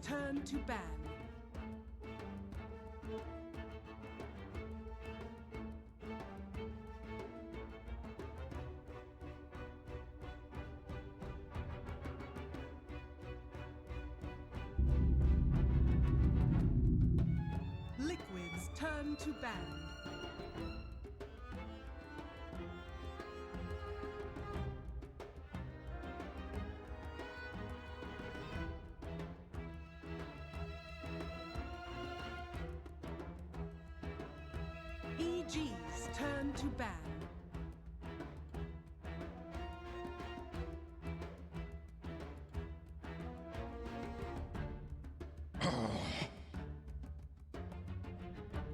turn to ban. Liquids turn to ban. EGs turn to ban.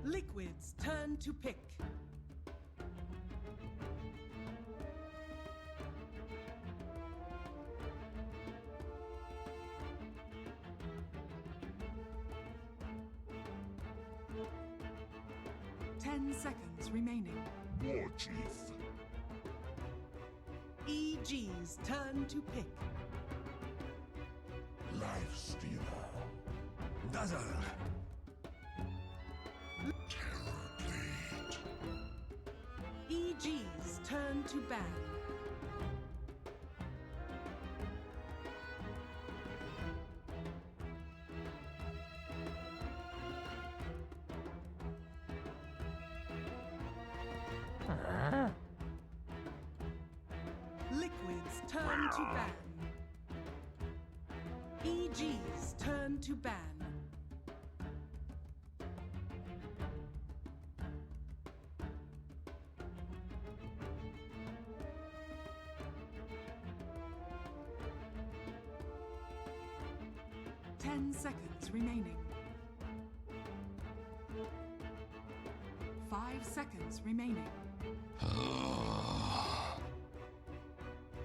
Liquids turn to pick. Seconds remaining. War Chief. EGs turn to pick. Life Stealer. Dazzle. Terror Blade. EGs turn to ban. Liquids turn to ban. EGs turn to ban. Seconds remaining. 5 seconds remaining.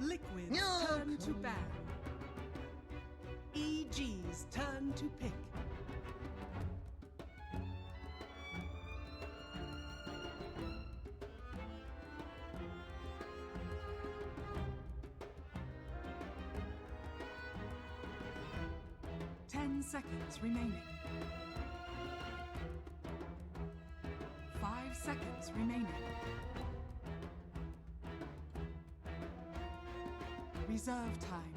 Liquids turn to ban. EGs turn to pick. Seconds remaining. 5 seconds remaining. Reserve time.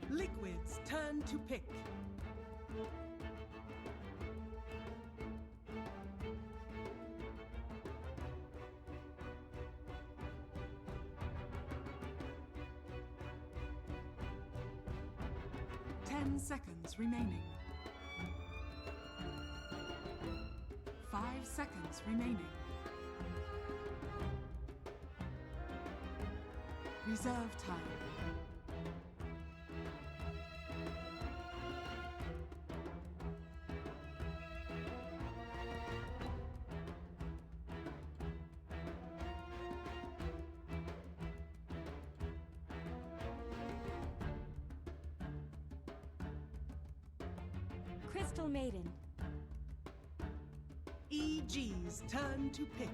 Liquids turn to pick. Seconds remaining. 5 seconds remaining. Reserve time. Crystal Maiden. EGs turn to pick.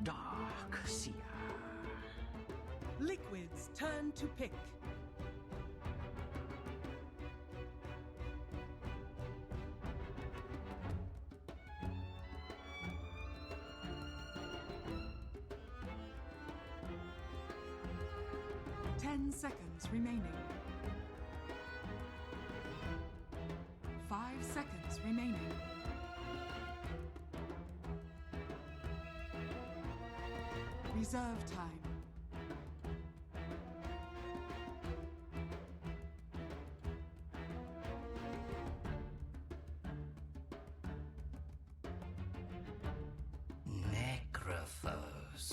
Dark Seer. Liquids turn to pick. Seconds remaining. 5 seconds remaining. Reserve time. Necrophos.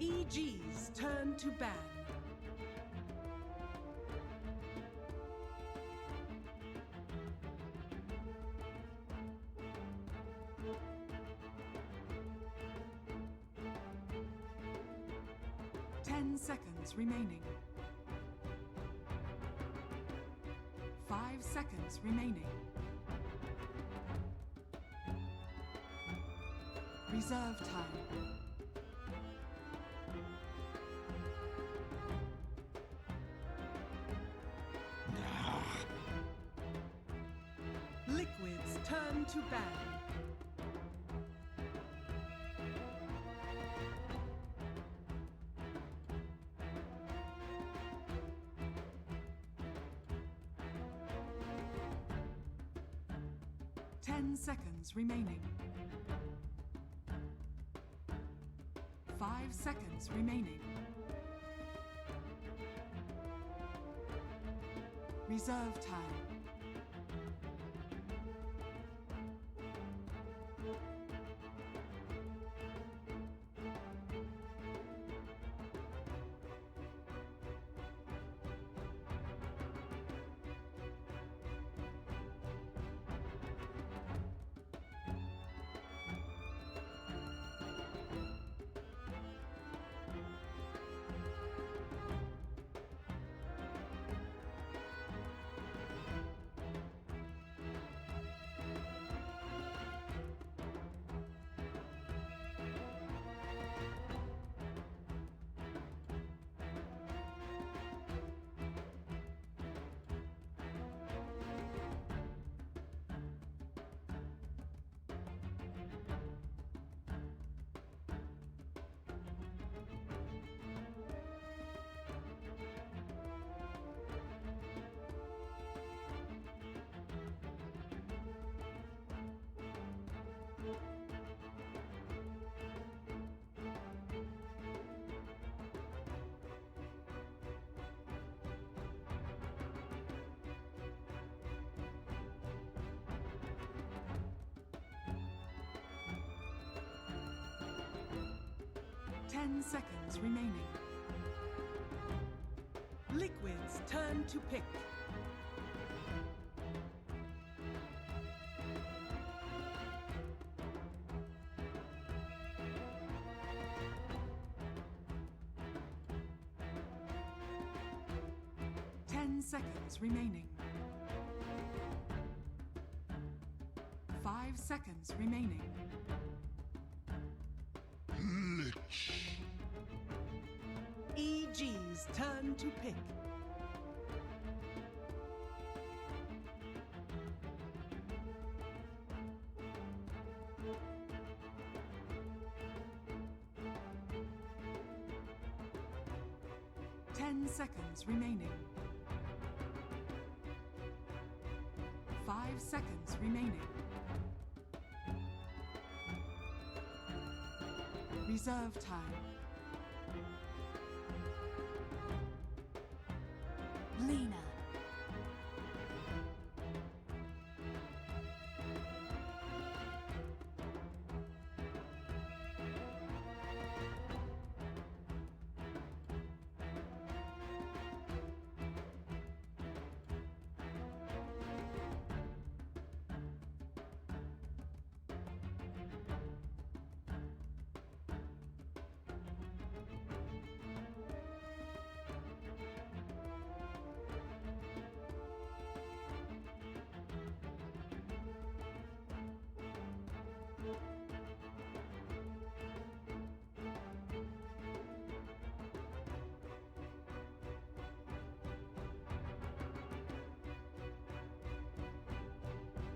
EGs turn to ban. 10 seconds remaining. 5 seconds remaining. Reserve time. Liquids turn to ban. Ten seconds remaining. 5 seconds remaining. Reserve time. Ten seconds remaining. Liquids turn to pick. Ten seconds remaining. 5 seconds remaining. Lich. EG's turn to pick. Ten seconds remaining. 5 seconds remaining. Reserve time. Lina.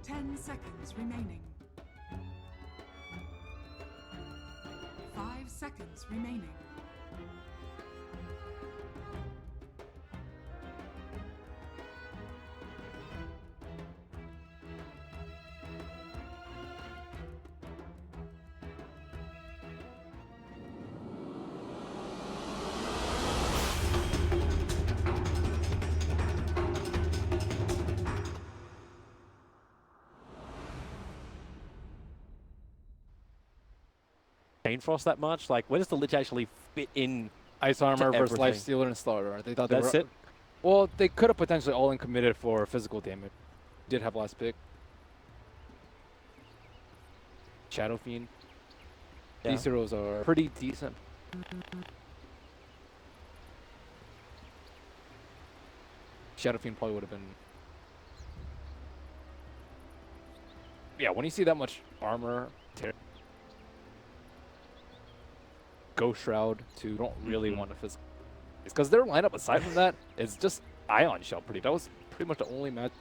Ten seconds remaining. 5 seconds remaining. Chain Frost that much? Like, where does the Lich actually fit in? Ice Armor versus everything. Life Stealer and Slaughter. They thought they That's were, it? Well, they could have potentially all in committed for physical damage. Did have last pick. Shadow Fiend. Yeah. These heroes are pretty decent. Shadow Fiend probably would have been. Yeah, when you see that much armor, Ghost Shroud too, you don't really want to physical. It's because their lineup aside from that is just Ion Shell. That was pretty much the only match.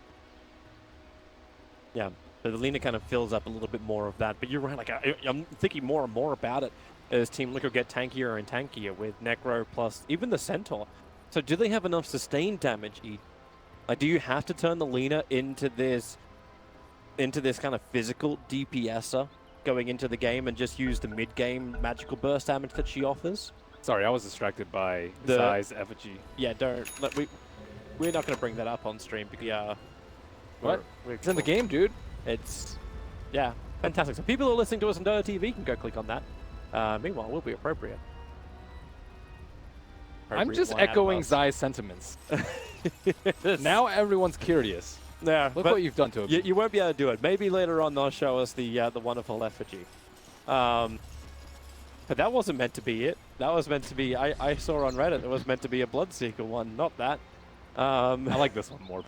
Yeah, but the Lina kind of fills up a little bit more of that. But you're right, like I'm thinking more and more about it as Team Liquid get tankier and tankier with Necro plus even the Centaur. So do they have enough sustained damage? Like, do you have to turn the Lina into this kind of physical DPSer going into the game and just use the mid-game magical burst damage that she offers? Sorry, I was distracted by The- Zai's effigy. Yeah, don't. We're not going to bring that up on stream because What? It's in the game, dude. It's, yeah, fantastic. So people who are listening to us on Dota TV can go click on that. Meanwhile, we'll be appropriate. I'm just Appropriate echoing one Zai's sentiments. out Now everyone's curious. yeah, Look but what you've done to him. you won't be able to do it. Maybe later on they'll show us the wonderful effigy. But that wasn't meant to be it. That was meant to be. I saw on Reddit it was meant to be a Bloodseeker one, not that. I like this one more.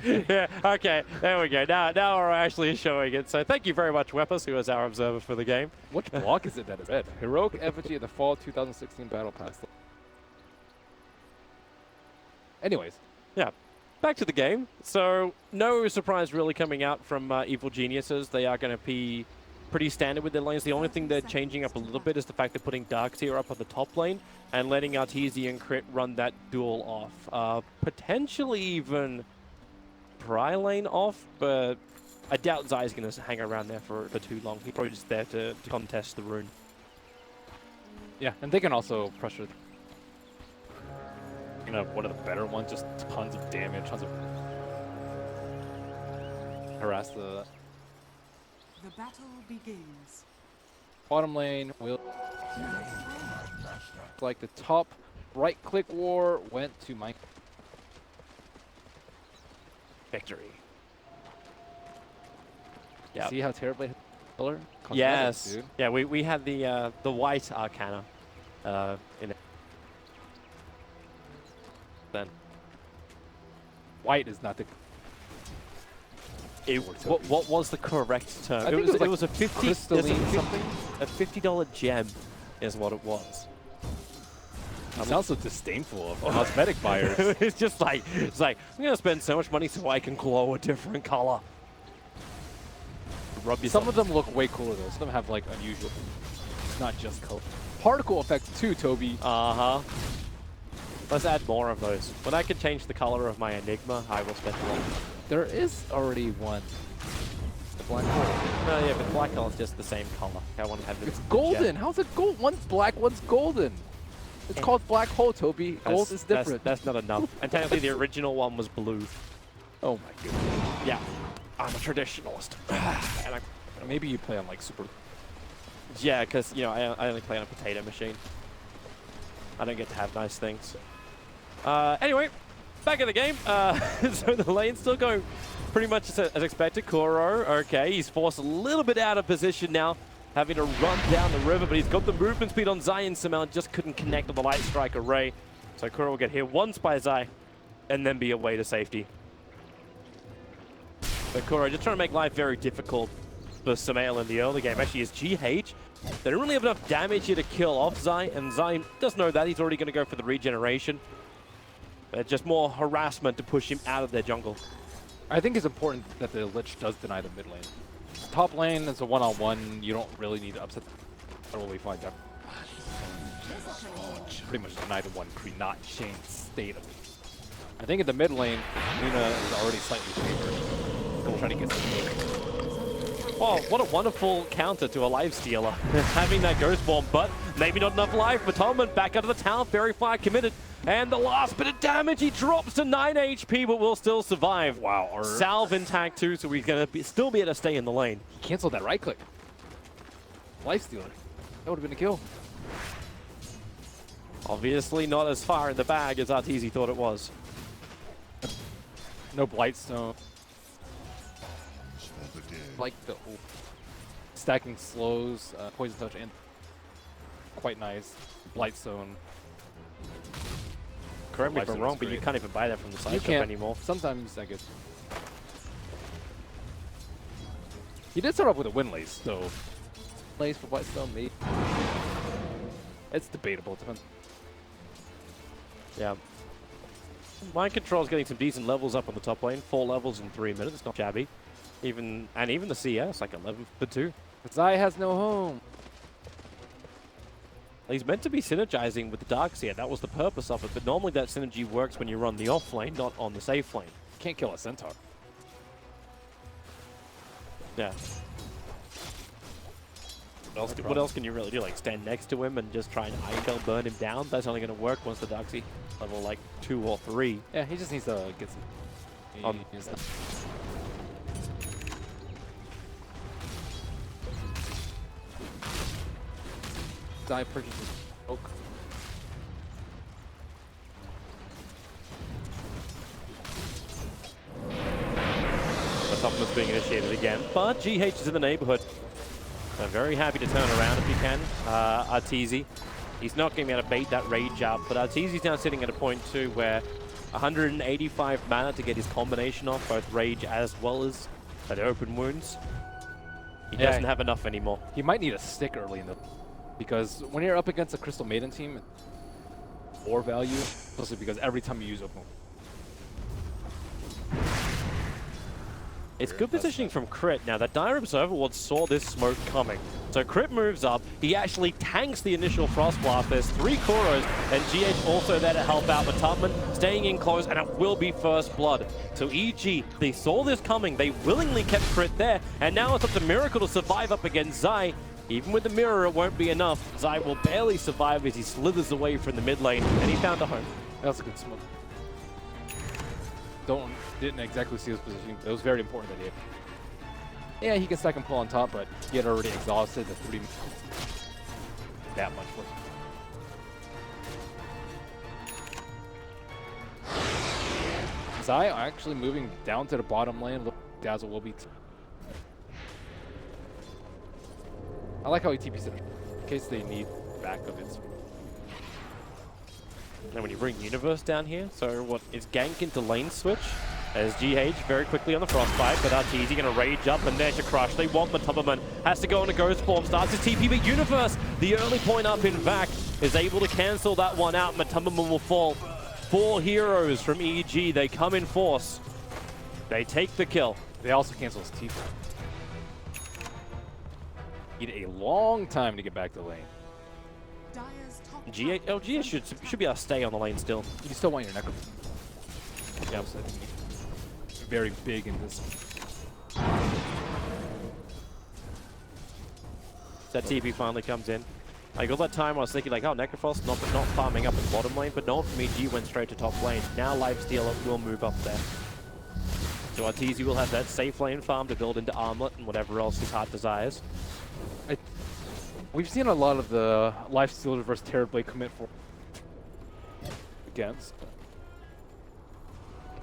Yeah, okay, there we go. Now we're actually showing it. So thank you very much, Weppers, who is our observer for the game. Which block is it that is red? Heroic Effigy of the Fall 2016 Battle Pass. Anyways, Yeah, back to the game. So no surprise really coming out from Evil Geniuses. They are going to be pretty standard with their lanes. The only thing they're changing up a little bit is the fact they're putting Darkseer up on the top lane and letting Arteezy and Crit run that duel off. Potentially even Pry lane off, but I doubt Zai's going to hang around there for too long. He's probably just there to contest the rune. yeah, and they can also pressure. One of the better ones, just tons of damage, tons of harass the The battle begins. bottom lane. Will like the top right click war went to Mike. Victory. Yeah. See how terribly color? Yes. Dude. Yeah, we had the white Arcana in it. Then White is not the. what was the correct term? I think it was a 50 crystalline something. a $50 gem is what it was. It sounds so disdainful of cosmetic buyers. It's just like I'm gonna spend so much money so I can glow a different color. Rub yourself. Some of them look way cooler though. Some of them have like unusual, not just color. Particle effects too, Toby. Let's add more of those. When I can change the color of my Enigma, I will spend a lot. There is already one. The black hole. No, yeah, but black color is just the same color. I want to have It's golden. How's it gold? One's black, one's golden. It's called black hole, Toby. Gold is different. That's not enough. And technically, the original one was blue. Oh my goodness. Yeah, I'm a traditionalist. And Maybe you play on like super. yeah, because I only play on a potato machine. I don't get to have nice things. Anyway, back in the game. So the lane's still going pretty much as expected. Kuro, okay, he's forced a little bit out of position now, having to run down the river, but he's got the movement speed on Zai and Samel, just couldn't connect with the Light Strike array. So Kuro will get hit once by Zai, and then be away to safety. But Kuro just trying to make life very difficult for Samel in the early game. Actually, his GH, they don't really have enough damage here to kill off Zai, and Zai does know that. He's already going to go for the regeneration. But just more harassment to push him out of their jungle. I think it's important that the Lich does deny the mid lane. Top lane is a one-on-one. You don't really need to upset. Totally fine. Pretty much deny the one creep, not change state of it. I think in the mid lane, Lina is already slightly favored. Still trying to get some. Oh, what a wonderful counter to a lifestealer. Having that Ghost Bomb, but maybe not enough life. Battlement back out of the tower, Fairy Fire committed. And the last bit of damage, he drops to 9 HP, but will still survive. Wow. Salve intact too, so he's going to still be able to stay in the lane. He canceled that right click. Lifestealer. That would have been a kill. Obviously not as far in the bag as Arteezy thought it was. No Blightstone. For the game. Like the stacking slows, Poison Touch, and quite nice. Blightstone. correct me if Lifesteal I'm wrong, is but you great. can't even buy that from the side You shop can't anymore. Sometimes I guess. He did start off with a win lace, so lace for Whitestone, maybe. It's debatable. Depends. Yeah. Mind Control's getting some decent levels up on the top lane. 4 levels in 3 minutes. It's not shabby. Even the CS, like 11 for 2. Zai has no home. He's meant to be synergizing with the Darks here. That was the purpose of it. But normally that synergy works when you're on the off lane, not on the safe lane. Can't kill a centaur. Yeah. What else can you really do? Like stand next to him and just try and iron burn him down? That's only going to work once the Darksy level like 2 or 3. Yeah, he just needs to get some. Zai purchases oak. The supplement's being initiated again, but GH is in the neighborhood. So very happy to turn around if he can. Arteezy, he's not going to be able to bait that rage up, but Arteezy's now sitting at a point too where 185 mana to get his combination off, both rage as well as the open wounds. He doesn't have enough anymore. He might need a stick early in the, because when you're up against a Crystal Maiden team, more value, especially because every time you use open. It's good positioning from Crit. Now, that Dire Observer Ward saw this smoke coming. So Crit moves up. He actually tanks the initial Frost Blast. There's 3 Koros, and GH also there to help out. But Tubman staying in close, and it will be first blood. So EG, they saw this coming. They willingly kept Crit there, and now it's up to Miracle to survive up against Zai. Even with the mirror, it won't be enough. Zai will barely survive as he slithers away from the mid lane, and he found a home. That was a good smoke. Didn't exactly see his positioning, but it was very important that he hit. Yeah, he can stack and pull on top, but he had already exhausted the 3. That much work. Zai actually moving down to the bottom lane. Look, Dazzle will be. I like how he TP's it in case they need backup. It's And when you bring Universe down here, so what is gank into lane switch as GH very quickly on the Frostbite, but Arteezy going to rage up and there's your crush. They want Matubberman, has to go on a Ghost Form, starts his TP, but Universe, the early point up in Vac, is able to cancel that one out. Matubberman will fall. 4 heroes from EG, they come in force. They take the kill. They also cancel his TP. Need a long time to get back to lane. Dire's top GH should be able to stay on the lane still. You still want your Necro. Yep. Very big in this. That TP finally comes in. Like all that time I was thinking like, oh, Necrofrost not farming up in bottom lane, but no one from EG went straight to top lane. Now Lifesteal will move up there. So Arteezy will have that safe lane farm to build into Armlet and whatever else his heart desires. We've seen a lot of the Lifesteal versus Terrorblade commit for against.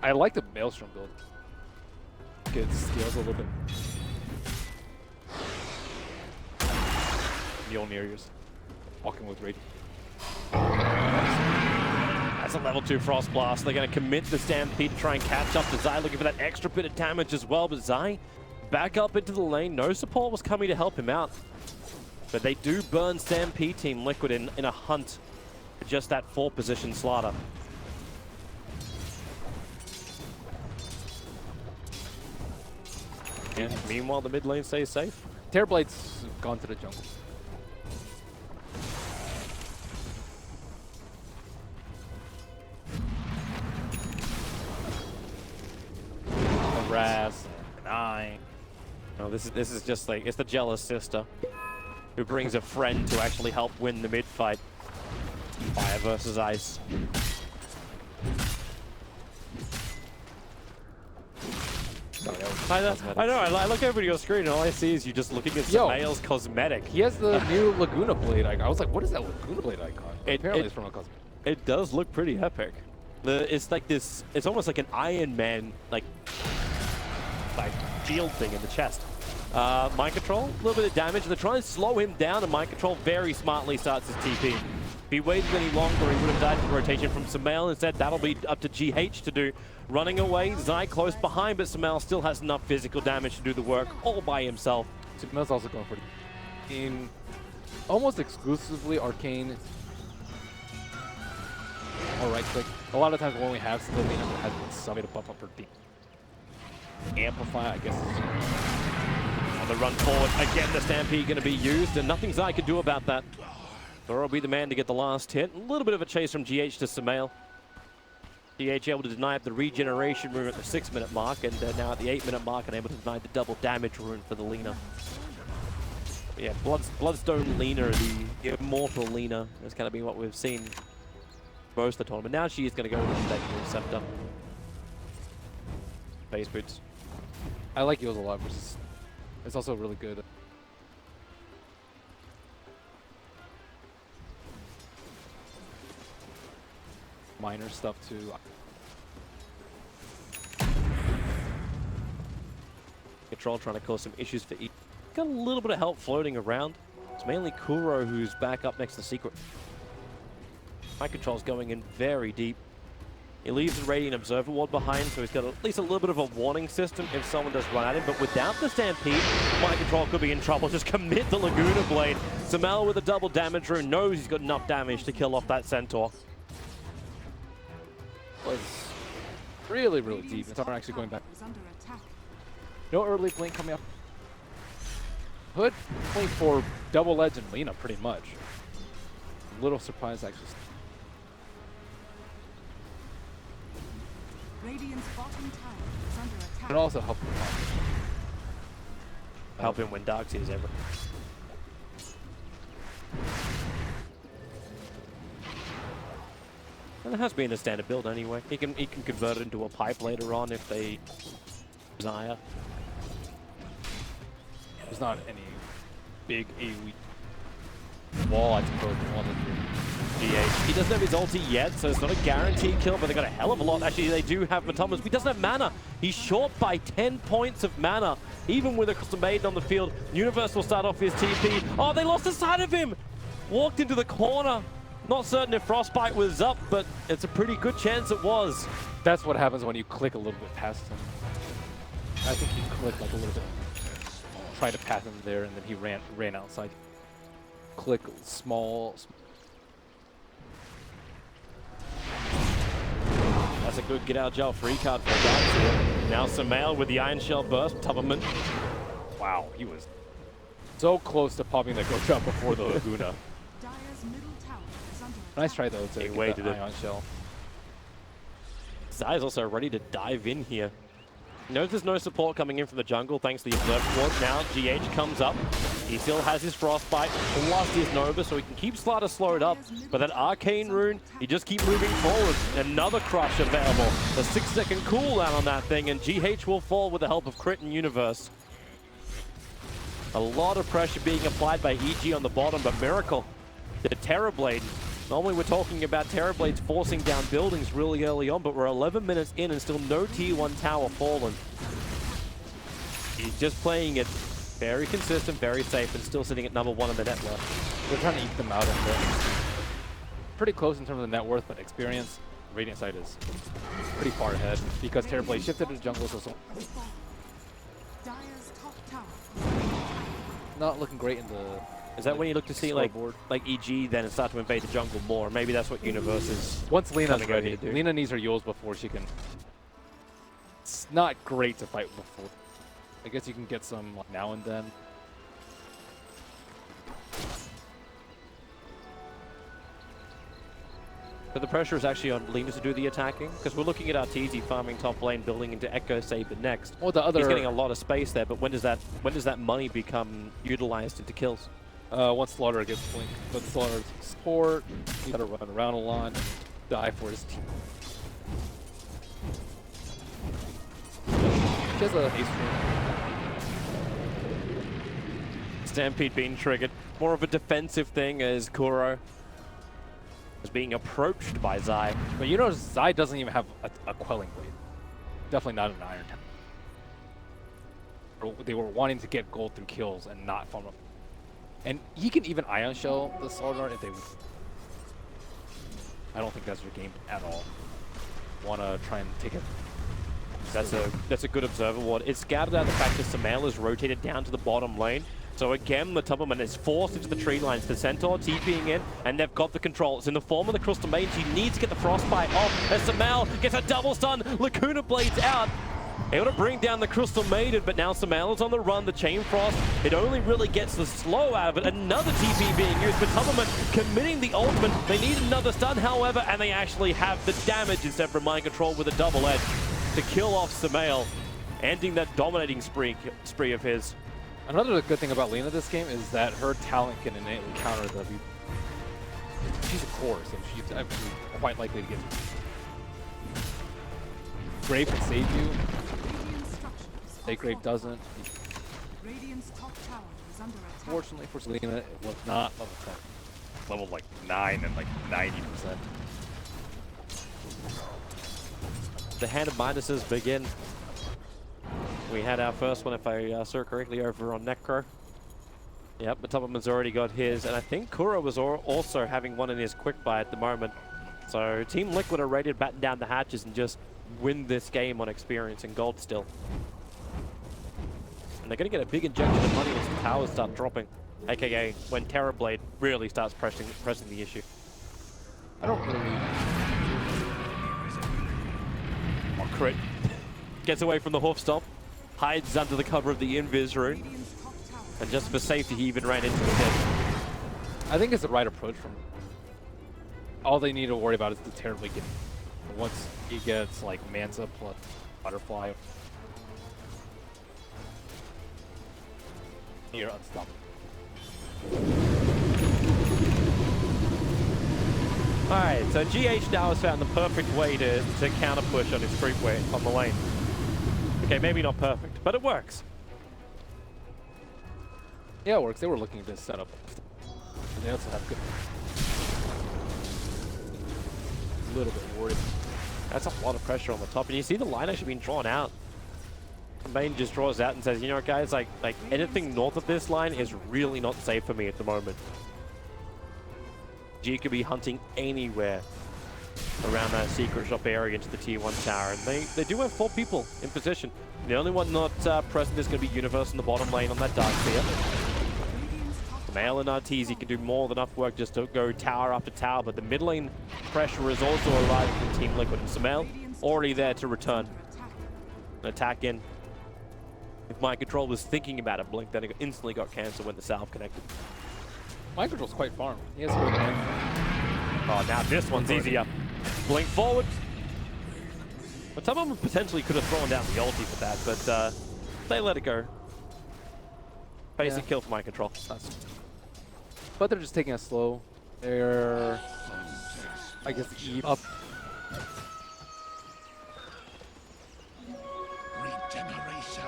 I like the Maelstrom build. It scales a little bit. Mjolnir's walking with Radiant. That's a level 2 Frost Blast. They're going to commit to the Stampede to try and catch up to Zai, looking for that extra bit of damage as well. But Zai back up into the lane. No support was coming to help him out. But they do burn Stampede Team Liquid in a hunt for just that 4-position slaughter. And meanwhile, the mid lane stays safe. Terrorblade's gone to the jungle. Harass, Nine. No, this is just like, it's the jealous sister who brings a friend to actually help win the mid fight. Fire versus ice. I know, I look over to your screen and all I see is you just looking at Samael's cosmetic. He has the new Laguna Blade icon. I was like, what is that Laguna Blade icon? Apparently it's from a cosmetic. It does look pretty epic. It's like this, it's almost like an Iron Man, like shield thing in the chest. Mind Control, a little bit of damage. They're trying to slow him down, and Mind Control very smartly starts his TP. If he waited any longer, he would have died to the rotation from Sumail. Instead, that'll be up to GH to do. Running away, Zai close behind, but Sumail still has enough physical damage to do the work all by himself. Sumail's also going for in almost exclusively Arcane or right click. A lot of times when we have Lina that has somebody to buff up her team. Amplify, I guess. On the run forward, again the Stampede going to be used, and nothing Zai can do about that. Thor will be the man to get the last hit. A little bit of a chase from GH to Sumail. GH able to deny up the regeneration rune at the 6-minute mark, and now at the 8-minute mark, and able to deny the double damage rune for the Lina. Yeah, Bloodstone Lina, the immortal Lina, has kind of been what we've seen most of the tournament. Now she is going to go with the Legendary Scepter. Base boots. I like Eels a lot versus. It's also really good. Minor stuff too. Control trying to cause some issues for E. Got a little bit of help floating around. It's mainly Kuro who's back up next to Secret. My Control's going in very deep. He leaves the Radiant Observer Ward behind, so he's got at least a little bit of a warning system if someone does run at him. But without the Stampede, My Control could be in trouble. Just commit the Laguna Blade. Sumail with a double damage rune knows he's got enough damage to kill off that Centaur. Was really deep. It's not actually going back. Is under attack. No early blink coming up. Hood playing for double legend Lina pretty much. A little surprised actually. Radiant's bottom tower is under attack. It also helped him. Help him when Darkseid is ever. And it has been a standard build anyway. He can convert it into a pipe later on if they desire. There's not any big AoE wall, I suppose. DH. He doesn't have his ulti yet, so it's not a guaranteed kill, but they got a hell of a lot. Actually, they do have Matomas, but he doesn't have mana. He's short by 10 points of mana, even with a custom maiden on the field. Universe will start off his TP. Oh, they lost the sight of him! Walked into the corner. Not certain if Frostbite was up, but it's a pretty good chance it was. That's what happens when you click a little bit past him. I think he clicked like a little bit. Tried to pass him there, and then he ran outside. Click small. That's a good get out of jail free card for Darkseid. Now Sumail with the Iron Shell burst. Tubberman. Wow, he was so close to popping the Go Jump before the Laguna. Dire's middle tower is under attack. Nice try though to get waited the it. Ion Shell. Zai is also ready to dive in here. Knows there's no support coming in from the jungle thanks to the Observer Ward. Now GH comes up. He still has his Frostbite, plus his Nova, so he can keep Slider slowed up. But that Arcane Rune, he just keep moving forward. Another Crush available. A 6-second cooldown on that thing, and GH will fall with the help of Crit and Universe. A lot of pressure being applied by EG on the bottom, but Miracle, the Terrorblade. Normally we're talking about Terrorblades forcing down buildings really early on, but we're 11 minutes in and still no Tier 1 tower fallen. He's just playing it very consistent, very safe, and still sitting at number 1 in the net worth. They're trying to eke them out of there. Pretty close in terms of the net worth, but experience, Radiant side is pretty far ahead because Terrorblade shifted to the jungle, so Dire's top tower. not looking great in the. Is that when you look to see like board. EG then and start to invade the jungle more? Maybe that's what Universe is. Once Lina's coming over ready, to do. Lina needs her Yules before she can. It's not great to fight before. I guess you can get some like, now and then. But the pressure is actually on Lina to do the attacking, because we're looking at Arteezy farming top lane, building into Echo Saber next. Well, the other He's getting a lot of space there, but when does that money become utilized into kills? once Slaughter gets blink, but Slaughter's support, he's gotta run around a lot, die for his team. She has a haste rune. Stampede being triggered. More of a defensive thing as Kuro is being approached by Zai. But you notice Zai doesn't even have a quelling blade. Definitely not an iron tower. They were wanting to get gold through kills and not farm up. And he can even Ion Shell the Slaughter if they I don't think that's your game at all. Want to try and take it. That's a good observer, Ward. It's scouted out the fact that Sumail is rotated down to the bottom lane. So again, the Tubberman is forced into the tree lines. The Centaur TPing in, and they've got the control. It's in the form of the Crystal Maiden. She needs to get the Frostbite off as Sumail gets a double stun. Lacuna Blades out. Able to bring down the Crystal Maiden, but now Sumail is on the run. The Chain Frost, it only really gets the slow out of it. Another TP being used, but Tubberman committing the ultimate. They need another stun, however, and they actually have the damage instead from Mind Control with a double edge to kill off Sumail, ending that dominating spree of his. Another good thing about Lina this game is that her talent can innately counter the... She's a core, so she's actually quite likely to get... Grave can save you. Grave doesn't. Radiant's top tower is under attack. Fortunately for Lina, it was not level 10. Level like 9 and like 90%. The hand of minuses begin. We had our first one, if I saw correctly, over on Necro. Yep, but Tubberman's already got his, and I think Kura was also having one in his quick buy at the moment. So Team Liquid are ready to batten down the hatches and just win this game on experience and gold still. And they're going to get a big injection of money as the towers start dropping, aka when Terrorblade really starts pressing the issue. I don't really... Oh, crit. Gets away from the hoof stomp, hides under the cover of the Invis rune, and just for safety he even ran into the pit. I think it's the right approach from... All they need to worry about is the Terrorblade getting... Once he gets like Mansa plus Butterfly, you're unstoppable. Alright, so GH now has found the perfect way to counter push on his creepway on the lane. Okay, maybe not perfect, but it works. Yeah, it works. They were looking to set up. They also have good... A little bit worried. That's a lot of pressure on the top, and you see the line actually being drawn out. Main just draws out and says, you know what, guys, like anything north of this line is really not safe for me at the moment. G could be hunting anywhere around that secret shop area into the tier 1 tower, and they do have 4 people in position. The only one not present is going to be Universe in the bottom lane on that Dark Sphere. Sumail and Arteezy can do more than enough work just to go tower after tower, but the mid lane pressure is also arriving from Team Liquid, and Sumail already there to return. An attack in. If Mind Control was thinking about it, Blink, then it instantly got cancelled when the salve connected. Mind Control's quite farm. He has good hand. Oh, now this one's easier. Blink forward. But some of them potentially could have thrown down the ulti for that, but they let it go. Basic kill for Mind Control. But they're just taking it slow. They're, I guess, up. Regeneration.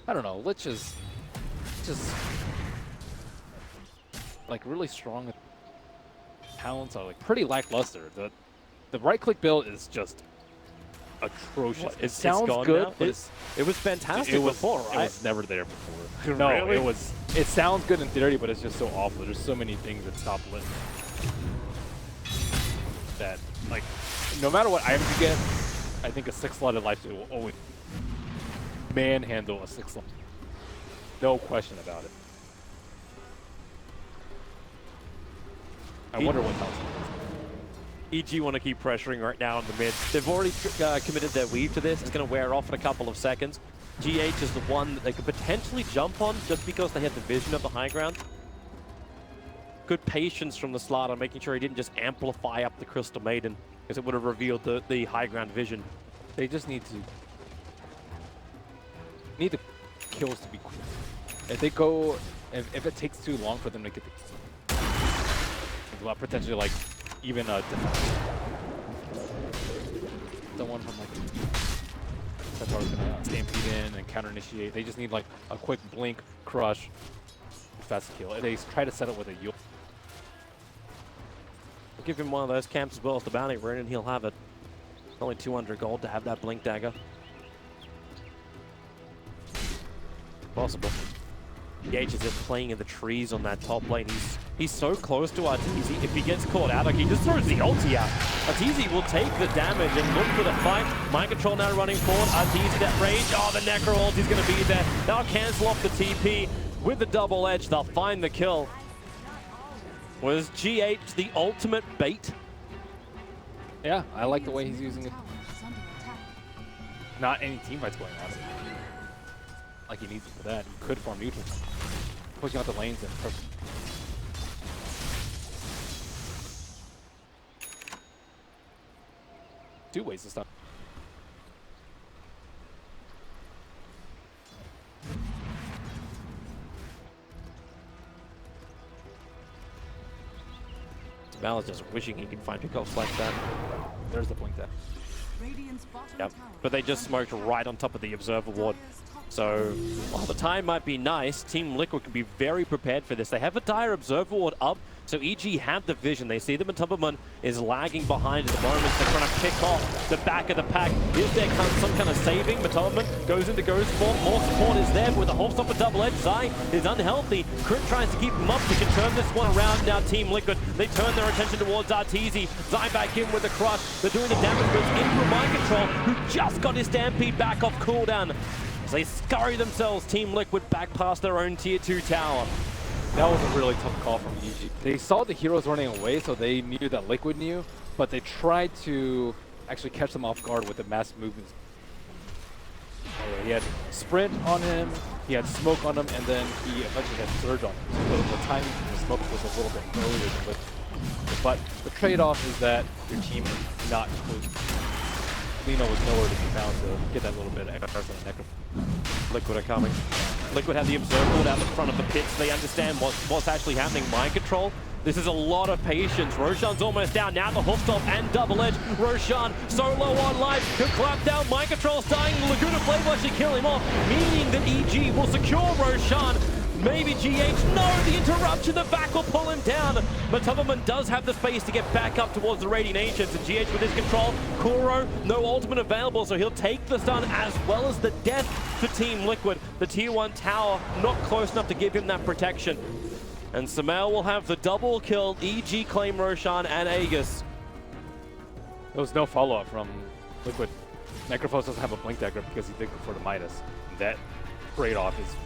I don't know. Lich is just like really strong. Talents are like pretty lackluster. The right click build is just atrocious. What, it sounds gone good, now? but it was fantastic before, right? It was never there before. No, Really? it was. It sounds good in theory, but it's just so awful. There's so many things that stop Lich. That like, no matter what items you get, I think a 6-slotted lifesteal will always manhandle a 6-slot. No question about it. I wonder what else. EG want to keep pressuring right now in the mid. They've already committed their weave to this. It's going to wear off in a couple of seconds. GH is the one that they could potentially jump on just because they had the vision of the high ground. Good patience from the Slaughter, making sure he didn't just amplify up the Crystal Maiden, because it would have revealed the high ground vision. They just need the kills to be quick. If they go, if it takes too long for them to get the well, potentially like even a the one from like that's always gonna stampede in and counter initiate. They just need like a quick blink, crush, fast kill. If they try to set it with a Yule. Give him one of those camps as well as the bounty rune and he'll have it. Only 200 gold to have that blink dagger. Possible. Gage is just playing in the trees on that top lane. He's so close to Arteezy. If he gets caught out, like he just throws the ulti out. Arteezy will take the damage and look for the fight. Mind control now running forward. Arteezy that range. Oh, the Necro ulti's going to be there. They'll cancel off the TP with the double edge. They'll find the kill. Was GH the ultimate bait? Yeah, I like the way he's using it. Tower is under attack. Not any team fights going on. Like he needs it for that. He could farm neutral. Pushing out the lanes and perfect. Two ways to stop. Mal is just wishing he could find pickoffs like that. There's the point there. Radiant's bottom Yep. tower But they just smoked right on top of the Observer Ward. So, while the time might be nice, Team Liquid can be very prepared for this. They have a dire Observer Ward up, so EG have the vision. They see that Matubberman is lagging behind at the moment. They're trying to pick off the back of the pack. Is there some kind of saving? Matubberman goes into Ghost form. More support is there with a whole stop of double edge. Zai is unhealthy. Crit tries to keep him up. They can turn this one around now. Team Liquid, they turn their attention towards Arteezy. Zai back in with a crush. They're doing the damage, goes into a mind control, who just got his Stampede back off cooldown. They scurry themselves, Team Liquid, back past their own tier 2 tower. That was a really tough call from EG. They saw the heroes running away, so they knew that Liquid knew, but they tried to actually catch them off guard with the massive movements. He had sprint on him, he had smoke on him, and then he eventually had surge on him. So the timing for the smoke was a little bit earlier than Liquid. But the trade-off is that your team is not close. Lina was nowhere to be found to get that little bit of extra on the neck of. Liquid are coming. Liquid have the Observer out the front of the pits. They understand what's actually happening. Mind control. This is a lot of patience. Roshan's almost down. Now the hoof stop and double edge. Roshan so low on life. He'll clap down. Mind control's dying. Laguna Flame will actually kill him off, meaning that EG will secure Roshan. Maybe GH, no, the interruption, the back will pull him down. But Tubberman does have the space to get back up towards the Radiant Ancients, and GH with his control. Kuro, no ultimate available, so he'll take the stun as well as the death to Team Liquid. The tier 1 tower not close enough to give him that protection. And Sumail will have the double kill, EG claim Roshan and Aegis. There was no follow-up from Liquid. Necrophos doesn't have a blink dagger because he did go for the Midas. That trade-off is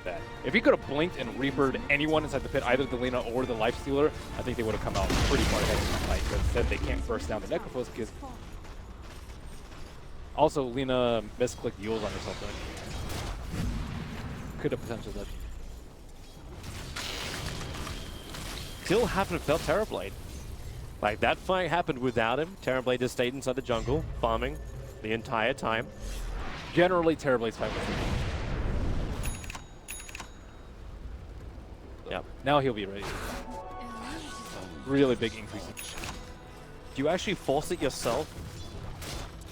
bad. If he could have blinked and Reapered anyone inside the pit, either the Lina or the Lifestealer, I think they would have come out pretty far ahead in the fight. But instead, they can't burst down the Necrophos because... Also, Lina misclicked Yules on herself. Right? Could have potentially led. Still haven't felt Terrorblade. Like, that fight happened without him. Terrorblade just stayed inside the jungle, farming the entire time. Generally, Terrorblade's fight was Yep. Now he'll be ready. Really big increase. Do you actually force it yourself?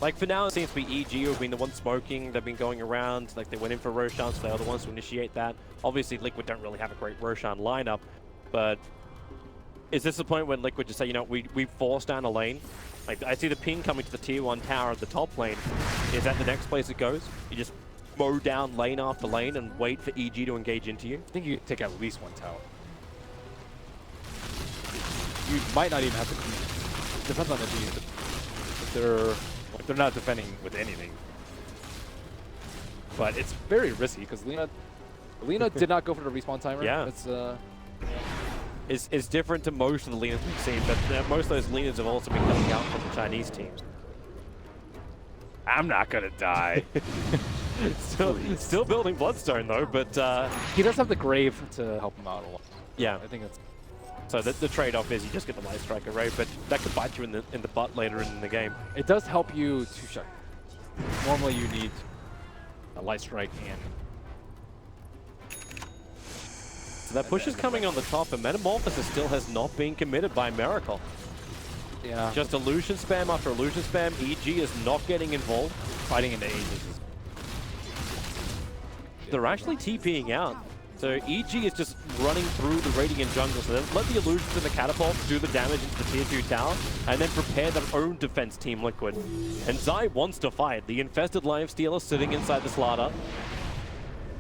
Like, for now, it seems to be EG who have been the ones smoking. They've been going around. Like, they went in for Roshan, so they are the ones to initiate that. Obviously, Liquid don't really have a great Roshan lineup, but is this the point when Liquid just say, you know, we force down a lane? Like, I see the ping coming to the tier 1 tower at the top lane. Is that the next place it goes? You just mow down lane after lane and wait for EG to engage into you? I think you can take at least one tower. You might not even have to. It depends on the team. If they're not defending with anything. But it's very risky because Lina did not go for the respawn timer. Yeah. It's different to most of the Linas we've seen, but most of those Linas have also been coming out from the Chinese teams. I'm not gonna die. Still building Bloodstone though, but he does have the Grave to help him out a lot. yeah. I think it's. So the trade-off is you just get the Light Strike array, but that could bite you in the butt later in the game. It does help you to shut. Normally you need a Light Strike and. So that push is coming on the top, and Metamorphosis still has not been committed by Miracle. Yeah. Just illusion spam after illusion spam. EG is not getting involved. Fighting into Aegis is. They're actually TPing out. So EG is just running through the Radiant jungle. So they let the illusions and the catapults do the damage into the tier 2 tower, and then prepare their own defense, Team Liquid. And Zai wants to fight. The infested Lifestealer sitting inside the Slaughter.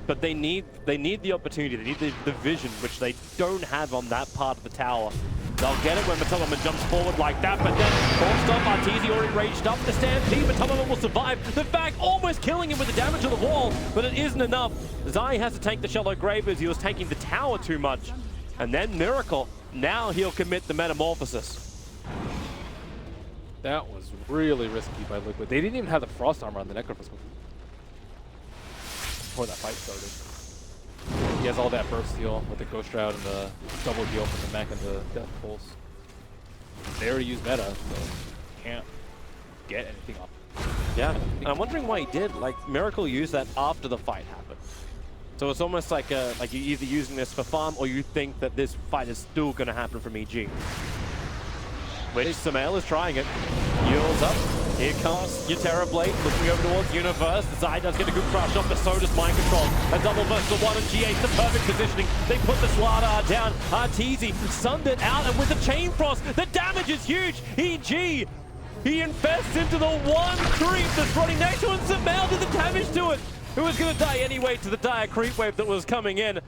but they need the opportunity. They need the vision, which they don't have on that part of the tower. They'll get it when Matubman jumps forward like that, but then forced off. Arteezy already raged up the stampede. Matubman will survive. The fact almost killing him with the damage to the wall, but it isn't enough. Zai has to take the shallow grave as he was taking the tower too much. And then Miracle, now he'll commit the metamorphosis. That was really risky by Liquid. They didn't even have the Frost Armor on the Necrophus before that fight started. He has all that burst heal with the Ghost Shroud and the double heal from the mech and the Death Pulse. They already used meta, so can't get anything off. Yeah, and I'm wondering why he did. Like, Miracle used that after the fight happened. So it's almost like you're either using this for farm or you think that this fight is still going to happen from EG. Which Sumail is trying it. Yields up. Here comes your Terrorblade looking over towards Universe. Zai does get a good crush off, but so does Mind Control. A double versus the one and G8, the perfect positioning. They put the Slardar down. Arteezy sunned it out, and with the Chain Frost, the damage is huge. EG, he infests into the one creep that's running next to him. Sumail did the damage to it. It was going to die anyway to the dire creep wave that was coming in.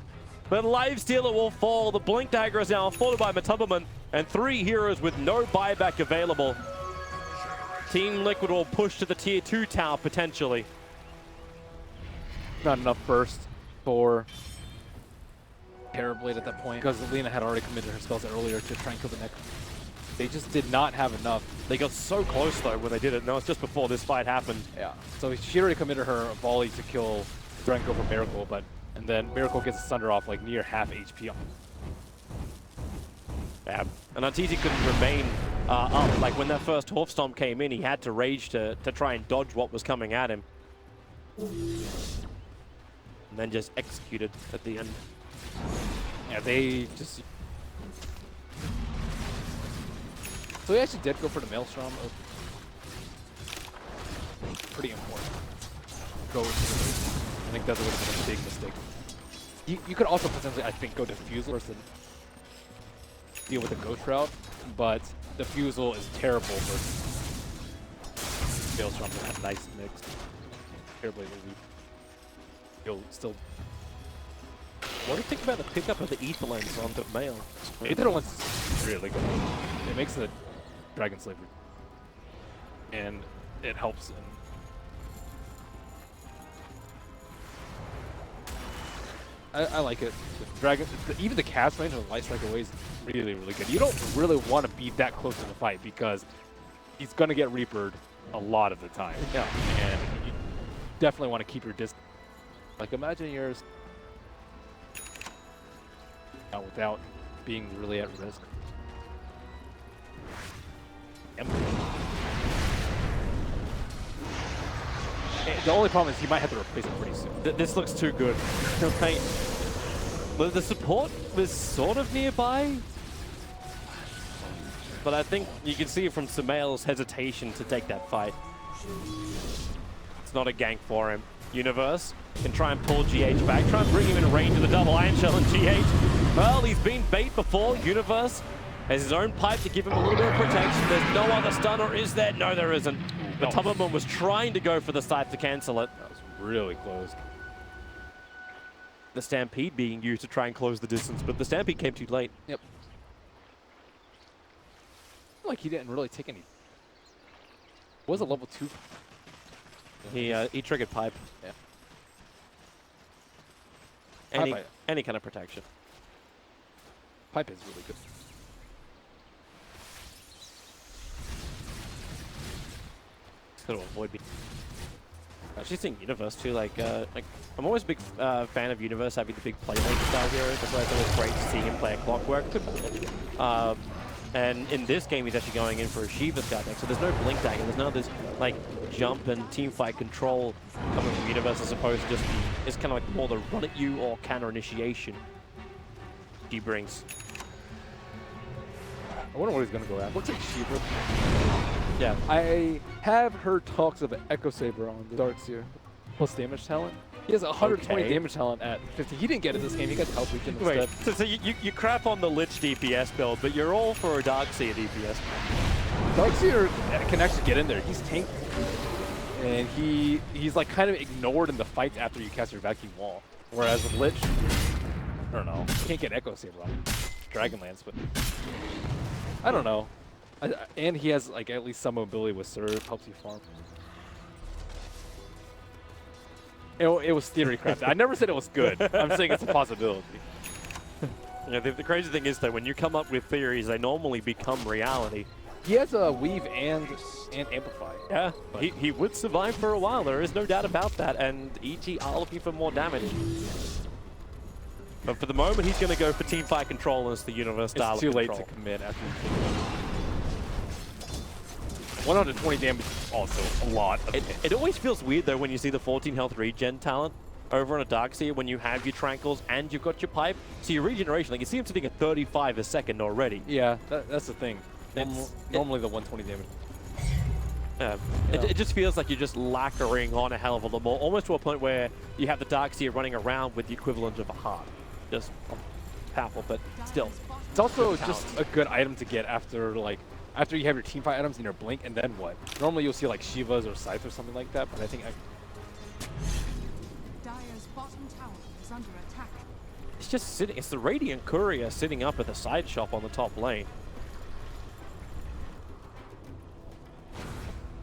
But Lifestealer will fall. The Blink Dagger is now followed by Matubman, and 3 heroes with no buyback available. Team Liquid will push to the tier 2 tower potentially. Not enough burst for Terrorblade at that point because Lina had already committed her spells earlier to try and kill the Necro. They just did not have enough. They got so close though when they did it. No, it's just before this fight happened. Yeah. So she already committed her volley to kill Drenko for Miracle, and then Miracle gets a Sunder off like near half HP. Yeah. And Arteezy couldn't remain up. Like when that first Hoof Stomp came in, he had to rage to try and dodge what was coming at him. And then just executed at the end. Yeah, they just... So he actually did go for the Maelstrom. Pretty important. Go into the base. I think that would have been a big mistake. You could also potentially, I think, go Diffusal versus deal with the Ghost Shroud, but Diffusal is terrible versus Maelstrom with that nice mix. Terribly elite. You'll still... What do you think about the pickup of the Ether Lens onto Mail? Ether Lens is really good. It makes the Dragon Slave, and it helps in... I like it. The Dragon, even the cast range of the Light Strike away is really, really good. You don't really want to be that close to the fight because he's going to get Reapered a lot of the time. Yeah. And you definitely want to keep your distance. Like, imagine yours without being really at risk. Yep. The only problem is he might have to replace it pretty soon. This looks too good. Okay. Well, the support was sort of nearby, but I think you can see from Sumail's hesitation to take that fight. It's not a gank for him. Universe can try and pull GH back, try and bring him in range of the double Iron Shell and GH. Well, he's been bait before. Universe has his own pipe to give him a little bit of protection. There's no other stun, or is there? No, there isn't. But Tubberman was trying to go for the scythe to cancel it. That was really close. The Stampede being used to try and close the distance, but the Stampede came too late. Yep. Like he didn't really take any. Was it level 2? He triggered pipe. Yeah. Any kind of protection. Pipe is really good. To avoid being. Actually, seeing Universe too. Like I'm always a big fan of Universe having the big playmaker style heroes. That's why it's always great to see him play a Clockwork. And in this game, he's actually going in for a Shiva Scout deck. So there's no Blink Dagger. There's none of this like jump and team fight control coming from Universe, as opposed to just it's kind of like more the run at you or counter initiation he brings. I wonder what he's going to go at. Looks like Shiva. Yeah. I have heard talks of an Echo Saber on the darts here. Plus damage talent. He has 120 damage talent at 50. He didn't get it this game. He got Health Legion instead. Wait, so you crap on the Lich DPS build, but you're all for a Darkseer DPS. Darkseer can actually get in there. He's tanked. And he's like kind of ignored in the fights after you cast your Vacuum Wall. Whereas Lich, I don't know, can't get Echo Saber on Dragonlance, but I don't know. And he has like at least some mobility with Surge, helps you farm. It was theory crafted. I never said it was good. I'm saying it's a possibility. Yeah, the crazy thing is that when you come up with theories, they normally become reality. He has a Weave and Amplify. Yeah, he would survive for a while. There is no doubt about that. And EG are looking for more damage. But for the moment, he's going to go for teamfight control as the universe style. It's too late to commit after you take it. 120 damage is also a lot of damage. It always feels weird, though, when you see the 14 health regen talent over on a Darkseer when you have your Tranquils and you've got your Pipe. So your regeneration, like you see him sitting at 35 a second already. Yeah, that's the thing. Normally the 120 damage. Yeah. It just feels like you're just lacquering on a hell of a lot more, almost to a point where you have the Darkseer running around with the equivalent of a heart. Just powerful, but still. It's also just a good item to get after after you have your teamfight items in your blink, and then what? Normally you'll see like Shivas or Scythe or something like that, but I think Dire's bottom tower is under attack. It's just sitting. It's the Radiant Courier sitting up at the side shop on the top lane.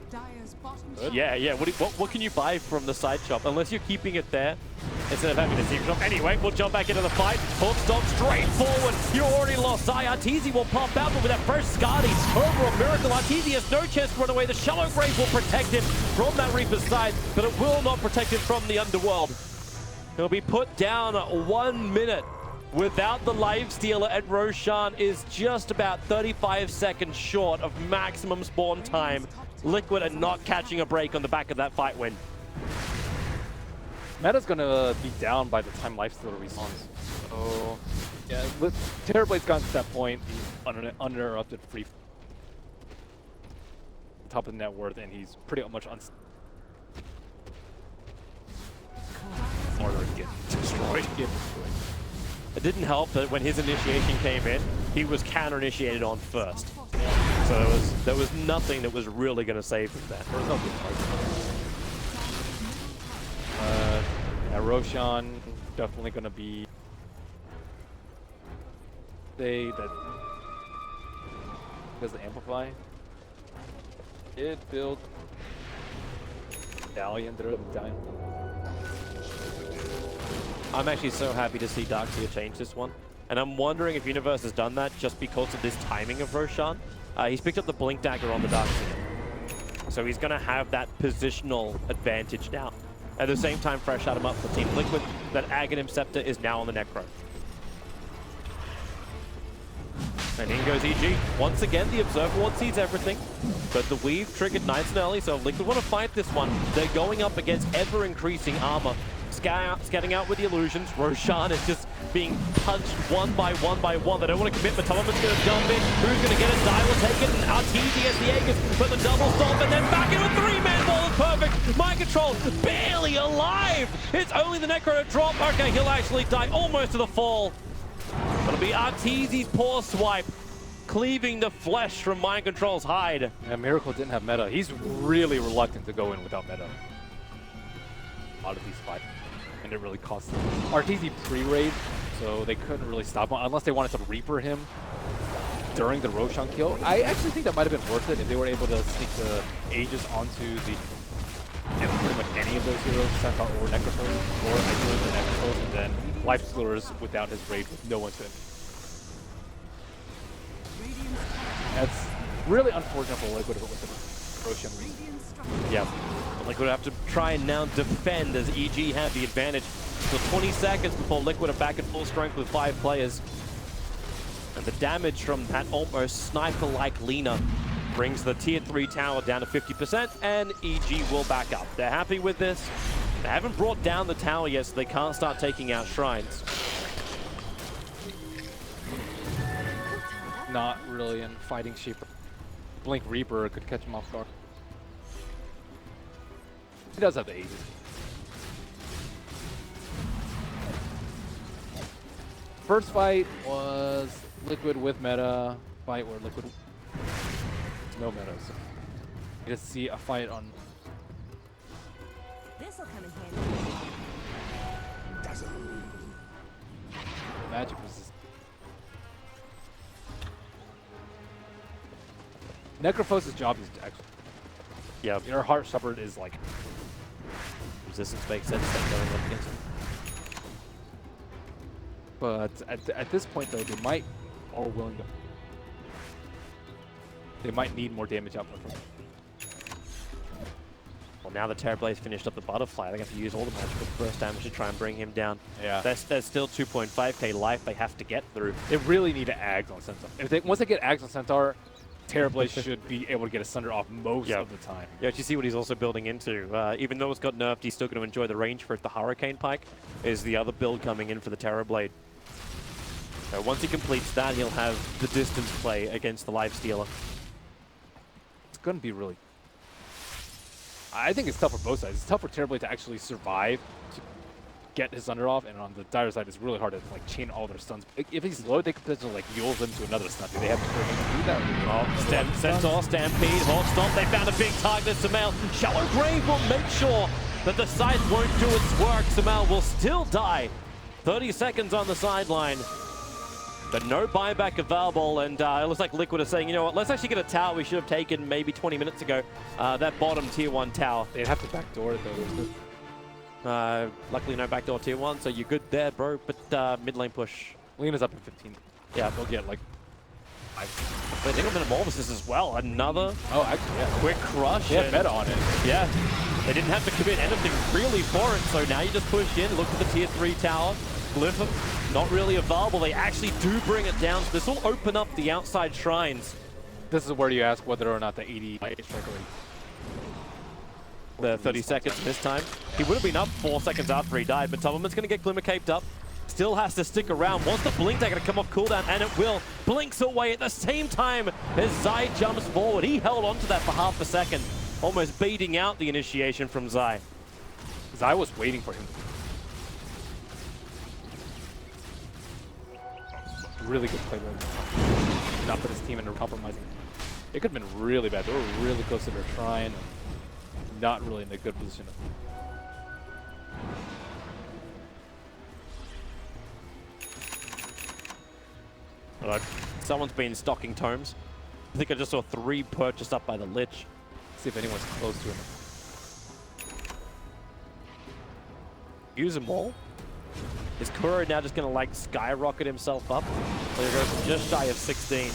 Dire's bottom tower. Yeah. What can you buy from the side shop unless you're keeping it there instead of having a secret shop? Anyway, we'll jump back into the fight. Hook stop straight forward. You already lost Zai. Arteezy will pop out, but with that first Skadi over a miracle, Arteezy has no chance to run away. The Shallow Grave will protect him from that Reaper's side, but it will not protect him from the Underworld. He'll be put down 1 minute without the life stealer, and Roshan is just about 35 seconds short of maximum spawn time. Liquid are not catching a break on the back of that fight win. Meta's gonna be down by the time Lifestealer respawns. So yeah, Terrorblade's gotten to that point. He's uninterrupted free top of the net worth, and he's pretty much get destroyed. It didn't help that when his initiation came in, he was counter-initiated on first. So there was nothing that was really going to save him there. There was no good fight. Yeah, Roshan definitely going to be that does the Amplify. It built Valiant there dying. I'm actually so happy to see Darkseer change this one. And I'm wondering if Universe has done that just because of this timing of Roshan. He's picked up the Blink Dagger on the Darkseer. So he's going to have that positional advantage now. At the same time, fresh out him up for Team Liquid. That Aghanim Scepter is now on the Necro. And in goes EG. Once again, the Observer Ward sees everything. But the Weave triggered nice and early, so Liquid want to fight this one. They're going up against ever-increasing armor. Scatting out with the illusions. Roshan is just being punched one by one. They don't want to commit, but Toleman's going to jump in. Who's going to get it? Zai will take it, and Arteezy has the Aegis, but the double stomp, and then back in with 3-man ball is perfect. Mind control, barely alive. It's only the Necro to drop. Okay, he'll actually die almost to the fall. It'll be Arteezy's poor swipe, cleaving the flesh from Mind Control's hide. Yeah, Miracle didn't have meta. He's really reluctant to go in without meta. A lot of these fights. And it really cost them. Arteezy pre-raid, so they couldn't really stop him unless they wanted to Reaper him during the Roshan kill. I actually think that might have been worth it if they were able to sneak the Aegis onto the pretty much any of those heroes, Centaur or Necrophos, or ideally the Necrophos, and then Lifestealers without his raid with no one to him. That's really unfortunate for Liquid with the Roshan reason. Yeah. Liquid would have to try and now defend as EG have the advantage. So 20 seconds before Liquid are back at full strength with 5 players. And the damage from that almost sniper-like Lina brings the tier 3 tower down to 50%, and EG will back up. They're happy with this. They haven't brought down the tower yet, so they can't start taking out shrines. Not really in fighting shape. Blink Reaper could catch him off guard. He does have the Aegis. First fight was Liquid with meta. Fight where Liquid no meta. So you just see a fight on. This'll come in handy. magic resist. Necrophos' job is to actually. Yeah, Your Heart Shepherd is like. resistance makes sense then going up against him. But at this point, though, they might all willing to. They might need more damage output from him. Well, now the Terrorblade's finished up the Butterfly. They have to use all the magical burst damage to try and bring him down. Yeah. There's still 2.5k life they have to get through. They really need to Ags on Centaur. Once they get Ags on Centaur, Terrorblade should be able to get a Sunder off most of the time. Yeah, you see what he's also building into. Even though it's got nerfed, he's still going to enjoy the range for it. The Hurricane Pike is the other build coming in for the Terrorblade. So once he completes that, he'll have the distance play against the Lifestealer. It's going to be really... I think it's tough for both sides. It's tough for Terrorblade to actually survive, to get his Sunder off, and on the Dire side, it's really hard to like chain all their stuns. If he's low, they could potentially like Yule them to another stun. Do they have to do that? Oh, Centaur, Stampede, Hawk Stomp. They found a big target. Sumail. Shallow Grave will make sure that the scythe won't do its work. Sumail will still die. 30 seconds on the sideline. But no buyback available, and it looks like Liquid is saying, you know what, let's actually get a tower we should have taken maybe 20 minutes ago. That bottom tier 1 tower. They'd have to backdoor it though. Luckily no backdoor tier 1, so you're good there, bro. But mid lane push. Lina's up in 15. Yeah, They'll get like... But they got Metamorphosis as well. Another actually, yeah. quick crush. They had meta on it. Yeah. They didn't have to commit anything really for it, so now you just push in, look for the tier 3 tower. Glyph, not really available. They actually do bring it down, so this will open up the outside shrines. This is where you ask whether or not the 80 strike rate. The 30 seconds this time. He would have been up 4 seconds after he died, but Tubman's going to get Glimmer caped up. Still has to stick around. Wants the Blink Dagger to come off cooldown, and it will. Blinks away at the same time as Zai jumps forward. He held onto that for half a second, almost baiting out the initiation from Zai. Zai was waiting for him. Really good play there. Not put his team into compromising. It could have been really bad. They were really close to their shrine and not really in a good position. Right. Someone's been stocking tomes. I think I just saw 3 purchased up by the Lich. See if anyone's close to him. Use them all. Is Kuro now just going to like skyrocket himself up? So he goes just shy of 16.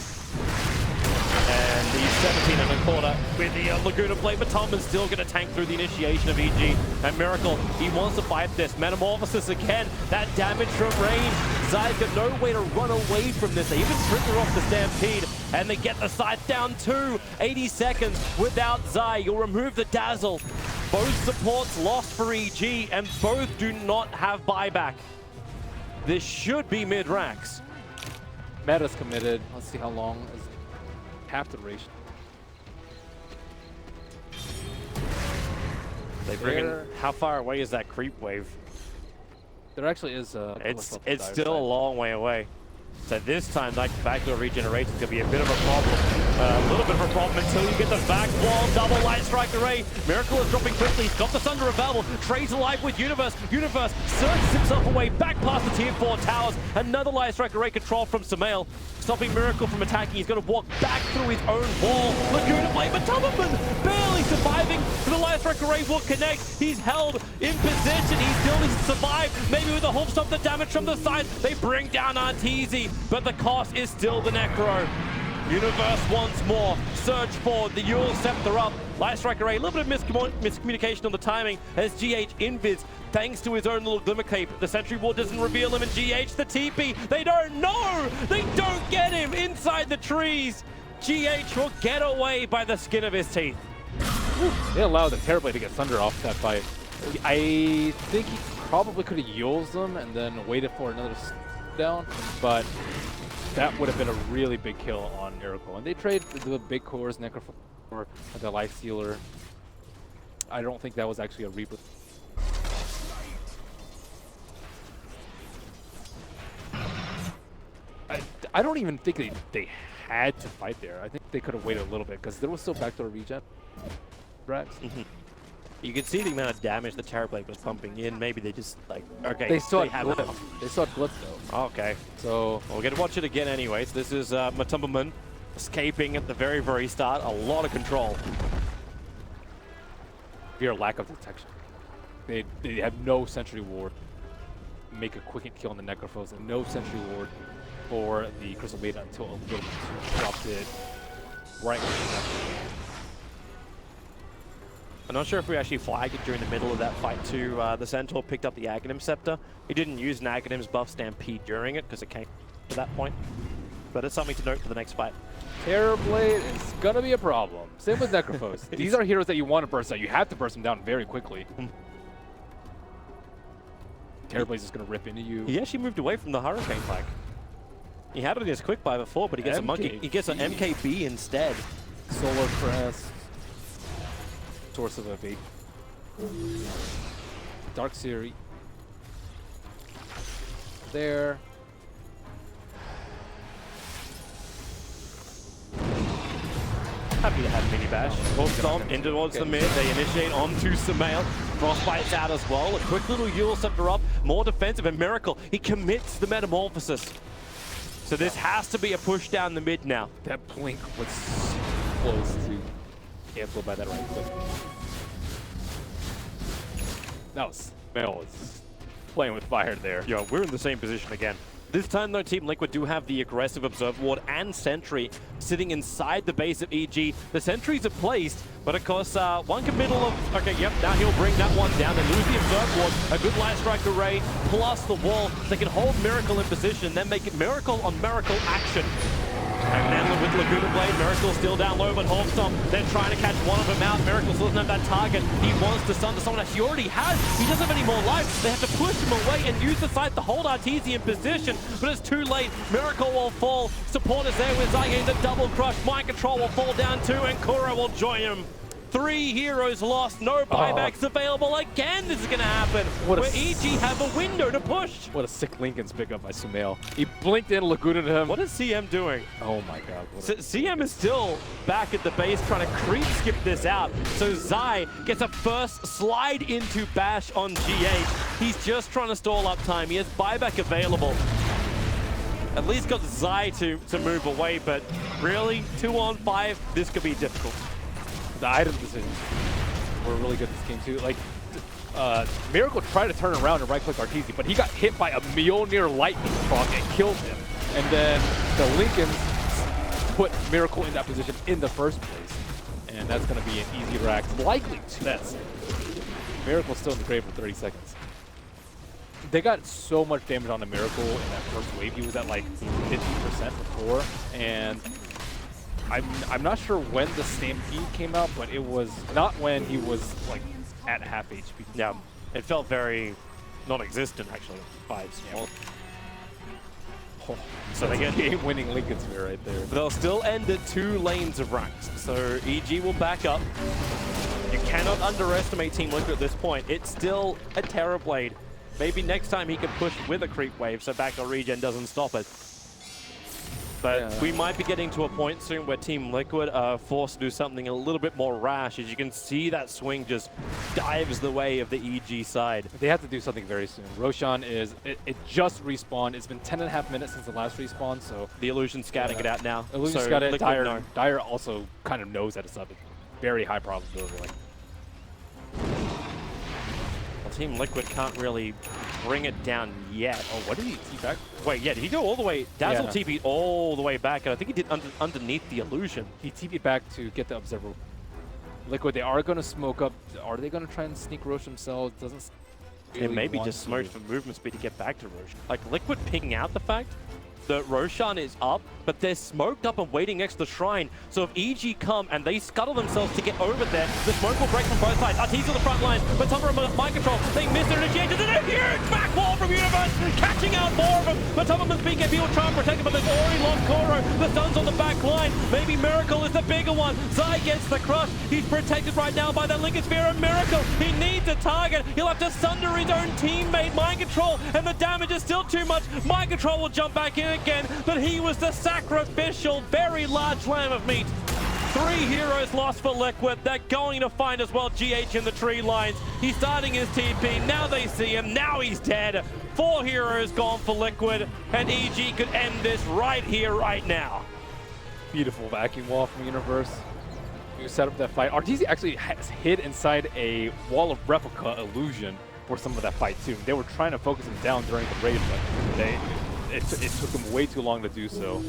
And he's 17 and a quarter with the Laguna Blade, but Tubman's still going to tank through the initiation of EG. And Miracle, he wants to fight this. Metamorphosis again, that damage from range. Zai's got no way to run away from this. They even trigger off the Stampede, and they get the scythe down too. 80 seconds without Zai. You'll remove the Dazzle. Both supports lost for EG, and both do not have buyback. This should be mid-racks. Meta's committed. Let's see how long is half the duration. They bring in, how far away is that creep wave? There actually is a... It's still a long way away. So this time, like backdoor regeneration is going to be a bit of a problem. A little bit of a problem until you get the back wall, double light strike array. Miracle is dropping quickly. He's got the Sunder available. Trades alive with Universe. Universe surges himself away back past the tier 4 towers. Another light strike array control from Sumail. Stopping Miracle from attacking. He's going to walk back through his own wall. Laguna Blade, but Tubman barely surviving. The light strike array will connect. He's held in position. He still needs to survive. Maybe with a Hoof Stomp, the damage from the side. They bring down Arteezy, but the cost is still the Necro. Universe once more. Surge forward. The Yule Scepter up. Light strike array. A little bit of miscommunication on the timing as GH invis. Thanks to his own little Glimmer Cape. The Sentry Ward doesn't reveal him, and GH, the TP, they don't know! They don't get him inside the trees! GH will get away by the skin of his teeth. They allowed the Terrorblade to get Thunder off that fight. I think he probably could have used them and then waited for another down, but that would have been a really big kill on Miracle. And they trade the big cores, Necro for the Life Stealer. I don't think that was actually a Reaper. I don't even think they had to fight there. I think they could have waited a little bit because there was still backdoor regen. Right? You can see the amount of damage the Terrorblade was pumping in. Maybe they just like, okay, They still have had glitch. enough. They still had glitch though. Okay, So well, we're gonna watch it again anyways. This is Matumbaman escaping at the very, very start. A lot of control. Your lack of detection. They have no sentry ward. Make a quick hit kill on the Necrophos and no sentry ward for the Crystal Maiden until a little bit dropped it right when she left. I'm not sure if we actually flagged it during the middle of that fight too. The Centaur picked up the Aghanim Scepter. He didn't use Aghanim's buff Stampede during it because it came to that point. But it's something to note for the next fight. Terrorblade is gonna be a problem. Same with Necrophos. These are heroes that you want to burst out. You have to burst them down very quickly. Terrorblade's just gonna rip into you. He actually moved away from the Hurricane flag. He had it in his quick buy before, but he gets a monkey. He gets an MKB instead. Solar Crest. Source of Evade. Dark Siri. There. Happy to have Mini Bash. Stomp in towards the mid. They initiate onto Samael. Frostbite's out as well. A quick little Yule Scepter up. More defensive. And Miracle, he commits the Metamorphosis. So this has to be a push down the mid now. That blink was close to cancel by that right click. That was Mel was playing with fire there. Yo, we're in the same position again. This time, though, Team Liquid do have the aggressive Observe Ward and Sentry sitting inside the base of EG. The Sentries are placed, but of course, one committal of... Okay, yep, now he'll bring that one down. They lose the Observe Ward, a good Light Strike array, plus the wall. They can hold Miracle in position, then make it Miracle on Miracle action. And then with Laguna Blade, Miracle still down low, but Stomp, they're trying to catch one of them out. Miracle still doesn't have that target. He wants to stun to someone that he already has. He doesn't have any more life. They have to push him away and use the site to hold Arteezy in position, but it's too late. Miracle will fall. Support is there with Zygain, the double crush. Mind Control will fall down too, and Kuro will join him. 3 heroes lost, no buybacks available again. This is going to happen. Where EG have a window to push. What a sick Lincoln's pickup by Sumail. He blinked in, Laguna to him. What is CM doing? Oh my god. CM is still back at the base trying to creep skip this out. So Zai gets a first slide into Bash on GH. He's just trying to stall up time. He has buyback available. At least got Zai to move away, but really, 2-on-5, this could be difficult. The item decisions were really good this game too. Like, Miracle tried to turn around and right-click Arteezy, but he got hit by a Mjolnir lightning proc and killed him. And then the Lincolns put Miracle in that position in the first place. And that's going to be an easy rack. Likely to. That's Miracle's still in the grave for 30 seconds. They got so much damage on the Miracle in that first wave. He was at like 50% before, and I'm not sure when the Stampede came out, but it was not when he was like at half HP. Yeah, it felt very non-existent actually. Vibes. Yeah. Oh, so they get game-winning Lincoln Sphere right there. They'll still end at 2 lanes of ranks. So EG will back up. You cannot underestimate Team Liquid at this point. It's still a Terrorblade. Maybe next time he can push with a creep wave so back regen doesn't stop it. But we might be getting to a point soon where Team Liquid are forced to do something a little bit more rash. As you can see, that swing just dives the way of the EG side. They have to do something very soon. Roshan is, it just respawned. It's been 10.5 minutes since the last respawn, so. The Illusion's scouting it out now. Illusion's got it. Dire also kind of knows that it's up. It's very high probability. Like. Well, Team Liquid can't really bring it down yet. Oh, what did he T-back? Wait, yeah, did he go all the way? Dazzle TP'd all the way back, and I think he did underneath the Illusion. He TP'd back to get the Observer. Liquid, they are going to smoke up. Are they going to try and sneak Roche themselves? Doesn't really and maybe just smoked for movement speed to get back to Roshan. Like, Liquid picking out the fact that Roshan is up, but they're smoked up and waiting next to the shrine. So if EG come and they scuttle themselves to get over there, the smoke will break from both sides. Arteezy on the front line, but Matumbaman mind control. They miss their initiator. There's a huge back wall from Universe, catching out more of them. Matumbaman's BKB will try and protect him, but they've already lost Koro. The Sun's on the back line. Maybe Miracle is the bigger one. Zai gets the crush. He's protected right now by the Lincoln Sphere and Miracle. He needs a target. He'll have to sunder his own teammate, Mind Control, and the damage is still too much. Mind Control will jump back in again, but he was the sacrificial, very large lamb of meat. 3 heroes lost for Liquid. They're going to find as well GH in the tree lines. He's starting his TP. Now they see him. Now he's dead. 4 heroes gone for Liquid. And EG could end this right here, right now. Beautiful vacuum wall from Universe. You set up that fight. RTZ actually has hid inside a wall of replica illusion for some of that fight too. They were trying to focus him down during the raid, but it took them way too long to do so.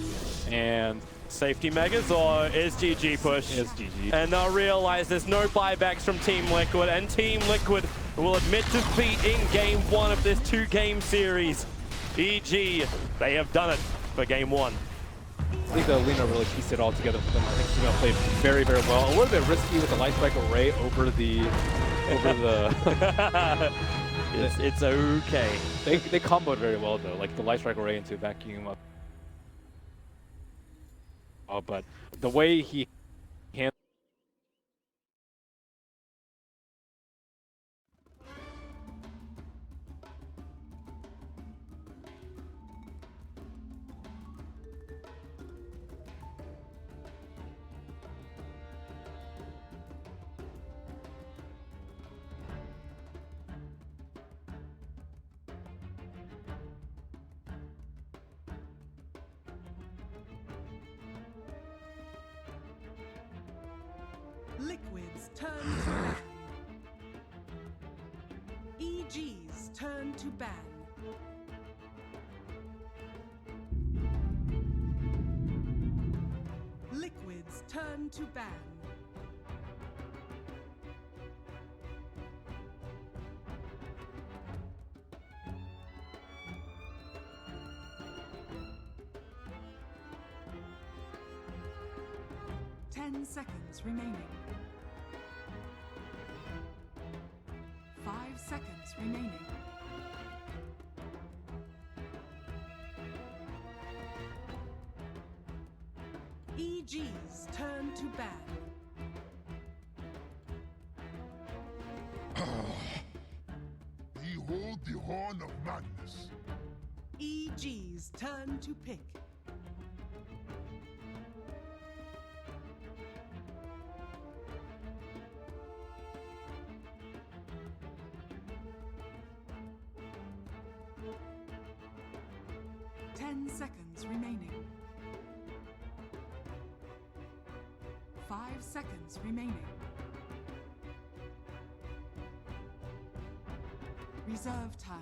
And safety megas or is GG push? Is GG. And they'll realize there's no buybacks from Team Liquid, and Team Liquid will admit defeat in game 1 of this 2-game series. EG, they have done it for game 1. I think Lina really pieced it all together for them. I think she's going to play very, very well. A little bit risky with the light strike array over the it's okay. They comboed very well though, like the light strike array into vacuum up. Oh, but the way he handled Liquid's turn to ban. EG's turn to ban. Liquid's turn to ban. Ten seconds remaining. 5 seconds remaining. EG's turn to ban. Behold the horn of madness. EG's turn to pick. Ten seconds remaining. 5 seconds remaining. Reserve time.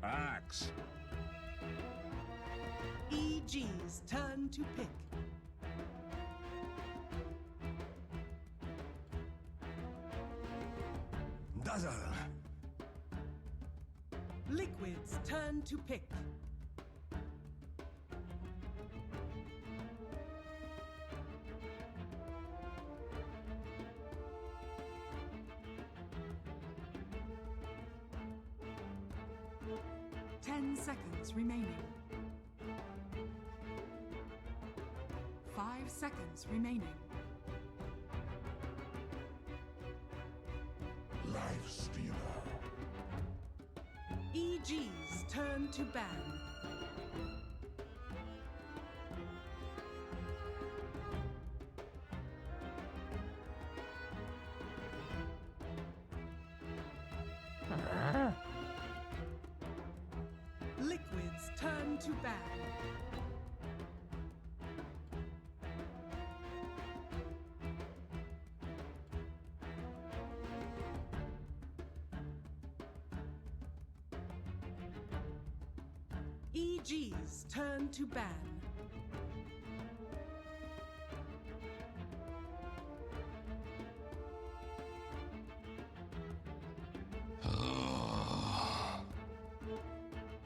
Axe. EG's turn to pick. Dazzle. Liquid's turn to pick. Ten seconds remaining. 5 seconds remaining. Life stealer. EG's turn to ban. Liquid's turn to ban. EG's turn to ban.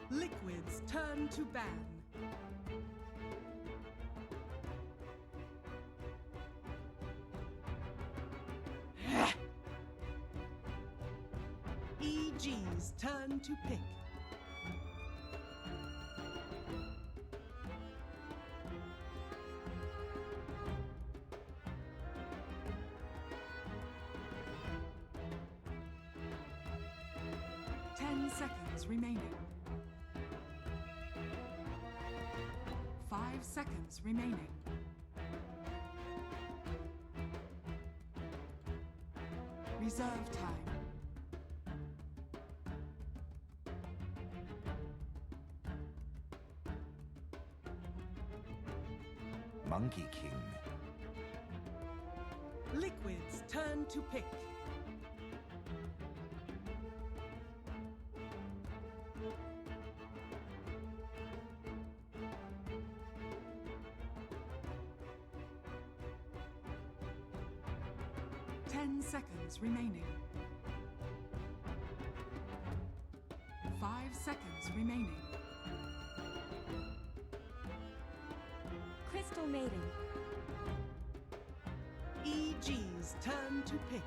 Liquid's turn to ban. EG's turn to pick. seconds remaining. 5 seconds remaining. Reserve time. Monkey King. Liquid's turn to pick. Seconds remaining. 5 seconds remaining. Crystal Maiden. EG's turn to pick.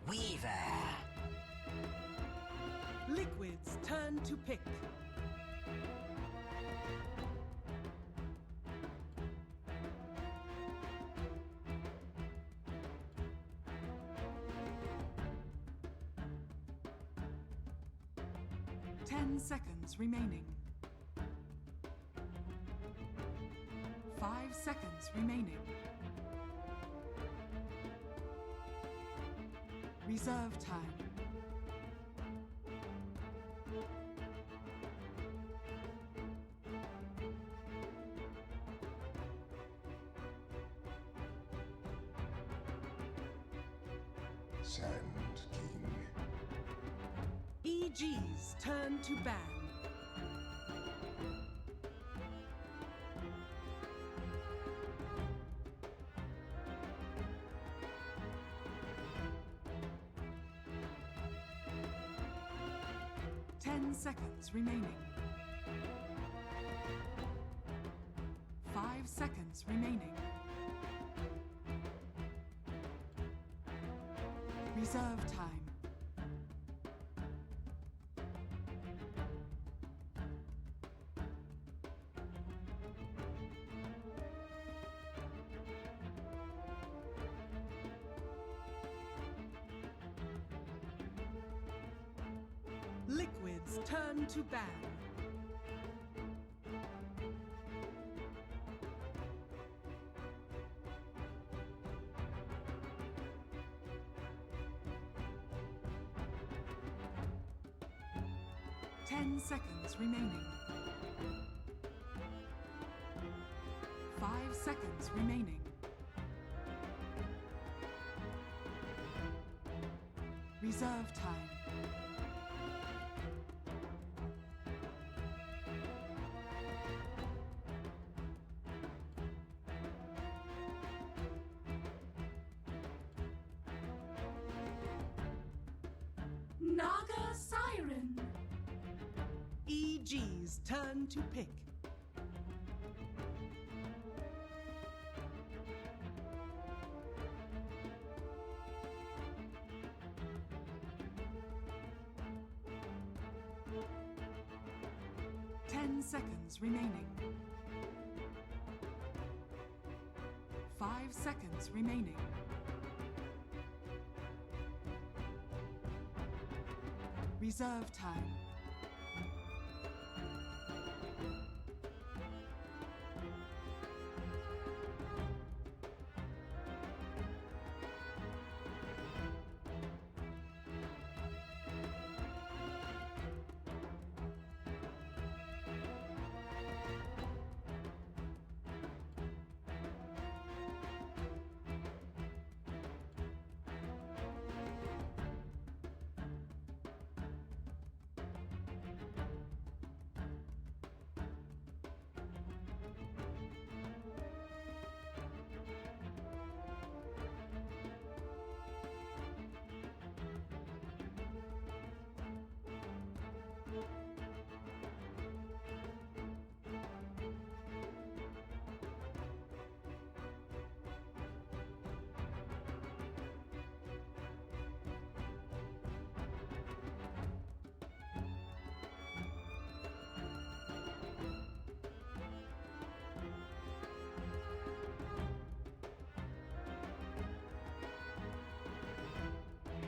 Weaver. Liquid's turn to pick. Seconds remaining. 5 seconds remaining. Reserve time. Sand King. EG's turn to ban. Seconds remaining. 5 seconds remaining. Reserve time. Liquid's turn to ban. Seconds remaining. 5 seconds remaining. Reserve time. Naga Siren. EG's turn to pick. Seconds remaining. 5 seconds remaining. Reserve time.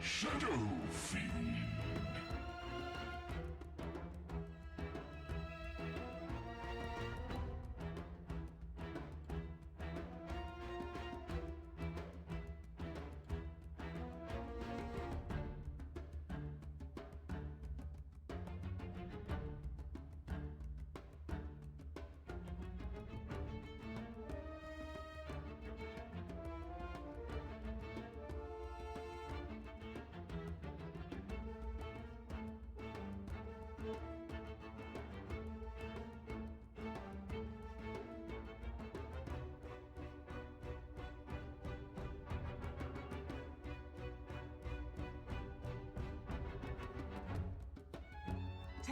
Shadow Fiend.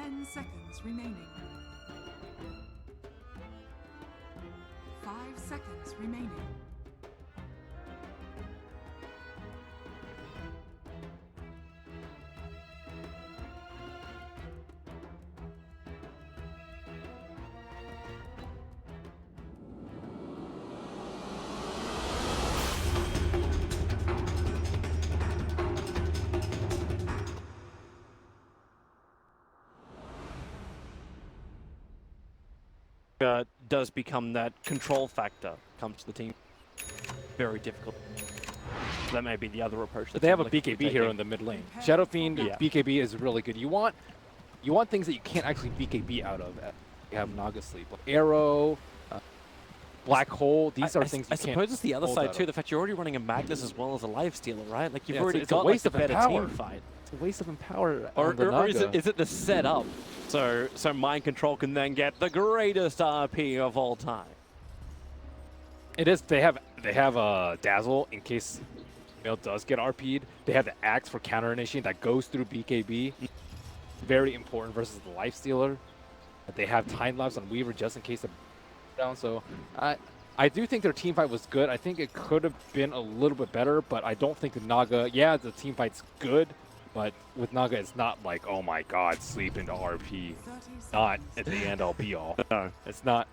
10 seconds remaining. 5 seconds remaining. Does become that control factor comes to the team. Very difficult. So that may be the other approach. But they have a BKB hero in the mid lane. Shadow Fiend BKB is really good. You want things that you can't actually BKB out of. You have Naga Sleep, Arrow, Black Hole. These are things you I can't. suppose it's the other side too. The fact you're already running a Magnus as well as a Lifestealer, right? Like you've already got like the better team fight. It's a waste of empower. Or is it the setup? So Mind Control can then get the greatest RP of all time. It is. They have Dazzle in case Mail does get RP'd. They have the Axe for counter initiating that goes through BKB. Very important versus the Lifestealer. They have time lapse on Weaver just in case they're down. So I do think their team fight was good. I think it could have been a little bit better, but I don't think the Naga. Yeah, the team fight's good. But with Naga, it's not like, oh my god, sleep into RP. Not at the end all be all. No, it's not.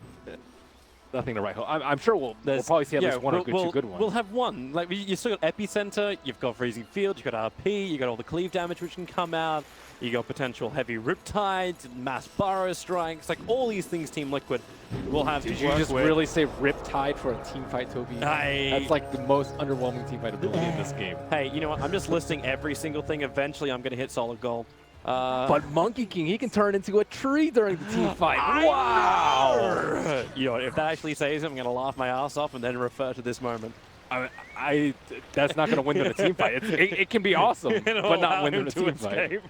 Nothing to write home. I'm sure we'll probably see at least one or two good ones. We'll have one. Like you still got Epicenter, you've got Freezing Field, you've got RP, you've got all the cleave damage which can come out, you got potential heavy Riptides, mass Burrow Strikes, like all these things Team Liquid will have to work with. Did you just really say Riptide for a team fight, Toby? That's like the most underwhelming team fight ability in this game. Hey, you know what? I'm just listing every single thing. Eventually, I'm going to hit solid gold. But Monkey King, he can turn into a tree during the team fight. Wow! You know, if that actually says it, I'm going to laugh my ass off and then refer to this moment. That's not going to win them a team fight. It can be awesome, but not win them a team fight.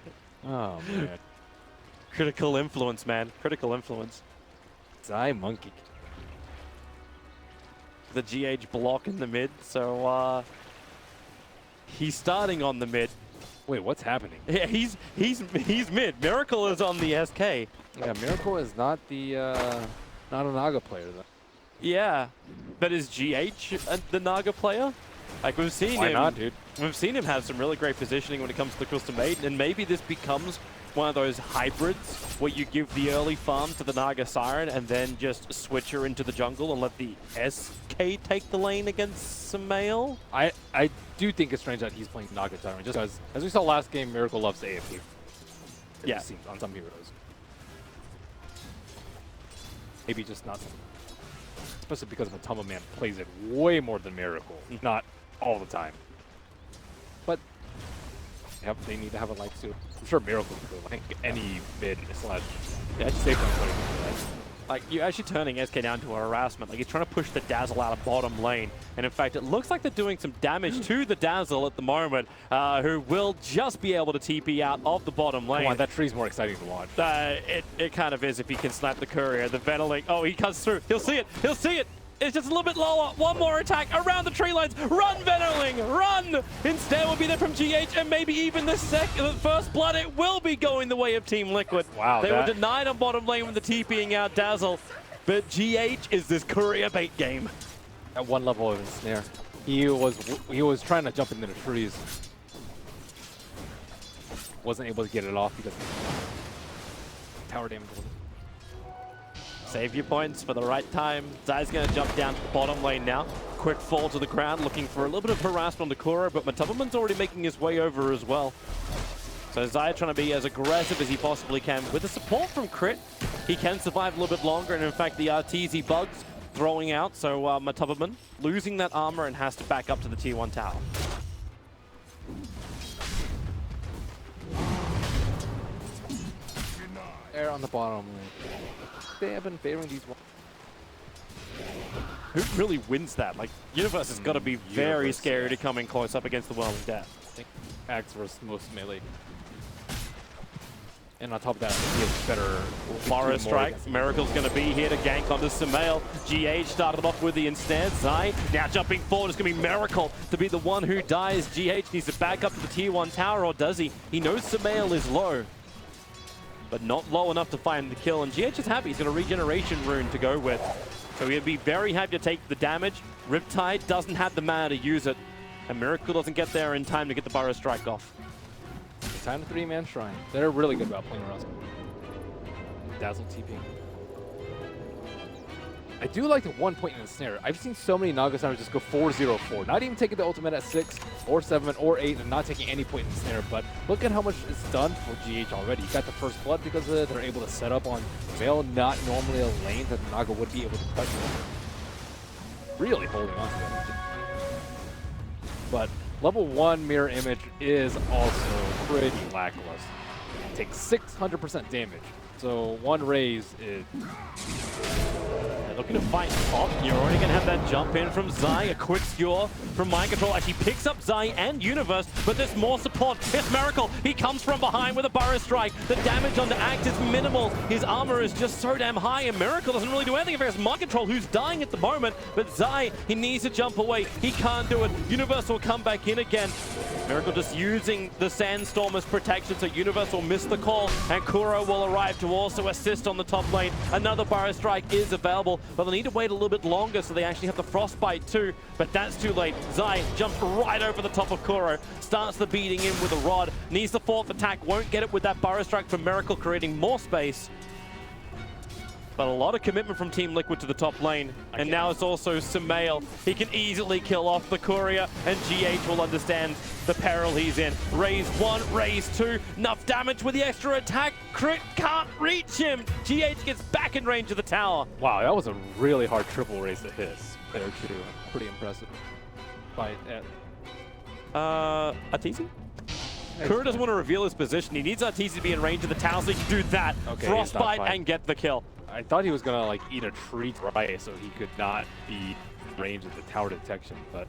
Oh, man. Critical influence, man. Critical influence. Die Monkey. The GH block in the mid, so he's starting on the mid. Wait, what's happening? Yeah, he's mid. Miracle is on the SK. Yeah, Miracle is not the not a Naga player though. Yeah, but is GH the Naga player? Like we've seen Why not, dude? We've seen him have some really great positioning when it comes to the Crystal Maiden, and maybe this becomes one of those hybrids where you give the early farm to the Naga Siren and then just switch her into the jungle and let the SK take the lane against Samael. I do think it's strange that he's playing Naga Siren just because, as we saw last game, Miracle loves AFK. Yeah, it seems on some heroes. Maybe just not some. Especially because Matama Man plays it way more than Miracle. Not all the time. But they need to have a life suit. I'm sure Miracle can go. I think any mid slash safe one. Like, you're actually turning SK down to a harassment. Like, he's trying to push the Dazzle out of bottom lane. And in fact, it looks like they're doing some damage to the Dazzle at the moment, who will just be able to TP out of the bottom lane. Come on, that tree's more exciting to watch. It kind of is if he can snap the courier. The Ventiling, oh, he cuts through. He'll see it. He'll see it. It's just a little bit lower. One more attack around the tree lines. Run, Ventiling, run! Instead will be there from GH and maybe even the first blood. It will be going the way of Team Liquid. Wow, they were denied on bottom lane with the TPing out Dazzle, but GH is this courier bait game. At one level of his snare, he was trying to jump into the trees. Wasn't able to get it off because tower damage. Save your points for the right time. Zai's going to jump down to the bottom lane now. Quick fall to the ground, looking for a little bit of harassment on the Kuro, but Matubman's already making his way over as well. So Zai trying to be as aggressive as he possibly can. With the support from Crit, he can survive a little bit longer, and in fact the RTZ bugs throwing out, so Matubman losing that armor and has to back up to the tier 1 tower. Air on the bottom lane. They have been favoring these ones. Who really wins that? Like, Universe has got to be very scary to come in close up against the Whirling Death. I think Axe versus most melee. And on top of that, he has better Burrow Strike. Miracle's going to be here to gank onto Samael. GH started off with the instead. Zai now jumping forward. It's going to be Miracle to be the one who dies. GH needs to back up to the tier 1 tower, or does he? He knows Samael is low. but not low enough to find the kill. And GH is happy. He's got a regeneration rune to go with. So he'd be very happy to take the damage. Riptide doesn't have the mana to use it. And Miracle doesn't get there in time to get the Burrow Strike off. Time to 3-man Shrine. They're really good about playing Roshan. Dazzle TP. I do like the 1 point in the snare. I've seen so many Naga Snipers just go 4-0-4. Not even taking the ultimate at 6 or 7 or 8 and not taking any point in the snare. But look at how much it's done for GH already. You got the first blood because of it. They're able to set up on Veil, not normally a lane that the Naga would be able to cut you. Really holding on to that. But level 1 mirror image is also pretty lackluster. It takes 600% damage. So 1 raise is... They're looking to fight top. You're already going to have that jump in from Zai. A quick skewer from Mind Control. Actually picks up Zai and Universe, but there's more support. It's Miracle. He comes from behind with a Burrow Strike. The damage on the Act is minimal. His armor is just so damn high, and Miracle doesn't really do anything against Mind Control, who's dying at the moment. But Zai, he needs to jump away. He can't do it. Universe will come back in again. Miracle just using the Sandstorm as protection, so Universe will miss the call, and Kuro will arrive to also assist on the top lane. Another Burrow Strike is available, but they'll need to wait a little bit longer so they actually have the Frostbite too, but that's too late. Zai jumps right over the top of Kuro, starts the beating in with a rod, needs the 4th attack, won't get it with that Burrow Strike from Miracle, creating more space. But a lot of commitment from Team Liquid to the top lane. And now it's also Sumail. He can easily kill off the Courier, and GH will understand the peril he's in. Raise 1, raise 2. Enough damage with the extra attack. Crit can't reach him. GH gets back in range of the tower. Wow, that was a really hard triple raise to hit there too. Pretty impressive. By Arteezy? Kuro doesn't want to reveal his position. He needs Arteezy to be in range of the tower so he can do that. Okay, Frostbite and get the kill. I thought he was gonna like eat a tree dry so he could not be in range of the tower detection, but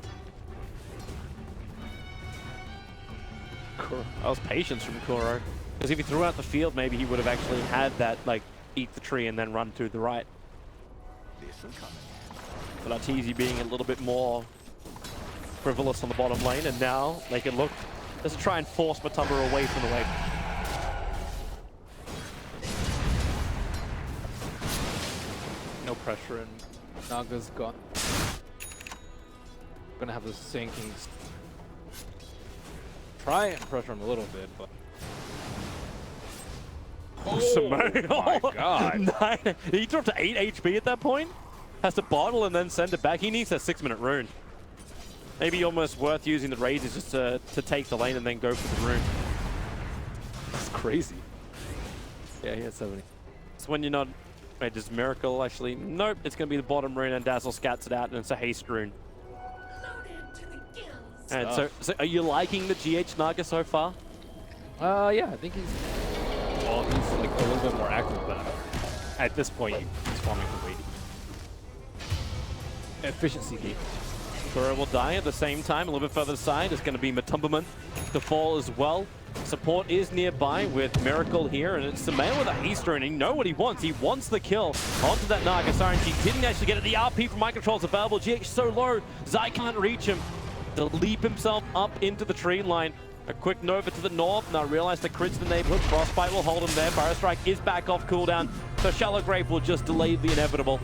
That was patience from Kuro. Because if he threw out the field, maybe he would have actually had that, like, eat the tree and then run to the right. But Arteezy being a little bit more frivolous on the bottom lane, and now they can look, let's try and force Matumba away from the wave. no pressure, and Naga's gone. Gonna have the sinking. Try and pressure him a little bit, but. Oh my God. He dropped to 8 HP at that point. Has to bottle and then send it back. He needs that 6-minute rune. Maybe almost worth using the raises just to take the lane and then go for the rune. That's crazy. Yeah, he has 70. It's when you're not... Wait, does Miracle actually... Nope, it's going to be the bottom rune, and Dazzle scats it out, and it's a haste rune. And so are you liking the GH Naga so far? Yeah, I think he's... Well, he's like a little bit more active, but at this point, he's farming for weighty. Efficiency key. Kuro will die at the same time. A little bit further side is going to be Matumbaman to fall as well. Support is nearby with Miracle here, and it's Sumail with a haste rune, and you know what he wants. He wants the kill onto that Naga Siren. He didn't actually get it. The RP from Mind Control is available. GH so low, Zai can't reach him. To leap himself up into the tree line. A quick Nova to the north. Now realize the crit's in the neighborhood. Frostbite will hold him there. Burrow Strike is back off cooldown. So Shallow Grave will just delay the inevitable.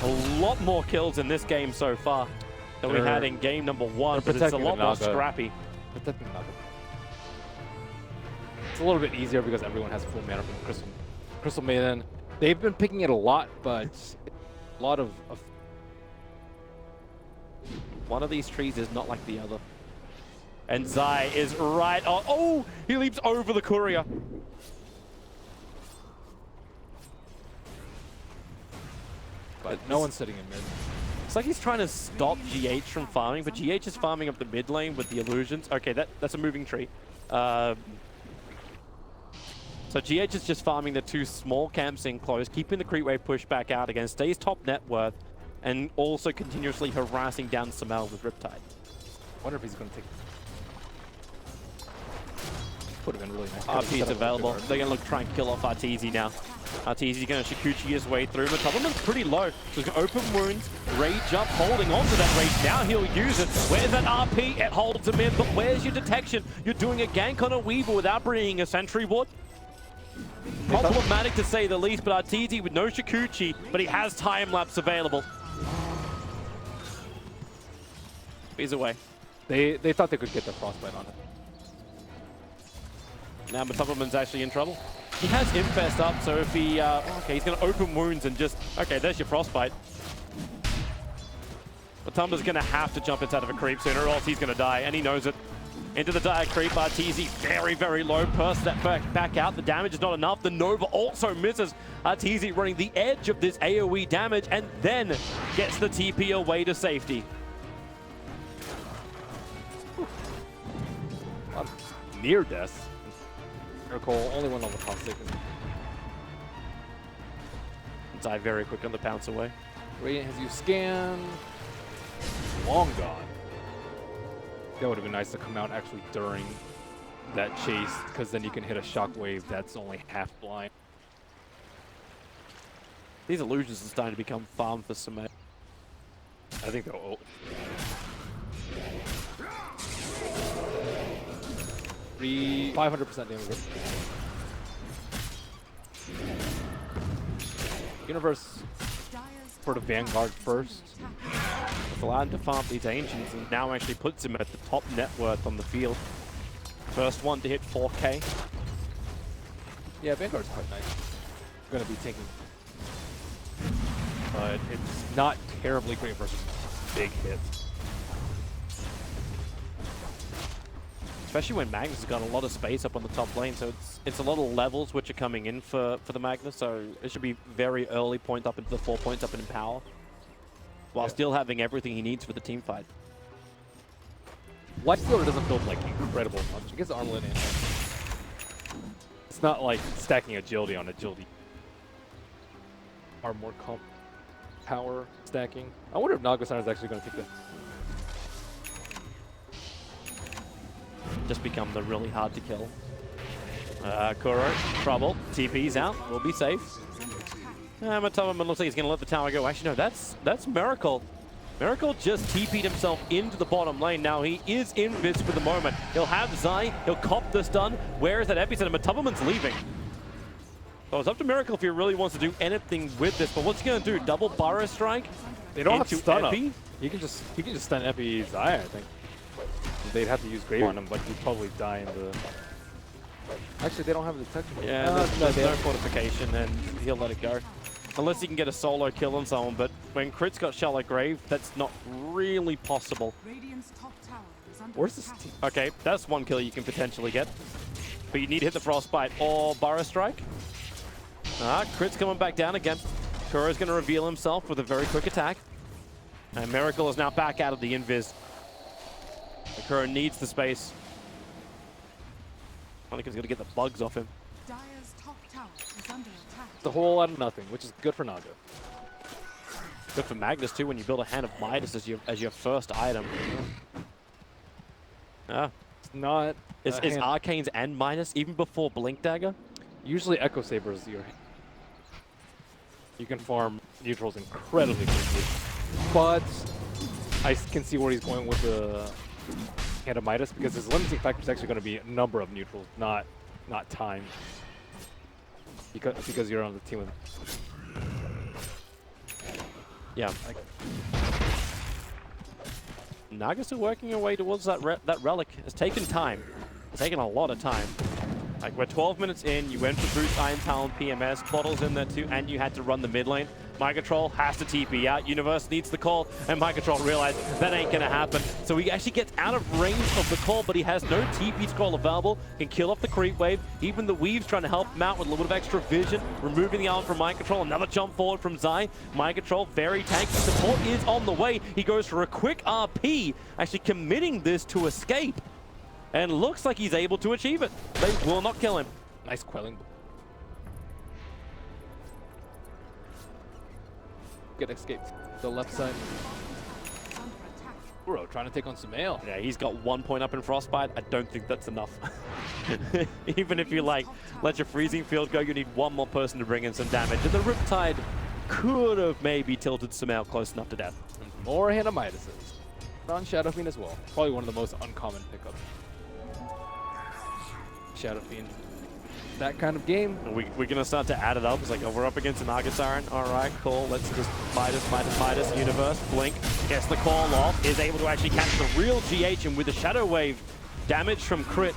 A lot more kills in this game so far than we had in game number 1, but it's a lot more scrappy. Protecting Naga. It's a little bit easier because everyone has full mana from Crystal Maiden. They've been picking it a lot, but a lot of one of these trees is not like the other. And Zai is right on. Oh, he leaps over the courier. But no one's sitting in mid. It's like he's trying to stop GH from farming, but GH is farming up the mid lane with the illusions. Okay, that's a moving tree. So GH is just farming the 2 small camps in close, keeping the creep wave push back out again, stays top net worth, and also continuously harassing down Sumail with Riptide. I wonder if he's going to take... Would have been really nice. RP is available. They're going to try and kill off Arteezy now. Arteezy's going to Shikuchi his way through. Matumbaman's pretty low. So he's going to open wounds, rage up, holding on to that rage. Now he'll use it. Where's that RP? It holds him in, but where's your detection? You're doing a gank on a Weaver without bringing a sentry ward. Problematic to say the least, but Arteezy with no Shikuchi, but he has time lapse available. He's away. They thought they could get the frostbite on it. Now Matubberman's actually in trouble. He has Infest up, so if he, okay, he's gonna open wounds and just, okay, there's your frostbite. Matumba's gonna have to jump inside of a creep sooner or else he's gonna die, and he knows it. Into the dire creep, Arteezy very, very low. Burst that back out. The damage is not enough. The Nova also misses. Arteezy running the edge of this AoE damage and then gets the TP away to safety. Near death. Miracle only one on the top second. Die very quick on the pounce away. Radiant has you scan. Long gone. That would have been nice to come out actually during that chase, because then you can hit a shockwave that's only half blind. These illusions are starting to become farm for Sumet. I think they'll. 500% damage. Universe for the Vanguard first. It's allowed him to farm these Ancients and now actually puts him at the top net worth on the field. First one to hit 4K. Yeah, Vanguard's quite nice. Gonna be taking, but it's not terribly great versus big hits. Especially when Magnus has got a lot of space up on the top lane, so it's a lot of levels which are coming in for the Magnus, so it should be very early point up into the 4 points up in power, while still having everything he needs for the team fight. Lightstealer doesn't build like incredible much. It gets armlet in. It's not like stacking agility on agility. Are more comp power stacking. I wonder if Nagasana is actually going to take the. Just become the really hard to kill. Kuro, trouble. TP's out. We'll be safe. Matubberman looks like he's going to let the tower go. Actually, no, that's Miracle. Miracle just TP'd himself into the bottom lane. Now he is invis for the moment. He'll have Zai. He'll cop the stun. Where is that epicenter? Matubberman's leaving. So it's up to Miracle if he really wants to do anything with this. But what's he going to do? Double Burrow Strike? They don't have to stun Epi? him. He can just stun Epi Zai, I think. They'd have to use Grave on him, but he'd probably die in the. Actually, they don't have the detection. Yeah, there's no fortification, and he'll let it go. Unless he can get a solo kill on someone, but when Crit's got Shallow Grave, that's not really possible. Radiant's top tower is under Where's this attack. team? Okay, that's one kill you can potentially get. But you need to hit the Frostbite or Burrow Strike. Crit's coming back down again. Kuro's going to reveal himself with a very quick attack. And Miracle is now back out of the invis. Kuro needs the space. I think he's going to get the bugs off him. Dire's top tower is under attack. The whole out of nothing, which is good for Naga. Good for Magnus too when you build a Hand of Midas as your first item. It's not. Is Arcanes and Midas even before Blink Dagger? Usually Echo Saber is your. You can farm neutrals incredibly quickly, but I can see where he's going with the Hand of Midas, because his limiting factor is actually going to be a number of neutrals, not time. Because you're on the team with. Yeah. Naga's still working your way towards that relic. It's taken time. It's taken a lot of time. Like, we're 12 minutes in, you went for Boots, Iron Talon, PMS, Bottle's in there too, and you had to run the mid lane. Mycontrol has to TP out, Universe needs the call, and Mycontrol realized that ain't gonna happen. So he actually gets out of range of the call, but he has no TP scroll available, can kill off the creep wave. Even the Weave's trying to help him out with a little bit of extra vision, removing the arm from Mycontrol. Another jump forward from Zai. Mycontrol, very tanky, support is on the way. He goes for a quick RP, actually committing this to escape. And looks like he's able to achieve it. They will not kill him. Nice quelling. Get escaped. The left side. Under attack. Kuro trying to take on Sumail. Yeah, he's got 1 point up in Frostbite. I don't think that's enough. Even if you let your freezing field go, you need one more person to bring in some damage. And the Riptide could have maybe tilted Sumail close enough to death. And more Hand of Midases. On Shadow Fiend as well. Probably one of the most uncommon pickups. Shadow Fiend. that kind of game. And we're going to start to add it up. It's like, oh, we're up against an Argus Siren. All right, cool. Let's just Midas, Universe. Blink gets the call off. Is able to actually catch the real GH. And with the Shadow Wave damage from crit,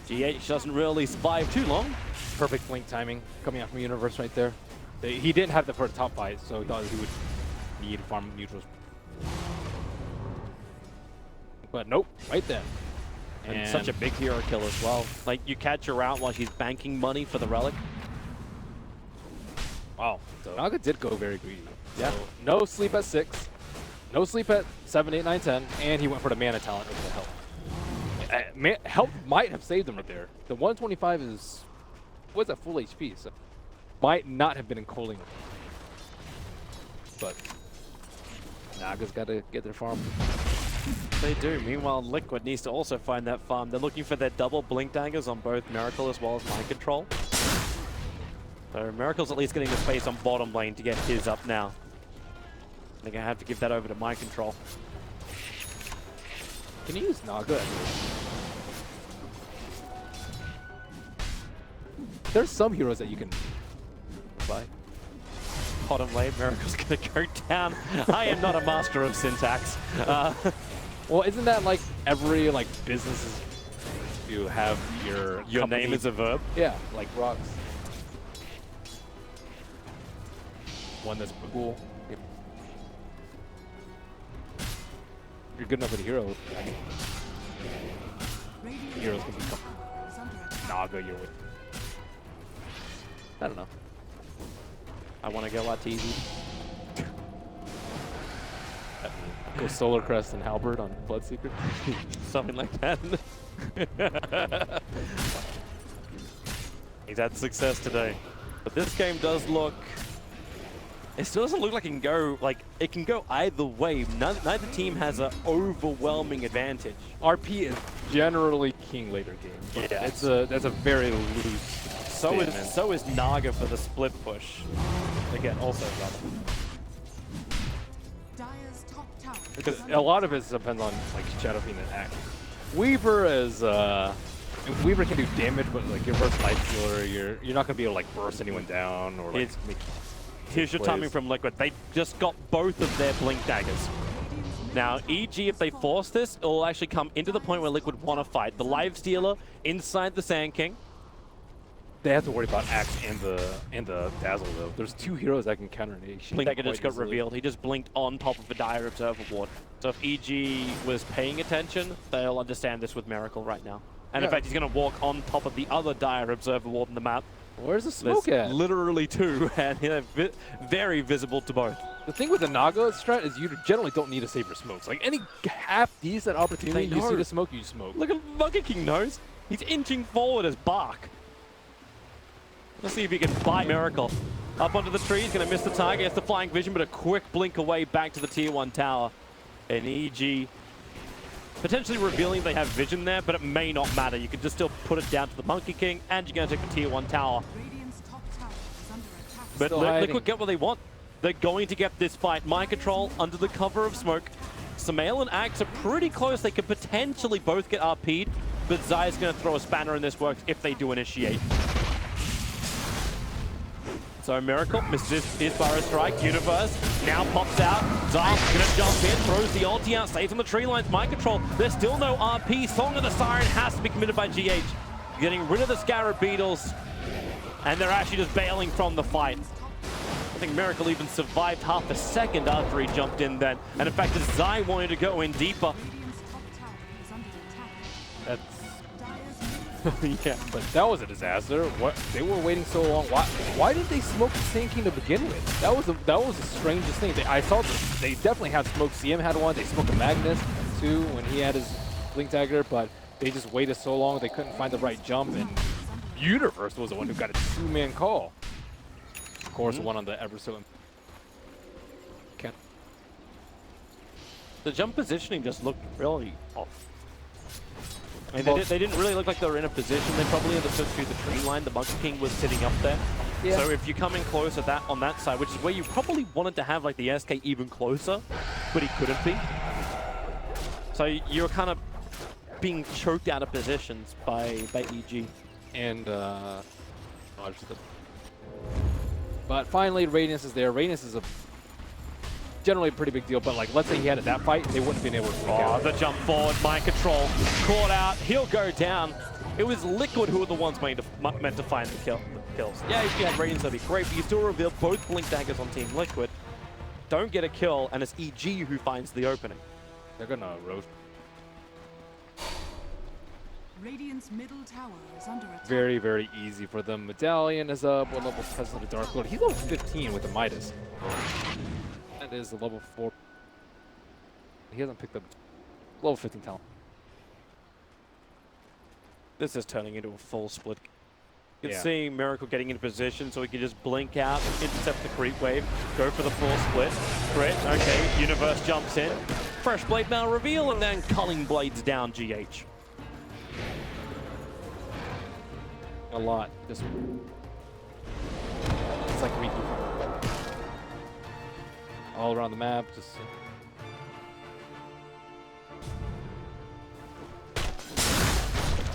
GH doesn't really survive too long. Perfect blink timing coming out from Universe right there. He didn't have the first top fight, so he thought he would need to farm neutrals. But nope, right then. And such a big hero kill as well. Like, you catch her out while she's banking money for the relic. Wow, so Naga did go very greedy. Yeah. So, no sleep at 6, no sleep at 7, 8, 9, 10, and he went for the mana talent over the health. Health might have saved him right there. The 125 was at full HP, so might not have been in Coling. But Naga's got to get their farm. They do. Meanwhile, Liquid needs to also find that farm. They're looking for their double blink daggers on both Miracle as well as Mind Control. So Miracle's at least getting the space on bottom lane to get his up now. They're going to have to give that over to Mind Control. Can you use Naga? There's some heroes that you can buy. Bottom lane, Miracle's going to go down. I am not a master of syntax. Well, isn't that like every business you have your company? Name is a verb? Yeah, like rocks. One that's cool. You're good enough with a hero. Heroes can become Naga. You're with. I don't know. I want to go Arteezy. Go Solar Crest and Halberd on Bloodseeker. Something like that. He's had success today. But this game does look... It still doesn't look like it can go either way. Neither team has an overwhelming advantage. RP is generally king later game. Yeah. That's a very loose. So is Naga for the split push. Again, also relevant. Dire's top tower is Because under a lot of attack. it depends on Shadow Fiend and Act. Weaver is Weaver can do damage, but your first Life Stealer, you're not gonna be able to burst anyone down or make. Here's your timing from Liquid. They just got both of their blink daggers. Now, EG, if they force this, it will actually come into the point where Liquid want to fight. The Life Stealer inside the Sand King. They have to worry about Axe and the Dazzle though. There's two heroes that can counter an AG. Blink dagger just got revealed. He just blinked on top of the Dire Observer ward. So if EG was paying attention, they'll understand this with Miracle right now. And in fact, he's going to walk on top of the other Dire Observer ward in the map. Where's the smoke There's at? literally two, and they're very visible to both. The thing with the Naga strat is you generally don't need to save your smokes. Like any half-decent opportunity, you see the smoke, you smoke. Look at Monkey King knows. He's inching forward as Bark. Let's see if he can buy Miracle. Up onto the tree, he's going to miss the target. It's the Flying Vision, but a quick blink away back to the Tier 1 tower. And EG potentially revealing they have vision there, but it may not matter. You can just still put it down to the Monkey King, and you're going to take the Tier 1 tower. Radiant's top tower is under attack. But Still Liquid hiding. get what they want. They're going to get this fight. Mind Control under the cover of smoke. Samael and Axe are pretty close. They could potentially both get RP'd, but Zai's going to throw a spanner in this works if they do initiate. So Miracle misses his Burrow Strike. Universe now pops out. Zai's going to jump in, throws the ulti out, stays on the tree lines. Mind Control, there's still no RP. Song of the Siren has to be committed by GH. Getting rid of the Scarab Beetles, and they're actually just bailing from the fight. I think Miracle even survived half a second after he jumped in then. And in fact, as Zai wanted to go in deeper. Radiant's top tower is under attack. That's Dire's middle yeah, but that was a disaster. What they were waiting so long. Why did they smoke the Sand King to begin with? That was the strangest thing. I saw this. They definitely had smoke. CM had one. They smoked a Magnus too when he had his Blink Dagger, but they just waited so long they couldn't find the right jump. And Universe was the one who got a two-man call. Of course, one on the ever so. The jump positioning just looked really off. I mean, they didn't really look like they were in a position. They probably understood through the tree line. The Monkey King was sitting up there. Yeah. So if you come in close at that on that side, which is where you probably wanted to have like the SK even closer, but he couldn't be. So you're kind of being choked out of positions by EG. and but finally Radiance is there. Radiance is a generally a pretty big deal, but like let's say he had that fight, they wouldn't have been able to freak out. The jump forward, mind control, caught out, he'll go down. It was Liquid who were the ones meant to find the kills. Yeah, if you had Radiance, that'd be great, but you still reveal both Blink Daggers on Team Liquid. Don't get a kill, and it's EG who finds the opening. They're gonna roast. Radiant's middle tower is under attack. Very, very easy for them. Medallion is up. What level President of Dark Lord? He's level 15 with the Midas. That is a level 4. He hasn't picked up level 15 talent. This is turning into a full split. You can Yeah. see Miracle getting into position so he can just blink out, intercept the creep wave, go for the full split. Crit, okay, Universe jumps in. Fresh Blade Mail reveal, and then Culling Blades down GH. A lot. Just it's like repeat. All around the map. Just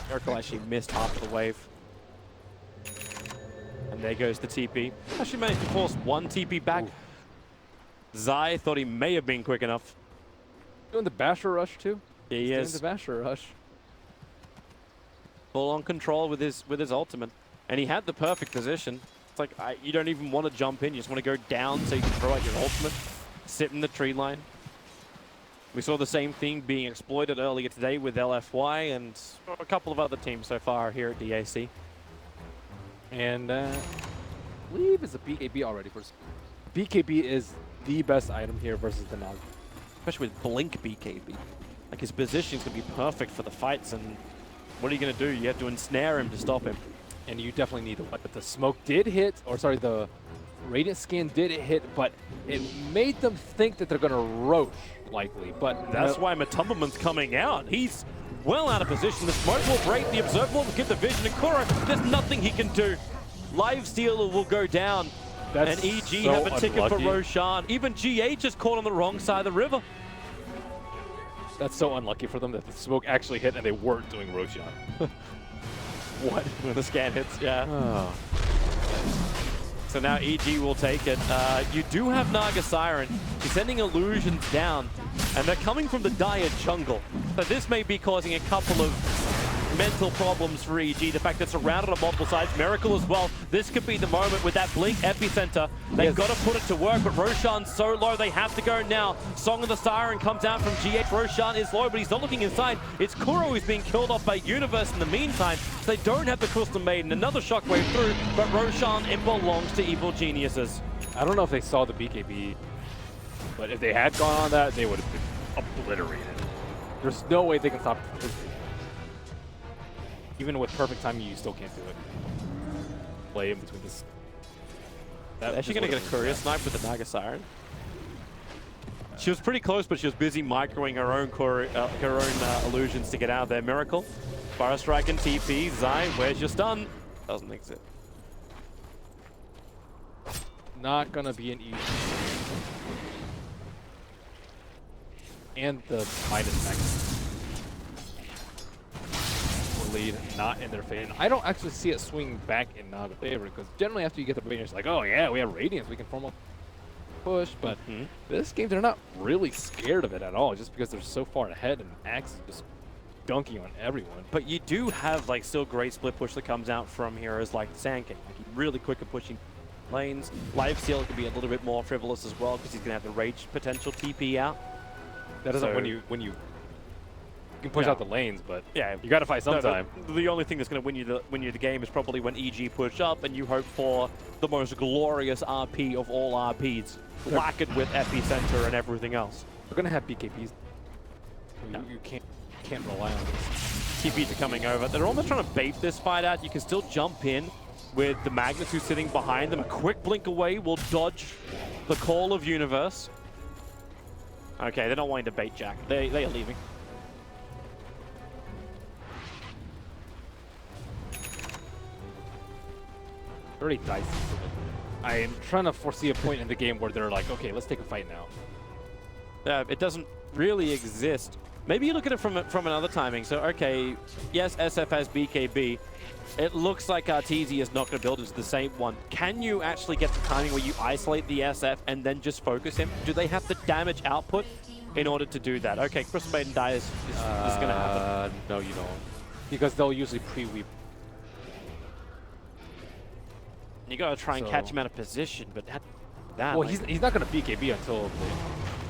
Miracle actually missed half of the wave. And there goes the TP. Actually managed to force one TP back. Ooh. Zai thought he may have been quick enough. doing the Basher Rush too. He He's is doing the Basher Rush. full on control with his ultimate. And he had the perfect position. It's like you don't even want to jump in. You just want to go down so you can throw out your ultimate. Sit in the tree line. We saw the same thing being exploited earlier today with LFY and a couple of other teams so far here at DAC. And I believe it's a BKB already. BKB is the best item here versus the Naga. Especially with Blink BKB. Like his position's going to be perfect for the fights, and what are you going to do? You have to ensnare him to stop him. And you definitely need it. But the smoke did hit, or sorry, the Radiant skin did hit, but it made them think that they're going to Roche, likely. But That's why Matumbaman's coming out. He's well out of position. The smoke will break, the Observer will get the vision, and Kuro, there's nothing he can do. Live Stealer will go down. That's and EG so have a ticket unlucky. for Roshan. Even GH is caught on the wrong side of the river. That's so unlucky for them that the smoke actually hit and they weren't doing Roshan. What? When the scan hits, yeah. Oh. So now EG will take it. You do have Naga Siren. He's sending illusions down, and they're coming from the dire jungle. So this may be causing a couple of mental problems for EG. The fact that it's surrounded on multiple sides. Miracle as well. This could be the moment with that Blink epicenter. They've got to put it to work, but Roshan's so low, they have to go now. Song of the Siren comes out from GH. Roshan is low, but he's not looking inside. It's Kuro who's being killed off by Universe in the meantime. So they don't have the Crystal Maiden. Another shockwave through, but Roshan, it belongs to Evil Geniuses. I don't know if they saw the BKB, but if they had gone on that, they would have been obliterated. There's no way they can stop. Even with perfect timing, you still can't do it. Play in between this. Actually going to get a courier snipe with the Naga Siren. She was pretty close, but she was busy microing her own illusions to get out of there. Miracle, Fire Strike and TP. Zai, where's your stun? Doesn't exist. Not gonna be an easy. And the Midas Max lead not in their favor. I don't actually see it swing back in Naga favor because generally after you get the Radiance, like, oh yeah, we have Radiance, we can form a push. But this game, they're not really scared of it at all, just because they're so far ahead and Axe is just dunking on everyone. But you do have like still great split push that comes out from heroes like Sand King. Like, he's really quick at pushing lanes. Live Stealer can be a little bit more frivolous as well because he's gonna have the Rage potential TP out. That doesn't when you can push out the lanes, but you got to fight sometime. The only thing that's going to win you the game is probably when EG push up and you hope for the most glorious RP of all RPs, lacquered with epicenter and everything else. They're going to have BKBs. You can't rely on this. TPs are coming over. They're almost trying to bait this fight out. You can still jump in with the Magnus who's sitting behind them. A quick blink away will dodge the call of Universe. Okay, they're not wanting to bait Jack. They are leaving. Very dicey. I am trying to foresee a point in the game where they're like, okay, let's take a fight now. It doesn't really exist Maybe you look at it from another timing. So, okay, yes, SF has BKB. It looks like Arteezy is not going to build into the same one. Can you actually get the timing where you isolate the SF and then just focus him? Do they have the damage output in order to do that? Okay, Crystal Maiden die is going to happen. No, you don't. Because they'll usually pre-weep. You got to try and catch him out of position, but that Well, like, he's not going to BKB until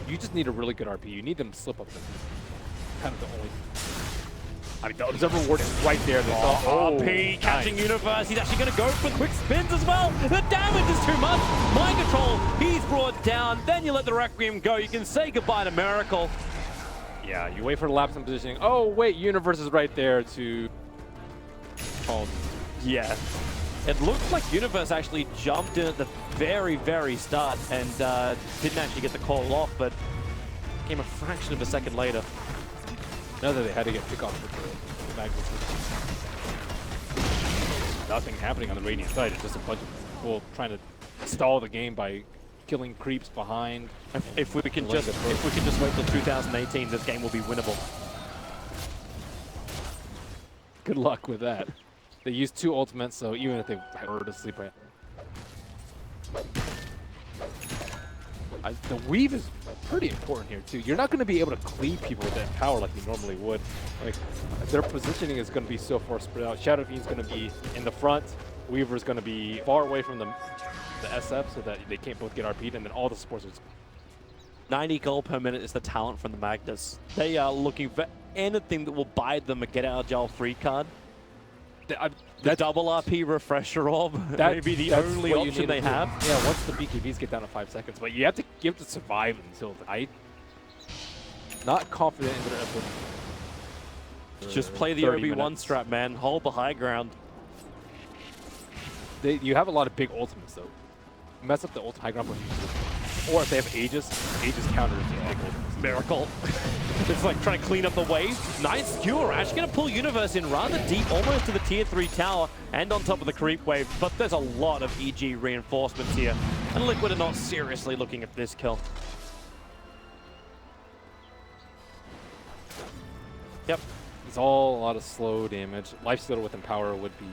you just need a really good RP. You need them to slip up. Kind of the only. I mean, the observer ward is right there. RP catching nice. Universe. He's actually going to go for quick spins as well. The damage is too much. Mind control. He's brought down. Then you let the Requiem go. You can say goodbye to Miracle. Yeah, you wait for the lapse in positioning. Oh, wait, Universe is right there to call. Yeah. It looks like Universe actually jumped in at the very, very start and didn't actually get the call off, but came a fraction of a second later. Now that they had to get pick off with the Magnus. Nothing happening on the Radiant side. It's just a bunch of people trying to stall the game by killing creeps behind. If we can just wait till 2018, this game will be winnable. Good luck with that. They used 2 ultimates, so even if they were to sleep right. The weave is pretty important here too. You're not going to be able to cleave people with that power like you normally would. Like their positioning is going to be so far spread out. Shadow Fiend's going to be in the front. Weaver's going to be far away from the SF so that they can't both get RP'd, and then all the supports are 90 gold per minute is the talent from the Magnus. They are looking for anything that will buy them a get out of jail free card. The double RP refresher orb may be the only option they have. Yeah, once the BKBs get down to 5 seconds, but you have to survive until not confident in their ability. Just play the OB1 strat, man. Hold the high ground. You have a lot of big ultimates though. Mess up the ult high ground, or if they have Aegis counters the big ultimates. Miracle. It's like trying to clean up the wave. Nice skewer. Actually going to pull Universe in rather deep, almost to the tier 3 tower and on top of the creep wave. But there's a lot of EG reinforcements here. And Liquid are not seriously looking at this kill. Yep. It's all a lot of slow damage. Lifesteal with Empower would be...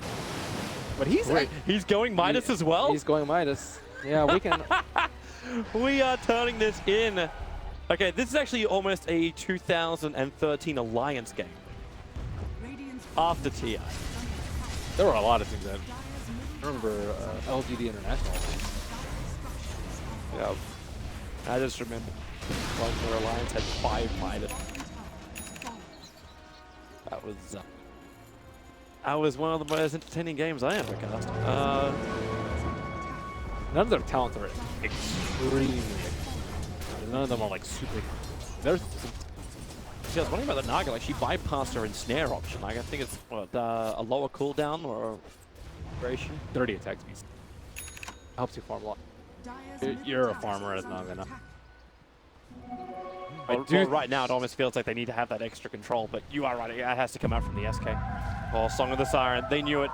But he's going Midas as well? He's going Midas. Yeah, we can... We are turning this in. Okay, this is actually almost a 2013 Alliance game. After TI. There were a lot of things that I remember LGD International. Yeah. I just remember where Alliance had 5 fighters. That was one of the most entertaining games I ever cast. None of their talents are extremely. None of them are like super. There's. See, I was wondering about the Naga. Like she bypassed her ensnare option. Like I think it's what, a lower cooldown or duration. 30 attack speed. Helps you farm a lot. You're a farmer as Naga now. Well, right now it almost feels like they need to have that extra control, but you are right. It has to come out from the SK. Oh, Song of the Siren. They knew it.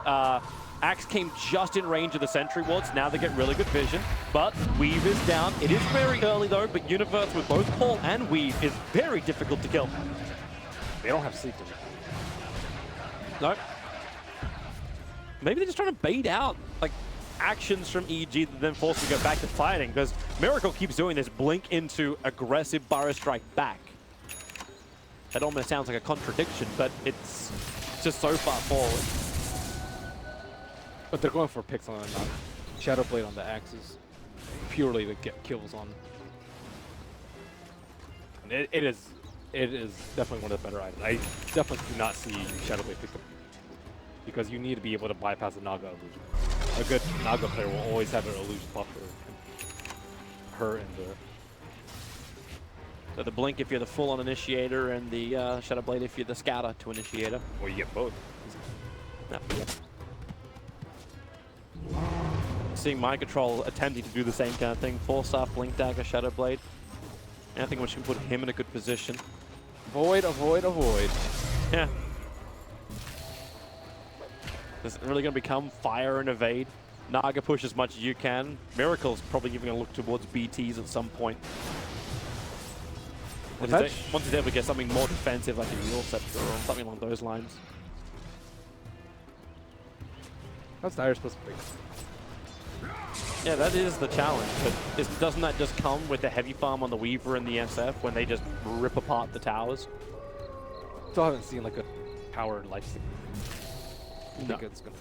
Axe came just in range of the sentry wards. Now they get really good vision, but Weave is down. It is very early though, but Universe with both Paul and Weave is very difficult to kill. They don't have sleep to me. No. Maybe they're just trying to bait out like actions from EG that then force them to go back to fighting, because Miracle keeps doing this blink into aggressive Burrow Strike back. That almost sounds like a contradiction, but it's just so far forward. But they're going for picks on Shadow Blade on the axes, purely to get kills on. And it is definitely one of the better items. I definitely do not see Shadow Blade pick up, because you need to be able to bypass the Naga illusion. A good Naga player will always have an illusion buff for her and the. So the blink if you're the full-on initiator, and the Shadow Blade if you're the scatter to initiator. Or you get both. No. Seeing Mind Control attempting to do the same kind of thing. Force-off, Blink Dagger, Shadow Blade. And I think we should put him in a good position. Avoid, avoid, avoid. Yeah. Is it really going to become fire and evade? Naga push as much as you can. Miracle's probably even going to look towards BTs at some point. Once he's able to get something more defensive, like a Mule Scepter or something along those lines. How's Dire supposed to be? Yeah, that is the challenge. But doesn't that just come with the heavy farm on the Weaver and the SF when they just rip apart the towers? Still haven't seen like a powered lifesteal. I think it's gonna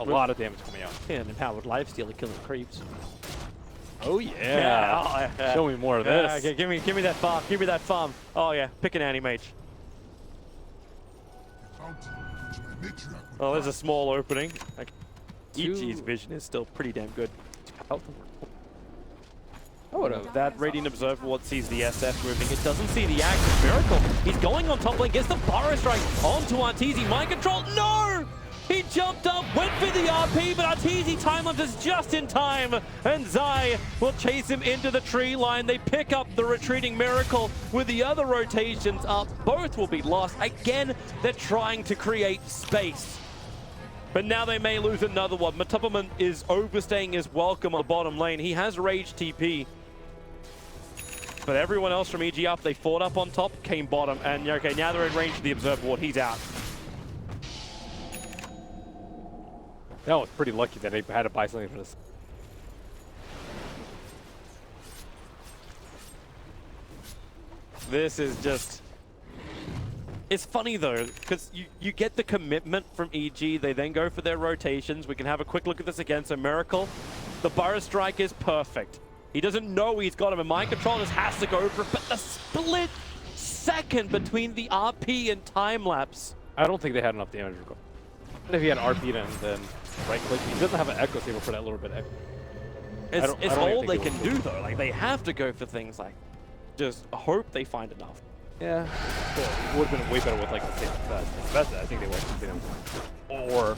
a lot of damage coming out. Yeah, and empowered lifesteal killing creeps. Oh yeah. Show me more of this. Okay, give me that farm. Give me that farm. Oh yeah, pick an anti-mage. Oh, there's a small opening. Like, EG's vision is still pretty damn good. Oh, that Radiant Observer what sees the SF moving. It doesn't see the active Miracle. He's going on top lane, gets the Burrow Strike onto Arteezy. Mind control. No! He jumped up, went for the RP, but Arteezy time-lapses just in time. And Zai will chase him into the tree line. They pick up the retreating Miracle with the other rotations up. Both will be lost. Again, they're trying to create space. But now they may lose another one. Matupperman is overstaying his welcome on the bottom lane. He has Rage TP. But everyone else from EG up, they fought up on top, came bottom. And okay, now they're in range of the Observer Ward. He's out. That was pretty lucky that they had to buy something for this. This is just... It's funny though, because you get the commitment from EG, they then go for their rotations. We can have a quick look at this again. So Miracle, the Burrow Strike is perfect. He doesn't know he's got him, and Mind Control just has to go for it, but the split second between the RP and time-lapse. I don't think they had enough damage. If he had RP'd and then right-click, he doesn't have an Echo Saber for that little bit. It's all they can do though. Like, they have to go for things like, just hope they find enough. Yeah, it would have been way better with like a safe best. I think they would have been able to. Or,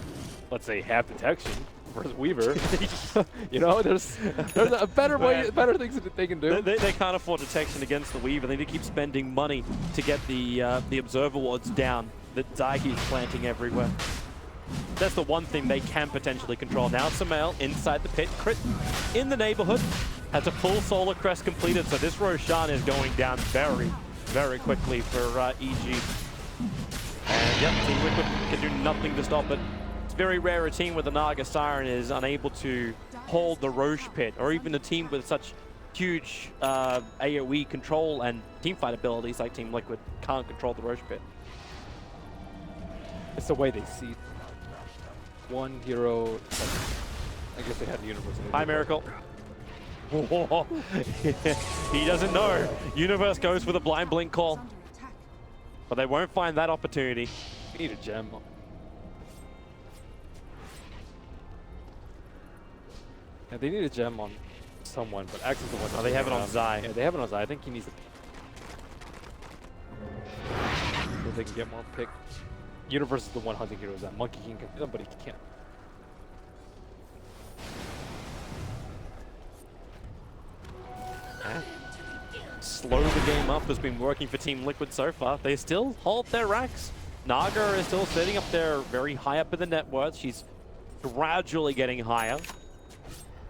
let's say, half detection versus Weaver. You know, there's a better way, better things that they can do. They can't afford detection against the Weaver. They need to keep spending money to get the Observer Wards down that Zai keeps planting everywhere. That's the one thing they can potentially control. Now Samael inside the pit, crit in the neighborhood, has a full Solar Crest completed, so this Roshan is going down very, very quickly for EG. And yep, Team Liquid can do nothing to stop it. It's very rare a team with a Naga Siren is unable to hold the Roche pit, or even a team with such huge AoE control and teamfight abilities like Team Liquid can't control the Roche pit. It's the way they see one hero. I guess they had the Universe. Hi, Miracle. He doesn't know. Universe goes for the blind blink call. But they won't find that opportunity. We need a gem. Yeah, they need a gem on someone, but Axe is the one. Oh, they have it on Zai. Yeah, they have it on Zai. I think he needs to. So they can get more pick. Universe is the one hunting heroes that Monkey King can, but he can't. Slow the game up has been working for Team Liquid so far. They still hold their racks. Naga is still sitting up there very high up in the net worth. She's gradually getting higher.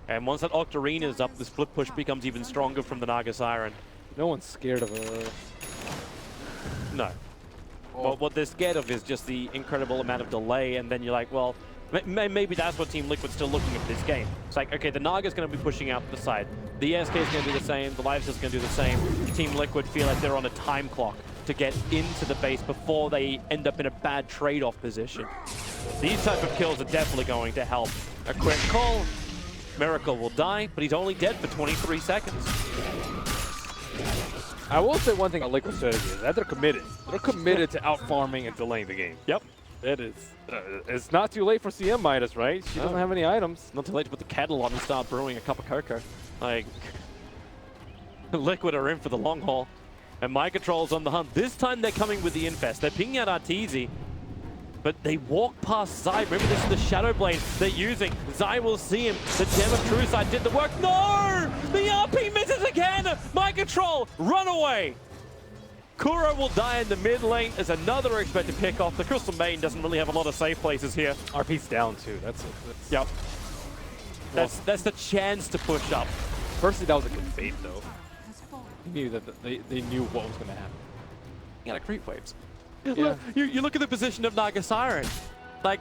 And once that Octarine is up, the split push becomes even stronger from the Naga Siren. No one's scared of her. No. Well, what they're scared of is just the incredible amount of delay, and then you're like, well, maybe that's what Team Liquid's still looking at this game. It's like, okay, the Naga's going to be pushing out the side. The SK is going to do the same. The Lives is going to do the same. Team Liquid feel like they're on a time clock to get into the base before they end up in a bad trade-off position. These type of kills are definitely going to help. A quick call. Miracle will die, but he's only dead for 23 seconds. I will say one thing about Liquid strategy is that they're committed. They're committed to out-farming and delaying the game. Yep. It is. It's not too late for CM Midas, right? She doesn't have any items. Not too late to put the kettle on and start brewing a cup of cocoa. Like, Liquid are in for the long haul. And My Control's on the hunt. This time they're coming with the Infest. They're pinging out Arteezy. But they walk past Zai. Remember, this is the Shadow Blade they're using. Zai will see him. The Gem of True Sight did the work. No! The RP misses again! My Control, run away! Kuro will die in the mid lane as another expected pick off. The Crystal Maiden doesn't really have a lot of safe places here. RP's down too. That's yep. That's the chance to push up. Firstly, that was a good bait though. knew that they knew what was going to happen. You got creep waves. Yeah. You look at the position of Naga Siren. Like,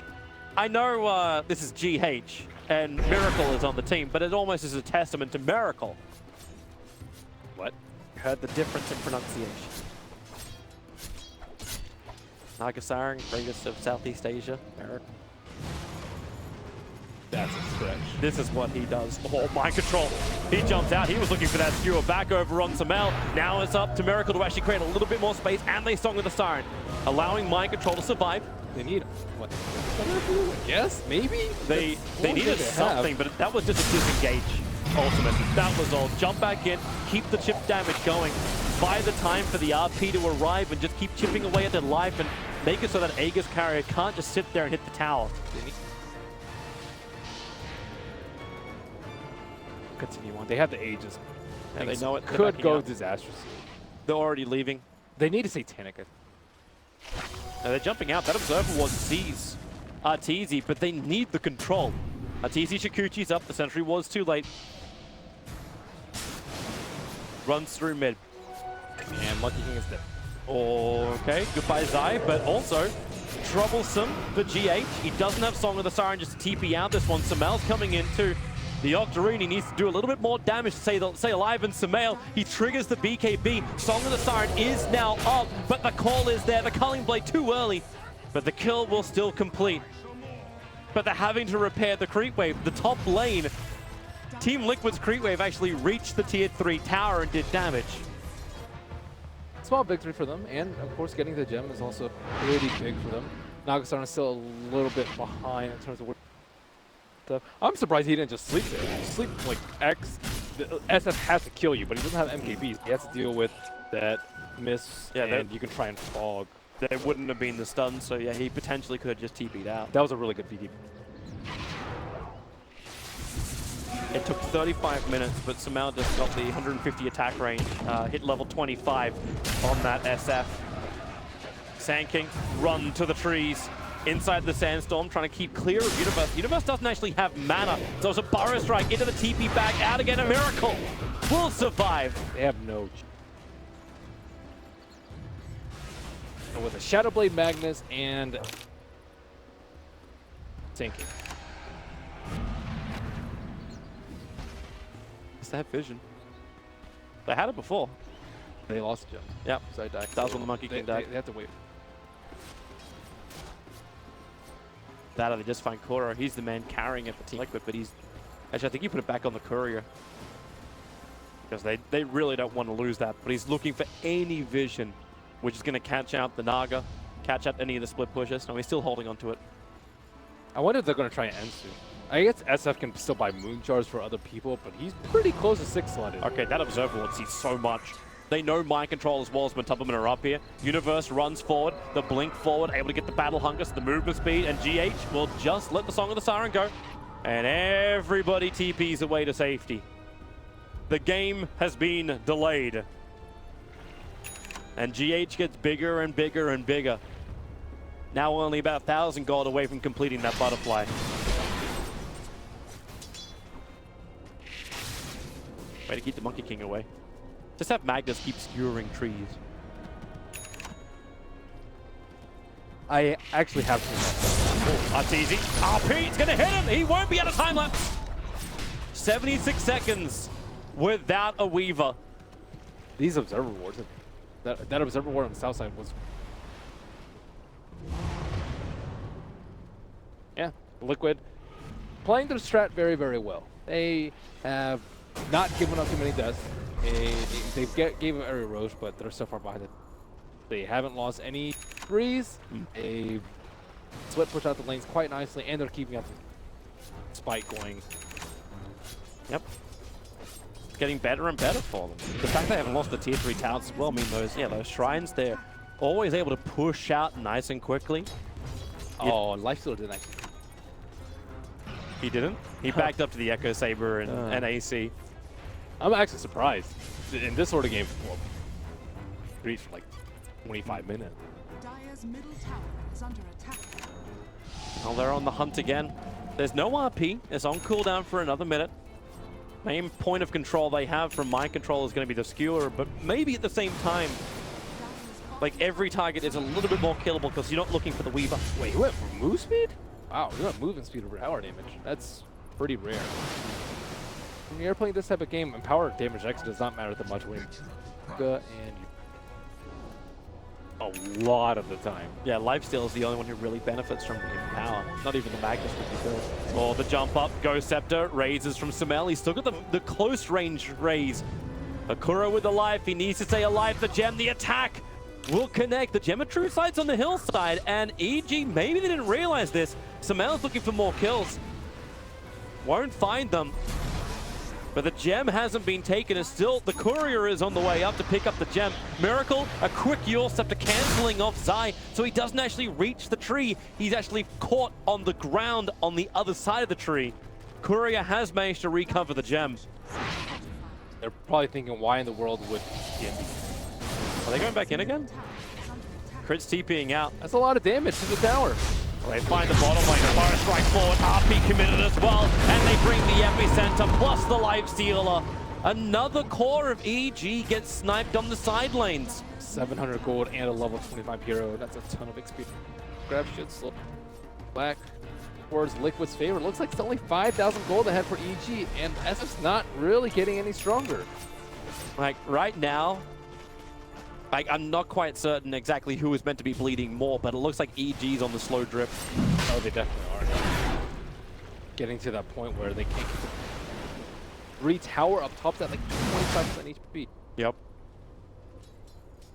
I know this is GH and Miracle is on the team, but it almost is a testament to Miracle. What? Heard the difference in pronunciation. Naga Siren, greatest of Southeast Asia. Miracle. That's a stretch. This is what he does. Oh, mind control. He jumps out. He was looking for that skewer back over on Samel. Now it's up to Miracle to actually create a little bit more space, and they Song of the Siren, allowing mind control to survive. They need him. What? Yes, maybe? They needed something, but that was just a disengage ultimate. That was all. Jump back in, keep the chip damage going. Buy the time for the RP to arrive and just keep chipping away at their life and make it so that Aegis carrier can't just sit there and hit the tower. Continue on. They have the Aegis. Yeah, they know it. Could go disastrously. They're already leaving. They need a Satanic. Now they're jumping out. That Observer Ward sees Arteezy, but they need the control. Arteezy Shikuchi's up. The Sentry Ward's too late. Runs through mid. And Monkey King is dead. Okay, goodbye Zai, but also troublesome for GH. He doesn't have Song of the Siren just to TP out this one. Samel's coming into the Octarine. He needs to do a little bit more damage to stay alive, and Samel, he triggers the BKB. Song of the Siren is now up, but the call is there. The Culling Blade too early, but the kill will still complete. But they're having to repair the creep wave. The top lane, Team Liquid's creep wave actually reached the tier 3 tower and did damage. Small victory for them, and of course getting the gem is also pretty big for them. Nagasarn is still a little bit behind in terms of what stuff. I'm surprised he didn't just sleep there. Sleep like X. The SF has to kill you, but he doesn't have MKBs. He has to deal with that miss, and you can try and fog. There wouldn't have been the stun, so yeah, he potentially could have just TP'd out. That was a really good VD. It took 35 minutes, but Samel just got the 150 attack range, hit level 25 on that SF. Sand King, run to the trees, inside the Sandstorm, trying to keep clear of Universe. Universe doesn't actually have mana, so it's a Burrow Strike into the TP bag, out again, a Miracle will survive. They have no. And with a Shadow Blade Magnus and Sand King. They have vision. They had it before. They lost Gem. Yep. So I died. That was when the Monkey King died. They have to wait. That or they just find Koro. He's the man carrying it for Team Liquid, but he's... Actually, I think he put it back on the Courier. Because they really don't want to lose that. But he's looking for any vision, which is going to catch out the Naga, catch out any of the split pushes. No, he's still holding on to it. I wonder if they're going to try and end soon. I guess SF can still buy moon shards for other people, but he's pretty close to 6-slotted. Okay, that Observer Ward sees so much. They know mind control as well as Matubman are up here. Universe runs forward, the blink forward, able to get the battle hunger, the movement speed, and GH will just let the Song of the Siren go. And everybody TPs away to safety. The game has been delayed. And GH gets bigger and bigger and bigger. Now only about 1,000 gold away from completing that butterfly. Way to keep the Monkey King away. Just have Magnus keep skewering trees. I actually have to. Arteezy. RP, it's gonna hit him! He won't be out of time lapse! 76 seconds without a Weaver. These Observer Wards, that Observer Ward on the south side was... Yeah, Liquid playing their strat very, very well. They have not given up too many deaths. They gave up every Roche, but they're so far behind it. They haven't lost any threes. They split push out the lanes quite nicely, and they're keeping up the spike going. Yep. It's getting better and better for them. The fact they haven't lost the tier 3 towers as well, I mean, those shrines, they're always able to push out nice and quickly. Oh, Lifestealer didn't actually. He didn't? He backed up to the Echo Saber and AC. I'm actually surprised. In this sort of game, well, reached for like 25 minutes. Dire's middle tower is under attack. Well, they're on the hunt again. There's no RP. It's on cooldown for another minute. Main point of control they have from mind control is going to be the skewer, but maybe at the same time, like every target is a little bit more killable because you're not looking for the Weaver. Wait, you went for move speed? Wow, you went moving speed over power damage. That's pretty rare. When you're playing this type of game, and power damage actually does not matter that much when and a lot of the time. Yeah, Lifesteal is the only one who really benefits from power. Not even the Magnus would be good. Oh, the jump up, Ghost Scepter, raises from Samel. He's still got the close range raise. Akura with the life, he needs to stay alive. The gem, the attack will connect. The gem of True Sight's on the hillside, and EG, maybe they didn't realize this. Samel's looking for more kills. Won't find them. But the gem hasn't been taken, and still the courier is on the way up to pick up the gem. Miracle, a quick Yule Scepter canceling off Zai, so he doesn't actually reach the tree. He's actually caught on the ground on the other side of the tree. Courier has managed to recover the gem. They're probably thinking, why in the world would Are they going back in again? Crit's TPing out. That's a lot of damage to the tower. They find the bottom lane, the fire strike forward, RP committed as well, and they bring the epicenter plus the life stealer. Another core of EG gets sniped on the side lanes. 700 gold and a level 25 hero. That's a ton of XP. Grab shit slow back towards Liquid's favor. Looks like it's only 5,000 gold ahead for EG, and SF's not really getting any stronger. Like right now, I'm not quite certain exactly who is meant to be bleeding more, but it looks like EG's on the slow drip. Oh, they definitely are. Getting to that point where they can't keep the 3 tower up top at like 25% HP. Yep.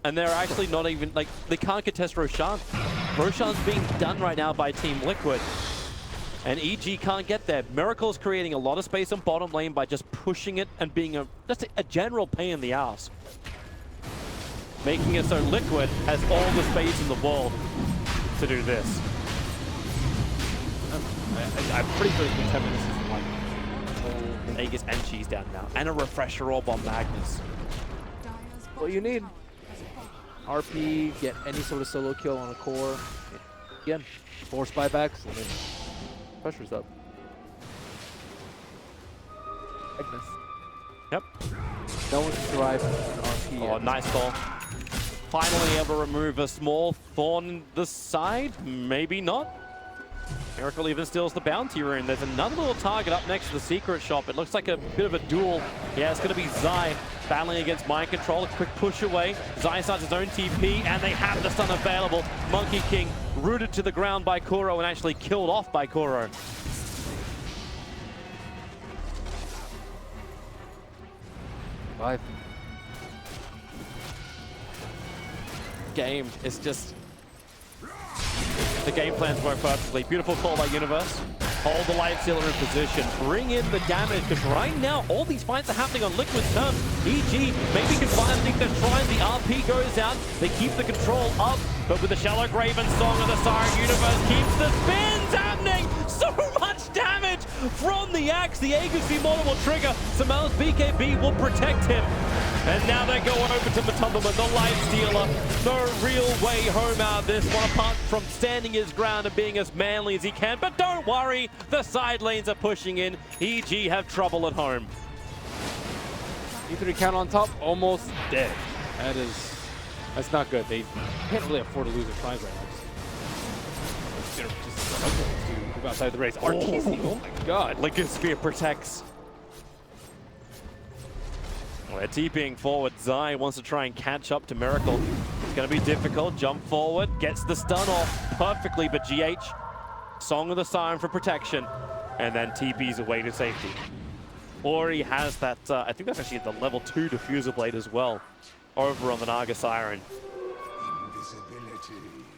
And they're actually not even, like, they can't contest Roshan. Roshan's being done right now by Team Liquid. And EG can't get there. Miracle's creating a lot of space on bottom lane by just pushing it and being just a general pain in the ass. Making it so Liquid has all the space in the world to do this. I'm pretty sure it's been 10 minutes since the one. Aegis and Cheese down now. And a refresher orb on Magnus. What you need. RP, get any sort of solo kill on a core. Again, force buybacks, and then pressure's up. Magnus. Yep. No one can survive an RP. Oh, nice call. Finally able to remove a small thorn in the side? Maybe not. Miracle even steals the bounty rune. There's another little target up next to the secret shop. It looks like a bit of a duel. Yeah, it's going to be Zai battling against mind control. A quick push away. Zai starts his own TP, and they have the stun available. Monkey King rooted to the ground by Kuro and actually killed off by Kuro. Five. Game is just... The game plans work perfectly. Beautiful call by Universe. Hold the life stealer in position. Bring in the damage, because right now all these fights are happening on Liquid's terms. EG maybe can finally leave their shrine. The RP goes out. They keep the control up, but with the Shallow Graven Song of the Siren, Universe keeps the spins happening. So much damage from the axe. The Aegis Immortal will trigger. Samel's BKB will protect him. And now they go over to Matumberman, the life stealer. No real way home out of this one, apart from standing his ground and being as manly as he can. But don't worry, the side lanes are pushing in. EG have trouble at home. E3 count on top, almost dead. That's not good. They can't really afford to lose their shrines right now. Just okay, to move outside the race. RTC, oh my god. Liquid Spear protects. They're TPing forward. Zai wants to try and catch up to Miracle. It's going to be difficult. Jump forward, gets the stun off perfectly, but GH, Song of the Siren for protection, and then TP's away to safety. Ori has that, I think that's actually the level 2 diffuser blade as well, over on the Naga Siren.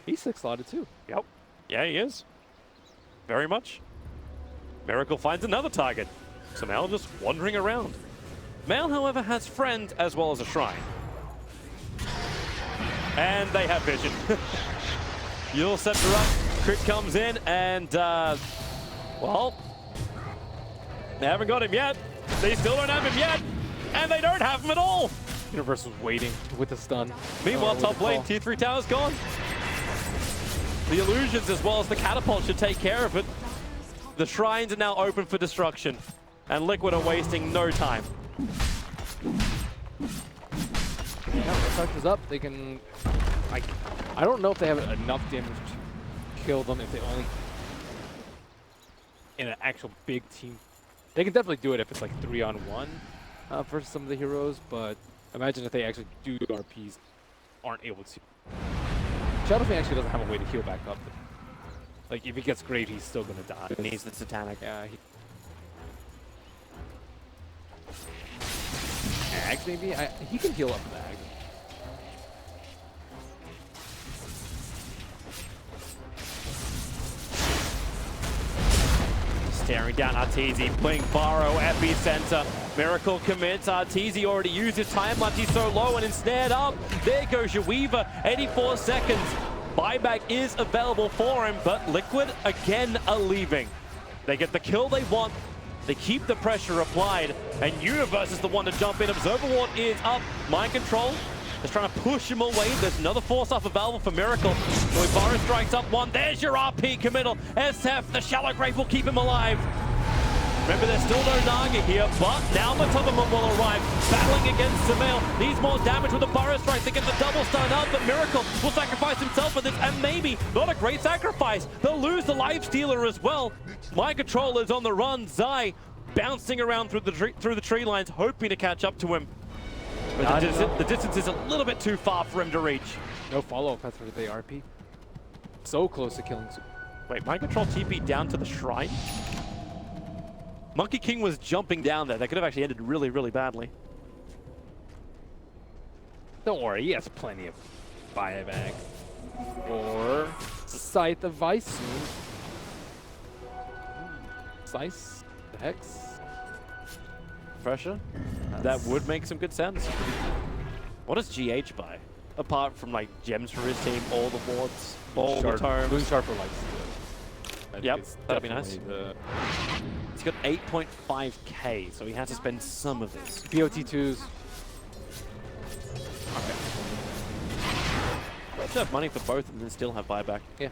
He's 6-slotted too. Yep. Yeah, he is. Very much. Miracle finds another target. Samel just wandering around. Male, however, has friend as well as a shrine. And they have vision. Yule Scepter up, Crit comes in, and, well, they haven't got him yet. They still don't have him yet, and they don't have him at all. Universe was waiting with the stun. Meanwhile, top lane, Tier 3 tower's gone. The illusions as well as the catapult should take care of it. The shrines are now open for destruction. and Liquid are wasting no time. Yeah, Roshan is up. They can. I don't know if they have enough damage to kill them if they only in an actual big team. They can definitely do it if it's like 3-on-1 versus some of the heroes, but imagine if they actually do RPs, aren't able to. Shadowfang actually doesn't have a way to heal back up. Like if he gets great, he's still gonna die. He needs the Satanic. Yeah. Ags maybe? He can heal up with Ag. Staring down Arteezy, playing Burrow, epicenter. Miracle commits. Arteezy already used his time lunge. He's so low and ensnared up. There goes your Weaver. 84 seconds. Buyback is available for him, but Liquid again are leaving. They get the kill they want. They keep the pressure applied, and Universe is the one to jump in. Observer Ward is up. Mind Control is trying to push him away. There's another force off available for Miracle. So Ibarra strikes up one. There's your RP committal. SF, the Shallow Grave will keep him alive. Remember, there's still no Naga here, but now the Tubberman will arrive. Battling against Samael. Needs more damage with the Burrow Strike to get the double stun up, but Miracle will sacrifice himself for this, and maybe not a great sacrifice. They'll lose the Life Stealer as well. Mind Control is on the run. Zai bouncing around through the tree lines, hoping to catch up to him. But the distance is a little bit too far for him to reach. No follow-up after the RP. So close to killing. Wait, Mind Control TP down to the shrine? Monkey King was jumping down there. That could have actually ended really, really badly. Don't worry, he has plenty of buyback. Or Scythe of Vice soon. Slice, the Hex. Pressure? That would make some good sense. What does GH buy? Apart from like gems for his team, all the wards, all the terms. Moon Sharper likes it. Yep, that'd be nice. He's got 8.5k, so he has to spend some of this. BOT2s. Okay. Should have money for both and then still have buyback. Yeah.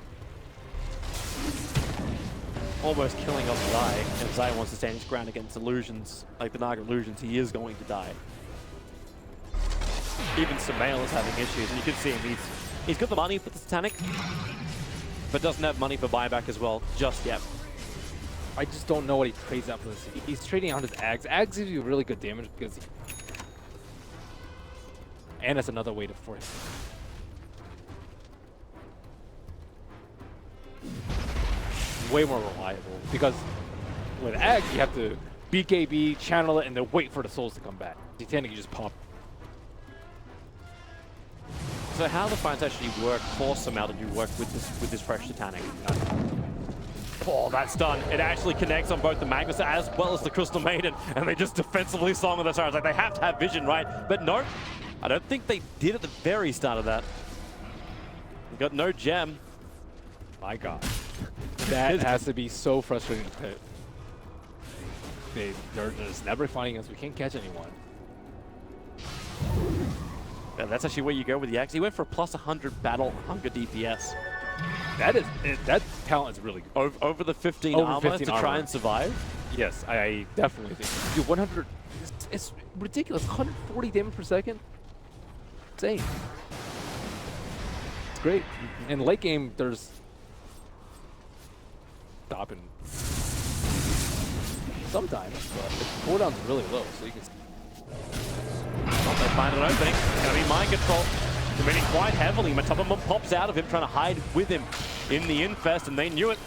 Almost killing off Zai, and if Zai wants to stand his ground against illusions, like the Naga illusions, he is going to die. Even Samael is having issues, and you can see him, he's got the money for the Satanic, but doesn't have money for buyback as well, just yet. I just don't know what he trades out for this. He's trading out his Ags. Ags gives you really good damage because and that's another way to force. Way more reliable because with Ags you have to BKB, channel it, and then wait for the souls to come back. Titanic you just pop. So how the fights actually work for Samael to do work with this fresh Titanic? Oh, that's done. It actually connects on both the Magnus as well as the Crystal Maiden, and they just defensively song on the stars. Like, they have to have vision, right? But no, I don't think they did at the very start of that. We've got no gem. My God. That has to be so frustrating to play. They're just never finding us. We can't catch anyone. Yeah, that's actually where you go with the axe. He went for a plus 100 battle hunger DPS. That talent is really good. Over the 15 Over armor 15 to try and survive? Yes, I definitely think. Dude, 100, it's ridiculous. 140 damage per second. Insane. It's great. In late game, there's stopping sometimes, but the cooldown's really low, so you can. Well, they find an opening. It's going to be mind control. Committing quite heavily. Matubamon pops out of him, trying to hide with him in the infest, and they knew it.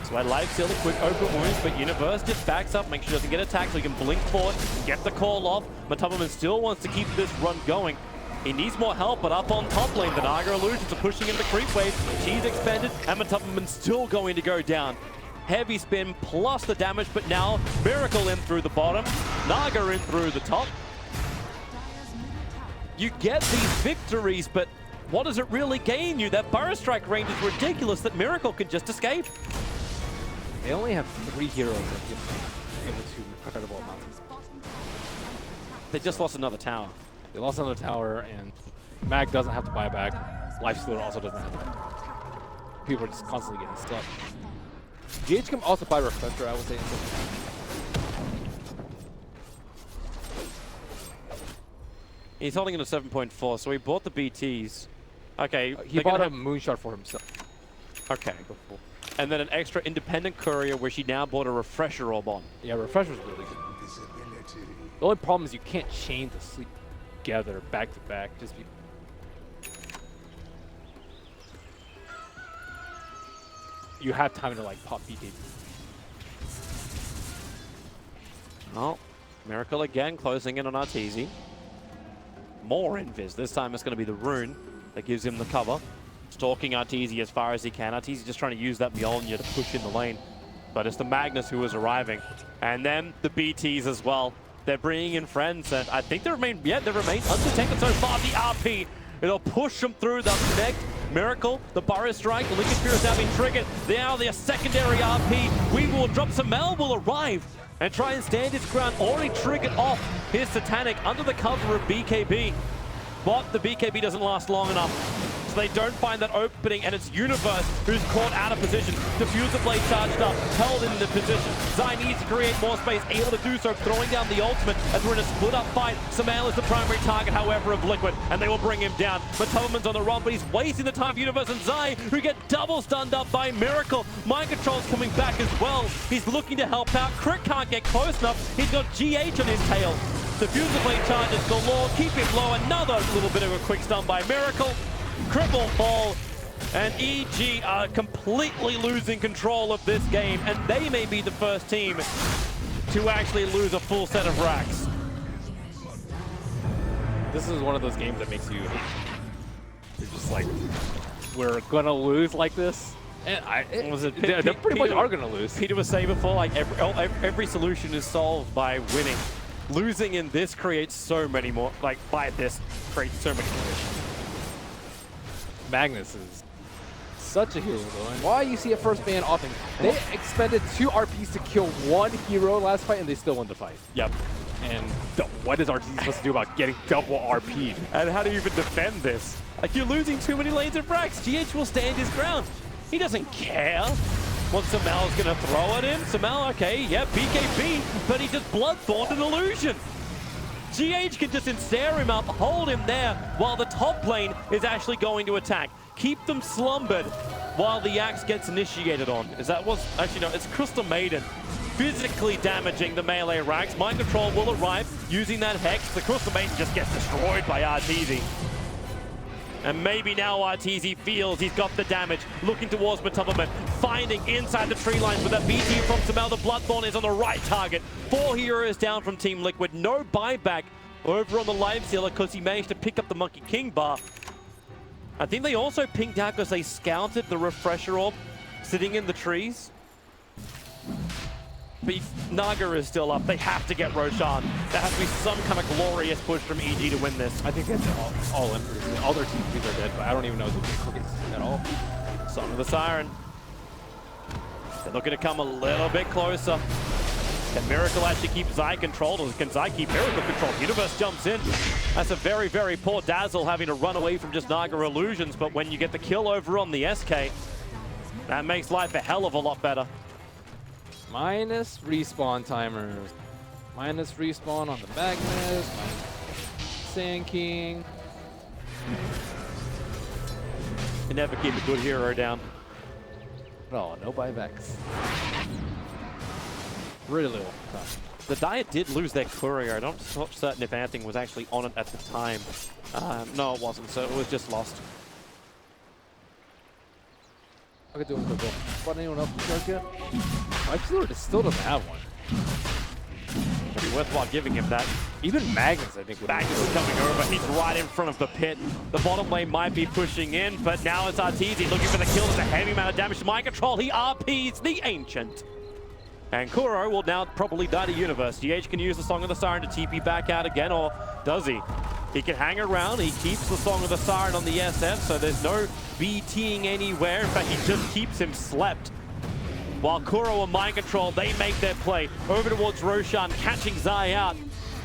So I live steal a quick open wounds, but Universe just backs up, makes sure he doesn't get attacked, so he can blink forward, get the call off. Matubamon still wants to keep this run going. He needs more help, but up on top lane, the Naga illusions are pushing him to creep wave. She's expended, and Matubamon's still going to go down. Heavy spin plus the damage, but now Miracle in through the bottom, Naga in through the top. You get these victories, but what does it really gain you? That Burrow Strike range is ridiculous that Miracle can just escape. They only have 3 heroes that give able to incredible amounts. They just lost another tower. They lost another tower, and Mag doesn't have to buy back. Lifestealer also doesn't have to buy back. People are just constantly getting stuck. GH can also buy Refresher, I would say. He's holding it at 7.4, so he bought the BTs. Okay. He bought a moonshot for himself. Okay. And then an extra independent courier, where she now bought a refresher orb on. Yeah, refresher's really good. Visibility. The only problem is you can't chain the sleep together back to back. Just be. You have time to like pop BKB. Oh, Miracle again closing in on Arteezy. More invis. This time it's going to be the rune that gives him the cover. Stalking Arteezy as far as he can. Arteezy just trying to use that Mjolnir to push in the lane. But it's the Magnus who is arriving. And then the BTs as well. They're bringing in friends, and I think they remain undetected so far. The RP, it'll push them through the connect. Miracle, the Burrow Strike, the Lincoln Spear has now been triggered. Now their secondary RP. We will drop some. Mel will arrive and try and stand his ground. Already triggered off his Satanic under the cover of BKB. But the BKB doesn't last long enough. They don't find that opening, and it's Universe who's caught out of position. Diffuser Blade charged up, held in the position. Zai needs to create more space, able to do so, throwing down the ultimate as we're in a split-up fight. Samael is the primary target, however, of Liquid, and they will bring him down. But Tubman's on the run, but he's wasting the time of Universe and Zai, who get double stunned up by Miracle. Mind Control's coming back as well. He's looking to help out. Crit can't get close enough. He's got GH on his tail. Diffuser Blade charges galore, keep him low. Another little bit of a quick stun by Miracle. Cripple fall, and EG are completely losing control of this game, and they may be the first team to actually lose a full set of racks. This is one of those games that makes you you're just like, we're gonna lose like this. And they pretty much are gonna lose. Peter was saying before, like every solution is solved by winning. Losing in this creates so many more, like by this creates so many more issues. Magnus is such a hero though. And why you see a first man offing? They expended 2 RPs to kill 1 hero last fight, and they still won the fight. Yep. And what is RTZ supposed to do about getting double RP'd? And how do you even defend this? Like, you're losing too many lanes of Brax. GH will stand his ground. He doesn't care what Samel's gonna throw at him. Samel, okay, yeah, BKB, but he just Bloodthorned an illusion. GH can just ensnare him up, hold him there, while the top lane is actually going to attack. Keep them slumbered while the axe gets initiated on. Is that what's, actually no, it's Crystal Maiden physically damaging the melee racks. Mind Control will arrive using that Hex. The Crystal Maiden just gets destroyed by Arteezy. And maybe now Arteezy feels he's got the damage, looking towards Matubberman, finding inside the tree lines with that BT from Samel. The Bloodthorn is on the right target. 4 heroes down from Team Liquid. No buyback over on the Life Stealer because he managed to pick up the Monkey King bar. I think they also pinged out because they scouted the Refresher Orb sitting in the trees. But Naga is still up. They have to get Roshan. There has to be some kind of glorious push from EG to win this. I think that's all in. All their TPs are dead, but I don't even know if they can cook it at all. Song of the Siren. They're looking to come a little bit closer. Can Miracle actually keep Zai controlled, or can Zai keep Miracle controlled? Universe jumps in. That's a very, very poor Dazzle having to run away from just Naga illusions, but when you get the kill over on the SK, that makes life a hell of a lot better. Minus respawn timers. Minus respawn on the Magnus. Sand King. You never keep a good hero down. No buybacks. Really little time. The Diet did lose their courier. I'm not certain if anything was actually on it at the time. No, it wasn't, so it was just lost. I could do it with the book. But anyone else to yet? I feel it still doesn't have one. It'd be worthwhile giving him that. Even Magnus, I think, would Magnus is coming over. He's right in front of the pit. The bottom lane might be pushing in, but now it's Arteezy looking for the kill. There's a heavy amount of damage to Mind Control. He RPs the Ancient. And Kuro will now probably die to Universe. GH can use the Song of the Siren to TP back out again, or does he? He can hang around. He keeps the Song of the Siren on the SF, so there's no BTing anywhere. In fact, he just keeps him slept. While Kuro and Mind Control, they make their play over towards Roshan, catching Zai out.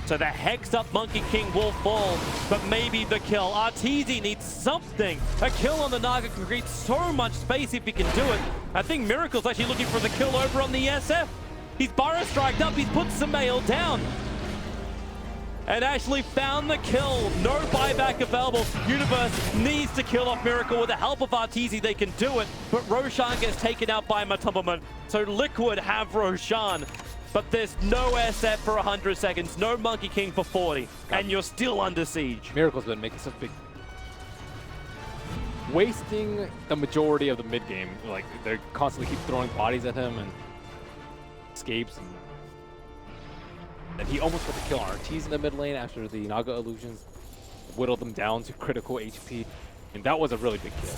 So the hexed up Monkey King will fall, but maybe the kill. Arteezy needs something. A kill on the Naga can create so much space if he can do it. I think Miracle's actually looking for the kill over on the SF. He's Burrow Striked up, he's put Samael down. and actually found the kill. No buyback available. Universe needs to kill off Miracle. With the help of Arteezy, they can do it, but Roshan gets taken out by Matumbaman. So Liquid have Roshan, but there's no SF for 100 seconds, no Monkey King for 40, and you're still under siege. Miracle's been making such big... wasting the majority of the mid game. Like, they constantly keep throwing bodies at him and escapes. And he almost got the kill on Arteezy in the mid lane after the Naga illusions whittled them down to critical HP. And that was a really big kill.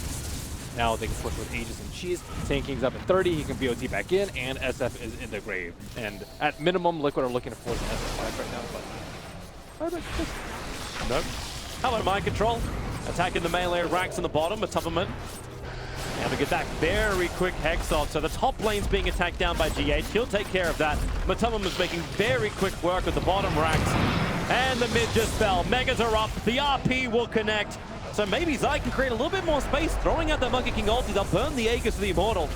Now they can push with Aegis and Cheese. Tanking's up at 30, he can VOT back in, and SF is in the grave. And at minimum, Liquid are looking to force an SF5 right now, but... Nope. How about mind control? Attacking the melee racks on the bottom, Matumbaman. And we get that very quick Hex off. So the top lane's being attacked down by GH. He'll take care of that. Matumbaman's making very quick work with the bottom racks. And the mid just fell. Megas are up. The RP will connect. So maybe Zai can create a little bit more space, throwing out the Monkey King ulti. They'll burn the Aegis of the Immortal.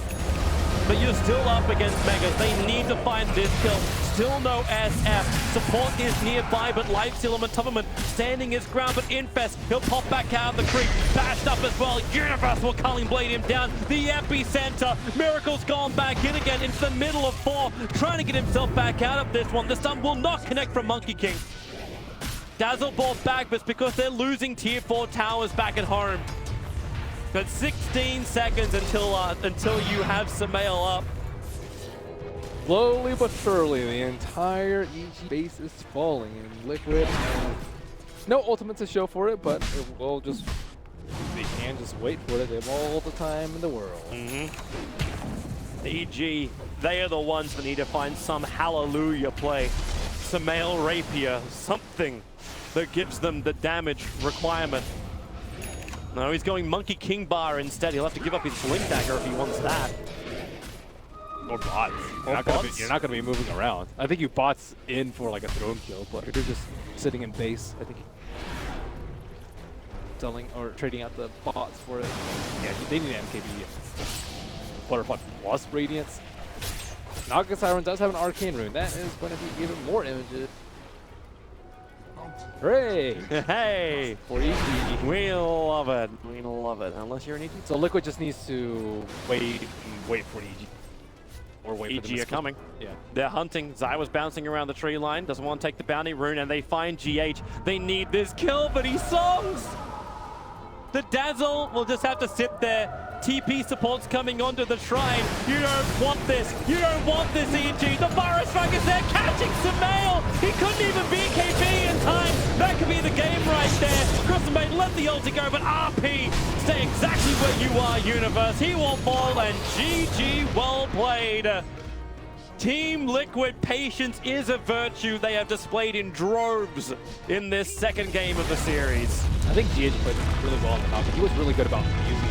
But you're still up against Megas. They need to find this kill. Still no SF. Support is nearby, but Lifesteal and Matumbaman standing his ground. But Infest, he'll pop back out of the creep. Bashed up as well. Universe will Culling Blade him down. The epicenter. Miracle's gone back in again into the middle of 4. Trying to get himself back out of this one. The stun will not connect from Monkey King. Dazzle bought back, but it's because they're losing tier 4 towers back at home. But 16 seconds until you have Samael up. Slowly but surely, the entire EG base is falling, and Liquid no ultimate to show for it, but it will just, they can just wait for it. They have all the time in the world. EG, they are the ones that need to find some hallelujah play. Samael Rapier, something that gives them the damage requirement. No, he's going Monkey King bar instead. He'll have to give up his Blink Dagger if he wants that. Or bots. You're not going to be moving around. I think you bots in for like a throne kill, but you're just sitting in base. I think selling or trading out the bots for it. Yeah, they need MKB. Butterfly plus Radiance. Naga Siren does have an Arcane rune. That is going to be even more images. Hooray! Hey! For EG. We love it. We love it. Unless you're an EG. So Liquid just needs to wait for EG. Or wait for EG are coming. Yeah. They're hunting. Zai was bouncing around the tree line. Doesn't want to take the bounty rune, and they find GH. They need this kill, but he songs! The Dazzle will just have to sit there. TP support's coming onto the shrine. You don't want this. You don't want this, EG. The Fire Strike is there, catching Samael. He couldn't even BKB in time. That could be the game right there. Crystalmate let the ulti go, but RP stay exactly where you are, Universe. He will fall, and GG, well played. Team Liquid patience is a virtue they have displayed in droves in this second game of the series. I think GH played really well on the top. He was really good about using it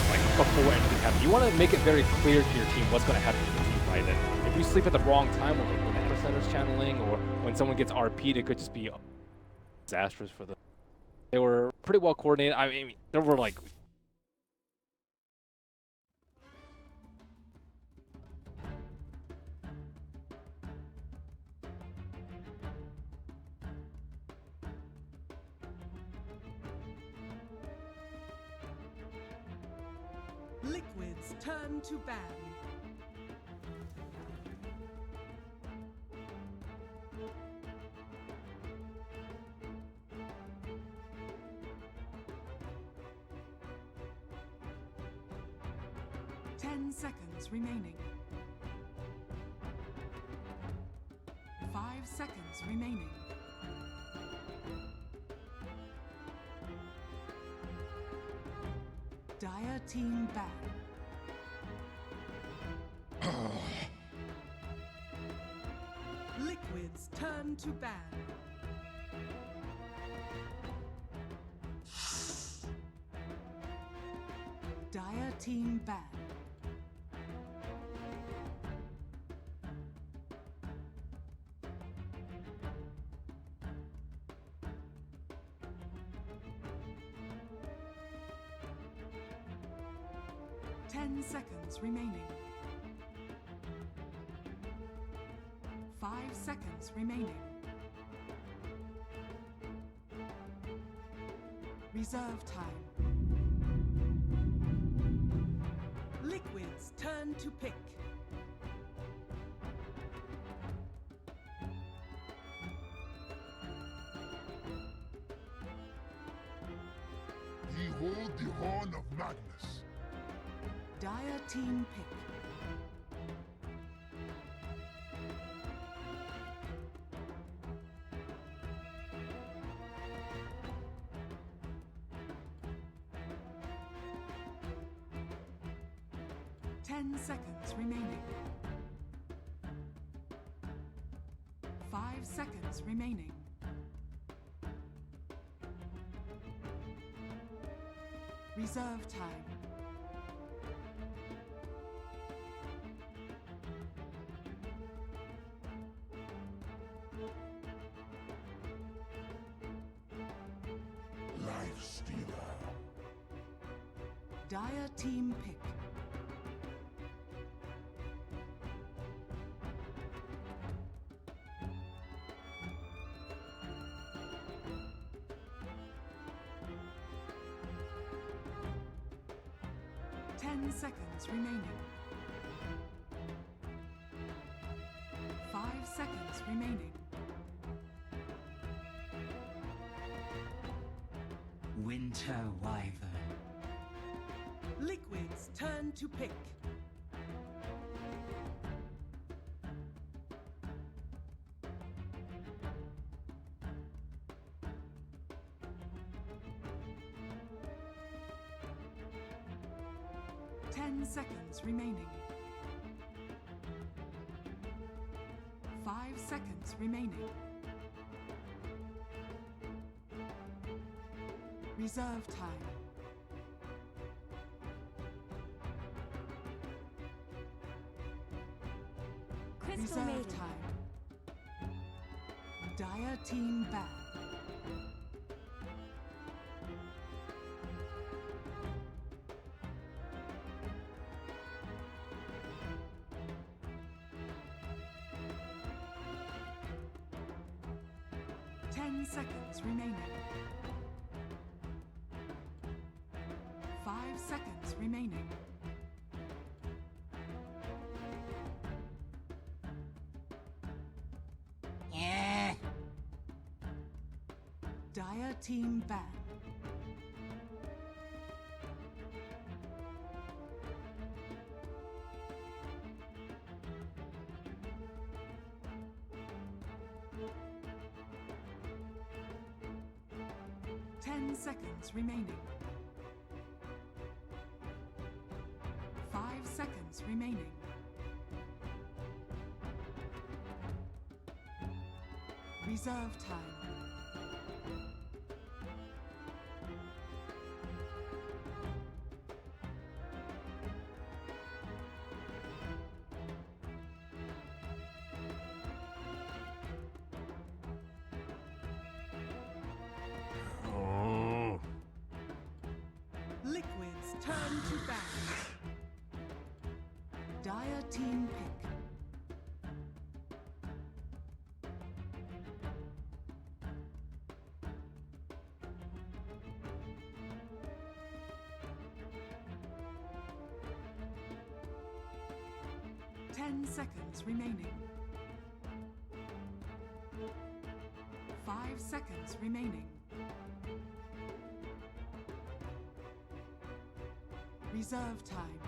like before anything happened. You want to make it very clear to your team what's going to happen to the team, right? And if you sleep at the wrong time, like when the center's channeling or when someone gets RP'd, it could just be disastrous for them. They were pretty well coordinated. I mean, there were like Liquid's turn to ban. Seconds remaining. 5 seconds remaining. Dire team ban. Liquid's turn to ban. Dire team ban. Seconds remaining. 5 seconds remaining. Reserve time. Liquid's turn to pick. Behold the horn of madness. Dire team pick. Ten seconds remaining. 5 seconds remaining. Reserve time. Life stealer. Dire team pick. Seconds remaining. 5 seconds remaining. Winter Wyvern. Liquid's turn to pick. Seconds remaining. 5 seconds remaining. Reserve time. Crystal Reserve Maiden. time. Dire team ban. Seconds remaining. 5 seconds remaining. Yeah. Dire team ban. Seconds remaining. 5 seconds remaining. Reserve time. Liquid's turn to ban. Dire team pick. Ten seconds remaining. 5 seconds remaining. Reserve time.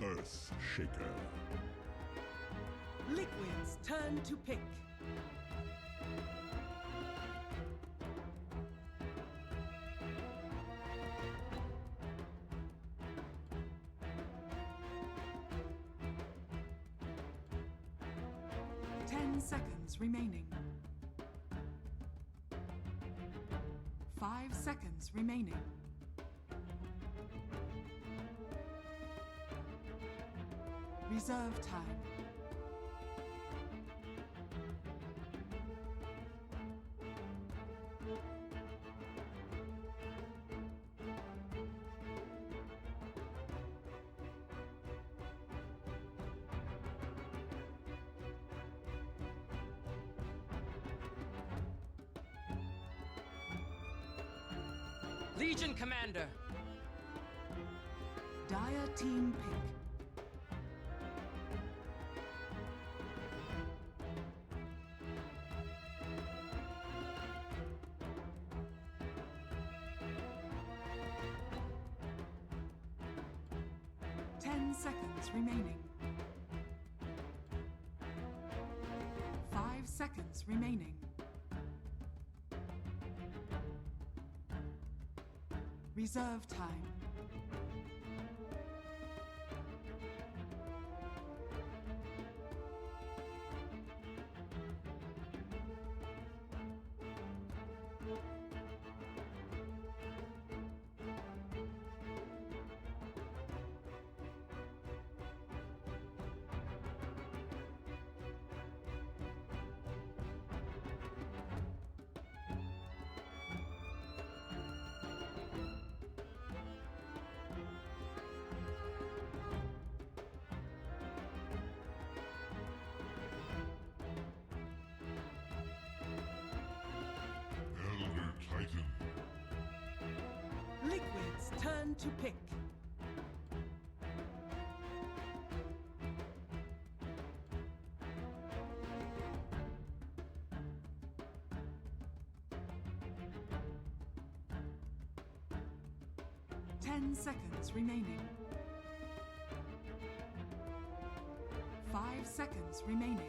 Earth Shaker. Liquid's turn to pick. Seconds remaining. 5 seconds remaining. Reserve time. Legion Commander. Dire team pick. Seconds remaining. 5 seconds remaining. Reserve time. Elder Titan. Liquid's turn to pick. Ten seconds remaining. 5 seconds remaining.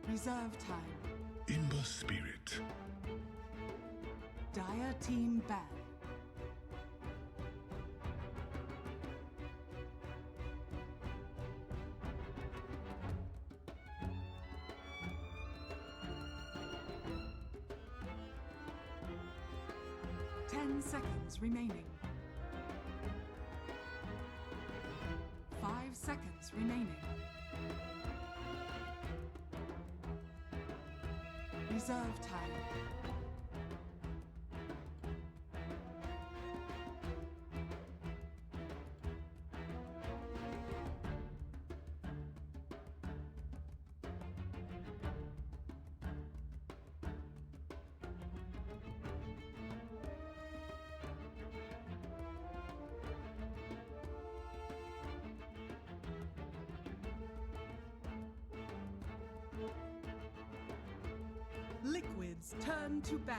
Reserve time. Imba Spirit. Dire team ban. Ten seconds remaining. 5 seconds remaining. Reserve time. Liquid's turn to ban.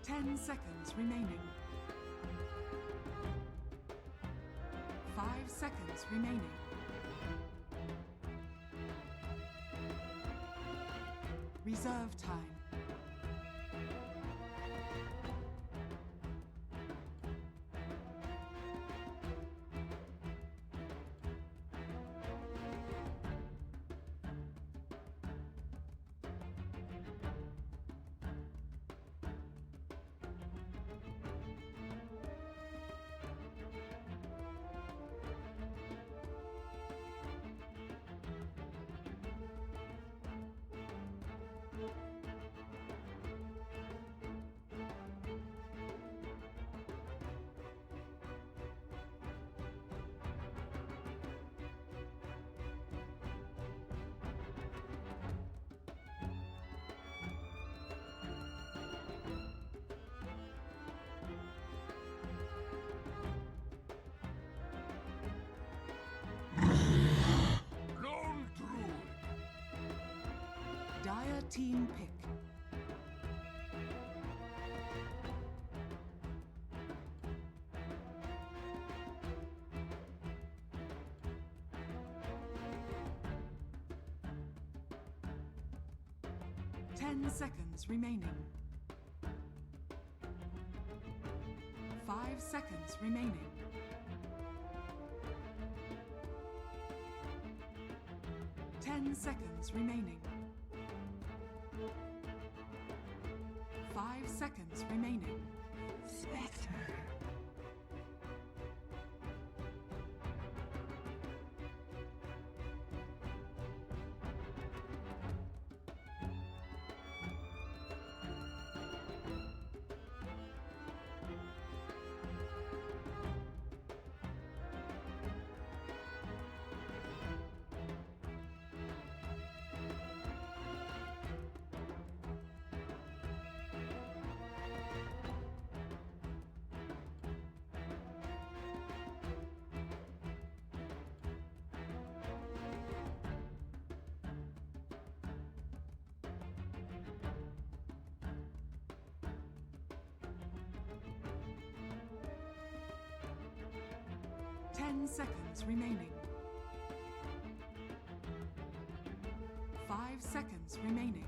Ten seconds remaining. 5 seconds remaining. Reserve time. Lone Druid. Dire team pick. Ten seconds remaining. 5 seconds remaining. Ten seconds remaining. 5 seconds remaining. Spectre. 10 seconds remaining. 5 seconds remaining.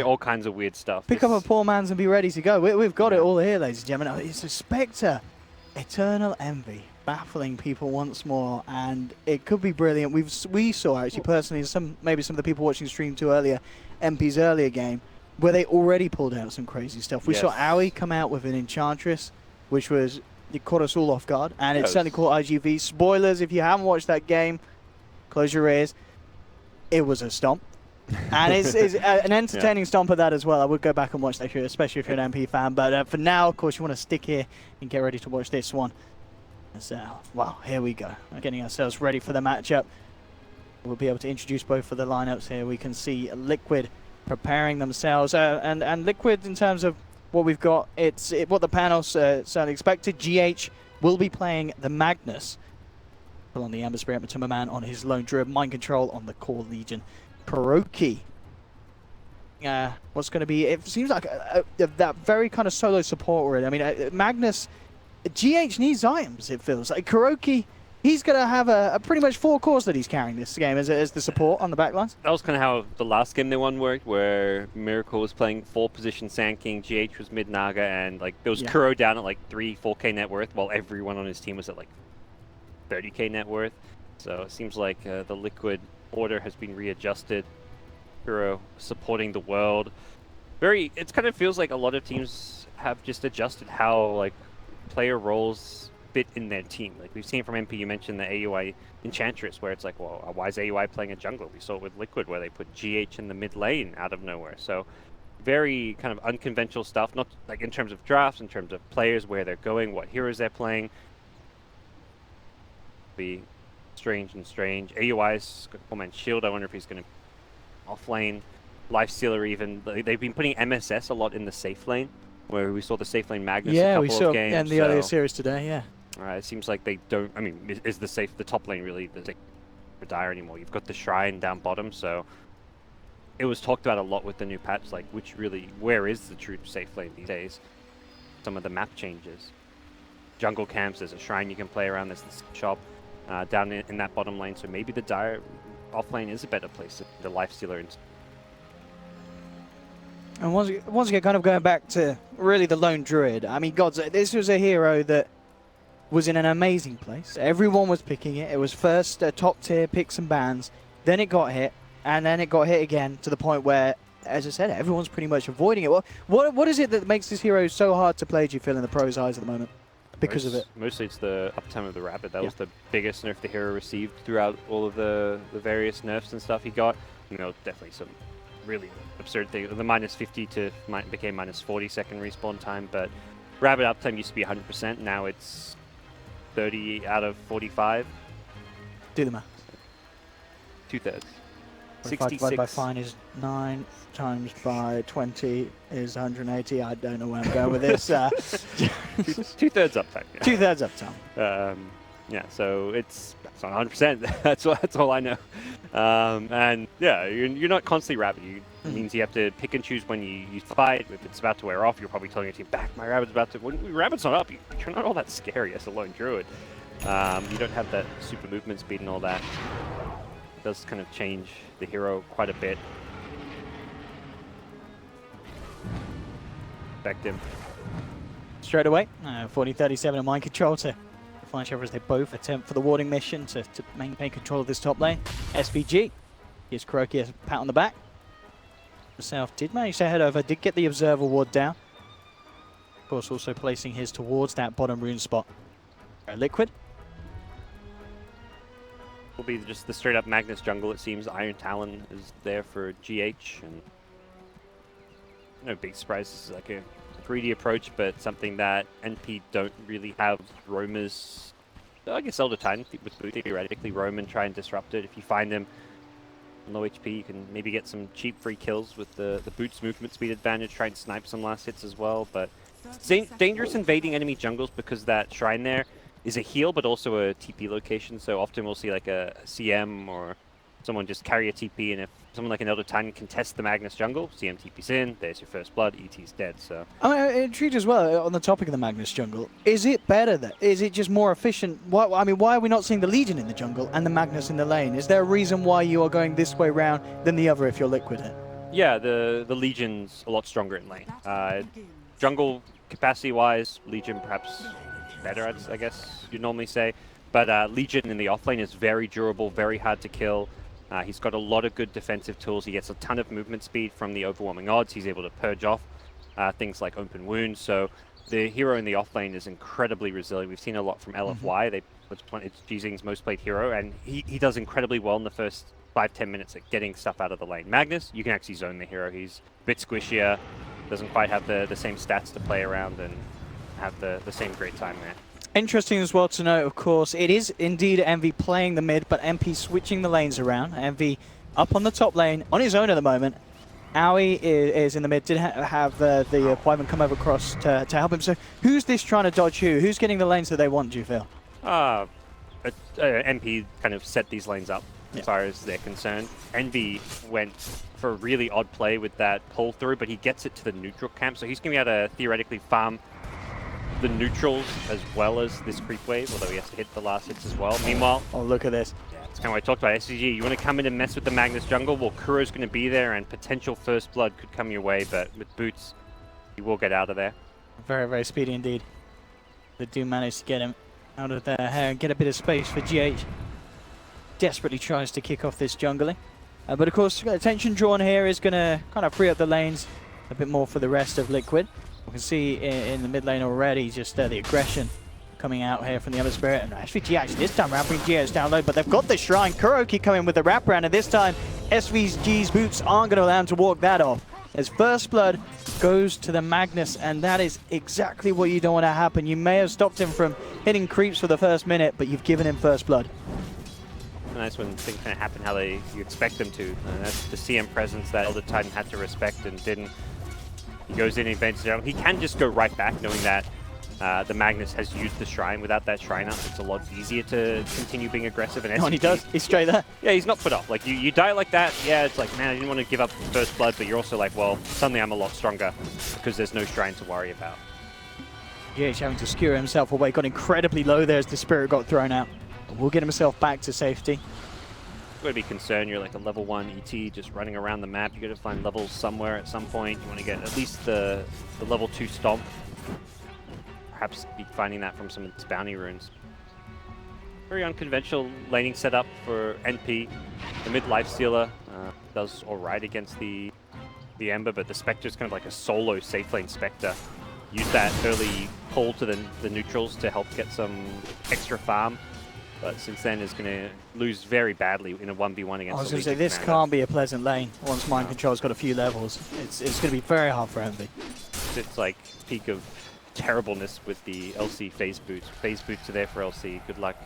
All kinds of weird stuff. Pick up a poor man's and be ready to go. We've got it all here, ladies and gentlemen. It's a Spectre. Eternal Envy. Baffling people once more. And it could be brilliant. We saw, actually, personally, maybe some of the people watching the stream too earlier, MP's earlier game, where they already pulled out some crazy stuff. We saw Aoi come out with an Enchantress, which was, it caught us all off guard. And it certainly caught IGV. Spoilers, if you haven't watched that game, close your ears. It was a stomp. And it's an entertaining stomp at that as well. I would go back and watch that, especially if you're an MP fan. But for now, of course, you want to stick here and get ready to watch this one. So, wow, here we go. We're getting ourselves ready for the matchup. We'll be able to introduce both of the lineups here. We can see Liquid preparing themselves. And Liquid, in terms of what we've got, what the panel certainly expected. GH will be playing the Magnus on the Amber Spirit, Matuma Man on his Lone Druid, Mind Control on the Core Legion. Kuroki. What's going to be, it seems like that very kind of solo support really. I mean, Magnus, GH needs items, it feels like. Kuroki, he's going to have a pretty much 4 cores that he's carrying this game as the support on the backlines. That was kind of how the last game they won worked, where Miracle was playing 4-position Sand King, GH was mid Naga, and like there was Kuro down at like 4K net worth, while everyone on his team was at like 30k net worth. So it seems like the Liquid order has been readjusted. Kuro supporting the world. It kind of feels like a lot of teams have just adjusted how like player roles fit in their team. Like we've seen from MP, you mentioned the AUI Enchantress, where it's like, well, why is AUI playing a jungler? We saw it with Liquid, where they put GH in the mid lane out of nowhere. So very kind of unconventional stuff, not like in terms of drafts, in terms of players, where they're going, what heroes they're playing. Be strange. AUI's got 4-man shield. I wonder if he's going to off lane. Lifestealer even. They've been putting MSS a lot in the safe lane, where we saw the safe lane Magnus a couple of games. Yeah, we saw in the earlier series today, it seems like they don't, I mean, is the top lane really the safe for Dire anymore? You've got the Shrine down bottom, so it was talked about a lot with the new patch, like where is the true safe lane these days? Some of the map changes. Jungle camps, there's a Shrine you can play around, there's the shop. Down in that bottom lane, so maybe the Dire offlane is a better place than the Lifestealer. And once again, kind of going back to really the Lone Druid, I mean, gods, this was a hero that was in an amazing place. Everyone was picking it. It was first top tier picks and bans, then it got hit, and then it got hit again to the point where, as I said, everyone's pretty much avoiding it. What is it that makes this hero so hard to play, do you feel, in the pros' eyes at the moment? Because of it. Mostly it's the uptime of the Rabbit. That was the biggest nerf the hero received throughout all of the various nerfs and stuff he got. You know, definitely some really absurd things. The -50 became -40 second respawn time, but Rabbit uptime used to be 100%. Now it's 30 out of 45. Do the math. 2/3. 65 divided by fine is 9 times by 20 is 180. I don't know where I'm going with this. 2/3 uptime. Yeah. 2/3 uptime. Yeah, so it's not 100%. That's all I know. And yeah, you're not constantly Rabbit. It means you have to pick and choose when you fight. If it's about to wear off, you're probably telling your team, back, my Rabbit's about to... When Rabbit's not up, you're not all that scary as a Lone Druid. You don't have that super movement speed and all that. It does kind of change the hero quite a bit. Affect him. Straight away, 40-37 in Mind Control to find each other as they both attempt for the warding mission to maintain control of this top lane. SVG gives Kuroki a pat on the back. Himself did manage to head over, did get the Observer ward down. Of course, also placing his towards that bottom rune spot. Liquid. Will be just the straight up Magnus jungle, it seems. Iron Talon is there for GH, and no big surprise. This is like a greedy approach, but something that NP don't really have. Roamers, I guess Elder Titan with boot, theoretically roam and try and disrupt it. If you find them low HP, you can maybe get some cheap free kills with the boot's movement speed advantage, try and snipe some last hits as well. But it's dangerous invading enemy jungles because that shrine there is a heal, but also a TP location. So often we'll see like a CM or someone just carry a TP, and if someone like an Elder Titan can test the Magnus jungle, CM TP's in, there's your first blood, ET's dead. So I'm intrigued as well on the topic of the Magnus jungle. Is it better that? Is it just more efficient? Why are we not seeing the Legion in the jungle and the Magnus in the lane? Is there a reason why you are going this way round than the other if you're Liquid here? yeah, the Legion's a lot stronger in lane. Jungle capacity-wise, Legion perhaps better, I guess you'd normally say. But Legion in the offlane is very durable, very hard to kill. He's got a lot of good defensive tools. He gets a ton of movement speed from the overwhelming odds. He's able to purge off things like open wounds. So the hero in the offlane is incredibly resilient. We've seen a lot from LFY. It's Jizing's most played hero, and he does incredibly well in the first 5-10 minutes at getting stuff out of the lane. Magnus, you can actually zone the hero. He's a bit squishier, doesn't quite have the same stats to play around and have the same great time there. Interesting as well to note, of course, it is indeed Envy playing the mid, but MP switching the lanes around. Envy up on the top lane, on his own at the moment. Aoi is in the mid, did have the Wyvern come over across to help him. So who's this trying to dodge who? Who's getting the lanes that they want, do you feel? MP kind of set these lanes up as far as they're concerned. Envy went for a really odd play with that pull through, but he gets it to the neutral camp, so he's going to be able to theoretically farm the neutrals as well as this creep wave, although he has to hit the last hits as well. Meanwhile, oh, look at this. Yeah, it's kind of what I talked about. SCG, you want to come in and mess with the Magnus jungle? Well, Kuro's going to be there, and potential first blood could come your way, but with boots, you will get out of there. Very, very speedy indeed. They do manage to get him out of their hair and get a bit of space for GH. Desperately tries to kick off this jungling. But of course, attention drawn here is going to kind of free up the lanes a bit more for the rest of Liquid. We can see in the mid lane already just the aggression coming out here from the other spirit. And SVG this time around bring GH down low, but they've got the shrine. Kuroki coming with the wraparound, and this time SVG's boots aren't going to allow him to walk that off. As first blood goes to the Magnus, and that is exactly what you don't want to happen. You may have stopped him from hitting creeps for the first minute, but you've given him first blood. Nice when things kind of happen how you expect them to. And that's the CM presence that Elder Titan had to respect and didn't. He goes in and invades down. He can just go right back, knowing that the Magnus has used the shrine. Without that shrine up, it's a lot easier to continue being aggressive. And he does. He's straight there. Yeah, he's not put off. Like, you die like that, yeah, it's like, man, I didn't want to give up first blood, but you're also like, well, suddenly I'm a lot stronger because there's no shrine to worry about. GH having to skewer himself away. Got incredibly low there as the spirit got thrown out. Will get himself back to safety. You've got to be concerned. You're like a level 1 ET just running around the map. You got to find levels somewhere at some point. You want to get at least the level 2 stomp. Perhaps be finding that from some of its bounty runes. Very unconventional laning setup for NP. The mid lifestealer does alright against the Ember, but the Spectre's kind of like a solo safe lane Spectre. Use that early pull to the neutrals to help get some extra farm. But since then is going to lose very badly in a 1v1 against. I was going to say, this can't be a pleasant lane once Mind Control's got a few levels. It's going to be very hard for Envy. It's like peak of terribleness with the LC phase boots. Phase boots are there for LC. Good luck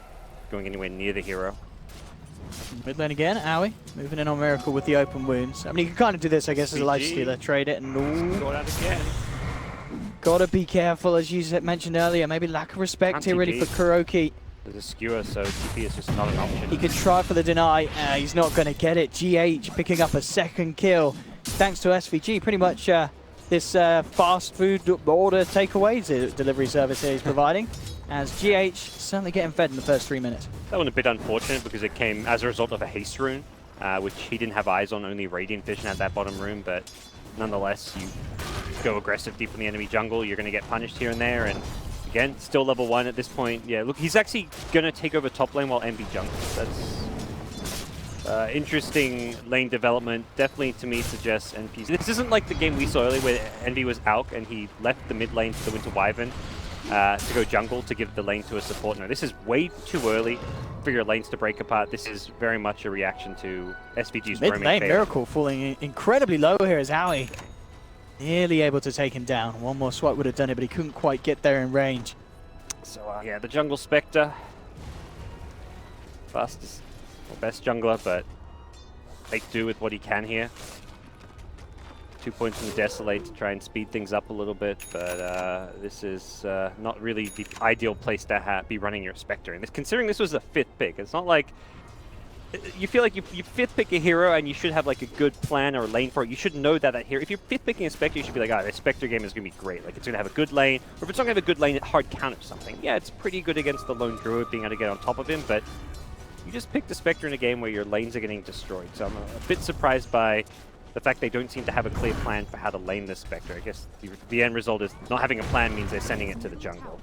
going anywhere near the hero. Mid lane again, Aoi moving in on Miracle with the open wounds. I mean, you can kind of do this, I guess, as a lifestealer. Trade it and Got out again. Gotta be careful, as you mentioned earlier. Maybe lack of respect here really for Kuroki. There's a skewer, so TP is just not an option. He could try for the deny. He's not going to get it. GH picking up a second kill thanks to SVG. Pretty much this fast food order takeaway delivery service here he's providing. As GH certainly getting fed in the first 3 minutes. That one a bit unfortunate because it came as a result of a haste rune, which he didn't have eyes on. Only Radiant Vision at that bottom room, but nonetheless, you go aggressive deep in the enemy jungle, you're going to get punished here and there. And again, still level 1 at this point. Yeah, look, he's actually going to take over top lane while Envy jumps. Interesting lane development. Definitely, to me, suggests NPs. This isn't like the game we saw earlier where Envy was out and he left the mid lane to the Winter Wyvern to go jungle to give the lane to a support. No, this is way too early for your lanes to break apart. This is very much a reaction to SVG's Mid roaming lane fail. Miracle falling incredibly low here as Howie nearly able to take him down. One more swipe would have done it, but he couldn't quite get there in range. So yeah, the jungle Spectre, fastest or best jungler, but make do with what he can here. 2 points from the Desolate to try and speed things up a little bit, but this is not really the ideal place to be running your Spectre. And considering this was the 5th pick, it's not like you feel like you 5th pick a hero and you should have like a good plan or lane for it. You should know that hero. If you're 5th picking a Spectre, you should be like, this Spectre game is going to be great. Like, it's going to have a good lane. Or if it's not going to have a good lane, it hard counters something. Yeah, it's pretty good against the lone Druid, being able to get on top of him, but you just picked a Spectre in a game where your lanes are getting destroyed. So I'm a bit surprised by the fact they don't seem to have a clear plan for how to lane this Spectre. I guess the end result is not having a plan means they're sending it to the jungle.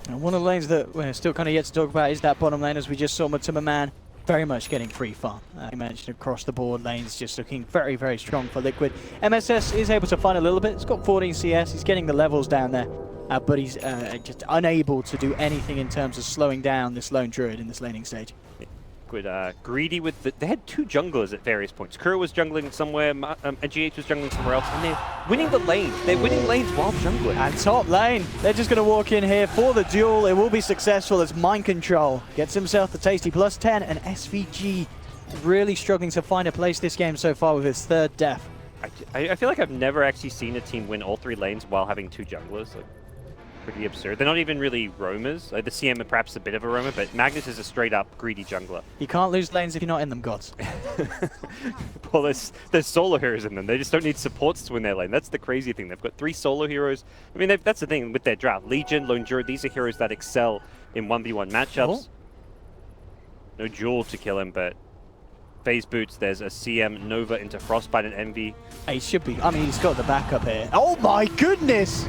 And one of the lanes that we're still kind of yet to talk about is that bottom lane, as we just saw Matuma Man very much getting free farm. You mentioned across the board, lanes just looking very, very strong for Liquid. MSS is able to find a little bit. He's got 14 CS. He's getting the levels down there. But he's just unable to do anything in terms of slowing down this lone Druid in this laning stage. Liquid greedy with they had 2 junglers at various points. Kuro was jungling somewhere, and GH was jungling somewhere else, and they're winning the lanes. They're winning lanes while jungling. And top lane, they're just going to walk in here for the duel. It will be successful as Mind Control gets himself the tasty +10, and SVG really struggling to find a place this game so far with his 3rd death. I feel like I've never actually seen a team win all 3 lanes while having 2 junglers. Like, pretty absurd. They're not even really roamers. The CM are perhaps a bit of a roamer, but Magnus is a straight-up greedy jungler. You can't lose lanes if you're not in them, gods. Well, there's solo heroes in them. They just don't need supports to win their lane. That's the crazy thing. They've got 3 solo heroes. I mean, that's the thing with their draft. Legion, Lone Druid, these are heroes that excel in 1v1 matchups. No Jewel to kill him, but phase boots, there's a CM, Nova into Frostbite and Envy. He should be. I mean, he's got the backup here. Oh my goodness!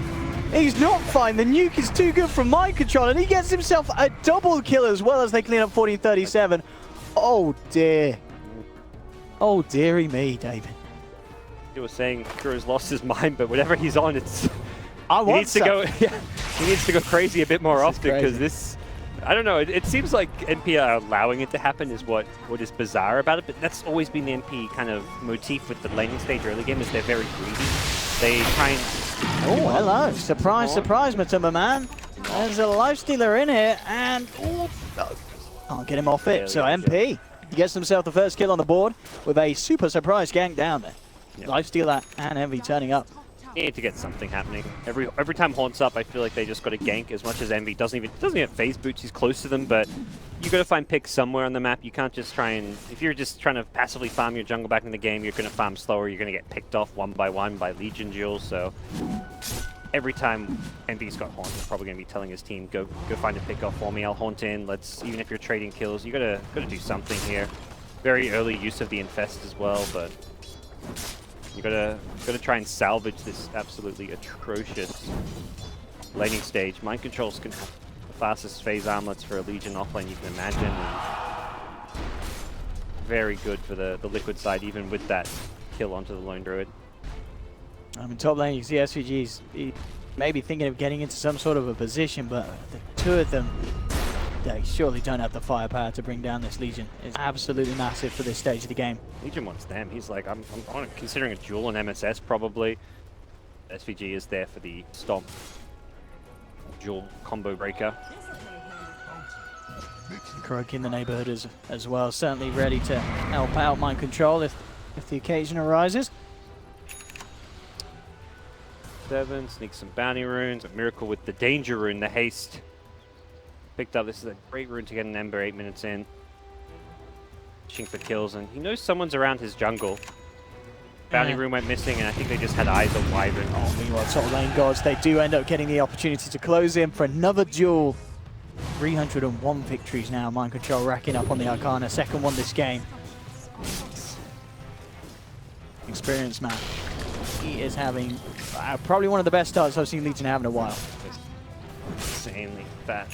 He's not fine. The nuke is too good from Mind Control, and he gets himself a double kill as well as they clean up 1437. Oh dear. Oh dearie me, David. You were saying Kuro's lost his mind, but whatever he's on, it's he needs to go. Yeah, he needs to go crazy a bit more often, because this. I don't know. It seems like NP are allowing it to happen is what is bizarre about it, but that's always been the NP kind of motif with the laning stage early game, is they're very greedy. They try and... Oh, hello. Surprise, surprise, Matuma Man. There's a life stealer in here, and... can't get him off it. So MP he gets himself the first kill on the board with a super surprise gank down there. Yep. Life stealer and Envy turning up. You need to get something happening. Every time Haunt's up, I feel like they just got to gank as much as Envy doesn't even have phase boots. He's close to them, but you got to find picks somewhere on the map. You can't just try and if you're just trying to passively farm your jungle back in the game, you're going to farm slower. You're going to get picked off one by one by Legion duels. So every time Envy's got Haunt, he's probably going to be telling his team, go find a pick off for me. I'll Haunt in. Even if you're trading kills, you got to do something here. Very early use of the Infest as well, but. You gotta try and salvage this absolutely atrocious laning stage. Mind Control's can have the fastest phase armlets for a Legion offlane you can imagine. And very good for the Liquid side, even with that kill onto the Lone Druid. I mean, top lane, you see SVG's maybe thinking of getting into some sort of a position, but the 2 of them, they surely don't have the firepower to bring down this Legion. It's absolutely massive for this stage of the game. Legion wants them. He's like, I'm considering a duel on MSS probably. SVG is there for the stomp. Duel combo breaker. Krook in the neighborhood as well, certainly ready to help out Mind Control if the occasion arises. 7, sneaks some bounty runes, a miracle with the danger rune, the haste. Picked up, this is a great rune to get an Ember 8 minutes in. Fishing for kills, and he knows someone's around his jungle. Bounty rune went missing, and I think they just had eyes on Wyvern. Oh, meanwhile, top lane gods, they do end up getting the opportunity to close in for another duel. 301 victories now, Mind Control racking up on the Arcana, 2nd one this game. Experienced man. He is having probably one of the best starts I've seen Legion have in a while. Insanely fat.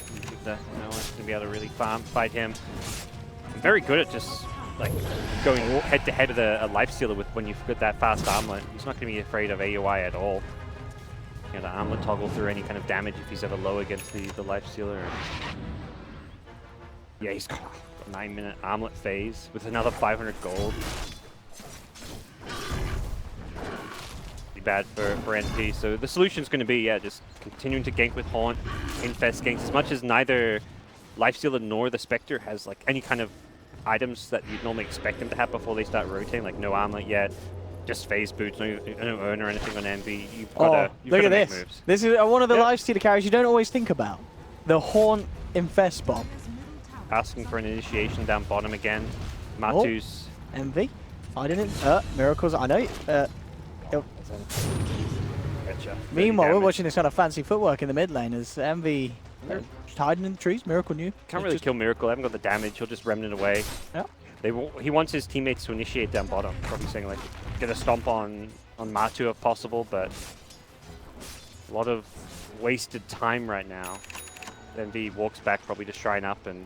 No one's going to be able to really fight him. very good at just like going head to head with a lifestealer with when you've got that fast armlet. He's not going to be afraid of AOI at all. You know, the armlet toggle through any kind of damage if he's ever low against the lifestealer. Yeah, he's got a 9-minute armlet phase with another 500 gold. Pretty bad for NP. So the solution's going to be, yeah, just continuing to gank with Haunt, infest ganks. As much as neither lifestealer nor the Spectre has like any kind of items that you'd normally expect them to have before they start rotating, like no armlet yet, just phase boots, no urn or anything on Envy. You've got to look at make this. moves. This is one of the lifestealer carries you don't always think about. The Haunt Infest bomb. Asking for an initiation down bottom again. Matu's. Envy. I didn't. Miracles. I know. Gotcha. Meanwhile, we're watching this kind of fancy footwork in the mid lane as Envy hiding in the trees. Miracle knew. Can't really kill Miracle. Haven't got the damage. He'll just remnant away. Yeah. He wants his teammates to initiate down bottom. Probably saying like, get a stomp on Matu if possible, but a lot of wasted time right now. Envy walks back probably to shrine up, and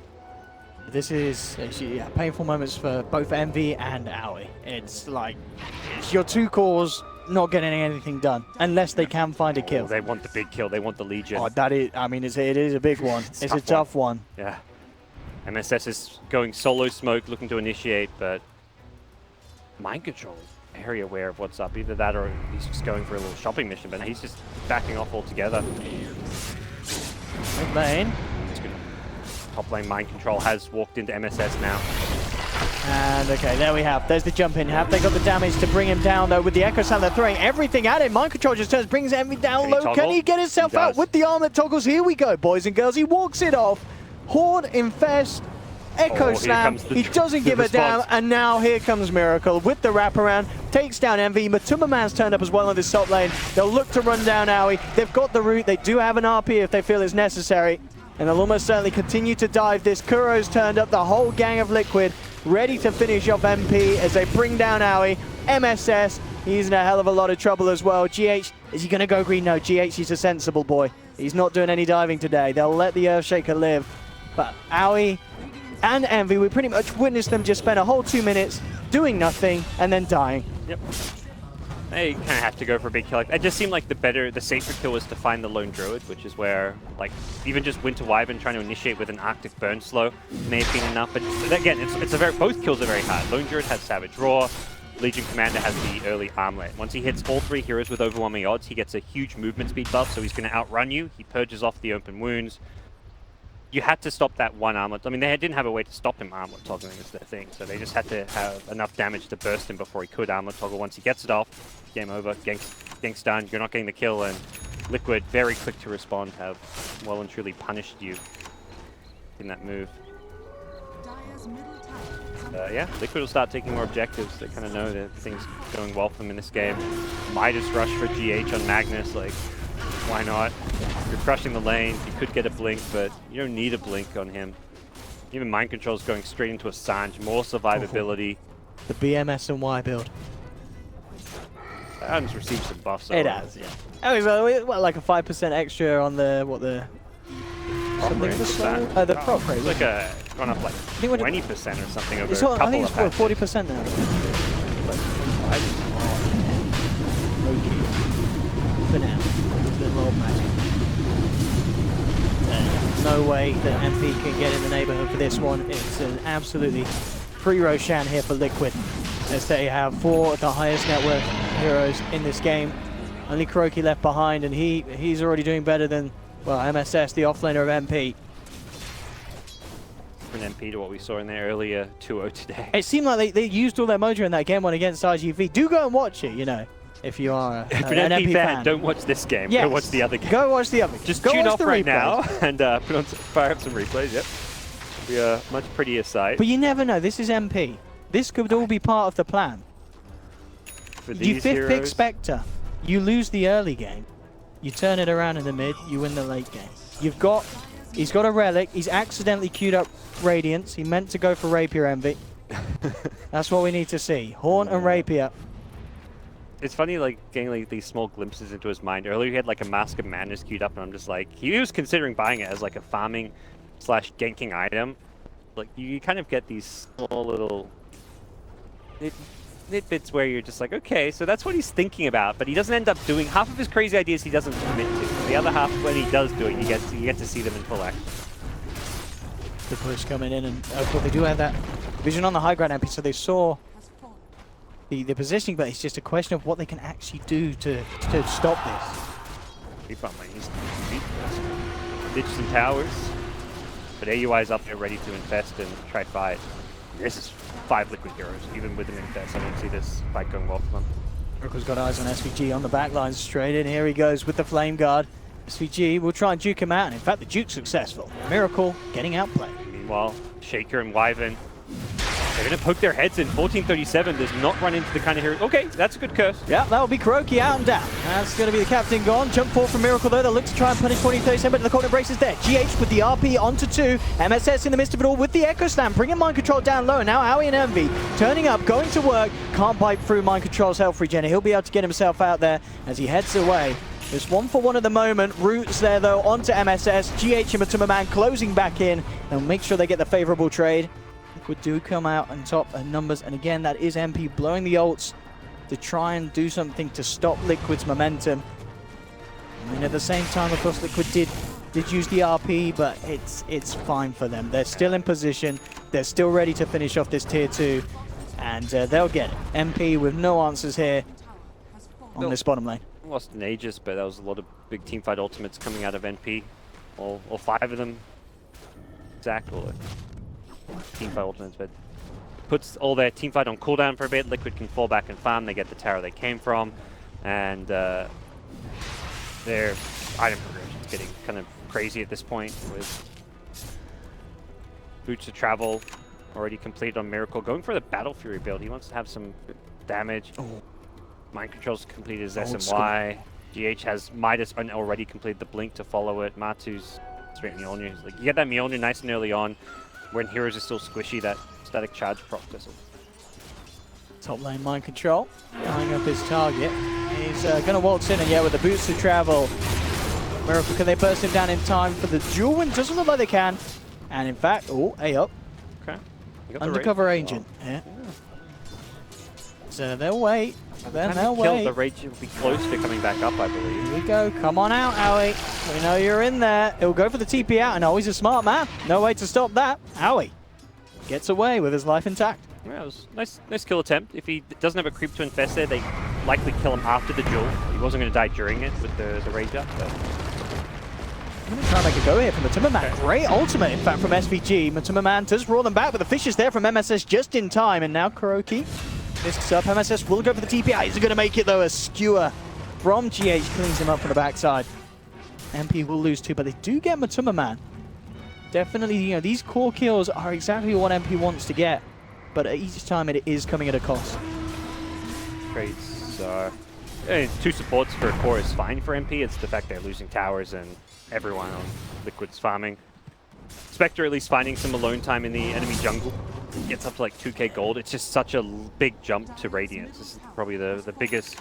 this is actually painful moments for both Envy and Aoi. It's like it's your two cores not getting anything done unless they can find a kill. They want the big kill. They want the Legion. Oh, that is. I mean, it is a big one. It's a tough one. Yeah. MSS is going solo smoke, looking to initiate, but mind control is very aware of what's up. Either that or he's just going for a little shopping mission, but he's just backing off altogether. Mid lane. Top lane mind control has walked into MSS now. And okay, there we have. There's the jump in. Have they got the damage to bring him down though? With the Echo Sound, they're throwing everything at him. Mind control just turns, brings Envy down low. Can he get himself out with the armlet toggles? Here we go, boys and girls. He walks it off. Horde, Infest, Echo Slam. He doesn't give a damn. And now here comes Miracle with the wraparound. Takes down Envy. Matuma Man's turned up as well on this top lane. They'll look to run down Aoi. They've got the route. They do have an RP if they feel it's necessary. And they'll almost certainly continue to dive this. Kuro's turned up, the whole gang of Liquid, ready to finish off MP as they bring down Aoi. MSS, he's in a hell of a lot of trouble as well. GH, is he going to go green? No, GH, he's a sensible boy. He's not doing any diving today. They'll let the Earthshaker live. But Aoi and Envy, we pretty much witnessed them just spend a whole 2 minutes doing nothing and then dying. Yep. They kind of have to go for a big kill. It just seemed like the safer kill was to find the Lone Druid, which is where, like, even just Winter Wyvern trying to initiate with an Arctic Burn Slow may have been enough. But again, both kills are very hard. Lone Druid has Savage Roar. Legion Commander has the early armlet. Once he hits all three heroes with overwhelming odds, he gets a huge movement speed buff, so he's going to outrun you. He purges off the open wounds. You had to stop that one armlet. I mean, they didn't have a way to stop him armlet toggling is their thing, so they just had to have enough damage to burst him before he could armlet toggle. Once he gets it off, game over, gank's done, you're not getting the kill, and Liquid, very quick to respond, have well and truly punished you in that move. Yeah, Liquid will start taking more objectives. They kind of know that things going well for them in this game. Midas rush for GH on Magnus, like, why not? You're crushing the lane, you could get a blink, but you don't need a blink on him. Even mind control's going straight into a Sanj, more survivability. The BMS and Y build. Adam's received some buffs. It has, yeah. Oh, well, like a 5% extra on the the prop rate. It's like gone up like 20% or something over a couple I think it's of patches. 40% now. For now, the roll magic. No way that MP can get in the neighborhood for this one. It's an absolutely free Roshan here for Liquid, as they have 4 of the highest net worth heroes in this game. Only Kuroki left behind, and he's already doing better than, well, MSS, the offlaner of MP. Different MP to what we saw in there earlier, 2-0 today. It seemed like they used all their mojo in that game one against RGV. Do go and watch it, you know, if you are an MP fan. Don't watch this game. Yes. Go watch the other game. Go watch the other game. Just go tune watch off the right replays. now and fire up some replays. Yep. We are much prettier sight. But you never know. This is MP. This could all be part of the plan. For these You 5th pick heroes, Spectre. You lose the early game. You turn it around in the mid. You win the late game. He's got a relic. He's accidentally queued up Radiance. He meant to go for Rapier Envy. That's what we need to see. Horn and Rapier. It's funny, like, getting like these small glimpses into his mind. Earlier he had like a Mask of Madness queued up, and I'm just like, he was considering buying it as like a farming / ganking item. Like, you kind of get these small little nitbits where you're just like, okay, so that's what he's thinking about, but he doesn't end up doing half of his crazy ideas. He doesn't commit to. The other half, when he does do it, you get to see them in full action. The push coming in, and well, they do have that vision on the high ground MP, so they saw the positioning, but it's just a question of what they can actually do to stop this. Keep on my knees. Ditch some towers, but AUI's up there ready to infest and try fight. This is 5 liquid heroes, even with an infest. I don't see this fight going well for them. Miracle's got eyes on SVG on the back line, straight in. Here he goes with the Flame Guard. SVG will try and juke him out, and in fact, the juke's successful. Miracle getting outplayed. Meanwhile, Shaker and Wyvern, they're going to poke their heads in. 1437 does not run into the kind of hero. Okay, that's a good curse. Yeah, that'll be KingCharlie out and down. That's going to be the captain gone. Jump forward from Miracle, though. They'll look to try and punish 1437, but the corner brace is there. GH with the RP onto 2. MSS in the midst of it all with the Echo Slam, bringing Mind Control down low. Now Howie and Envy turning up, going to work. Can't pipe through Mind Control's health regen. He'll be able to get himself out there as he heads away. Just 1-for-1 at the moment. Roots there, though, onto MSS. GH and Matuma Man closing back in. They'll make sure they get the favorable trade. Liquid do come out on top in numbers, and again, that is MP blowing the ults to try and do something to stop Liquid's momentum. And at the same time, of course, Liquid did use the RP, but it's fine for them. They're still in position. They're still ready to finish off this tier 2, and they'll get it. MP with no answers here on this bottom lane. Lost in Aegis, but that was a lot of big teamfight ultimates coming out of NP. All 5 of them. Exactly. Teamfight ultimates, but puts all their teamfight on cooldown for a bit. Liquid can fall back and farm. They get the tower they came from, and their item progression is getting kind of crazy at this point with Boots of Travel already completed on Miracle. Going for the Battle Fury build. He wants to have some damage. Oh. Mind Control's completed his SMY. GH has Midas and already completed the Blink to follow it. Matu's straight Mjolnir. Like, you get that Mjolnir nice and early on. When heroes are still squishy, that static charge proc does it. Top lane Mind Control, tying up his target. He's going to waltz in, and yeah, with the Boots to Travel. Miracle, can they burst him down in time for the duel win? Doesn't look like they can. And in fact, oh, A up. Okay. Undercover agent. Yeah. So they'll wait. Then they'll wait. The rage will be close to coming back up, I believe. Here we go. Come on out, Howie. We know you're in there. He'll go for the TP out, and Howie's a smart man. No way to stop that. Howie gets away with his life intact. Yeah, it was nice kill attempt. If he doesn't have a creep to infest there, they likely kill him after the duel. He wasn't going to die during it with the rage up. But I'm going to try and make a go here from Matuma Man. Okay. Great ultimate, in fact, from SVG. Matuma Man does roll them back, but the fishes there from MSS just in time, and now KingCharlie discs up. MSS will go for the TPI. He's going to make it, though. A skewer from GH cleans him up from the backside. MP will lose 2, but they do get Matuma Man. Definitely, you know, these core kills are exactly what MP wants to get, but each time it is coming at a cost. Trades are... 2 supports for a core is fine for MP. It's the fact they're losing towers and everyone on Liquid's farming. Spectre at least finding some alone time in the enemy jungle. Gets up to like 2k gold. It's just such a big jump to Radiance. This is probably the biggest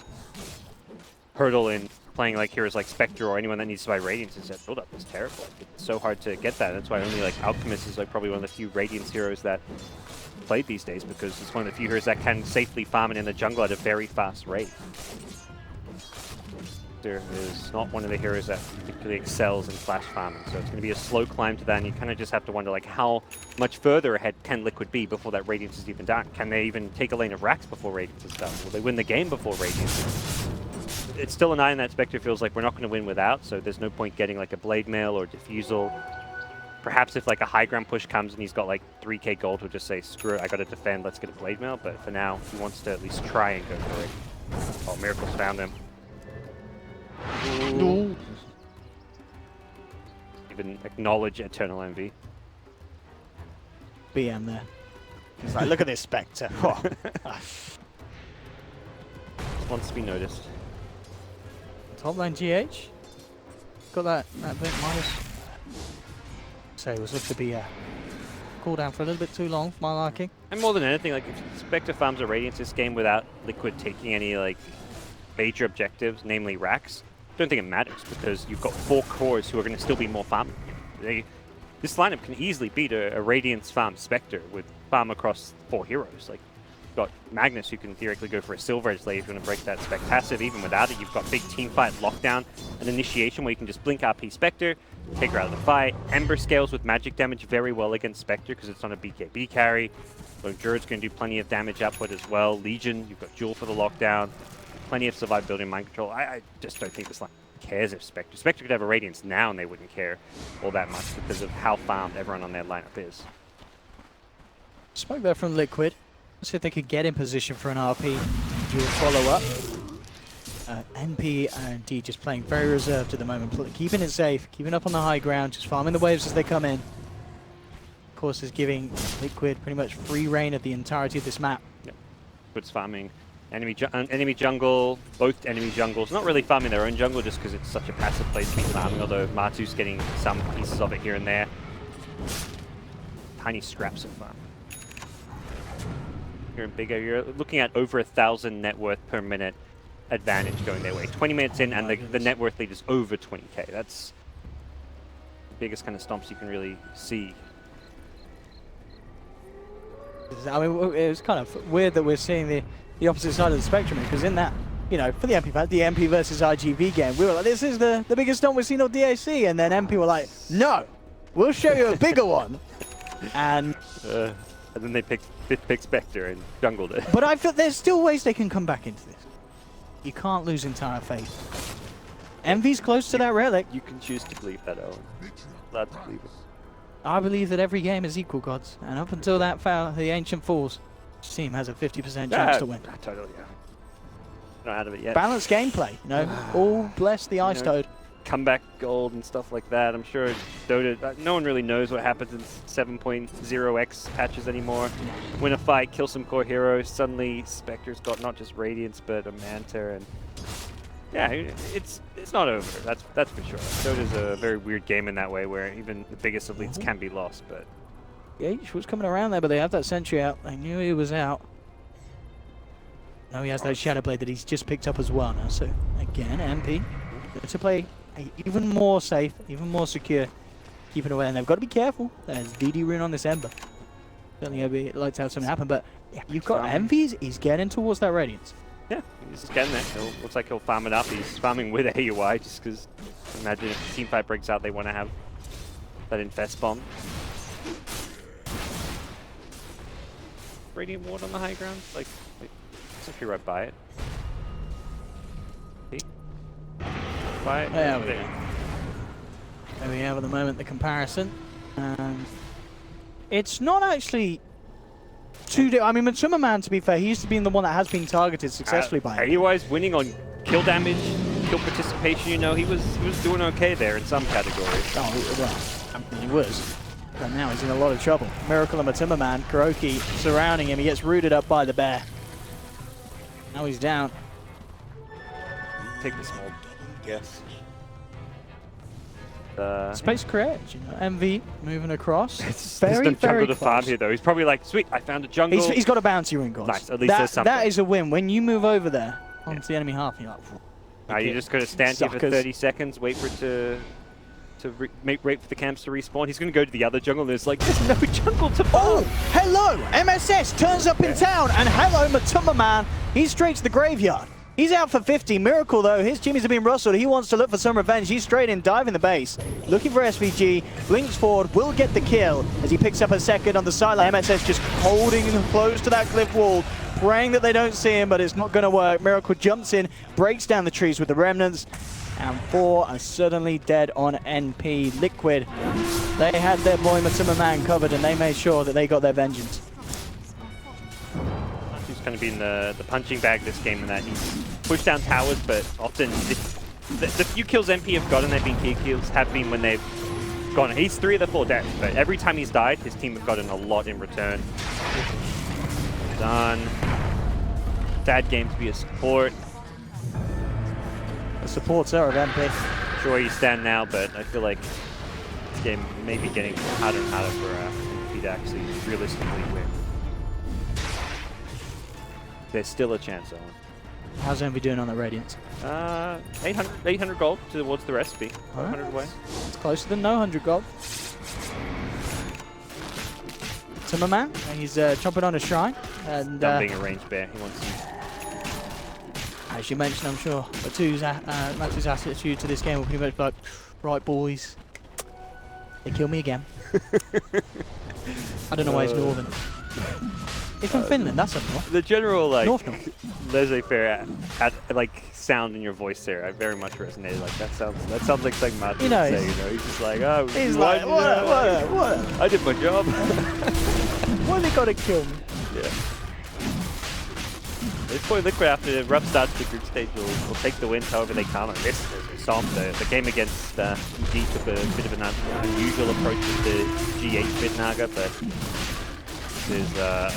hurdle in playing like heroes like Spectre or anyone that needs to buy Radiance. Is that build up is terrible. It's so hard to get that. That's why only like Alchemist is like probably one of the few Radiance heroes that played these days, because it's one of the few heroes that can safely farm it in the jungle at a very fast rate. There is not one of the heroes that particularly excels in flash farming, so it's going to be a slow climb to that, and you kind of just have to wonder like how much further ahead can Liquid be before that Radiance is even done. Can they even take a lane of Rax before Radiance is done? Will they win the game before Radiance? It's still an iron that Spectre feels like we're not going to win without, so there's no point getting like a Blade Mail or Diffusal. Perhaps if like a high ground push comes and he's got like 3k gold, he'll just say, screw it, I got to defend, let's get a Blade Mail, but for now, he wants to at least try and go for it. Oh, Miracle's found him. Ooh. Even acknowledge Eternal Envy. BM there. He's like, look at this Spectre. Wants to be noticed. Top lane GH. Got that bit minus. So it was looked to be cooldown for a little bit too long for my liking. And more than anything, like if Spectre farms a Radiance this game without Liquid taking any like major objectives, namely Rax, I don't think it matters, because you've got 4 cores who are going to still be more farming. this lineup can easily beat a Radiance farm Spectre with farm across 4 heroes. Like, you've got Magnus, who can theoretically go for a Silver Edge Blade if you want to break that Spec passive. Even without it, you've got big team fight lockdown and initiation where you can just blink RP Spectre, take her out of the fight. Ember scales with magic damage very well against Spectre because it's on a BKB carry. Lone Druid's going to do plenty of damage upward as well. Legion, you've got Jewel for the lockdown. Plenty of survivability mind control. I just don't think this line cares if Spectre. Spectre could have a Radiance now and they wouldn't care all that much because of how farmed everyone on their lineup is. Smoke there from Liquid. Let's see if they could get in position for an RP. Do a follow-up. NP and D just playing very reserved at the moment, keeping it safe, keeping up on the high ground, just farming the waves as they come in. Of course, is giving Liquid pretty much free reign of the entirety of this map. Yep. Liquid's farming enemy jungle, both enemy jungles. Not really farming their own jungle just because it's such a passive place to be farming, although Martu's getting some pieces of it here and there. Tiny scraps of farm. You're in bigger, you're looking at over 1,000 net worth per minute advantage going their way. 20 minutes in and the net worth lead is over 20k. That's the biggest kind of stomps you can really see. I mean, it was kind of weird that we're seeing the opposite side of the spectrum, because in that, you know, for the MP versus IGV game, we were like, this is the biggest stomp we've seen on DAC, and then MP were like, no, we'll show you a bigger one. And then they picked Spectre and jungled it. But I feel there's still ways they can come back into this. You can't lose entire faith. Envy's close to that relic. You can choose to believe that, Owen. Allowed to believe it. I believe that every game is equal, gods. And up until that foul, the Ancient Falls team has a 50% chance to win. Totally, yeah. Not out of it yet. Balanced gameplay, you know. All bless the Ice Toad. Comeback gold and stuff like that. I'm sure Dota, no one really knows what happens in 7.0x patches anymore. Win a fight, kill some core heroes, suddenly Spectre's got not just Radiance but a Manta, and yeah, it's not over. That's for sure. Dota's a very weird game in that way, where even the biggest of leads can be lost. But Gage was coming around there, but they have that sentry out. They knew he was out. Now he has that Shadow Blade that he's just picked up as well now. So again, MP to play even more safe, even more secure, keeping away. And they've got to be careful. There's DD rune on this Ember. Certainly I'd like to have something happen, but yeah, you've got Envy's. He's getting towards that Radiance. yeah, he's just getting there. Looks like he'll farm it up. He's farming with AUI just because, imagine if the team fight breaks out, they want to have that infest bomb. Radiant ward on the high ground, like it's actually right by it. See? By it. There we go. There we have at the moment the comparison. It's not actually too. I mean, Matsuma Man, to be fair, he used to be the one that has been targeted successfully by him. AUI's winning on kill damage, kill participation. You know, he was doing okay there in some categories. Oh well, I mean, he was. But now he's in a lot of trouble. Miracle and Matsuma Man, Kuroki surrounding him. He gets rooted up by the bear. Now he's down. Take the small guess. Space create, you know. MV moving across. There's very, no very jungle to close. farm here though. He's probably like, sweet, I found a jungle. He's got a bounty rune, guys. Nice, at least there's something. That is a win. When you move over there onto the enemy half, you're like, You just got to stand here for Suckers. 30 seconds, wait for it wait for the camps to respawn. He's going to go to the other jungle, and there's like, there's no jungle to farm. oh, hello! MSS turns up in town, and hello, Matsuma Man. He's straight to the graveyard. He's out for 50. Miracle, though, his jimmies have been rustled. He wants to look for some revenge. He's straight in, diving the base. Looking for SVG. Blinks forward, will get the kill as he picks up a second on the sideline. MSS just holding close to that cliff wall, praying that they don't see him, but it's not going to work. Miracle jumps in, breaks down the trees with the remnants, and 4 are suddenly dead on NP. Liquid, they had their boy Matsuma Man covered, and they made sure that they got their vengeance. He's kind of been the punching bag this game in that he's pushed down towers, but often the few kills MP have gotten, they've been key kills, have been when they've gone. He's 3 of the 4 deaths, but every time he's died, his team have gotten a lot in return. Done. Sad game to be a support. The supports are of MP. Not sure where you stand now, but I feel like this game may be getting harder and harder for MP to actually realistically win. There's still a chance, Owen. How's Envy doing on the Radiance? 800 gold towards the recipe. 500 away. It's closer than no 100 gold. Matuma Man. And he's chomping on a shrine. And Done being a ranged bear. He wants to. as you mentioned, I'm sure Matu's attitude to this game will pretty much be like, right, boys, they kill me again. I don't know why he's northern. He's from Finland, that's up north. The general like North. laissez-faire like sound in your voice there, I very much resonated. Like that sounds like something Matu You know, would say. You know, he's just like, oh, He's like, what? I did my job. Why they gotta kill me? Yeah. This point, Liquid, after the rough start to the group stage, will take the wins however they can. And this is the game against EG took a bit of an unusual approach with the G8 bit Naga, but this is a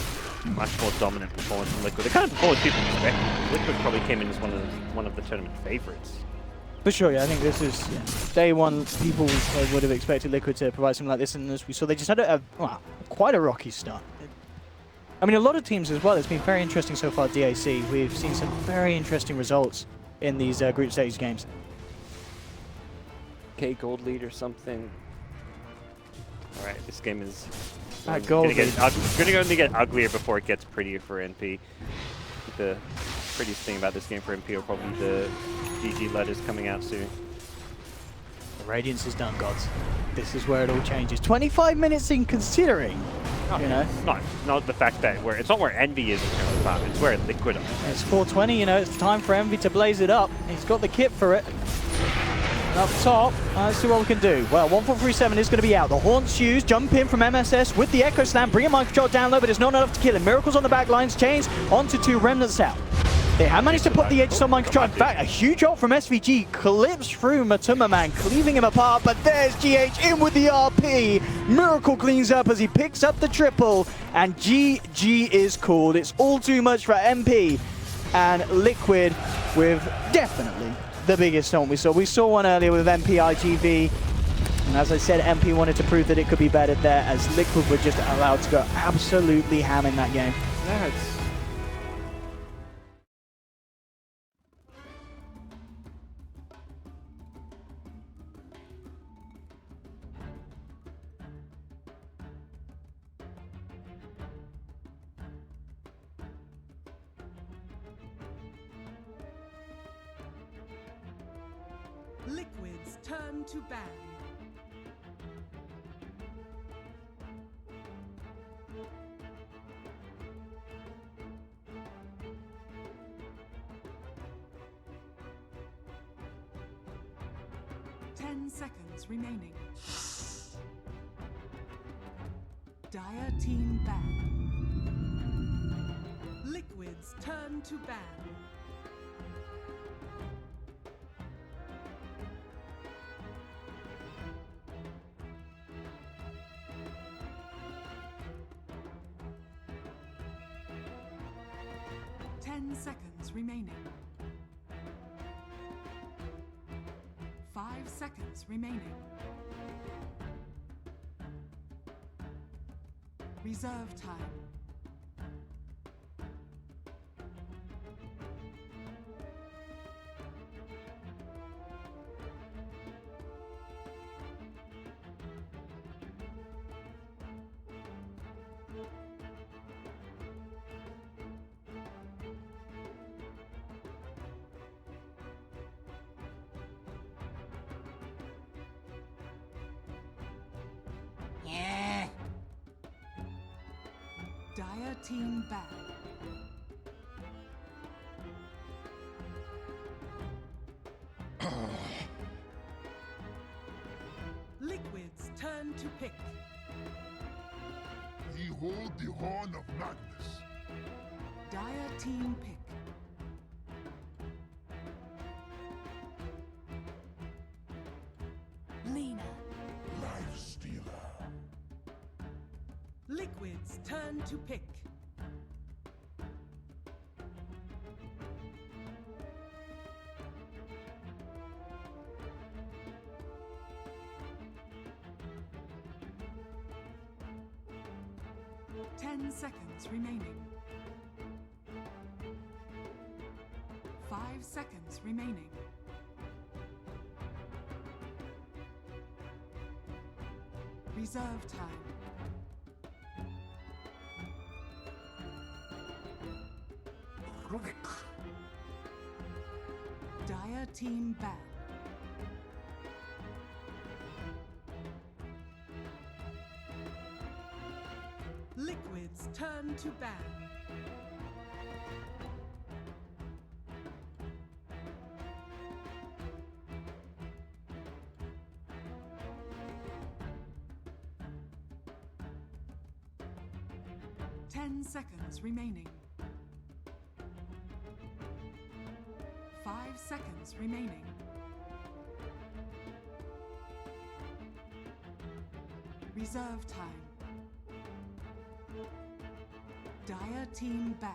much more dominant performance from Liquid. The kind of performance people expect. Liquid probably came in as one of the tournament favorites. For sure, yeah. I think this is day one. People would have expected Liquid to provide something like this, and as we saw, they just had quite a rocky start. I mean, a lot of teams as well. It's been very interesting so far. DAC, we've seen some very interesting results in these group stage games. K gold lead or something. All right, this game is Gold going to only get uglier before it gets prettier for NP. The prettiest thing about this game for NP are probably the GG letters coming out soon. The Radiance is done, gods. This is where it all changes. 25 minutes in considering, you know. Not the fact that it's not where Envy is in terms of time, it's where Liquid are. It's 4:20, you know, it's time for Envy to blaze it up. He's got the kit for it. Up top, let's see what we can do. Well, 1437 is going to be out. The Haunts used, jump in from MSS with the Echo Slam, bring a mind control down low, but it's not enough to kill him. Miracles on the back lines, chains onto 2 remnants out. They have managed to put the edges on mind control. In fact, a huge ult from SVG clips through Matuma Man, cleaving him apart, but there's GH in with the RP. Miracle cleans up as he picks up the triple, and GG is called. It's all too much for MP, and Liquid with definitely the biggest ult we saw. We saw one earlier with MP IGV, and as I said, MP wanted to prove that it could be better there, as Liquid were just allowed to go absolutely ham in that game. Yeah, Liquid's turn to ban. Seconds remaining. Dire team ban. Liquid's turn to ban. Seconds remaining. 5 seconds remaining. Reserve time. Dire team ban. Liquid's turn to pick. Ye hold the horn of madness. Dire team pick. Lina. Life stealer. Liquid's turn to pick. Seconds remaining. 5 seconds remaining. Reserve time. Dire team ban. Liquid's turn to ban. Ten seconds remaining. 5 seconds remaining. Reserve time. Dire team ban.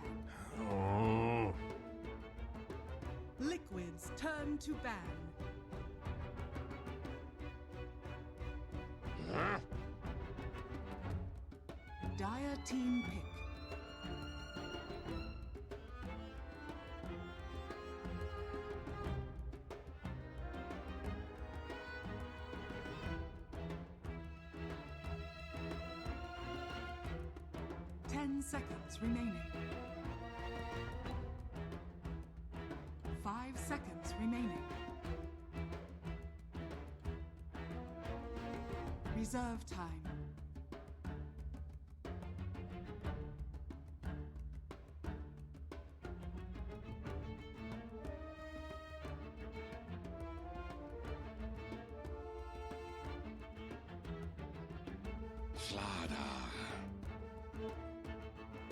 Oh. Liquid's turn to ban. Huh? Dire team pick. Seconds remaining. 5 seconds remaining. Reserve time. Slaughter.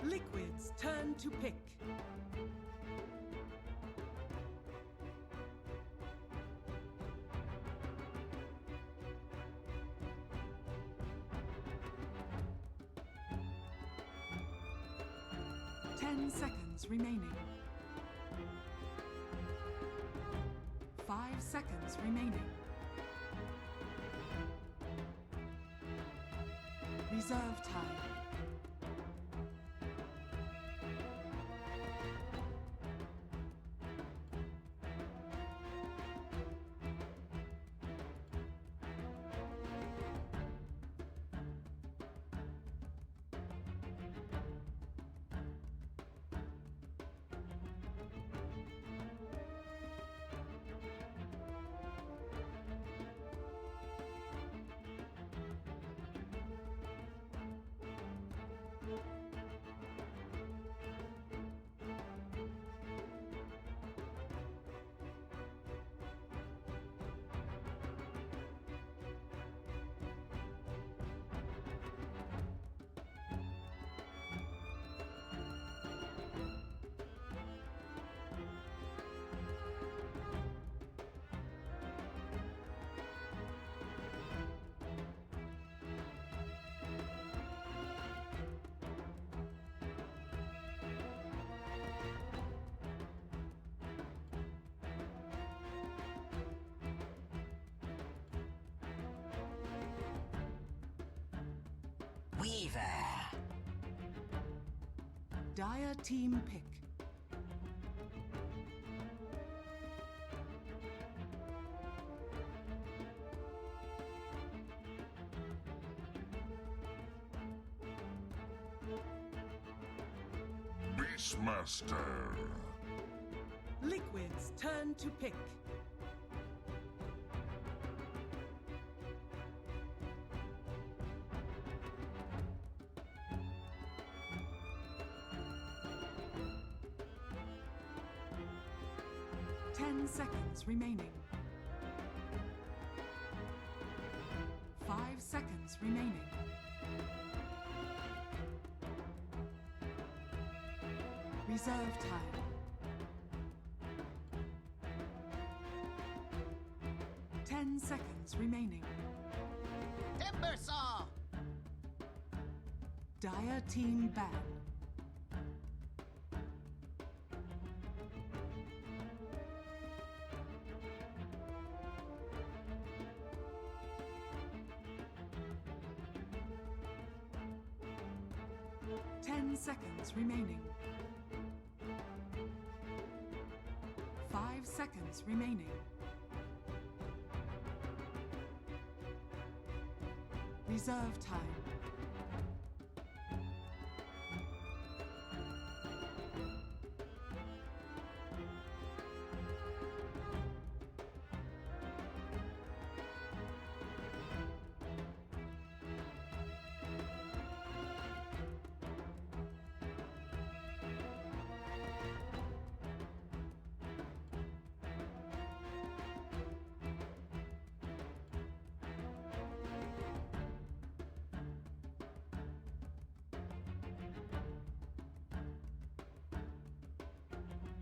Liquid's turn to pick. Ten seconds remaining. 5 seconds remaining. Reserve time. Weaver. Dire team pick. Beastmaster. Liquid's turn to pick. Seconds remaining. 5 seconds remaining. Reserve time. 10 seconds remaining. Timber saw. Dire team ban. Seconds remaining. 5 seconds remaining. Reserve time.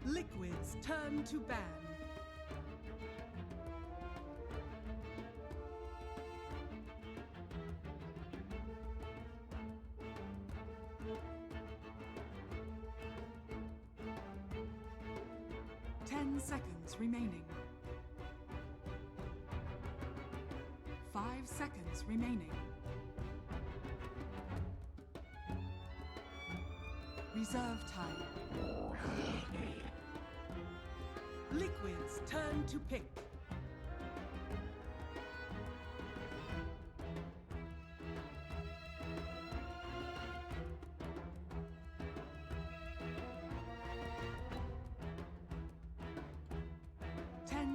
Liquids turn to ban. Ten seconds remaining. 5 seconds remaining. Reserve time. Liquids turn to pick.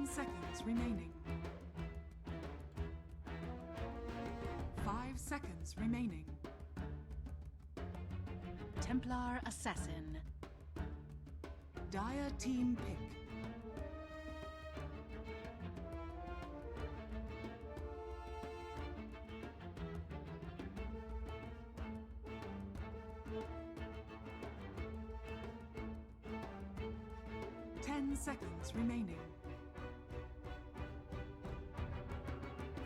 Seconds remaining. 5 seconds remaining. Templar Assassin. Dire team pick. Ten seconds remaining.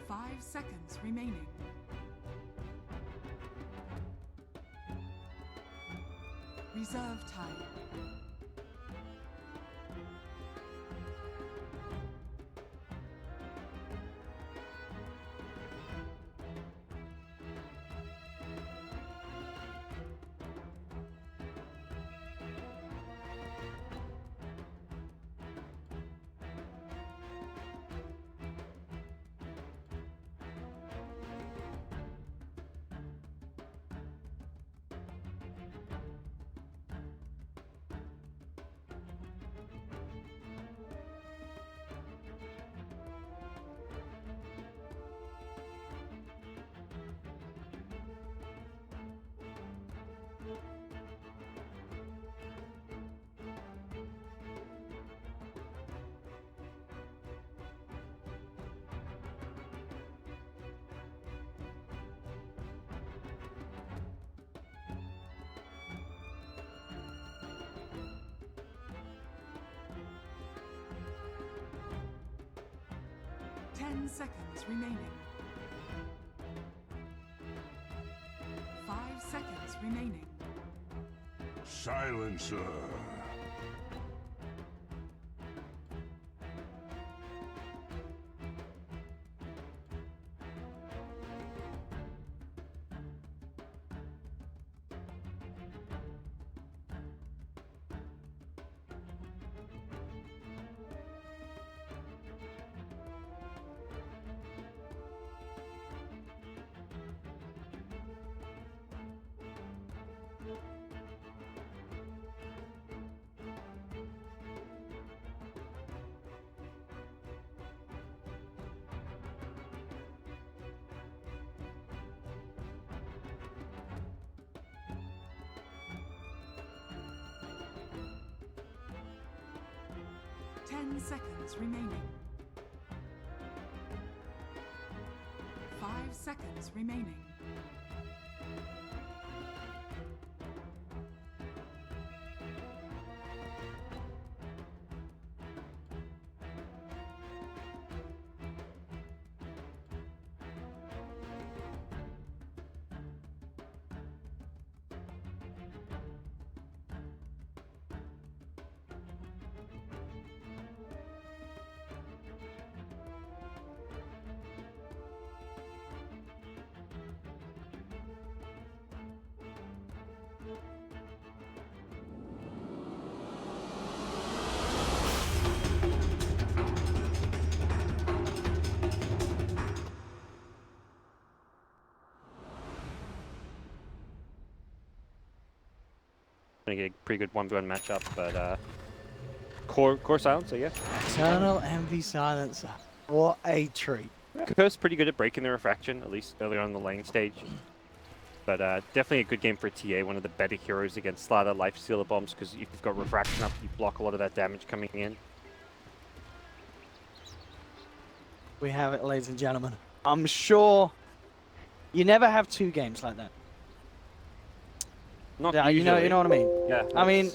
5 seconds remaining. Reserve time. Ten seconds remaining. 5 seconds remaining. Silencer. Ten seconds remaining. 5 seconds remaining. Gonna get a pretty good 1v1 matchup, but core silencer, yeah. Eternal Envy Silencer. What a treat. Curse pretty good at breaking the refraction, at least earlier on the lane stage. But definitely a good game for TA, one of the better heroes against Slider Life Stealer Bombs, because if you've got refraction up, you block a lot of that damage coming in. We have it, ladies and gentlemen. I'm sure you never have two games like that. Not Yeah, you know what I mean. Yeah. I mean,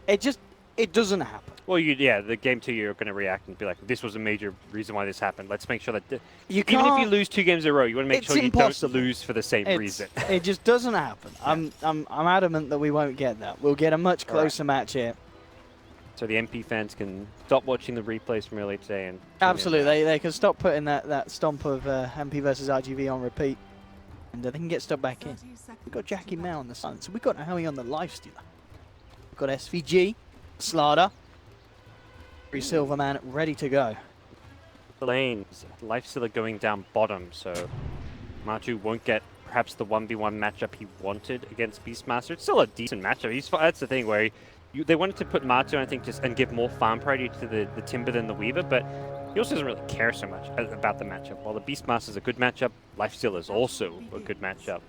it just it doesn't happen. Well, yeah, the game 2, you're going to react and be like, this was a major reason why this happened. Let's make sure that You even if you can't- lose 2 games in a row, you want to make It's sure you impossible. don't lose for the same reason. It just doesn't happen. I'm adamant that we won't get that. We'll get a much closer match here. So the MP fans can stop watching the replays from earlier today and Absolutely, they can stop putting that stomp of MP versus RGV on repeat, and they can get stuck back in. 30 seconds. We've got Jackie Mao on the sun, so we've got Naomi on the lifestealer. We've got SVG, Slada, Silverman ready to go. the lanes. Lifestealer going down bottom, so Matu won't get perhaps the 1v1 matchup he wanted against Beastmaster. It's still a decent matchup. That's the thing where they wanted to put Matu, I think, and give more farm priority to the Timber than the Weaver, but he also doesn't really care so much about the matchup. While the Beastmaster is a good matchup, Lifestealer is also a good matchup.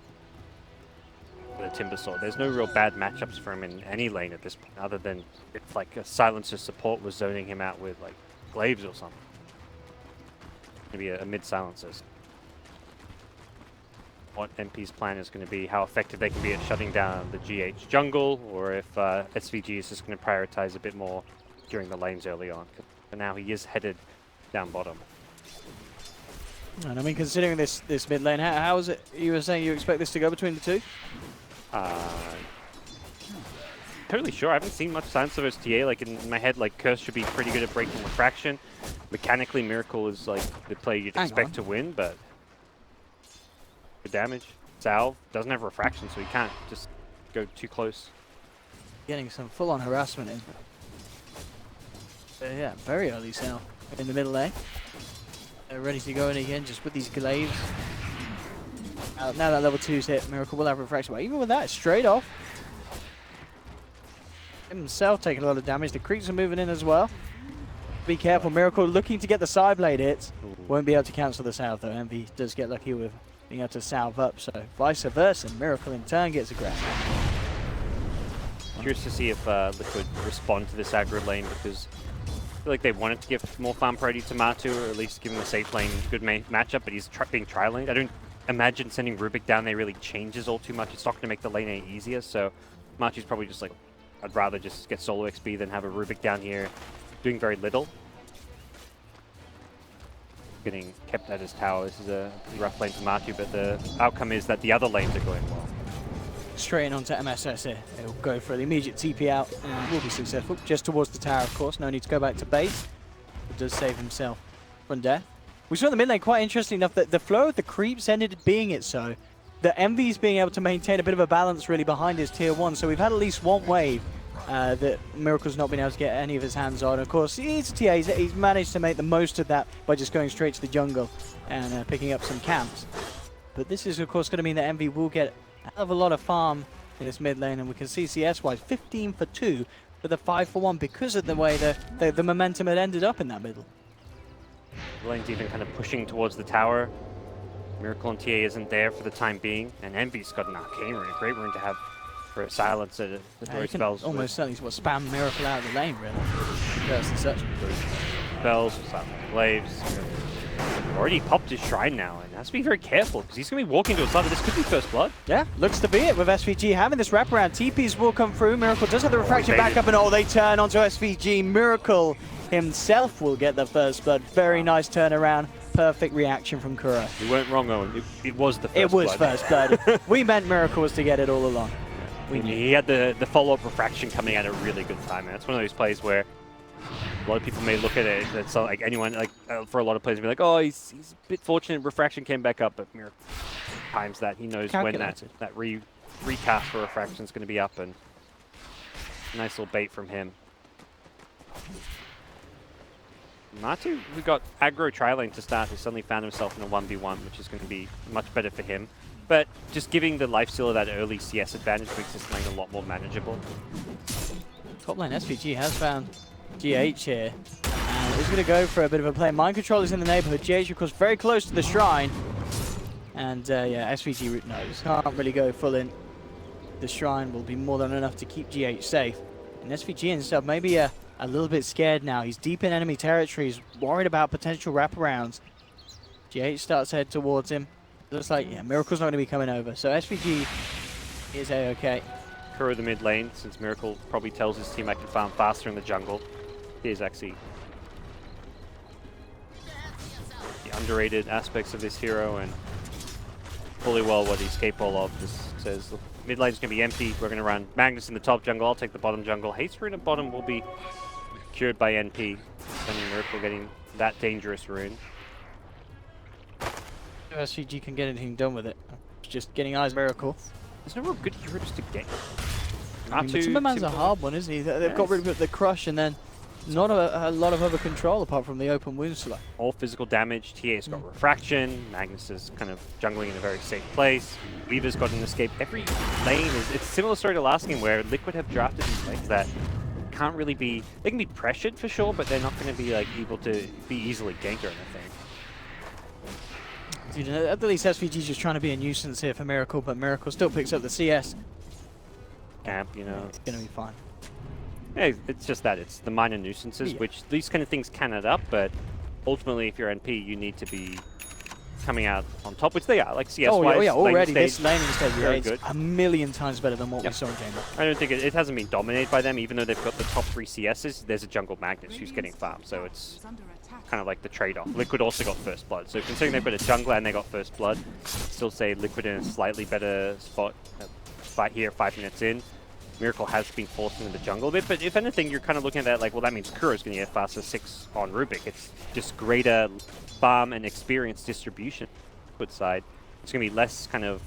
The Timber Sword. There's no real bad matchups for him in any lane at this point, other than if like a Silencer support was zoning him out with like Glaives or something. Maybe a mid Silencers. What MP's plan is going to be, how effective they can be at shutting down the GH jungle, or if SVG is just going to prioritize a bit more during the lanes early on. But now he is headed down bottom. And I mean, considering this mid lane, how is it? You were saying you expect this to go between the two? Totally sure. I haven't seen much Silencer versus TA. Like in my head, like Curse should be pretty good at breaking refraction. Mechanically, Miracle is like the play you'd expect to win, but good damage. Salve doesn't have refraction, so he can't just go too close. Getting some full-on harassment in. Yeah, very early Salve in the middle lane. They're ready to go in again, just with these glaives. Now that level 2's hit, Miracle will have refraction, but even with that, straight off. Himself taking a lot of damage. The creeps are moving in as well. Be careful, Miracle looking to get the side blade hits. Won't be able to cancel the salve though. Envy does get lucky with being able to salve up, so vice versa. Miracle in turn gets aggressive. Curious to see if Liquid respond to this aggro lane, because I feel like they wanted to give more farm priority to Matu, or at least give him a safe lane, good matchup, but he's being tri-laned. I don't imagine sending Rubik down there really changes all too much. It's not going to make the lane any easier, so Matu's probably just like, I'd rather just get solo XP than have a Rubik down here doing very little. Getting kept at his tower. This is a pretty rough lane for Matu, but the outcome is that the other lanes are going well. Straight in onto MSS here. He'll go for the immediate TP out and will be successful. Just towards the tower, of course. No need to go back to base. He does save himself from death. We saw in the mid lane, quite interesting enough, that the flow of the creeps ended up being it so. The Envy's being able to maintain a bit of a balance really behind his tier 1. So we've had at least one wave that Miracle's not been able to get any of his hands on. Of course, he's a TA. He's managed to make the most of that by just going straight to the jungle and picking up some camps. But this is, of course, going to mean that Envy will get a hell of a lot of farm in this mid lane. And we can see CS-wise 15 for 2 with a 5 for 1 because of the way the momentum had ended up in that middle. The lane's even kind of pushing towards the tower. Miracle and TA isn't there for the time being, and Envy's got an Arcane rune, a great rune to have for a silence at the throw spells. Almost certainly spam Miracle out of the lane, really. Curse and such. Spells, silent glaives. Already popped his shrine now, and has to be very careful because he's going to be walking to a side. This could be first blood. Yeah, looks to be it with SVG having this wraparound. TPs will come through. Miracle does have the refraction back up, and they turn onto SVG. Miracle himself will get the first blood. Very nice turnaround. Perfect reaction from Kuro. You weren't wrong, Owen. It was the first blood. It was first blood. We meant Miracle was to get it all along. He had the follow-up refraction coming at a really good time. And that's one of those plays where a lot of people may look at it. It's not like anyone, like for a lot of players, be like, oh, he's a bit fortunate. Refraction came back up, but Miracle times that. He knows when that recast for refraction is going to be up, and nice little bait from him. Matu, who got aggro tri-lane to start, has suddenly found himself in a 1v1, which is going to be much better for him. But just giving the lifestealer that early CS advantage makes this lane a lot more manageable. Top lane SVG has found GH here. And he's going to go for a bit of a play. Mind control is in the neighborhood. GH, of course, very close to the shrine. And yeah, SVG root knows. Can't really go full in. The shrine will be more than enough to keep GH safe. And SVG himself maybe a little bit scared now. He's deep in enemy territory. He's worried about potential wraparounds. GH starts to head towards him. Looks like, yeah, Miracle's not going to be coming over. So SVG is A-okay. Kuro the mid lane, since Miracle probably tells his team I can farm faster in the jungle. Here's actually the underrated aspects of this hero, and fully well what he's capable of. Just says, look, mid lane's going to be empty. We're going to run Magnus in the top jungle. I'll take the bottom jungle. Haste rune at bottom will be cured by NP. And Miracle getting that dangerous rune. SVG can get anything done with it. Just getting eyes Miracle. There's no real good heroes to get. I mean, Timberman's a hard one, isn't he? They've got rid of the crush and then not a lot of other control apart from the open wound select. All physical damage. TA's got refraction. Magnus is kind of jungling in a very safe place. Weaver's got an escape. Every lane is, it's a similar story to last game where Liquid have drafted these lanes that can't really be, they can be pressured for sure, but they're not going to be like able to be easily ganked or anything. Dude, at least SVG's just trying to be a nuisance here for Miracle, but Miracle still picks up the CS. Camp, you know. It's going to be fine. Yeah, it's just that. It's the minor nuisances, which these kind of things can add up, but ultimately if you're NP, you need to be coming out on top, which they are, like CS-wise. Oh yeah, already stage, this laning stage very is good. a million times better than what we saw in Game 1. I don't think it hasn't been dominated by them, even though they've got the top 3 CSs. There's a jungle Magnus who's getting farmed, so it's kind of like the trade-off. Liquid also got first blood, so considering they've got a jungler and they got first blood, still say Liquid in a slightly better spot. Fight here, 5 minutes in. Miracle has been forced into the jungle a bit, but if anything, you're kind of looking at that like, well, that means Kuro's going to get faster 6 on Rubik. It's just greater farm and experience distribution. Liquid side, it's going to be less kind of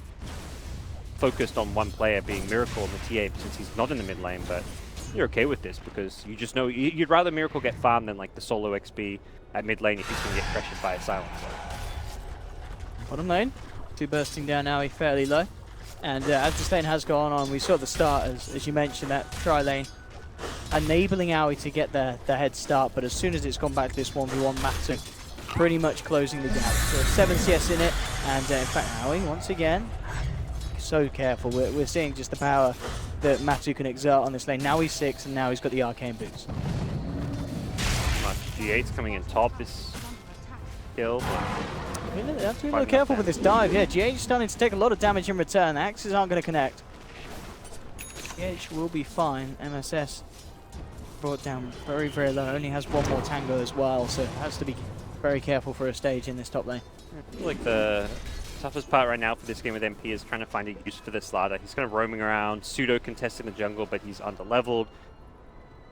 focused on one player being Miracle in the TA since he's not in the mid lane, but you're okay with this because you just know you'd rather Miracle get farmed than like the solo XP at mid lane if he's going to get pressured by a silencer. Bottom lane, 2 bursting down now, fairly low. And as this lane has gone on, we saw at the start, as you mentioned, that tri-lane enabling Aoi to get the head start, but as soon as it's gone back to this 1v1, Matsu pretty much closing the gap. So 7 CS in it, and in fact Aoi, once again, so careful. We're seeing just the power that Matsu can exert on this lane. Now he's 6, and now he's got the arcane boots. G8's coming in top this kill. You have to be a little careful with this dive. Yeah, GH starting to take a lot of damage in return. The axes aren't going to connect. GH will be fine. MSS brought down very, very low. Only has 1 more tango as well, so has to be very careful for a stage in this top lane. I feel like the toughest part right now for this game with MP is trying to find a use for this ladder. He's kind of roaming around, pseudo-contesting the jungle, but he's under-leveled.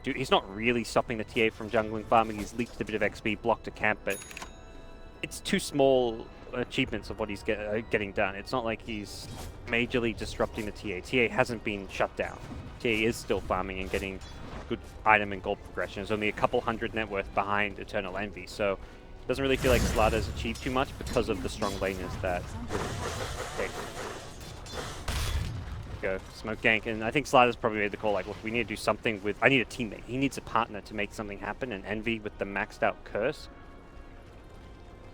Dude, he's not really stopping the TA from jungling farming. He's leaked a bit of XP, blocked a camp, but it's too small achievements of what he's getting done. It's not like he's majorly disrupting the TA. TA hasn't been shut down. TA is still farming and getting good item and gold progression. There's only a couple hundred net worth behind Eternal Envy, so it doesn't really feel like Slada's achieved too much because of the strong laners that take. Go smoke gank, and I think Slada's probably made the call like, look, we need to do something with, I need a teammate. He needs a partner to make something happen, and Envy with the maxed out curse.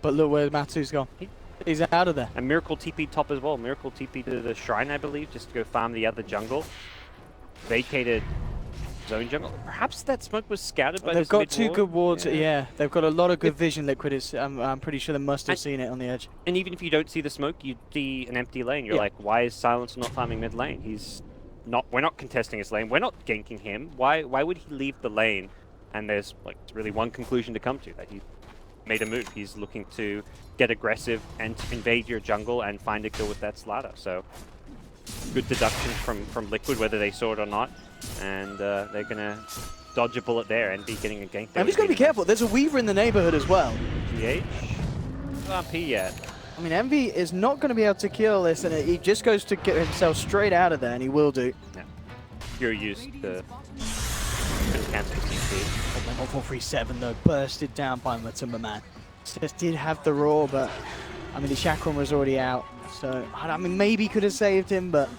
But look where Matsu's gone. He's out of there. And Miracle TP top as well. Miracle TP to the shrine, I believe, just to go farm the other jungle. Vacated zone jungle. Perhaps that smoke was scouted by They've got 2 mid-ward. good wards. Yeah, they've got a lot of good vision. Liquid is. I'm pretty sure they must have seen it on the edge. And even if you don't see the smoke, you see an empty lane. You're like, why is Silencer not farming mid lane? He's not. We're not contesting his lane. We're not ganking him. Why would he leave the lane? And there's like really one conclusion to come to, that he made a move. He's looking to get aggressive and to invade your jungle and find a kill with that Slada. So good deduction from Liquid, whether they saw it or not. And they're going to dodge a bullet there and be getting a gank there. And he's got to be careful. There's a Weaver in the neighborhood as well. GH? Not RP yet. I mean, Envy is not going to be able to kill this, and he just goes to get himself straight out of there, and he will do. Yeah. You're used to cancel CP. 437 though, bursted down by Matumba. Just did have the roar, but I mean the chakram was already out, so I mean maybe could have saved him, but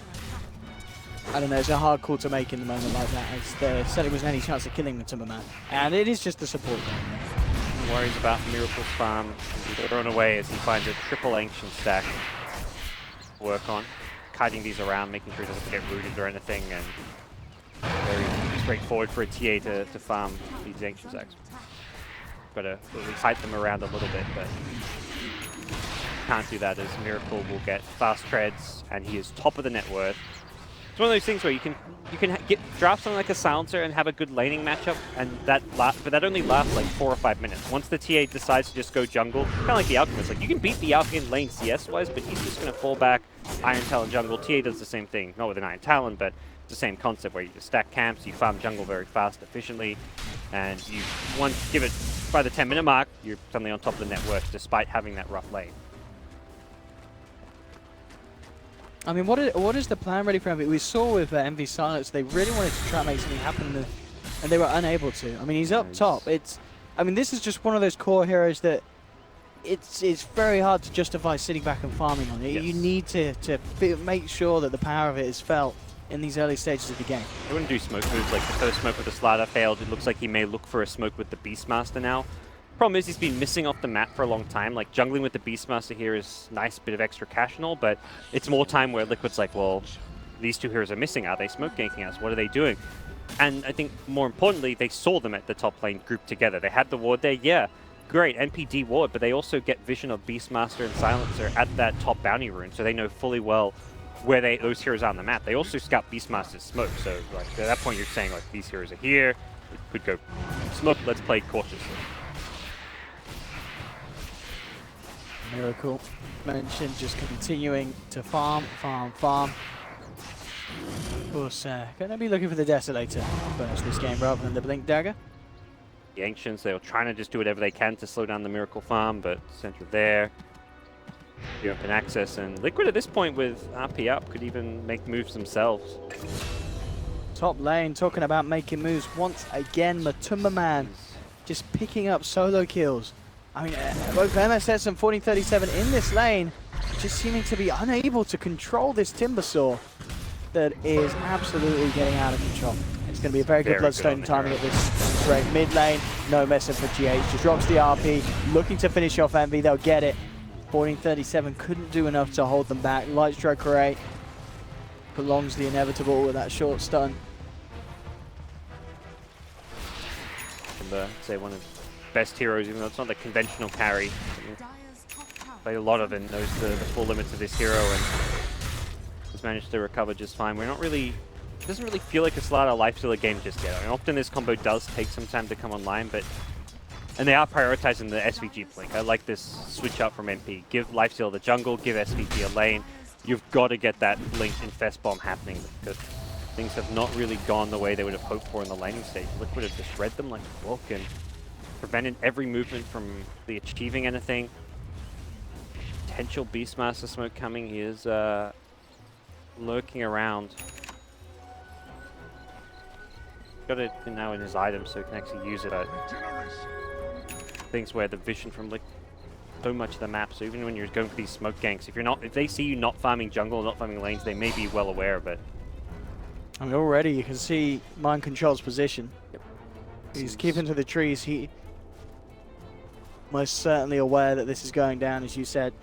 I don't know. It's a hard call to make in the moment like that, as there certainly wasn't any chance of killing Matumba, and it is just the support game. Worries about Miracle's farm thrown away as he finds a triple ancient stack to work on, kiting these around, making sure he doesn't get rooted or anything, and very straightforward for a TA to farm these ancient stacks. Got to at least hide them around a little bit, but can't do that as Miracle will get fast treads, and he is top of the net worth. It's one of those things where you can draft something like a silencer and have a good laning matchup, and but that only lasts like 4 or 5 minutes. Once the TA decides to just go jungle, kind of like the Alchemist, like you can beat the Alch in lane CS wise, but he's just going to fall back Iron Talon jungle. TA does the same thing, not with an Iron Talon, but it's the same concept where you just stack camps, you farm jungle very fast, efficiently, and you once give it by the 10-minute mark, you're suddenly on top of the network despite having that rough lane. I mean, what is the plan ready for Envy? We saw with Envy Silence, they really wanted to try and make something happen, and they were unable to. I mean, he's up top. I mean, this is just one of those core heroes that it's very hard to justify sitting back and farming on it. Yes. You need to make sure that the power of it is felt in these early stages of the game. He wouldn't do smoke moves, like the first smoke with the slider failed. It looks like he may look for a smoke with the Beastmaster now. Problem is he's been missing off the map for a long time. Like jungling with the Beastmaster here is nice, bit of extra cash and all, but it's more time where Liquid's like, well, these two heroes are missing. Are they smoke ganking us? What are they doing? And I think more importantly, they saw them at the top lane grouped together. They had the ward there, yeah, great, NPD ward, but they also get vision of Beastmaster and Silencer at that top bounty rune, so they know fully well where those heroes are on the map. They also scout Beastmaster's smoke, so like at that point you're saying like these heroes are here, it could go smoke, let's play cautiously. Miracle mentioned just continuing to farm. Of course, going to be looking for the Desolator first this game rather than the Blink Dagger. The Ancients, they were trying to just do whatever they can to slow down the Miracle farm, but Central there, the open access, and Liquid at this point with RP up could even make moves themselves. Top lane talking about making moves once again. Matumba Man just picking up solo kills. I mean, both MSS and 1437 in this lane just seeming to be unable to control this Timbersaw that is absolutely getting out of control. It's going to be a very good Bloodstone timing at this rate. Mid lane, no messing for GH. Just drops the RP, looking to finish off Envy. They'll get it. 1437 couldn't do enough to hold them back. Light Strike Array prolongs the inevitable with that short stun. And say one of the best heroes, even though it's not the conventional carry. Play a lot of it, knows the full limits of this hero, and has managed to recover just fine. We're not really, it doesn't really feel like a Slider Lifestealer game just yet. I mean, often this combo does take some time to come online, but and they are prioritizing the SVG blink. I like this switch up from MP. Give Lifesteal the jungle, give SVG a lane. You've got to get that blink infest bomb happening because things have not really gone the way they would have hoped for in the laning stage. Liquid have just read them like a book and prevented every movement from the achieving anything. Potential Beastmaster smoke coming. He is lurking around. Got it now in his item so he can actually use it. Things where the vision from like so much of the map, so even when you're going for these smoke ganks, if they see you not farming jungle, not farming lanes, they may be well aware of it. I mean, already you can see Mind Control's position. Yep. He's keeping to the trees. He most certainly aware that this is going down, as you said,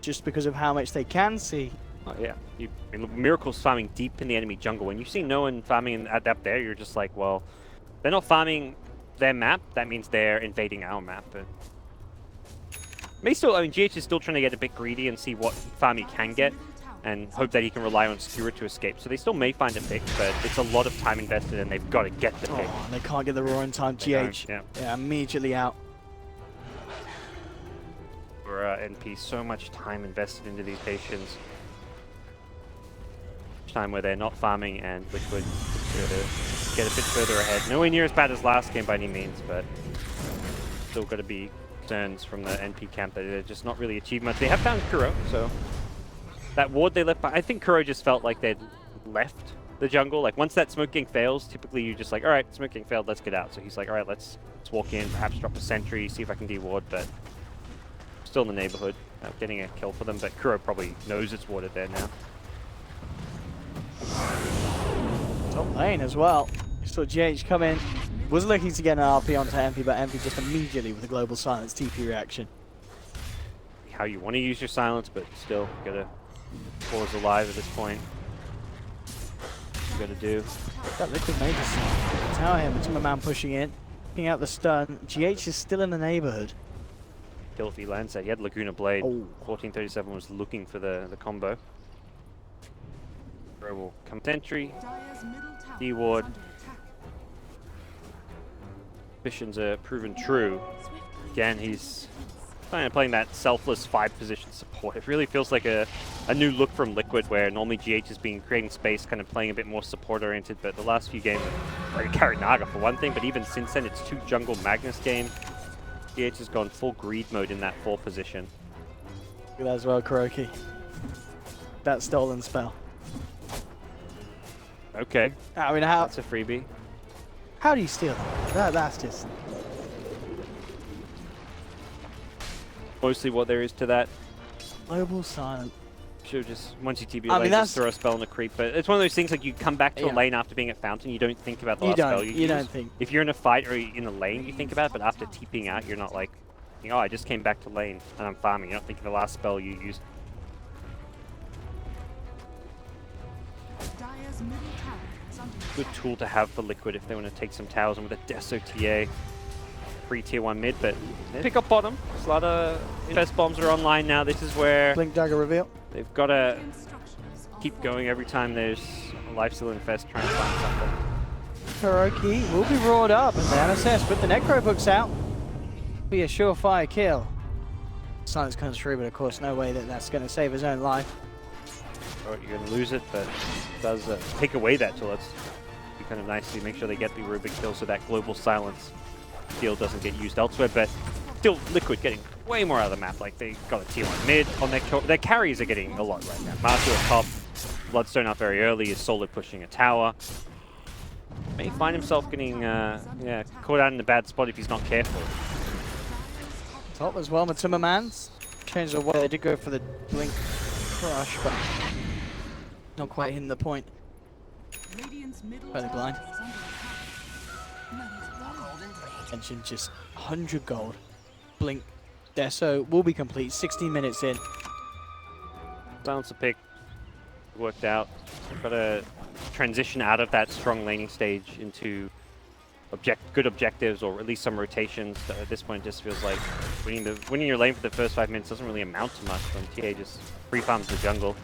just because of how much they can see. Oh yeah, I mean, Miracle's farming deep in the enemy jungle. When you see no one farming at up there, you're just like, well, they're not farming their map. That means they're invading our map. But may still, I mean, GH is still trying to get a bit greedy and see what farm he can get, and hope that he can rely on Skewer to escape. So they still may find a pick, but it's a lot of time invested, and they've got to get the pick. Oh, they can't get the roar in time. GH, yeah, immediately out. For NP, so much time invested into these patients. Time where they're not farming, and Liquid to get a bit further ahead. Nowhere near as bad as last game by any means, but still got to be concerns from the NP camp that they're just not really achieving much. They have found Kuro, so that ward they left, I think Kuro just felt like they'd left the jungle. Like once that smoke gang fails, typically you're just like, all right, smoke gang failed, let's get out. So he's like, all right, let's walk in, perhaps drop a sentry, see if I can de-ward, but still in the neighborhood, getting a kill for them. But Kuro probably knows it's warded there now. Top lane as well. You saw GH come in. Was looking to get an RP onto Envy, but Envy just immediately with a global silence TP reaction. How you want to use your silence, but still gotta pause alive at this point. You gotta do. That Liquid made this tower here. Matumba Man pushing in, picking out the stun. GH is still in the neighborhood. Kill if he lands that. He had Laguna Blade. Oh. 1437 was looking for the combo. Will come sentry. Dire's middle tower D ward. is under attack. Visions are proven true. Again, he's kind of playing that selfless 5-position support. It really feels like a new look from Liquid, where normally GH has been creating space, kind of playing a bit more support-oriented, but the last few games, carried Naga for one thing, but even since then, it's 2 jungle Magnus game. GH has gone full greed mode in that 4 position. Look at that as well, Kuroki. That stolen spell. Okay, I mean, how that's a freebie. do you steal that? That's just... Mostly what there is to that. Global silent. Should just, once you TB I a mean, lane, that's- just throw a spell on a creep. But it's one of those things, like, you come back to a Yeah. lane after being at Fountain, you don't think about the You last spell don't. you You use. don't think. If you're in a fight or in the lane, you think about it, but after TPing out, you're not like, oh, I just came back to lane and I'm farming. You're not thinking the last spell you used. Dire's middle tower is under attack. Good tool to have for Liquid if they want to take some towers, and with a Deso TA. Free tier 1 mid, but pick up bottom. A lot of best bombs are online now. This is where Blink dagger reveal. they've got to Instructions are keep followed. going every time there's a lifesteal infest trying to find something. Kuroki will be roared up as the MSS with the Necro books out. Be a surefire kill. Silence comes through, but of course no way that that's going to save his own life. Oh, you're going to lose it, but it does take away that tool. That's be kind of nice to make sure they get the Rubik kill so that global silence deal doesn't get used elsewhere. But still, Liquid getting way more out of the map. Like, they got a tier 1 mid on their carries are getting a lot right now. Marshall at top, Bloodstone up very early, is Solid pushing a tower. May find himself getting caught out in a bad spot if he's not careful. Top as well, Matuma Mans. Changed the way they did go for the blink crush, but not quite hitting the point. Radiant's middle Fairly tower blind. is under attack. Mentioned just 100 gold. Blink Deso will be complete 16 minutes in. Balancer pick worked out. Got to transition out of that strong laning stage into good objectives, or at least some rotations. At this point, it just feels like winning your lane for the first 5 minutes doesn't really amount to much when TA just free farms the jungle.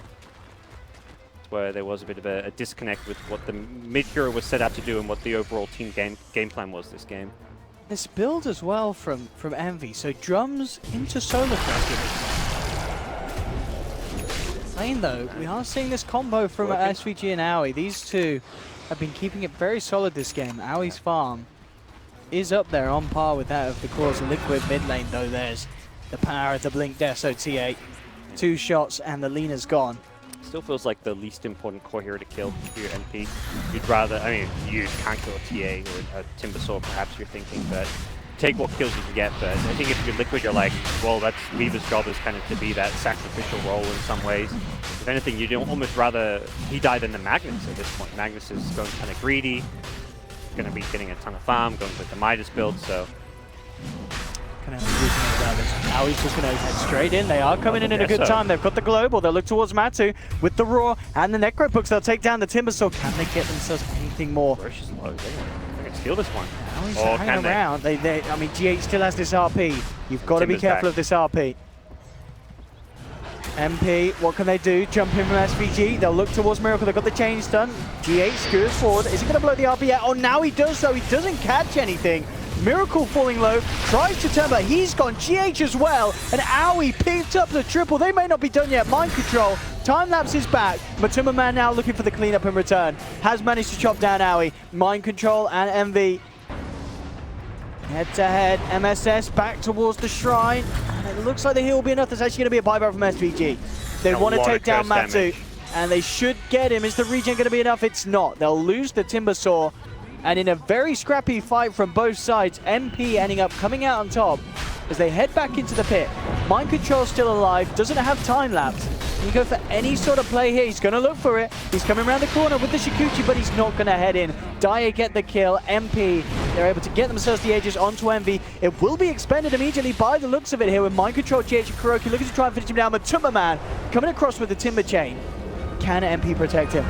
That's where there was a bit of a disconnect with what the mid hero was set out to do and what the overall team game plan was this game. This build as well from Envy, so drums into solar crest. Lane though, we are seeing this combo from SVG and Aoi. These two have been keeping it very solid this game. Aoi's farm is up there on par with that of the Cause Liquid mid lane, though there's the power of the Blink Deso TA. 2 shots and the Lina's gone. Still feels like the least important core hero to kill for your NP. You'd rather, I mean, you can't kill a TA or a Timbersaw, perhaps you're thinking, but take what kills you can get. But I think if you're Liquid, you're like, well, that's Weaver's job is kind of to be that sacrificial role in some ways. If anything, you'd almost rather he die than the Magnus at this point. Magnus is going kind of greedy, going to be getting a ton of farm, going with the Midas build, so. Aoi's just going to head straight in. They are coming in at a good time. They've got the global. They'll look towards Matu with the Roar and the Necro books. They'll take down the Timbersaw. Can they get themselves anything more? Rosh is low. They can steal this one. Aoi's Or hanging can they? around. I mean, GH still has this RP. You've got to be Timber's careful back. of this RP. MP, what can they do? Jump in from SVG. They'll look towards Miracle. They've got the chain stun. GH screws forward. Is he going to blow the RP yet? Oh, now he does, though. He doesn't catch anything. Miracle falling low, tries to turn, but he's gone. GH as well, and Aoi picked up the triple. They may not be done yet. Mind control. Time lapse is back. Matuma Man now looking for the cleanup in return. Has managed to chop down Aoi. Mind control and MV. Head to head. MSS back towards the shrine. And it looks like the heal will be enough. There's actually going to be a buyback from SVG. They want to take down Matu, and they should get him. Is the regen going to be enough? It's not. They'll lose the Timbersaw. And in a very scrappy fight from both sides, MP ending up coming out on top as they head back into the pit. Mind Control still alive, doesn't have time lapse. Can you go for any sort of play here? He's going to look for it. He's coming around the corner with the Shikuchi, but he's not going to head in. Dire get the kill. MP, they're able to get themselves the ages onto Envy. It will be expended immediately by the looks of it here with Mind Control, GH and Kuroki looking to try and finish him down. Matuma Man coming across with the Timber Chain. Can MP protect him?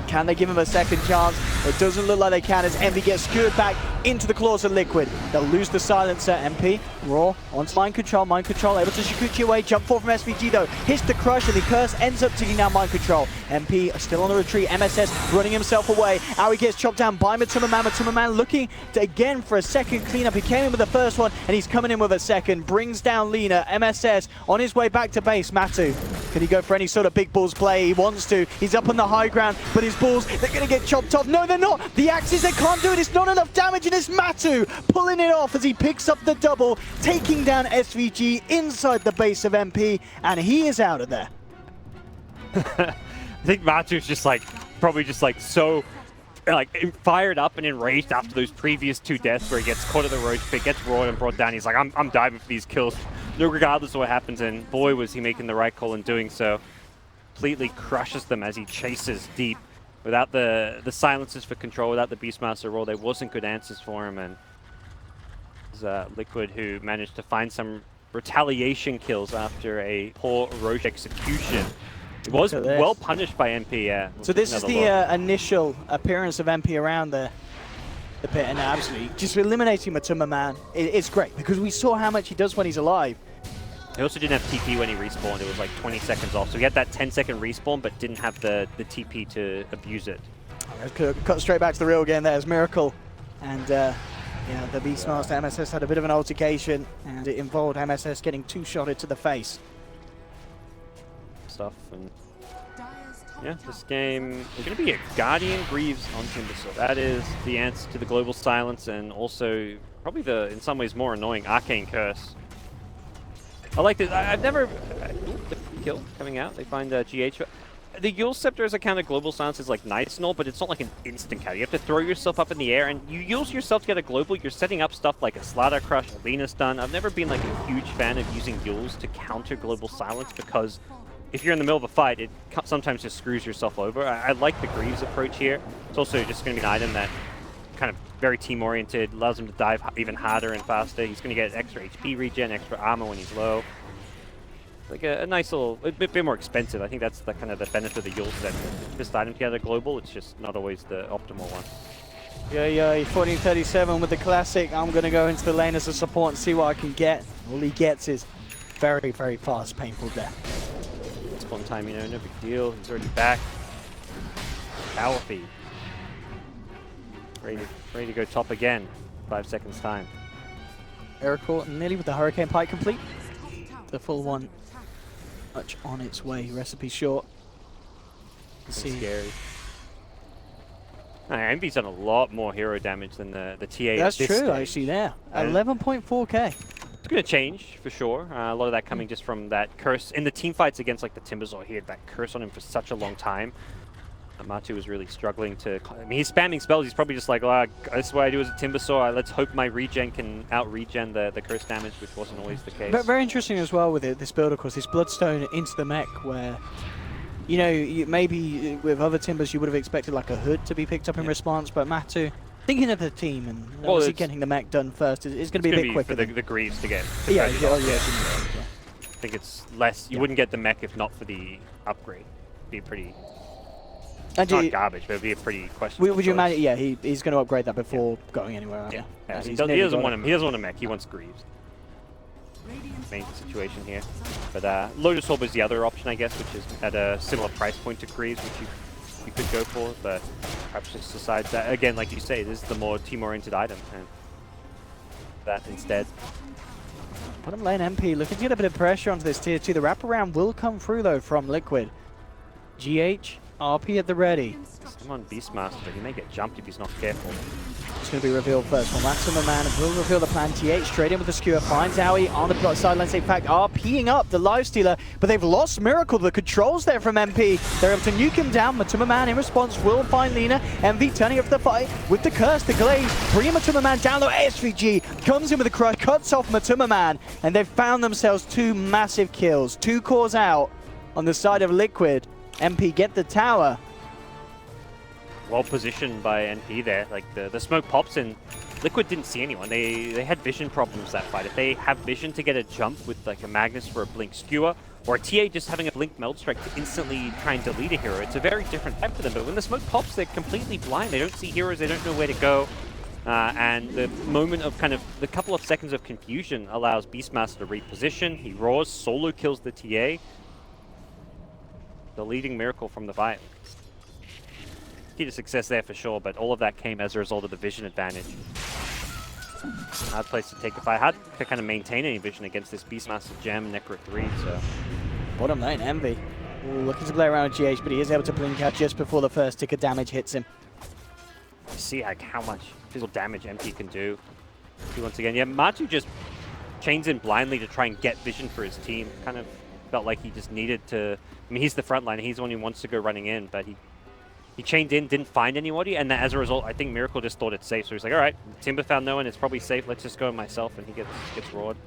Can they give him a second chance? It doesn't look like they can as Envy gets skewered back into the claws of Liquid. They'll lose the silencer. MP, Raw, onto mind control, able to Shikuchi away, jump forward from SVG though, hits the crush, and the curse ends up taking down mind control. MP are still on the retreat, MSS running himself away. Aoi gets chopped down by Matuma Man looking to, again for a second cleanup. He came in with the first one, and he's coming in with a second, brings down Lina. MSS on his way back to base. Matu, can he go for any sort of big balls play? He wants to. He's up on the high ground, but his balls, they're going to get chopped off. No, they're not. The axes, they can't do it. It's not enough damage, and it's Matu pulling it off as he picks up the double, taking down SVG inside the base of MP, and he is out of there. I think Matu's just like, probably just like so like fired up and enraged after those previous 2 deaths where he gets caught at the roach pit, gets roared and brought down. He's like, I'm diving for these kills, no regardless of what happens, and boy was he making the right call in doing so. Completely crushes them as he chases deep. Without the silences for control, without the Beastmaster roll, there wasn't good answers for him, and it was Liquid who managed to find some retaliation kills after a poor roach execution. It was well punished by MP, yeah. So this is the initial appearance of MP around the pit, and absolutely just eliminating Matuma Man. It's great because we saw how much he does when he's alive. He also didn't have TP when he respawned. It was like 20 seconds off. So he had that 10-second respawn, but didn't have the TP to abuse it. Cut straight back to the real game there as Miracle. And yeah, the Beastmaster MSS had a bit of an altercation, and it involved MSS getting 2-shotted to the face. Stuff, and yeah, this game is going to be a Guardian Greaves on Timbersaw. That is the answer to the Global Silence, and also probably the, in some ways, more annoying Arcane Curse. I like this. I've never... kill coming out. They find GH. The Yule Scepter as a counter Global Silence is like nice and all, but it's not like an instant counter. You have to throw yourself up in the air, and you use yourself to get a global. You're setting up stuff like a Slaughter Crush, a Lina Stun. I've never been like a huge fan of using Yules to counter Global Silence because if you're in the middle of a fight, it sometimes just screws yourself over. I like the Greaves approach here. It's also just going to be an item that kind of very team-oriented, allows him to dive even harder and faster. He's going to get extra HP regen, extra armor when he's low. Like a nice little, a bit more expensive. I think that's the kind of the benefit of the Yules, that this item together global, it's just not always the optimal one. Yeah, 1437 with the classic. I'm going to go into the lane as a support and see what I can get. All he gets is very, very fast, painful death. Spawn time, you know, no big deal. He's already back. Power feed. Ready to go top again. 5 seconds time. Miracle nearly with the Hurricane Pike complete. The full one much on its way. Recipe short. See. Scary. Envy's done a lot more hero damage than the TA. That's true, actually, there. 11.4k. It's going to change, for sure. A lot of that coming just from that curse. In the team fights against like the Timbersaw, he had that curse on him for such a long time. Matu was really struggling to... I mean, he's spamming spells. He's probably just like, oh, that's what I do as a Timbersaw. Let's hope my regen can out-regen the curse damage, which wasn't always the case. But very interesting as well with this build, of course, this Bloodstone into the mech where, you know, maybe with other Timbers you would have expected like a hood to be picked up in response, but Matu, thinking of the team and obviously getting the mech done first, is going to be a bit quicker. For the Greaves to get... Yeah. I think it's less... You wouldn't get the mech if not for the upgrade. It'd be pretty... It's not garbage, but it'd be a pretty questionable Would you imagine? Yeah, he's going to upgrade that before going anywhere. Yeah. He doesn't want a mech. He wants Greaves. Main situation here, but Lotus Orb is the other option, I guess, which is at a similar price point to Greaves, which you could go for, but perhaps just decides that again, like you say, this is the more team-oriented item, and that instead. Bottom lane MP looking to get a bit of pressure onto this tier 2. The wraparound will come through though from Liquid. GH. RP at the ready. Come on, Beastmaster, but he may get jumped if he's not careful. It's going to be revealed first. Well, Matuma Man will reveal the plan. TH straight in with the skewer. Finds Aoi on the sidelines. In fact, RPing up the Lifestealer, but they've lost Miracle. The controls there from MP. They're able to nuke him down. Matuma Man in response will find Lina. MV turning up the fight with the curse, the glaze. Bringing Matuma Man down low. SVG comes in with a crush, cuts off Matuma Man, and they've found themselves 2 massive kills. 2 cores out on the side of Liquid. MP get the tower. Well positioned by NP there. Like the smoke pops and Liquid didn't see anyone. They had vision problems that fight. If they have vision to get a jump with like a Magnus for a blink skewer, or a TA just having a blink meld strike to instantly try and delete a hero, it's a very different type for them. But when the smoke pops, they're completely blind. They don't see heroes. They don't know where to go. And the moment of kind of the couple of seconds of confusion allows Beastmaster to reposition. He roars, solo kills the TA. The leading miracle from the fight. Key to success there for sure, but all of that came as a result of the vision advantage. Hard place to take the fight. Hard to kind of maintain any vision against this Beastmaster Gem, Necro 3, so... Bottom lane, Envy. Ooh, looking to play around with GH, but he is able to blink out just before the first tick of damage hits him. You see like how much physical damage MP can do. Once again, yeah, Matu just chains in blindly to try and get vision for his team. Kind of felt like he just needed to... I mean, he's the front line. He's the one who wants to go running in, but he chained in, didn't find anybody, and as a result, I think Miracle just thought it's safe. So he's like, all right, Timber found no one, it's probably safe, let's just go myself, and he gets roared.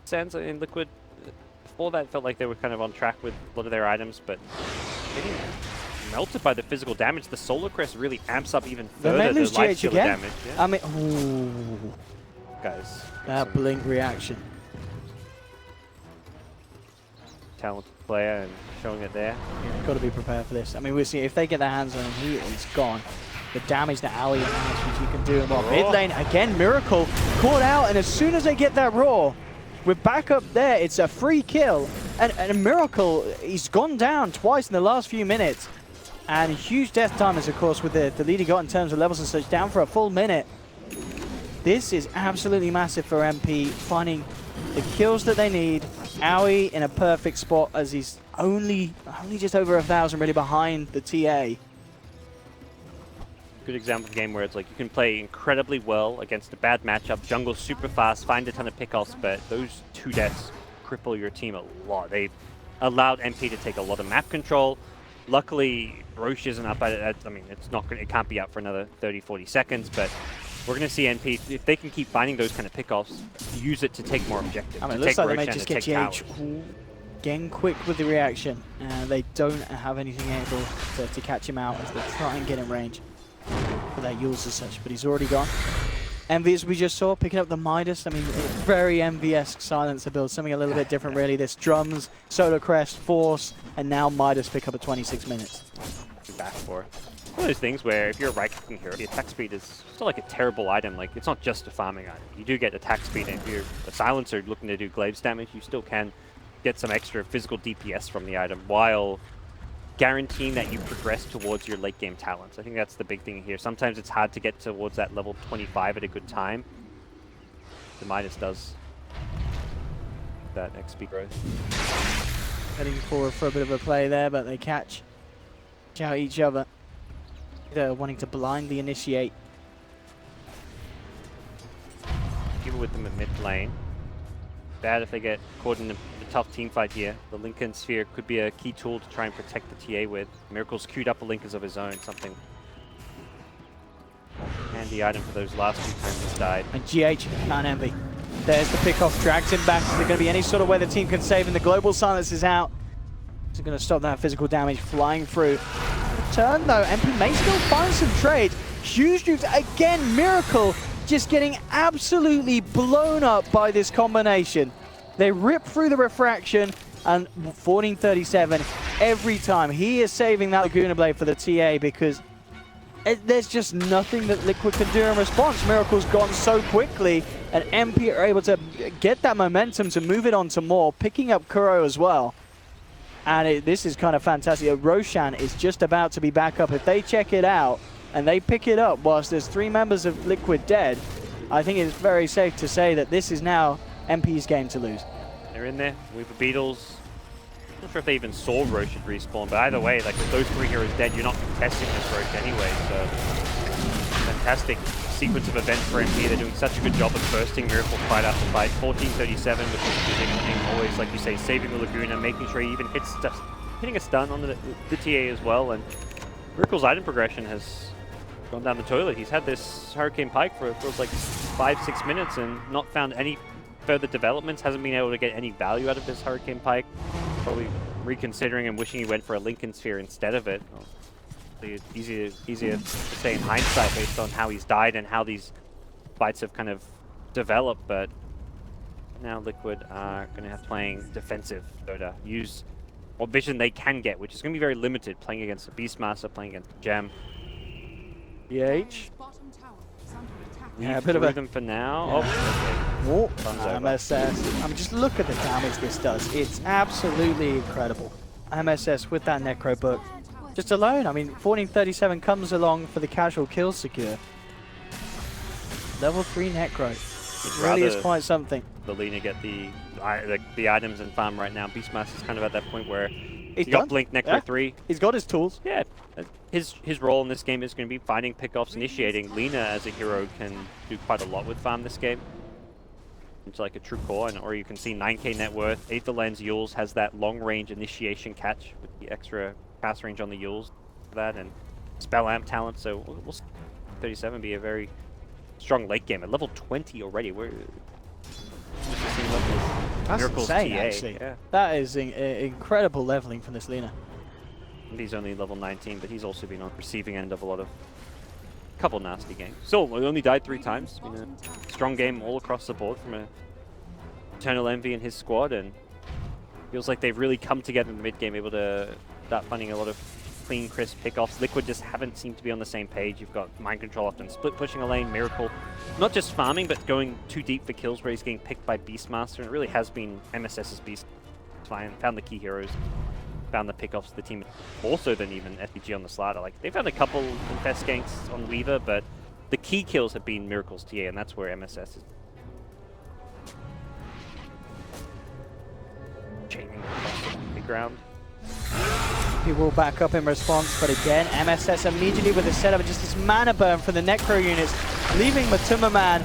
Sands in Liquid, before that, felt like they were kind of on track with a lot of their items, but getting melted by the physical damage. The Solar Crest really amps up even further the life stealer damage. Yeah. I mean, ooh. Guys. That blink reaction. Talented player and showing it there. Yeah, got to be prepared for this. I mean, we'll see if they get their hands on him, he is gone. The damage that Ali has, which he can do. Well, mid lane, again, Miracle caught out, and as soon as they get that roar, we're back up there. It's a free kill. And a Miracle, he's gone down twice in the last few minutes. And huge death timers, of course, with the lead he got in terms of levels and such, down for a full minute. This is absolutely massive for MP, finding the kills that they need. Aoi in a perfect spot as he's only just over 1,000 really behind the TA. Good example of a game where it's like you can play incredibly well against a bad matchup, jungle super fast, find a ton of pickoffs, but those 2 deaths cripple your team a lot. They've allowed MP to take a lot of map control. Luckily, Roche isn't up at it. I mean, it can't be up for another 30, 40 seconds, but we're going to see NP, if they can keep finding those kind of pickoffs, use it to take more objectives. I mean, it looks like they may just get GH getting quick with the reaction. They don't have anything able to catch him out as they try and get in range for their Yules as such, but he's already gone. Envy, as we just saw, picking up the Midas. I mean, very Envy-esque silencer build, something a little bit different really. This drums, Solar Crest, Force, and now Midas pick up at 26 minutes. Back for it. One of those things where if you're a right-clicking hero, the attack speed is still like a terrible item. Like, it's not just a farming item. You do get attack speed, and if you're a silencer looking to do glaives damage, you still can get some extra physical DPS from the item while guaranteeing that you progress towards your late game talents. I think that's the big thing here. Sometimes it's hard to get towards that level 25 at a good time. The Midas does that XP growth. Heading forward for a bit of a play there, but they catch out each other. They're wanting to blindly initiate. Even with them at mid lane. Bad if they get caught in a tough team fight here. The Lincoln Sphere could be a key tool to try and protect the TA with. Miracle's queued up a Linkers of his own, something handy item for those last 2 times he's died. And GH can't envy. There's the pickoff, drags him back. Is there going to be any sort of way the team can save him? The global silence is out. Is it going to stop that physical damage flying through? Turn though, MP may still find some trade. Huge dukes again, Miracle just getting absolutely blown up by this combination. They rip through the refraction, and 1437 every time. He is saving that Laguna Blade for the TA because there's just nothing that Liquid can do in response. Miracle's gone so quickly, and MP are able to get that momentum to move it on to more, picking up Kuro as well. And this is kind of fantastic. Roshan is just about to be back up. If they check it out and they pick it up whilst there's 3 members of Liquid dead, I think it's very safe to say that this is now MP's game to lose. They're in there. Weaver Beetles. Not sure if they even saw Roche at respawn, but either way, like with those 3 heroes dead, you're not contesting this Roche anyway, so fantastic sequence of events for MP. They're doing such a good job of bursting Miracle fight after fight. 1437 with his positioning, always, like you say, saving the Laguna, making sure he even hitting a stun on the TA as well, and Miracle's item progression has gone down the toilet. He's had this Hurricane Pike for, it feels like 5-6 minutes and not found any further developments, hasn't been able to get any value out of this Hurricane Pike. Probably reconsidering and wishing he went for a Lincoln Sphere instead of it. Well, easier to say in hindsight based on how he's died and how these fights have kind of developed, but now Liquid are going to have playing defensive Dota. Use what vision they can get, which is going to be very limited, playing against the Beastmaster, playing against the Gem. GH. Bottom tower is under attack. Yeah, a bit of a them for now. Yeah. Oh, whoop. Thumbs over. MSS. I mean, just look at the damage this does. It's absolutely incredible. MSS with that Necro book. Just alone, I mean, 1437 comes along for the casual kill secure. Level 3 Necro. It really is quite something. The Lina get the items and farm right now. Beastmaster's kind of at that point where He's he got done. Blink Necro Yeah. 3. He's got his tools. Yeah, his role in this game is going to be finding pickoffs, initiating. Lina as a hero can do quite a lot with farm this game. It's like a true core, or you can see 9k net worth. Aether Lens Yules has that long range initiation catch with the extra pass range on the Yules for that, and Spell Amp talent. So we'll see 37 be a very strong late game at level 20 already. We're That's Miracle's insane, TA. actually. Yeah. That is incredible leveling from this Lina. And he's only level 19, but he's also been on receiving end of a couple nasty games. Still, we only died 3 times. I mean, a strong game all across the board from Eternal Envy and his squad, and feels like they've really come together in the mid game, able to start finding a lot of clean, crisp pickoffs. Liquid just haven't seemed to be on the same page. You've got Mind Control often split pushing a lane, Miracle not just farming, but going too deep for kills where he's getting picked by Beastmaster, and it really has been MSS's Beast. Found the key heroes, found the pickoffs of the team more so than even SPG on the slider. Like, they found a couple infest ganks on Weaver, but the key kills have been Miracle's TA, and that's where MSS is chaining across the ground. He will back up in response, but again, MSS immediately with a setup of just this mana burn from the Necro units, leaving Matuma Man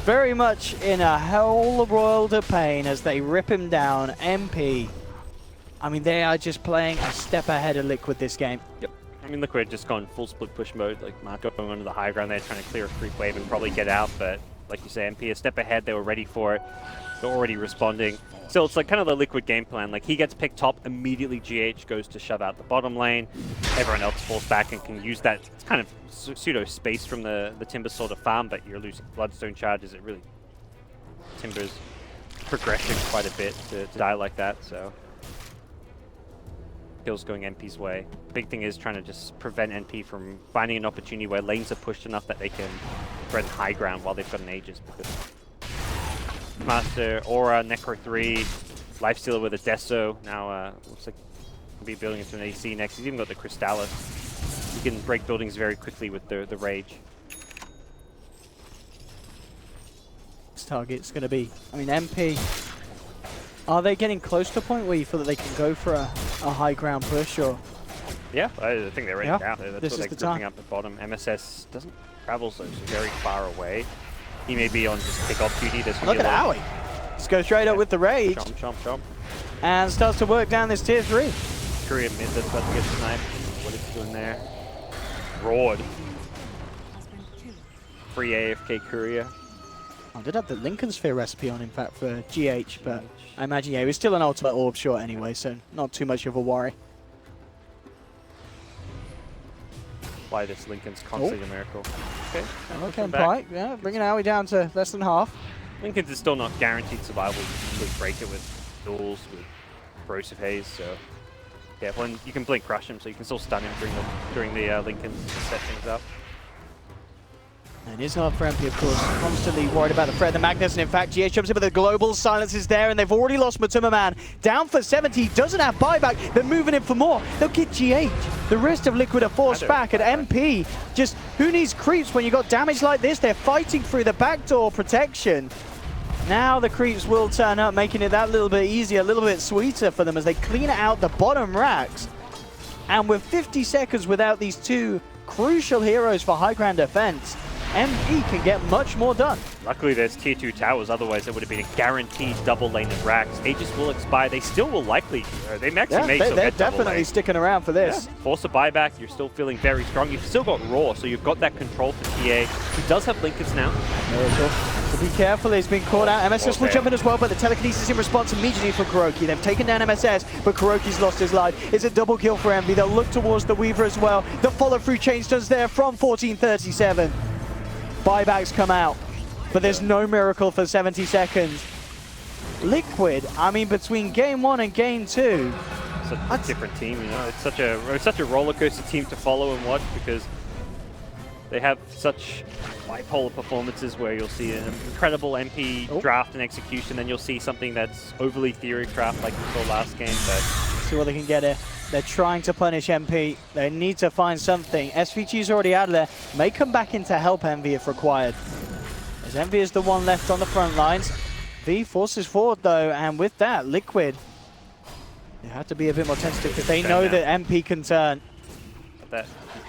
very much in a whole world of pain as they rip him down. MP, I mean, they are just playing a step ahead of Liquid this game. Yep. I mean, Liquid just gone full split push mode, like Marco going onto the high ground there, trying to clear a creep wave and probably get out, but like you say, MP a step ahead, they were ready for it. They're already responding. So it's like kind of the Liquid game plan. Like, he gets picked top, immediately GH goes to shove out the bottom lane. Everyone else falls back and can use that kind of pseudo space from the Timber sort of farm, but you're losing Bloodstone charges. It really timbers progression quite a bit to die like that, so kills going NP's way. Big thing is trying to just prevent NP from finding an opportunity where lanes are pushed enough that they can spread high ground while they've got an Aegis. Because Master, Aura, Necro 3, Lifestealer with a Deso. Now looks like he'll be building into an AC next. He's even got the Crystallis. He can break buildings very quickly with the Rage. This target's going to be, I mean, MP, are they getting close to a point where you feel that they can go for a high ground push, or? Yeah, I think they're ready now. That's this what is they're the time. gripping up the bottom. MSS doesn't travel so very far away. He may be on just pick-off duty. Look at Owie. Just go straight up with the Rage. Chomp, chomp, chomp. And starts to work down this tier 3. Courier mid that's about to get sniped. What is he doing there? Roared. Has been killed. Free AFK Courier. I did have the Lincoln Sphere recipe on, in fact, for GH, but I imagine, yeah, it was still an ultimate orb short anyway, so not too much of a worry. Why this Lincoln's constantly a miracle. Okay. Okay, Pike, yeah, bringing Owie down to less than half. Lincoln's is still not guaranteed survival. You can usually break it with duels, with Corrosive Haze, so yeah, when you can blink crush him, so you can still stun him during the Lincoln to set things up. And it is hard for MP, of course, constantly worried about the threat of the Magnus, and in fact, GH jumps in, but the global silence is there, and they've already lost Matuma Man. Down for 70, doesn't have buyback, they're moving in for more. They'll get GH. The rest of Liquid are forced back, and MP, just, who needs creeps when you got damage like this? They're fighting through the backdoor protection. Now the creeps will turn up, making it that little bit easier, a little bit sweeter for them as they clean out the bottom racks. And with 50 seconds without these two crucial heroes for high ground defense, MP can get much more done. Luckily there's tier 2 towers, otherwise it would have been a guaranteed double lane of racks. Aegis will expire, they still will likely, they may still they're get double definitely lane. sticking around for this. Yeah. Force a buyback, you're still feeling very strong. You've still got Raw, so you've got that control for TA. He does have Blinkers now. So be careful, he's been caught out. MSS will jump in as well, but the telekinesis in response immediately for Kuroki. They've taken down MSS, but Kuroki's lost his life. It's a double kill for Envy. They'll look towards the Weaver as well. The follow-through change does there from 1437. Buybacks come out, but there's no miracle for 70 seconds. Liquid, I mean, between game 1 and game 2, Such a different team, you know. It's such a roller coaster team to follow and watch because They have such bipolar performances where you'll see an incredible MP draft and execution, then you'll see something that's overly theory craft like we saw last game. But See what they can get here. They're trying to punish MP. They need to find something. SVG's already out of there. May come back in to help Envy if required. As Envy is the one left on the front lines. V forces forward though, and with that, Liquid, they have to be a bit more tentative because they know that MP can turn. that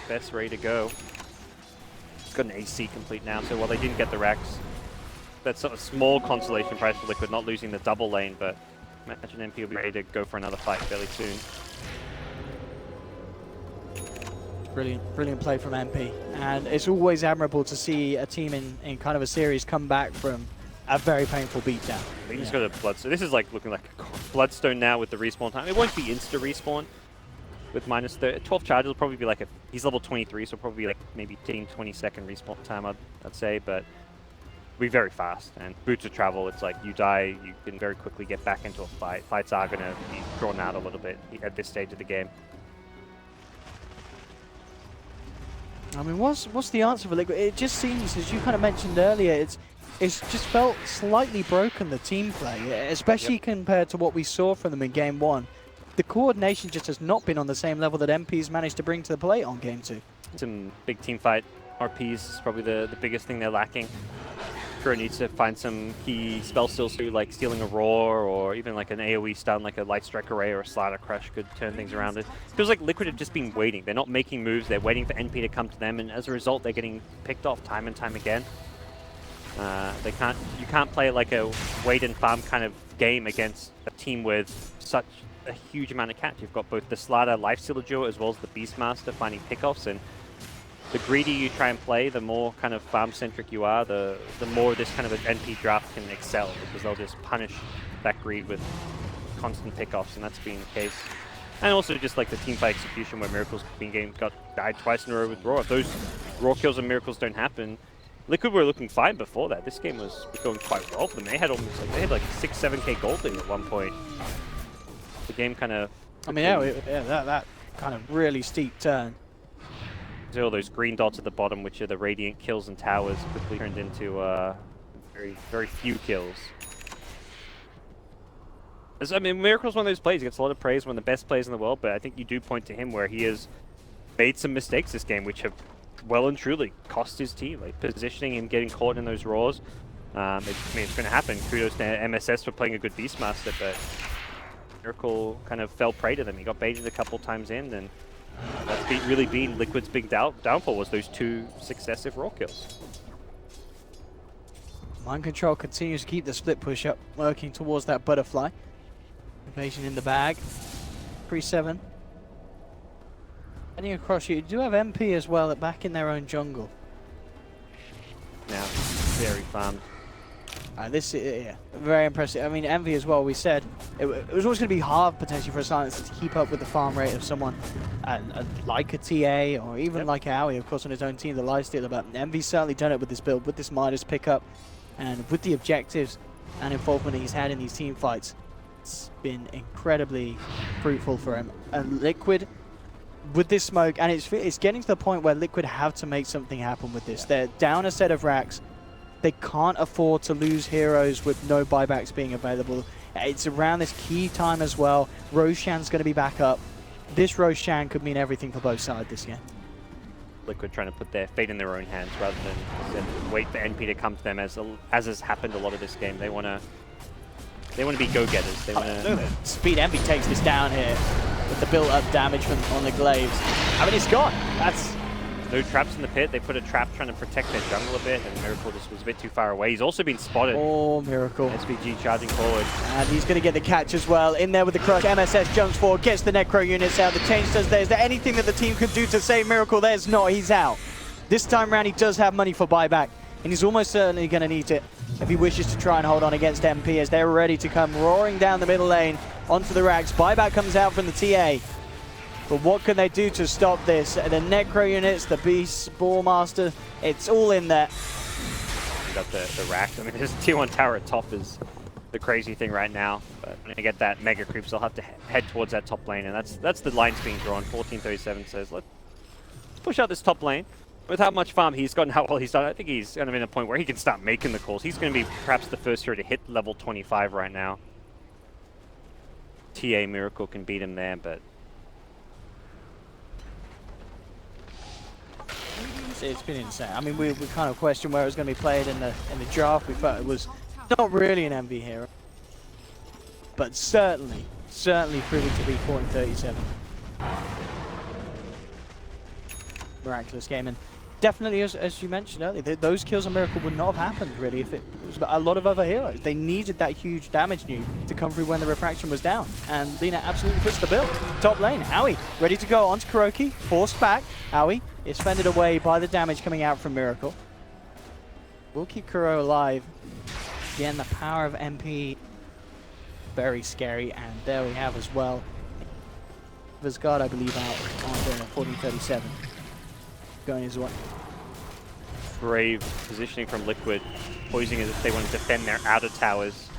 best ready to go. It's got an AC complete now, so while they didn't get the racks, that's sort of small consolation prize for Liquid, not losing the double lane, but imagine MP will be ready to go for another fight fairly soon. Brilliant play from MP. And it's always admirable to see a team in kind of a series come back from a very painful beatdown. Lina's got a Bloodstone. This is like looking like a Bloodstone now with the respawn time. It won't be insta respawn with minus 12 charges. Will probably be like a, he's level 23, so probably like maybe 20 second respawn time, I'd say, but it'll be very fast. And boots of travel, it's like you die, you can very quickly get back into a fight. Fights are going to be drawn out a little bit at this stage of the game. I mean, what's the answer for Liquid? It just seems, as you kind of mentioned earlier, it's just felt slightly broken, the team play, especially compared to what we saw from them in Game 1. The coordination just has not been on the same level that MP's managed to bring to the plate on Game 2. Some big team fight RPs is probably the biggest thing they're lacking. Kuro needs to find some key spell steals through, like stealing a roar, or even like an AoE stun, like a light strike array or a slider crush could turn things around. It feels like Liquid have just been waiting. They're not making moves. They're waiting for NP to come to them, and as a result, they're getting picked off time and time again. You can't play like a wait and farm kind of game against a team with such a huge amount of catch. You've got both the slider lifestealer duo as well as the Beastmaster finding pickoffs, and the greedy you try and play, the more kind of farm-centric you are, the more this kind of an NP draft can excel, because they'll just punish that greed with constant pickoffs, and that's been the case. And also just like the teamfight execution where Miracle's died twice in a row with Raw. If those Raw kills and Miracles don't happen, Liquid were looking fine before that. This game was going quite well for them. They had almost like 6-7k gold lead at one point. The game kind of... I mean, that kind of really steep turn. All those green dots at the bottom, which are the Radiant kills and towers, quickly turned into very few kills. I mean, Miracle's one of those players. He gets a lot of praise, one of the best players in the world, but I think you do point to him where he has made some mistakes this game, which have well and truly cost his team. Like positioning him, getting caught in those roars. I mean, it's going to happen. Kudos to MSS for playing a good Beastmaster, but Miracle kind of fell prey to them. He got baited a couple times in, and that's really been Liquid's big downfall, was those 2 successive Raw kills. Mind Control continues to keep the split push up, working towards that butterfly. Invasion in the bag. 3-7. Heading across, you do have MP as well, back in their own jungle. Now, very farmed. This is very impressive. I mean, Envy as well, we said, it was always going to be hard potentially for a Silencer to keep up with the farm rate of someone like a TA or even like Aoi, of course, on his own team, the lifestealer. But Envy's certainly done it with this build, with this Midas pickup, and with the objectives and involvement he's had in these team fights. It's been incredibly fruitful for him. And Liquid, with this smoke, and it's getting to the point where Liquid have to make something happen with this. They're down a set of racks. They can't afford to lose heroes with no buybacks being available. It's around this key time as well. Roshan's going to be back up. This Roshan could mean everything for both sides this game. Liquid trying to put their fate in their own hands rather than wait for NP to come to them, as has happened a lot of this game. They want to be go-getters. They want to... Speed Envy takes this down here with the built-up damage on the glaives. I mean, it's gone. That's... No traps in the pit. They put a trap trying to protect their jungle a bit, and Miracle just was a bit too far away. He's also been spotted. Oh, Miracle. SVG charging forward. And he's going to get the catch as well. In there with the crush. MSS jumps forward, gets the Necro units out. The change does there. Is there anything that the team can do to save Miracle? There's not. He's out. This time around, he does have money for buyback, and he's almost certainly going to need it if he wishes to try and hold on against MP, as they're ready to come roaring down the middle lane onto the racks. Buyback comes out from the TA. But what can they do to stop this? The Necro units, the Beast, Ballmaster, it's all in there. Got the rack. I mean, this tier 1 tower at top is the crazy thing right now. But when they get that mega creeps, they'll have to head towards that top lane, and that's the lines being drawn. 1437 says, let's push out this top lane. With how much farm he's got and how well he's done, I think he's going to be in a point where he can start making the calls. He's going to be perhaps the first hero to hit level 25 right now. TA Miracle can beat him there, but... It's been insane. I mean, we kind of questioned where it was going to be played in the draft. We felt it was not really an MV hero, but certainly proving to be 14-37. Miraculous game, and definitely, as you mentioned earlier, those kills on Miracle would not have happened really if it was a lot of other heroes. They needed that huge damage nuke to come through when the refraction was down, and Lina absolutely puts the bill. Top lane, Owie ready to go onto Kuroki, forced back. Owie is fended away by the damage coming out from Miracle. We'll keep Kuro alive. Again, the power of MP, very scary, and there we have as well. Vizgard, I believe, out on the 14-37. Going his way. Brave positioning from Liquid, poising as if they want to defend their outer towers.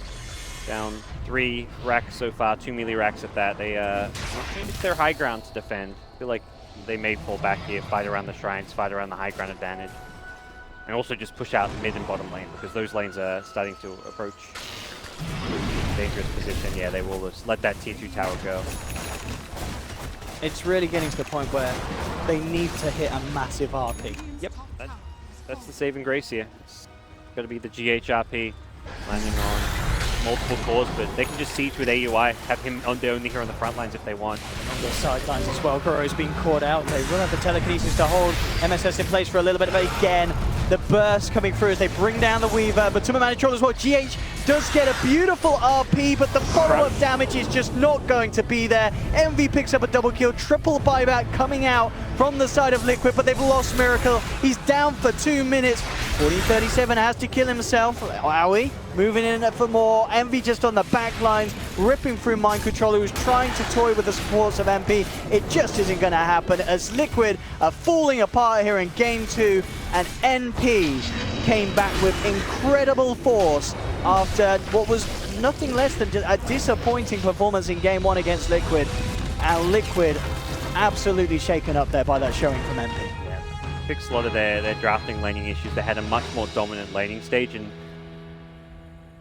Down 3 racks so far, 2 melee racks at that. They it's their high ground to defend. I feel like they may pull back here, fight around the shrines, fight around the high ground advantage. And also just push out mid and bottom lane, because those lanes are starting to approach dangerous position. Yeah, they will just let that tier 2 tower go. It's really getting to the point where they need to hit a massive RP. Yep, that's the saving grace here. It's got to be the GHRP landing on multiple cores, but they can just siege with AUI, have him on the only here on the front lines if they want. On the sidelines as well, Kuro's being caught out. They will have the telekinesis to hold MSS in place for a little bit, but again, the burst coming through as they bring down the Weaver, but Tuma Manitrol as well. GH does get a beautiful RP, but the follow-up damage is just not going to be there. Envy picks up a double kill, triple buyback coming out from the side of Liquid, but they've lost Miracle. He's down for 2 minutes. 14-37 has to kill himself. Owie moving in for more. Envy just on the back lines, ripping through Mind Controller, who's trying to toy with the supports of MP. It just isn't going to happen as Liquid are falling apart here in Game 2, and NP came back with incredible force after what was nothing less than just a disappointing performance in Game 1 against Liquid. And Liquid absolutely shaken up there by that showing from MP. Yeah. Fixed a lot of their drafting laning issues. They had a much more dominant laning stage, and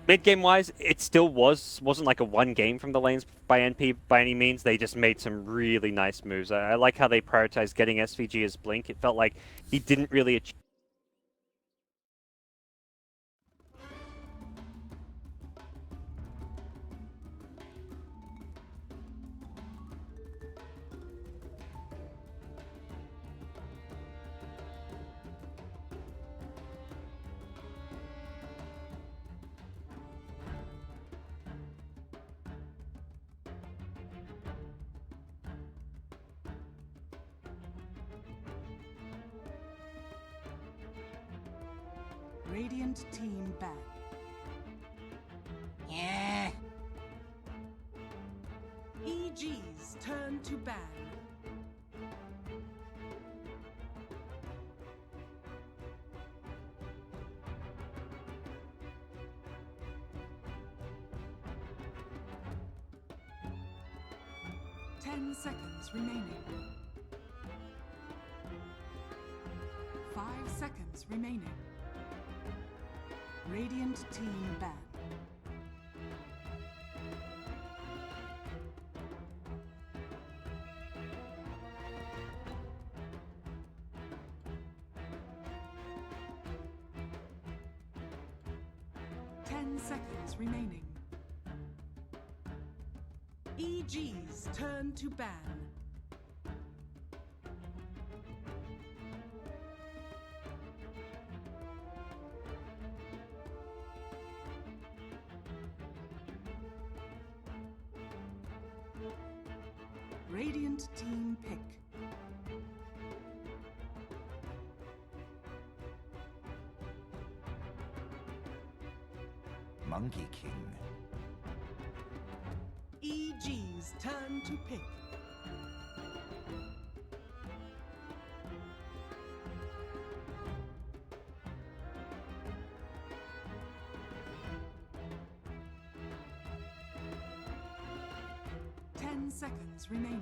mid-game wise, it still wasn't like a one game from the lanes by NP by any means. They just made some really nice moves. I like how they prioritized getting SVG as Blink. It felt like he didn't really achieve. Radiant team ban. Yeah. EG's turn to ban. Ten seconds remaining. 5 seconds remaining. Radiant team ban. Seconds remaining. EG's turn to ban. Radiant team pick. Monkey King. EG's turn to pick. Seconds remaining.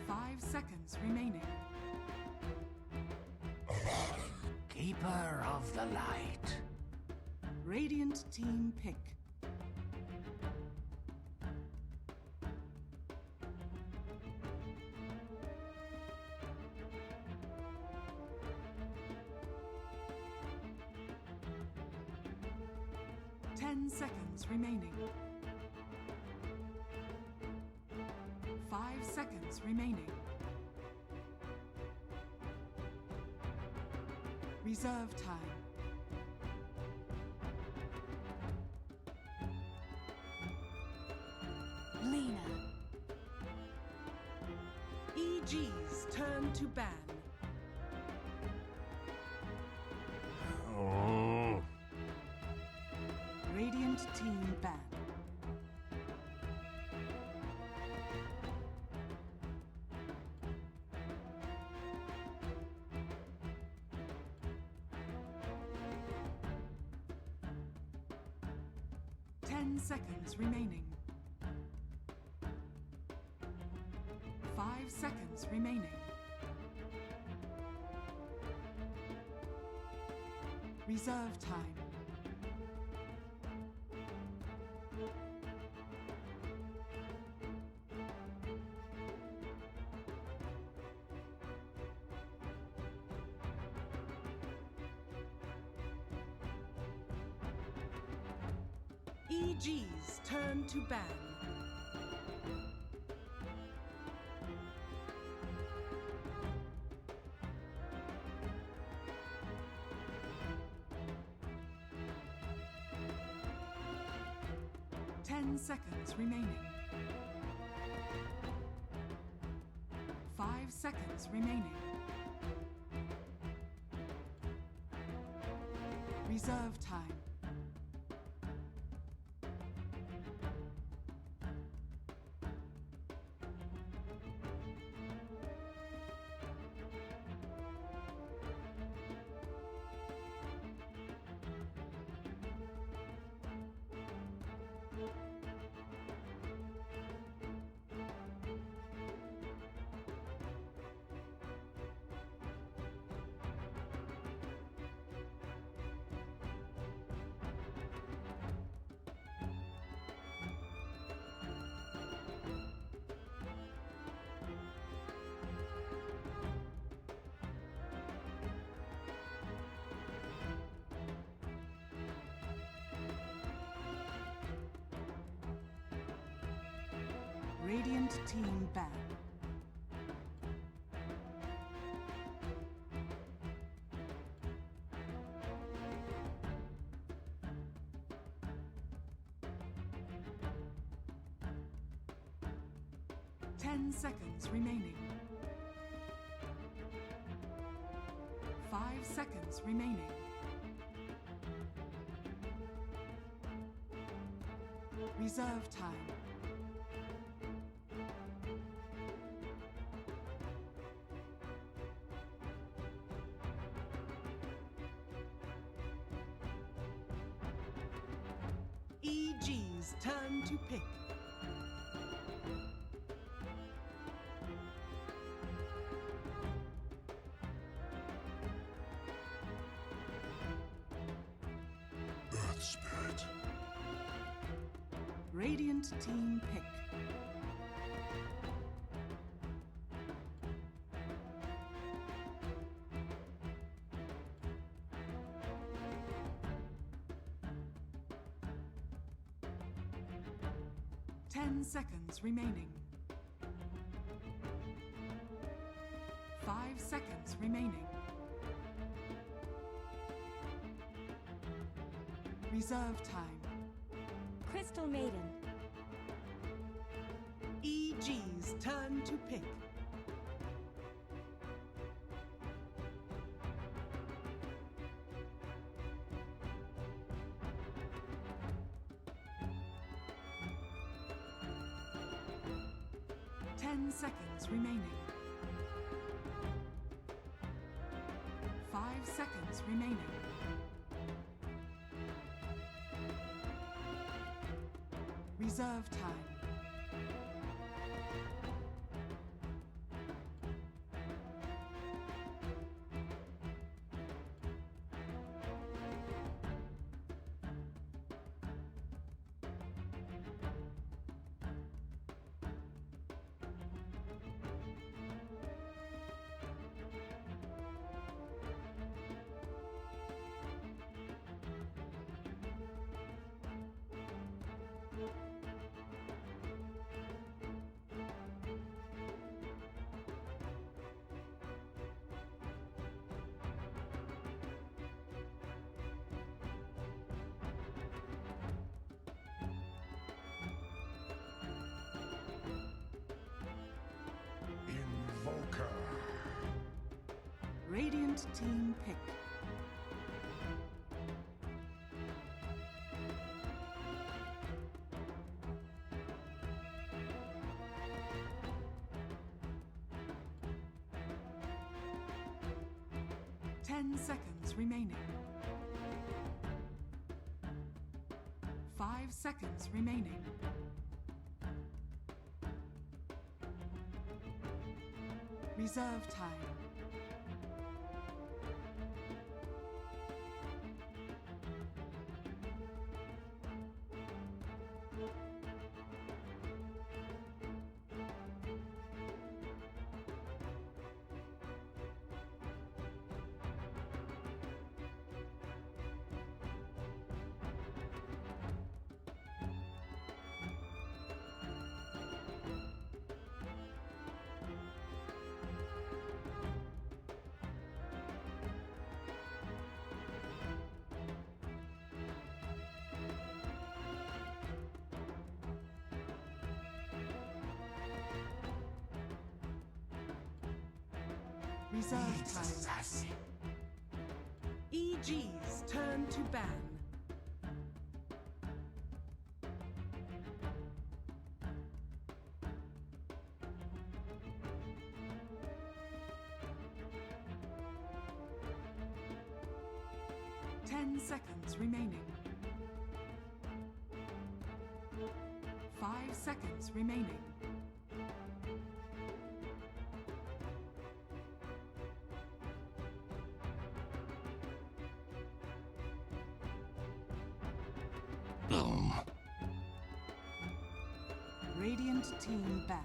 5 seconds remaining. Keeper of the light. Radiant team pick. Ten seconds remaining. 5 seconds remaining. Reserve time. Lina. EG's turn to ban. Oh. Radiant team ban. Ten seconds remaining. 5 seconds remaining. Reserve time. EG's turn to ban. Ten seconds remaining. 5 seconds remaining. Reserve time. Radiant team ban. Ten seconds remaining. 5 seconds remaining. Reserve time. EG's turn to pick. Earth Spirit. Radiant team pick. Ten seconds remaining. 5 seconds remaining. Reserve time. Crystal Maiden. EG's turn to pick. Ten seconds remaining. 5 seconds remaining. Reserve time. Radiant team pick. Ten seconds remaining. 5 seconds remaining. Reserve time. Reserve time. EG's turn to ban. Ten seconds remaining. 5 seconds remaining. Boom. Radiant team ban.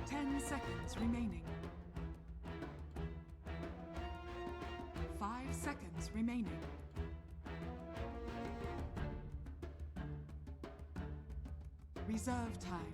Ten seconds remaining. 5 seconds remaining. Reserve time.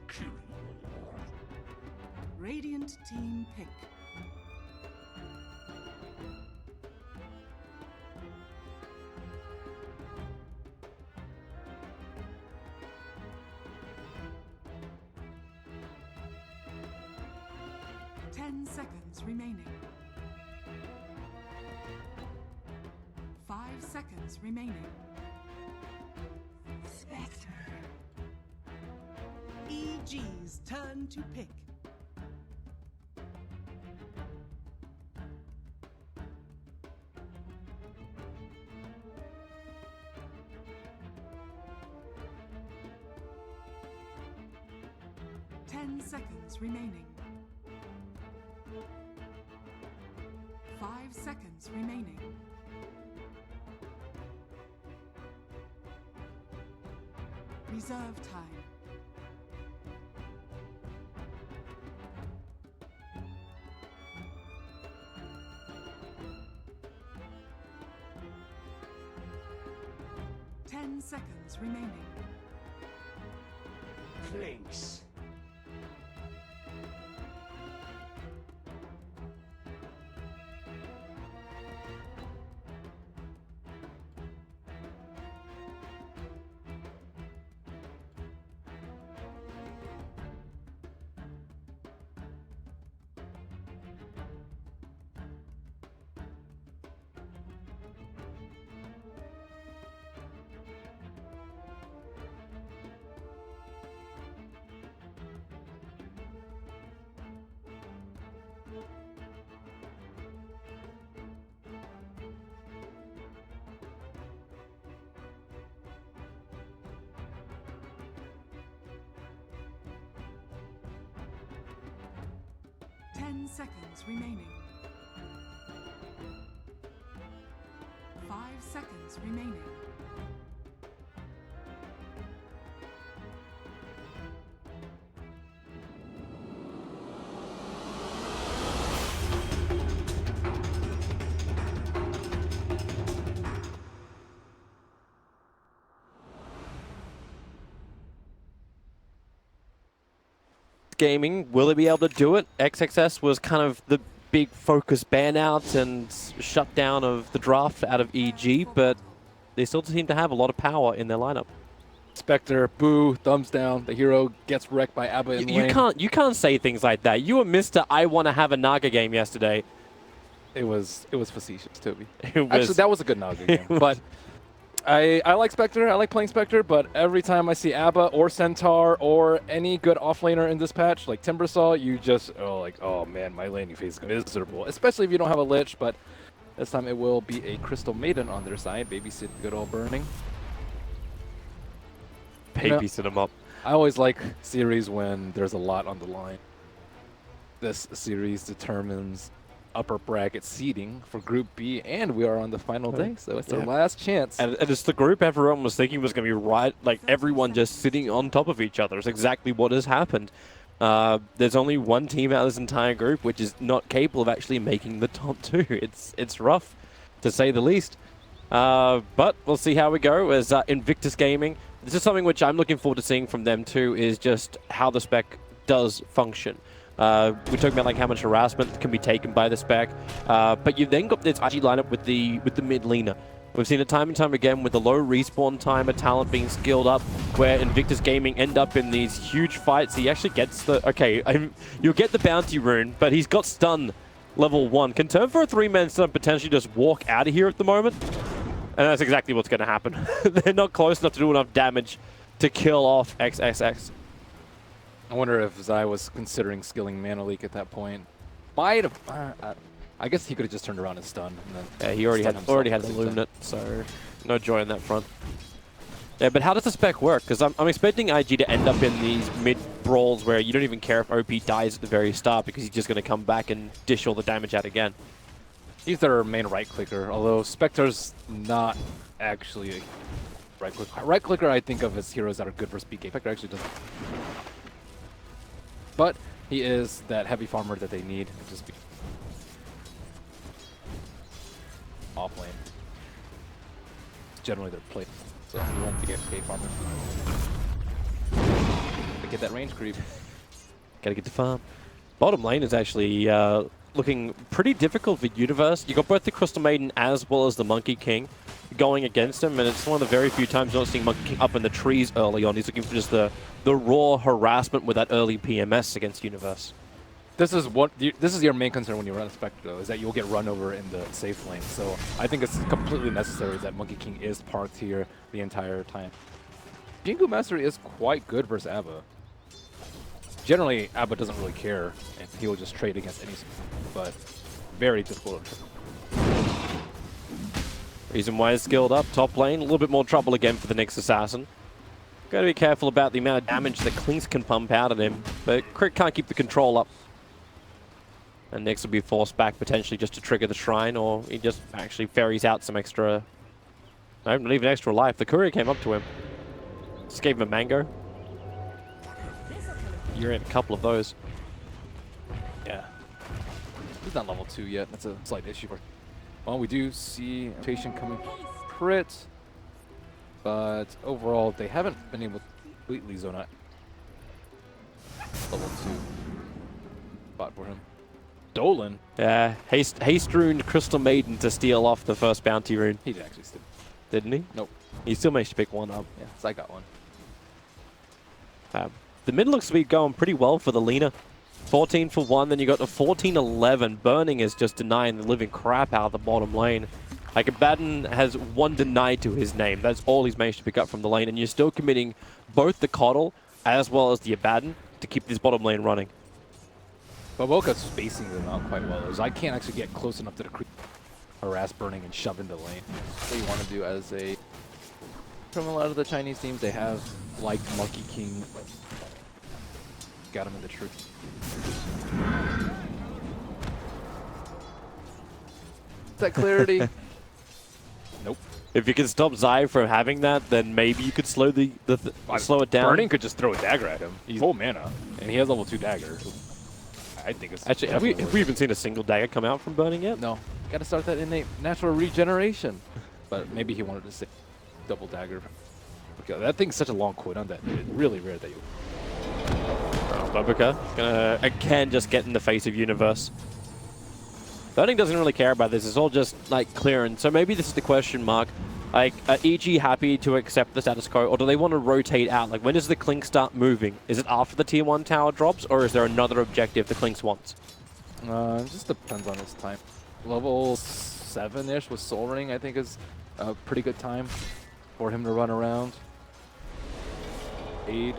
Kill. Radiant team pick. Ten seconds remaining. 5 seconds remaining. Spectre. EG's turn to pick. Ten seconds remaining. 5 seconds remaining. Reserve time. Ten seconds remaining. Clinks. Ten seconds remaining. 5 seconds remaining. Invictus Gaming, will they be able to do it? XXS was kind of the big focus ban out and shutdown of the draft out of EG, but they still seem to have a lot of power in their lineup. Spectre, boo, thumbs down. The hero gets wrecked by Abba in lane. You can't say things like that. You were Mr. I want to have a Naga game yesterday. It was facetious, Toby. It was, Actually, that was a good Naga game. But I like Spectre. I like playing Spectre. But every time I see Abba or Centaur or any good offlaner in this patch, like Timbersaw, you just oh man, my laning phase is miserable. Especially if you don't have a Lich. But this time it will be a Crystal Maiden on their side. Babysit good old burning. babysit them up. I always like series when there's a lot on the line. This series determines upper bracket seeding for Group B, and we are on the final day, so it's our last chance. And it's the group everyone was thinking was going to be right, like everyone just sitting on top of each other. It's exactly what has happened. There's only one team out of this entire group which is not capable of actually making the top two. It's rough, to say the least. But we'll see how we go as Invictus Gaming. This is something which I'm looking forward to seeing from them too, is just how the spec does function. We're talking about like how much harassment can be taken by the spec, but you've then got this IG lineup with the mid Lina. We've seen it time and time again with the low respawn time, a talent being skilled up, where Invictus Gaming end up in these huge fights. He actually gets the you'll get the bounty rune, but he's got stun level 1. Can turn for a 3-man stun, potentially just walk out of here at the moment, and that's exactly what's going to happen. They're not close enough to do enough damage to kill off XXX. I wonder if Zai was considering skilling Mana Leak at that point. Might have. I guess he could have just turned around and stunned. And then yeah, he already had the Luminate, so no joy on that front. Yeah, but how does the spec work? Because I'm expecting IG to end up in these mid brawls where you don't even care if OP dies at the very start because he's just going to come back and dish all the damage out again. He's their main right clicker, although Spectre's not actually a right clicker. Right clicker I think of as heroes that are good for speed game. Spectre actually doesn't. But he is that heavy farmer that they need. Just off lane. Generally their play, so he won't be a FK farmer. To get that range creep. Gotta get the farm. Bottom lane is actually looking pretty difficult for Universe. You got both the Crystal Maiden as well as the Monkey King going against him, and it's one of the very few times you're not seeing Monkey King up in the trees early on. He's looking for just the raw harassment with that early PMS against Universe. This is your main concern when you run a Spectre, though, is that you'll get run over in the safe lane. So I think it's completely necessary that Monkey King is parked here the entire time. Jingu Mastery is quite good versus Abba. Generally, Abba doesn't really care, and he will just trade against any, but very difficult. Reason why is skilled up, top lane, a little bit more trouble again for the next Assassin. Gotta be careful about the amount of damage that Clinks can pump out at him, but Crit can't keep the control up. And Nyx will be forced back potentially just to trigger the Shrine, or he just actually ferries out some extra, no, not even extra life. The courier came up to him, just gave him a mango. You're in a couple of those. Yeah. He's not level 2 yet. That's a slight issue. Well, we do see rotation coming crit, but overall they haven't been able to completely zone out level 2 spot for him. Dolan. Yeah, haste runed Crystal Maiden to steal off the first bounty rune. He didn't actually steal. Didn't he? Nope. He still managed to pick one up. Yeah, so I got one. The mid looks to be going pretty well for the Lina. 14 for 1, then you got the 14-11. Burning is just denying the living crap out of the bottom lane. Like, Abaddon has 1 denied to his name. That's all he's managed to pick up from the lane, and you're still committing both the Coddle as well as the Abaddon to keep this bottom lane running. But Woka's spacing them out quite well, as I can't actually get close enough to the creep, harass Burning and shove into the lane. What you want to do as a... From a lot of the Chinese teams, they have liked Monkey King. Got him in the tree. Is that clarity? Nope. If you can stop Zai from having that, then maybe you could slow slow it down. Burning could just throw a dagger at him. He's full mana, and he has level 2 dagger. I think it's actually. Have we even seen a single dagger come out from Burning yet? No. Got to start that innate natural regeneration. But maybe he wanted to say double dagger. Okay, that thing's such a long cooldown that it's really rare that you. Boboka gonna again just get in the face of Universe. Burning doesn't really care about this. It's all just like clearance. So maybe this is the question mark. Like, are EG happy to accept the status quo, or do they want to rotate out? Like, when does the Clink start moving? Is it after the tier 1 tower drops, or is there another objective the Clinks wants? It just depends on his time. Level 7-ish with Soul Ring, I think, is a pretty good time for him to run around. Aid.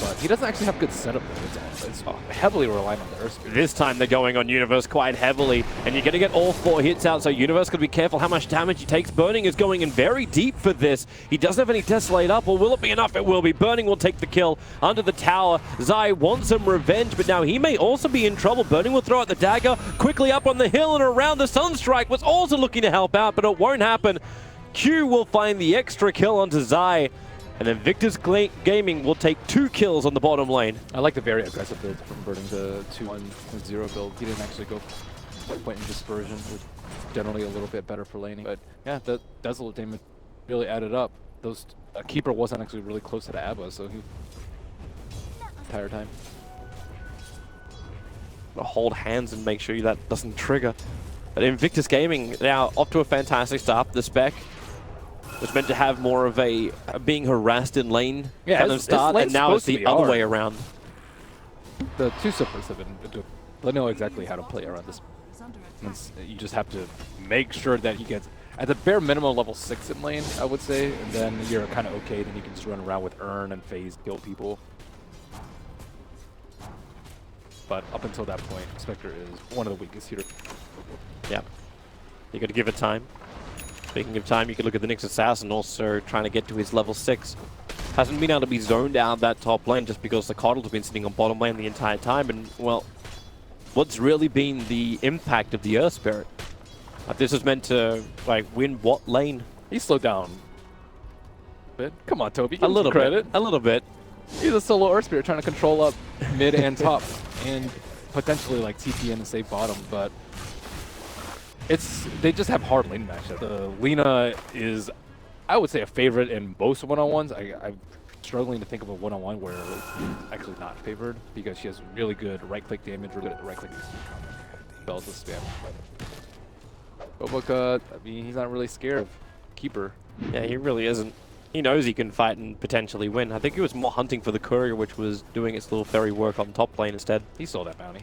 But he doesn't actually have good setup there. It's heavily reliant on the Earth Spirit. This time they're going on Universe quite heavily, and you're going to get all 4 hits out, so Universe got to be careful how much damage he takes. Burning is going in very deep for this. He doesn't have any Desolate up, or will it be enough? It will be. Burning will take the kill under the tower. Zai wants some revenge, but now he may also be in trouble. Burning will throw out the dagger quickly up on the hill and around. The Sunstrike was also looking to help out, but it won't happen. Q will find the extra kill onto Zai. And then Victor's Gaming will take 2 kills on the bottom lane. I like the very aggressive build from Burning, the 2-1-0 build. He didn't actually go point in Dispersion, which is generally a little bit better for laning. But yeah, the Desolate damage really added up. Those Keeper wasn't actually really close to the Abba, so he entire time. Hold hands and make sure that doesn't trigger. But Invictus Gaming now off to a fantastic start. The spec was meant to have more of a being harassed in lane kind of start, and now it's the other way around. The 2 suppers have been doing. They know exactly how to play around this. You just have to make sure that he gets at the bare minimum level 6 in lane, I would say, and then you're kind of okay. Then you can just run around with Urn and Phase, kill people. But up until that point, Spectre is one of the weakest here. Yeah, you got to give it time. Speaking of time, you could look at the Nyx Assassin also trying to get to his level 6. Hasn't been able to be zoned out that top lane just because the Coddles have been sitting on bottom lane the entire time. And, well, what's really been the impact of the Earth Spirit? This was meant to, like, win what lane? He slowed down a bit. Come on, Toby. A little bit. A little bit. He's a solo Earth Spirit trying to control up mid and top and potentially, like, TP in and save bottom, but they just have hard lane matchup. The Lina is, I would say, a favorite in most one-on-ones. I'm struggling to think of a one-on-one where it's actually not favored because she has really good right-click damage, really good at right-click spells to spam. Boboka, I mean, he's not really scared of Keeper. Yeah, he really isn't. He knows he can fight and potentially win. I think he was more hunting for the Courier, which was doing its little fairy work on top lane instead. He saw that bounty.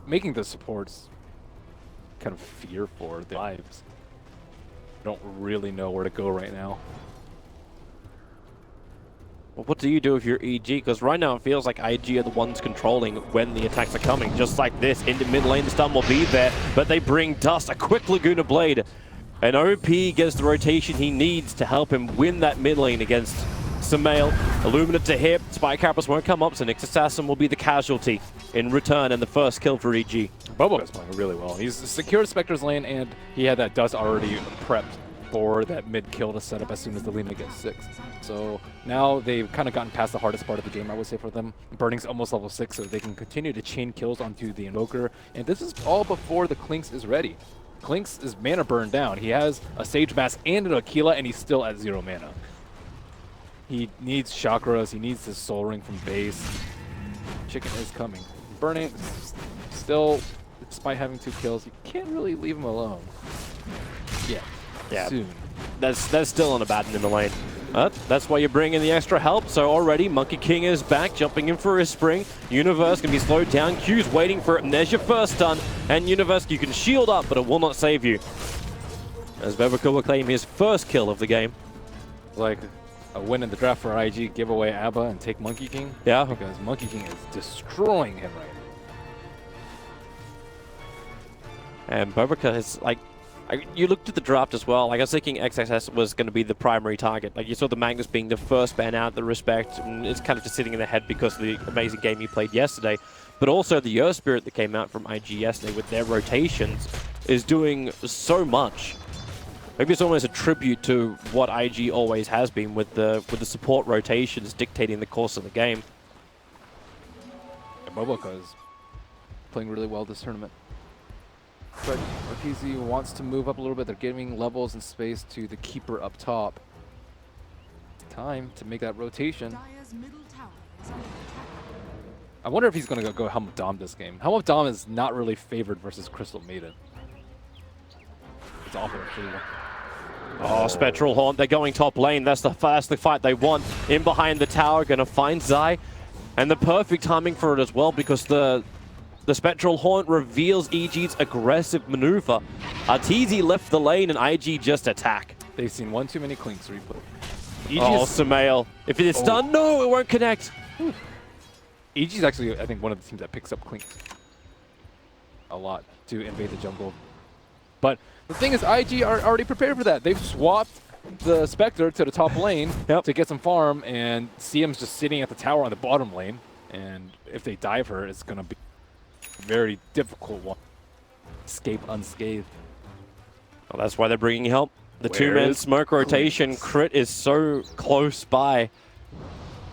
Making the supports kind of fear for their lives. Don't really know where to go right now. Well, what do you do if you're EG? Because right now it feels like IG are the ones controlling when the attacks are coming. Just like this, into mid lane, the stun will be there, but they bring Dust, a quick Laguna Blade. And OP gets the rotation he needs to help him win that mid lane against Sumail. Illuminate to hit, Spike Cappers won't come up, so Nyx Assassin will be the casualty in return and the first kill for EG. Boboka's playing really well. He's secured Spectre's lane, and he had that Dust already prepped for that mid kill to set up as soon as the Lina gets 6. So now they've kind of gotten past the hardest part of the game, I would say, for them. Burning's almost level 6, so they can continue to chain kills onto the Invoker, and this is all before the Clinks is ready. Clinks is mana burned down. He has a Sage Mask and an Aquila, and he's still at 0 mana. He needs chakras, he needs his Soul Ring from base. Chicken is coming. Burning, still, despite having 2 kills, you can't really leave him alone. Yeah, soon. That's still on a baton in the lane. That's why you bring in the extra help. So already, Monkey King is back, jumping in for his spring. Universe can be slowed down. Q's waiting for it, and there's your first stun. And Universe, you can shield up, but it will not save you. As Boboka will claim his first kill of the game. Like a win in the draft for IG, give away Abba and take Monkey King. Yeah. Because Monkey King is destroying him right now. And Boboka is like, you looked at the draft as well. Like, I was thinking XXS was going to be the primary target. Like, you saw the Magnus being the first ban out, the respect, and it's kind of just sitting in the head because of the amazing game he played yesterday. But also the Earth Spirit that came out from IG yesterday with their rotations is doing so much. Maybe it's almost a tribute to what IG always has been with the support rotations dictating the course of the game. And Boboka is playing really well this tournament. But RPZ wants to move up a little bit. They're giving levels and space to the Keeper up top. Time to make that rotation. Dire's middle tower is under attack. I wonder if he's going to go Helm of Dom this game. Helm of Dom is not really favored versus Crystal Maiden. It's awful. Oh, Spectral Haunt, they're going top lane. That's the fight they want. In behind the tower, going to find Zai. And the perfect timing for it as well, because the Spectral Haunt reveals EG's aggressive maneuver. Arteezy left the lane and IG just attack. They've seen one too many clinks replay. Oh, Sumail. If it is done, no, it won't connect. EG's actually, I think, one of the teams that picks up clinks a lot to invade the jungle. But the thing is, IG are already prepared for that. They've swapped the Spectre to the top lane to get some farm, and CM's just sitting at the tower on the bottom lane. And if they dive her, it's going to be a very difficult one. Escape unscathed. Well, that's why they're bringing help. The Where two-man is smoke rotation. Crit is so close by.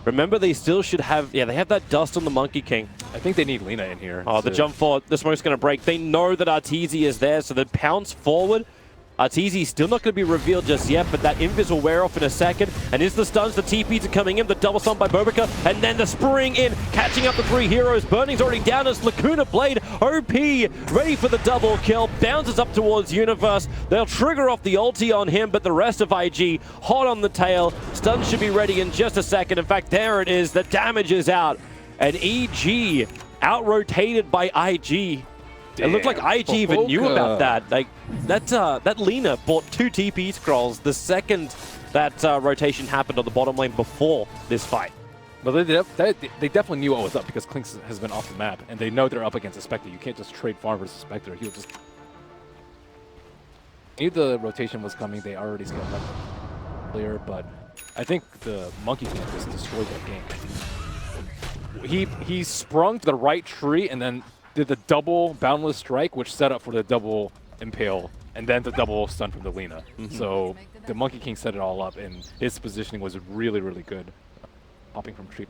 Remember, they still should have... Yeah, they have that dust on the Monkey King. I think they need Lina in here. Oh, the jump forward. The smoke's going to break. They know that Arteezy is there, so they pounce forward. Arteezy still not going to be revealed just yet, but that invis will wear off in a second. And is the stuns, the TPs are coming in, the double stun by Bobika, and then the spring in, catching up the three heroes. Burning's already down as Lacuna Blade, OP, ready for the double kill, bounces up towards Universe. They'll trigger off the ulti on him, but the rest of IG hot on the tail. Stun should be ready in just a second. In fact, there it is. The damage is out. And EG out-rotated by IG. It looked like IG even knew about that. Like that Lina bought 2 TP scrolls the second that rotation happened on the bottom lane before this fight. Well, they definitely knew what was up, because Clinks has been off the map, and they know they're up against a Spectre. You can't just trade farm versus Spectre. He'll just... Knew the rotation was coming. They already scaled up clear, but I think the Monkey King just destroyed that game. He sprung to the right tree and then did the double boundless strike, which set up for the double impale, and then the double stun from the Lina. So the Monkey King set it all up, and his positioning was really, really good. Hopping from tree.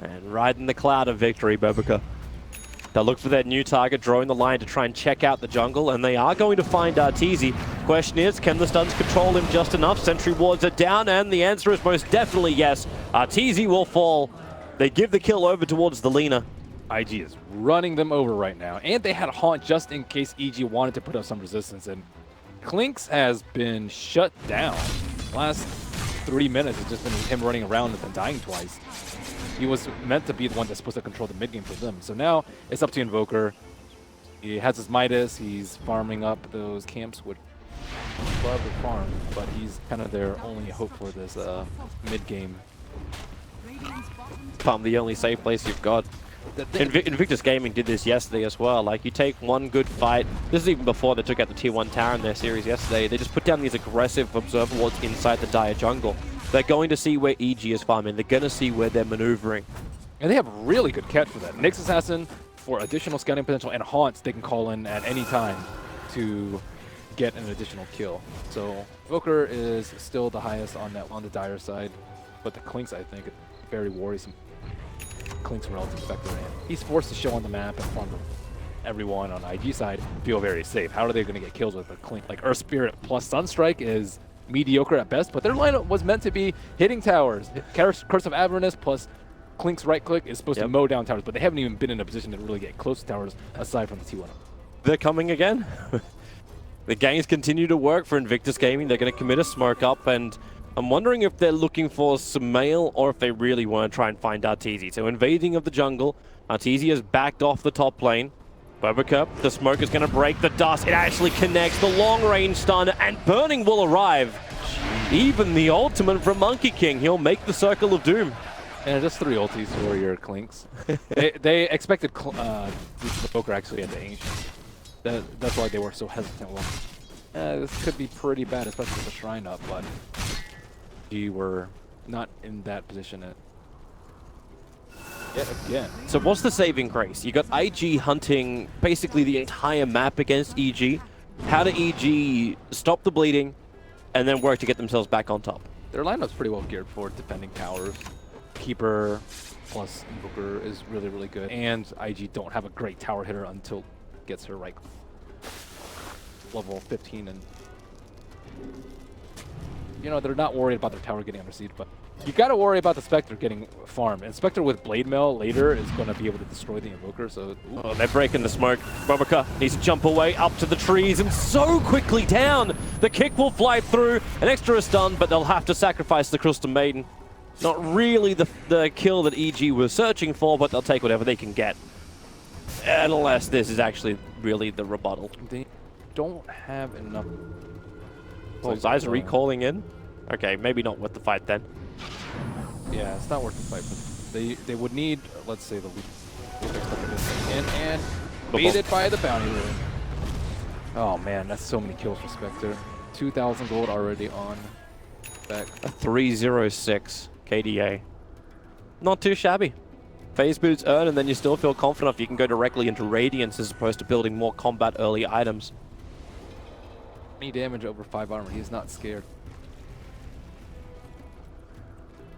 And riding the cloud of victory, Bobika. They'll look for their new target, drawing the line to try and check out the jungle, and they are going to find Arteezy. Question is, can the stuns control him just enough? Sentry wards are down, and the answer is most definitely yes. Arteezy will fall. They give the kill over towards the Lina. IG is running them over right now, and they had a Haunt just in case EG wanted to put up some resistance, and Clinks has been shut down. Last 3 minutes has just been him running around and then dying twice. He was meant to be the one that's supposed to control the mid game for them. So now it's up to Invoker. He has his Midas. He's farming up those camps. Would love to farm, but he's kind of their only hope for this mid game. Farm, the only safe place you've got. Invictus Gaming did this yesterday as well. Like, you take one good fight. This is even before they took out the Tier 1 tower in their series yesterday. They just put down these aggressive observer wards inside the Dire jungle. They're going to see where EG is farming. They're going to see where they're maneuvering. And they have really good catch for that. Nyx Assassin for additional scouting potential, and Haunts they can call in at any time to get an additional kill. So Invoker is still the highest on the Dire side, but the Clinks, I think, very worrisome. Clinks relative Spectre, and he's forced to show on the map and farm everyone on IG side feel very safe. How are they going to get kills with a Clink? Like Earth Spirit plus Sunstrike is mediocre at best, but their lineup was meant to be hitting towers. Curse of Avernus plus Clink's right click is supposed to mow down towers, but they haven't even been in a position to really get close to towers aside from the T1. They're coming again. The games continue to work for Invictus Gaming. They're going to commit a smoke up, and I'm wondering if they're looking for Sumail or if they really want to try and find Arteezy. So invading of the jungle, Arteezy has backed off the top lane. Bobika, the smoke is going to break the dust. It actually connects the long-range stun, and Burning will arrive. Even the ultimate from Monkey King. He'll make the Circle of Doom. And just 3 ultis for your Clinks. they expected the Poker actually at the Ancient. That's why they were so hesitant. Well, this could be pretty bad, especially with the Shrine up, but we were not in that position yet again. So what's the saving grace? You got IG hunting basically the entire map against EG. How do EG stop the bleeding and then work to get themselves back on top? Their lineup's pretty well geared for defending towers. Keeper plus Invoker is really, really good. And IG don't have a great tower hitter until it gets her right level 15. And you know, they're not worried about their tower getting under siege, but You got to worry about the Spectre getting farmed. And Spectre with Blade Mail later is going to be able to destroy the Invoker. So, oh, they're breaking the smoke. Bobaka needs to jump away up to the trees and so quickly down. The kick will fly through. An extra stun, but they'll have to sacrifice the Crystal Maiden. Not really the kill that EG was searching for, but they'll take whatever they can get. Unless this is actually really the rebuttal. they don't have enough. Oh, Zai's recalling in? Okay, maybe not worth the fight then. Yeah, it's not worth the fight. But they would need, let's say, the lead in and baited by the bounty room. Oh man, that's so many kills for Spectre. 2,000 gold already on back. A 306 KDA. Not too shabby. Phase boots earn, and then you still feel confident enough you can go directly into Radiance as opposed to building more combat early items. Any damage over 5 armor, he's not scared.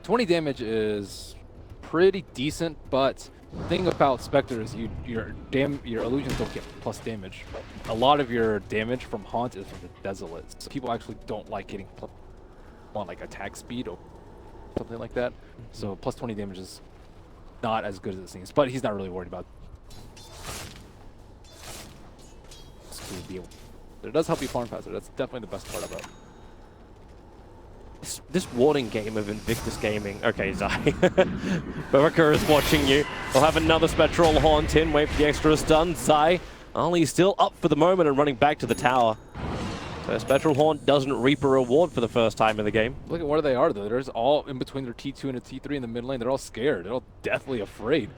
20 damage is pretty decent, but the thing about Spectre is your illusions don't get plus damage. A lot of your damage from Haunt is from the Desolate. So people actually don't like getting on like attack speed or something like that. So plus 20 damage is not as good as it seems, but he's not really worried about it. But it does help you farm faster. That's definitely the best part about it. This warning game of Invictus Gaming. Okay, Zai. Bobaka is watching you. We'll have another Spectral Haunt in. Wait for the extra stun. Zai, Ali's still up for the moment and running back to the tower. So Spectral Haunt doesn't reap a reward for the first time in the game. Look at where they are, though. There's all in between their T2 and a T3 in the mid lane. They're all scared. They're all deathly afraid.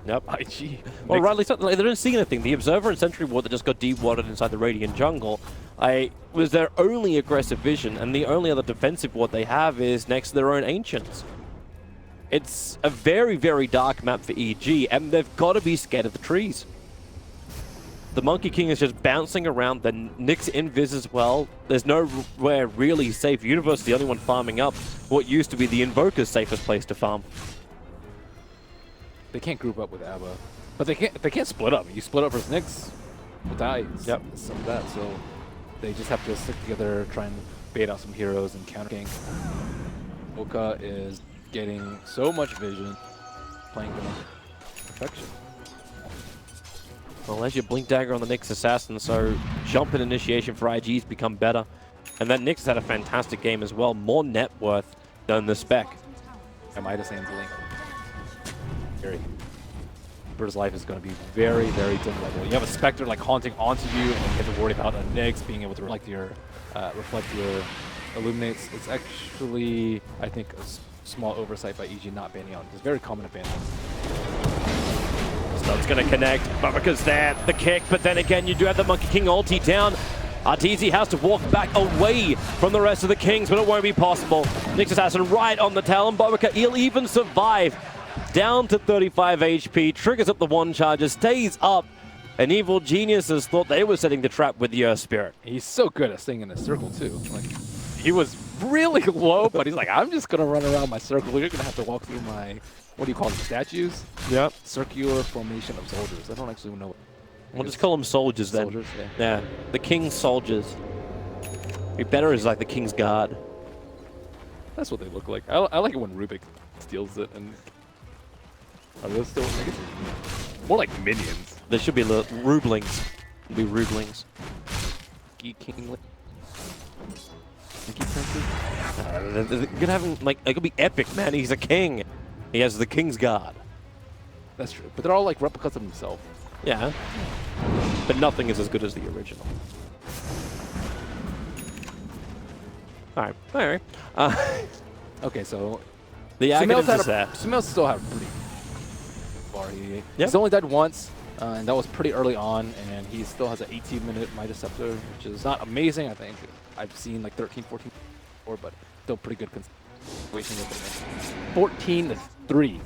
Yep. IG. Well, rightly so. They don't see anything. The Observer and Sentry Ward that just got de-watered inside the Radiant jungle was their only aggressive vision, and the only other defensive ward they have is next to their own Ancients. It's a very, very dark map for EG, and they've got to be scared of the trees. The Monkey King is just bouncing around. The Nyx invis as well. There's nowhere really safe. Universe is the only one farming up what used to be the Invoker's safest place to farm. They can't group up with Abba, but they can't split up. You split up versus Nyx, will die. Yep. Some of that. So they just have to stick together, try and bait out some heroes and counter king. Oka is getting so much vision, playing them perfection. Well, there's your Blink Dagger on the Nyx Assassin, so jump in initiation for IG's become better. And then Nyx had a fantastic game as well, more net worth than the spec. Midas and Blink. Bird's life is going to be very, very difficult. You have a Spectre like haunting onto you, and you have to worry about a Nyx being able to reflect your illuminates. It's actually, I think, a small oversight by EG not banning on. It's very common to ban on. Stun's going to connect. Bobaka's there, the kick, but then again, you do have the Monkey King ulti down. Arteezy has to walk back away from the rest of the Kings, but it won't be possible. Nyx Assassin right on the tail, and Bobaka, he'll even survive. Down to 35 HP, triggers up the one charger, stays up, and Evil Geniuses thought they were setting the trap with the Earth Spirit. He's so good at staying in a circle too. Like, he was really low, but he's like, I'm just gonna run around my circle. You're gonna have to walk through my, what do you call them, statues? Yep. Circular formation of soldiers. I don't actually know. We'll just call them soldiers then. Soldiers, yeah. The King's soldiers. Be better as like the King's Guard. That's what they look like. I like it when Rubik steals it and. Are those still niggas? More like minions. There should be Rublings. Be Rublings. King. They're gonna have him like it could be epic, man. He's a king. He has the King's Guard. That's true. But they're all like replicas of himself. Yeah. But nothing is as good as the original. Alright. Alright. Okay, so the Sumail's still had a pretty far. He's only died once, and that was pretty early on, and he still has an 18-minute Midas Scepter, which is not amazing. I think I've seen like 13, 14 before, but still pretty good situation with it. 14-3.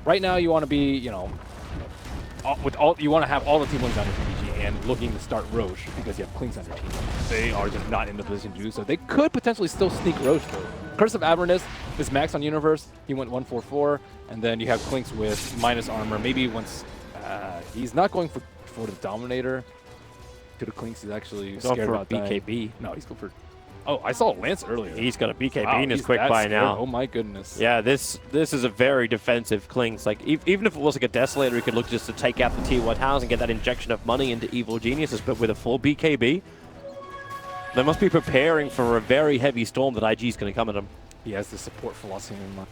Right now, you want to be, you know, you want to have all the team lanes on your PG and looking to start Roche because you have Clinks on your team. They are just not in the position to do so. They could potentially still sneak Roche though. Curse of Avernus is max on Universe. He went 144, and then you have Clinks with minus armor. Maybe once he's not going for the Dominator to the Clinks. He's actually scared about BKB. No, he's going for Oh, I saw Lance earlier. He's got a BKB Wow, in his he's quick that buy scared. now. Oh my goodness. Yeah, this is a very defensive Klings. Like, even if it was like a Desolator, he could look just to take out the tier 1 house and get that injection of money into Evil Geniuses, but with a full BKB, they must be preparing for a very heavy storm that IG is going to come at him. He has the support philosophy in mind.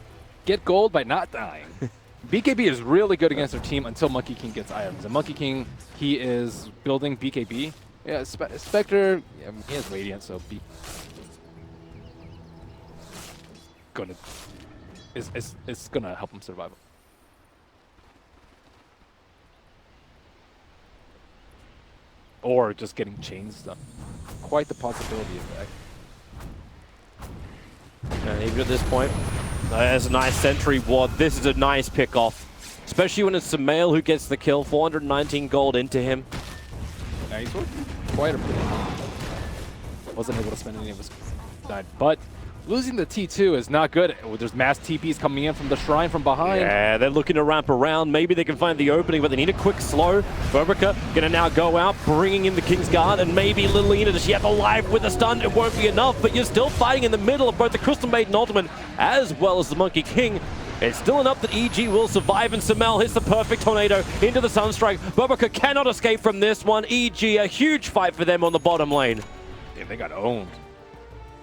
Get gold by not dying. BKB is really good against their team until Monkey King gets items. And Monkey King, he is building BKB. Yeah, Spectre, yeah, he has Radiant, so it's gonna help him survive. Or just getting chains done. Quite the possibility of that. And even at this point, there's a nice sentry ward. This is a nice pick off, especially when it's Sumail who gets the kill. 419 gold into him. Nice one. Quite a bit. Wasn't able to spend any of his time, but losing the T2 is not good. There's mass TPs coming in from the shrine from behind. Yeah, they're looking to ramp around. Maybe they can find the opening, but they need a quick slow. Verbica gonna now go out, bringing in the King's Guard, and maybe Lina, does she have a life with a stun? It won't be enough, but you're still fighting in the middle of both the Crystal Maiden Ultimate as well as the Monkey King. It's still enough that EG will survive, and Sumail hits the perfect tornado into the Sunstrike. Verbica cannot escape from this one. EG, a huge fight for them on the bottom lane. Yeah, they got owned.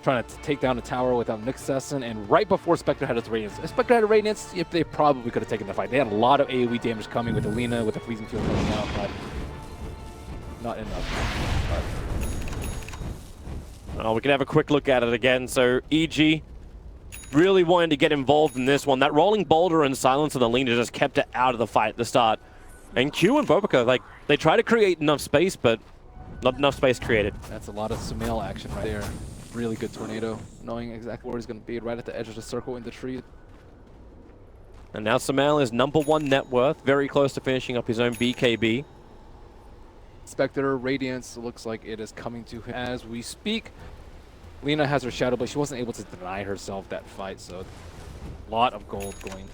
Trying to take down the tower without Nick Sesson, and right before Spectre had its Radiance. If Spectre had a Radiance, they probably could have taken the fight. They had a lot of AoE damage coming with the Lina, with the Freezing Field coming out, but not enough. Oh, we can have a quick look at it again. So EG really wanting to get involved in this one. That rolling boulder and silence of the Lina just kept it out of the fight at the start. And Q and Verbica, like, they try to create enough space, but not enough space created. That's a lot of Sumail action right there. Really good tornado, knowing exactly where he's going to be, right at the edge of the circle in the tree. And now Sumail is #1 net worth, very close to finishing up his own BKB. Spectre Radiance looks like it is coming to him as we speak. Lina has her Shadow Blade. She wasn't able to deny herself that fight, so a lot of gold going.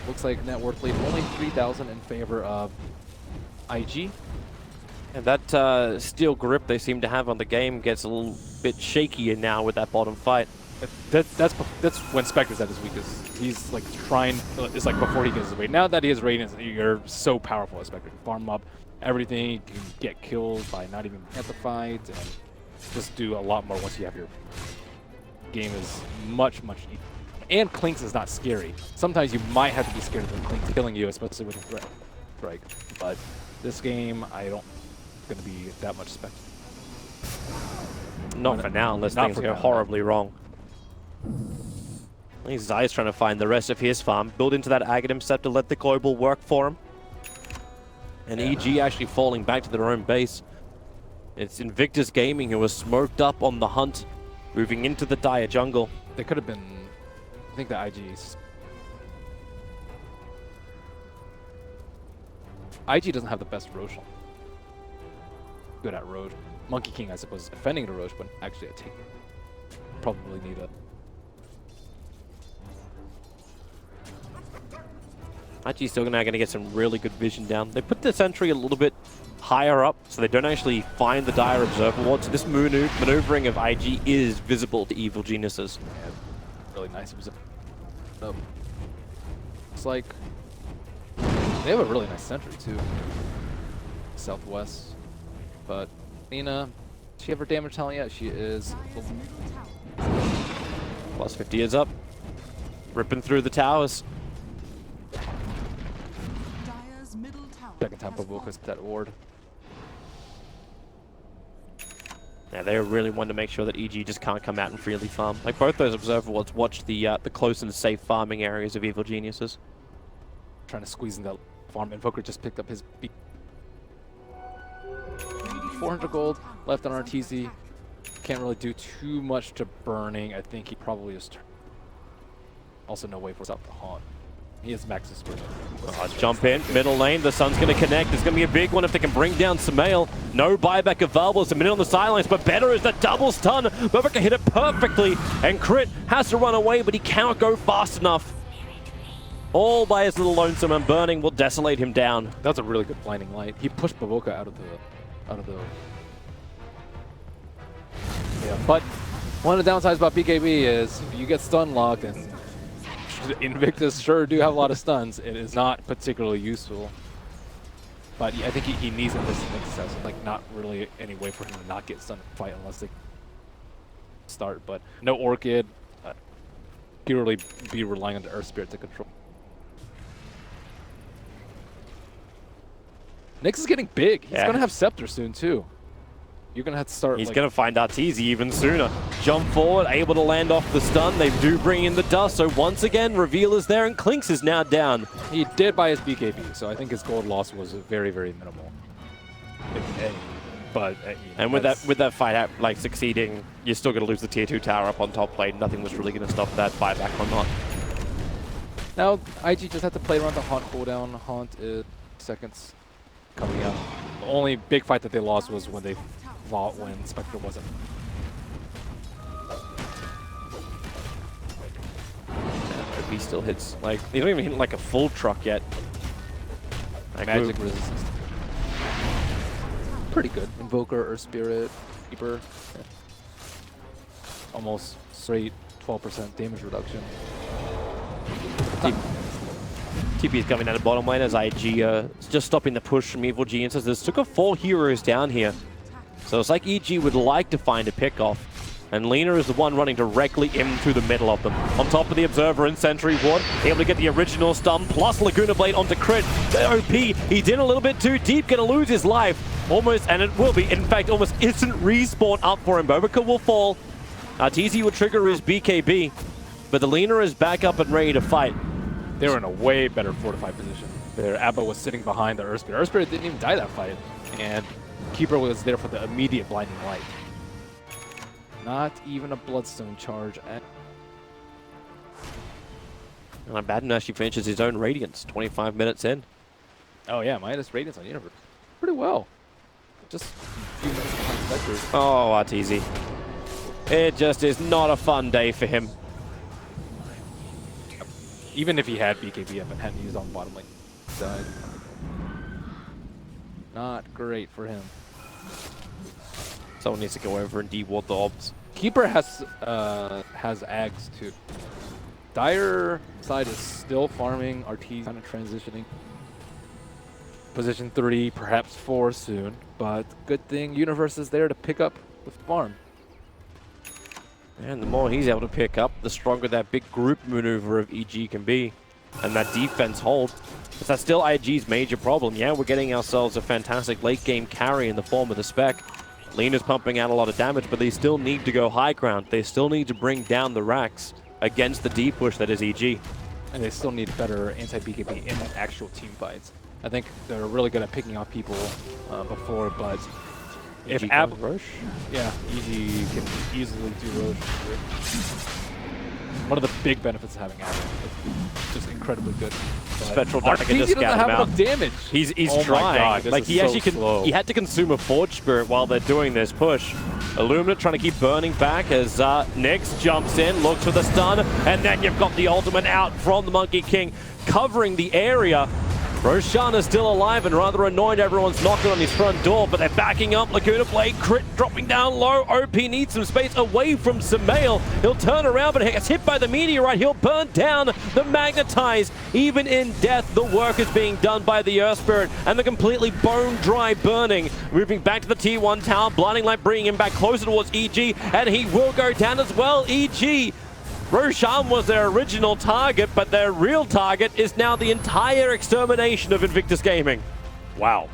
Looks like net worth lead only 3,000 in favor of IG. And that steel grip they seem to have on the game gets a little bit shakier now with that bottom fight. That's when Spectre's at his weakest. He's like trying, it's like before he gets his weight. Now that he has Radiance, you're so powerful as Spectre. You farm up everything, you can get killed by not even at the fight, and just do a lot more once you have your game is much easier. And Clinks is not scary. Sometimes you might have to be scared of the Clinks killing you, especially with a threat strike. But this game, I don't going to be that much Spectre. Not for now, unless things go horribly wrong. I think Zai's trying to find the rest of his farm, build into that Aghanim Scepter, let the global work for him. And EG actually falling back to their own base. It's Invictus Gaming who was smoked up on the hunt, moving into the dire jungle. They could have been, I think the IG's. IG doesn't have the best Roshan. Good at Roche. Monkey King, I suppose, is defending the Roche, but actually a take. Probably need a. Actually, still now going to get some really good vision down. They put the sentry a little bit higher up, so they don't actually find the dire observer ward. So this maneuvering of IG is visible to Evil Geniuses. Yeah, really nice observer. It's like they have a really nice sentry too. Southwest, but Lina, does she have her damage talent yet? She is. Plus 50 is up, ripping through the towers. Second time Babuka's that ward. Yeah, they really want to make sure that EG just can't come out and freely farm. Like both those observer wards watch the close and safe farming areas of Evil Geniuses. Trying to squeeze in that farm. Invoker just picked up his 400 gold left on RTZ. Can't really do too much to burning. I think he probably is. Also, no way for out to haunt. He has max sprint. Jump in, middle lane, the sun's going to connect. There's going to be a big one if they can bring down Sumail. No buyback available, it's a minute on the sidelines, but better is the double stun. Verbica hit it perfectly, and Crit has to run away, but he cannot go fast enough. All by his little lonesome, and burning will desolate him down. That's a really good blinding light. He pushed Babuka out of the Yeah, but one of the downsides about BKB is if you get stun locked, and Invictus sure do have a lot of stuns, it is not particularly useful. But I think he needs it this success. Like, not really any way for him to not get stunned fight unless they start. But no Orchid, purely be relying on the Earth Spirit to control. Nyx is getting big. He's gonna have Scepter soon too. You're gonna have to start. He's gonna find Arteezy even sooner. Jump forward, able to land off the stun. They do bring in the dust, so once again, Reveal is there, and Clinks is now down. He did buy his BKB, so I think his gold loss was very, very minimal. If any. But and with that fight out, like succeeding, you're still gonna lose the tier 2 tower up on top lane. Nothing was really gonna stop that buyback or not. Now IG just had to play around the Haunt cooldown. Haunt is seconds coming up. The only big fight that they lost was when they fought when Spectre wasn't. He still hits, like, he don't even hit like a full truck yet. Magic resistance. Pretty good. Invoker, Earth Spirit, Keeper. Yeah. Almost straight 12% damage reduction. TP is coming down the bottom lane as IG just stopping the push from Evil Geniuses. There's took 4 heroes down here. So it's like EG would like to find a pick-off. And Lina is the one running directly in through the middle of them. On top of the Observer and Sentry Ward, able to get the original stun, plus Laguna Blade onto crit. The OP, he did a little bit too deep, gonna lose his life. Almost, and it will be, in fact, almost instant respawn up for him. Bobica will fall. Arteezy will trigger his BKB, but the Lina is back up and ready to fight. They were in a way better fortified position. Their Abba was sitting behind the Earth Spirit. Earth Spirit didn't even die that fight, and Keeper was there for the immediate blinding light. Not even a Bloodstone charge. And Abaddon actually finishes his own Radiance 25 minutes in. Oh yeah, minus Radiance on Universe. Pretty well. Just a few minutes behind Spectre. Oh, Arteezy. It just is not a fun day for him. Even if he had BKB up and hadn't used on bottom lane side. Not great for him. Someone needs to go over and deward the obs. Keeper has Ags too. Dire side is still farming. Arteezy kind of transitioning. Position 3, perhaps 4 soon. But good thing Universe is there to pick up the farm. And the more he's able to pick up, the stronger that big group maneuver of EG can be. And that defense hold. But that's still IG's major problem. Yeah, we're getting ourselves a fantastic late game carry in the form of the Spec. Lina's pumping out a lot of damage, but they still need to go high ground. They still need to bring down the racks against the deep push that is EG. And they still need better anti-BKB in actual team fights. I think they're really good at picking off people before, but if Roche? Yeah, EG can easily do Roche. One of the big benefits of having Abba. It's just incredibly good. Spectral Dagger just doesn't have out. enough damage. He's oh trying. My God, like he actually he had to consume a Forge Spirit while they're doing this push. Illumina trying to keep burning back as Nyx jumps in, looks for the stun, and then you've got the ultimate out from the Monkey King, covering the area. Roshan is still alive and rather annoyed everyone's knocking on his front door, but they're backing up. Laguna Blade, crit dropping down low. OP needs some space away from Sumail. He'll turn around, but he gets hit by the meteorite. He'll burn down the Magnetize. Even in death, the work is being done by the Earth Spirit, and the completely bone-dry burning. Moving back to the T1 tower, Blinding Light bringing him back closer towards EG, and he will go down as well. EG. Roshan was their original target, but their real target is now the entire extermination of Invictus Gaming. Wow.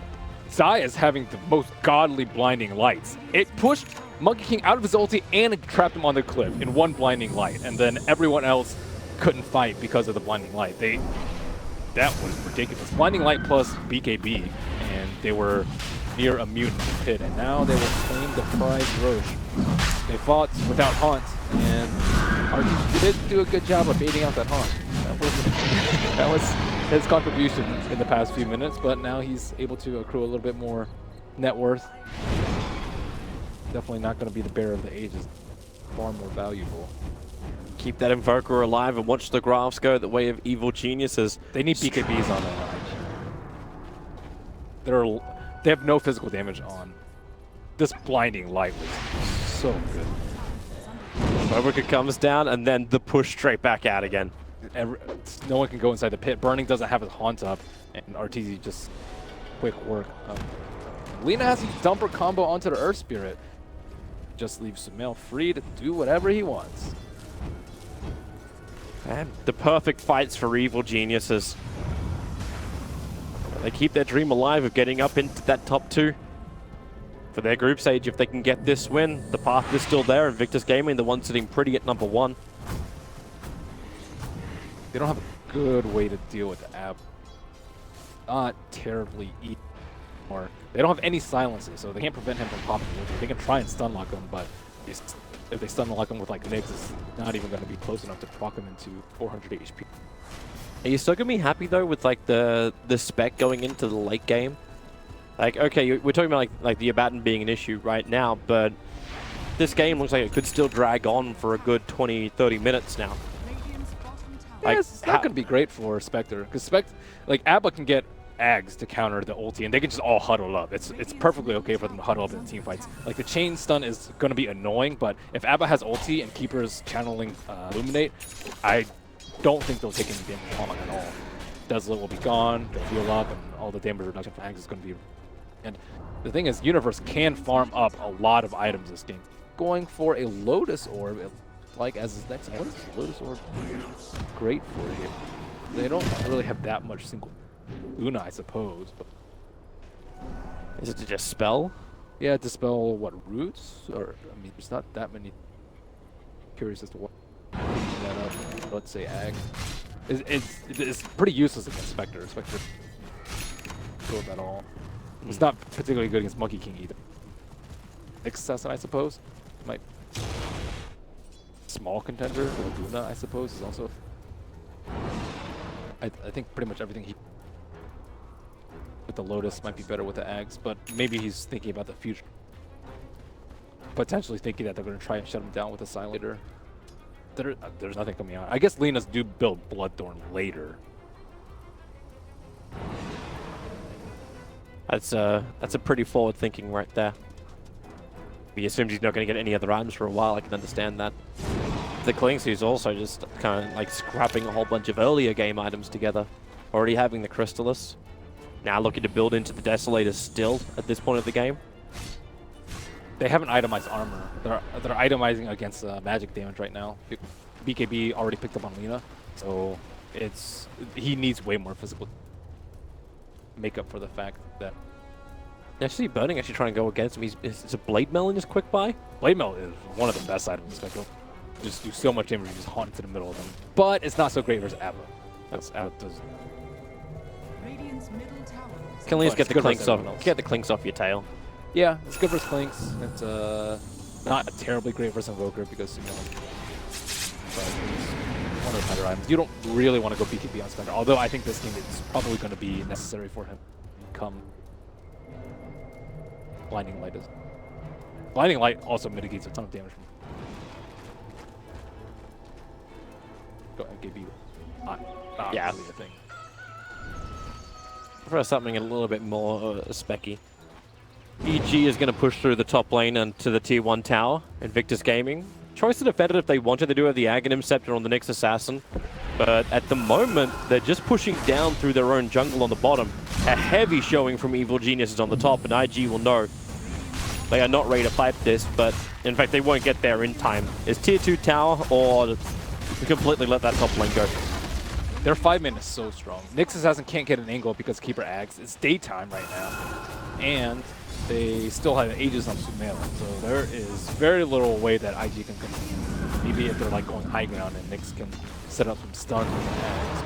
Zai is having the most godly blinding lights. It pushed Monkey King out of his ulti and it trapped him on the cliff in one blinding light, and then everyone else couldn't fight because of the blinding light. That was ridiculous. Blinding light plus BKB, and they were near immune to the pit, and now they will claim the prize Roche. They fought without Haunt, and Arcana did do a good job of baiting out that Haunt. That was his contribution in the past few minutes, but now he's able to accrue a little bit more net worth. Definitely not going to be the bearer of the ages. Far more valuable. Keep that Invoker alive and watch the graphs go the way of Evil Geniuses. They need BKBs on IG. They have no physical damage on. This blinding light was so good. Overcook comes down, and then the push straight back out again. No one can go inside the pit. Burning doesn't have his haunt up, and RTZ just quick work. Lina has a dumper combo onto the Earth Spirit. Just leaves Sumail free to do whatever he wants. And the perfect fights for evil geniuses. They keep their dream alive of getting up into that top 2. For their group stage, if they can get this win, the path is still there, and Victus Gaming, the one sitting pretty at number 1. They don't have a good way to deal with the app. Not terribly easy. Or they don't have any silences, so they can't prevent him from popping ulti. They can try and stun lock him, but if they stun lock him with like Nyx, it's not even going to be close enough to proc him into 400 HP. Are you still gonna be happy though with like the spec going into the late game? Like, okay, we're talking about like the Abaddon being an issue right now, but this game looks like it could still drag on for a good 20-30 minutes now. Like, it's not going to be great for Spectre, because like Abba can get Ags to counter the ulti, and they can just all huddle up. It's perfectly okay for them to huddle up in the team fights. Like, the chain stun is going to be annoying, but if Abba has ulti and Keeper's channeling Illuminate, I don't think they'll take any damage on at all. Desolate will be gone, they'll heal up, and all the damage reduction for Ags is going to be... And the thing is, Universe can farm up a lot of items this game. Going for a Lotus Orb, like as his next... What is Lotus Orb great for you? They don't really have that much single... Una, I suppose. But is it to just spell? Yeah, dispel what, roots? Or I mean, there's not that many. Curious as to what that up. Let's say Ag. It's pretty useless against Spectre. Spectre killed that all. It's not particularly good against Monkey King either. Assassin, I suppose. Might small contender. Laguna, I suppose, is also. I think pretty much everything he. With the Lotus might be better with the Ags, but maybe he's thinking about the future. Potentially thinking that they're going to try and shut him down with a Silenator. There's nothing coming out. I guess Linas do build Bloodthorn later. That's a pretty forward thinking right there. He assumes he's not going to get any other items for a while. I can understand that. The Klingsu's also just kind of like scrapping a whole bunch of earlier game items together. Already having the Crystallis. Now looking to build into the Desolators still at this point of the game. They haven't itemized armor. They're itemizing against magic damage right now. BKB already picked up on Lina, so he needs way more physical make up for the fact that. Actually, Burning actually trying to go against him. Is a Blade Mail in his quick buy? Blade Mail is one of the best items. Like, just do so much damage, you just haunt into the middle of them. But it's not so great versus Abba. That's Abba does. Can at least get the clinks off. Get the clinks off your tail. Yeah, it's good versus clinks. It's not terribly great versus Invoker because but it's one of the better items. You don't really want to go BKB on Spectre, although I think this game is probably going to be necessary for him to come. Blinding Light is. Blinding Light also mitigates a ton of damage from. Go ahead, KB. Yeah. Really a thing. For something a little bit more specky. EG is going to push through the top lane and to the tier 1 tower in Victus Gaming. Choice to defend it if they wanted to do have the Aghanim Scepter on the next Assassin. But at the moment, they're just pushing down through their own jungle on the bottom. A heavy showing from Evil Geniuses on the top, and IG will know they are not ready to fight this, but in fact, they won't get there in time. Is tier 2 tower or completely let that top lane go? Their 5-man is so strong. Nyx Assassin can't get an angle because Keeper Ags. It's daytime right now. And they still have Aegis on Sumail. So there is very little way that IG can compete. Maybe if they're like going high ground and Nyx can set up some stuns with Ags.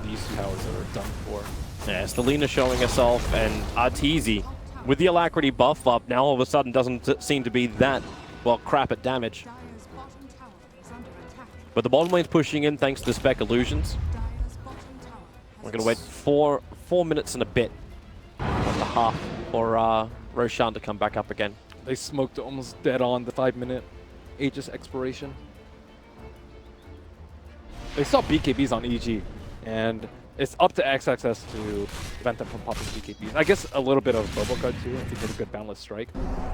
These towers are done for. Yes, the Lina showing herself, and Arteezy with the Alacrity buff up now all of a sudden doesn't seem to be that, well, crap at damage. But the bottom lane's pushing in thanks to the spec illusions. We're going to wait 4 minutes and a bit, almost a half, for Roshan to come back up again. They smoked almost dead on the 5-minute Aegis expiration. They saw BKBs on EG, and It's up to XXS to prevent them from popping BKBs. I guess a little bit of bubble guard too if you hit a good boundless strike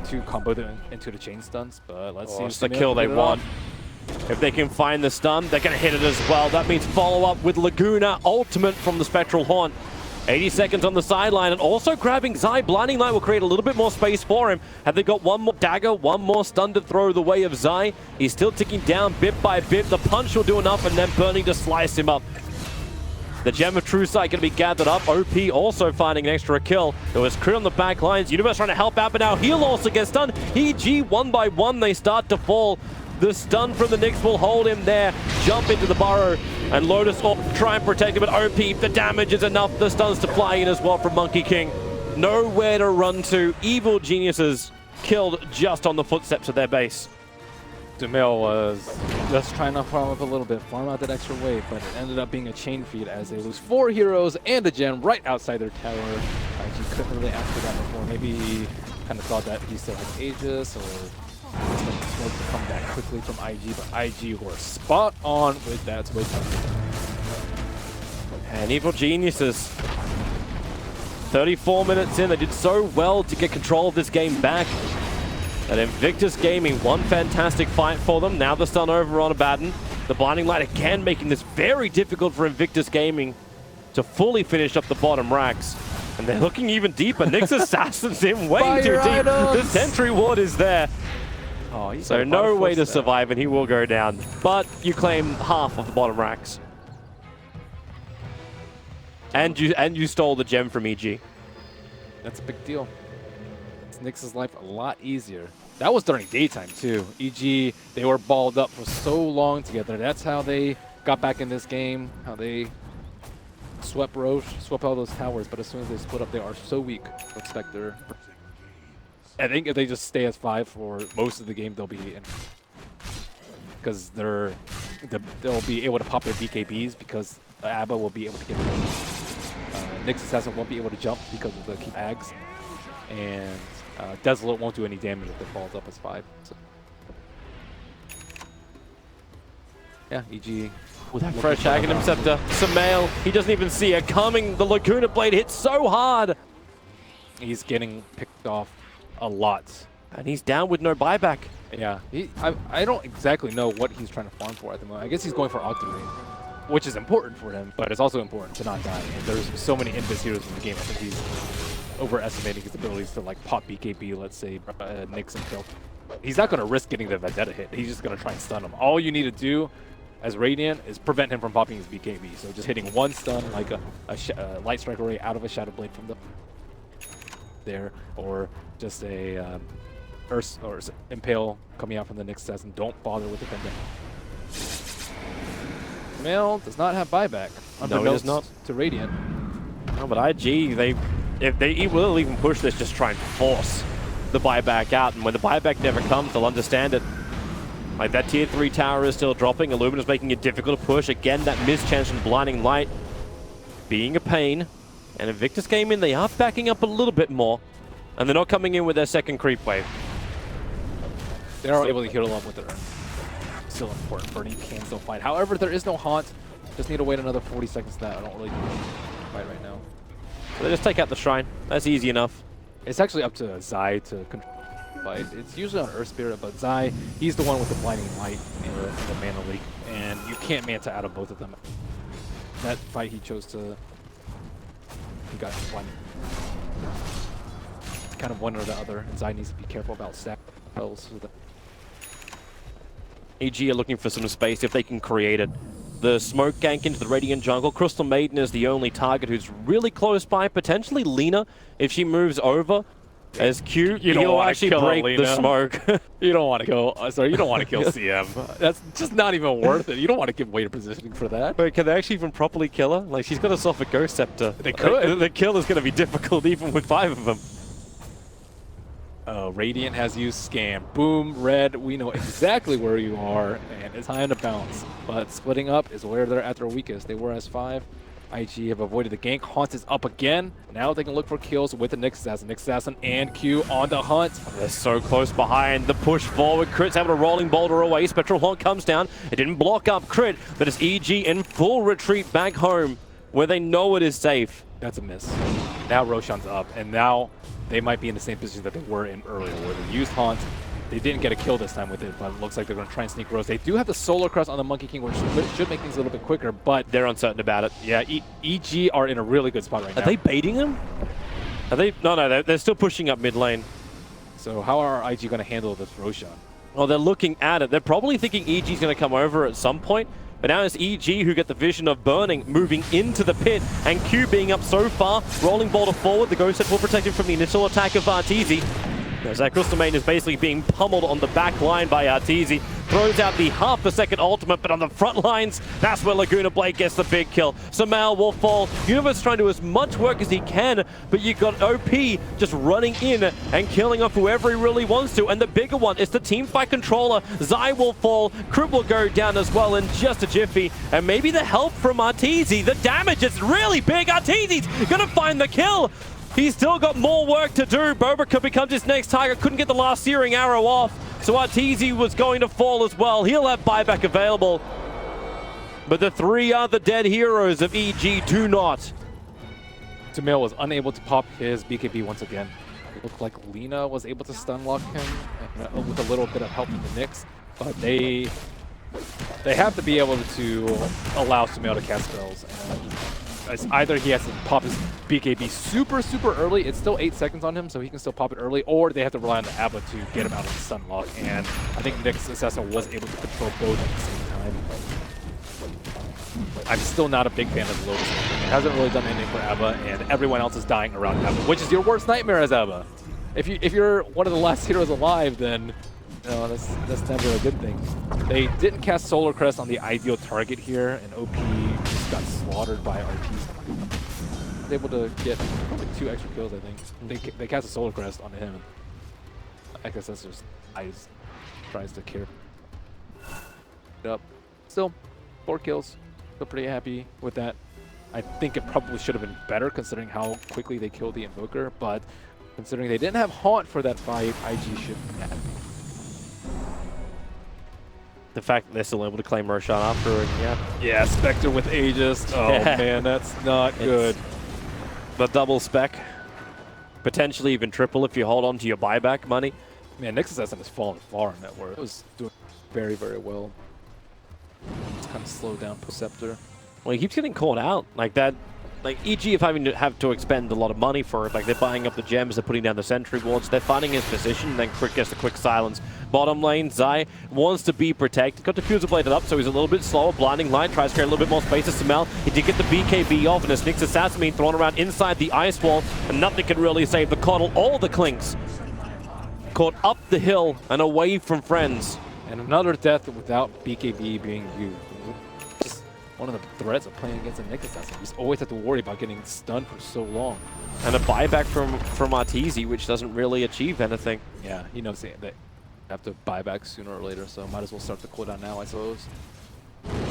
to combo them into the chain stuns. But let's see. It's the kill they want. If they can find the stun, they're going to hit it as well. That means follow-up with Laguna Ultimate from the Spectral Haunt. 80 seconds on the sideline, and also grabbing Zai. Blinding Light will create a little bit more space for him. Have they got one more dagger, one more stun to throw the way of Zai? He's still ticking down bit by bit. The punch will do enough, and then Burning to slice him up. The Gem of True Sight going to be gathered up. OP also finding an extra kill. There was Crit on the back lines. Universe trying to help out, but now he'll also get stunned. EG, one by one, they start to fall. The stun from the Knicks will hold him there. Jump into the burrow, and Lotus will try and protect him, but OP, the damage is enough. The stuns to fly in as well from Monkey King. Nowhere to run to. Evil Geniuses killed just on the footsteps of their base. Dumil was just trying to farm up a little bit, farm out that extra wave, but it ended up being a chain feed as they lose 4 heroes and a gem right outside their tower. IG couldn't really ask for that before. Maybe he kind of thought that he still had Aegis, or smoke to come back quickly from IG, but IG were spot on with that switch. And Evil Geniuses, 34 minutes in, they did so well to get control of this game back. And Invictus Gaming, one fantastic fight for them. Now the stun over on Abaddon. The Blinding Light again making this very difficult for Invictus Gaming to fully finish up the bottom racks. And they're looking even deeper. Nyx assassins him way too deep. The Sentry Ward is there. Oh, so no way to survive, and he will go down. But you claim half of the bottom racks. And you stole the gem from EG. That's a big deal. It's Nyx's life a lot easier. That was during daytime too. EG, they were balled up for so long together. That's how they got back in this game, how they swept Roche, swept all those towers, but as soon as they split up, they are so weak. Expect their... I think if they just stay as 5 for most of the game, they'll be in. Because they'll be able to pop their BKBs because Abba will be able to get Nyx Assassin won't be able to jump because of the keep ags. And Desolate won't do any damage if it falls up as 5. So. Yeah, EG. With that fresh Aghanim Scepter, Samael, he doesn't even see it coming. The Laguna Blade hits so hard. He's getting picked off a lot. And he's down with no buyback. Yeah, I don't exactly know what he's trying to farm for at the moment. I guess he's going for Octane, which is important for him, but it's also important to not die. And there's so many Invis heroes in the game. I think he's overestimating his abilities to like pop BKB, let's say, Nyx and kill. He's not going to risk getting the Vendetta hit. He's just going to try and stun him. All you need to do as Radiant is prevent him from popping his BKB. So just hitting one stun, like a Light Strike Array out of a Shadow Blade from there, or just a or Impale coming out from the Nyx Assassin. Don't bother with the Vendetta. Mail does not have buyback. No, it does not. To Radiant. No, but IG, if they will even push this, just try and force the buyback out. And when the buyback never comes, they'll understand it. Like that tier 3 tower is still dropping. Illumina's making it difficult to push. Again, that mischance from Blinding Light being a pain. And Invictus Gaming, they are backing up a little bit more. And they're not coming in with their second creep wave. They are able to heal up with their still important. Burning can still fight. However, there is no haunt. Just need to wait another 40 seconds to that. I don't really fight right now. So they just take out the shrine. That's easy enough. It's actually up to Zai to control the fight. It's usually on Earth Spirit, but Zai, he's the one with the Blinding Light and the Mana Leak. And you can't Manta out of both of them. That fight he chose to... He got one. It's kind of one or the other. And Zai needs to be careful about stack spells. So EG are looking for some space if they can create it. The smoke gank into the Radiant jungle. Crystal Maiden is the only target who's really close by. Potentially Lina, if she moves over as Q, he'll actually break the smoke. You don't want to go. Sorry, you don't want to kill CM. That's just not even worth it. You don't want to give weighted positioning for that. But can they actually even properly kill her? Like, she's got a Sophic Ghost Scepter. They could. The kill is going to be difficult even with 5 of them. Radiant has used Scam. Boom, red, we know exactly where you are, and it's time to bounce. But splitting up is where they're at their weakest. They were as 5. IG have avoided the gank. Haunt is up again. Now they can look for kills with the Nyx Assassin. Nyx Assassin and Q on the hunt. They're so close behind. The push forward. Crit's able to rolling boulder away. Spectral Haunt comes down. It didn't block up Crit, but it's EG in full retreat back home. where they know it is safe. That's a miss. Now Roshan's up, and now they might be in the same position that they were in earlier, where they used Haunt. They didn't get a kill this time with it, but it looks like they're going to try and sneak Rose. They do have the Solar Crest on the Monkey King, which should make things a little bit quicker, but They're uncertain about it. yeah, EG are in a really good spot right now. Are they baiting him? Are they? No, they're still pushing up mid lane. So how are IG going to handle this Roshan? Well, they're looking at it. They're probably thinking EG's going to come over at some point. But now it's EG who get the vision of Burning moving into the pit, and Q being up so far, rolling boulder forward. The Ghost Head will protect him from the initial attack of Arteezy. As that Crystal Maiden is basically being pummeled on the back line by Arteezy. Throws out the half-a-second ultimate, but on the front lines, that's where Laguna Blade gets the big kill. Sumail will fall. Universe trying to do as much work as he can, but you've got OP just running in and killing off whoever he really wants to. And the bigger one is the teamfight controller. Zai will fall. Crib will go down as well in just a jiffy. And maybe the help from Arteezy. The damage is really big. Arteezy's gonna find the kill. He's still got more work to do. Bobica becomes his next target. Couldn't get the last searing arrow off. So Arteezy was going to fall as well. He'll have buyback available. But the three other dead heroes of EG do not. Sumail was unable to pop his BKB once again. It looked like Lina was able to stun lock him with a little bit of help from the Nyx. But they have to be able to allow Sumail to cast spells. And it's either he has to pop his BKB super early, it's still 8 seconds on him, so he can still pop it early, or they have to rely on the Abba to get him out of the stun lock, and I think Nyx Assassin was able to control both at the same time. I'm still not a big fan of the Lotus. It hasn't really done anything for Abba, and everyone else is dying around Abba, which is your worst nightmare as Abba. If you're one of the last heroes alive, then no, that's never a good thing. They didn't cast Solar Crest on the ideal target here, and OP just got slaughtered by RTs. Was able to get probably 2 extra kills, I think. They cast a Solar Crest on him. I guess that's just Ice tries to care it up. Still, 4 kills. Still pretty happy with that. I think it probably should have been better considering how quickly they killed the Invoker, but considering they didn't have Haunt for that fight, IG should be happy. The fact that they're still able to claim Roshan after, and yeah, Spectre with Aegis. Oh man, that's not good. The double spec, potentially even triple if you hold on to your buyback money. Man, Nyx Assassin has fallen far in net worth. It was doing very well. It's kind of slowed down Perceptor. Well, he keeps getting caught out like that. Like EG if having to have to expend a lot of money for it. Like they're buying up the gems, they're putting down the sentry wards, they're finding his position, and then Quick gets the quick silence. Bottom lane, Zai wants to be protected. Got Diffuser bladed up, so he's a little bit slower. Blinding Light tries to create a little bit more space to Sumail. He did get the BKB off, and a Nyx Assassin being thrown around inside the ice wall, and nothing can really save the Coddle or the Clinks. Caught up the hill and away from friends. And another death without BKB being used. Just one of the threats of playing against a Nyx Assassin. You just always have to worry about getting stunned for so long. And a buyback from Arteezy, which doesn't really achieve anything. Yeah, he knows that they have to buy back sooner or later, so might as well start the cooldown now, I suppose.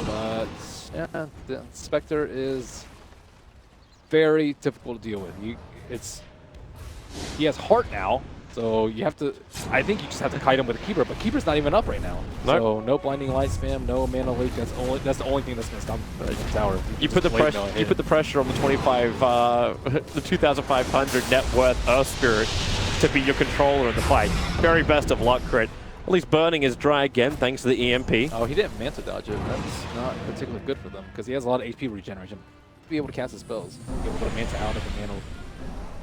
But yeah, the Spectre is very difficult to deal with. He has Heart now, so you have to. I think you just have to kite him with a Keeper, but Keeper's not even up right now. Nope. So no Blinding Light spam, no Mana Leak. That's the only thing that's going to stop the tower. You put the pressure. You put the pressure on the 2,500 net worth Earth Spirit to be your controller in the fight. Very best of luck, Crit. At least Burning is dry again, thanks to the EMP. Oh, he didn't Manta dodge it. That's not particularly good for them, because he has a lot of HP regeneration. To be able to cast his spells, be able to Manta out of the Mana,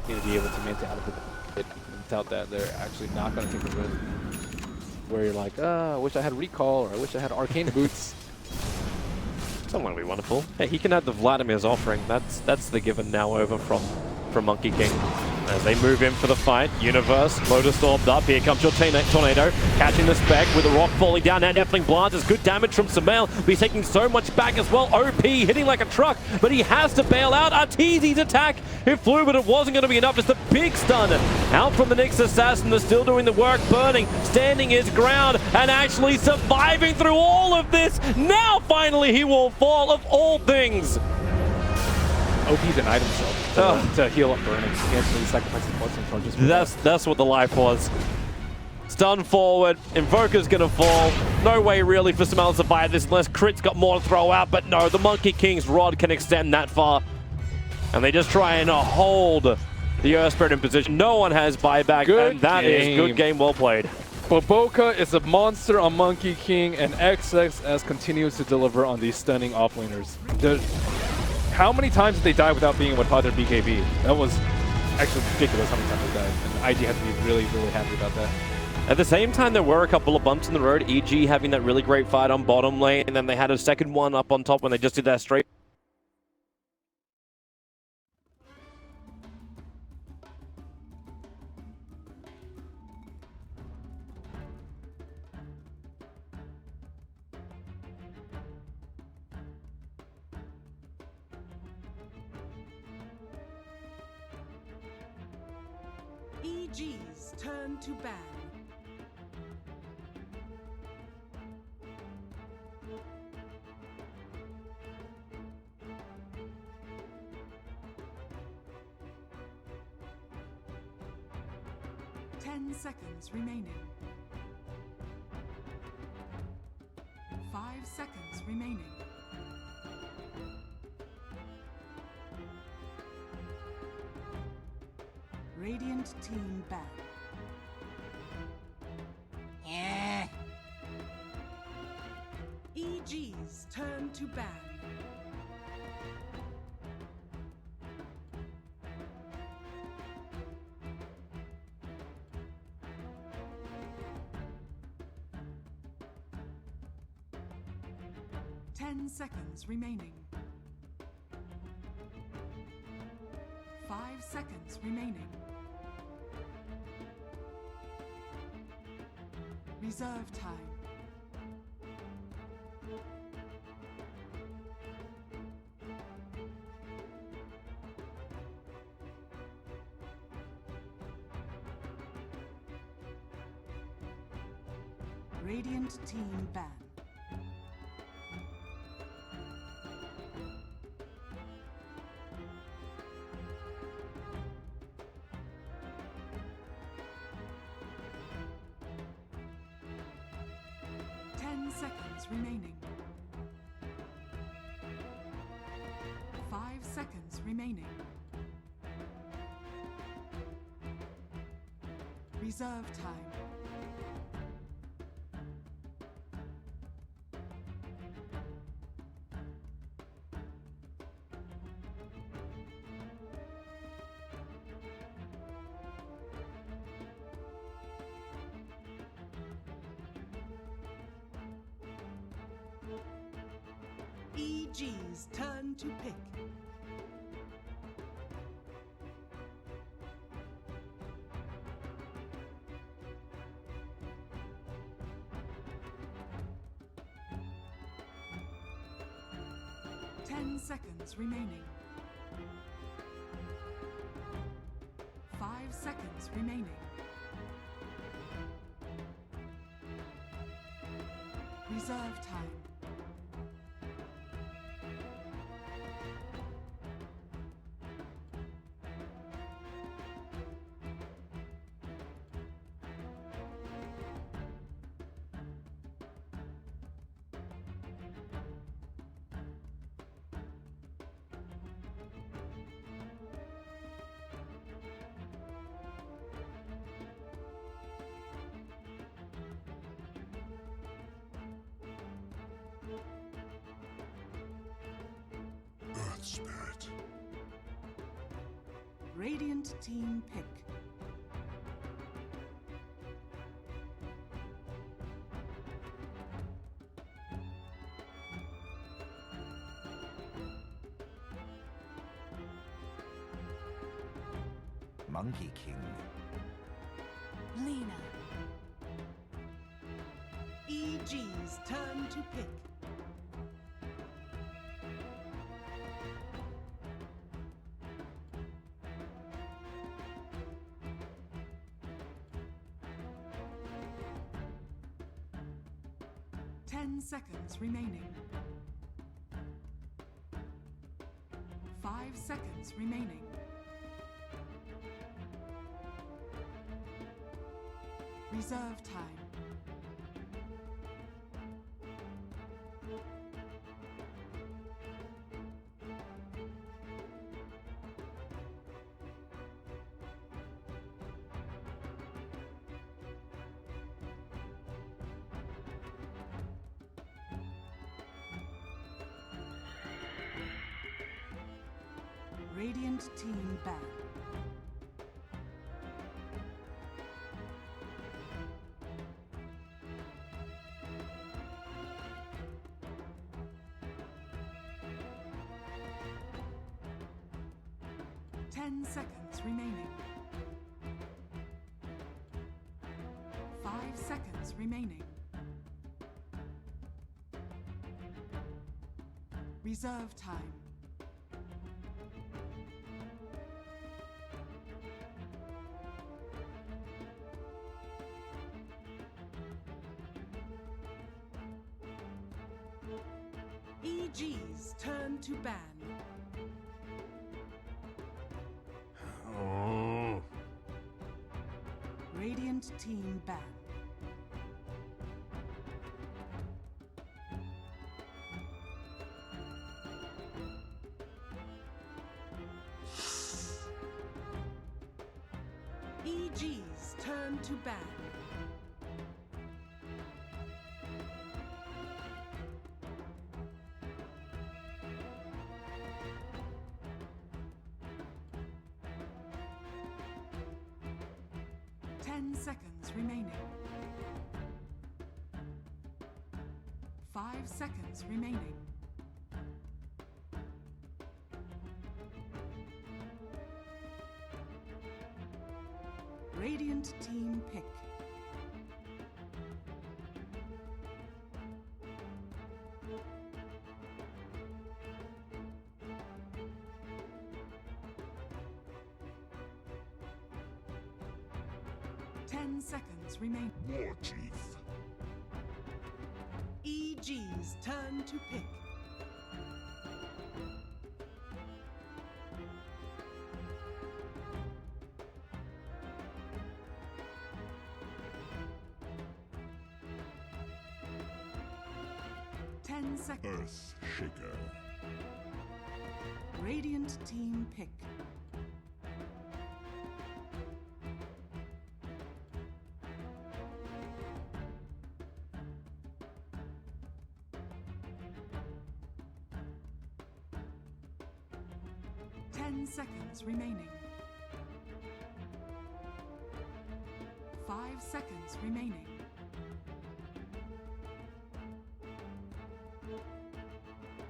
be able to Manta out of it. Without that, they're actually not going to take the risk. Where you're like, I wish I had Recall, or I wish I had Arcane Boots. Someone would be wonderful. Hey, he can have the Vladimir's offering. That's the given now over from Monkey King. As they move in for the fight, Universe, Lotus stormed up. Here comes your Tornado, catching the spec with the rock falling down and Deafening Blast. Is good damage from Sumail. He's taking so much back as well. OP hitting like a truck, but he has to bail out. Arteezy's attack, it flew, but it wasn't going to be enough. It's the big stun out from the Nyx Assassin. They're still doing the work. Burning, standing his ground, and actually surviving through all of this. Now finally he will fall, of all things. OP denied himself to heal up Burning. He actually sacrificed the blessing charges. That's what the life was. Stun forward. Invoker's gonna fall. No way really for Smells to buy this unless Crit's got more to throw out. But no, the Monkey King's rod can extend that far. And they just try and hold the Earth Spirit in position. No one has buyback, and that is good game well played. Boboka is a monster on Monkey King, and XXS continues to deliver on these stunning offlaners. How many times did they die without being able to their BKB? That was actually ridiculous how many times they died. And IG had to be really, really happy about that. At the same time, there were a couple of bumps in the road. EG having that really great fight on bottom lane, and then they had a second one up on top when they just did that straight. EG's turn to ban. Seconds remaining. 5 seconds remaining. Radiant team back. Yeah. EG's turn to ban. Seconds remaining. 5 seconds remaining. Reserve time. Radiant team ban. Seconds remaining. 5 seconds remaining. Reserve time. EG's turn to pick. Seconds remaining. 5 seconds remaining. Reserve time. Spirit. Radiant team pick. Monkey King. Lina. EG's turn to pick. Seconds remaining. 5 seconds remaining. Reserve time. Radiant team ban. Ten seconds remaining. 5 seconds remaining. Reserve time. EG's turn to ban. Oh. Radiant team ban. EG's turn to ban. Seconds remaining. 5 seconds remaining. Radiant team pick. Seconds remain. War Chief. EG's turn to pick. Seconds. Earth Shaker. Radiant team pick. Seconds remaining. 5 seconds remaining.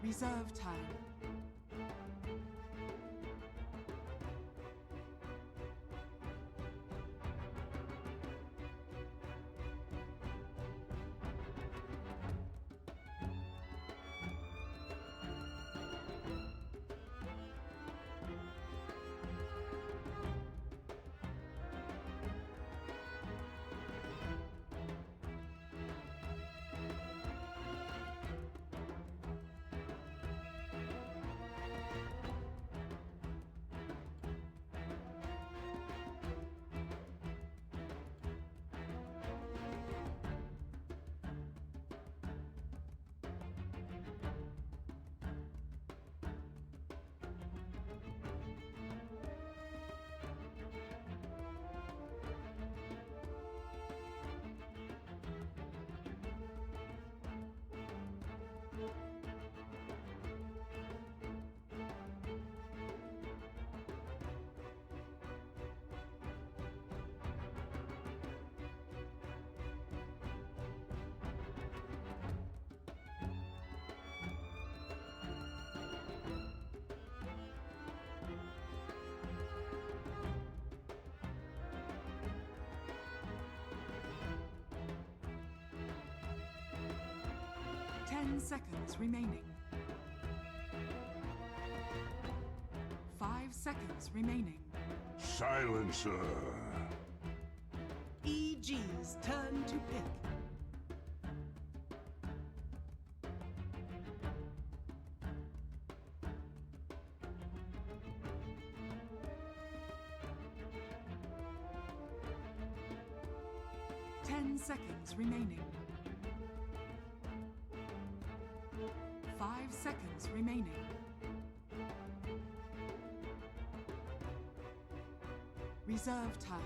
Reserve time. Seconds remaining. 5 seconds remaining. Silencer. EG's turn to pick. seconds remaining. 5 seconds remaining. Reserve time.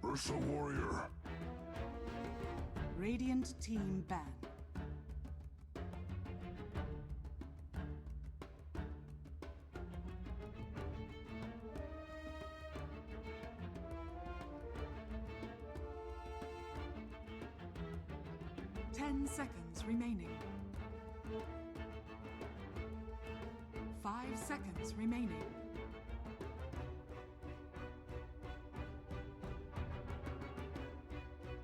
Ursa Warrior. Radiant team ban. Ten seconds remaining. 5 seconds remaining.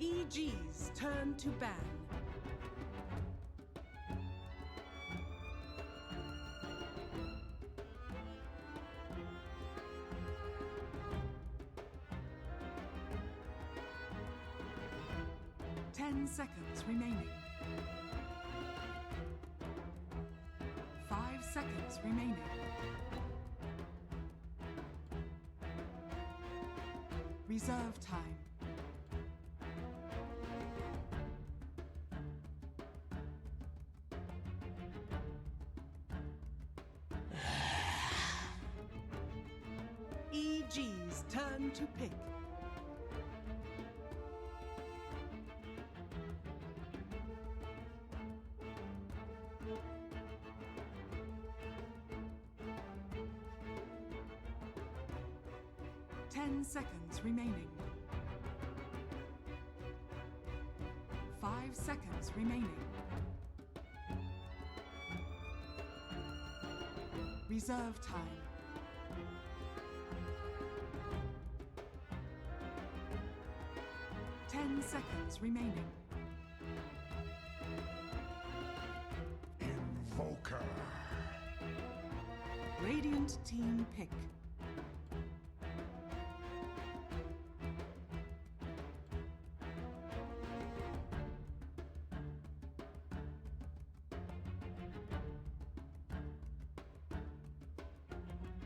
EG's turn to ban. Ten seconds remaining. 5 seconds remaining. Reserve time. EG's turn to pick. Ten seconds remaining. 5 seconds remaining. Reserve time. Ten seconds remaining. Invoker. Radiant team pick.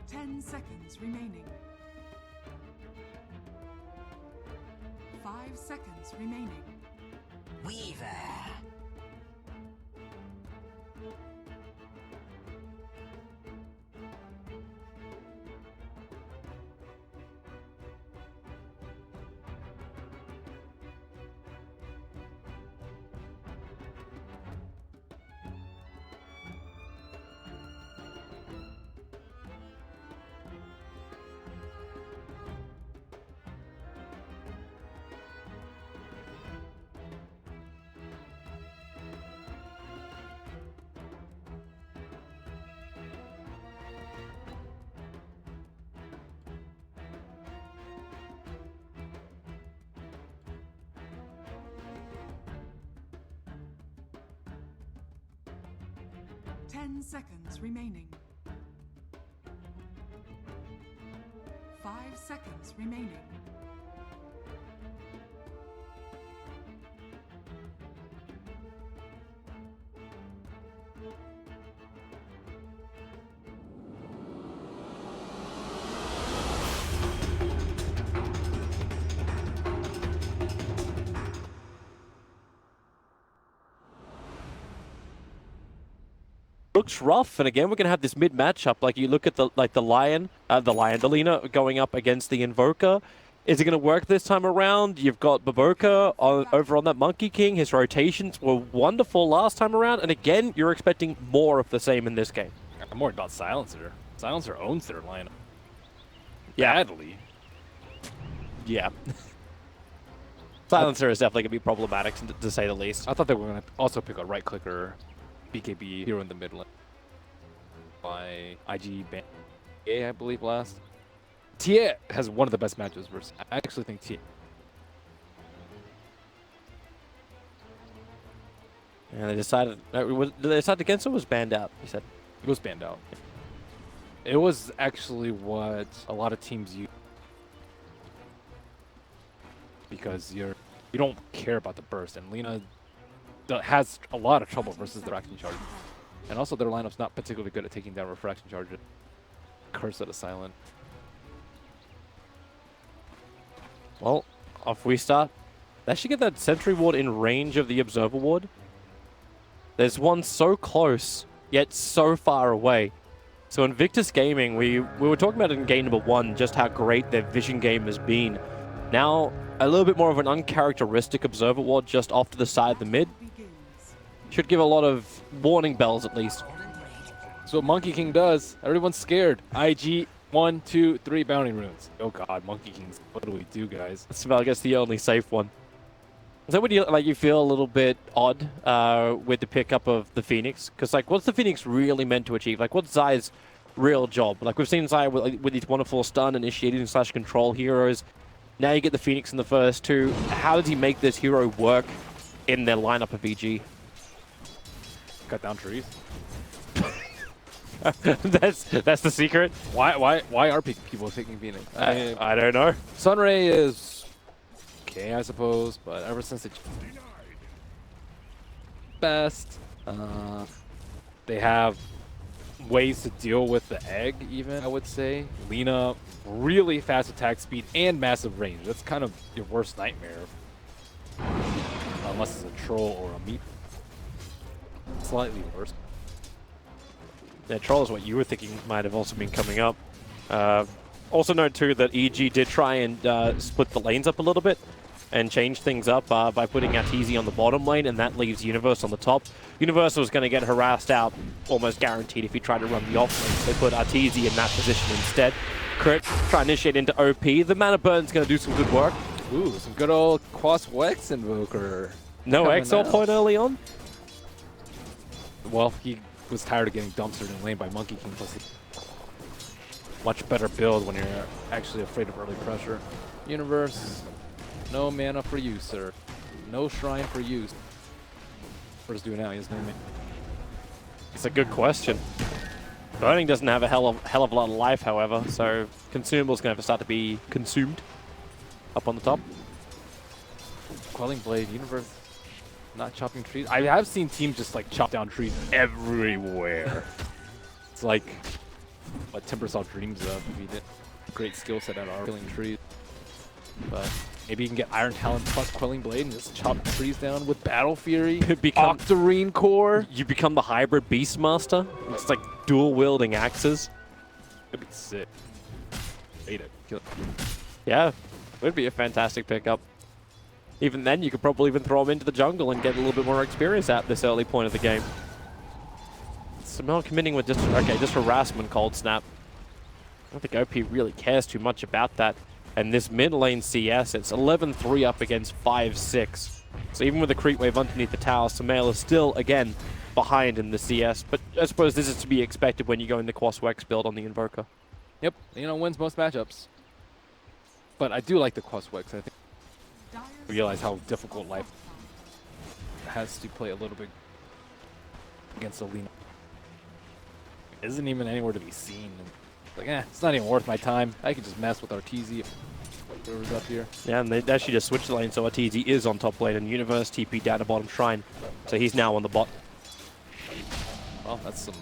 Ten seconds remaining. 5 seconds remaining. Weaver. Ten seconds remaining. 5 seconds remaining. Looks rough, and again we're gonna have this mid matchup. Like you look at the the Lina going up against the Invoker. Is it gonna work this time around? You've got Baboka over on that Monkey King. His rotations were wonderful last time around, and again you're expecting more of the same in this game. I'm worried about Silencer. Silencer owns their lineup. Yeah. Badly. Yeah. Silencer is definitely gonna be problematic to say the least. I thought they were going to also pick a right clicker BKB hero in the mid lane by IG ban I believe last. Tia has one of the best matches versus. I actually think Tia. And they decided, they decided against it, or was banned out, you said? It was banned out. It was actually what a lot of teams use because you don't care about the burst, and Lina has a lot of trouble versus the refraction charge, and also their lineup's not particularly good at taking down refraction charges. Curse at a silent. Well, off we start. They should get that sentry ward in range of the observer ward. There's one so close, yet so far away. So Invictus Gaming, we were talking about it in game number 1, just how great their vision game has been. Now, a little bit more of an uncharacteristic observer ward just off to the side of the mid. Should give a lot of warning bells, at least. That's what Monkey King does. Everyone's scared. IG 1, 2, 3 bounty runes. Oh god, Monkey Kings. What do we do, guys? That's about, I guess, the only safe one. Is that when you feel a little bit odd with the pickup of the Phoenix? Because like, what's the Phoenix really meant to achieve? Like, what's Zai's real job? Like, we've seen Zai with these wonderful stun, initiating / control heroes. Now you get the Phoenix in the first 2. How does he make this hero work in their lineup of EG? Cut down trees. that's the secret. Why are people picking Phoenix? I don't know. Sunray is okay, I suppose, but ever since it best, they have ways to deal with the egg. Even I would say Lina really fast attack speed and massive range. That's kind of your worst nightmare, unless it's a troll or a meat. Slightly worse. Yeah, troll is what you were thinking might have also been coming up. Also note too that EG did try and split the lanes up a little bit and change things up by putting Arteezy on the bottom lane, and that leaves Universe on the top. Universe was going to get harassed out, almost guaranteed, if he tried to run the off lane. So they put Arteezy in that position instead. Crit, try and initiate into OP. The mana burn's going to do some good work. Ooh, some good old Quas Wex Invoker. No Exile point early on. Well, he was tired of getting dumpstered in lane by Monkey King, plus much better build when you're actually afraid of early pressure. Universe, no mana for you, sir. No shrine for you. What does he do now? He has no mana. It's a good question. Burning doesn't have a hell of a lot of life, however, so Consumable's going to start to be consumed up on the top. Quelling Blade, Universe, not chopping trees. I have seen teams just like chop down trees everywhere. It's like what Timbersaw dreams of. He did a great skill set at our killing trees. But maybe you can get Iron Talon plus Quelling Blade and just chop trees down with Battle Fury. Could become Octarine Core. You become the hybrid Beastmaster. It's like dual wielding axes. It'd be sick. Hate it. Kill it. Yeah, would be a fantastic pickup. Even then, you could probably even throw him into the jungle and get a little bit more experience at this early point of the game. Samel committing with just harassment, Cold Snap. I don't think OP really cares too much about that. And this mid lane CS, it's 11-3 up against 5-6. So even with the creep wave underneath the tower, Samel is still, again, behind in the CS. But I suppose this is to be expected when you go in the Quas Wex build on the Invoker. Yep, wins most matchups. But I do like the Quas Wex. I think realize how difficult life has to play a little bit against Lina. Isn't even anywhere to be seen. Like, it's not even worth my time. I can just mess with Arteezy. Whoever's up here. Yeah, and they actually just switched the lane, so Arteezy is on top lane, and Universe TP down to bottom shrine. So he's now on the bot. Well, that's some...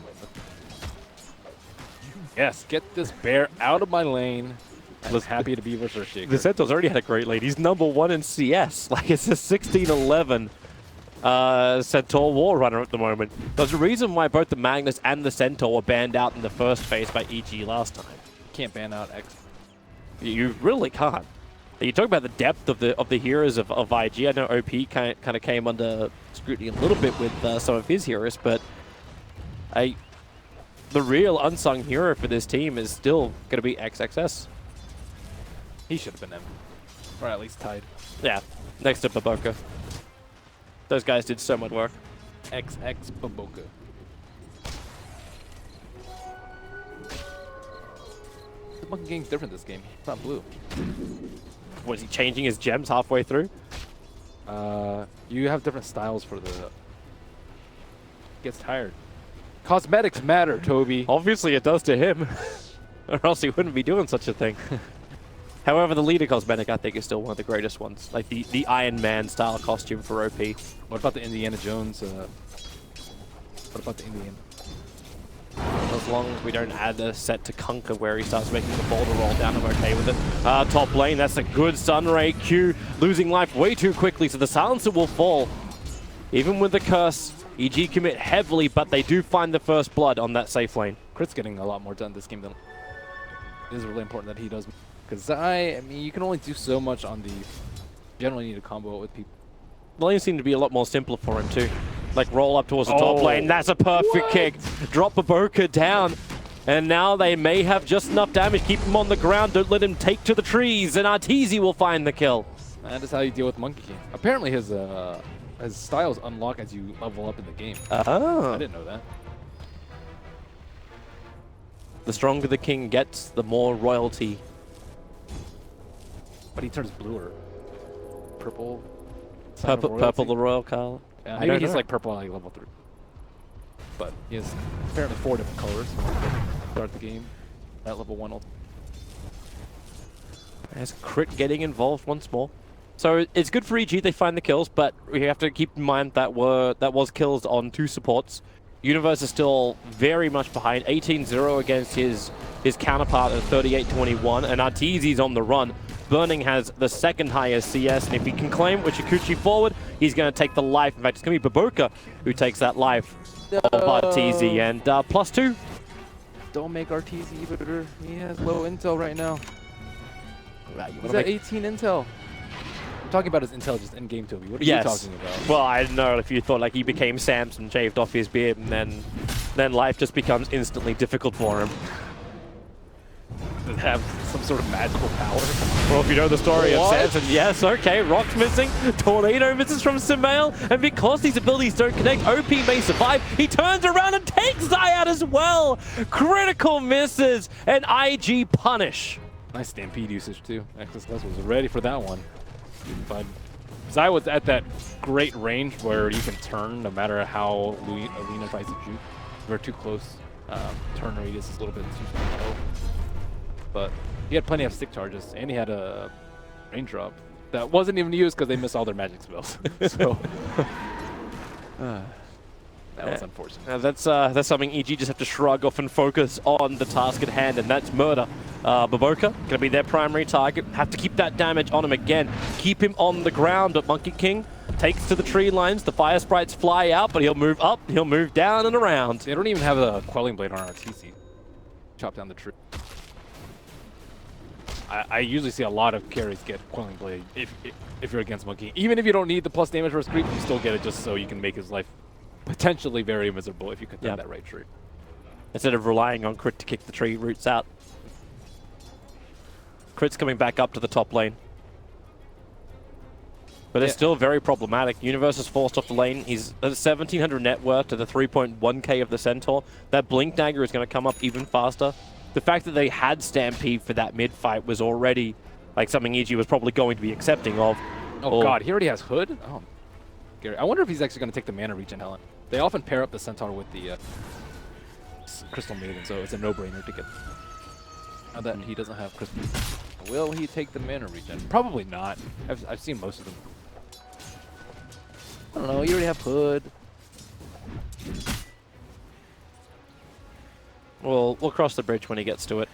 Yes, get this bear out of my lane. I'm happy to be Berserk Shaker. The Centaur's already had a great lead. He's #1 in CS. Like, it's a 16-11 Centaur War Runner at the moment. There's a reason why both the Magnus and the Centaur were banned out in the first phase by EG last time. Can't ban out X. You really can't. You talk about the depth of the heroes of IG. I know OP kind of came under scrutiny a little bit with some of his heroes, but the real unsung hero for this team is still going to be XXS. He should have been M. Or at least tied. Yeah, next to Baboka. Those guys did so much work. XX Baboka. The Monkey King's different this game. It's not blue. Was he changing his gems halfway through? You have different styles for the gets tired. Cosmetics matter, Toby. Obviously it does to him, or else he wouldn't be doing such a thing. However, the leader cosmetic, I think, is still one of the greatest ones. Like the Iron Man style costume for OP. What about the Indiana Jones? What about the Indian? As long as we don't add a set to Conquer where he starts making the boulder roll down, I'm okay with it. Top lane, that's a good Sunray Q, losing life way too quickly, so the silencer will fall. Even with the curse, EG commit heavily, but they do find the first blood on that safe lane. Crit's getting a lot more done this game than it is really important that he does. Because I mean, you can only do so much on the. Generally need to combo it with people. The lane seemed to be a lot more simpler for him too. Like roll up towards the top lane, that's a perfect kick. Drop Baboka down. And now they may have just enough damage. Keep him on the ground, don't let him take to the trees, and Arteezy will find the kill. That is how you deal with Monkey King. Apparently his styles unlock as you level up in the game. Oh. I didn't know that. The stronger the king gets, the more royalty. But he turns blue or purple. Purple the royal color. Yeah, I maybe don't he's know. like purple on like level 3. But he has apparently 4 different colors to start the game at level 1. As Crit getting involved once more. So it's good for EG, they find the kills, but we have to keep in mind that was kills on 2 supports. Universe is still very much behind, 18-0 against his counterpart at 38-21, and Arteezy's on the run. Burning has the second highest CS, and if he can claim with Shikuchi forward, he's going to take the life. In fact, it's going to be Baboka who takes that life of Arteezy, and +2. Don't make Arteezy better. He has low intel right now. He's at 18 intel. I'm talking about his intel just in game, Toby. What are you talking about? Well, I don't know if you thought like he became Samson, shaved off his beard, and then life just becomes instantly difficult for him. Does it have some sort of magical power? Well, if you know the story of Samson, yes, okay, Rock's missing, Tornado misses from Sumail, and because these abilities don't connect, OP may survive. He turns around and takes Zai out as well. Critical misses, and IG punish. Nice Stampede usage too. Access was ready for that one. But Zai was at that great range where you can turn no matter how Lina tries to shoot. We're too close. Turn radius is a little bit too slow. But he had plenty of stick charges, and he had a range drop that wasn't even used because they missed all their magic spells. So that was unfortunate. That's something EG just have to shrug off and focus on the task at hand, and that's murder. Baboka going to be their primary target. Have to keep that damage on him again. Keep him on the ground, but Monkey King takes to the tree lines. The fire sprites fly out, but he'll move up, he'll move down and around. They don't even have a quelling blade on RTC. Chop down the tree. I usually see a lot of carries get quelling blade if you're against Monkey. Even if you don't need the plus damage versus creep, you still get it just so you can make his life potentially very miserable if you cut down that right tree. Instead of relying on Crit to kick the tree roots out. Crit's coming back up to the top lane. But it's still very problematic. Universe is forced off the lane. He's at 1,700 net worth to the 3.1k of the Centaur. That Blink Dagger is going to come up even faster. The fact that they had Stampede for that mid-fight was already like something EG was probably going to be accepting of. Oh god, he already has Hood? Oh, Gary. I wonder if he's actually going to take the mana regen Helen. They often pair up the Centaur with the Crystal Maiden, so it's a no-brainer to get. Now that he doesn't have Crystal Maiden. Will he take the mana regen? Probably not. I've seen most of them. I don't know, you already have Hood. We'll cross the bridge when he gets to it.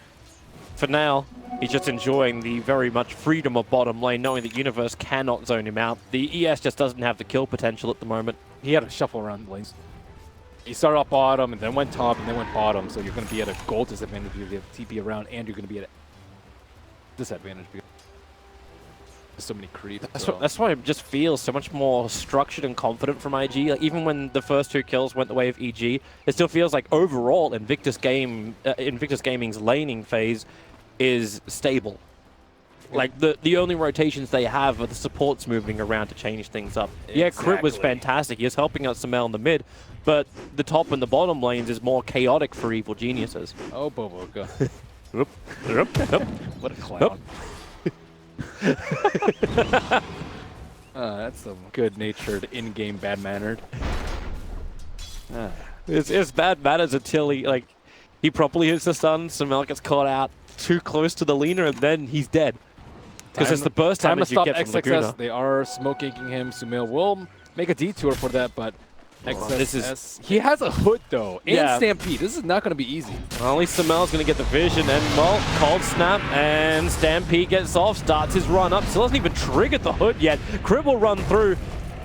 For now, he's just enjoying the very much freedom of bottom lane, knowing that Universe cannot zone him out. The ES just doesn't have the kill potential at the moment. He had to shuffle around the lanes. He started off bottom, and then went top, and then went bottom, so you're going to be at a gold disadvantage if you have TP around, and you're going to be at a disadvantage because there's so many creeps. That's why it just feels so much more structured and confident from IG. Like, even when the first 2 kills went the way of EG, it still feels like overall Invictus Gaming's laning phase is stable. Like the only rotations they have are the supports moving around to change things up. Exactly. Yeah, Crit was fantastic. He was helping out Sumail in the mid, but the top and the bottom lanes is more chaotic for evil geniuses. Oh, Boboka. What a clown. That's some good-natured, in-game bad-mannered. It's bad matters until he properly hits the stun. Sumail gets caught out too close to the Lina, and then he's dead. Because it's the burst time to damage you stop get from XXS. Laguna. They are smoke ganking him. Sumail will make a detour for that, but XXS. He has a hood though, and Stampede. This is not going to be easy. Well, at least Sumail's going to get the vision, and well, cold snap, and Stampede gets off, starts his run up. Still hasn't even triggered the hood yet. Crib will run through.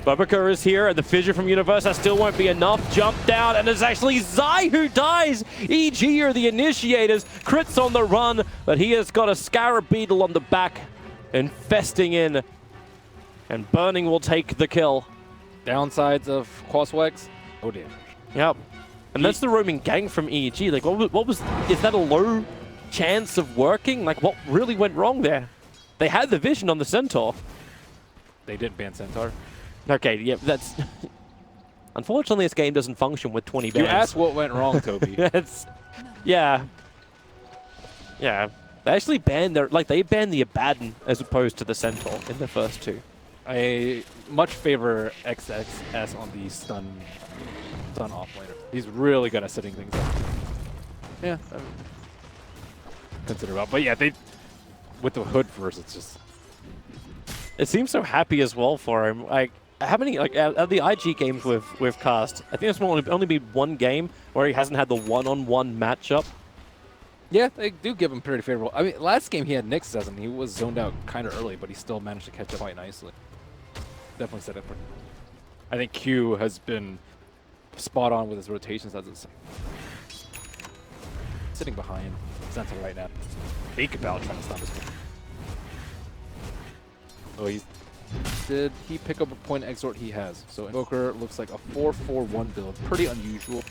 Bubaka is here, and the fissure from Universe, that still won't be enough. Jump down, and it's actually Zai who dies. EG are the initiators. Crits on the run, but he has got a Scarab Beetle on the back, infesting in, and Burning will take the kill. Downsides of Quaswex. Oh damn. Yep. And that's the roaming gang from EG. Like, is that a low chance of working? Like, what really went wrong there? They had the vision on the Centaur. They didn't ban Centaur. Okay, yeah, that's... Unfortunately, this game doesn't function with 20 bans. You asked what went wrong, Toby. Yeah. Yeah. They actually banned they banned the Abaddon as opposed to the Centaur in the first two. I much favor XXS on the stun off laner. He's really good at setting things up. Yeah. Consider about. But yeah, with the hood first, it's just... It seems so happy as well for him. Like, how many, out of the IG games we've cast, I think there's only been one game where he hasn't had the one-on-one matchup. Yeah, they do give him pretty favorable. I mean, last game he had Nyx as him. He was zoned out kind of early, but he still managed to catch up quite nicely. Definitely set up for... I think Q has been spot on with his rotations as it's sitting behind Sentinel right now. Beakabal trying to stop his move. Oh, did he pick up a point exort? He has. So Invoker looks like a 4-4-1 build. Pretty unusual.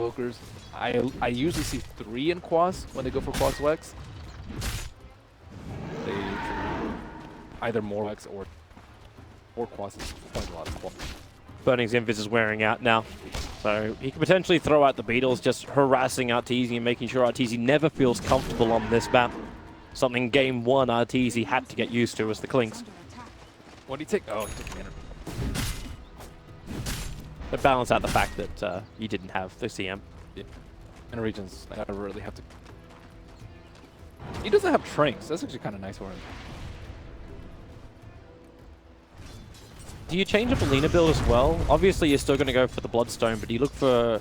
Invokers. I usually see 3 in Quas when they go for Quaswex. They either more Wex or Quas is quite a lot of Quas. Burning's Invis is wearing out now. So he could potentially throw out the Beetles, just harassing Arteezy and making sure Arteezy never feels comfortable on this map. Something game 1 Arteezy had to get used to was the Clinks. What did he take? Oh, he took Manor. To balance out the fact that you didn't have the CM. Yeah. And regions, I gotta really have to... He doesn't have Tranks. That's actually kind of nice for him. Do you change up a Lina build as well? Obviously, you're still going to go for the Bloodstone, but do you look for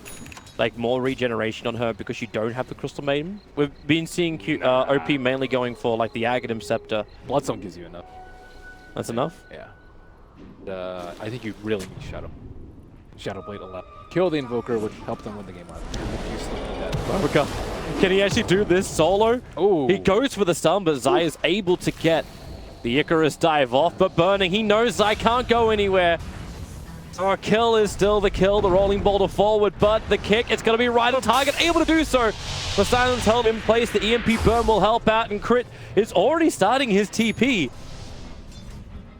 more regeneration on her because you don't have the Crystal Maiden? We've been seeing OP mainly going for the Aghanim Scepter. Bloodstone gives you enough. That's enough? Yeah. I think you really need Shadow Blade 11. Kill the Invoker would help them win the game out. Can he actually do this solo? Oh. He goes for the stun, but Zai is able to get the Icarus dive off, but Burning, he knows Zai can't go anywhere. So a kill is still the kill, the rolling boulder forward, but the kick, it's going to be right on target, able to do so. The silence held in place, the EMP burn will help out, and Crit is already starting his TP.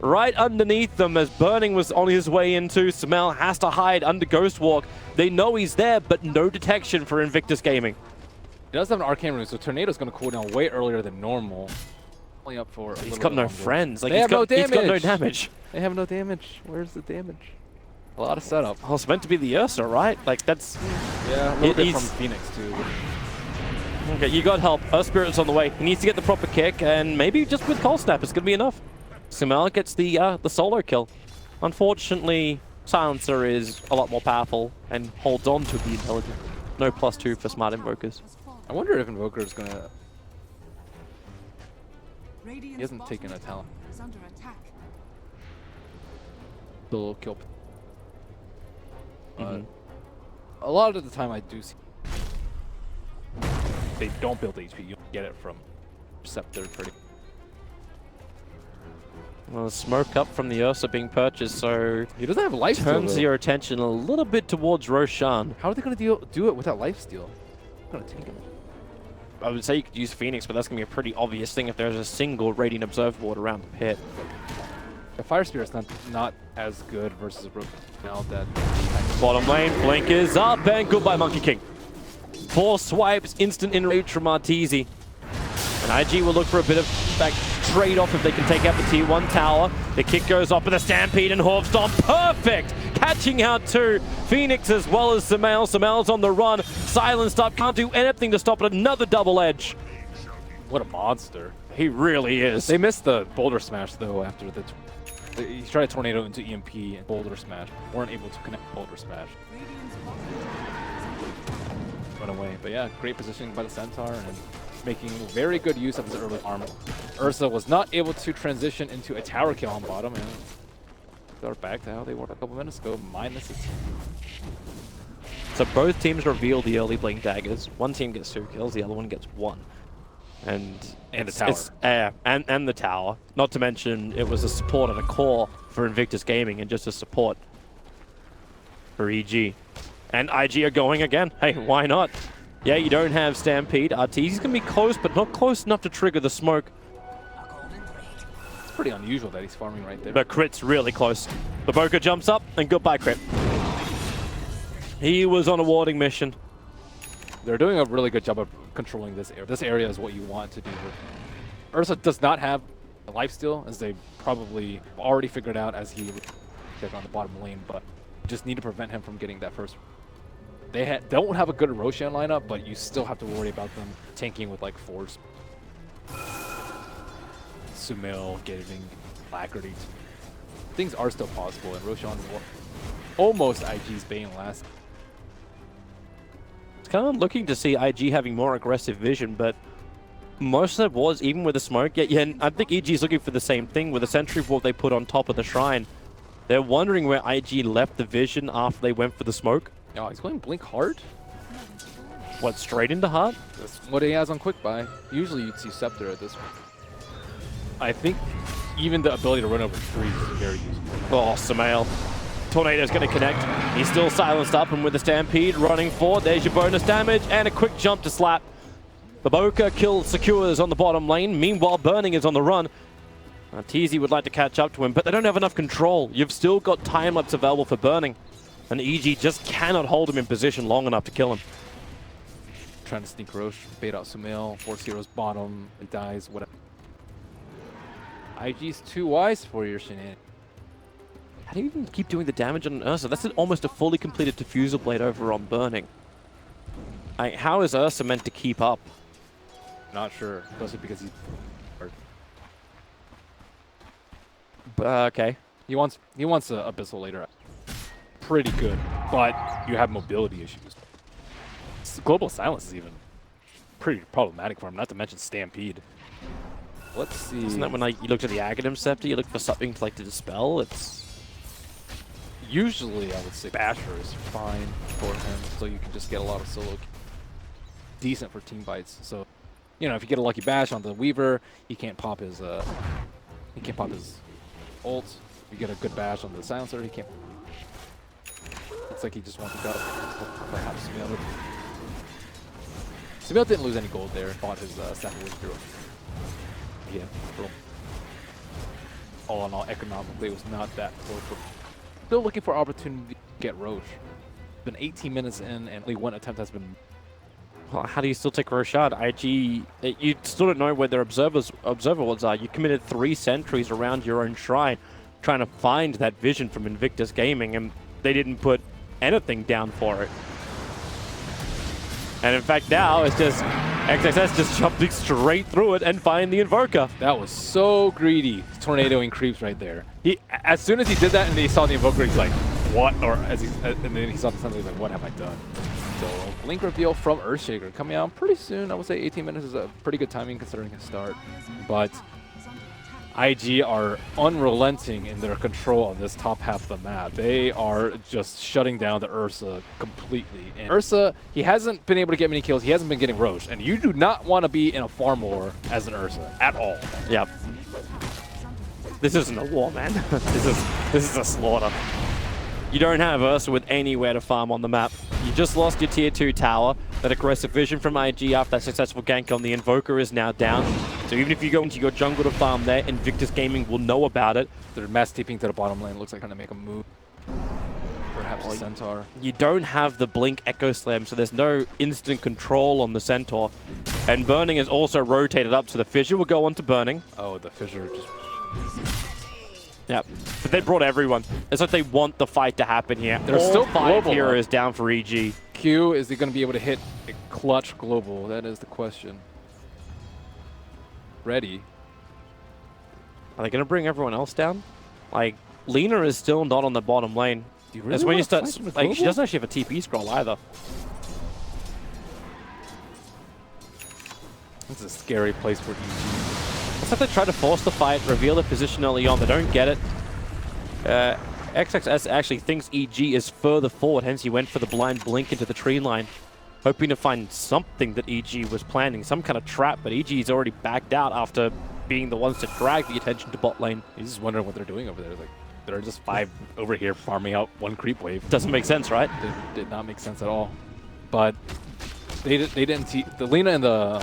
Right underneath them as Burning was on his way into. Sumail has to hide under Ghost Walk. They know he's there, but no detection for Invictus Gaming. He does have an Arcane Rune, so Tornado's going to cool down way earlier than normal. Only up for He's got no friends. They have no damage. He's got no damage. They have no damage. Where's the damage? A lot of setup. Oh, it's meant to be the Ursa, right? That's... Yeah, a little bit from Phoenix, too. Okay, you got help. Earth Spirit's on the way. He needs to get the proper kick, and maybe just with Cold Snap, it's going to be enough. Sumail gets the solo kill. Unfortunately, Silencer is a lot more powerful and holds on to the intelligence. No +2 for smart Invokers. I wonder if Invoker is going to... He hasn't taken a talent. Still kill. A lot of the time I do see they don't build HP. You get it from Scepter pretty. Well, smoke up from the Ursa being purchased, so he doesn't have life steal. Turns your attention a little bit towards Roshan. How are they going to do it without life steal? I'm going to take him. I would say you could use Phoenix, but that's going to be a pretty obvious thing if there's a single Radiant Observer Ward around the pit. The Fire Spirit's not as good versus Rook now that... Bottom lane, Blink is up, and goodbye, Monkey King. 4 swipes, instant enrage from Arteezy. And IG will look for a bit of trade-off if they can take out the T1 tower. The kick goes off with a Stampede and Hawk Stomp. Perfect catching out two. Phoenix as well as Sumail. Sumail's on the run. Silenced up. Can't do anything to stop it. Another double edge. What a monster. He really is. They missed the boulder smash, though, after the... He tried a tornado into EMP and boulder smash. Weren't able to connect boulder smash. Run away. But yeah, great positioning by the Centaur and making very good use of his early armor. Ursa was not able to transition into a tower kill on bottom, and they're back to how they were a couple minutes ago, minus a team. So both teams reveal the early blink daggers. One team gets 2 kills, the other one gets 1. And the tower. And the tower. Not to mention, it was a support and a core for Invictus Gaming and just a support for EG. And IG are going again. Hey, why not? Yeah, you don't have Stampede. RT's going to be close, but not close enough to trigger the smoke. It's pretty unusual that he's farming right there. But Crit's really close. The Boca jumps up, and goodbye, Crit. He was on a warding mission. They're doing a really good job of controlling this area. This area is what you want to do. Ursa does not have a lifesteal, as they probably already figured out as he checked on the bottom lane, but just need to prevent him from getting that first. They don't have a good Roshan lineup, but you still have to worry about them tanking with like force. Sumail getting Alacrity. Things are still possible, and Roshan almost IG's Bane last. It's kind of looking to see IG having more aggressive vision, but most of it was, even with the smoke, yeah, I think EG is looking for the same thing with the sentry wall they put on top of the shrine. They're wondering where IG left the vision after they went for the smoke. Oh, he's going blink hard? What, straight into heart? That's what he has on quick buy. Usually you'd see Scepter at this point. I think even the ability to run over trees is very useful. Oh, Sumail. Tornado's going to connect. He's still silenced up, and with the Stampede running forward, there's your bonus damage and a quick jump to slap. The Boca kill secures on the bottom lane. Meanwhile, Burning is on the run. Teasy would like to catch up to him, but they don't have enough control. You've still got time-lapse available for Burning, and EG just cannot hold him in position long enough to kill him. Trying to sneak Roche, bait out Sumail, force heroes bottom, it dies, whatever. IG's too wise for your shenanigans. How do you even keep doing the damage on Ursa? That's almost a fully completed diffuser blade over on Burning. How is Ursa meant to keep up? Not sure, especially because he's hurt. Okay. He wants a Abyssal later. Pretty good, but you have mobility issues. Global Silence is even pretty problematic for him, not to mention Stampede. Let's see. Isn't that when you looked at the Aghanim Scepter, you look for something to to dispel? It's usually, I would say, Basher is fine for him, so you can just get a lot of solo. Decent for team bites. So, you know, if you get a lucky bash on the Weaver, he can't pop his ult. If you get a good bash on the Silencer, he can't. Looks like he just wants to go. Perhaps Sumail didn't lose any gold there. Bought his Sacrifice Hero. Yeah, bro. All in all, economically, it was not that close. Still looking for opportunity to get Roche. Been 18 minutes in, and only one attempt has been. Well, how do you still take Roshan? IG, you still don't know where their observer wards are. You committed 3 sentries around your own shrine, trying to find that vision from Invictus Gaming, and they didn't put anything down for it. And in fact, now it's just XXS just jumping straight through it and find the Invoker. That was so greedy. Tornadoing creeps right there. As soon as he did that and he saw the Invoker, he's like, what? Or and then he saw the Sunday, he's like, what have I done? So Blink reveal from Earthshaker coming out pretty soon. I would say 18 minutes is a pretty good timing considering his start. But IG are unrelenting in their control on this top half of the map. They are just shutting down the Ursa completely. And Ursa, he hasn't been able to get many kills. He hasn't been getting Roche. And you do not want to be in a farm war as an Ursa at all. Yep. This isn't a war, man. this is a slaughter. You don't have Ursa with anywhere to farm on the map. You just lost your tier 2 tower. That aggressive vision from IG after that successful gank on the Invoker is now down. So even if you go into your jungle to farm there, Invictus Gaming will know about it. They're mass TPing to the bottom lane. Looks like trying to make a move. Perhaps a Centaur. You don't have the Blink Echo Slam, so there's no instant control on the Centaur. And Burning is also rotated up, so the Fissure will go on to Burning. Oh, the Fissure just... Yep. But they brought everyone. It's like they want the fight to happen here. There's All still 5 global heroes down for EG. Q, is he going to be able to hit a clutch global? That is the question. Ready. Are they going to bring everyone else down? Like, Lina is still not on the bottom lane. Do you really That's when you wanna start. fight him with Like, she global? doesn't actually have a TP scroll either. This is a scary place for EG. It's like they try to force the fight, reveal their position early on. They don't get it. XXS actually thinks EG is further forward, hence he went for the blind blink into the tree line, hoping to find something that EG was planning, some kind of trap, but EG's already backed out after being the ones to drag the attention to bot lane. He's just wondering what they're doing over there. Like, there are just 5 over here farming out 1 creep wave. Doesn't make sense, right? It did not make sense at all. But they didn't the Lina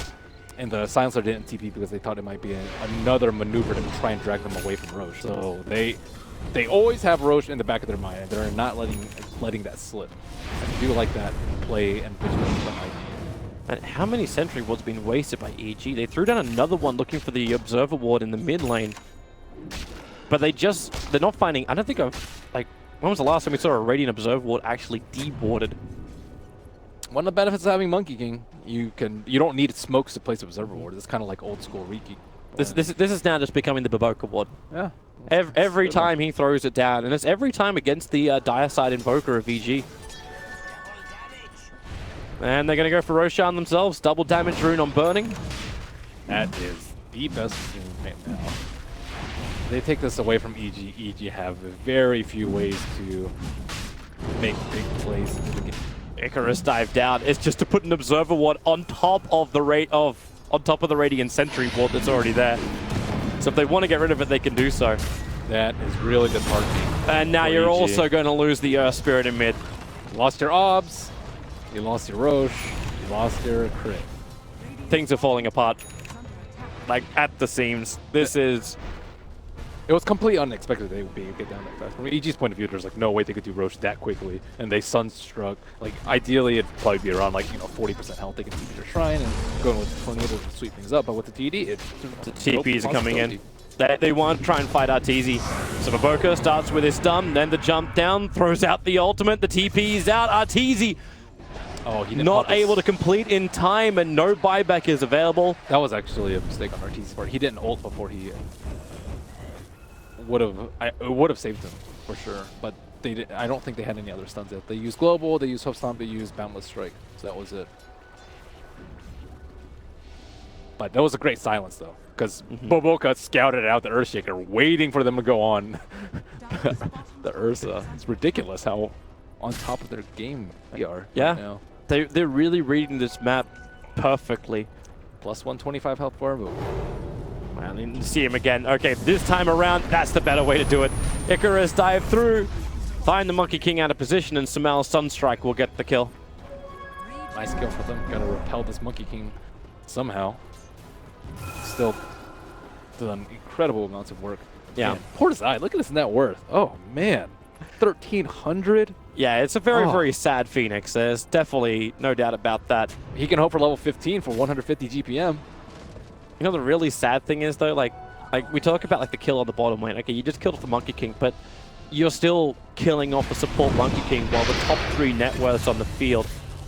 and the Silencer didn't TP because they thought it might be another maneuver to try and drag them away from Roche. So they always have Roche in the back of their mind, and they're not letting that slip. I do like that play and vigilance from IG. And how many sentry wards been wasted by EG? They threw down another one looking for the observer ward in the mid lane. But they're not finding, I don't think like, when was the last time we saw a Radiant Observer ward actually deboarded? One of the benefits of having Monkey King, you don't need smokes to place observer ward. It's kind of like old school Riki. This is now just becoming the Baboka ward. Yeah. Every time he throws it down, and it's every time against the dire side invoker of EG. And they're going to go for Roshan themselves. Double damage rune on Burning. That is the best game right now. They take this away from EG. EG have very few ways to make big plays into the game. Icarus dive down. It's just to put an observer ward on top of the Radiant Sentry ward that's already there. So if they want to get rid of it, they can do so. That is really disheartening. And now you're EG. also going to lose the Earth Spirit in mid. Lost your obs. You lost your Roche. You lost your crit. Things are falling apart. Like, at the seams. This is... It was completely unexpected they would be able to get down that fast. From EG's point of view, there's like no way they could do Roche that quickly, and they sunstruck. Like ideally, it'd probably be around like 40% health. They can TP their shrine and go in with tornado to sweep things up. But with the TD, the TPs are coming in. They want to try and fight Arteezy. So Baboka starts with his stun, then the jump down, throws out the ultimate. The TP's out. Arteezy not able to complete in time, and no buyback is available. That was actually a mistake on Arteezy's part. He didn't ult before he would have saved him for sure, but they did. I don't think they had any other stuns yet. They used global, they used hoof stomp, they used boundless strike, so that was it. But that was a great silence though, because Baboka scouted out the Earthshaker, waiting for them to go on the Ursa. It's ridiculous how on top of their game they are. Yeah, right now. They're really reading this map perfectly. Plus 125 health for him. Well, you see him again. Okay, this time around, that's the better way to do it. Icarus dive through, find the Monkey King out of position, and Sumel's Sunstrike will get the kill. Nice kill for them. Gotta repel this Monkey King somehow. Still done incredible amounts of work. Yeah. Man, poor Zai, look at his net worth. Oh man, 1,300. Yeah, it's a very sad Phoenix. There's definitely no doubt about that. He can hope for level 15 for 150 GPM. You know the really sad thing is though, like we talk about like the kill on the bottom lane. Okay, you just killed off the Monkey King, but you're still killing off the support Monkey King while the top 3 net worths on the field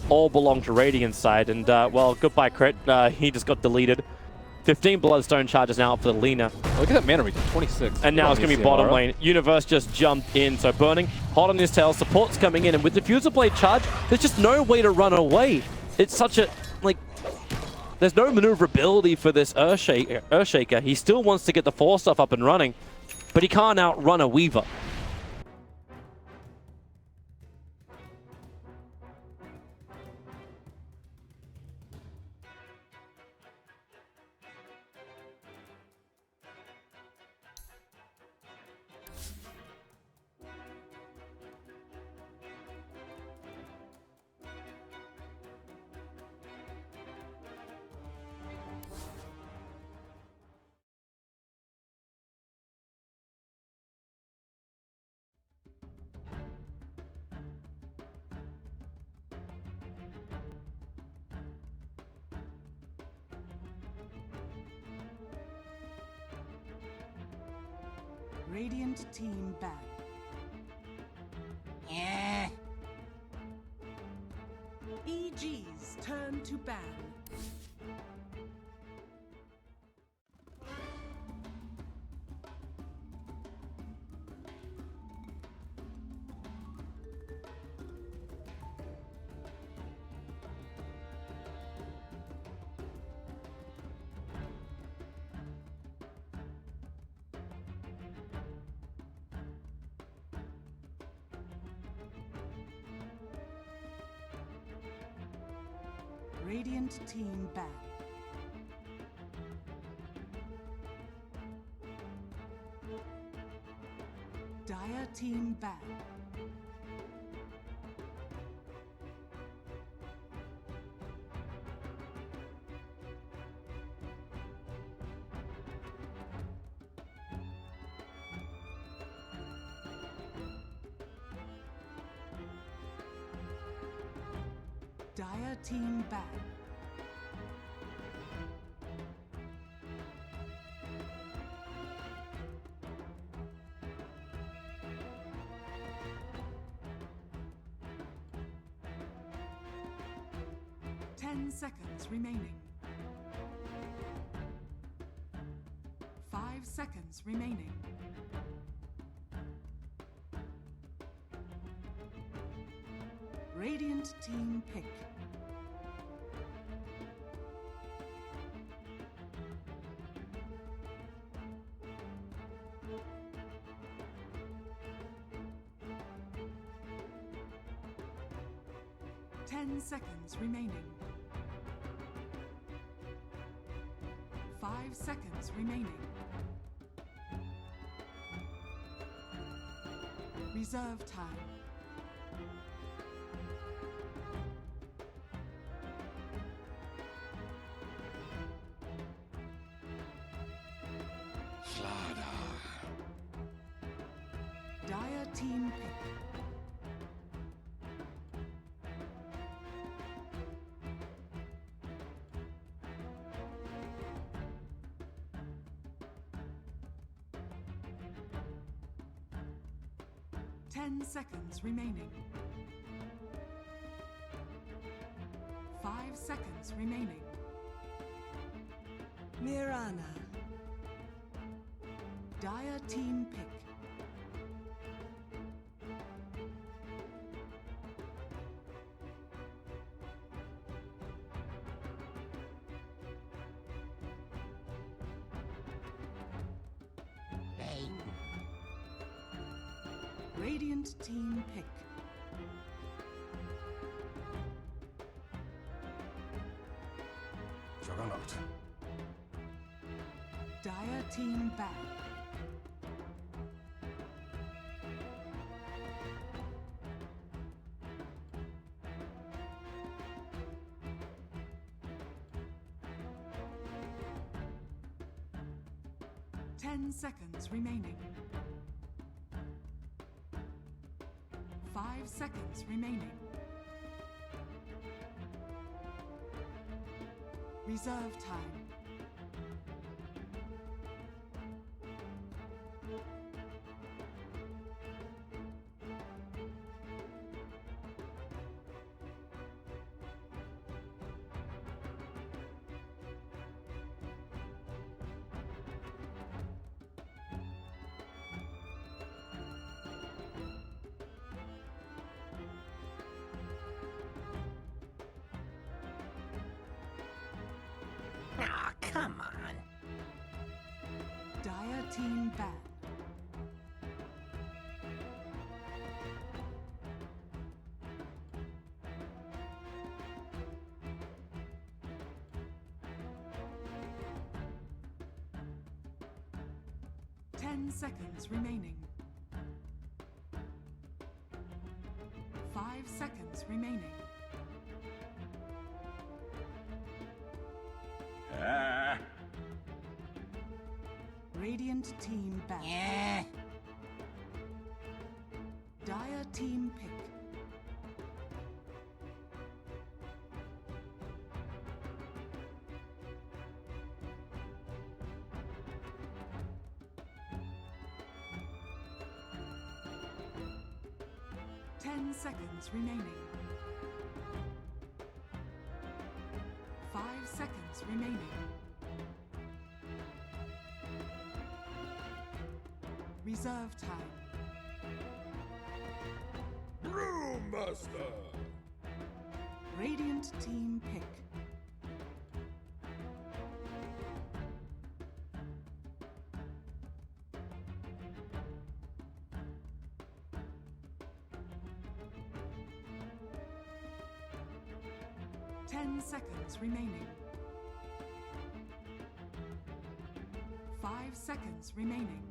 all belong to Radiant side. And well, goodbye crit. He just got deleted. 15 Bloodstone charges now up for the Lina. Look at that mana regen, 26. And now it's going to be bottom lane. Universe just jumped in, so Burning, hot on his tail, support's coming in, and with the Diffuser Blade charge, there's just no way to run away. It's such a, like, there's no maneuverability for this Earthshaker. He still wants to get the Force stuff up and running, but he can't outrun a Weaver. Radiant team ban. EG's turn to ban. Radiant team ban. Dire team ban. Dire team ban. Ten seconds remaining. 5 seconds remaining. Radiant team pick. Ten seconds remaining. 5 seconds remaining. Reserve time. Dire team pick. Ten seconds remaining. 5 seconds remaining. Mirana. Dire team pick. Radiant team pick. Juggernaut. Dire team ban. Ten seconds remaining. 5 seconds remaining. Reserve time. Come on. Dire team ban. Ten seconds remaining. 5 seconds remaining. Radiant team ban. Dire team pick. 10 seconds remaining. 5 seconds remaining. Reserve time. Brewmaster! Radiant team pick. Ten seconds remaining. 5 seconds remaining.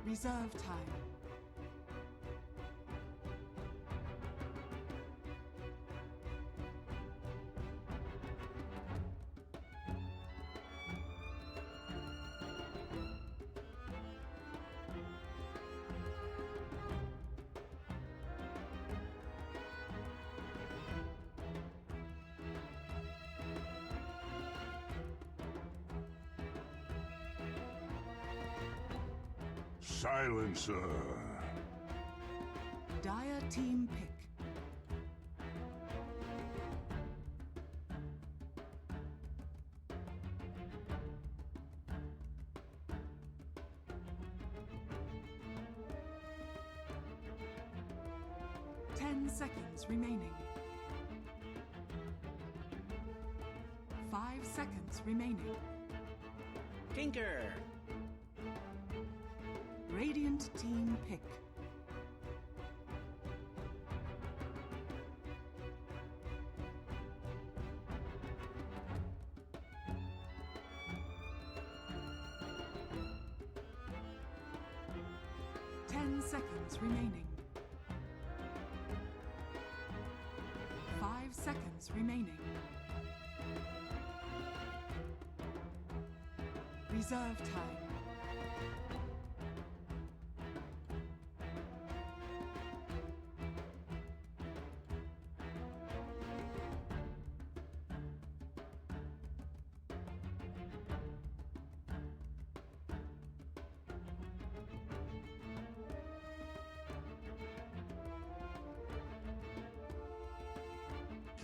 Reserve time. Silencer. Dire team pick. Ten seconds remaining. 5 seconds remaining. Tinker! Radiant team pick. Ten seconds remaining. 5 seconds remaining. Reserve time.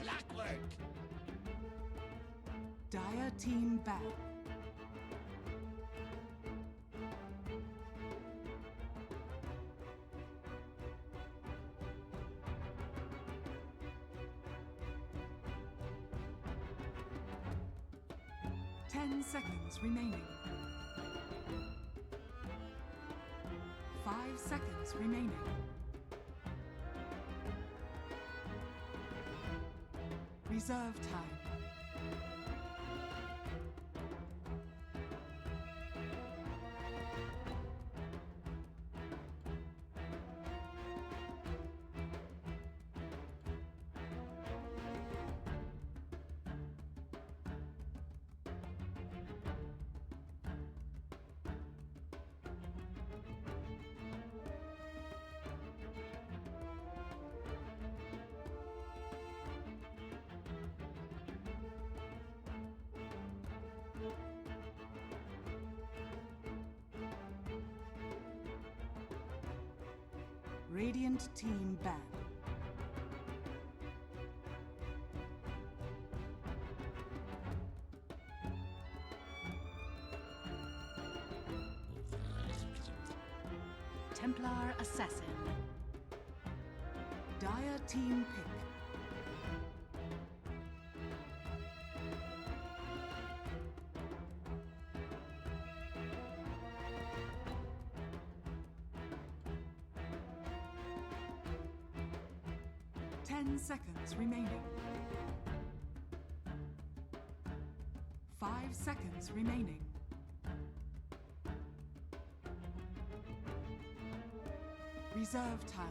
Clockwork! Dire team back. Ten seconds remaining. 5 seconds remaining. Reserve time. Radiant team ban. Templar Assassin. Dire team pick. Ten seconds remaining. 5 seconds remaining. Reserve time.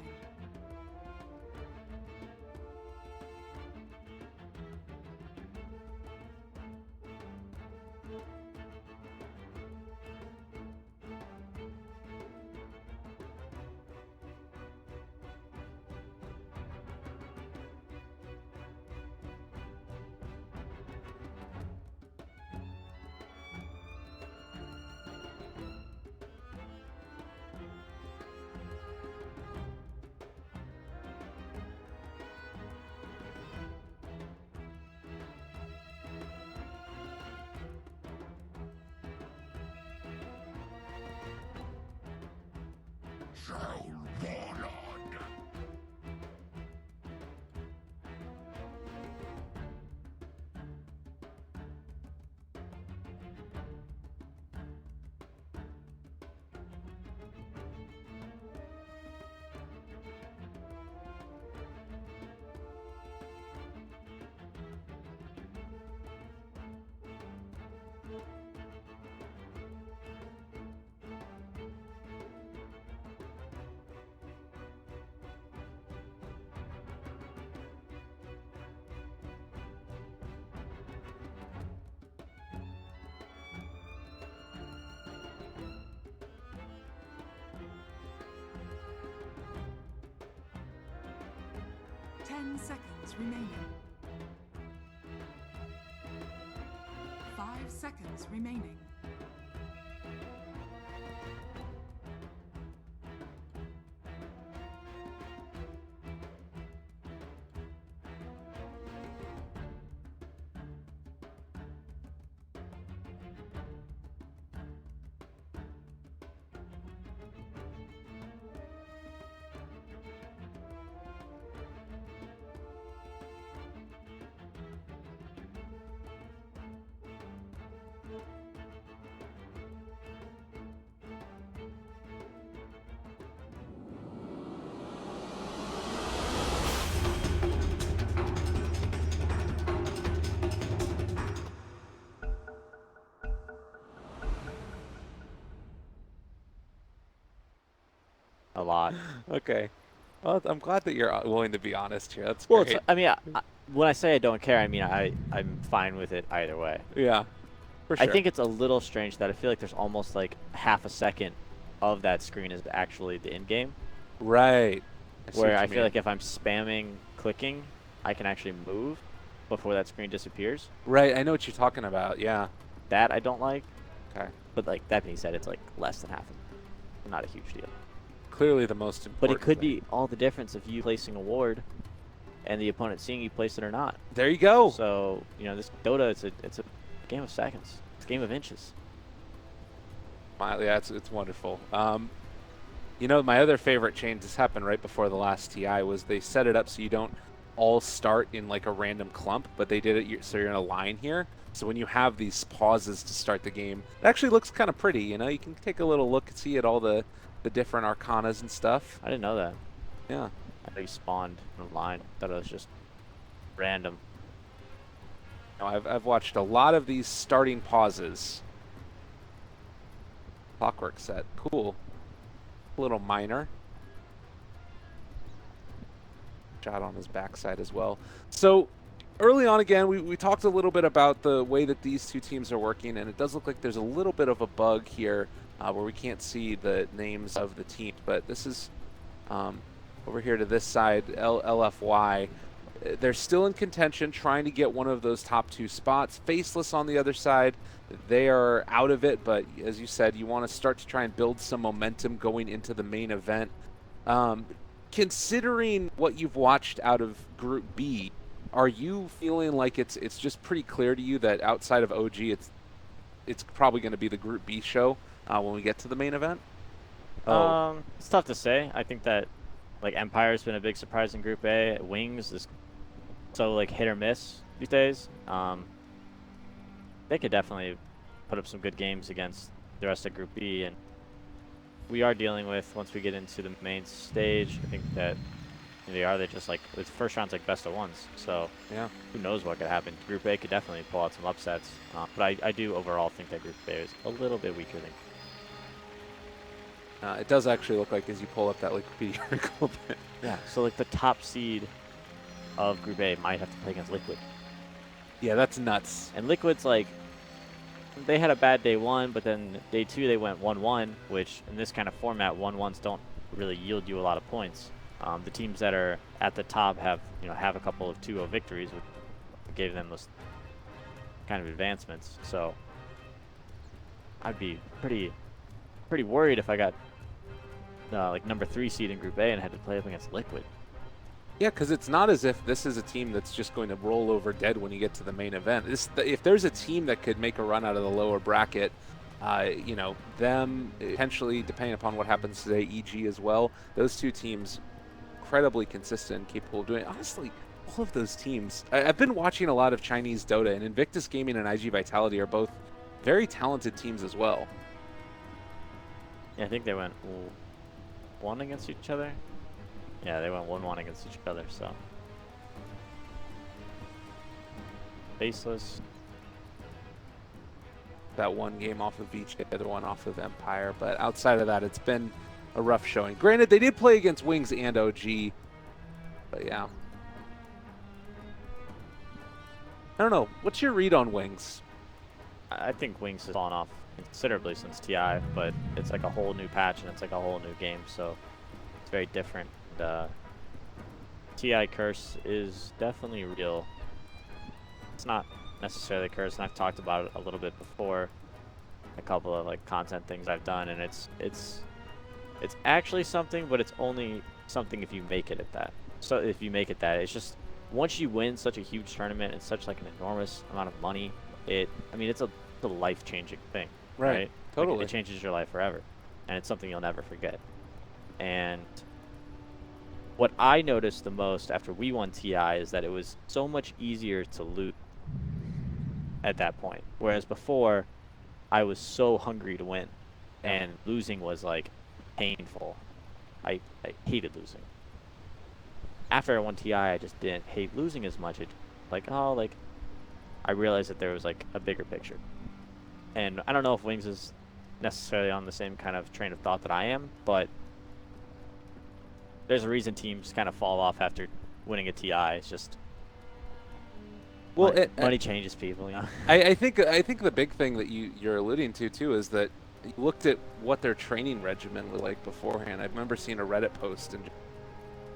shall fall on. 10 seconds remaining. 5 seconds remaining. A lot. Okay. Well, I'm glad that you're willing to be honest here. That's Well, great. I mean, when I say I don't care, I mean I'm fine with it either way. Yeah, for sure. I think it's a little strange that I feel like there's almost like half a second of that screen is actually the end game. Right. Where I feel like if I'm spamming clicking, I can actually move before that screen disappears. Right, I know what you're talking about, yeah. That I don't like. Okay. But like that being said, it's like less than half. Not a huge deal. Clearly the most important But it could thing. be all the difference of you placing a ward and the opponent seeing you place it or not. There you go. So, you know, this Dota, it's a game of seconds. It's a game of inches. Yeah, it's wonderful. You know, my other favorite change, this happened right before the last TI, was they set it up so you don't all start in like a random clump, but they did it so you're in a line here. So when you have these pauses to start the game, it actually looks kind of pretty, you know? You can take a little look and see at all the different Arcanas and stuff. I didn't know that. Yeah. I thought you spawned in a line. I thought it was just random. Now, I've watched a lot of these starting pauses. Clockwork set. Cool. A little minor. Shot on his backside as well. So early on again, we talked a little bit about the way that these two teams are working, and it does look like there's a little bit of a bug here where we can't see the names of the team. But this is over here to this side, LFY. They're still in contention, trying to get one of those top two spots. Faceless on the other side, they are out of it, but as you said, you want to start to try and build some momentum going into the main event. Considering what you've watched out of Group B, are you feeling like it's just pretty clear to you that outside of OG, it's probably going to be the Group B show when we get to the main event? It's tough to say. I think that like Empire's been a big surprise in Group A. Wings is so like hit or miss these days. They could definitely put up some good games against the rest of Group B, and we are dealing with, once we get into the main stage, I think that they're just like, the first round's like best of ones, so yeah, who knows what could happen. Group A could definitely pull out some upsets, but I do overall think that Group A is a little bit weaker than. It does actually look like, as you pull up that Wikipedia article. Yeah, so like the top seed of Group A might have to play against Liquid. Yeah, that's nuts. And Liquid's like, they had a bad day one, but then day two they went 1-1, which in this kind of format, 1-1s don't really yield you a lot of points. The teams that are at the top have a couple of 2-0 victories, which gave them those kind of advancements. So I'd be pretty worried if I got like number 3 seed in Group A and had to play up against Liquid. Yeah, because it's not as if this is a team that's just going to roll over dead when you get to the main event. If there's a team that could make a run out of the lower bracket, You know, them potentially, depending upon what happens today, EG as well. Those two teams, incredibly consistent and capable of doing it. Honestly, all of those teams. I've been watching a lot of Chinese Dota, and Invictus Gaming and IG Vitality are both very talented teams as well. Yeah, I think they went 1 against each other. Yeah, they went 1-1 against each other, so. Faceless. That one game off of each, the other one off of Empire. But outside of that, it's been a rough showing. Granted, they did play against Wings and OG. But yeah. I don't know. What's your read on Wings? I think Wings has fallen off considerably since TI, but it's like a whole new patch and it's like a whole new game, so it's very different. TI curse is definitely real. It's not necessarily a curse, and I've talked about it a little bit before, a couple of like content things I've done, and it's actually something, but it's only something if you make it at that. So if you make it that, it's just once you win such a huge tournament and such like an enormous amount of money, I mean it's a life-changing thing, right? Totally. Like, it changes your life forever, and it's something you'll never forget. And what I noticed the most after we won TI is that it was so much easier to loot at that point, whereas before I was so hungry to win, and losing was like painful. I hated losing. After I won TI, I just didn't hate losing as much. I realized that there was like a bigger picture. And I don't know if Wings is necessarily on the same kind of train of thought that I am, but there's a reason teams kind of fall off after winning a TI. It's just money changes people. You know? I think the big thing that you're alluding to too is that you looked at what their training regimen was like beforehand. I remember seeing a Reddit post and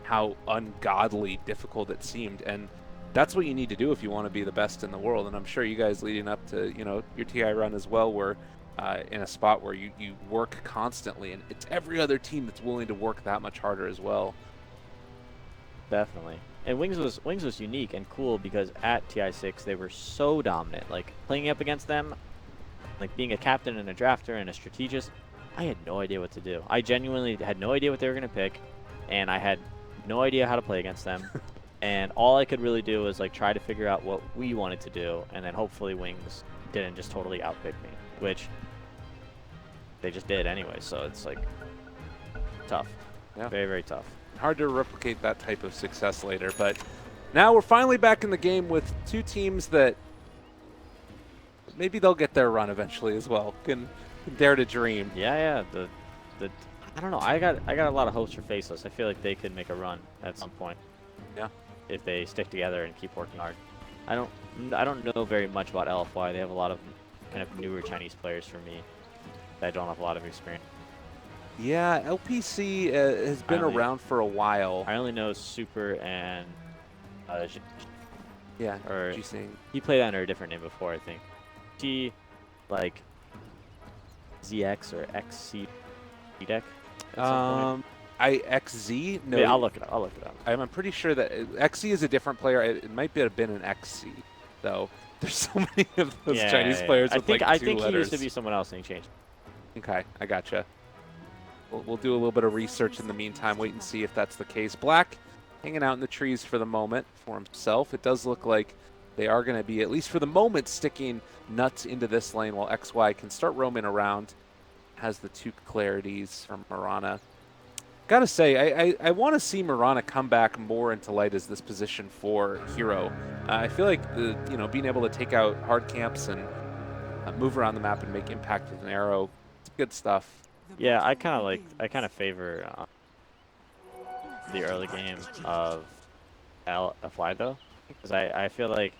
how ungodly difficult it seemed, and that's what you need to do if you want to be the best in the world. And I'm sure you guys leading up to your TI run as well were in a spot where you work constantly, and it's every other team that's willing to work that much harder as well. Definitely. And Wings was unique and cool because at TI6 they were so dominant. Like playing up against them, like being a captain and a drafter and a strategist, I had no idea what to do. I genuinely had no idea what they were going to pick, and I had no idea how to play against them. And all I could really do was like try to figure out what we wanted to do, and then hopefully Wings didn't just totally outpick me, which they just did anyway. So it's like tough, very, very tough. Hard to replicate that type of success later, but now we're finally back in the game with two teams that maybe they'll get their run eventually as well. Can dare to dream. Yeah. The I don't know. I got a lot of hopes for Faceless. I feel like they could make a run at some point. Yeah. If they stick together and keep working hard. I don't know very much about LFY. They have a lot of kind of newer Chinese players for me that don't have a lot of experience. Yeah, LPC has been around for a while. I only know Super and yeah, or Jising. He played under a different name before, I think. He like ZX or XC deck. XZ? No. Yeah, I'll look it up. I'm pretty sure that XZ is a different player. It might have been an XC, though. There's so many of those Chinese players with like 2 I think letters. He used to be someone else and he changed. Okay, I gotcha. We'll do a little bit of research in the meantime, wait and see if that's the case. Black hanging out in the trees for the moment for himself. It does look like they are going to be, at least for the moment, sticking nuts into this lane while XY can start roaming around. Has the 2 clarities from Mirana. Gotta say, I want to see Mirana come back more into light as this position 4 hero. I feel like being able to take out hard camps and move around the map and make impact with an arrow, it's good stuff. Yeah, I kind of favor the early game of LFY though, because I feel like,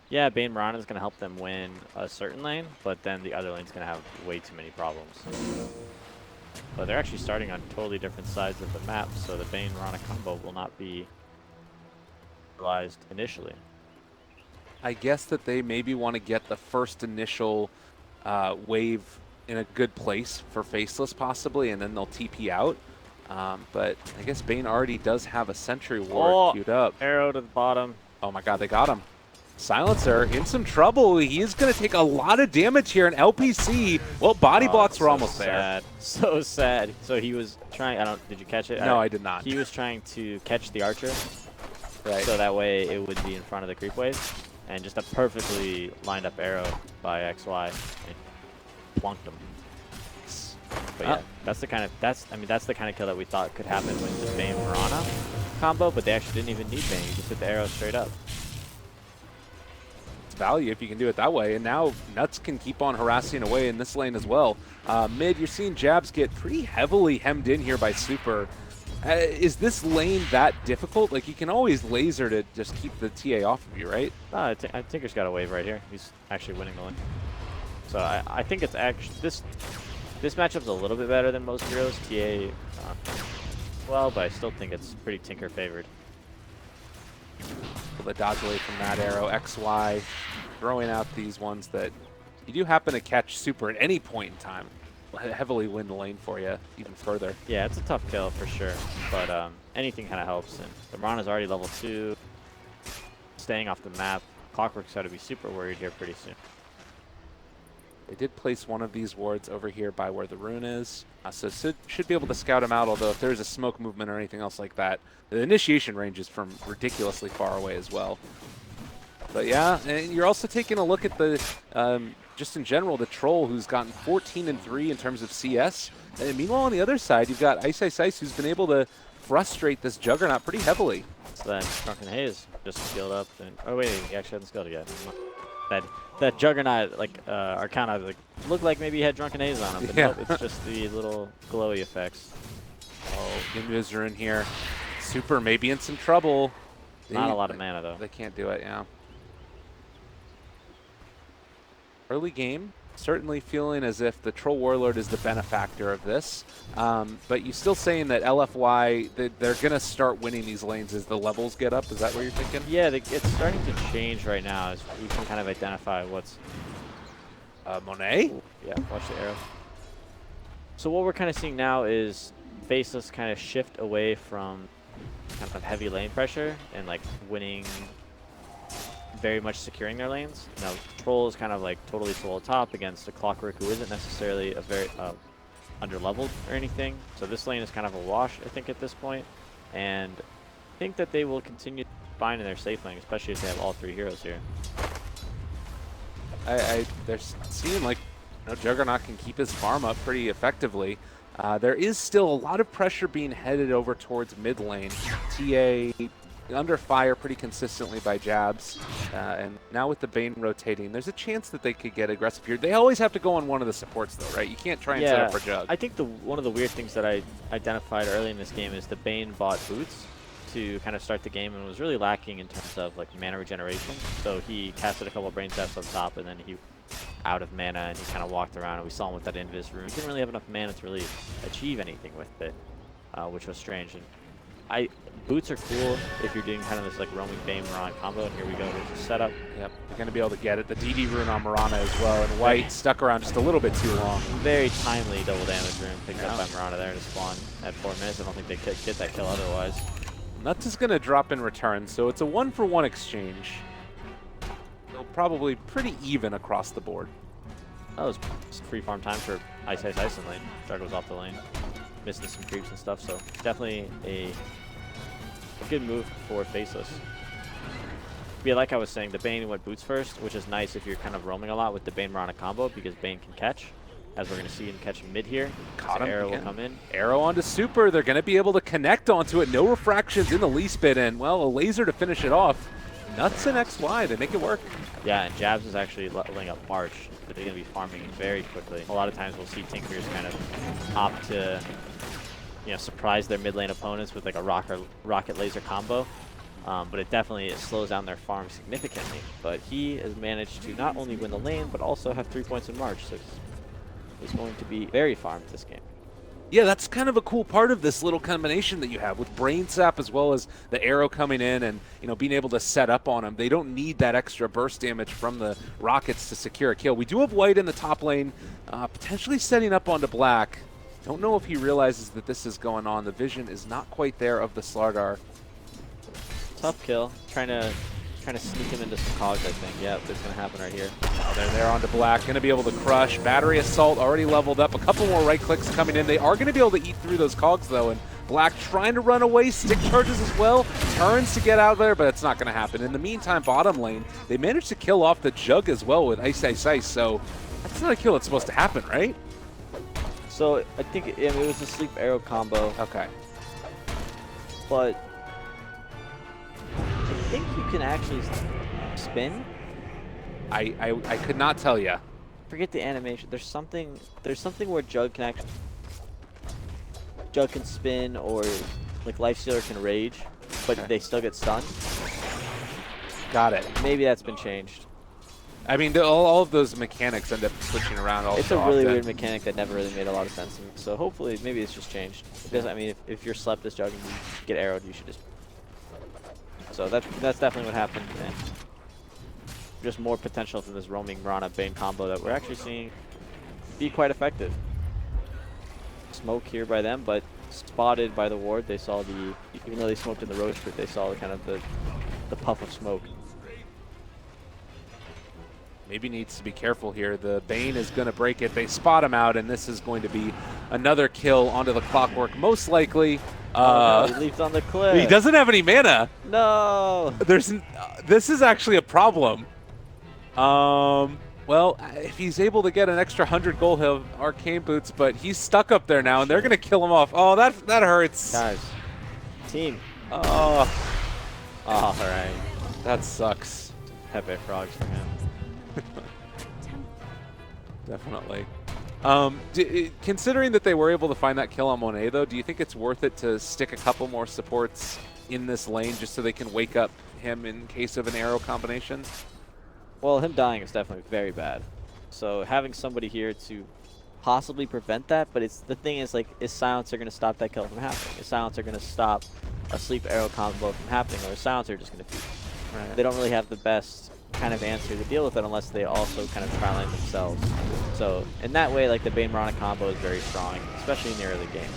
yeah, Bane Mirana is going to help them win a certain lane, but then the other lane's going to have way too many problems. But they're actually starting on totally different sides of the map, so the Bane Mirana combo will not be realized initially. I guess that they maybe want to get the first initial wave in a good place for Faceless possibly, and then they'll TP out. But I guess Bane already does have a Sentry Ward queued up. Arrow to the bottom. Oh my god, they got him. Silencer in some trouble. He is going to take a lot of damage here. And LPC, well, body blocks were so almost sad. there. So sad. So he was trying, did you catch it? No, I did not. He was trying to catch the archer. Right. So that way it would be in front of the creep wave. And just a perfectly lined up arrow by XY. And plunked him. But yeah, that's the kind of kill that we thought could happen with the Bane Mirana combo, but they actually didn't even need Bane. You just hit the arrow straight up. It's value if you can do it that way. And now Nuts can keep on harassing away in this lane as well. Mid, you're seeing Jabs get pretty heavily hemmed in here by Super. Is this lane that difficult? Like, you can always laser to just keep the TA off of you, right? I think Tinker's got a wave right here. He's actually winning the lane. So I think it's actually this matchup's a little bit better than most heroes. TA, well, but I still think it's pretty Tinker favored. The dodge away from that arrow. XY throwing out these ones that you do happen to catch Super at any point in time. Heavily win the lane for you even further. Yeah, it's a tough kill for sure, but anything kind of helps. And the Mirana's already level 2, staying off the map. Clockwork's got to be super worried here pretty soon. They did place one of these wards over here by where the rune is, so should be able to scout him out, although if there's a smoke movement or anything else like that, the initiation range is from ridiculously far away as well. But yeah, and you're also taking a look at the, just in general, the Troll, who's gotten 14-3 in terms of CS. And meanwhile, on the other side, you've got Ice, who's been able to frustrate this Juggernaut pretty heavily. So that Drunken Haze just skilled up. And, oh wait, he actually hasn't skilled it yet. That Juggernaut, like Arcana, like looked like maybe he had Drunken Haze on him, but nope, it's just the little glowy effects. Oh, Invis are in here. Super maybe in some trouble. Not a lot of mana though. They can't do it, yeah. Early game, certainly feeling as if the Troll Warlord is the benefactor of this. But you're still saying that LFY, they're going to start winning these lanes as the levels get up. Is that what you're thinking? Yeah, it's starting to change right now as we can kind of identify what's... Monet? Ooh, yeah, watch the arrow. So what we're kind of seeing now is Faceless kind of shift away from kind of heavy lane pressure and like winning, very much securing their lanes. Now, Troll is kind of like totally solo top against a Clockwork who isn't necessarily a very under-leveled or anything. So this lane is kind of a wash, I think, at this point. And I think that they will continue fine in their safe lane, especially if they have all three heroes here. They're seeing like Juggernaut can keep his farm up pretty effectively. There is still a lot of pressure being headed over towards mid lane. TA under fire pretty consistently by Jabs, and now with the Bane rotating, there's a chance that they could get aggressive here. They always have to go on one of the supports though, right? You can't try and set up for Jug. I think one of the weird things that I identified early in this game is the Bane bought boots to kind of start the game and was really lacking in terms of like mana regeneration. So he casted a couple of brain zaps up top and then he out of mana and he kind of walked around and we saw him with that Invis rune. He didn't really have enough mana to really achieve anything with it, which was strange. And boots are cool if you're doing kind of this like roaming Bane Mirana combo, and here we go, there's a setup. Yep, you're going to be able to get it. The DD rune on Mirana as well, and White stuck around just a little bit too long. Very timely double damage rune picked up by Mirana there to spawn at 4 minutes. I don't think they could get that kill otherwise. Nuts is going to drop in return, so it's a 1-for-1 exchange. So probably pretty even across the board. That was free farm time for Ice in lane. Jug was off the lane, missing some creeps and stuff, so definitely a good move for Faceless. Yeah, like I was saying, the Bane went boots first, which is nice if you're kind of roaming a lot with the Bane Mirana combo because Bane can catch, as we're going to see him catch mid here. Caught him Arrow again. will come in. Arrow onto Super. They're going to be able to connect onto it. No refractions in the least bit, and well, a laser to finish it off. Nuts and XY, they make it work. Yeah, and Jabs is actually leveling up March, but they're going to be farming very quickly. A lot of times we'll see Tinkers kind of opt to, surprise their mid lane opponents with like a rocket laser combo. But it definitely slows down their farm significantly. But he has managed to not only win the lane, but also have 3 points in March. So he's going to be very farmed this game. Yeah, that's kind of a cool part of this little combination that you have with Brain Sap as well as the arrow coming in and being able to set up on them. They don't need that extra burst damage from the rockets to secure a kill. We do have White in the top lane, potentially setting up onto Black. Don't know if he realizes that this is going on. The vision is not quite there of the Slardar. Tough kill, trying to Trying to sneak him into some cogs, I think. Yeah, that's going to happen right here. Oh, they're there onto Black. Going to be able to crush. Battery Assault already leveled up. A couple more right clicks coming in. They are going to be able to eat through those cogs, though. And Black trying to run away. Stick charges as well. Turns to get out of there, but it's not going to happen. In the meantime, bottom lane, they managed to kill off the Jug as well with Ice Ice Ice. So that's not a kill that's supposed to happen, right? So I think it was a sleep arrow combo. Okay. But I think you can actually spin. I could not tell you. Forget the animation. There's something where Jug can spin, or like Lifestealer can rage, but they still get stunned. Got it. Maybe that's been changed. I mean, all of those mechanics end up switching around all It's a really weird mechanic that never really made a lot of sense to me. So hopefully, maybe it's just changed. It doesn't, I mean, if you're slept as Jug and you get arrowed, you should just. So that's definitely what happened. And just more potential from this roaming Mirana Bane combo that we're actually seeing be quite effective. Smoke here by them, but spotted by the ward. They saw the, even though they smoked in the road strip, they saw the kind of the puff of smoke. Maybe needs to be careful here. The Bane is going to break it. They spot him out, and this is going to be another kill onto the Clockwork, most likely. Oh, no, he leaped on the cliff. He doesn't have any mana. No. This is actually a problem. Well, if he's able to get an extra 100 gold, he'll have Arcane Boots, but he's stuck up there now, and they're going to kill him off. Oh, that hurts. Guys, team. Oh. All right. That sucks. Pepe frogs for him. Definitely. Considering that they were able to find that kill on Monet, though, do you think it's worth it to stick a couple more supports in this lane just so they can wake up him in case of an arrow combination? Well, him dying is definitely very bad. So having somebody here to possibly prevent that, but the thing is, like, is Silencer going to stop that kill from happening? Is Silencer going to stop a sleep arrow combo from happening, or is Silencer just going to feed? Right. They don't really have the best kind of answer to deal with it unless they also kind of try line themselves. So in that way, like, the Bane Mirana combo is very strong, especially in the early game.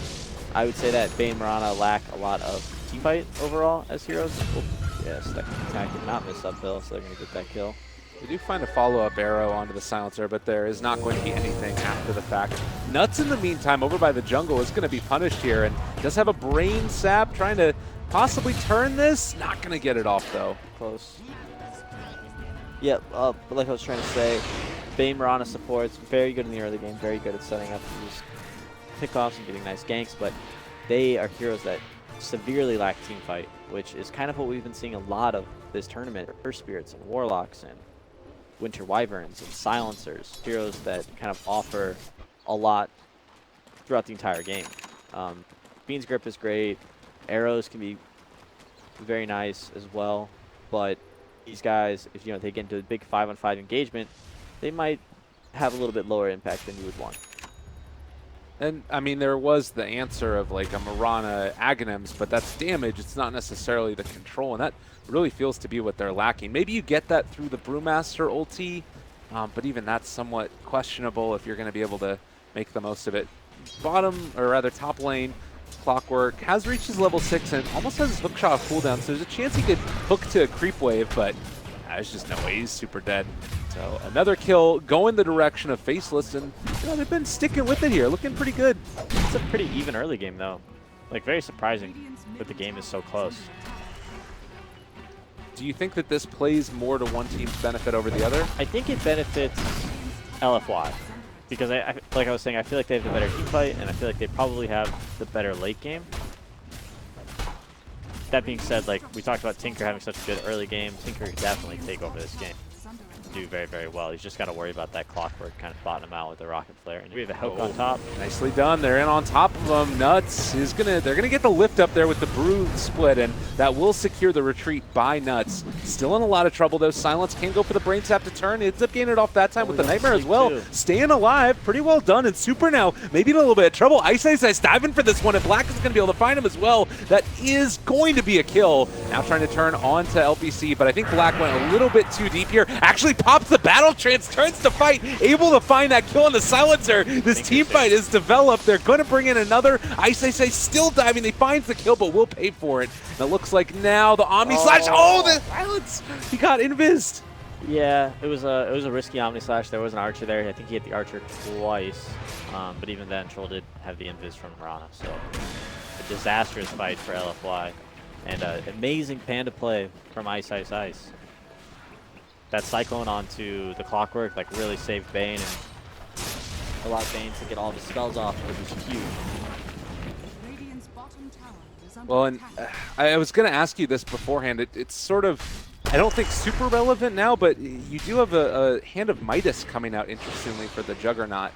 I would say that Bane Mirana lack a lot of teamfight overall as heroes. Oh, yes, that attack did not miss uphill, so they're going to get that kill. They do find a follow-up arrow onto the Silencer, but there is not going to be anything after the fact. Nuts, in the meantime, over by the jungle, is going to be punished here, and does have a brain sap, trying to possibly turn this. Not going to get it off, though. Close. Yep, but like I was trying to say, Bane Mirana supports, very good in the early game, very good at setting up these pickoffs and getting nice ganks, but they are heroes that severely lack teamfight, which is kind of what we've been seeing a lot of this tournament. Earth Spirits and Warlocks and Winter Wyverns and Silencers, heroes that kind of offer a lot throughout the entire game. Bean's Grip is great, arrows can be very nice as well, but these guys, if they get into a big 5-on-5 engagement, they might have a little bit lower impact than you would want. And, I mean, there was the answer of, like, a Mirana Aghanims, but that's damage. It's not necessarily the control, and that really feels to be what they're lacking. Maybe you get that through the Brewmaster ulti, but even that's somewhat questionable if you're going to be able to make the most of it. Bottom, or rather top lane, Clockwork has reached his level 6 and almost has his hookshot off cooldown, so there's a chance he could hook to a creep wave, but there's just no way. He's super dead. So another kill going the direction of Faceless, and they've been sticking with it here, looking pretty good. It's a pretty even early game, though. Like, very surprising that the game is so close. Do you think that this plays more to one team's benefit over the other? I think it benefits LFY. Because, like I was saying, I feel like they have the better team fight, and I feel like they probably have the better late game. That being said, like, we talked about Tinker having such a good early game. Tinker could definitely take over this game. Do very, very well. He's just got to worry about that Clockwork kind of bottom him out with the Rocket Flare. And we have a hook on top. Nicely done. They're in on top of him. Nuts is they're gonna get the lift up there with the Brew split, and that will secure the retreat by Nuts. Still in a lot of trouble though. Silence can go for the brain sap to turn. Ends up getting it off that time with the Nightmare as well. Too. Staying alive, pretty well done. And Super now maybe in a little bit of trouble. Ice Ice diving for this one, and Black is gonna be able to find him as well. That is going to be a kill. Now trying to turn on to LPC, but I think Black went a little bit too deep here. Actually pops the battle trance, turns to fight, able to find that kill on the silencer. This team fight is developed. They're going to bring in another Ice still diving. They finds the kill, but will pay for it. And it looks like now the Omni Slash. Oh, the silence! He got invised. Yeah, it was a risky Omni Slash. There was an Archer there. I think he hit the Archer twice, but even then, Troll did have the invis from Mirana. So a disastrous fight for LFY. And amazing Panda play from Ice. That Cyclone onto the Clockwork like really saved Bane and allowed Bane to get all of his spells off, which was huge. Radiant's bottom tower is under Well, and I was going to ask you this beforehand. It's sort of, I don't think super relevant now, but you do have a Hand of Midas coming out, interestingly, for the Juggernaut.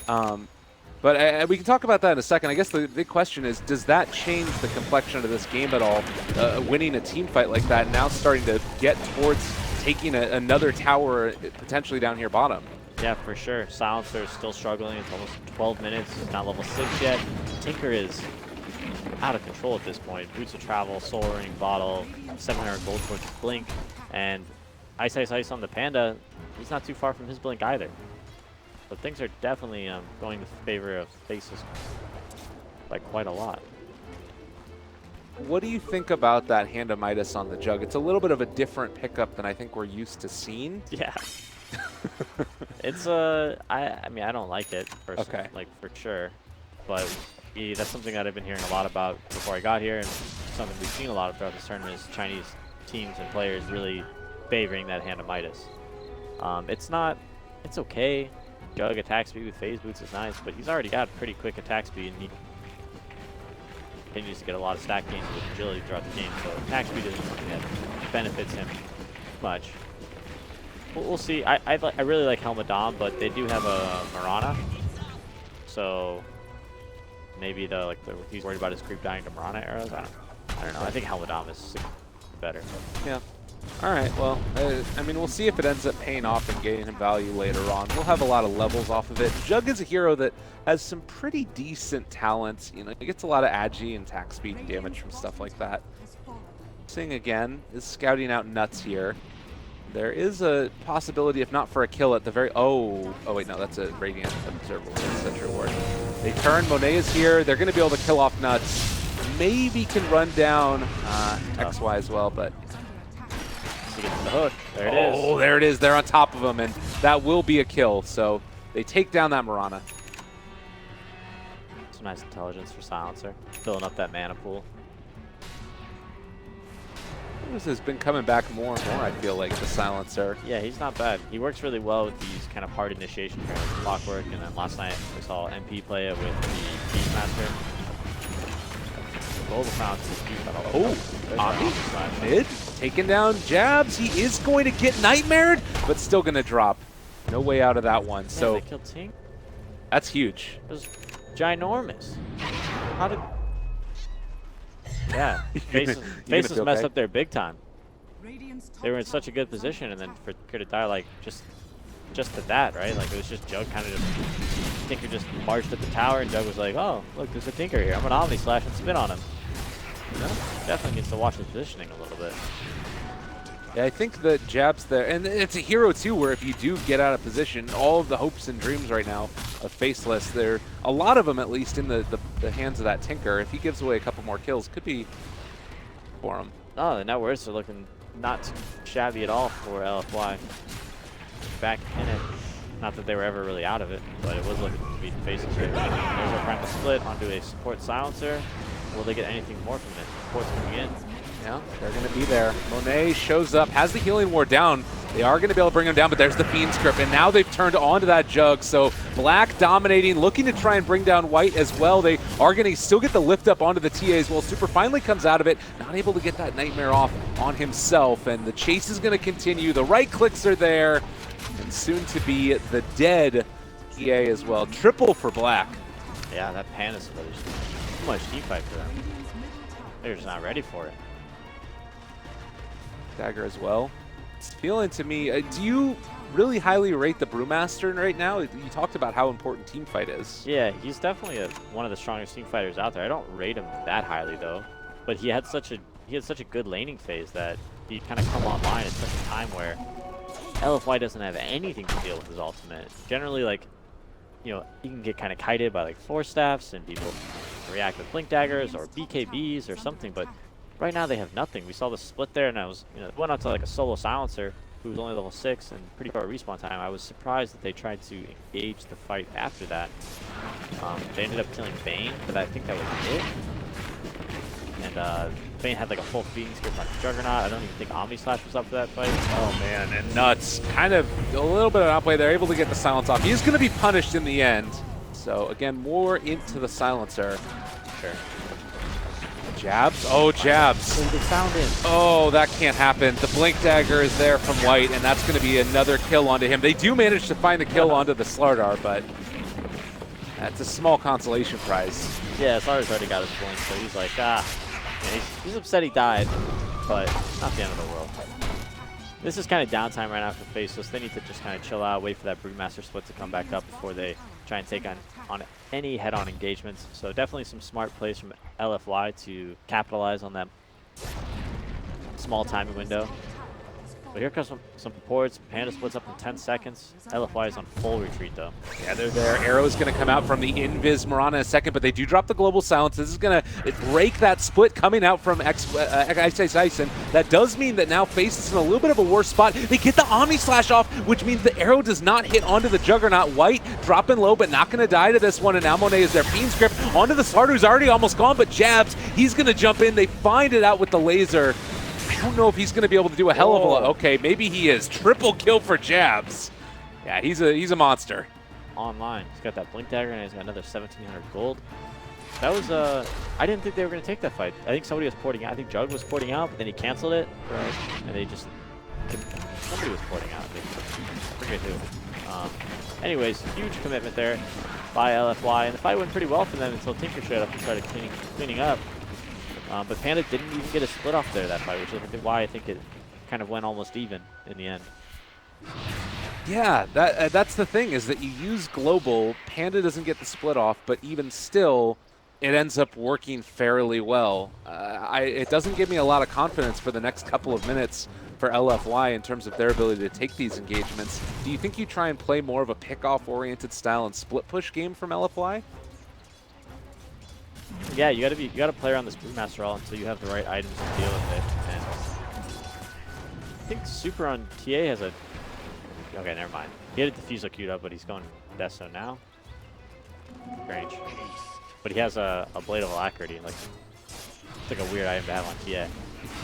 But we can talk about that in a second. I guess the big question is, does that change the complexion of this game at all? Winning a team fight like that, now starting to get towards taking another tower potentially down here bottom. Yeah, for sure. Silencer is still struggling. It's almost 12 minutes. He's not level 6 yet. Tinker is out of control at this point. Boots of Travel, Soaring, Bottle, 700 gold towards his Blink. And Ice on the Panda, he's not too far from his Blink either. But things are definitely going in favor of Faces by quite a lot. What do you think about that Hand of Midas on the Jug? It's a little bit of a different pickup than I think we're used to seeing. Yeah. It's I mean, I don't like it personally, Okay. like for sure. But that's something that I've been hearing a lot about before I got here, and something we've seen a lot of throughout this tournament is Chinese teams and players really favoring that Hand of Midas. It's okay. Jug attack speed with phase boots is nice, but he's already got pretty quick attack speed, and he continues to get a lot of stack gains with agility throughout the game, so attack speed isn't something that benefits him much. We'll see. I really like Helmet Dom, but they do have a Mirana, so maybe he's worried about his creep dying to Mirana arrows. I don't know. I think Helmet Dom is better. Yeah. All right, well, I mean, we'll see if it ends up paying off and getting him value later on. We'll have a lot of levels off of it. Jug is a hero that has some pretty decent talents. You know, he gets a lot of agi and attack speed and damage from stuff like that. Sing again is scouting out nuts here. There is a possibility, if not for a kill at the very... Oh wait, no, that's a Radiant Observable Sentry Ward. They turn, Monet is here. They're going to be able to kill off nuts. Maybe can run down XY as well, but... He gets the hook. There it is. Oh, there it is. They're on top of him, and that will be a kill. So they take down that Mirana. Some nice intelligence for Silencer, filling up that mana pool. This has been coming back more and more, I feel like, the Silencer. Yeah, he's not bad. He works really well with these kind of hard initiation pairs with Clockwork, and then last night we saw MP play it with the Beastmaster. Global Fountain is huge. Oh, Omni mid, taking down jabs. He is going to get nightmared, but still going to drop. No way out of that one. Man, so they killed Tink? That's huge. It was ginormous. How did... Yeah, Faces messed up there big time. They were in such a good position, and then for Tinker to die like just at that, right? Like it was just Jug kind of just... Tinker just marched at the tower, and Jug was like, oh, look, there's a Tinker here. I'm gonna Omni Slash and spin on him. You know? Definitely needs to watch his positioning a little bit. Yeah, I think the jabs there, and it's a hero too, where if you do get out of position, all of the hopes and dreams right now of Faceless, there, a lot of them at least in the hands of that Tinker. If he gives away a couple more kills, could be for him. Oh, the net worths are looking not too shabby at all for LFY. Back in it. Not that they were ever really out of it, but it was looking to be Faceless right now. There's a primal split onto a support Silencer. Will they get anything more from it? Support's coming in. Yeah, they're going to be there. Monet shows up, has the healing ward down. They are going to be able to bring him down, but there's the Fiend script, and now they've turned onto that Jug. So Black dominating, looking to try and bring down White as well. They are going to still get the lift up onto the TA as well. Super finally comes out of it, not able to get that Nightmare off on himself, and the chase is going to continue. The right clicks are there, and soon to be the dead TA as well. Triple for Black. Yeah, that Panda split is too much team fight for them. They're just not ready for it. Dagger as well. It's feeling to me, do you really highly rate the Brewmaster right now? You talked about how important team fight is. Yeah, he's definitely one of the strongest team fighters out there. I don't rate him that highly though, but he he had such a good laning phase that he kind of come online at such a time where LFY doesn't have anything to deal with his ultimate. Generally, like, you know, he can get kind of kited by like Force Staffs and people react with Blink Daggers or BKBs or something, but right now they have nothing. We saw the split there, and I was, you know, went out to like a solo silencer who was only level 6 and pretty far respawn time. I was surprised that they tried to engage the fight after that. They ended up killing Bane, but I think that was it. And Bane had like a full feeding script on Juggernaut. I don't even think Omni Slash was up for that fight. Oh man, and Nuts kind of a little bit of an outplay. They're able to get the silence off. He's going to be punished in the end. So again, more into the silencer. Sure. Jabs? Oh, jabs. So they found him. Oh, that can't happen. The Blink Dagger is there from White, and that's going to be another kill onto him. They do manage to find the kill onto the Slardar, but that's a small consolation prize. Yeah, Slardar's already got his blink, so he's like, ah. Yeah, he's upset he died, but not the end of the world. This is kind of downtime right now for Faceless. They need to just kind of chill out, wait for that Brewmaster split to come back up before they try and take on any head-on engagements. So definitely some smart plays from LFY to capitalize on that small timing window. But here comes some ports. Panda splits up in 10 seconds. LFY is on full retreat, though. Yeah, they're there. Arrow's going to come out from the Invis Mirana in a second, but they do drop the Global Silence. This is going to break that split coming out from Ice. And that does mean that now Face is in a little bit of a worse spot. They get the Omni Slash off, which means the arrow does not hit onto the Juggernaut. White dropping low, but not going to die to this one. And now Monet is their Fiend's Grip onto the Slardar, who's already almost gone, but Jabs, he's going to jump in. They find it out with the laser. I don't know if he's going to be able to do a hell of a lot. Okay, maybe he is. Triple kill for Jabs. Yeah, he's a monster. Online. He's got that Blink Dagger, and he's got another 1,700 gold. That was, I didn't think they were going to take that fight. I think somebody was porting out. I think Jug was porting out, but then he canceled it. Right. And they just, somebody was porting out. I forget who. Anyways, huge commitment there by LFY, and the fight went pretty well for them until Tinker showed up and started cleaning up. But Panda didn't even get a split off there that fight, which is why I think it kind of went almost even in the end. Yeah, that's the thing, is that you use Global, Panda doesn't get the split off, but even still, it ends up working fairly well. It doesn't give me a lot of confidence for the next couple of minutes for LFY in terms of their ability to take these engagements. Do you think you try and play more of a pick-off-oriented style and split-push game from LFY? Yeah, you gotta play around this Brewmaster all until you have the right items to deal with it. And I think Super on TA has a. Okay, never mind. He had a Diffusal queued up, but he's going Deso now. Strange. But he has a Blade of Alacrity. Like, it's like a weird item to have on TA.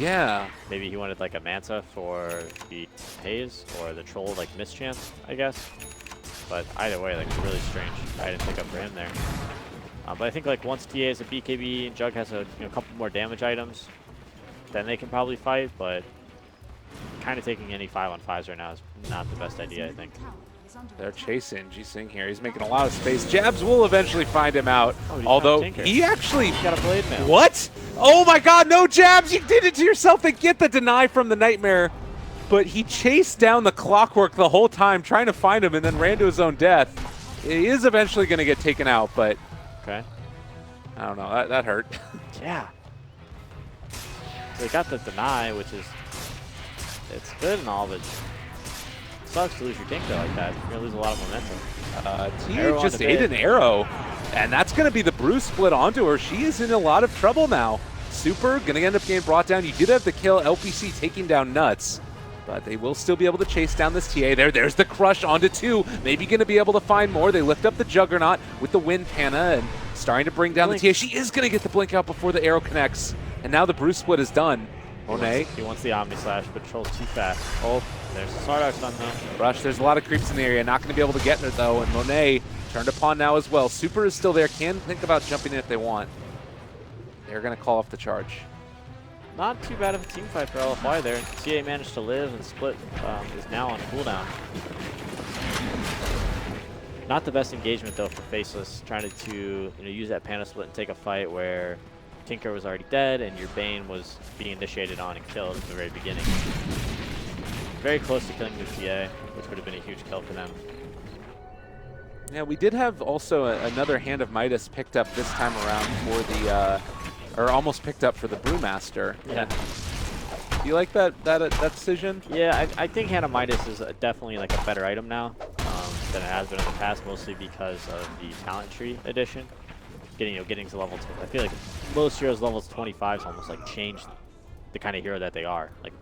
Yeah. Maybe he wanted like a Manta for the Haze or the Troll like Mischance, I guess. But either way, like, really strange item pick up for him there. But I think like once TA is a BKB and Jug has a couple more damage items, then they can probably fight. But kind of taking any 5-on-5s right now is not the best idea, I think. They're chasing G-Sing here. He's making a lot of space. Jabs will eventually find him out. Oh, although he actually got a blade mail. What? Oh my God! No, Jabs! You did it to yourself. They get the deny from the Nightmare, but he chased down the Clockwork the whole time, trying to find him, and then ran to his own death. He is eventually going to get taken out, but. Okay. I don't know. That hurt. Yeah. So they got the deny, which is it's good and all, but it sucks to lose your Tinker like that. You're gonna lose a lot of momentum. Tia just ate an arrow, and that's gonna be the Brew split onto her. She is in a lot of trouble now. Super gonna end up getting brought down. You did have the kill. LPC taking down Nuts. But they will still be able to chase down this TA. There's the crush onto 2. Maybe going to be able to find more. They lift up the Juggernaut with the Wind Panna and starting to bring down the TA. She is going to get the blink out before the arrow connects. And now the Brew split is done. Monet. He wants the Omni Slash, but Troll's too fast. Oh, there's the Slardar stun though. Rush, there's a lot of creeps in the area. Not going to be able to get there though. And Monet turned upon now as well. Super is still there. Can think about jumping in if they want. They're going to call off the charge. Not too bad of a team fight for LFY there. TA managed to live, and Split is now on cooldown. Not the best engagement though for Faceless, trying to use that Panda Split and take a fight where Tinker was already dead and your Bane was being initiated on and killed at the very beginning. Very close to killing the TA, which would have been a huge kill for them. Yeah, we did have also another Hand of Midas picked up this time around for the or almost picked up for the Brewmaster. Yeah. Do you like that decision? Yeah, I think Hannah Midas is definitely like a better item now than it has been in the past, mostly because of the talent tree addition. Getting to level 2. I feel like most heroes levels 25 almost like changed the kind of hero that they are. Like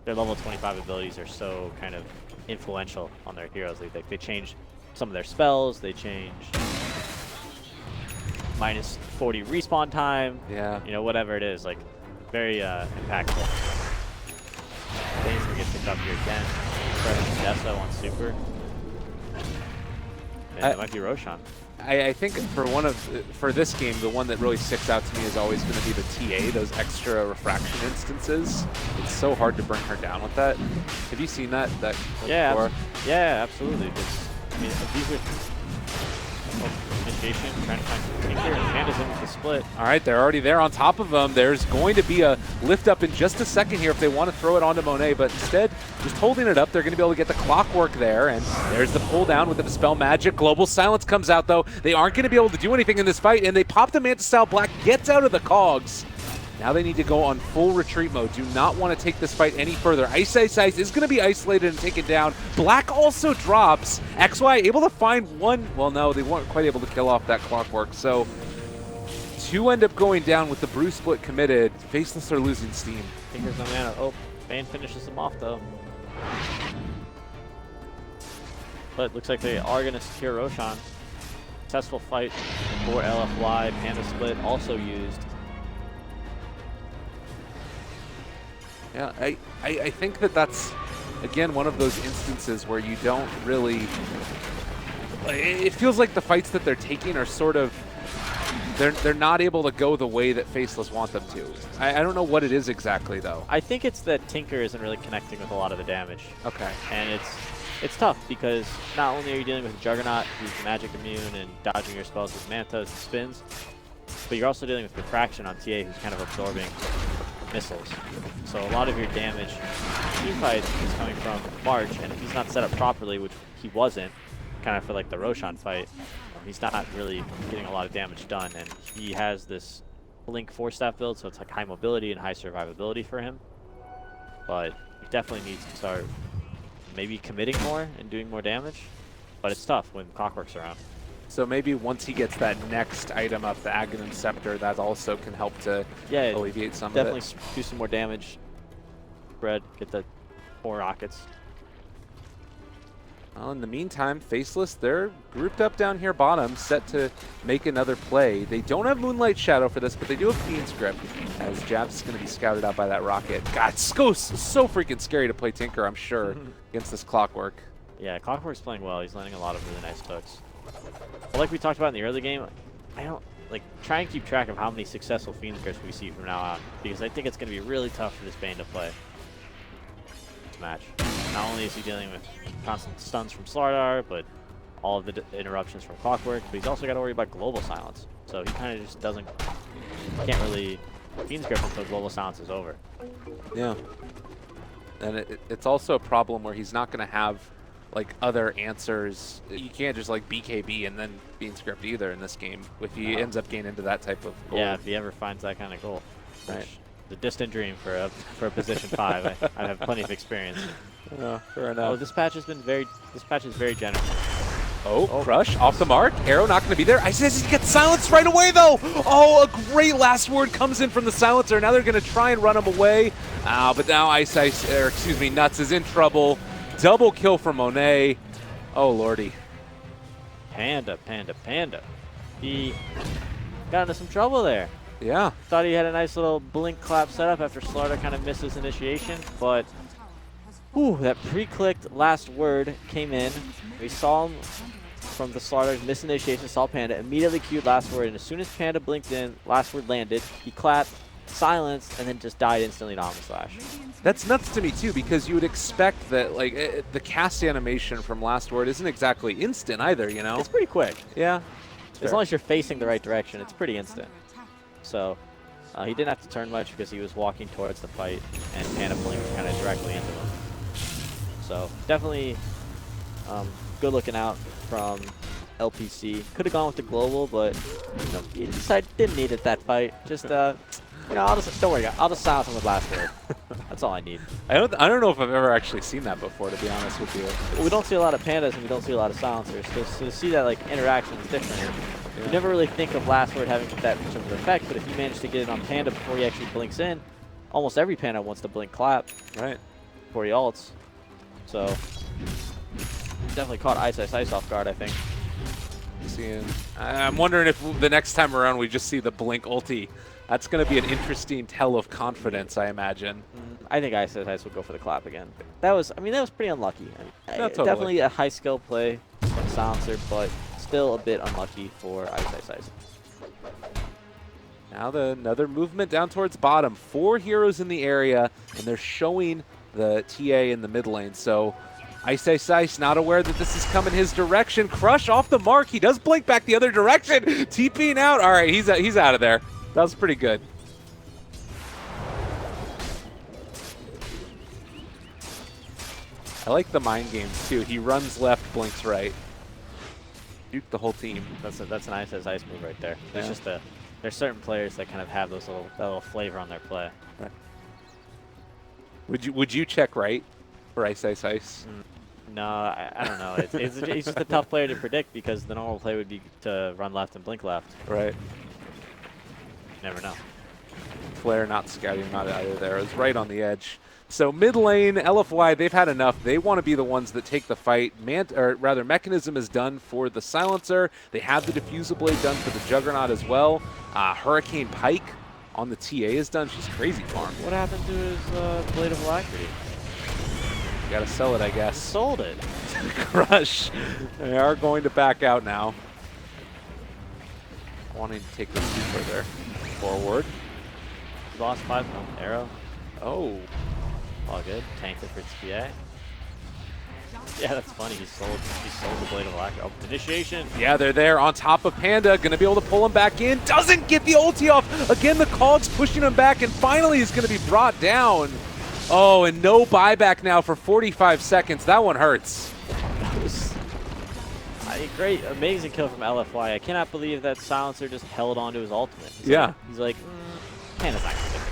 their level 25 abilities are so kind of influential on their heroes. They change some of their spells. They change minus 40 respawn time. Yeah. You know, whatever it is, like very impactful. Things will get picked up here again. Deso on super. And it might be Roshan. I think for this game, the one that really sticks out to me is always going to be the TA, those extra refraction instances. It's so hard to bring her down with that. Have you seen that Yeah, before? yeah, absolutely. I mean, these are initiation, trying to find Tinker, and Panda's in with the split. All right, they're already there on top of them. There's going to be a lift up in just a second here if they want to throw it onto Monet, but instead, just holding it up, they're going to be able to get the clockwork there, and there's the pull down with the Dispel Magic. Global Silence comes out, though. They aren't going to be able to do anything in this fight, and they pop the Manta Style. Black gets out of the cogs. Now they need to go on full retreat mode. Do not want to take this fight any further. Ice is going to be isolated and taken down. Black also drops. XY able to find one. Well, no, they weren't quite able to kill off that clockwork. So 2 end up going down with the Brew split committed. Faceless are losing steam. Tinker's no mana. Oh, Bane finishes them off, though. But looks like they are going to secure Roshan. Successful fight for LFY. Panda split also used. Yeah, I think that's, again, one of those instances where you don't really... It feels like the fights that they're taking are sort of... They're not able to go the way that Faceless want them to. I don't know what it is exactly, though. I think it's that Tinker isn't really connecting with a lot of the damage. Okay. And it's tough because not only are you dealing with Juggernaut, who's magic immune and dodging your spells with Manta and spins, but you're also dealing with Refraction on TA, who's kind of absorbing missiles. So a lot of your damage team fight is coming from March, and if he's not set up properly, which he wasn't, kind of for like the Roshan fight, he's not really getting a lot of damage done, and he has this Blink 4-staff build, so it's like high mobility and high survivability for him. But he definitely needs to start maybe committing more and doing more damage, but it's tough when Clockwork's around. So maybe once he gets that next item up, the Aghanim Scepter, that also can help to alleviate some of it. Definitely do some more damage. Spread, get the 4 rockets. Well, in the meantime, Faceless, they're grouped up down here bottom, set to make another play. They don't have Moonlight Shadow for this, but they do have Fiend's Grip, as Jab's is going to be scouted out by that rocket. God, it's so freaking scary to play Tinker, I'm sure, against this Clockwork. Yeah, Clockwork's playing well. He's landing a lot of really nice hooks. But like we talked about in the early game, I don't try and keep track of how many successful Fiend's Grips we see from now on, because I think it's going to be really tough for this Bane to play this match. Not only is he dealing with constant stuns from Slardar, but all of the interruptions from Clockwork, but he's also got to worry about Global Silence. So he kind of just can't really Fiend's Grip until Global Silence is over. Yeah. And it's also a problem where he's not going to have like other answers. You can't just like BKB and then Fiend's Grip either in this game if he ends up getting into that type of goal. Yeah, if he ever finds that kind of goal. Right. The distant dream for a position 5. I have plenty of experience. Fair enough. Oh, this patch is very generous. Oh, Crush off the mark. Arrow not going to be there. Ice Ice gets silenced right away, though. Oh, a great last word comes in from the silencer. Now they're going to try and run him away. But now Nuts is in trouble. Double kill for Monet. Oh, lordy. Panda. He got into some trouble there. Yeah. Thought he had a nice little blink clap setup after Slardar kind of missed his initiation, but that pre-clicked last word came in. We saw him from the Slardar's miss initiation, saw Panda, immediately queued last word, and as soon as Panda blinked in, last word landed, he clapped, silenced, and then just died instantly to Omni Slash. That's nuts to me too, because you would expect that the cast animation from last word isn't exactly instant either, you know? It's pretty quick. Yeah. As long as you're facing the right direction, it's pretty instant. So he didn't have to turn much because he was walking towards the fight, and Panda blinked kind of directly into him. So definitely good looking out from LPC. Could have gone with the global, but you know, he decided didn't need it that fight. Just you know, don't worry, I'll just silence him with last word. That's all I need. I don't know if I've ever actually seen that before, to be honest with you. Well, we don't see a lot of pandas and we don't see a lot of silencers. So to see that like interaction is different. Yeah. You never really think of last word having that much of an effect, but if you manage to get it on panda before he actually blinks in, almost every panda wants to blink clap. Right. Before he ults. So definitely caught Ice off guard, I think. I'm wondering if the next time around we just see the blink ulti. That's going to be an interesting tell of confidence, I imagine. I think Ice will go for the clap again. That was pretty unlucky. Totally. Definitely a high skill play from Silencer, but still a bit unlucky for Ice. Now another movement down towards bottom. 4 heroes in the area, and they're showing the TA in the mid lane. So Ice not aware that this is coming his direction. Crush off the mark. He does blink back the other direction. TPing out. All right, he's out of there. That was pretty good. I like the mind games too. He runs left, blinks right. Duke the whole team. That's an Ice move right there. There's just there's certain players that kind of have that little flavor on their play. Right. Would you check right for Ice? No, I don't know. He's just a tough player to predict because the normal play would be to run left and blink left. Right. Never know. Flare not scouting him out either there. It was right on the edge. So mid lane, LFY, they've had enough. They want to be the ones that take the fight. Mechanism is done for the Silencer. They have the Diffusal Blade done for the Juggernaut as well. Hurricane Pike on the TA is done. She's crazy farm. What happened to his Blade of Alacrity? You gotta sell it, I guess. Sold it. Crush. They are going to back out now. Wanting to take this further forward. Lost 5 arrow. Oh. All good. Tanked it for TA. Yeah, that's funny. He sold the Blade of Alacrity. Oh, initiation. Yeah, they're there on top of Panda. Going to be able to pull him back in. Doesn't get the ulti off. Again, the Cogs pushing him back, and finally he's going to be brought down. Oh, and no buyback now for 45 seconds. That one hurts. That was great, amazing kill from LFY. I cannot believe that Silencer just held on to his ultimate. He's like, Panda's not going to get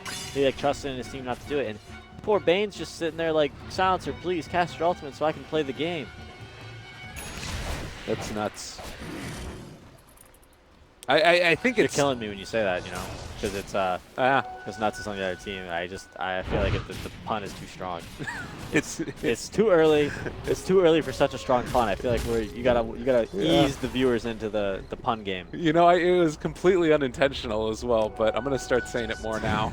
this. He trusted in his team not to do it. And poor Bane's just sitting there like, Silencer, please cast your ultimate so I can play the game. That's nuts. I think You're killing me when you say that, you know, because it's nuts is on the other team. I feel like the pun is too strong. it's too early. It's too early for such a strong pun. I feel like you gotta ease the viewers into the pun game. You know, it was completely unintentional as well, but I'm gonna start saying it more now.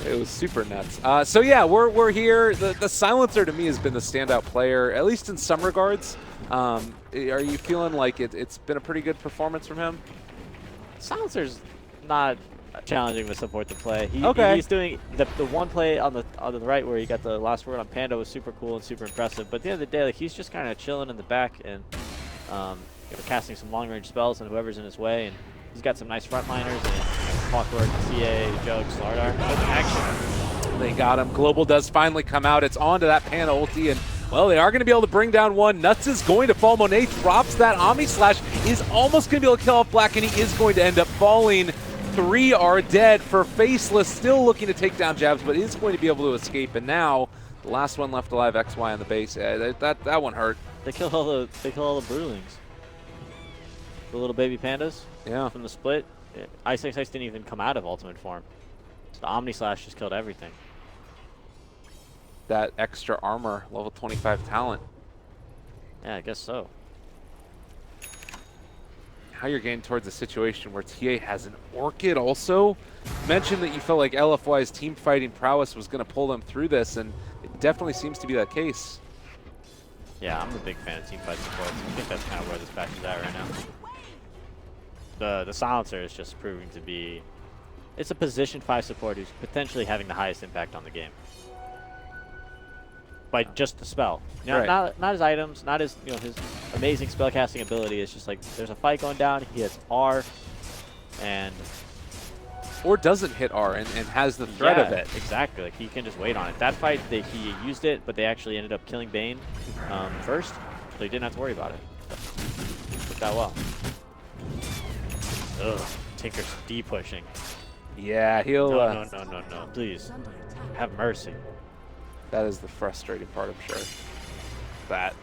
It was super nuts. So yeah, we're here. The Silencer to me has been the standout player, at least in some regards. Are you feeling like it's been a pretty good performance from him? Silencer's not challenging to support the play. He's doing the one play on the right where he got the last word on Panda was super cool and super impressive. But at the end of the day, like, he's just kind of chilling in the back and casting some long range spells on whoever's in his way. And he's got some nice frontliners and Clockwork, CA, Jug, Slardar. Action. They got him. Global does finally come out. It's on to that Panda ulti, and well, they are going to be able to bring down one. Nuts is going to fall. Monet drops that Omni Slash, is almost going to be able to kill off Black, and he is going to end up falling. 3 are dead for Faceless, still looking to take down Jabs, but is going to be able to escape. And now, the last one left alive, XY on the base. That one hurt. They kill all the Broodlings. The little baby pandas. Yeah. From the split. Ice didn't even come out of ultimate form. So the Omni Slash just killed everything. That extra armor, level 25 talent. Yeah, I guess so. How you're getting towards a situation where TA has an Orchid also. You mentioned that you felt like LFY's team fighting prowess was going to pull them through this, and it definitely seems to be that case. Yeah, I'm a big fan of team fight support. I think that's kind of where this patch is at right now. The Silencer is just proving to be... It's a position 5 support who's potentially having the highest impact on the game. By just the spell. You know, right. Not his items, not his his amazing spellcasting ability. It's just like there's a fight going down, he hits R, and or doesn't hit R and has the threat of it. Exactly. Like he can just wait on it. That fight, he used it, but they actually ended up killing Bane first, so he didn't have to worry about it. worked out well. Ugh, Tinker's D-pushing. Yeah, he'll... No, please. Have mercy. That is the frustrating part, I'm sure. That.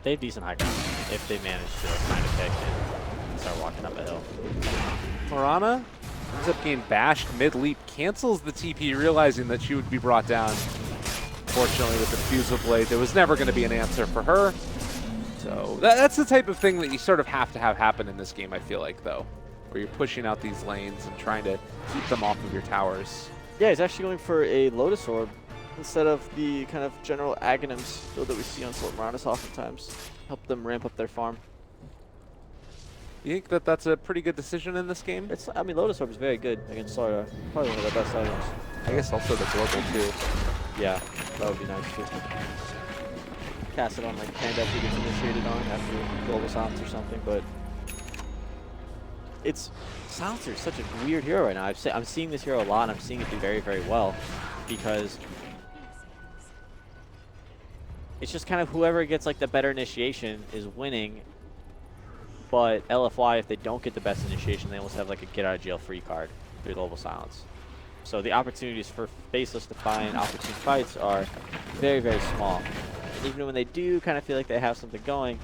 They have decent high ground if they manage to find a pick and start walking up a hill. Morana ends up getting bashed mid-leap, cancels the TP, realizing that she would be brought down. Fortunately, with the Fusel Blade, there was never going to be an answer for her. So that's the type of thing that you sort of have to have happen in this game, I feel like, though, where you're pushing out these lanes and trying to keep them off of your towers. Yeah, he's actually going for a Lotus Orb instead of the kind of general Aghanims build that we see on Morana's oftentimes. Help them ramp up their farm. You think that that's a pretty good decision in this game? I mean, Lotus Orb is very good against Slardar. Probably one of the best items. I guess also the global, too. Yeah, that would be nice, too. Cast it on, like, Panda if he gets initiated on after Global Silence or something, but... Silencer is such a weird hero right now. I'm seeing this hero a lot, and I'm seeing it do very, very well, because... it's just kind of whoever gets, like, the better initiation is winning. But LFY, if they don't get the best initiation, they almost have like a get-out-of-jail-free card through Global Silence. So the opportunities for Faceless to find opportune fights are very, very small. And even when they do kind of feel like they have something going,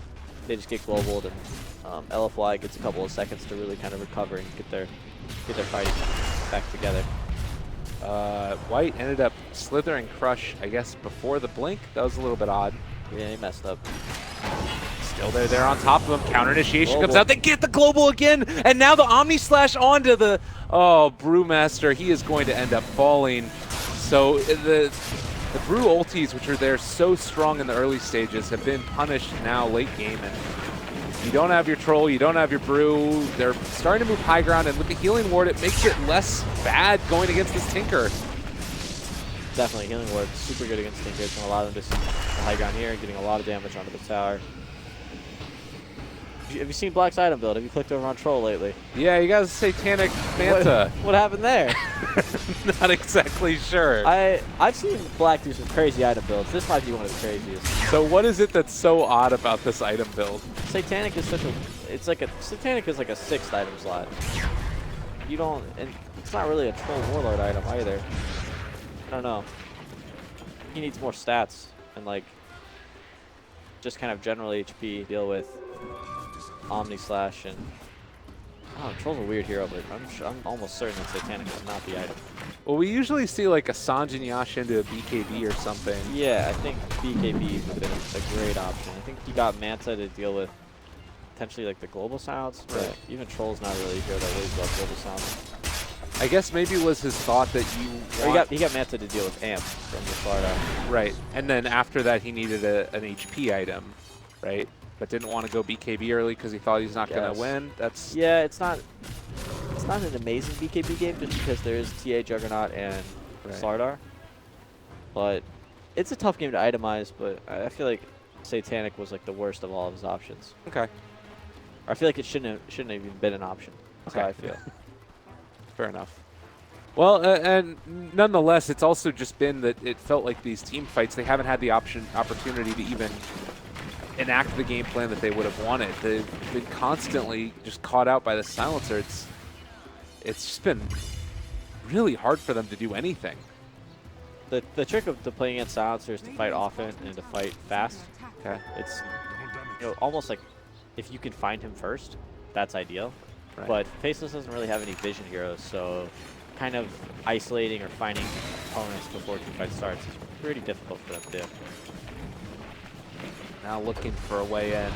they just get globaled, and LFY gets a couple of seconds to really kind of recover and get their fighting back together. White ended up slithering Crush, I guess, before the blink. That was a little bit odd. Yeah, he messed up. Still they're on top of him. Counter initiation comes out. They get the global again, and now the Omni Slash onto the Brewmaster. He is going to end up falling. So the Brew ultis, which are there so strong in the early stages, have been punished now late game. And you don't have your Troll, you don't have your Brew. They're starting to move high ground, and with the Healing Ward, it makes it less bad going against this Tinker. Definitely, Healing Ward, super good against Tinker. It's going to allow them to see the high ground here, getting a lot of damage onto the tower. Have you seen Black's item build? Have you clicked over on Troll lately? Yeah, you got a Satanic Manta. What happened there? Not exactly sure. I've seen Black do some crazy item builds. This might be one of the craziest. So what is it that's so odd about this item build? Satanic is Satanic is like a 6th item slot. You don't, and it's not really a Troll Warlord item either. I don't know. He needs more stats and like just kind of general HP deal with Omni Slash and Troll's a weird hero, but I'm almost certain that Satanic is not the item. Well, we usually see like a Sanjin Yash into a BKB or something. Yeah, I think BKB would have been a great option. I think you got Manta to deal with potentially like the Global Silence, but right. Even Troll's not really a hero that really well Global Silence. I guess maybe it was his thought that he got Manta to deal with Amp from the Slardar. Right, and then after that he needed an HP item, right? But didn't want to go BKB early because he thought he's not going to win. Yeah, it's not an amazing BKB game just because there is TA Juggernaut and Slardar. But it's a tough game to itemize, but I feel like Satanic was like the worst of all of his options. Okay. Or I feel like it shouldn't have even been an option. That's how I feel. Fair enough. Well, and nonetheless, it's also just been that it felt like these team fights, they haven't had the opportunity to even enact the game plan that they would have wanted. They've been constantly just caught out by the Silencer. It's just been really hard for them to do anything. The trick of playing against Silencer is to fight often and to fight fast. Okay. It's almost like if you can find him first, that's ideal. Right. But Faceless doesn't really have any vision heroes, so kind of isolating or finding opponents before team fight starts is pretty difficult for them to do. Now looking for a way in.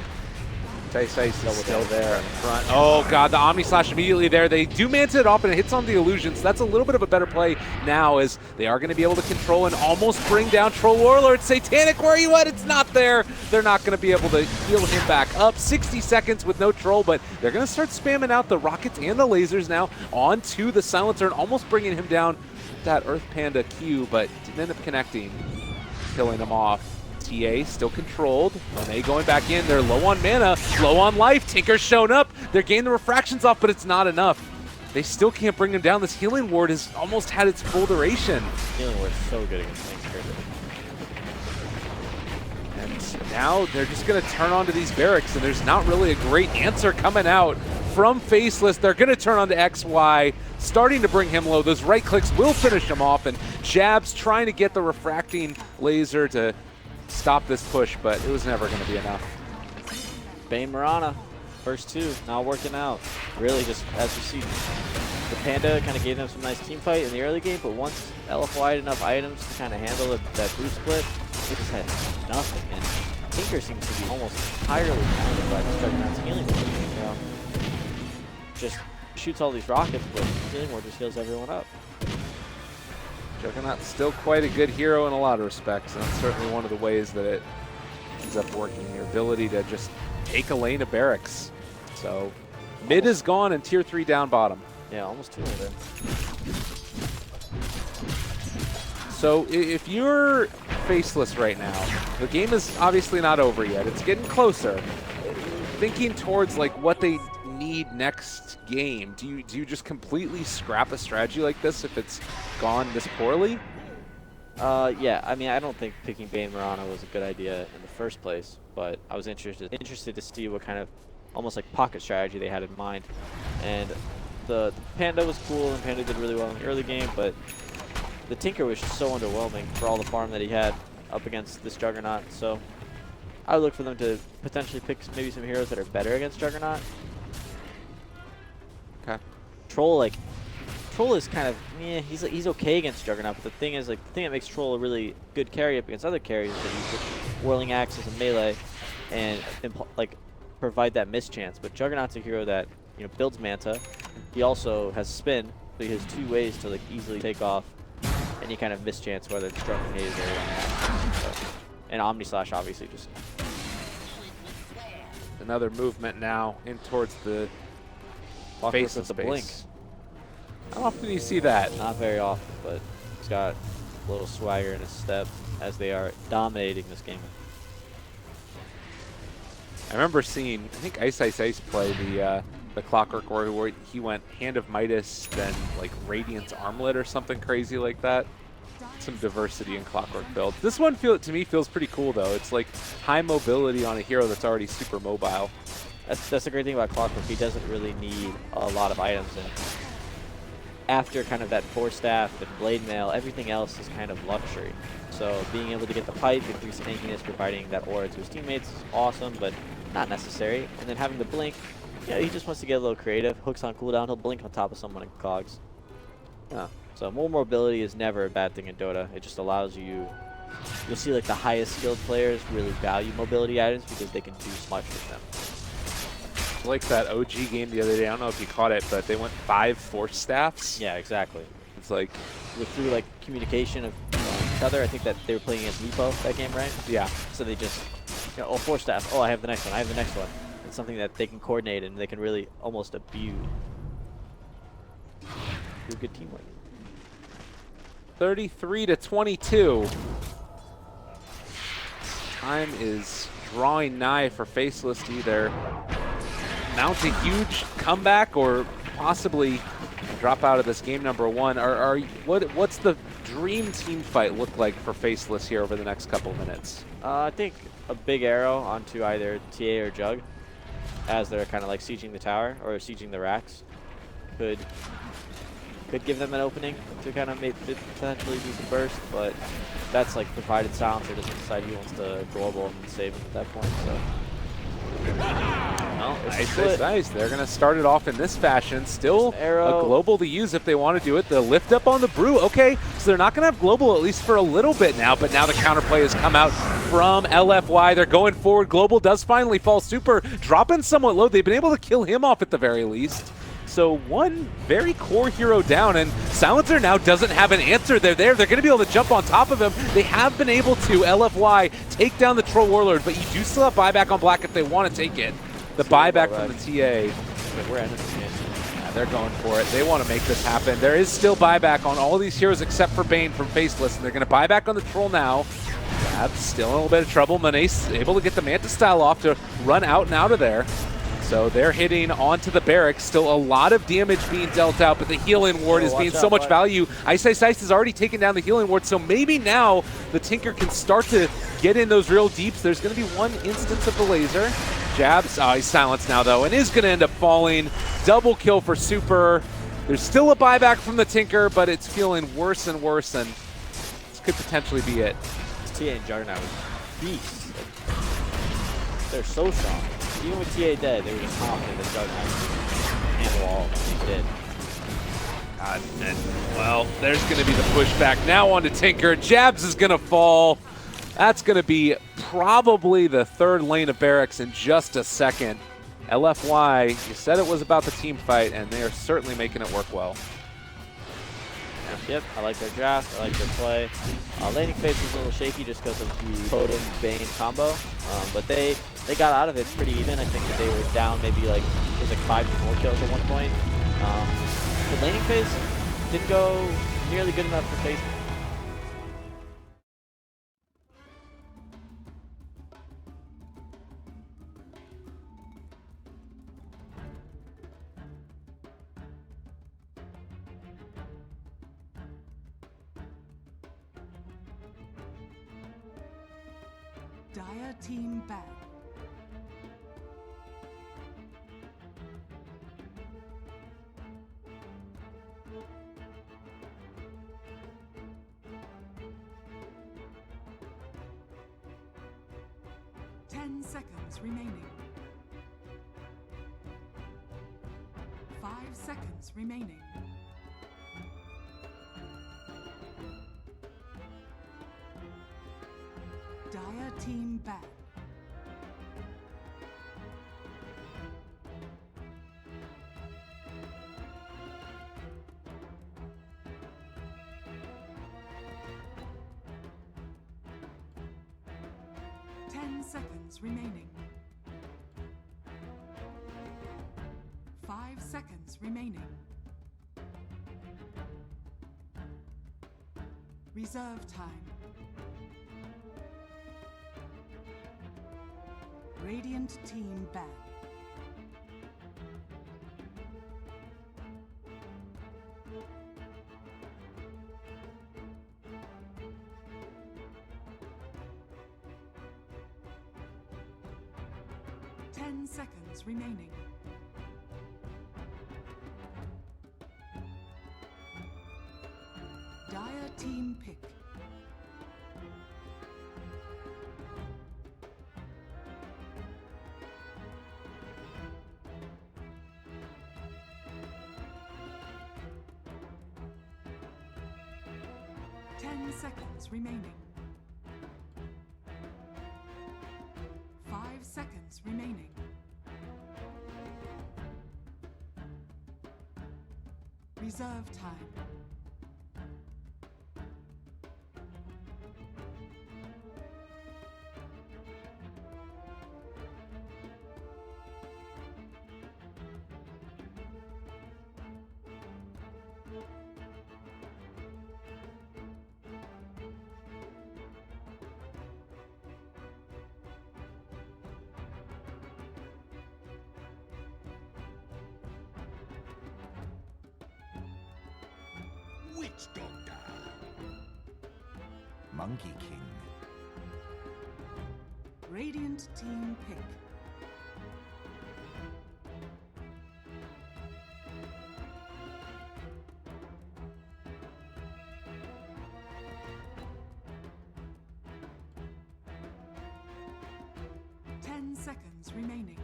Decisive is still there in front. Oh god, the Omni Slash immediately there. They do Manta it off and it hits on the illusions. That's a little bit of a better play now as they are going to be able to control and almost bring down Troll Warlord. Satanic, where are you at? It's not there. They're not going to be able to heal him back up. 60 seconds with no Troll, but they're going to start spamming out the rockets and the lasers now onto the Silencer and almost bringing him down with that Earth Panda Q, but didn't end up connecting, killing him off. TA still controlled. Monet going back in. They're low on mana, low on life. Tinker's shown up. They're getting the refractions off, but it's not enough. They still can't bring him down. This Healing Ward has almost had its full duration. Healing Ward is so good against Tinker. And now they're just going to turn onto these barracks, and there's not really a great answer coming out from Faceless. They're going to turn onto XY, starting to bring him low. Those right clicks will finish him off, and Jabs trying to get the refracting laser to stop this push, but it was never going to be enough. Bane Mirana, first two, not working out. Really just, as you see, the Panda kind of gave them some nice team fight in the early game, but once LFY had enough items to kind of handle that boost split, they just had nothing. And Tinker seems to be almost entirely countered by the Juggernaut's healing ward. You know? Just shoots all these rockets, but healing ward just heals everyone up. Juggernaut's still quite a good hero in a lot of respects, and that's certainly one of the ways that it ends up working. Your ability to just take a lane of barracks. So mid is gone and tier 3 down bottom. Yeah, almost 2 of them. So if you're Faceless right now, the game is obviously not over yet. It's getting closer. Thinking towards like what they need next game, do you just completely scrap a strategy like this if it's gone this poorly? Yeah, I mean, I don't think picking Bane Mirana was a good idea in the first place, but I was interested to see what kind of almost like pocket strategy they had in mind. And the Panda was cool, and Panda did really well in the early game, but the Tinker was just so underwhelming for all the farm that he had up against this Juggernaut. So I would look for them to potentially pick maybe some heroes that are better against Juggernaut. Okay. Troll is kind of, yeah, he's okay against Juggernaut, but the thing is, like, the thing that makes Troll a really good carry up against other carries is that you put Whirling Axe as a melee and like provide that mischance. But Juggernaut's a hero that, you know, builds Manta. He also has spin, so he has 2 ways to like easily take off any kind of mischance, whether it's Drunken Haze or so. And Omni Slash obviously just. Another movement now in towards the Faceless Faceless with the base. blink. How often do you see that? Not very often, but he's got a little swagger in his step as they are dominating this game. I remember seeing, I think Ice play the Clockwork Warrior where he went Hand of Midas, then like Radiance Armlet or something crazy like that. Some diversity in Clockwork builds. This one to me feels pretty cool though. It's like high mobility on a hero that's already super mobile. That's the great thing about Clockwork. He doesn't really need a lot of items, and after kind of that Force Staff and Blade Mail, everything else is kind of luxury. So being able to get the pipe, increase tankiness, providing that aura to his teammates is awesome, but not necessary. And then having the blink, yeah, he just wants to get a little creative. Hooks on cooldown, he'll blink on top of someone in cogs. Yeah. So more mobility is never a bad thing in Dota. It just allows you, you'll see like the highest skilled players really value mobility items because they can do much with them. Like that OG game the other day, I don't know if you caught it, but they went 5 Force Staffs. Yeah, exactly. It's like through like communication of each other. I think that they were playing against Meepo that game, right? Yeah. So they just, you know, oh, Force Staff. Oh, I have the next one. I have the next one. It's something that they can coordinate and they can really almost abuse. Do good teamwork. 33-22. Time is drawing nigh for Faceless to either mount a huge comeback or possibly drop out of this game number 1. What's the dream team fight look like for Faceless here over the next couple of minutes? I think a big arrow onto either TA or Jug as they're kind of like sieging the tower or sieging the racks could give them an opening to kind of potentially do some burst, but that's like provided Silencer doesn't decide he wants to global and save him at that point. So. No, nice. They're going to start it off in this fashion. Still a global to use if they want to do it. The lift up on the Brew. Okay, so they're not going to have global at least for a little bit now, but now the counterplay has come out from LFY. They're going forward. Global does finally fall super, dropping somewhat low. They've been able to kill him off at the very least. So one very core hero down, and Silencer now doesn't have an answer. They're there. They're going to be able to jump on top of him. They have been able to, LFY, take down the Troll Warlord, but you do still have buyback on Black if they want to take it. The buyback from the TA. We're ending the game. Yeah, they're going for it. They want to make this happen. There is still buyback on all these heroes except for Bane from Faceless, and they're going to buy back on the Troll now. Still in a little bit of trouble. Mane's able to get the Manta style off to run out and out of there. So they're hitting onto the barracks. Still a lot of damage being dealt out, but the healing ward is being so much value. Ice has already taken down the healing ward, so maybe now the Tinker can start to get in those real deeps. There's going to be one instance of the laser. Jabs. Oh, he's silenced now, though, and is going to end up falling. Double kill for Super. There's still a buyback from the Tinker, but it's feeling worse and worse, and this could potentially be it. TA and Juggernaut was beasts. They're so strong. Even with TA dead, they were just confident that Juggernaut could handle all of them. He did. God, and, well, there's going to be the pushback now onto Tinker. Jabs is going to fall. That's going to be probably the third lane of barracks in just a second. LFY, you said it was about the team fight, and they are certainly making it work well. Yep, I like their draft, I like their play. Laning phase was a little shaky just because of the Totem Bane combo, but they got out of it pretty even. I think that they were down maybe like, it was like 5 to 4 kills at one point. The laning phase didn't go nearly good enough for phase. Dire team back. Ten seconds remaining. 5 seconds remaining. Dire team back. Seconds remaining. 5 seconds remaining. Reserve time. Radiant team back. Seconds remaining. Dire team pick. Seconds remaining. 5 seconds remaining. Reserve time. Witch Doctor. Monkey King. Radiant team pick. Seconds remaining.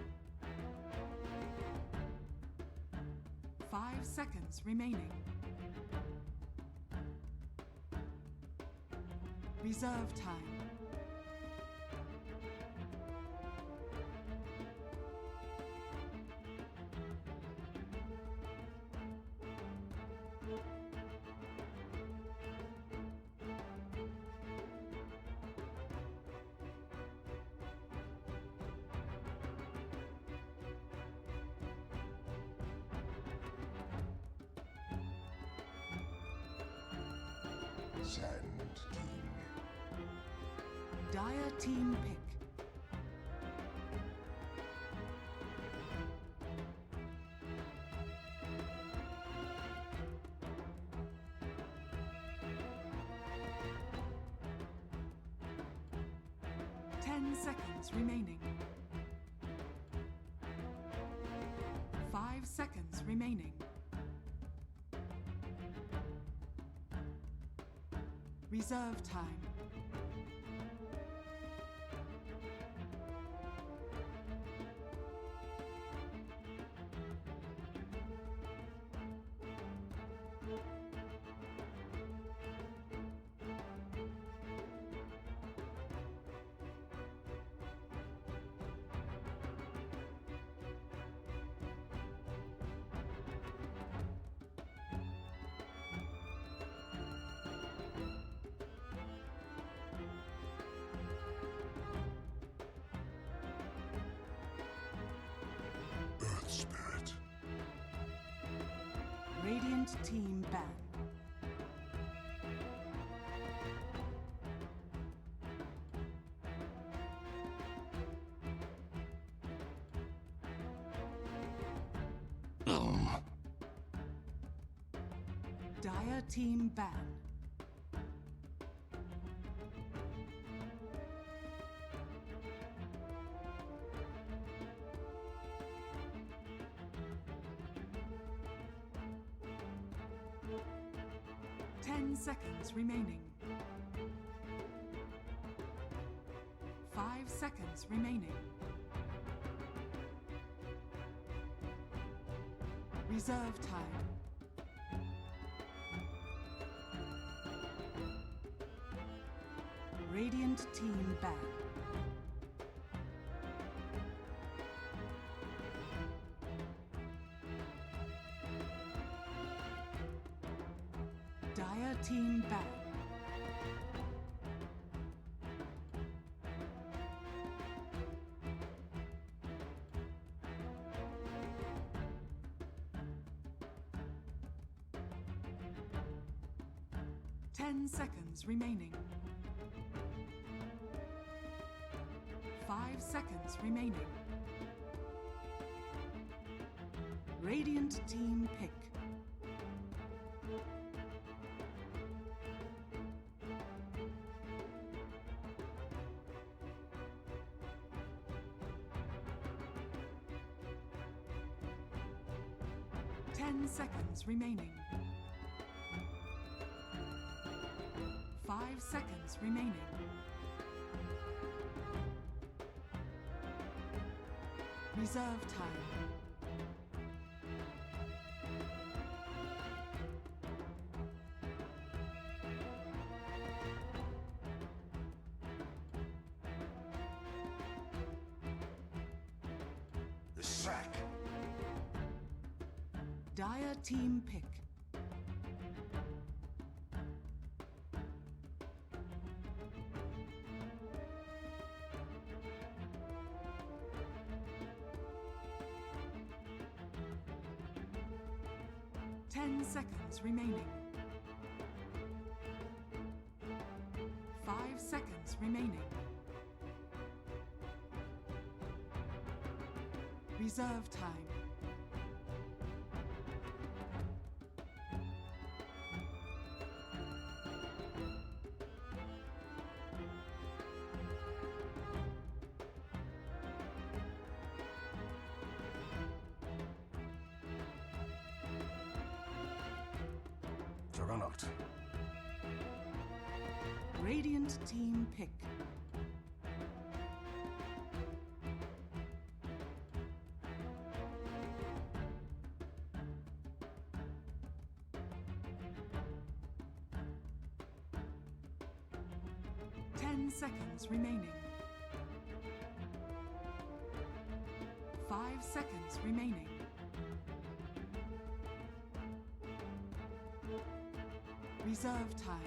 5 seconds remaining. Reserve time. Sand King. Dire team pick. 10 seconds remaining. 5 seconds remaining. Reserve time. Earth Spirit. Radiant team ban. Dire team ban. Seconds remaining. 5 seconds remaining. Reserve time. Radiant team ban. Dire team ban. Ten seconds remaining. 5 seconds remaining. Radiant team pick. Seconds remaining. 5 seconds remaining. Reserve time. The sack. Dire team pick. Ten seconds remaining. 5 seconds remaining. Reserve time. Juggernaut. Radiant team pick. Seconds remaining. 5 seconds remaining. Reserve time.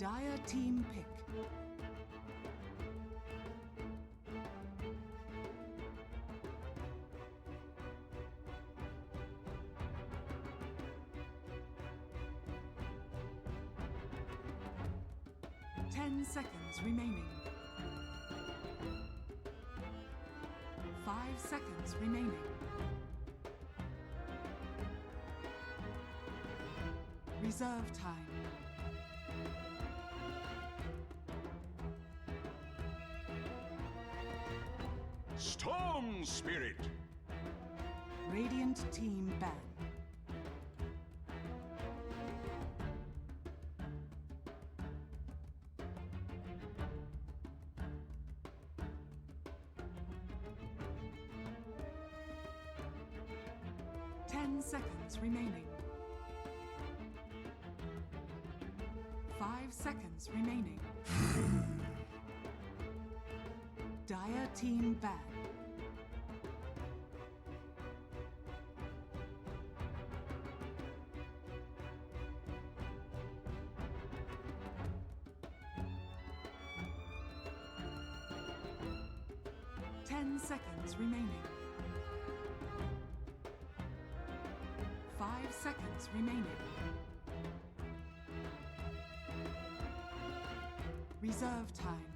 Dire team pick. Ten seconds remaining. 5 seconds remaining. Reserve time. Storm Spirit. Radiant team ban. Seconds remaining. 5 seconds remaining. Dire team ban. Ten seconds remaining. 5 seconds remaining. Reserve time.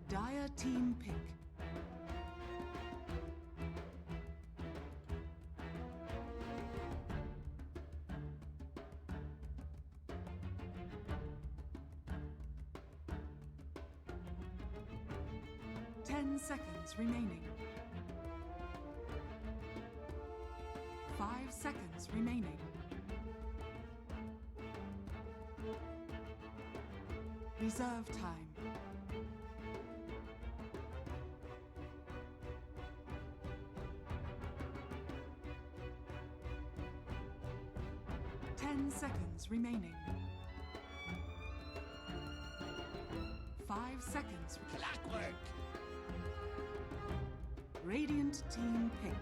Dire team pick. Ten seconds remaining. 5 seconds remaining. Reserve time. Ten seconds remaining. 5 seconds. Clockwork. Radiant team pick.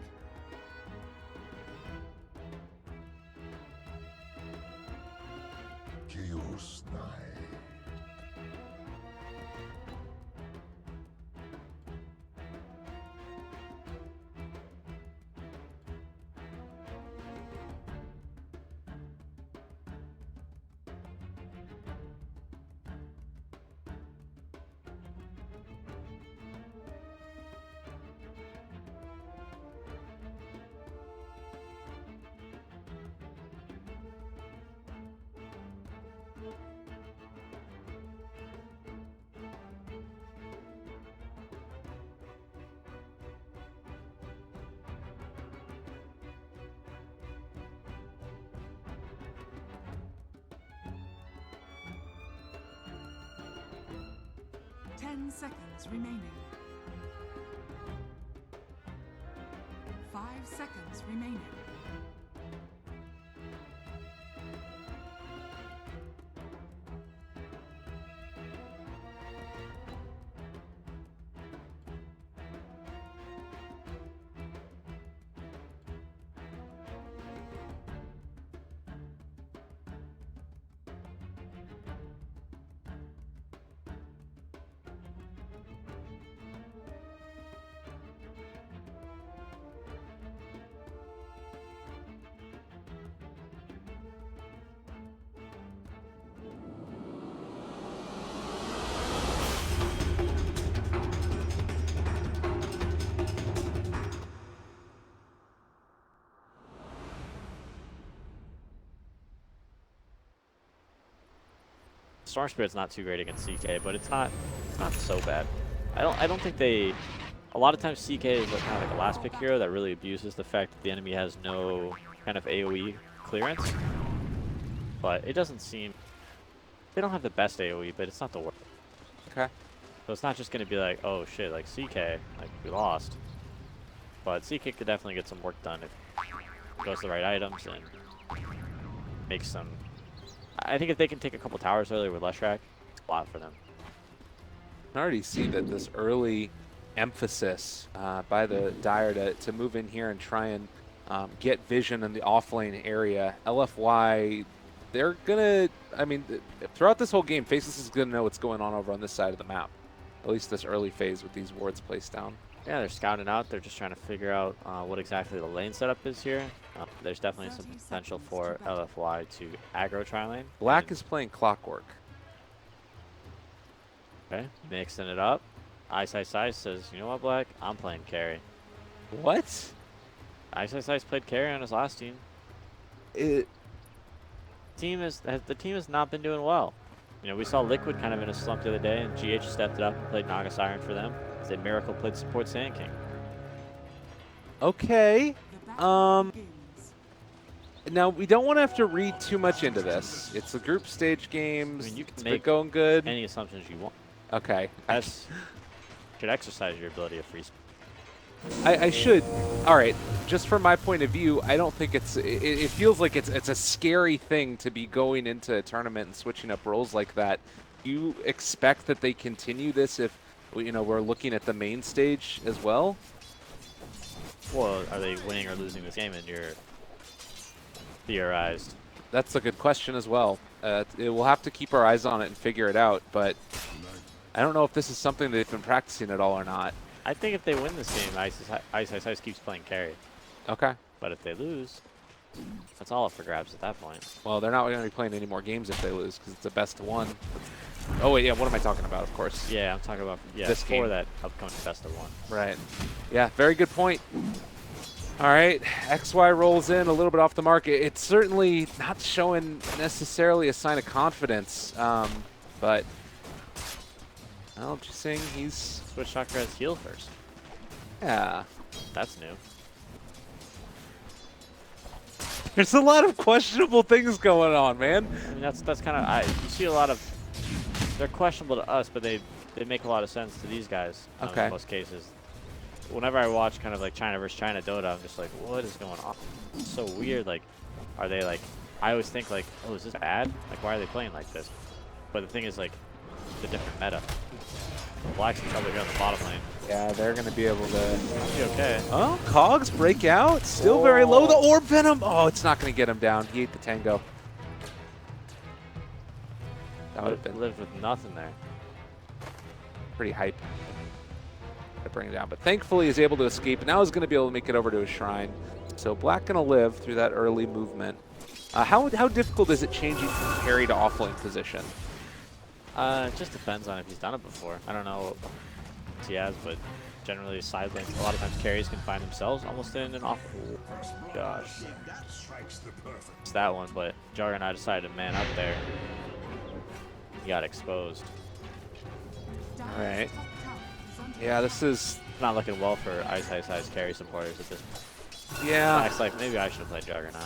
Chaos Knight. Ten seconds remaining. 5 seconds remaining. Storm Spirit's not too great against CK, but it's not so bad. I don't think they. A lot of times CK is kind of like a last pick hero that really abuses the fact that the enemy has no kind of AoE clearance. But it doesn't seem. They don't have the best AoE, but it's not the worst. Okay. So it's not just going to be like, oh shit, like CK, like we lost. But CK could definitely get some work done if it goes to the right items and makes some. I think if they can take a couple towers earlier with Leshrac, it's a lot for them. I can already see that this early emphasis by the Dire to move in here and try and get vision in the offlane area. LFY they're gonna. I mean, throughout this whole game, Faceless is gonna know what's going on over on this side of the map. At least this early phase with these wards placed down. Yeah, they're scouting out. They're just trying to figure out what exactly the lane setup is here. There's definitely some potential for LFY to aggro tri-lane. Black is playing Clockwork. Okay, mixing it up. Ice says, you know what, Black? I'm playing carry. What? Ice played carry on his last team. The team has not been doing well. You know, we saw Liquid kind of in a slump the other day, and GH stepped it up and played Naga Siren for them. They Miracle played support Sand King. Okay. Now, we don't want to have to read too much into this. It's the group stage games. I mean, you can it's make going good. Any assumptions you want. Okay. That's should exercise your ability of free. I should. All right. Just from my point of view, I don't think it feels like it's a scary thing to be going into a tournament and switching up roles like that. Do you expect that they continue this if we're looking at the main stage as well? Well, are they winning or losing this game in your theorized? That's a good question as well. We'll have to keep our eyes on it and figure it out, but I don't know if this is something they've been practicing at all or not. I think if they win this game, Ice keeps playing carry. Okay. But if they lose, that's all up for grabs at that point. Well, they're not going to be playing any more games if they lose because it's a best of one. Oh, wait, yeah, what am I talking about, of course? Yeah, I'm talking about this game. For that upcoming best of one. Right. Yeah, very good point. All right, XY rolls in a little bit off the mark. It's certainly not showing necessarily a sign of confidence, but well, just saying he's... Switch Chakra has heal first. Yeah. That's new. There's a lot of questionable things going on, man. I mean, that's kind of... You see a lot of... They're questionable to us, but they make a lot of sense to these guys in most cases. Whenever I watch kind of like China versus China Dota, I'm just like, what is going on? It's so weird. Like, are they like... I always think like, oh, is this bad? Like, why are they playing like this? But the thing is, like, it's a different meta. Black's in trouble here on the bottom lane. Yeah, they're going to be able to... Be okay. Oh, Cogs break out. Still very low. The Orb Venom. Oh, it's not going to get him down. He ate the Tango. That would have been... Lived with nothing there. Pretty hype to bring it down. But thankfully, he's able to escape. Now he's going to be able to make it over to his shrine. So Black going to live through that early movement. How difficult is it changing from carry to offlane position? It just depends on if he's done it before. I don't know what he has, but generally side lanes, a lot of times carries can find themselves almost in an off. Oh, gosh. It's that one, but Juggernaut decided to man up there. He got exposed. All right. Yeah, this is not looking well for Ice carry supporters at this point. Yeah. It's like maybe I should have played Juggernaut.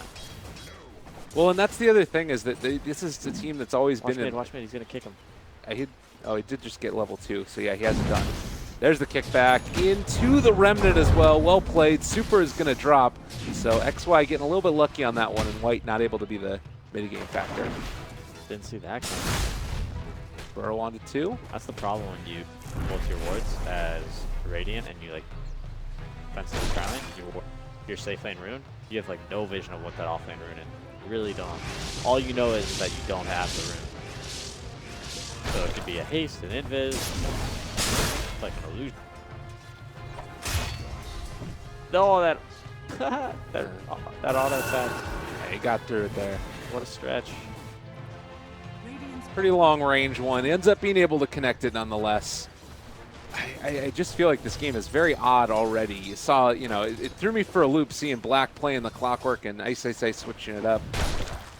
Well, and that's the other thing is that this is the team that's always been in. Watch mid, he's going to kick him. He did just get level 2, so yeah, he hasn't done. There's the kickback into the Remnant as well. Well played. Super is going to drop. So XY getting a little bit lucky on that one, and White not able to be the mitigame factor. Didn't see that coming. Burrow onto 2. That's the problem when you both your wards as Radiant and you like defensive Crown, your safe lane rune, you have like no vision of what that off lane rune is. You really don't. All you know is that you don't have the rune. So it could be a haste, an invis, like an illusion. No, that auto attack. Yeah, he got through it there. What a stretch. Pretty long range one. He ends up being able to connect it nonetheless. I just feel like this game is very odd already. You saw, it threw me for a loop seeing Black playing the Clockwork and Ice switching it up.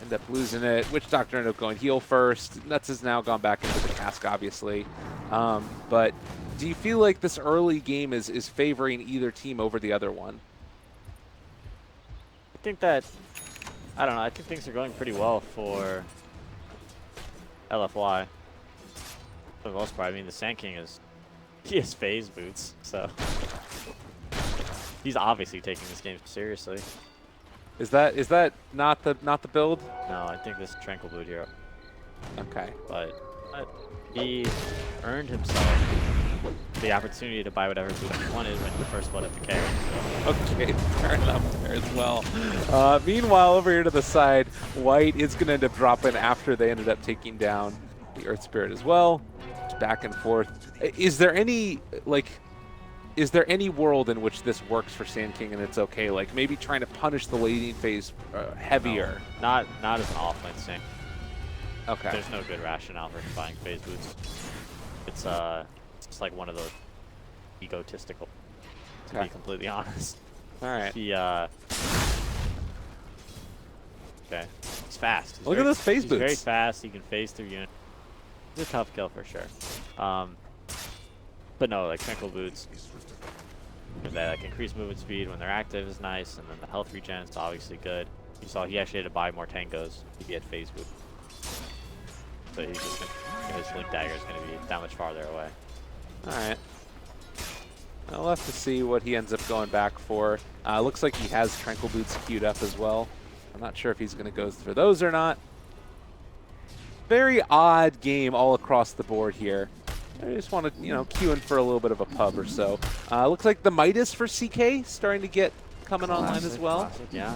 End up losing it. Witch Doctor ended up going heal first. Nuts has now gone back into the cask, obviously. But do you feel like this early game is favoring either team over the other one? I think that, I don't know, I think things are going pretty well for LFY. For the most part, I mean, the Sand King he has phase boots, so he's obviously taking this game seriously. Is that not the build? No, I think this is Tranquil boot here. Okay. But he earned himself the opportunity to buy whatever boots you wanted when you first loaded the carry. So. Okay, fair enough there as well. Meanwhile, over here to the side, White is going to end up dropping after they ended up taking down the Earth Spirit as well. Just back and forth. Is there any, like, is there any world in which this works for Sand King and it's okay? Like maybe trying to punish the laning phase heavier? No, not as an offlane thing. Okay. There's no good rationale for buying phase boots. It's just like one of those egotistical, to be completely honest. All right. He okay. He's fast. Look at those phase he's boots. Very fast. He can phase through units. He's a tough kill for sure. But no, like Tranquil boots. That like increased movement speed when they're active is nice, and then the health regen is obviously good. You saw he actually had to buy more tangos to get phase boot. So he's just his Link Dagger is going to be that much farther away. All right. I'll have to see what he ends up going back for. Looks like he has Tranquil Boots queued up as well. I'm not sure if he's going to go for those or not. Very odd game all across the board here. I just want to, queue in for a little bit of a pub or so. Looks like the Midas for CK starting to get coming online as well. Classic, yeah,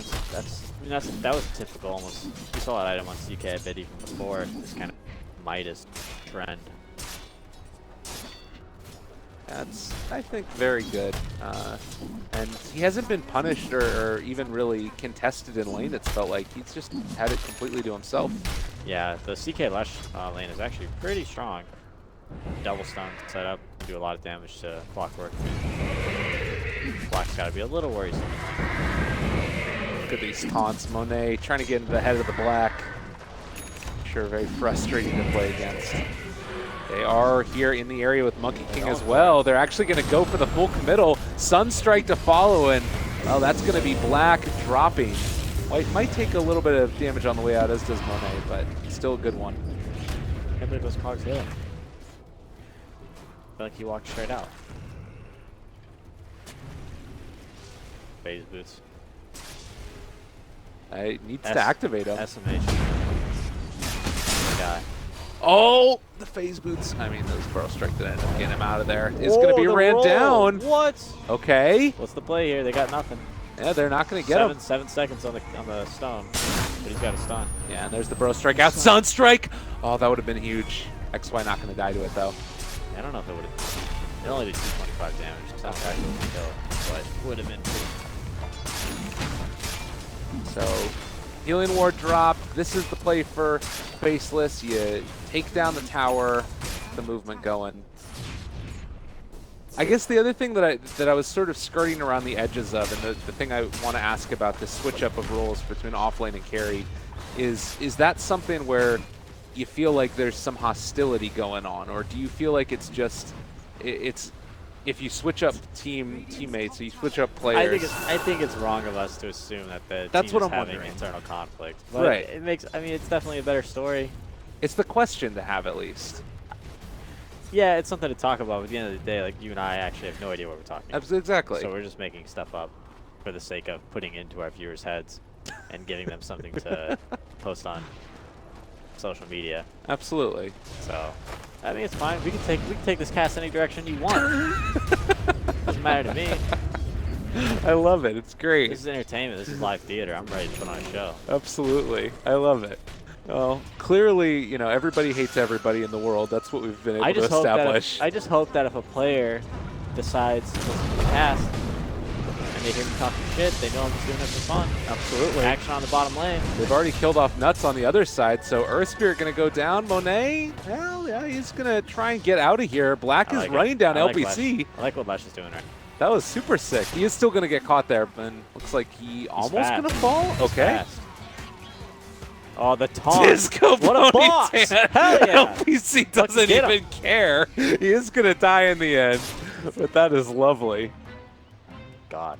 that was typical almost. We saw that item on CK a bit even before this kind of Midas trend. That's, I think, very good. And he hasn't been punished or even really contested in lane, it's felt like. He's just had it completely to himself. Yeah, the CK Lush lane is actually pretty strong. Double stun set up, do a lot of damage to Clockwork. Black's got to be a little worrisome. Look at these taunts. Monet trying to get into the head of the Black. Sure, very frustrating to play against. They are here in the area with Monkey King as well. They're actually going to go for the full committal. Sunstrike to follow, and well, that's going to be Black dropping. White might take a little bit of damage on the way out, as does Monet, but still a good one. Can't believe those cogs hit. I feel like he walked straight out. Phase boots. He needs to activate him. SMH. Guy. Oh, the phase boots. I mean, those Burrow Strike that ended up getting him out of there is going to be ran down. What? Okay. What's the play here? They got nothing. Yeah, they're not going to get him. 7 seconds on the stone, but he's got a stun. Yeah, and there's the Burrow Strike out. Sunstrike. Oh, that would have been huge. XY not going to die to it, though. I don't know if it would have. It only did 225 damage. It's not bad to kill, but would have been pretty. So, Healing Ward drop. This is the play for Faceless. You take down the tower, the movement going. I guess the other thing that I was sort of skirting around the edges of, and the thing I want to ask about this switch up of roles between offlane and carry, is that something where you feel like there's some hostility going on, or do you feel like it's just if you switch up teammates, you switch up players? I think it's wrong of us to assume that that's team what is I'm having wondering. Internal conflict. But right. It's definitely a better story. It's the question to have, at least. Yeah, it's something to talk about. But at the end of the day, like, you and I actually have no idea what we're talking about. Exactly. So we're just making stuff up for the sake of putting it into our viewers' heads and giving them something to post on social media. Absolutely. So, I mean, it's fine. We can take this cast any direction you want. Doesn't matter to me. I love it. It's great. This is entertainment. This is live theater. I'm ready to put on a show. Absolutely. I love it. Well, clearly, everybody hates everybody in the world. That's what we've been able to establish. I just hope that if a player decides to listen to the cast and they hear me talking shit, they know I'm just doing it for fun. Absolutely. Action on the bottom lane. They've already killed off Nuts on the other side, so Earth Spirit going to go down. Monet, well, yeah, he's going to try and get out of here. Black is running down LPC. I like what Lash is doing right. That was super sick. He is still going to get caught there, and looks like he's almost going to fall. Okay. Fast. Oh, the taunt. Disco what a boss! Hell yeah! LPC doesn't even care. He is going to die in the end, but that is lovely. God.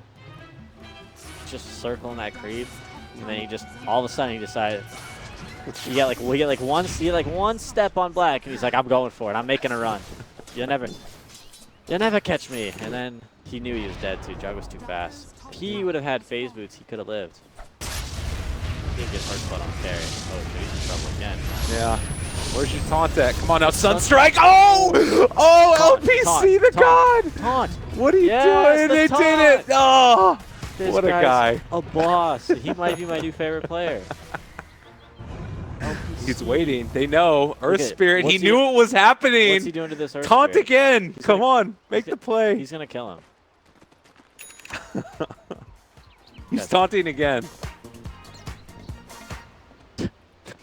Just circling that creep, and then he just, all of a sudden he decided, we get like one step on Black, and he's like, I'm going for it. I'm making a run. You'll never catch me. And then he knew he was dead too. Jug was too fast. If he would have had phase boots, he could have lived. He didn't get hurt spot on carry. Oh shit, he's in trouble again. Yeah. Where's your taunt at? Come on now, Sunstrike! Oh! Oh, Taunt, LPC, the taunt, god! Taunt. What are you Yes, doing? the They taunt. did it! Oh! This What a guy's guy. A boss. He might be my new favorite player. He's waiting. They know. Earth at- Spirit. He what's he- knew it was happening. What's he doing to this Earth Taunt Spirit? again. He's Come gonna- on. Make the play. He's going to kill him. He's taunting again.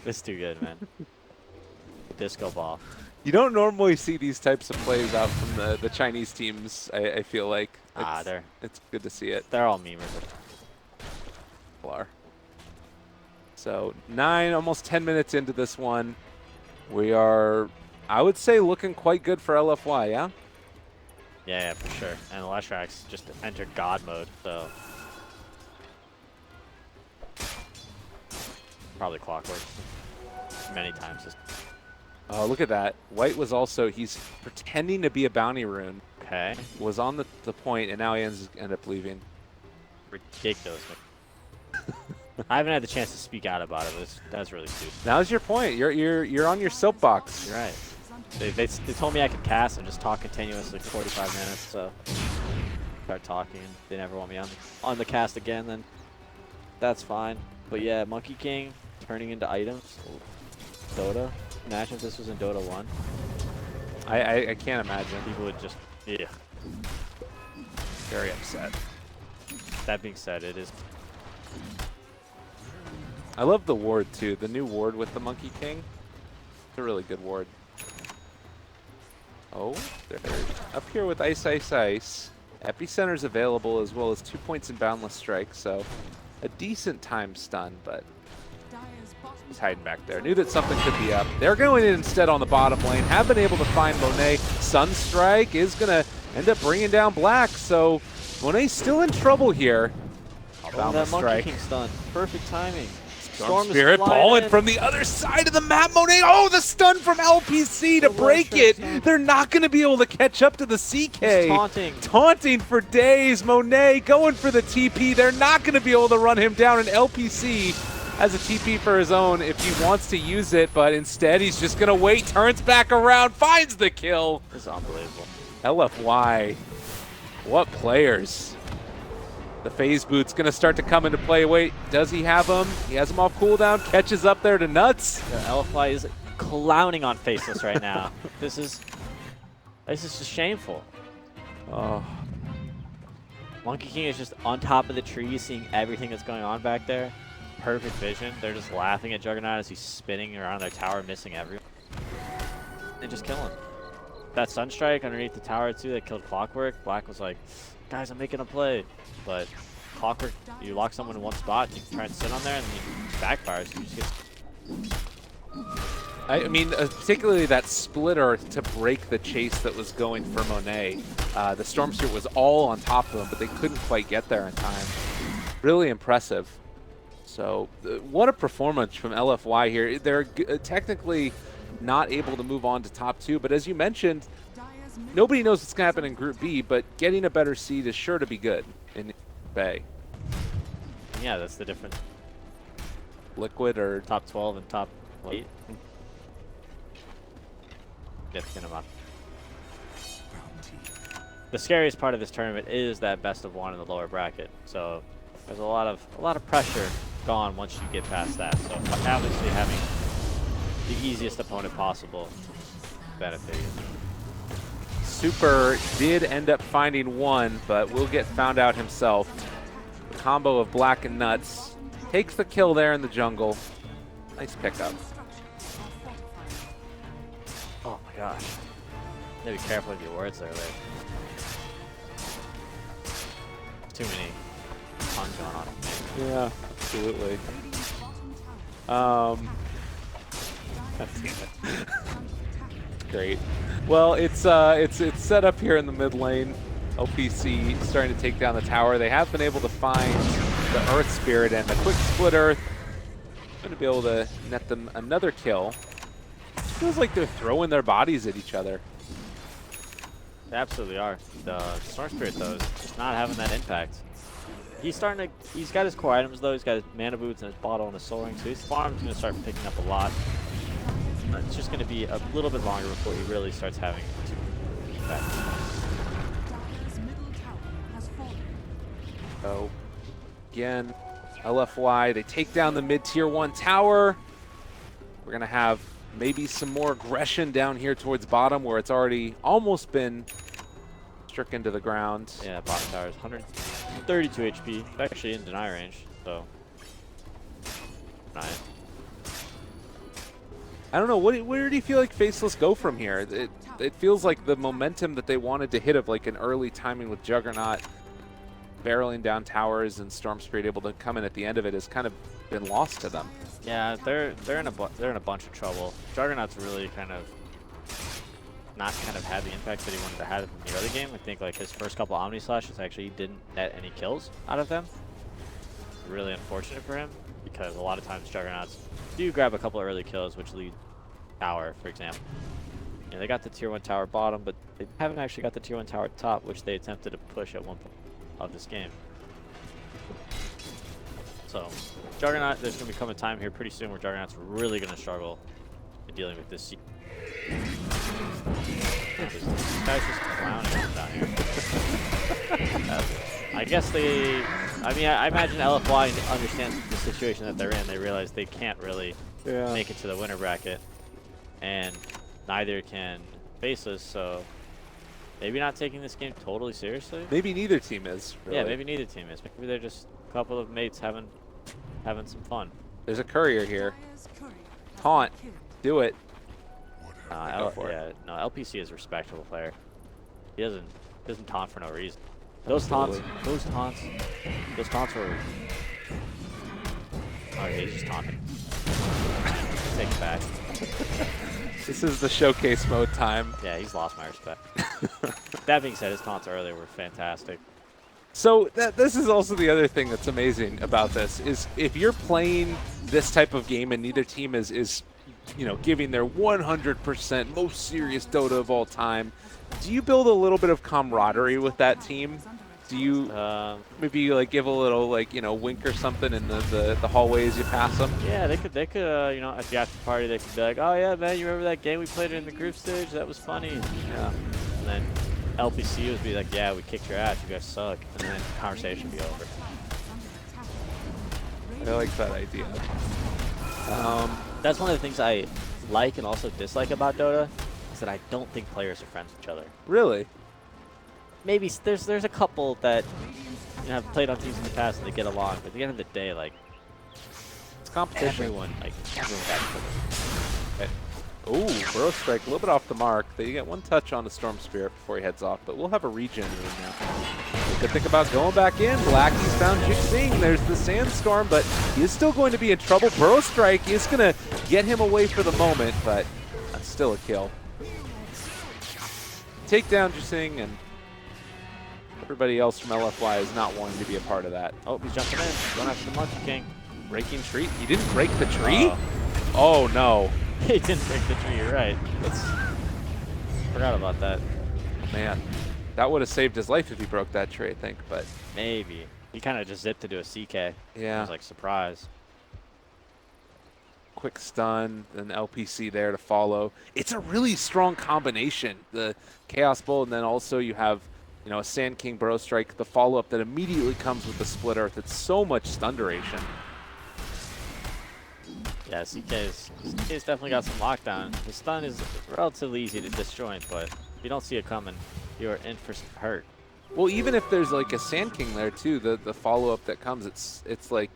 It's too good, man. Disco ball. You don't normally see these types of plays out from the Chinese teams, I feel like. It's good to see it. They're all memers. So 9, almost 10 minutes into this one. We are, I would say, looking quite good for LFY, yeah? Yeah, for sure. And Leshrax just entered God mode, so probably clockwork many times. Oh, look at that. White was also, he's pretending to be a bounty rune. Okay. Was on the point, and now he ends up leaving. Ridiculous. I haven't had the chance to speak out about it, but that's really stupid. Now's your point. You're on your soapbox. You're right. They told me I could cast and just talk continuously for 45 minutes, so start talking. They never want me on the cast again, then that's fine. But yeah, Monkey King turning into items. Dota. Imagine if this was in Dota 1. I can't imagine. People would just, yeah. Very upset. That being said, it is. I love the ward too. The new ward with the Monkey King. It's a really good ward. Oh, they're up here with Ice, Ice, Ice. Epicenter's available as well as 2 points in Boundless Strike, so a decent time stun, but he's hiding back there. Knew that something could be up. They're going in instead on the bottom lane. Have been able to find Monet. Sunstrike is going to end up bringing down Black, so Monet's still in trouble here. Oh, that Monkey King stun. Perfect timing. Storm Spirit balling from the other side of the map. Monet, oh, the stun from LPC to break it. They're not going to be able to catch up to the CK. He's taunting. Taunting for days. Monet going for the TP. They're not going to be able to run him down. And LPC has a TP for his own if he wants to use it, but instead he's just going to wait, turns back around, finds the kill. This is unbelievable. LFY, what players. The phase boot's going to start to come into play. Wait, does he have him? He has him off cooldown, catches up there to Nuts. Yeah, LFY is clowning on Faceless right now. This is just shameful. Oh. Monkey King is just on top of the tree, seeing everything that's going on back there. Perfect vision. They're just laughing at Juggernaut as he's spinning around their tower, missing everyone. They just kill him. That Sunstrike underneath the tower too that killed Clockwork. Black was like, guys, I'm making a play. But Clockwork, you lock someone in one spot, you can try and sit on there, and then it backfires. You just get... I mean, particularly that splitter to break the chase that was going for Monet. The Storm Spirit was all on top of him, but they couldn't quite get there in time. Really impressive. So, what a performance from LFY here. They're technically not able to move on to top 2, but as you mentioned, nobody knows what's going to happen in Group B, but getting a better seed is sure to be good in Bay. Yeah, that's the difference. Liquid or top 12 and top 8. Significant amount. The scariest part of this tournament is that best of 1 in the lower bracket. So there's a lot of pressure gone once you get past that. So obviously having the easiest opponent possible benefit you. Super did end up finding one, but will get found out himself. The combo of Black and Nuts takes the kill there in the jungle. Nice pickup. Oh my gosh. You gotta be careful with your words there, Ray. Too many puns going on. Yeah, absolutely. Great. Well, it's set up here in the mid lane. OPC starting to take down the tower. They have been able to find the Earth Spirit and the quick split Earth. Going to be able to net them another kill. Feels like they're throwing their bodies at each other. They absolutely are. The Storm Spirit though is just not having that impact. He's got his core items though. He's got his mana boots and his bottle and his soaring, so his farm's gonna start picking up a lot. it's just going to be a little bit longer before he really starts having to effect. Dire's middle tower has fallen. So, again, LFY, they take down the mid-tier 1 tower. We're going to have maybe some more aggression down here towards bottom where it's already almost been stricken to the ground. Yeah, bottom tower is 132 HP, actually in deny range, so 9. I don't know, where do you feel like Faceless go from here? It feels like the momentum that they wanted to hit of like an early timing with Juggernaut barreling down towers and Storm Spirit able to come in at the end of it has kind of been lost to them. Yeah, they're in a bunch of trouble. Juggernaut's really kind of not had the impact that he wanted to have in the early game. I think like his first couple Omni Slashes actually didn't net any kills out of them. Really unfortunate for him because a lot of times Juggernauts do grab a couple early kills, which lead tower, for example. You know, they got the tier 1 tower bottom, but they haven't actually got the tier 1 tower top, which they attempted to push at one point of this game. So, Juggernaut, there's going to become a time here pretty soon where Juggernaut's really going to struggle in dealing with this. This guy's just clowning down here. I guess they... I mean, I imagine LFY understands the situation that they're in. They realize they can't really make it to the winner bracket. And neither can Faceless, so... Maybe not taking this game totally seriously. Maybe neither team is. Really. Yeah, maybe neither team is. Maybe they're just a couple of mates having some fun. There's a courier here. Dire's courier has Taunt. been killed. Do it. No, LPC is a respectable player. He doesn't taunt for no reason. Those taunts were... Oh, he's just taunting. Take it back. This is the showcase mode time. Yeah, he's lost my respect. That being said, his taunts earlier were fantastic. So this is also the other thing that's amazing about this is if you're playing this type of game and neither team is you know, giving their 100% most serious Dota of all time, do you build a little bit of camaraderie with that team? Do you maybe like give a little like, you know, wink or something in the hallways you pass them? Yeah, they could you know, at the after party they could be like, oh yeah man, you remember that game we played in the group stage? That was funny. Yeah. And then LPC would be like, yeah, we kicked your ass, you guys suck. And then the conversation would be over. I like that idea. That's one of the things I like and also dislike about Dota, is that I don't think players are friends with each other. Really? Maybe there's a couple that, you know, have played on teams in the past and they get along, but at the end of the day, like, it's competition. Everyone got each other. Ooh, Burrow Strike, a little bit off the mark. They get one touch on the Storm Spirit before he heads off, but we'll have a regen room now. Good thing about going back in. Blackie's found Jixing. There's the Sandstorm, but he is still going to be in trouble. Burrow Strike is going to get him away for the moment, but that's still a kill. Take down Jixing, and everybody else from LFY is not wanting to be a part of that. Oh, he's jumping in. Going after the Monkey King. Breaking tree? He didn't break the tree? Oh, no. He didn't break the tree, you're right. Forgot about that. Man, that would have saved his life if he broke that tree, I think, but... Maybe. He kind of just zipped to do a CK. Yeah. I was like, surprise. Quick stun, then LPC there to follow. It's a really strong combination. The Chaos Bolt, and then also you have, you know, a Sand King Burrow Strike, the follow-up that immediately comes with the Split Earth. It's so much stun duration. Yeah, CK's definitely got some lockdown. The stun is relatively easy to disjoint, but if you don't see it coming, you're in for some hurt. Well, even if there's like a Sand King there too, the follow-up that comes, it's like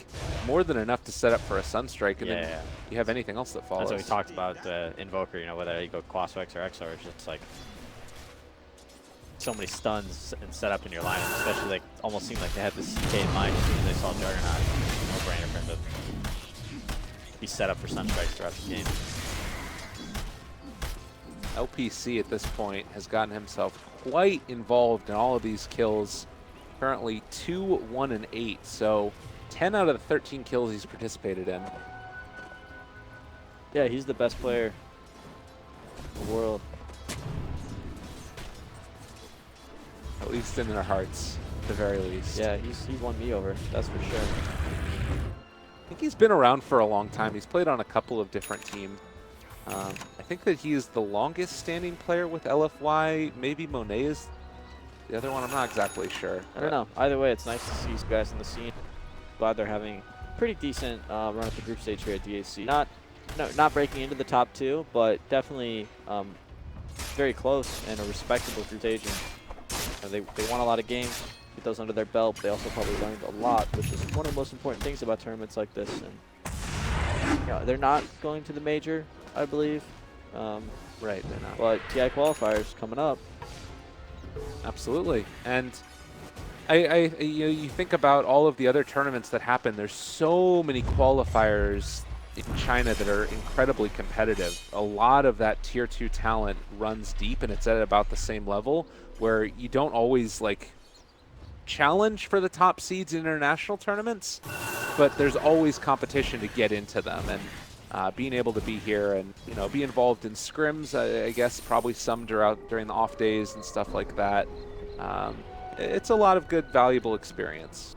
more than enough to set up for a Sunstrike, and then you have anything else that follows. That's what we talked about, Invoker, you know, whether you go Quaswex or XR, it's just like so many stuns and set up in your lineup, especially like almost seemed like they had this CK in mind as soon as they saw Juggernaut. No-brainer for him to be set up for Sunstrikes throughout the game. LPC at this point has gotten himself quite involved in all of these kills. Currently 2, 1, and 8, so 10 out of the 13 kills he's participated in. Yeah, he's the best player in the world. At least in our hearts, at the very least. Yeah, he won me over, that's for sure. I think he's been around for a long time. He's played on a couple of different teams. I think that he is the longest standing player with LFY. Maybe Monet is the other one. I'm not exactly sure. I don't know. Either way, it's nice to see these guys in the scene. Glad they're having pretty decent run at the group stage here at DAC. Not breaking into the top 2, but definitely very close and a respectable group stage. And, they won a lot of games, get those under their belt. But they also probably learned a lot, which is one of the most important things about tournaments like this. And they're not going to the major, I believe. Right, they're not. But TI qualifiers coming up. Absolutely. And you think about all of the other tournaments that happen. There's so many qualifiers in China that are incredibly competitive. A lot of that tier 2 talent runs deep, and it's at about the same level where you don't always like challenge for the top seeds in international tournaments, but there's always competition to get into them. And being able to be here and be involved in scrims, I guess probably some during the off days and stuff like that. It's a lot of good, valuable experience.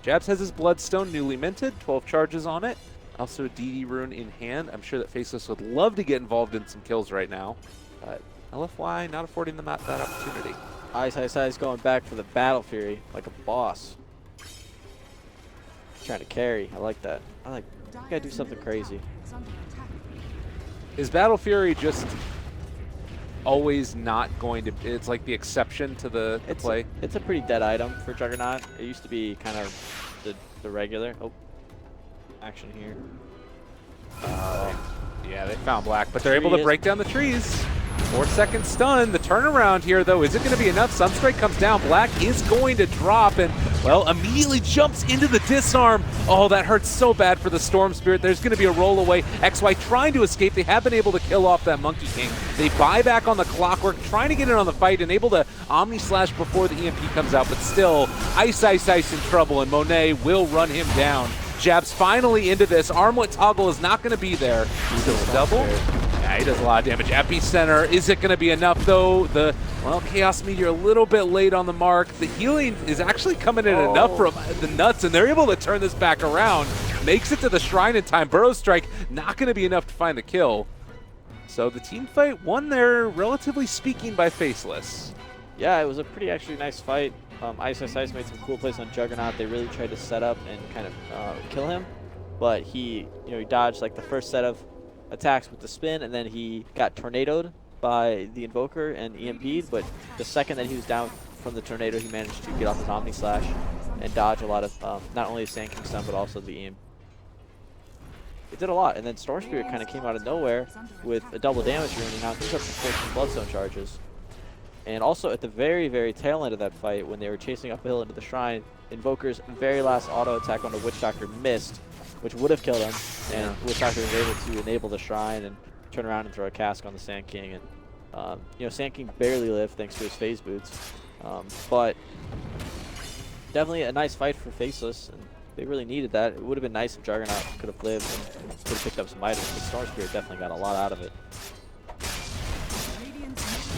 Jabs has his Bloodstone newly minted, 12 charges on it. Also a DD rune in hand. I'm sure that Faceless would love to get involved in some kills right now, but LFY not affording them that opportunity. Ice going back for the Battle Fury like a boss. Trying to carry. I like that. You gotta do something crazy. Is Battle Fury just always not going to? It's like the exception to the play. It's a pretty dead item for Juggernaut. It used to be kind of the regular. Oh, action here. Yeah, they found Black, but they're able to break down the trees. 4-second stun. The turnaround here, though, is it going to be enough? Sunstrike comes down. Black is going to drop and, well, immediately jumps into the disarm. Oh, that hurts so bad for the Storm Spirit. There's going to be a roll away. XY trying to escape. They have been able to kill off that Monkey King. They buy back on the Clockwork, trying to get in on the fight and able to Omni Slash before the EMP comes out, but still, Ice in trouble, and Monet will run him down. Jabs finally into this. Armlet Toggle is not going to be there. Still double. Yeah, he does a lot of damage. Epicenter, is it going to be enough, though? Chaos Meteor a little bit late on the mark. The healing is actually coming in enough from the Nuts, and they're able to turn this back around. Makes it to the Shrine in time. Burrow Strike, not going to be enough to find the kill. So the team fight won there, relatively speaking, by Faceless. Yeah, it was a pretty actually nice fight. Ice made some cool plays on Juggernaut. They really tried to set up and kind of kill him, but he dodged like the first set of attacks with the spin, and then he got tornadoed by the Invoker and EMP'd, but the second that he was down from the tornado, he managed to get off his Omni Slash and dodge a lot of not only the Sand King stun, but also the EMP. It did a lot, and then Storm Spirit kind of came out of nowhere with a double damage rune, and now he's up to 14 Bloodstone charges. And also at the very, very tail end of that fight, when they were chasing uphill into the Shrine, Invoker's very last auto attack on the Witch Doctor missed, which would have killed him, and Witch Doctor was able to enable the Shrine and turn around and throw a cask on the Sand King. And Sand King barely lived thanks to his phase boots, but definitely a nice fight for Faceless, and they really needed that. It would have been nice if Juggernaut could have lived and could have picked up some items, but Storm Spirit definitely got a lot out of it.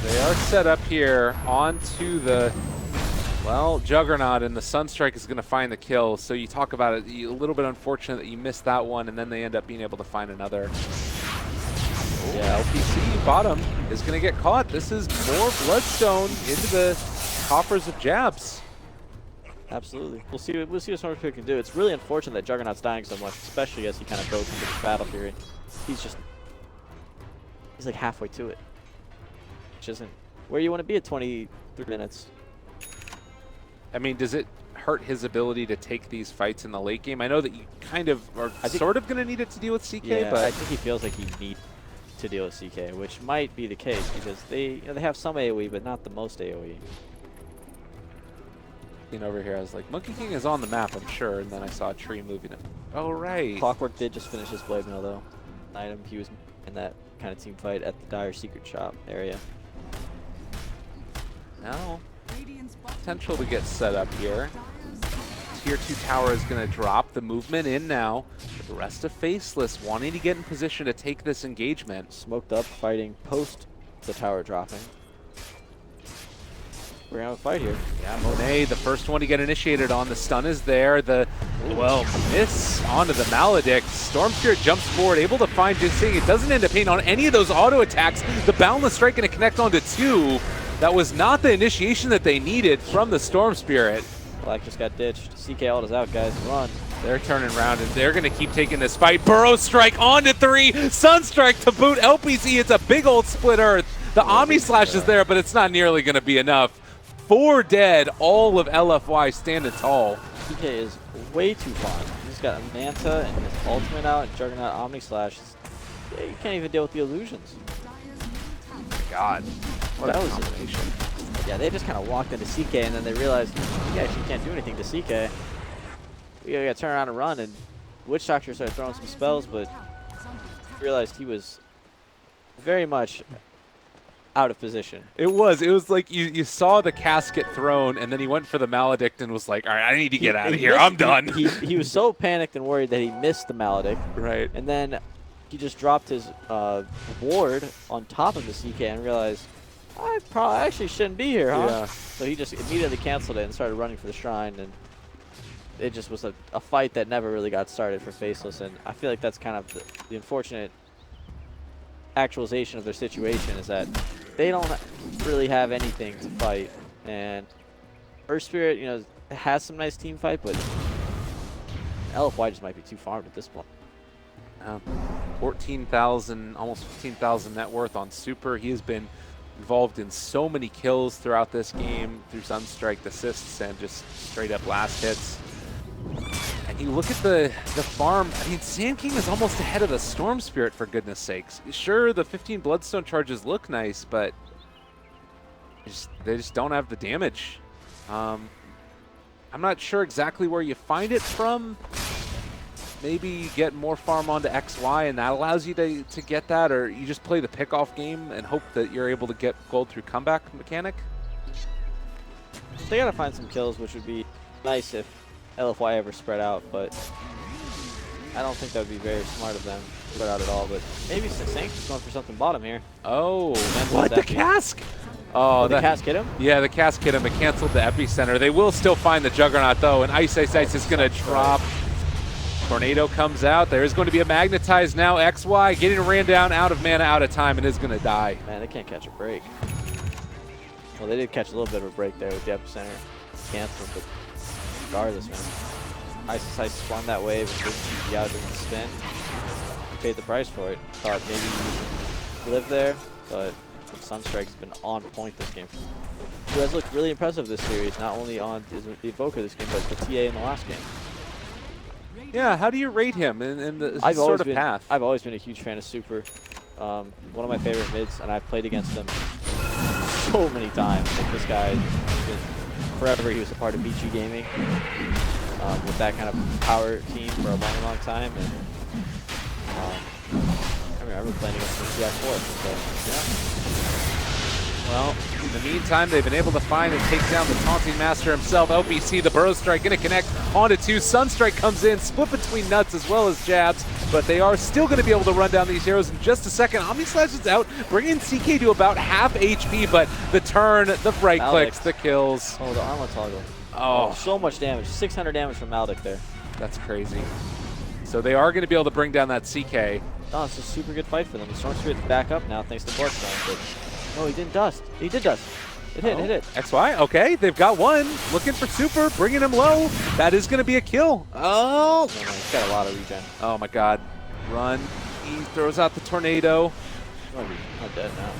They are set up here onto the, Juggernaut, and the Sunstrike is going to find the kill. So you talk about it, a little bit unfortunate that you missed that one, and then they end up being able to find another. Yeah, LPC bottom is going to get caught. This is more Bloodstone into the coffers of Jabs. Absolutely. We'll see what Storm Spirit can do. It's really unfortunate that Juggernaut's dying so much, especially as he kind of goes into this Battle Fury. He's like halfway to it, which isn't where you want to be at 23 minutes. I mean, does it hurt his ability to take these fights in the late game? I know that you kind of are sort of going to need it to deal with CK, yeah, but I think he feels like he needs to deal with CK, which might be the case because they have some AoE, but not the most AoE. Over here, I was like, Monkey King is on the map, I'm sure, and then I saw a tree moving it. Oh, right. Clockwork did just finish his blade mill, though. Item, he was in that kind of team fight at the Dire Secret Shop area. Now, potential to get set up here. Tier 2 tower is going to drop. The movement in now. The rest of Faceless wanting to get in position to take this engagement. Smoked up, fighting post the tower dropping. We're going to have a fight here. Yeah, Monet, the first one to get initiated on. The stun is there. The Well, miss onto the Maledict. Storm Spirit jumps forward, able to find Jinsing. It doesn't end up hitting on any of those auto attacks. The Boundless Strike going to connect onto 2. That was not the initiation that they needed from the Storm Spirit. Black just got ditched. CK ult is out, guys. Run. They're turning around, and they're going to keep taking this fight. Burrow Strike onto 3. Sunstrike to boot. LPC, it's a big old split earth. The Omni Slash is there, but it's not nearly going to be enough. 4 dead, all of LFY standing tall. CK is way too far. He's got a Manta and his ultimate out, and Juggernaut Omni Slash. Yeah, you can't even deal with the illusions. God, what that a was combination. Yeah, they just kind of walked into CK, and then they realized, yeah, she can't do anything to CK. We gotta turn around and run, and Witch Doctor started throwing some spells, but realized he was very much out of position. It was like you saw the casket thrown, and then he went for the Maledict and was like, all right, I need to get out of here. I'm done. He was so panicked and worried that he missed the Maledict. Right. And then he just dropped his ward on top of the CK and realized, I actually shouldn't be here, huh? Yeah. So he just immediately canceled it and started running for the shrine, and it just was a fight that never really got started for Faceless, and I feel like that's kind of the unfortunate actualization of their situation, is that they don't really have anything to fight, and Earth Spirit, you know, has some nice team fight, but LFY just might be too farmed at this point. 14,000, almost 15,000 net worth on Super. He has been involved in so many kills throughout this game through Sunstrike assists and just straight up last hits. And you look at the farm, I mean, Sand King is almost ahead of the Storm Spirit, for goodness sakes. Sure, the 15 Bloodstone charges look nice, but they just don't have the damage. I'm not sure exactly where you find it from. Maybe get more farm onto XY, and that allows you to get that, or you just play the pickoff game and hope that you're able to get gold through comeback mechanic. They gotta find some kills, which would be nice if LFY ever spread out, but I don't think that would be very smart of them to spread out at all. But maybe Sank's just going for something bottom here. Oh, what? The cask? Oh, the cask hit him? Yeah, the cask hit him. It canceled the epicenter. They will still find the Juggernaut, though, and Ice is going to drop. Tornado comes out. There is going to be a magnetized now. XY getting ran down, out of mana, out of time, and is going to die. Man, they can't catch a break. Well, they did catch a little bit of a break there with the epicenter canceled, but regardless, man. Ice spun that wave and didn't see out of the spin. Paid the price for it. Thought maybe he lived there, but Sunstrike's been on point this game. He has looked really impressive this series, not only on the Evoker this game, but the TA in the last game. Yeah, how do you rate him in the sort of path? I've always been a huge fan of Super. One of my favorite mids, and I've played against him so many times. Like, this guy, forever he was a part of BG Gaming with that kind of power team for a long, long time. And I remember playing against him in TI4. So, yeah. Well, in the meantime, they've been able to find and take down the Taunting Master himself. LPC, the Burrow Strike, going to connect onto 2. Sunstrike comes in, split between nuts as well as jabs, but they are still going to be able to run down these heroes in just a second. Omni Slash is out, bringing CK to about half HP, but the turn, the right clicks, the kills. Oh, the armor toggle. Oh, so much damage. 600 damage from Maldic there. That's crazy. So they are going to be able to bring down that CK. Oh, it's a super good fight for them. The Storm Spirit's back up now thanks to Bloodstone. No, he didn't dust. He did dust. It hit, it hit. XY, okay, they've got one. Looking for Super, bringing him low. That is going to be a kill. Oh. No, he's got a lot of regen. Oh my god. Run. He throws out the tornado. Not dead now.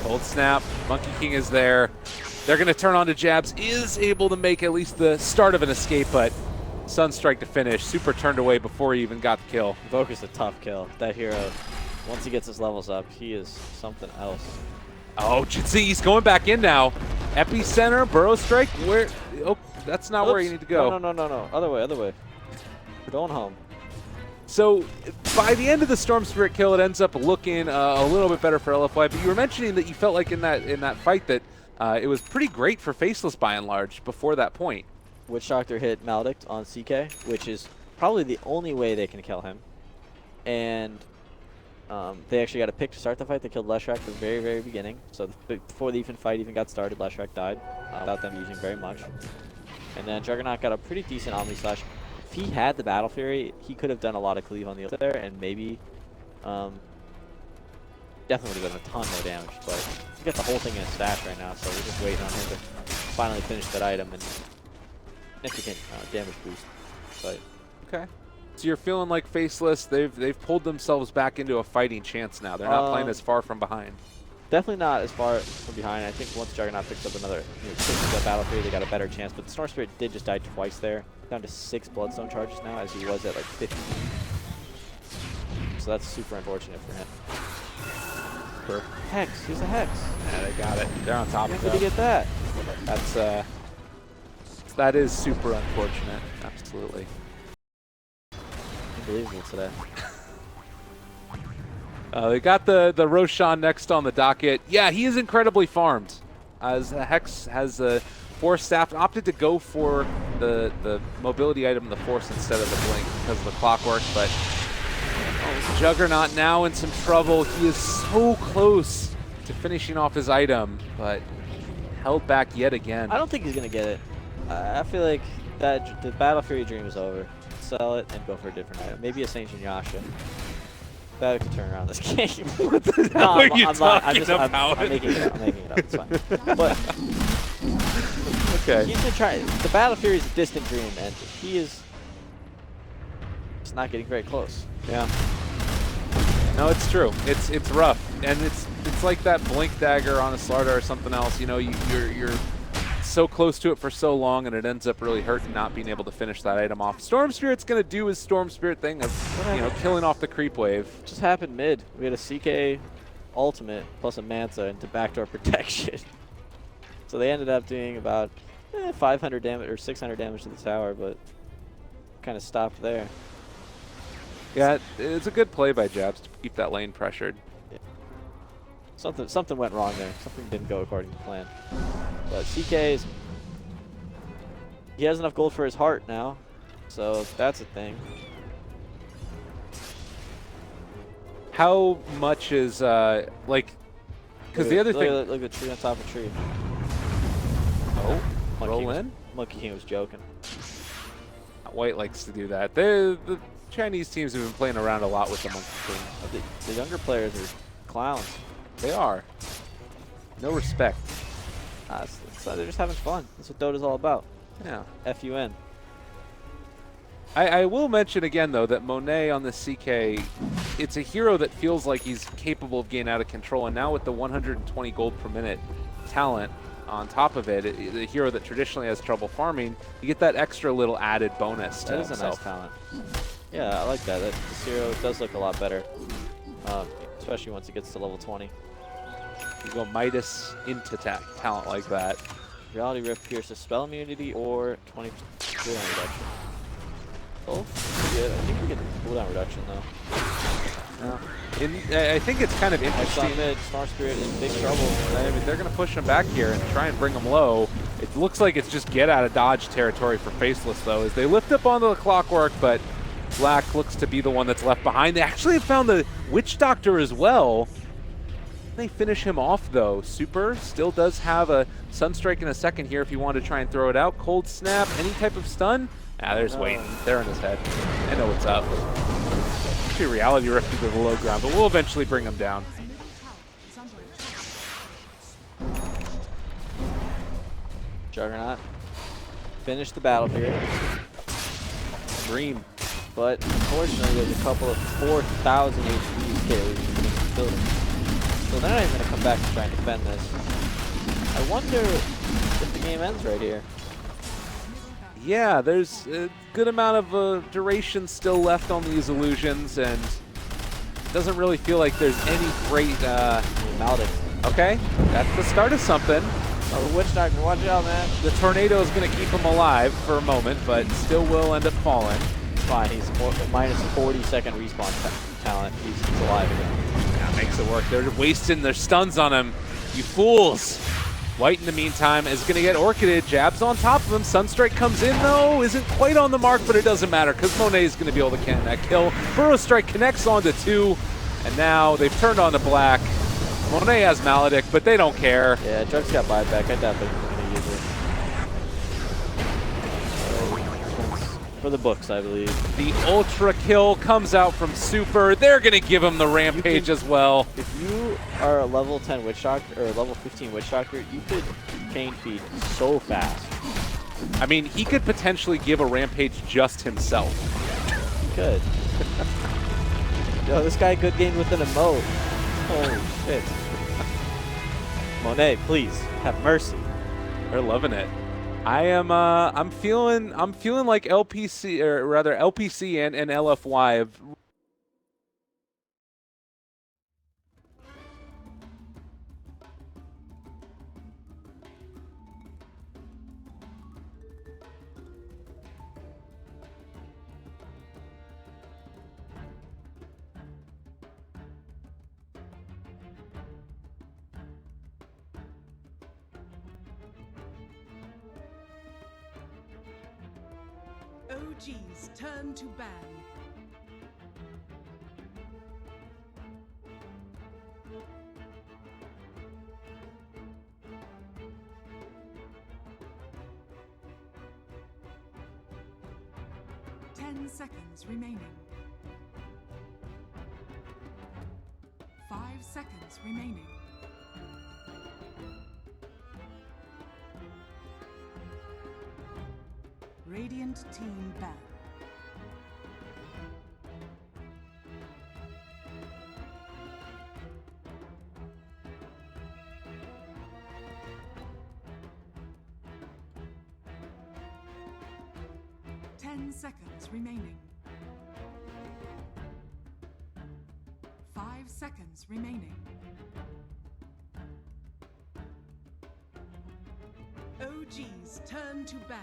Cold snap. Monkey King is there. They're going to turn on to jabs. Is able to make at least the start of an escape, but Sunstrike to finish. Super turned away before he even got the kill. Evoker's a tough kill. That hero, once he gets his levels up, he is something else. Oh, he's going back in now. Epicenter, Burrow Strike. Where? Oh, that's not where you need to go. No. Other way. We're going home. So by the end of the Storm Spirit kill, it ends up looking a little bit better for LFY. But you were mentioning that you felt like in that fight that it was pretty great for Faceless by and large before that point. Witch Doctor hit Maledict on CK, which is probably the only way they can kill him. And they actually got a pick to start the fight. They killed Leshrac at the very, very beginning. So before the fight even got started, Leshrac died without them using very much. And then Juggernaut got a pretty decent Omni Slash if he had the Battle Fury, he could have done a lot of cleave on the other there, and maybe definitely would have done a ton more damage. But he's got the whole thing in his stash right now, so we're just waiting on him to finally finish that item and significant damage boost. But okay. So you're feeling like Faceless, they've pulled themselves back into a fighting chance now. They're not playing as far from behind. Definitely not as far from behind. I think once Juggernaut picks up another Battle Fury, they got a better chance. But the Snore Spirit did just die twice there. Down to 6 Bloodstone charges now, as he was at like 15. So that's super unfortunate for him. For Hex, he's a Hex. Yeah, they got it. They're on top of it. How did he get that? That is super unfortunate. Absolutely. Unbelievable today. They got the Roshan next on the docket. Yeah, he is incredibly farmed. As Hex has Force Staff, opted to go for the mobility item, the Force, instead of the Blink because of the Clockwork. But Juggernaut now in some trouble. He is so close to finishing off his item, but held back yet again. I don't think he's going to get it. I feel like that the Battle Fury dream is over. Sell it and go for a different item. Maybe a Saint Yasha. That could turn around this game. What the hell are you talking about? I'm making it up. I'm making it up. It's fine. But okay. He's been trying. The Battle Fury is a distant dream, and he is just not getting very close. Yeah. No, it's true. It's rough, and it's like that Blink Dagger on a Slardar or something else. You know, you're so close to it for so long, and it ends up really hurting not being able to finish that item off. Storm Spirit's going to do his Storm Spirit thing of, killing off the creep wave. Just happened mid. We had a CK ultimate plus a Manta into backdoor protection. So they ended up doing about 500 damage or 600 damage to the tower, but kind of stopped there. Yeah, it's a good play by Jabs to keep that lane pressured. Yeah. Something went wrong there. Something didn't go according to plan. But CK he has enough gold for his heart now, so that's a thing. How much is because the other thing? Look at the tree on top of the tree. Oh, roll in. Monkey King was joking. White likes to do that. The Chinese teams have been playing around a lot with the Monkey King. The younger players are clowns. They are. No respect. They're just having fun. That's what Dota's all about. Yeah. FUN. I will mention again, though, that Monet on the CK, it's a hero that feels like he's capable of getting out of control. And now with the 120 gold per minute talent on top of it, the hero that traditionally has trouble farming, you get that extra little added bonus to himself. That is a nice talent. Yeah, I like that. This hero does look a lot better, especially once it gets to level 20. You go Midas into talent like that. Reality Rift pierces spell immunity or 20% cooldown reduction. Both? Yeah, I think we get cooldown reduction though. I think it's kind of interesting. Mid, Star Spirit in big trouble. I mean, they're going to push him back here and try and bring him low. It looks like it's just get out of dodge territory for Faceless though, as they lift up onto the Clockwork, but Black looks to be the one that's left behind. They actually have found the Witch Doctor as well. They finish him off though. Super still does have a Sunstrike in a second here if you want to try and throw it out. Cold Snap, any type of stun? There's waiting. They're in his head. I know what's up. Actually, Reality Rift to the low ground, but we'll eventually bring him down. Juggernaut. Finish the battle here. Dream. But unfortunately, there's a couple of 4,000 HP carries in the building. So they're not even going to come back to try and defend this. I wonder if the game ends right here. Yeah, there's a good amount of duration still left on these illusions, and it doesn't really feel like there's any great... Maldic. Okay, that's the start of something. Oh, the Witch Doctor, watch out, man. The Tornado is going to keep him alive for a moment, but still will end up falling. Fine, he's minus 40-second respawn talent. He's alive again. Yeah, makes it work. They're wasting their stuns on him. You fools. White, in the meantime, is going to get Orchided. Jabs on top of him. Sunstrike comes in, though. Isn't quite on the mark, but it doesn't matter because Monet is going to be able to can that kill. Burrow Strike connects onto 2, and now they've turned on to Black. Monet has Maledict, but they don't care. Yeah, Drug's got buyback. I doubt they're going to use it. for the books, I believe. The ultra kill comes out from Super. They're going to give him the rampage as well. If you are a level 10 Witch Doctor or a level 15 Witch Doctor, you could chain feed so fast. I mean, he could potentially give a rampage just himself. He could. Yo, this guy good game with an emote. Holy shit. Monet, please have mercy. They're loving it. I'm feeling like LPC, or rather LPC and LFY have OGs turn to ban. Ten seconds remaining. 5 seconds remaining. Radiant team ban. Ten seconds remaining. 5 seconds remaining. OGs turn to ban.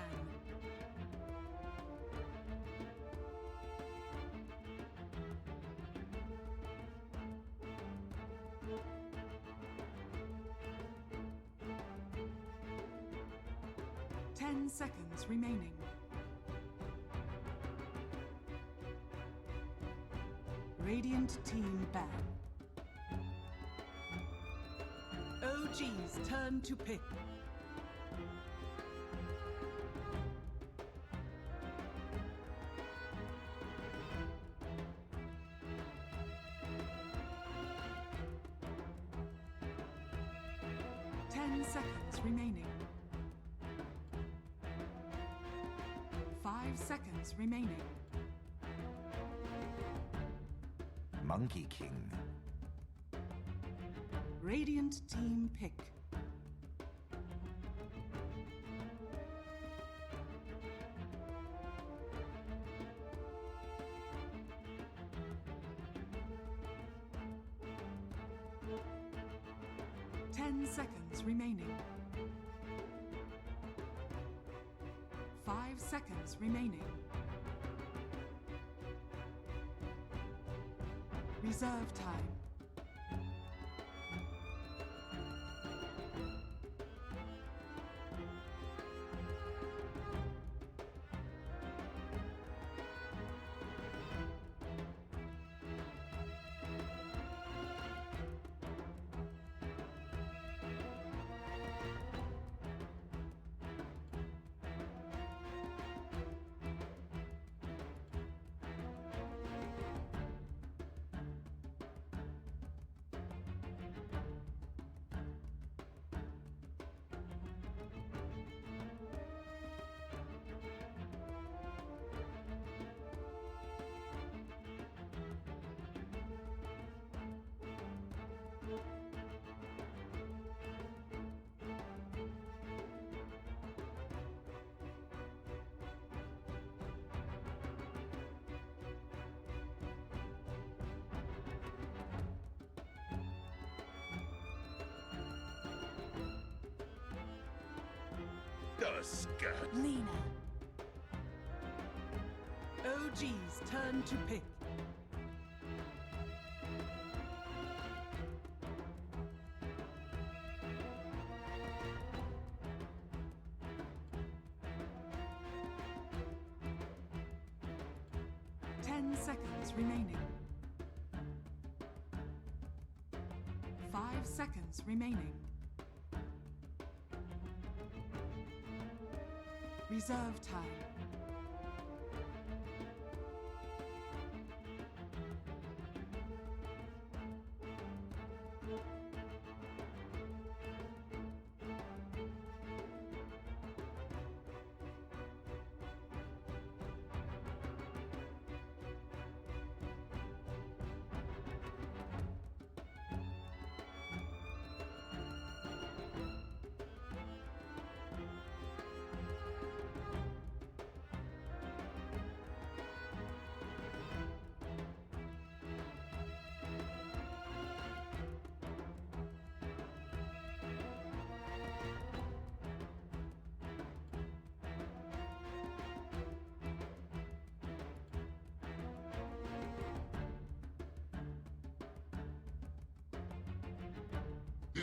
Ten seconds remaining. Radiant team ban. OGs turn to pick. Ten seconds remaining. 5 seconds remaining. Monkey King. Radiant team pick. Ten seconds remaining. 5 seconds remaining. Reserve time. Lina. OGs turn to pick. Ten seconds remaining. 5 seconds remaining. Reserve time.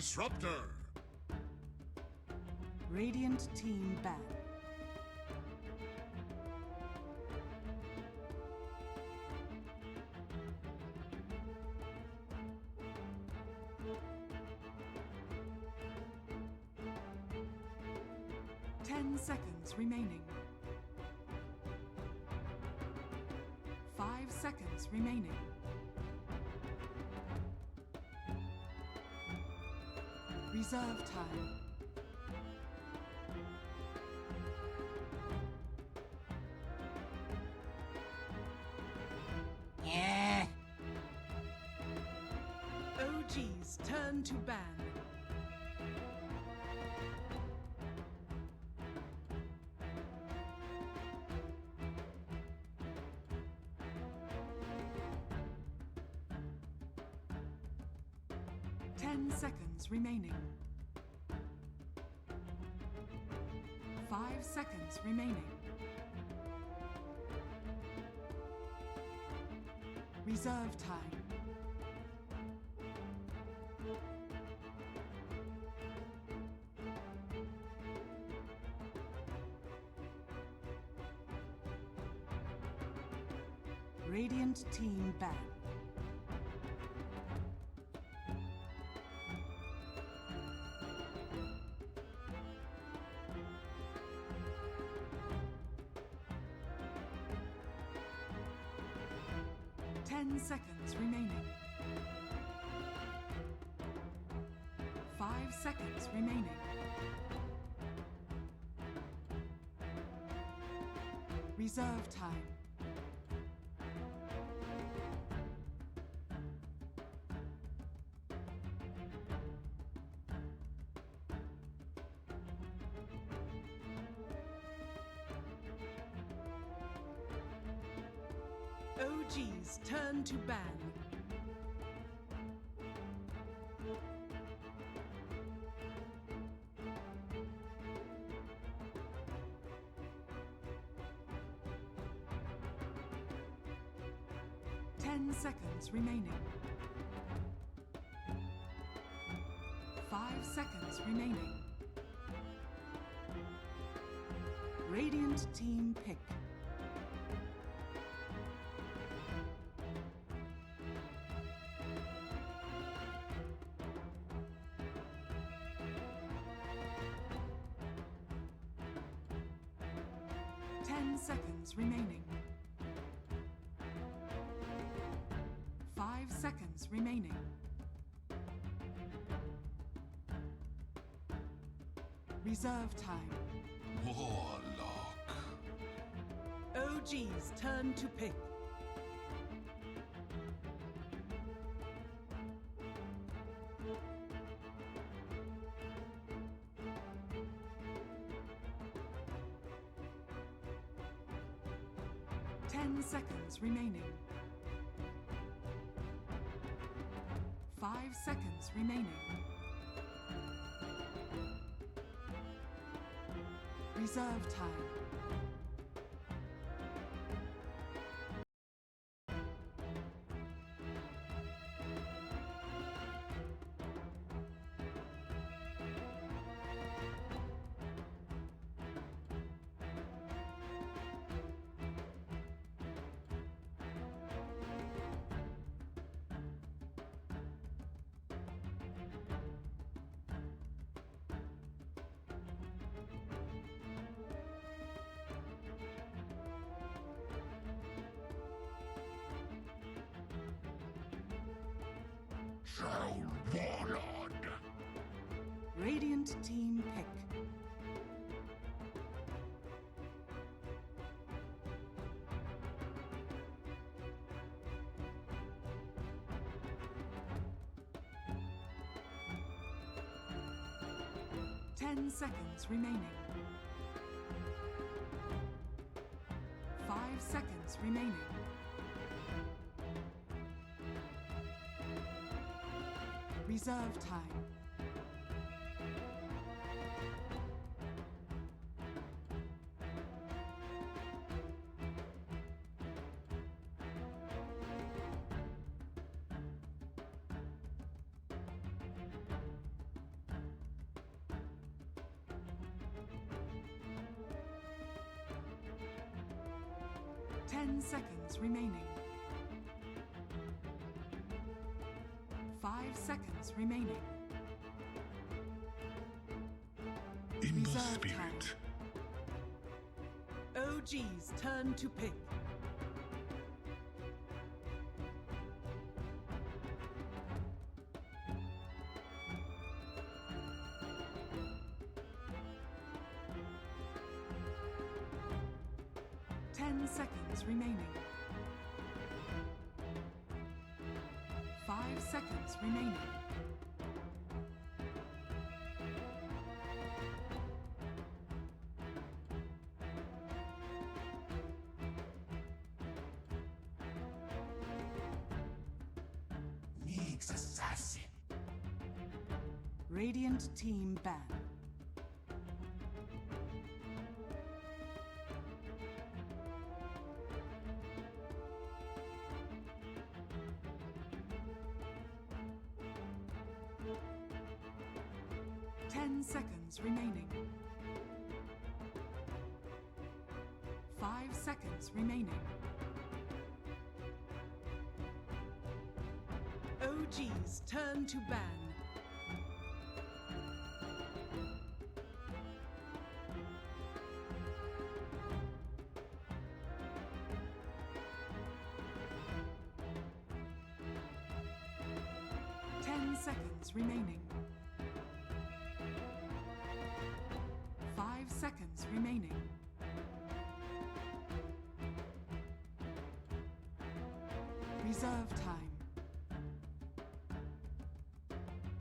Disruptor. Radiant team ban. Ten seconds remaining. 5 seconds remaining. Reserve time. Yeah. OG's turn to ban. Seconds remaining. 5 seconds remaining. Reserve time. Radiant team ban. Seconds remaining. 5 seconds remaining. Reserve time. OG's turn to ban. Ten seconds remaining. 5 seconds remaining. Radiant team pick. Seconds remaining. 5 seconds remaining. Reserve time. Warlock. OG's turn to pick. Seconds remaining. 5 seconds remaining. Reserve time. Warlord. Radiant team pick. Ten seconds remaining. 5 seconds remaining. Reserve time. 10 seconds remaining. 5 seconds remaining. In the Reserve spirit. OG's turn to pick. Seconds remaining. 5 seconds remaining. Needs assassin. Radiant team ban. Seconds remaining. 5 seconds remaining. OG's turn to ban. Seconds remaining. 5 seconds remaining. Reserve time.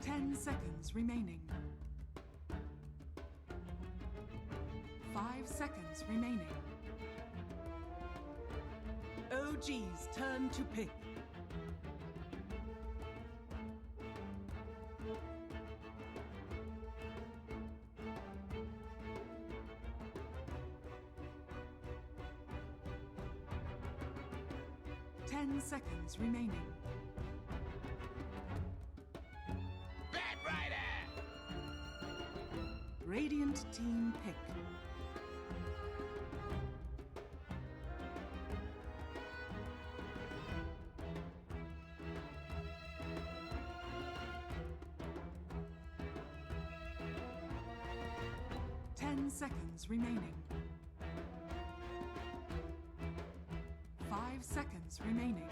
10 seconds remaining. 5 seconds remaining. OG's turn to pick. Seconds remaining. Bad Rider! Radiant team pick. Seconds remaining. 5 seconds remaining.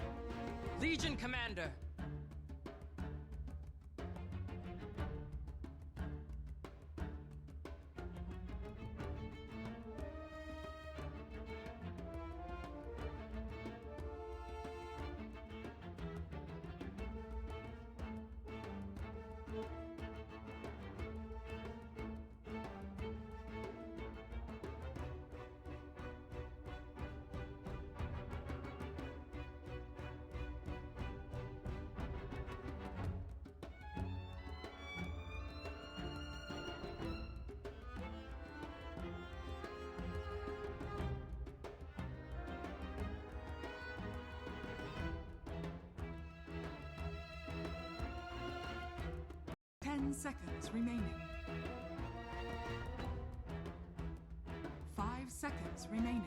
Legion Commander! Seconds remaining. 5 seconds remaining.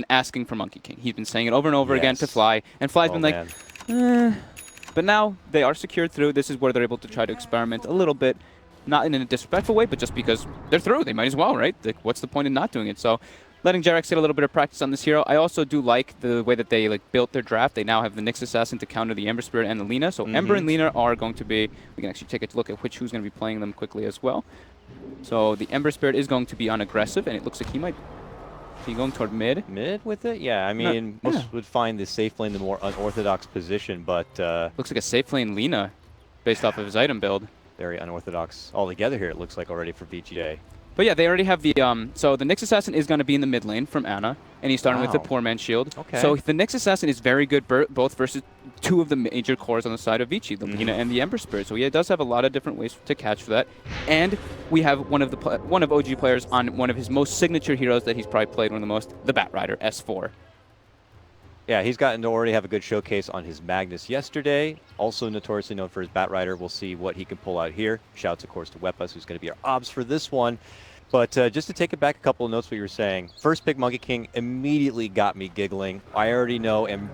Asking for Monkey King. He's been saying it over and over again to Fly, and Fly's been like, But now they are secured through. This is where they're able to try to experiment a little bit, not in a disrespectful way, but just because they're through. They might as well, right? Like, what's the point in not doing it? So letting Jarex get a little bit of practice on this hero. I also do like the way that they built their draft. They now have the Nyx Assassin to counter the Ember Spirit and the Lina. So Ember and Lina are going to be, we can actually take a look at who's going to be playing them quickly as well. So the Ember Spirit is going to be unaggressive, and it looks like he might be going toward mid. Mid with it? Yeah, I mean, most would find the safe lane the more unorthodox position, but... looks like a safe lane Lina, based off of his item build. Very unorthodox altogether here, it looks like already for VGJ. But yeah, they already have the, so the Nyx Assassin is going to be in the mid lane from Ana, and he's starting with the Poor Man Shield. Okay. So the Nyx Assassin is very good both versus two of the major cores on the side of Vici, the Lina and the Ember Spirit. So yeah, it does have a lot of different ways to catch for that. And we have one of OG players on one of his most signature heroes that he's probably played one of the most, the Bat Rider, S4. Yeah, he's gotten to already have a good showcase on his Magnus yesterday. Also notoriously known for his Bat Rider. We'll see what he can pull out here. Shouts, of course, to Wepas, who's going to be our obs for this one. But just to take it back a couple of notes what you were saying. First pick Monkey King immediately got me giggling. I already know and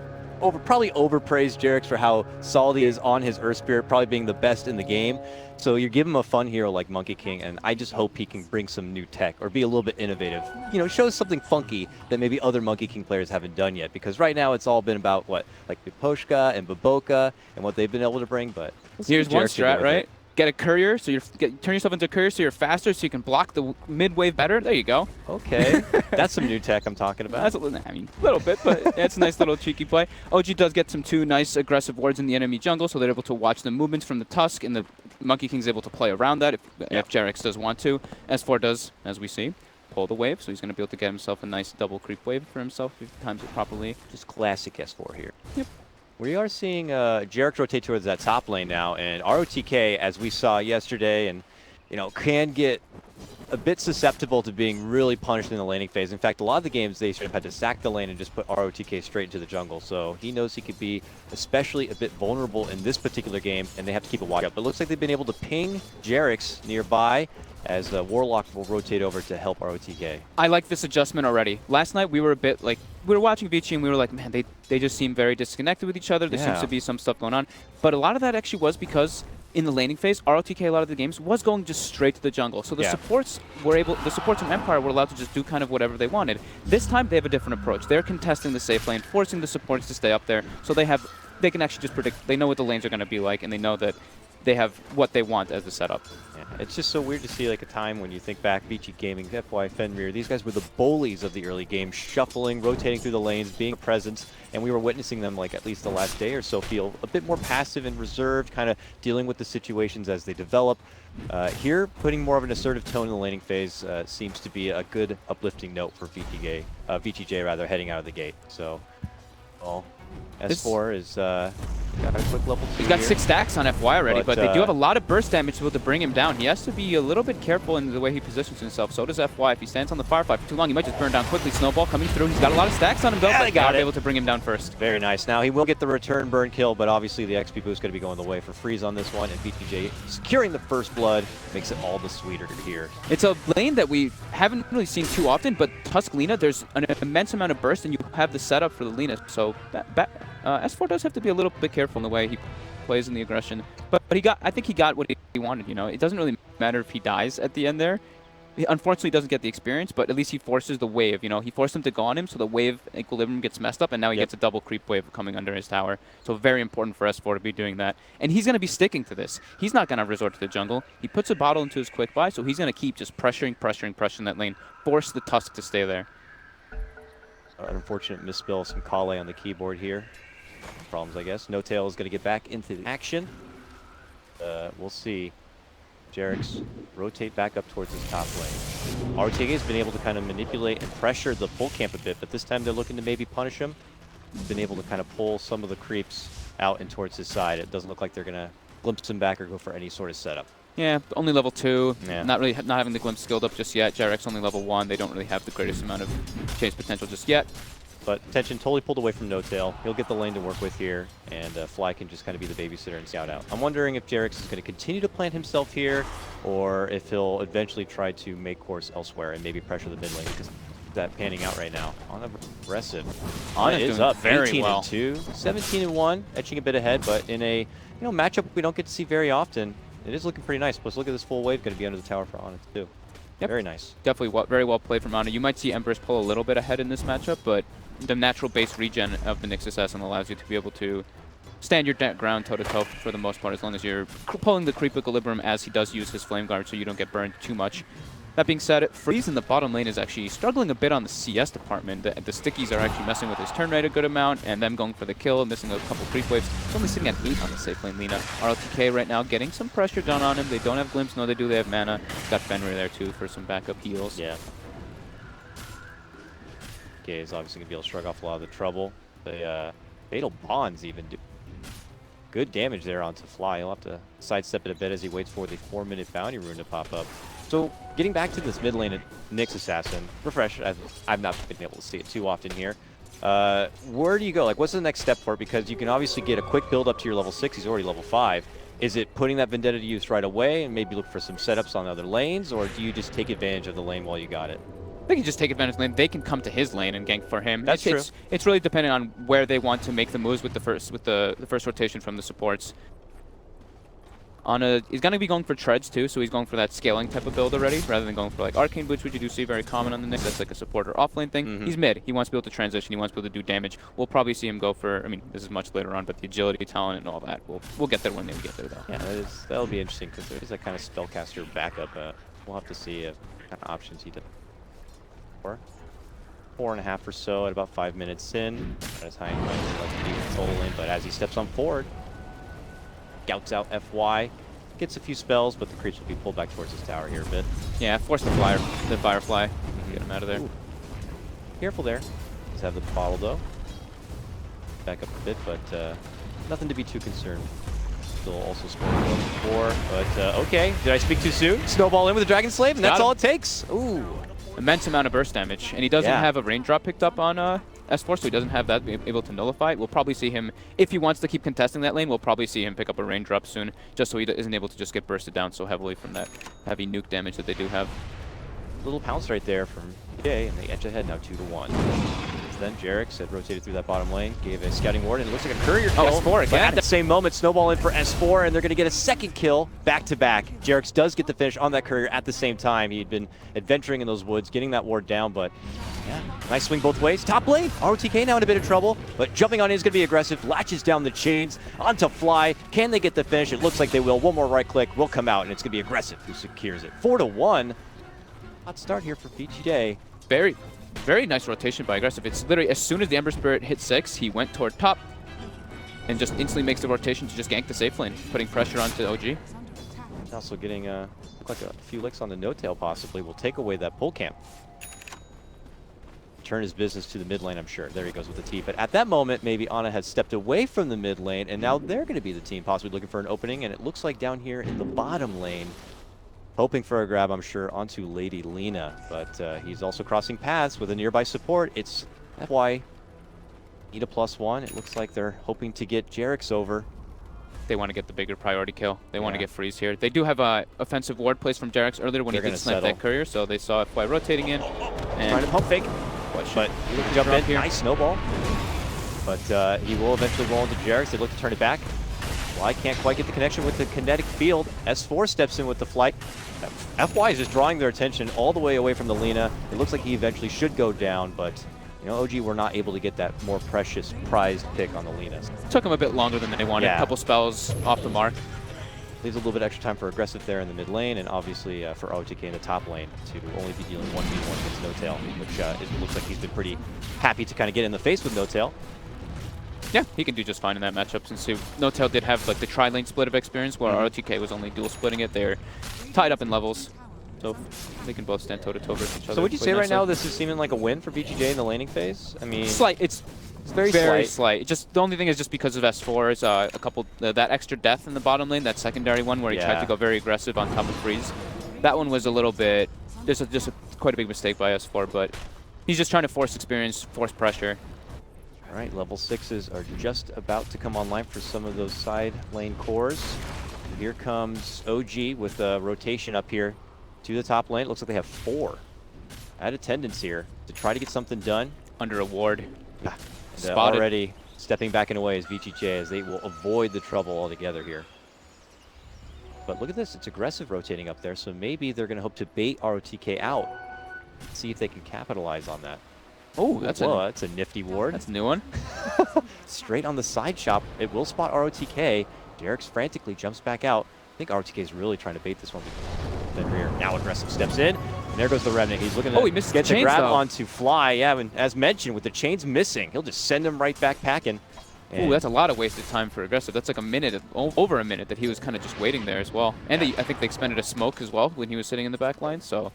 probably overpraised Jarex for how solid he is on his Earth Spirit, probably being the best in the game. So you give him a fun hero like Monkey King, and I just hope he can bring some new tech or be a little bit innovative. You know, show us something funky that maybe other Monkey King players haven't done yet. Because right now it's all been about what, like Biposhka and Baboka and what they've been able to bring. But here's one strat, right? Get a courier, so turn yourself into a courier so you're faster, so you can block the mid wave better. There you go. Okay, that's some new tech I'm talking about. That's a little bit, but it's a nice little cheeky play. OG does get some two nice aggressive wards in the enemy jungle, so they're able to watch the movements from the Tusk, and the Monkey King's able to play around that if Jarex does want to. S4 does, as we see, pull the wave, so he's going to be able to get himself a nice double creep wave for himself if he times it properly. Just classic S4 here. Yep. We are seeing Jarex rotate towards that top lane now, and ROTK, as we saw yesterday, and can get a bit susceptible to being really punished in the laning phase. In fact, a lot of the games they sort of had to sack the lane and just put ROTK straight into the jungle. So he knows he could be especially a bit vulnerable in this particular game, and they have to keep a watch out. But it looks like they've been able to ping Jarex nearby, as Warlock will rotate over to help ROTK. I like this adjustment already. Last night we were a bit like, we were watching Vici and we were like, man, they just seem very disconnected with each other. There seems to be some stuff going on. But a lot of that actually was because in the laning phase, ROTK a lot of the games was going just straight to the jungle. So the supports from Empire were allowed to just do kind of whatever they wanted. This time they have a different approach. They're contesting the safe lane, forcing the supports to stay up there. So they can actually just predict, they know what the lanes are going to be like, and they know that they have what they want as the setup. Yeah, it's just so weird to see like a time when you think back, Vici Gaming, FY Fenrir, these guys were the bullies of the early game, shuffling, rotating through the lanes, being a presence, and we were witnessing them like at least the last day or so feel a bit more passive and reserved, kind of dealing with the situations as they develop. Here, putting more of an assertive tone in the laning phase seems to be a good uplifting note for VTJ rather, heading out of the gate. So, well, S4 is got a quick level 2 He's got here. 6 stacks on FY already, but they do have a lot of burst damage to be able to bring him down. He has to be a little bit careful in the way he positions himself. So does FY. If he stands on the Firefly for too long, he might just burn down quickly. Snowball coming through. He's got a lot of stacks on him, though, but they're able to bring him down first. Very nice. Now, he will get the return burn kill, but obviously the XP boost is going to be going the way for Freeze on this one, and VTJ securing the first blood makes it all the sweeter here. It's a lane that we haven't really seen too often, but Tusk Lina, there's an immense amount of burst, and you have the setup for the Lina. So S4 does have to be a little bit careful in the way he plays in the aggression, but I think he got what he wanted. It doesn't really matter if he dies at the end there. He unfortunately doesn't get the experience, but at least he forces the wave. He forced him to go on him, so the wave equilibrium gets messed up, and now he gets a double creep wave coming under his tower. So very important for S4 to be doing that, and he's going to be sticking to this. He's not going to resort to the jungle. He puts a bottle into his quick buy, so he's going to keep just pressuring that lane, force the Tusk to stay there. An unfortunate misspell, some Kale on the keyboard here. Problems, I guess. No Tail is going to get back into action. We'll see. Jarex rotate back up towards his top lane. RTK has been able to kind of manipulate and pressure the full camp a bit, but this time they're looking to maybe punish him. He's been able to kind of pull some of the creeps out and towards his side. It doesn't look like they're going to glimpse him back or go for any sort of setup. Yeah, only level 2. Yeah. Not having the glimpse skilled up just yet. Jarex only level 1. They don't really have the greatest amount of chase potential just yet. But Tension totally pulled away from No Tail. He'll get the lane to work with here, and Fly can just kind of be the babysitter and scout out. I'm wondering if Jarex is going to continue to plant himself here, or if he'll eventually try to make course elsewhere and maybe pressure the mid lane, because that panning out right now. Ana aggressive. Ana is up very well. 18-2, 17-1, etching a bit ahead, but in a matchup we don't get to see very often. It is looking pretty nice. Plus, look at this full wave going to be under the tower for Ana too. Yep. Very nice. Definitely very well played from Ana. You might see Empress pull a little bit ahead in this matchup, but the natural base regen of the Nyx Assassin allows you to be able to stand your ground toe-to-toe for the most part, as long as you're pulling the creep equilibrium as he does use his flame guard, so you don't get burned too much. That being said, Freeze in the bottom lane is actually struggling a bit on the CS department. The stickies are actually messing with his turn rate a good amount, and them going for the kill, missing a couple creep waves. It's only sitting at 8 on the safe lane. Lina, RLTK right now getting some pressure done on him. They don't have Glimpse. No, they do. They have mana. Got Fenrir there too for some backup heals. Yeah. Okay, is obviously going to be able to shrug off a lot of the trouble. The Fatal Bonds even do good damage there onto Fly. He'll have to sidestep it a bit as he waits for the 4-minute bounty rune to pop up. So getting back to this mid lane at Nyx Assassin, refresh, I've not been able to see it too often here. Where do you go? Like, what's the next step for it? Because you can obviously get a quick build up to your level 6. He's already level 5. Is it putting that Vendetta to use right away and maybe look for some setups on other lanes, or do you just take advantage of the lane while you got it? They can just take advantage of the lane. They can come to his lane and gank for him. That's true. It's really dependent on where they want to make the moves with the first rotation from the supports. He's going to be going for treads too, so he's going for that scaling type of build already, rather than going for like arcane boots, which you do see very common on the Nyx. That's like a support or offlane thing. He's mid. He wants to be able to transition. He wants to be able to do damage. We'll probably see him go for, I mean, this is much later on, but the agility, talent, and all that. We'll get there when they get there, though. Yeah, that'll be interesting because there is that kind of spellcaster backup. We'll have to see what kind of options he does. 4.5 or so at about 5 minutes in. Not as high in range as he control the lane, but as he steps on forward, scouts out FY, gets a few spells, but the creeps will be pulled back towards his tower here a bit. Yeah, force the Firefly. Get him out of there. Ooh. Careful there. Let's have the bottle though. Back up a bit, but nothing to be too concerned. Still also scoring before, but okay. Did I speak too soon? Snowball in with the Dragon Slave, and that's all it takes. Ooh. Immense amount of burst damage, and he doesn't have a raindrop picked up on S4, so he doesn't have that able to nullify it. We'll probably see him, if he wants to keep contesting that lane, we'll probably see him pick up a raindrop soon, just so he isn't able to just get bursted down so heavily from that heavy nuke damage that they do have. Little pounce right there from Jay, and they edge ahead now 2-1. Then Jarix had rotated through that bottom lane, gave a scouting ward, and it looks like a courier kill. Oh, S4 again. At the same moment, snowball in for S4, and they're going to get a second kill back-to-back. Jarix does get the finish on that courier at the same time. He had been adventuring in those woods, getting that ward down, but yeah, nice swing both ways. Top lane, ROTK now in a bit of trouble, but jumping on in is going to be aggressive. Latches down the chains onto Fly. Can they get the finish? It looks like they will. One more right click will come out, and it's going to be aggressive who secures it. 4-1. Hot start here for BGJ. Very nice rotation by Aggressive. It's literally as soon as the Ember Spirit hit 6, he went toward top and just instantly makes the rotation to just gank the safe lane, putting pressure onto OG. He's also getting look like a few licks on the no-tail possibly. Will take away that pull camp. Turn his business to the mid lane, I'm sure. There he goes with the T. But at that moment, maybe Ana has stepped away from the mid lane, and now they're going to be the team possibly looking for an opening, and it looks like down here in the bottom lane, hoping for a grab, I'm sure, onto Lady Lina, but he's also crossing paths with a nearby support. It's FY. Need a +1. It looks like they're hoping to get Jarix over. They want to get the bigger priority kill. They want to get Freeze here. They do have a offensive ward placed from Jarix earlier when he did snipe that courier, so they saw FY rotating in. And trying to pump fake, but jump in here. Nice snowball. But he will eventually roll into Jarix. They look to turn it back. Fly can't quite get the connection with the kinetic field. S4 steps in with the flight. FY is just drawing their attention all the way away from the Lina. It looks like he eventually should go down, but you know, OG were not able to get that more precious prized pick on the Lina. Took him a bit longer than they wanted. A couple spells off the mark. Leaves a little bit extra time for Aggressive there in the mid lane, and obviously for OTK in the top lane to only be dealing 1v1 against No-Tail, which it looks like he's been pretty happy to kind of get in the face with No-Tail. Yeah, he can do just fine in that matchup since No-Tail did have like the tri-lane split of experience where ROTK was only dual splitting it. They're tied up in levels, so they can both stand toe-to-toe versus each other. So would you say right now this is seeming like a win for BGJ in the laning phase? I mean, it's very slight. Just the only thing is just because of S4 is a couple that extra death in the bottom lane, that secondary one where he tried to go very aggressive on top of Freeze. That one was a little bit quite a big mistake by S4, but he's just trying to force experience, force pressure. All right, level 6s are just about to come online for some of those side lane cores. Here comes OG with a rotation up here to the top lane. It looks like they have 4 at attendance here to try to get something done. Under a ward. Spotted. Already stepping back in a way as VGJ, as they will avoid the trouble altogether here. But look at this, it's aggressive rotating up there, so maybe they're going to hope to bait ROTK out. See if they can capitalize on that. Oh, that's that's a nifty ward. That's a new one. Straight on the side chop. It will spot ROTK. Derek's frantically jumps back out. I think ROTK is really trying to bait this one. Then rear. Now aggressive steps in. And there goes the Remnant. He's looking to he missed get the the grab though. onto Fly. Yeah, and as mentioned, with the chains missing, he'll just send him right back packing. Oh, that's a lot of wasted time for aggressive. That's like a minute, over a minute that he was kind of just waiting there as well. And I think they expended a smoke as well when he was sitting in the back line. So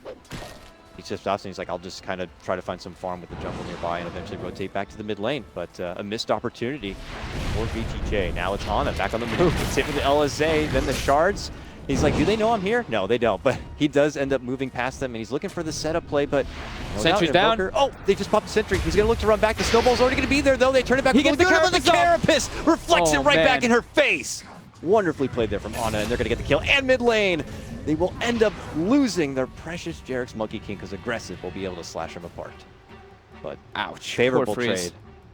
he just stops and he's like, I'll just kind of try to find some farm with the jungle nearby and eventually rotate back to the mid lane. But a missed opportunity for VTJ. Now it's Ana back on the move. It's hit with the LSA, then the shards. He's like, do they know I'm here? No, they don't. But he does end up moving past them, and he's looking for the setup play, but... Sentry's down. Oh, they just popped the sentry. He's going to look to run back. The snowball's already going to be there, though. They turn it back. He gets the carapace. Reflects it right back man. in her face. Wonderfully played there from Ana, and they're going to get the kill. And mid lane, they will end up losing their precious Jarek's Monkey King, because aggressive will be able to slash him apart. But ouch. Favorable Poor Freeze. trade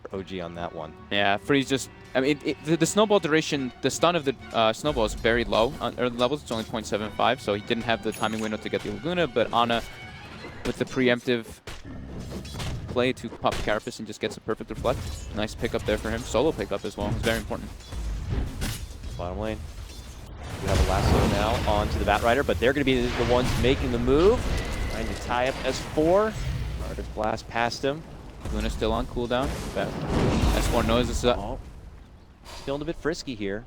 for OG on that one. Yeah, Freeze just... I mean, the snowball duration, the stun of the snowball is very low on early levels. It's only 0.75, so he didn't have the timing window to get the Laguna, but Ana, with the preemptive play to pop the Carapace and just gets a perfect reflect. Nice pickup there for him. Solo pickup as well. It's very important. Bottom lane. We have a lasso now onto the Batrider, but they're going to be the ones making the move. Trying to tie up S4. Arctic Blast past him. Luna's still on cooldown. S4 knows this is up. Feeling a bit frisky here.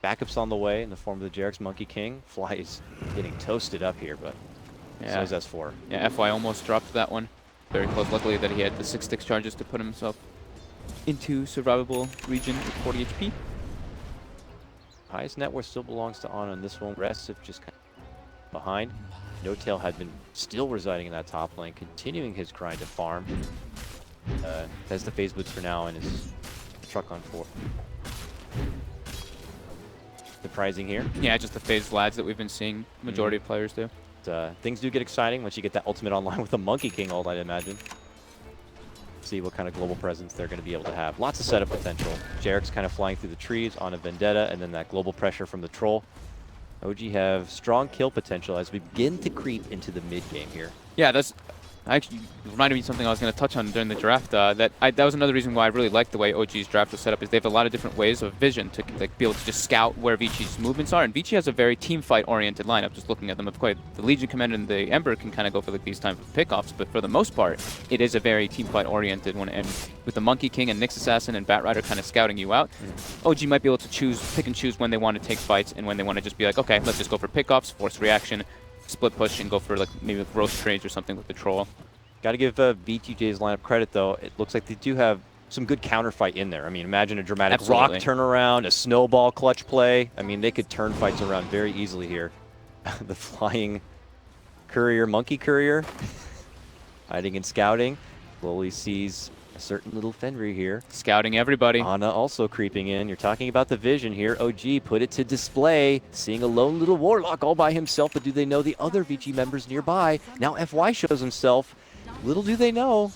Backup's on the way in the form of the Jarek's Monkey King. Fly is getting toasted up here, but so is S4. Yeah, FY almost dropped that one. Very close. Luckily that he had the 6 stick charges to put himself into survivable region with 40 HP. Highest net worth still belongs to Ana in this one. Aggressive just kind of behind. No Tail had been still residing in that top lane, continuing his grind to farm. Has the phase boots for now and his truck on 4. Surprising here. Yeah, just the phase lads that we've been seeing majority of players do. Things do get exciting once you get that ultimate online with the Monkey King ult, I'd imagine. See what kind of global presence they're going to be able to have. Lots of setup potential. Jarek's kind of flying through the trees on a Vendetta, and then that global pressure from the Troll. OG have strong kill potential as we begin to creep into the mid game here. Yeah, that's actually reminded me of something I was going to touch on during the draft. That was another reason why I really like the way OG's draft was set up, is they have a lot of different ways of vision to be able to just scout where Vinci's movements are. And Vinci has a very team fight oriented lineup. Just looking at them, of course, the Legion Commander and the Ember can kind of go for these type of pickoffs, but for the most part, it is a very team fight oriented one. And with the Monkey King and Nyx Assassin and Batrider kind of scouting you out, OG might be able to pick and choose when they want to take fights and when they want to just be like, okay, let's just go for pickoffs, force reaction, split push, and go for like maybe roast trades or something with the Troll. Got to give VTJ's lineup credit, though. It looks like they do have some good counterfight in there. I mean, imagine a dramatic rock turnaround, a snowball clutch play. I mean, they could turn fights around very easily here. The flying courier, monkey courier, hiding and scouting. Slowly sees a certain little Fenrir here. Scouting everybody. Ana also creeping in. You're talking about the vision here. OG put it to display. Seeing a lone little Warlock all by himself, but do they know the other VG members nearby? Now FY shows himself. Little do they know,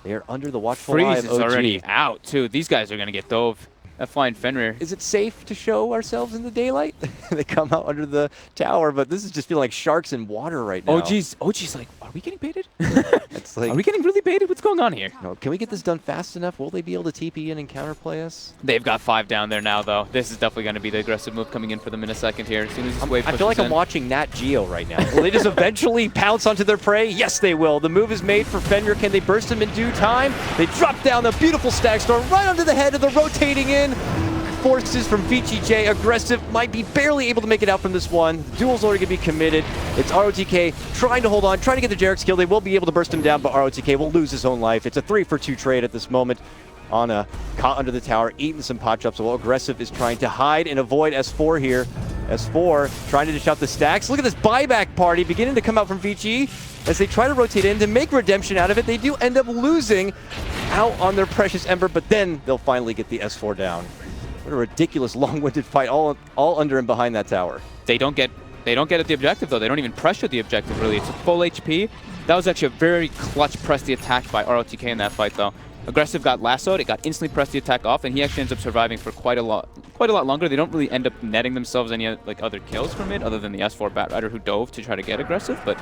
they are under the watchful eye of OG. Freeze is already out, too. These guys are going to get dove. FY and Fenrir. Is it safe to show ourselves in the daylight? They come out under the tower, but this is just feeling like sharks in water right now. OG's like, are we getting baited? It's like, are we getting really baited? What's going on here? No, can we get this done fast enough? Will they be able to TP in and counterplay us? They've got 5 down there now, though. This is definitely going to be the aggressive move coming in for them in a second here. As soon as this wave pushes I feel like I'm watching Nat Geo right now. Will they just eventually pounce onto their prey? Yes, they will. The move is made for Fenrir. Can they burst him in due time? They drop down the beautiful Stag Storm right onto the head of the rotating in. Forces from VTJ. Aggressive might be barely able to make it out from this one. The duel's already going to be committed. It's ROTK trying to hold on, trying to get the Jarek's kill. They will be able to burst him down, but ROTK will lose his own life. It's a 3-for-2 trade at this moment. Ana caught under the tower, eating some pot chops while Aggressive is trying to hide and avoid S4 here. S4 trying to dish out the stacks. Look at this buyback party beginning to come out from VG as they try to rotate in to make redemption out of it. They do end up losing out on their precious Ember, but then they'll finally get the S4 down. What a ridiculous long-winded fight, all under and behind that tower. They don't get at the objective, though. They don't even pressure the objective, really. It's a full HP. That was actually a very clutch press the attack by ROTK in that fight, though. Aggressive got lassoed, it got instantly pressed the attack off, and he actually ends up surviving for quite a lot longer. They don't really end up netting themselves any like other kills from it, other than the S4 Batrider who dove to try to get aggressive. But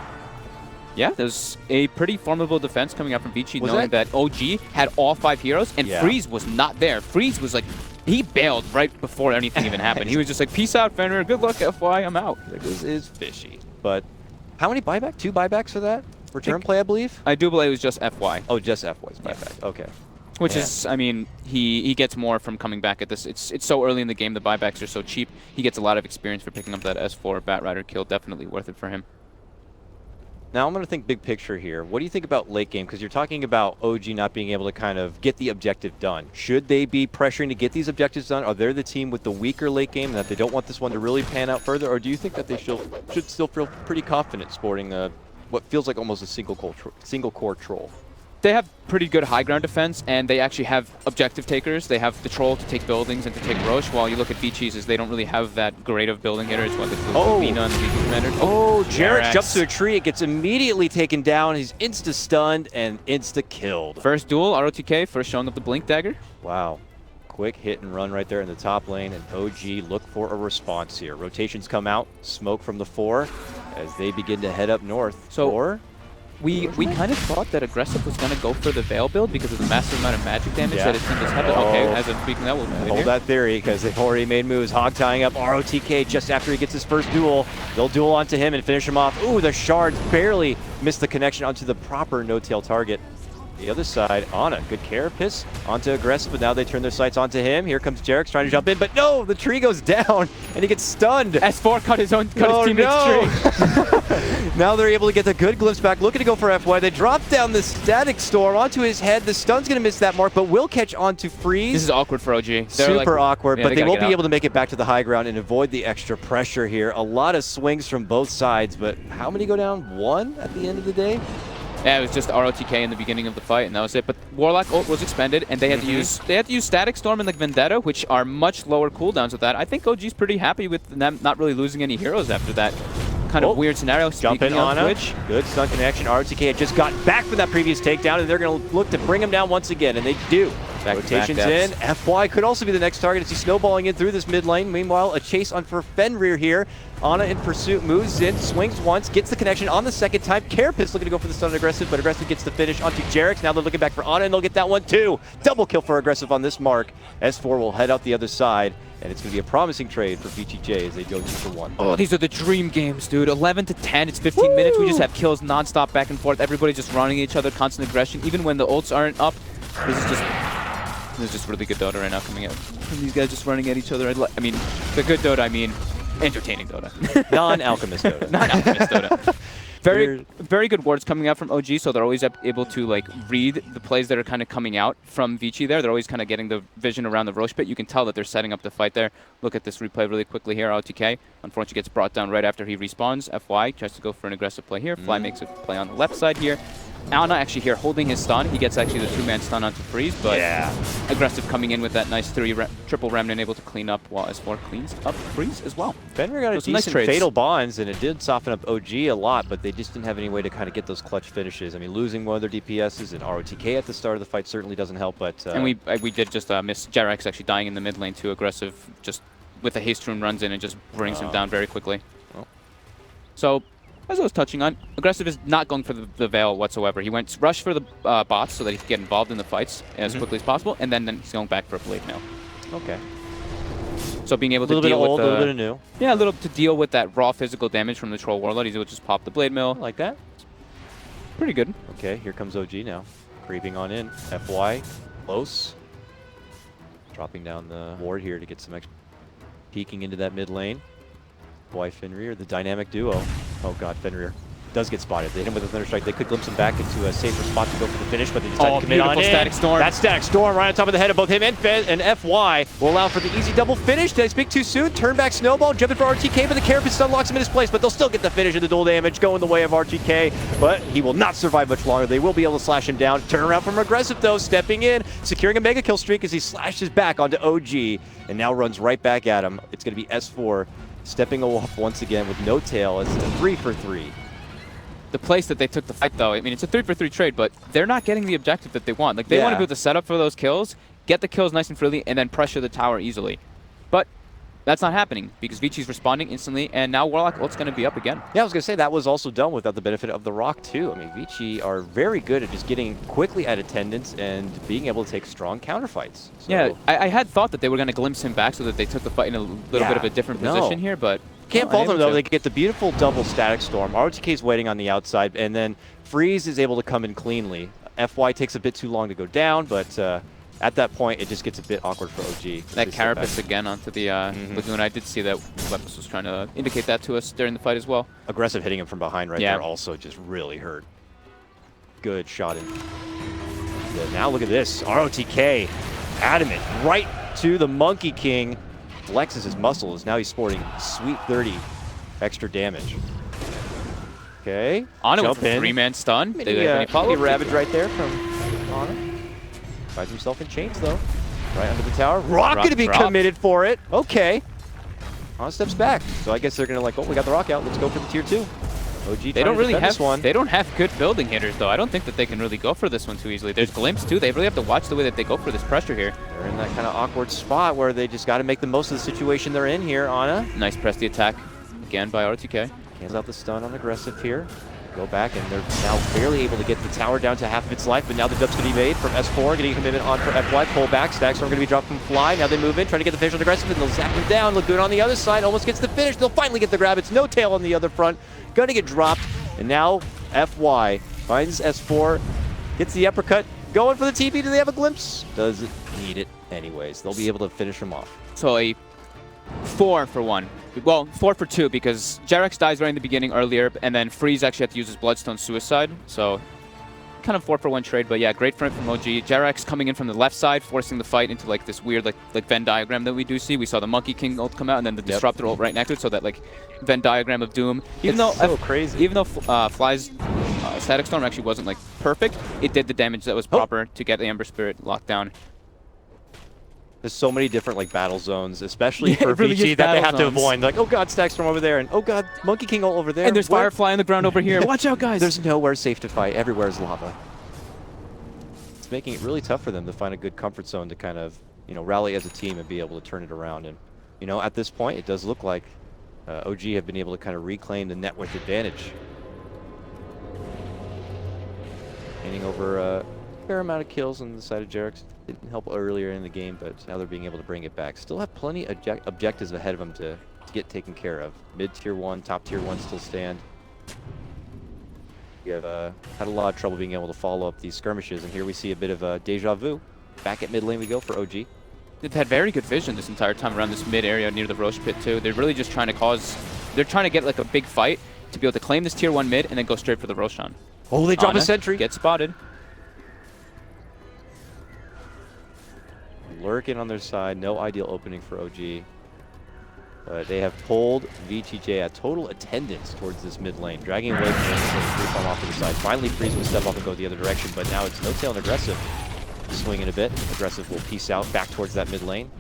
yeah, there's a pretty formidable defense coming out from Vici, knowing that OG had all 5 heroes, and Freeze was not there. Freeze was like, he bailed right before anything even happened. He was just like, peace out, Fenrir, good luck, FY, I'm out. Like, this is fishy. But how many buyback? 2 buybacks for that? Return play, I believe? I do believe it was just FY. Oh, just FY's buyback. Okay. Which is, I mean, he gets more from coming back at this. It's so early in the game, the buybacks are so cheap. He gets a lot of experience for picking up that S4 Batrider kill. Definitely worth it for him. Now I'm going to think big picture here. What do you think about late game? Because you're talking about OG not being able to kind of get the objective done. Should they be pressuring to get these objectives done? Are they the team with the weaker late game and that they don't want this one to really pan out further? Or do you think that they should still feel pretty confident sporting what feels like almost a single core troll? They have pretty good high ground defense, and they actually have objective takers. They have the troll to take buildings and to take Roche, while you look at Vici's, they don't really have that great of building hitters. What the Lina and the Legion Commander. Oh, Jarek jumps to a tree. It gets immediately taken down. He's insta-stunned and insta-killed. First duel, ROTK, first showing of the Blink Dagger. Wow. Quick hit and run right there in the top lane, and OG look for a response here. Rotations come out, smoke from the 4 as they begin to head up north. So we kind of thought that Aggressive was going to go for the Veil build because of the massive amount of magic damage that his team just had. Okay, as I'm speaking that, we'll hold that theory because they've already made moves. Hog tying up ROTK just after he gets his first duel. They'll duel onto him and finish him off. Ooh, the shards barely missed the connection onto the proper no-tail target. The other side, Ana, good carapace onto Aggressive, but now they turn their sights onto him. Here comes Jarek's trying to jump in, but no, the tree goes down and he gets stunned. S4 cut his teammate's tree. Now they're able to get the good glimpse back, looking to go for FY. They drop down the static storm onto his head. The stun's going to miss that mark, but will catch onto Freeze. This is awkward for OG. Super awkward, but they will be able to make it back to the high ground and avoid the extra pressure here. A lot of swings from both sides, but how many go down? 1 at the end of the day? Yeah, it was just ROTK in the beginning of the fight, and that was it. But Warlock ult was expended, and they had to use Static Storm and the Vendetta, which are much lower cooldowns with that. I think OG's pretty happy with them not really losing any heroes after that kind of weird scenario. Jump in on Twitch. Good stun connection. ROTK had just got back from that previous takedown, and they're going to look to bring him down once again, and they do. Rotations in. FY could also be the next target as he's snowballing in through this mid lane. Meanwhile, a chase on for Fenrir here. Ana in pursuit, moves in, swings once, gets the connection on the second time. Carapace looking to go for the stun on Aggressive, but Aggressive gets the finish onto Jarek's. Now they're looking back for Ana, and they'll get that one too. Double kill for Aggressive on this mark. S4 will head out the other side, and it's going to be a promising trade for VTJ as they go 2-for-1. Oh, these are the dream games, dude. 11 to 10, it's 15 minutes. We just have kills non-stop back and forth. Everybody just running each other, constant aggression. Even when the ults aren't up, there's just really good Dota right now coming out. And these guys just running at each other. I mean, the good Dota, I mean, entertaining Dota. Non-Alchemist Dota. Non-Alchemist Dota. Very good words coming out from OG, so they're always able to like read the plays that are kind of coming out from Vici there. They're always kind of getting the vision around the Roche pit. You can tell that they're setting up the fight there. Look at this replay really quickly here. OTK, unfortunately, gets brought down right after he respawns. FY tries to go for an aggressive play here. Fly makes a play on the left side here. Ana actually here holding his stun. He gets actually the 2-man stun onto Freeze, but Aggressive coming in with that nice triple remnant, able to clean up while S4 cleans up Freeze as well. Fenrir got a decent fatal bonds, and it did soften up OG a lot, but they just didn't have any way to kind of get those clutch finishes. I mean, losing one of their DPSs and ROTK at the start of the fight certainly doesn't help, but... and we did just miss Jarek's actually dying in the mid lane too. Aggressive just with a haste rune runs in and just brings him down very quickly. So... as I was touching on, Aggressive is not going for the Veil whatsoever. He went rush for the bots so that he could get involved in the fights as quickly as possible, and then he's going back for a Blade Mail. Okay. So being able to deal with a little bit of new. Yeah, a little to deal with that raw physical damage from the Troll Warlord, he's able to just pop the Blade Mail. Like that? Pretty good. Okay, here comes OG now. Creeping on in. FY, close. Dropping down the ward here to get some extra. Peeking into that mid lane. Fenrir, the dynamic duo. Oh god, Fenrir does get spotted. They hit him with a Thunder Strike. They could glimpse him back into a safer spot to go for the finish, but they decide to commit on in. Static Storm. That Static Storm right on top of the head of both him and FY will allow for the easy double finish. Did I speak too soon? Turn back Snowball, jumping for RTK, but the Carapace stun locks him in his place, but they'll still get the finish of the dual damage going the way of RTK, but he will not survive much longer. They will be able to slash him down. Turn around from Aggressive though, stepping in, securing a mega kill streak as he slashes back onto OG and now runs right back at him. It's going to be S4 stepping off once again with no tail. It's a 3-for-3. the place that they took the fight, though, I mean, it's a 3-for-3 trade, but they're not getting the objective that they want. Like, they want to be able to set up for those kills, get the kills nice and freely, and then pressure the tower easily. But that's not happening because Vichi's responding instantly, and now Warlock ult's going to be up again. Yeah, I was going to say that was also done without the benefit of the Rock, too. I mean, Vici are very good at just getting quickly at attendance and being able to take strong counterfights. So Yeah, I had thought that they were going to glimpse him back so that they took the fight in a little bit of a different position here, but... Can't fault them, though. They get the beautiful double Static Storm. ROTK's waiting on the outside, and then Freeze is able to come in cleanly. FY takes a bit too long to go down, but... at that point, it just gets a bit awkward for OG. That Carapace again onto the Lagoon. I did see that Weapons was trying to indicate that to us during the fight as well. Aggressive hitting him from behind right there also just really hurt. Good shot in. Yeah, now look at this. ROTK, adamant, right to the Monkey King. Flexes his muscles. Now he's sporting sweet 30 extra damage. Okay. Ana with a 3-man stun. Maybe Ravage right there from Ana. Finds himself in chains, though. Right under the tower. Rock going to be committed for it. Okay. Ana steps back. So I guess they're going to like, oh, we got the Rock out. Let's go for the tier 2. OG they don't really have one. They don't have good building hitters, though. I don't think that they can really go for this one too easily. There's Glimpse, too. They really have to watch the way that they go for this pressure here. They're in that kind of awkward spot where they just got to make the most of the situation they're in here, Ana. Nice press the attack again by ROTK. Cancels out the stun on Aggressive here. Go back, and they're now barely able to get the tower down to half of its life, but now the dub's going to be made from S4, getting a commitment on for FY, pull back, Stacks are going to be dropped from Fly, now they move in, trying to get the finish on Aggressive, and they'll zap him down. Lagoon on the other side, almost gets the finish, they'll finally get the grab, it's no tail on the other front, going to get dropped, and now FY finds S4, gets the uppercut, going for the TP, do they have a glimpse? Doesn't need it anyways, they'll be able to finish him off. So a 4-for-1. Well, 4-for-2 because Jarex dies right in the beginning earlier, and then Freeze actually had to use his Bloodstone Suicide. So kind of 4-for-1 trade, but yeah, great front from OG. Jarex coming in from the left side, forcing the fight into like this weird like Venn diagram that we do see. We saw the Monkey King ult come out, and then the Disruptor ult right next to it, so that like Venn diagram of doom. Even though crazy. Even though Fly's Static Storm actually wasn't like perfect, it did the damage that was proper to get the Ember Spirit locked down. There's so many different like battle zones, especially for Vici, that they have to avoid. Like, oh god, Stack Storm over there, and oh god, Monkey King all over there. And there's Firefly on the ground over here. Watch out, guys! There's nowhere safe to fight. Everywhere is lava. It's making it really tough for them to find a good comfort zone to kind of, you know, rally as a team and be able to turn it around. And, you know, at this point, it does look like OG have been able to kind of reclaim the net worth advantage. Gaining over a fair amount of kills on the side of Jarex. Didn't help earlier in the game, but now they're being able to bring it back. Still have plenty of objectives ahead of them to get taken care of. Mid-tier 1, top-tier 1 still stand. We have had a lot of trouble being able to follow up these skirmishes, and here we see a bit of a deja vu. Back at mid lane we go for OG. They've had very good vision this entire time around this mid area near the Roche pit too. They're really just trying to they're trying to get like a big fight to be able to claim this tier 1 mid and then go straight for the Roshan. Oh, they drop a sentry. Get spotted. Lurking on their side, no ideal opening for OG. But they have pulled VTJ at total attendance towards this mid lane, dragging away from Free Farm off to the side. Finally, Freeze will step up and go the other direction, but now it's no tail and Aggressive. Swinging a bit. Aggressive will peace out back towards that mid lane.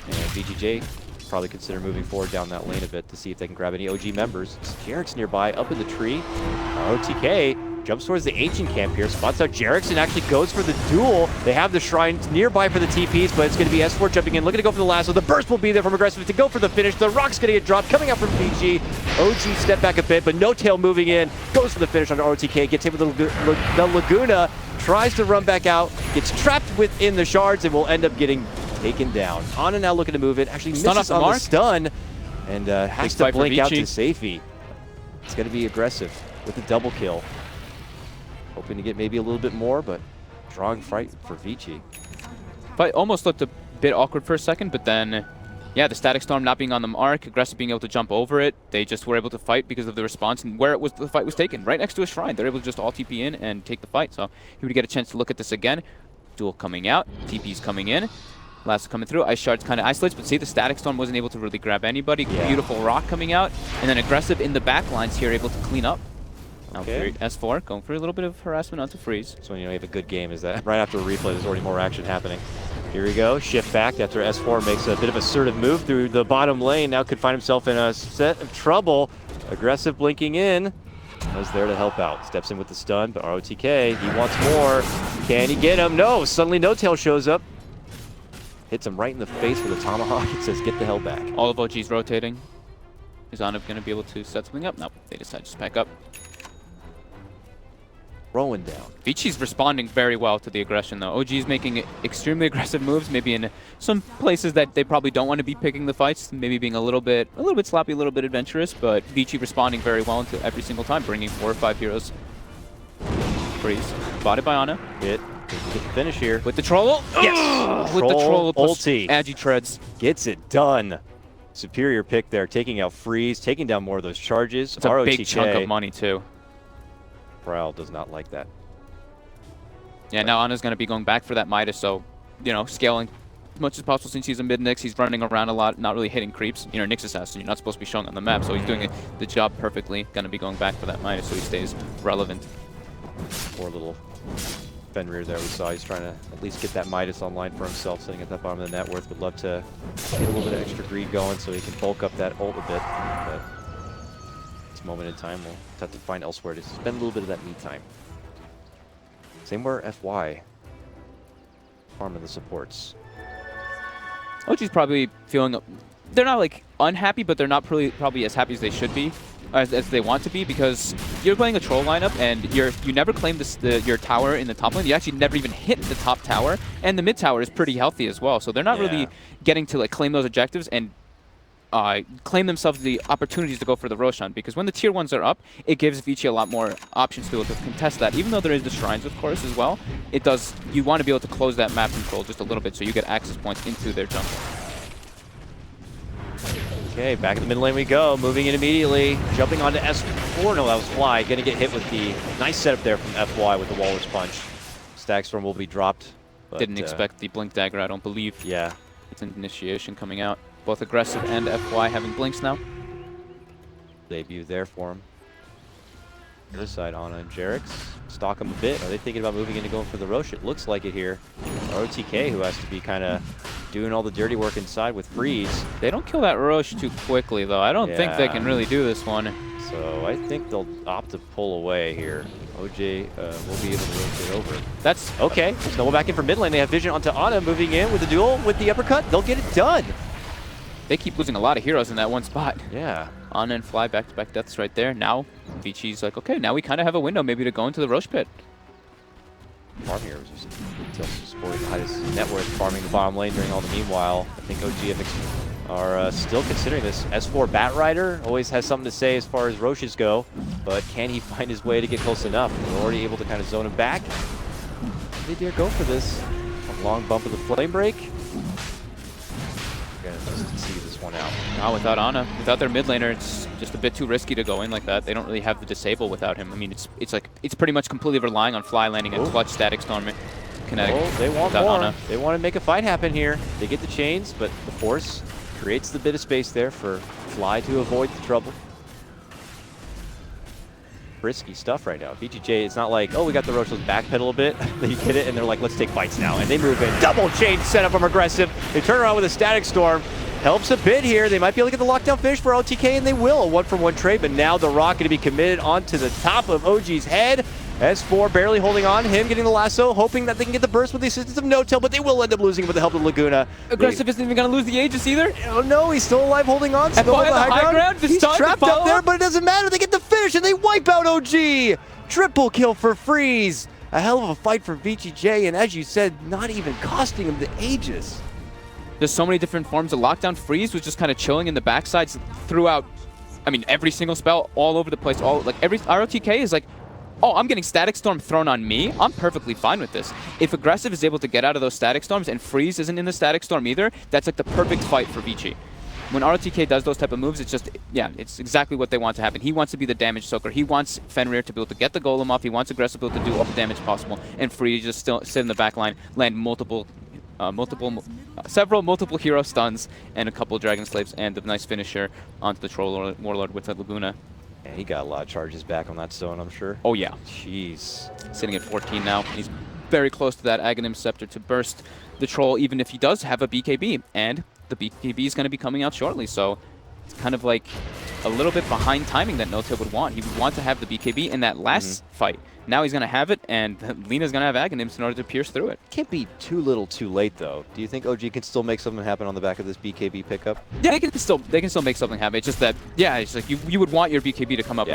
And VTJ probably consider moving forward down that lane a bit to see if they can grab any OG members. Jarex nearby, up in the tree. OTK jumps towards the ancient camp here, spots out Jarex and actually goes for the duel. They have the shrine nearby for the TPs, but it's going to be S4 jumping in, looking to go for the lasso. The burst will be there from Aggressive to go for the finish. The Rock's going to get dropped, coming out from PG. OG step back a bit, but no tail moving in. Goes for the finish on ROTK, gets hit with the Laguna, tries to run back out, gets trapped within the shards, and will end up getting taken down. Ana now looking to move it, actually misses on the stun, and has to blink out to safety. It's going to be Aggressive with the double kill. Hoping to get maybe a little bit more, but drawing fight for Vici. Fight almost looked a bit awkward for a second, but then, yeah, the Static Storm not being on the mark, Aggressive being able to jump over it. They just were able to fight because of the response and where the fight was taken, right next to a shrine. They're able to just all TP in and take the fight. So he would get a chance to look at this again. Duel coming out, TP's coming in. Last coming through, Ice Shards kind of isolates, but see the Static Storm wasn't able to really grab anybody. Yeah. Beautiful Rock coming out, and then Aggressive in the back lines here able to clean up. Okay. S4 going for a little bit of harassment onto Freeze. So when you have a good game is that right after a replay there's already more action happening. Here we go, shift back after S4 makes a bit of assertive move through the bottom lane. Now could find himself in a set of trouble. Aggressive blinking in. was there to help out. Steps in with the stun, but ROTK, he wants more. Can he get him? No, suddenly No Tail shows up. Hits him right in the face with a tomahawk. It says, get the hell back. All of OG's rotating. Is Ana going to be able to set something up? No, they decide to just back up. Throwing down. Vinci's responding very well to the aggression, though. OG is making extremely aggressive moves, maybe in some places that they probably don't want to be picking the fights, maybe being a little bit sloppy, a little bit adventurous, but Vinci responding very well to every single time, bringing 4 or 5 heroes. Freeze. Spotted by Ana. Get the finish here. With the troll. Yes! With the troll ulti. Agi treads. Gets it done. Superior pick there, taking out Freeze, taking down more of those charges. It's a big chunk of money, too. Prowl does not like that. Yeah, now Ana's going to be going back for that Midas, so, you know, scaling as much as possible since he's a mid-Nyx. He's running around a lot, not really hitting creeps. You know, Nyx assassin, you're not supposed to be showing on the map, so he's doing the job perfectly. Going to be going back for that Midas so he stays relevant. Poor little Fenrir there we saw. He's trying to at least get that Midas online for himself, sitting at that bottom of the net worth. Would love to get a little bit of extra greed going so he can bulk up that ult a bit. But this moment in time, we'll have to find elsewhere to spend a little bit of that me time. Same where FY. Farming the supports. OG's probably feeling, they're not like unhappy, but they're not probably as happy as they should be, as they want to be, because you're playing a troll lineup and you never claim your tower in the top lane. You actually never even hit the top tower, and the mid tower is pretty healthy as well. So they're not really getting to like claim those objectives and claim themselves the opportunities to go for the Roshan, because when the tier 1s are up, it gives Vici a lot more options to be able to contest that. Even though there is the shrines, of course, as well, it does. You want to be able to close that map control just a little bit so you get access points into their jungle. Okay, back in the mid lane we go. Moving in immediately. Jumping onto S4. No, that was Fly. Gonna get hit with the nice setup there from FY with the Walrus Punch. Stack Storm will be dropped. But, didn't expect the Blink Dagger, I don't believe. Yeah. It's an initiation coming out. Both Aggressive and FY having blinks now. Debut there for him. Other side, Ana and Jerix. Stalk him a bit. Are they thinking about moving into going for the Rosh? It looks like it here. ROTK, who has to be kind of doing all the dirty work inside with Freeze. They don't kill that Rosh too quickly, though. I don't think they can really do this one. So I think they'll opt to pull away here. OJ will be able to rotate over. That's okay. Snowball back in for mid lane. They have vision onto Ana, moving in with the duel with the uppercut. They'll get it done. They keep losing a lot of heroes in that one spot. Yeah. Ana and Fly back-to-back deaths right there. Now, Vici's like, okay, now we kind of have a window maybe to go into the Rosh pit. Farm here was just supporting the highest net worth, farming the bottom lane during all the meanwhile. I think OG are still considering this. S4 Bat Rider always has something to say as far as Roshes go, but can he find his way to get close enough? They're already able to kind of zone him back. They dare go for this. A long bump of the flame break. Just see this one out. Now without Ana, without their mid laner, it's just a bit too risky to go in like that. They don't really have the disable without him. I mean, it's pretty much completely relying on Fly landing a clutch static storm kinetic. Oh, they want more. Ana. They want to make a fight happen here. They get the chains, but the force creates the bit of space there for Fly to avoid the trouble. Risky stuff right now. BGJ, it's not like, oh, we got the Roshals backpedal a bit. They get it, and they're like, let's take fights now. And they move in. Double chain setup from Aggressive. They turn around with a Static Storm. Helps a bit here. They might be able to get the lockdown finish for OTK, and they will. A 1-for-1 trade, but now the Rock going to be committed onto the top of OG's head. S4 barely holding on. Him getting the lasso, hoping that they can get the burst with the assistance of No Tail, but they will end up losing with the help of Laguna. Aggressive isn't even going to lose the Aegis either. Oh no, he's still alive holding on. Still on the high ground. He's trapped up there, but it doesn't matter. They get the finish, and they wipe out OG. Triple kill for Freeze. A hell of a fight for VGJ, and as you said, not even costing him the Aegis. There's so many different forms of lockdown. Freeze was just kind of chilling in the backsides throughout, I mean, every single spell, all over the place. Every ROTK is like, oh, I'm getting Static Storm thrown on me. I'm perfectly fine with this. If Aggressive is able to get out of those Static Storms and Freeze isn't in the Static Storm either, that's like the perfect fight for Vici. When ROTK does those type of moves, it's just, yeah, it's exactly what they want to happen. He wants to be the damage soaker. He wants Fenrir to be able to get the golem off. He wants Aggressive to be able to do all the damage possible. And Freeze just still sit in the back line, land several multiple hero stuns and a couple Dragon Slaves and the nice finisher onto the Troll Warlord with the Laguna. And he got a lot of charges back on that stone, I'm sure. Oh yeah. Jeez. Sitting at 14 now. He's very close to that Aghanim Scepter to burst the Troll, even if he does have a BKB. And the BKB is going to be coming out shortly, so it's kind of like a little bit behind timing that No-Tail would want. He would want to have the BKB in that last fight. Now he's going to have it, and Lina's going to have Aghanims in order to pierce through it. Can't be too little too late, though. Do you think OG can still make something happen on the back of this BKB pickup? Yeah, they can still make something happen. It's just that, yeah, it's like you would want your BKB to come up,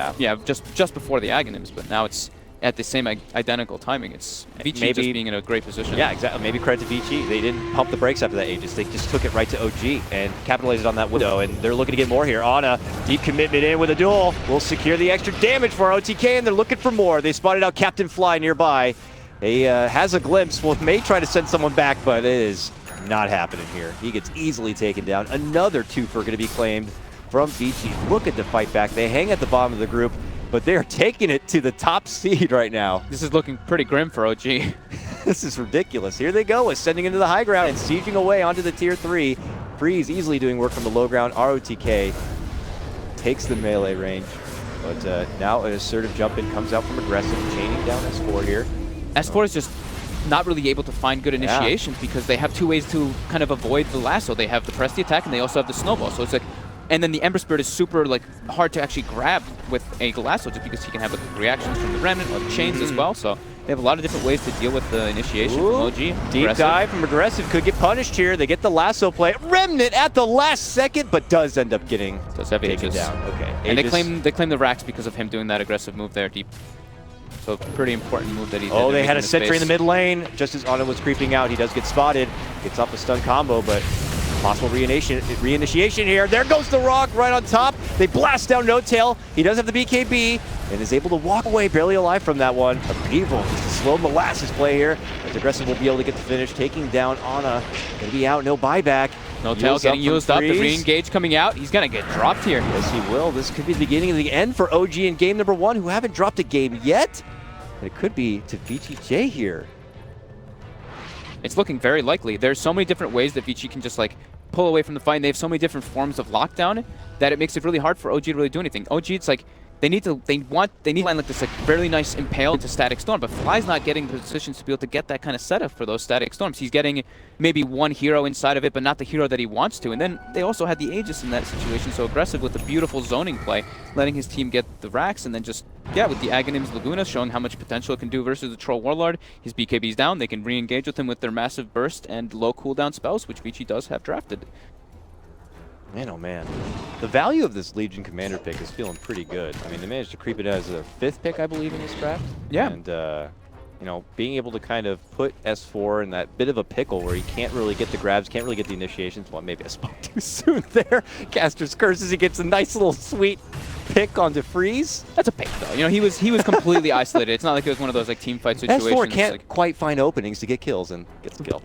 just before the Aghanims, but now it's at the same identical timing. It's Vici just being in a great position. Yeah, exactly. Maybe credit to Vici. They didn't pump the brakes after that Aegis. They just took it right to OG and capitalized on that window, and they're looking to get more here. Ana, deep commitment in with a duel. Will secure the extra damage for OTK, and they're looking for more. They spotted out Captain Fly nearby. He has a glimpse. Well, may try to send someone back, but it is not happening here. He gets easily taken down. Another twofer going to be claimed from Vici. Look at the fight back. They hang at the bottom of the group, but they're taking it to the top seed right now. This is looking pretty grim for OG. This is ridiculous. Here they go, ascending into the high ground and sieging away onto the tier 3. Freeze easily doing work from the low ground. ROTK takes the melee range, but now an assertive jump in comes out from aggressive, chaining down S4 here. S4 is just not really able to find good initiations because they have two ways to kind of avoid the lasso. They have the press the attack and they also have the snowball. So it's like, and then the Ember Spirit is super hard to actually grab with a lasso just because he can have reactions from the Remnant or the chains as well. So they have a lot of different ways to deal with the initiation from OG. Deep dive from aggressive could get punished here. They get the lasso play. Remnant at the last second, but does end up getting taken down. Okay. And they claim the racks because of him doing that aggressive move there deep. So pretty important move that he did. Oh, they had a sentry in the mid lane. Just as Ana was creeping out, he does get spotted. Gets off a stun combo, but possible reinitiation here. There goes the rock right on top. They blast down No-Tail. He does have the BKB and is able to walk away, barely alive from that one. Upheaval, just a slow molasses play here. As Aggressive will be able to get the finish, taking down Ana. Gonna be out, no buyback. No-Tail getting used up, the re-engage coming out. He's gonna get dropped here. Yes, he will. This could be the beginning of the end for OG in game number 1, who haven't dropped a game yet. But it could be to VTJ here. It's looking very likely. There's so many different ways that Vici can just pull away from the fight, and they have so many different forms of lockdown that it makes it really hard for OG to really do anything. OG, it's like they need to land this fairly nice impale into Static Storm, but Fly's not getting the positions to be able to get that kind of setup for those Static Storms. He's getting maybe one hero inside of it, but not the hero that he wants to. And then they also had the Aegis in that situation, so Aggressive with the beautiful zoning play, letting his team get the racks, and then just, with the Aghanims Laguna showing how much potential it can do versus the Troll Warlord. His BKB's down, they can re-engage with him with their massive burst and low cooldown spells, which Vici does have drafted. Man, oh man. The value of this Legion Commander pick is feeling pretty good. I mean, they managed to creep it as their 5th pick, I believe, in this draft. Yeah. And, you know, being able to kind of put S4 in that bit of a pickle where he can't really get the grabs, can't really get the initiations. Well, maybe I spoke too soon there. Caster's Curses, he gets a nice little sweet pick onto Freeze. That's a pick, though. You know, he was completely isolated. It's not like it was one of those team fight situations. S4 can't quite find openings to get kills and gets a kill.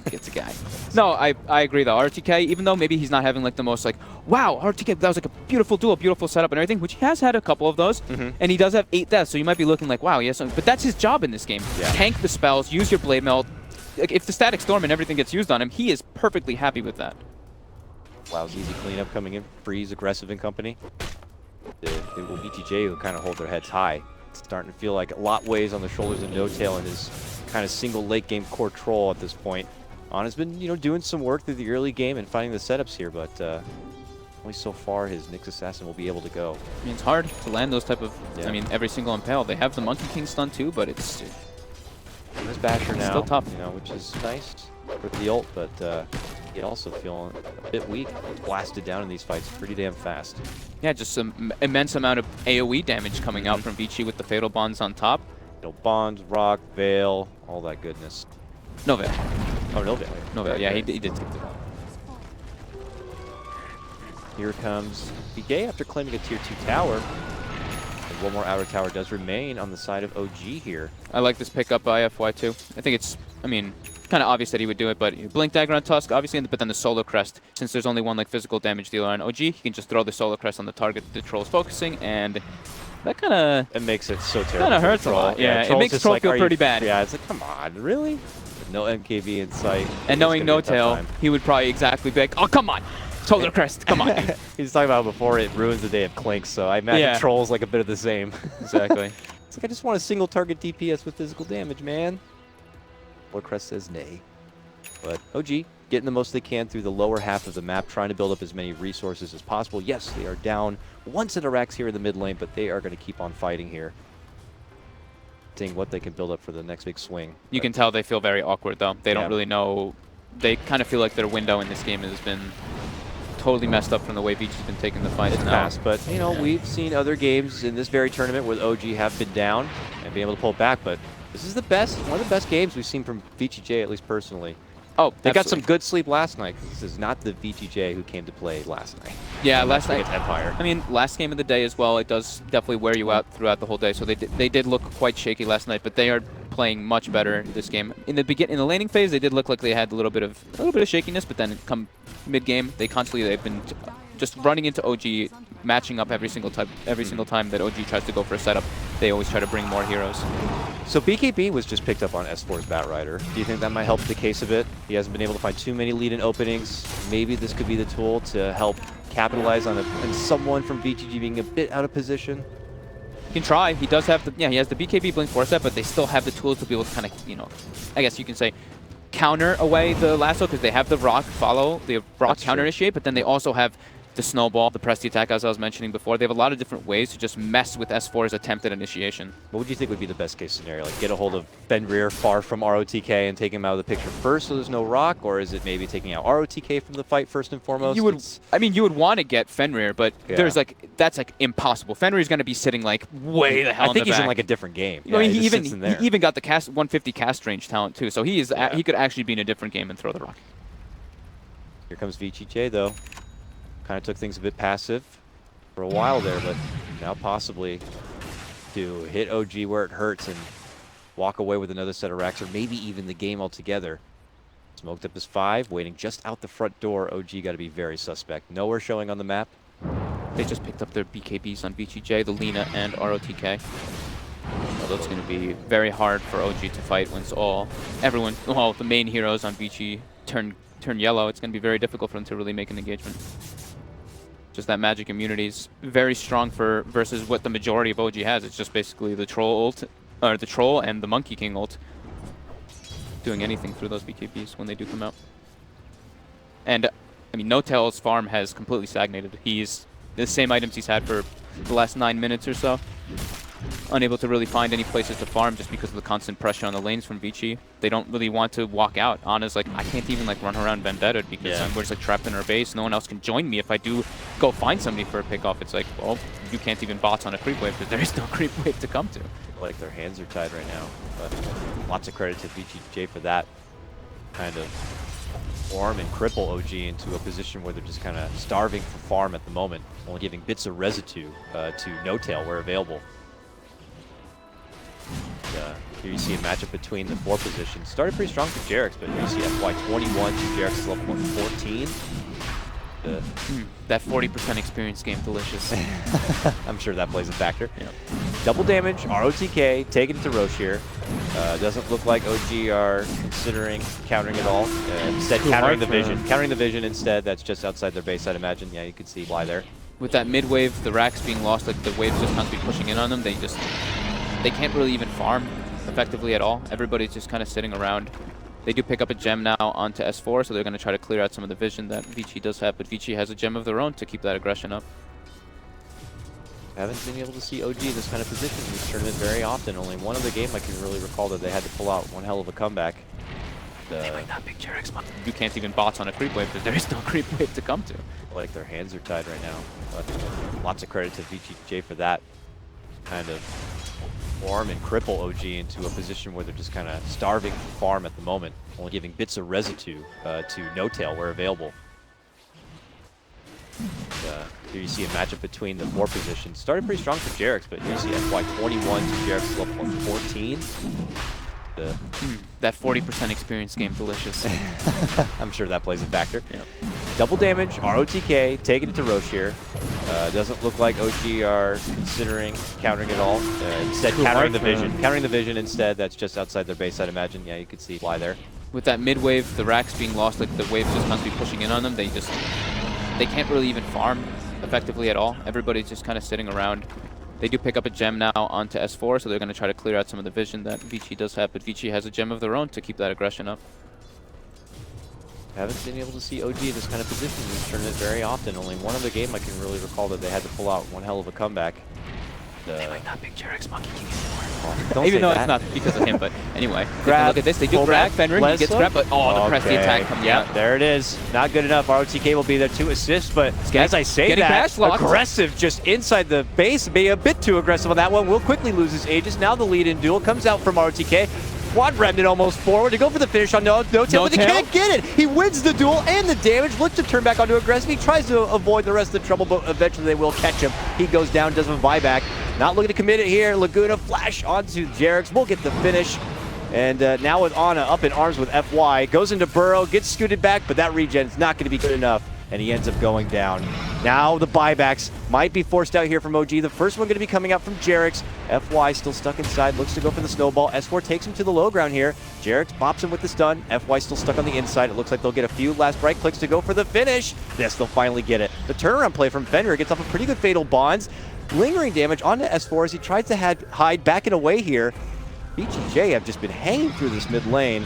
gets a guy. No, I agree though. RTK, even though maybe he's not having the most wow, RTK, that was a beautiful duel, beautiful setup and everything, which he has had a couple of those, and he does have 8 deaths, so you might be looking wow, yes, but that's his job in this game. Yeah. Tank the spells, use your Blade Melt. If the Static Storm and everything gets used on him, he is perfectly happy with that. Allows easy cleanup coming in. Freeze, Aggressive and company. It will BTJ who kind of hold their heads high. It's starting to feel like a lot weighs on the shoulders of No-Tail and his kind of single late game core troll at this point. Ana's been, doing some work through the early game and finding the setups here, but only so far his Nyx Assassin will be able to go. I mean, it's hard to land those type of, every single impale. They have the Monkey King stun too, but it's... There's Basher now, still tough. Which is nice with the ult, but he also feeling a bit weak. He's blasted down in these fights pretty damn fast. Yeah, just some immense amount of AoE damage coming out from Vici with the Fatal Bonds on top. Fatal Bonds, Rock, Veil, all that goodness. No Veil. Oh, no Veil. No Veil, yeah, he did take the Veil. Here comes BK after claiming a tier 2 tower. And one more outer tower does remain on the side of OG here. I like this pickup by FY too. I think it's, kind of obvious that he would do it, but Blink Dagger on Tusk, obviously, but then the Solar Crest. Since there's only one physical damage dealer on OG, he can just throw the Solar Crest on the target the Troll's focusing, and that kind of... It makes it so terrible. Kind of hurts a lot. Yeah, it makes Troll feel pretty bad. Yeah, it's come on, really? No MKV in sight. And knowing No-Tail, he would probably exactly be oh, come on! Solar Crest, come on. He's talking about before it ruins the day of Clinks, so I imagine Troll's a bit of the same. Exactly. It's I just want a single target DPS with physical damage, man. Solar Crest says nay. But OG getting the most they can through the lower half of the map, trying to build up as many resources as possible. Yes, they are down one set of racks here in the mid lane, but they are going to keep on fighting here. Seeing what they can build up for the next big swing. You can tell they feel very awkward, though. They don't really know. They kind of feel like their window in this game has been totally messed up from the way Vichi's been taking the fight. It's fast, but you know, we've seen other games in this very tournament where the OG have been down and been able to pull it back, but this is the best, one of the best games we've seen from VTJ, at least personally. Oh, they got some good sleep last night. This is not the VTJ who came to play last night. Yeah, last night. Empire. I mean, last game of the day as well. It does definitely wear you out throughout the whole day. So they did look quite shaky last night, but they are playing much better this game. In the laning phase, they did look like they had a little bit of shakiness, but then come mid game, they've been just running into OG, matching up every single time that OG tries to go for a setup. They always try to bring more heroes. So BKB was just picked up on S4's Batrider. Do you think that might help the case a bit? He hasn't been able to find too many lead-in openings. Maybe this could be the tool to help capitalize on someone from VTG being a bit out of position. He can try. He does have he has the BKB Blink Force set, but they still have the tools to be able to kind of, you know, I guess you can say, counter away the lasso, because they have the rock follow, the rock counter initiate, but then they also have the snowball, the press attack, as I was mentioning before. They have a lot of different ways to just mess with S4's attempted initiation. What would you think would be the best case scenario? Like get a hold of Fenrir far from ROTK and take him out of the picture first so there's no rock, or is it maybe taking out ROTK from the fight first and foremost? You would want to get Fenrir, but there's that's impossible. Fenrir's going to be sitting like way the hell in the back. I think he's in like a different game. Yeah, he even got the 150 cast range talent too, so he could actually be in a different game and throw the rock. Here comes VTJ though. Kind of took things a bit passive for a while there, but now possibly to hit OG where it hurts and walk away with another set of racks, or maybe even the game altogether. Smoked up his 5, waiting just out the front door. OG got to be very suspect. Nowhere showing on the map. They just picked up their BKBs on VTJ, the Lina and ROTK. So that's going to be very hard for OG to fight once the main heroes on VG turn yellow. It's going to be very difficult for them to really make an engagement. Just that magic immunity is very strong versus what the majority of OG has. It's just basically the troll ult, or the troll and the Monkey King ult, doing anything through those BKBs when they do come out. And I mean, No-Tail's farm has completely stagnated. He's the same items he's had for the last 9 minutes or so. Unable to really find any places to farm just because of the constant pressure on the lanes from Vici. They don't really want to walk out. Ana's like, I can't even like run around Vendetta because we're just like trapped in our base. No one else can join me if I do go find somebody for a pickoff. It's like, well, you can't even bots on a creep wave because there is no creep wave to come to. Like their hands are tied right now, but lots of credit to VGJ for that. Kind of farm and cripple OG into a position where they're just kind of starving for farm at the moment, only giving bits of residue to No-Tail where available. Here you see a matchup between the 4 positions. Started pretty strong for Jerix, but here you see FY21 to Jerix's level 14. That 40% experience game, delicious. I'm sure that plays a factor. Yep. Double damage, ROTK, taking it to Roche here. Doesn't look like OG are considering countering at all. Instead, countering the vision. Countering the vision instead, that's just outside their base, I'd imagine. Yeah, you can see why there. With that mid wave, the racks being lost, like the waves just constantly pushing in on them, they can't really even farm effectively at all. Everybody's just kind of sitting around. They do pick up a gem now onto S4, so they're going to try to clear out some of the vision that Vici does have, but Vici has a gem of their own to keep that aggression up. Haven't been able to see OG in this kind of position in this tournament very often. Only one other game I can really recall that they had to pull out one hell of a comeback. They might not pick Jerix, but you can't even bots on a creep wave because there is no creep wave to come to. Like their hands are tied right now. But lots of credit to VGJ for that. Kind of farm and cripple OG into a position where they're just kind of starving for farm at the moment, only giving bits of residue to No-Tail where available. Here you see a matchup between the 4 positions. Started pretty strong for Jerix, but here you see FY21 to Jerix's level 14. That 40% experience game, delicious. I'm sure that plays a factor. Yep. Double damage, ROTK, taking it to Roche here. Doesn't look like OG are considering countering at all. Instead, countering the vision. Countering the vision instead, that's just outside their base, I'd imagine. Yeah, you could see why there. With that mid wave, the racks being lost, like the waves just constantly pushing in on them, they can't really even farm effectively at all. Everybody's just kind of sitting around. They do pick up a gem now onto S4, so they're going to try to clear out some of the vision that Vici does have, but Vici has a gem of their own to keep that aggression up. Haven't been able to see OG in this kind of position in this tournament very often. Only one other game I can really recall that they had to pull out one hell of a comeback. They might not pick Jarek's Monkey King anymore. Don't Even say though that. it's not because of him, but anyway. Grab, look at this. They do pull grab back, Fenrir. He let's gets look. grabbed, but oh, the pressy attack comes out. There it is. Not good enough. ROTK will be there to assist, but as I say that, aggressive just inside the base, be a bit too aggressive on that one. Will quickly lose his Aegis. Now the lead-in duel comes out from ROTK. Quad Remnant almost forward to go for the finish on No Tail, but they can't get it. He wins the duel and the damage. Looks to turn back onto aggressive. He tries to avoid the rest of the trouble, but eventually they will catch him. He goes down, does a buyback. Not looking to commit it here. Laguna flash onto Jarek's. We'll get the finish. And now with Ana up in arms with FY. Goes into Burrow, gets scooted back, but that regen is not going to be good enough. And he ends up going down. Now the buybacks might be forced out here from OG. The first one going to be coming out from Jarek's. FY still stuck inside, looks to go for the snowball. S4 takes him to the low ground here. Jarek's pops him with the stun. FY still stuck on the inside. It looks like they'll get a few last right clicks to go for the finish. Yes, they'll finally get it. The turnaround play from Fenrir gets off a pretty good fatal bonds. Lingering damage onto S4 as he tries to hide back and away here. BGJ have just been hanging through this mid lane.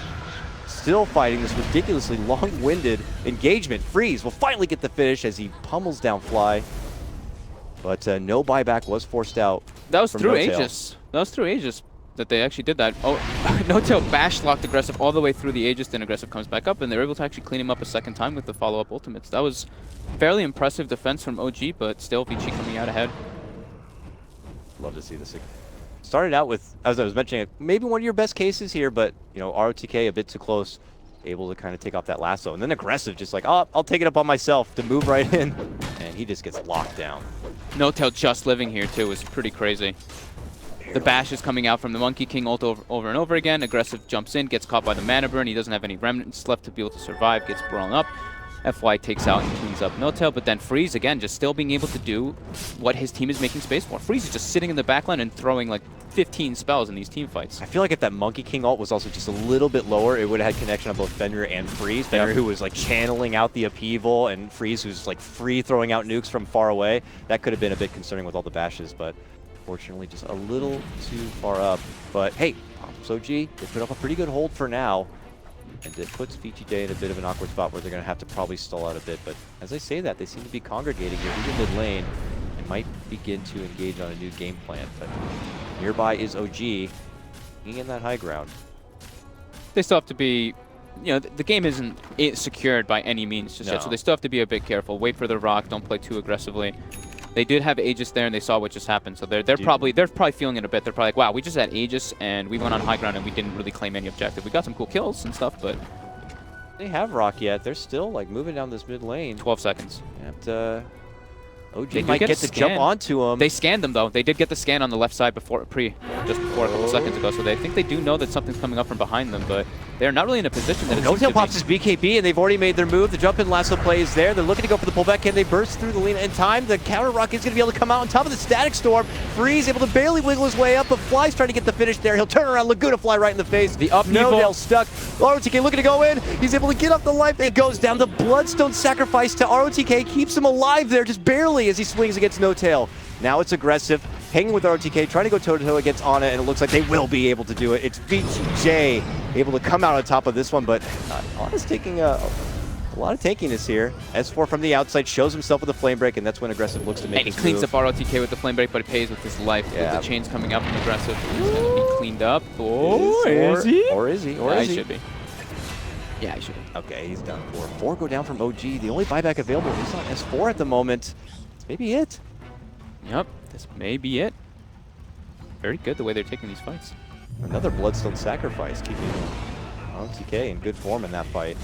Still fighting this ridiculously long-winded engagement. Freeze will finally get the finish as he pummels down Fly. But no buyback was forced out. That was through Aegis. That was through Aegis that they actually did that. Oh, No Tail bash locked aggressive all the way through the Aegis, then aggressive comes back up, and they're able to actually clean him up a second time with the follow-up ultimates. That was fairly impressive defense from OG, but still Vici coming out ahead. Love to see this. Started out with, as I was mentioning, maybe one of your best cases here, but, you know, ROTK a bit too close, able to kind of take off that lasso. And then aggressive, just like, oh, I'll take it up on myself to move right in. And he just gets locked down. No Tail just living here, too, is pretty crazy. The bash is coming out from the Monkey King ult over and over again. Aggressive jumps in, gets caught by the mana burn. He doesn't have any remnants left to be able to survive, gets blown up. FY takes out and cleans up No Tail, but then Freeze, again, just still being able to do what his team is making space for. Freeze is just sitting in the backline and throwing like 15 spells in these team fights. I feel like if that Monkey King ult was also just a little bit lower, it would have had connection on both Fenrir and Freeze. Fenrir who was like channeling out the upheaval, and Freeze who's like free throwing out nukes from far away. That could have been a bit concerning with all the bashes, but fortunately just a little too far up. But hey, OG, they put up a pretty good hold for now. And it puts VGJ in a bit of an awkward spot where they're going to have to probably stall out a bit. But as I say that, they seem to be congregating here in the mid lane and might begin to engage on a new game plan. But nearby is OG, being in that high ground. They still have to be, you know, the game isn't secured by any means just yet, so they still have to be a bit careful. Wait for the rock, don't play too aggressively. They did have Aegis there, and they saw what just happened, so they're probably feeling it a bit. They're probably like, wow, we just had Aegis, and we went on high ground, and we didn't really claim any objective. We got some cool kills and stuff, but they have rock yet. They're still like moving down this mid lane. 12 seconds. And OG they might get to jump onto him. They scanned them though. They did get the scan on the left side before just before a couple seconds ago, so they think they do know that something's coming up from behind them, but they're not really in a position that No Tail pops his BKB, and they've already made their move. The jump in lasso play is there. They're looking to go for the pullback. Can they burst through the Lina in time? The counter rock is going to be able to come out on top of the static storm. Freeze able to barely wiggle his way up, but Fly's trying to get the finish there. He'll turn around. Laguna Fly right in the face. The up No Tail stuck. ROTK looking to go in. He's able to get off the life. It goes down. The Bloodstone sacrifice to ROTK keeps him alive there just barely as he swings against No Tail. Now it's aggressive, hanging with ROTK, trying to go toe-to-toe against Ana, and it looks like they will be able to do it. It's VGJ able to come out on top of this one, but Ana's taking a lot of tankiness here. S4 from the outside shows himself with a flame break, and that's when aggressive looks to make his move. And he cleans up ROTK with the flame break, but it pays with his life. Yeah. With the chains coming up from aggressive. He's going to be cleaned up. Or is he? Or is he? Yeah, he should be. Yeah, he should be. Okay, he's down 4. 4 go down from OG. The only buyback available is on S4 at the moment. It's maybe it. Yep, this may be it. Very good the way they're taking these fights. Another Bloodstone sacrifice, keeping ROTK in good form in that fight.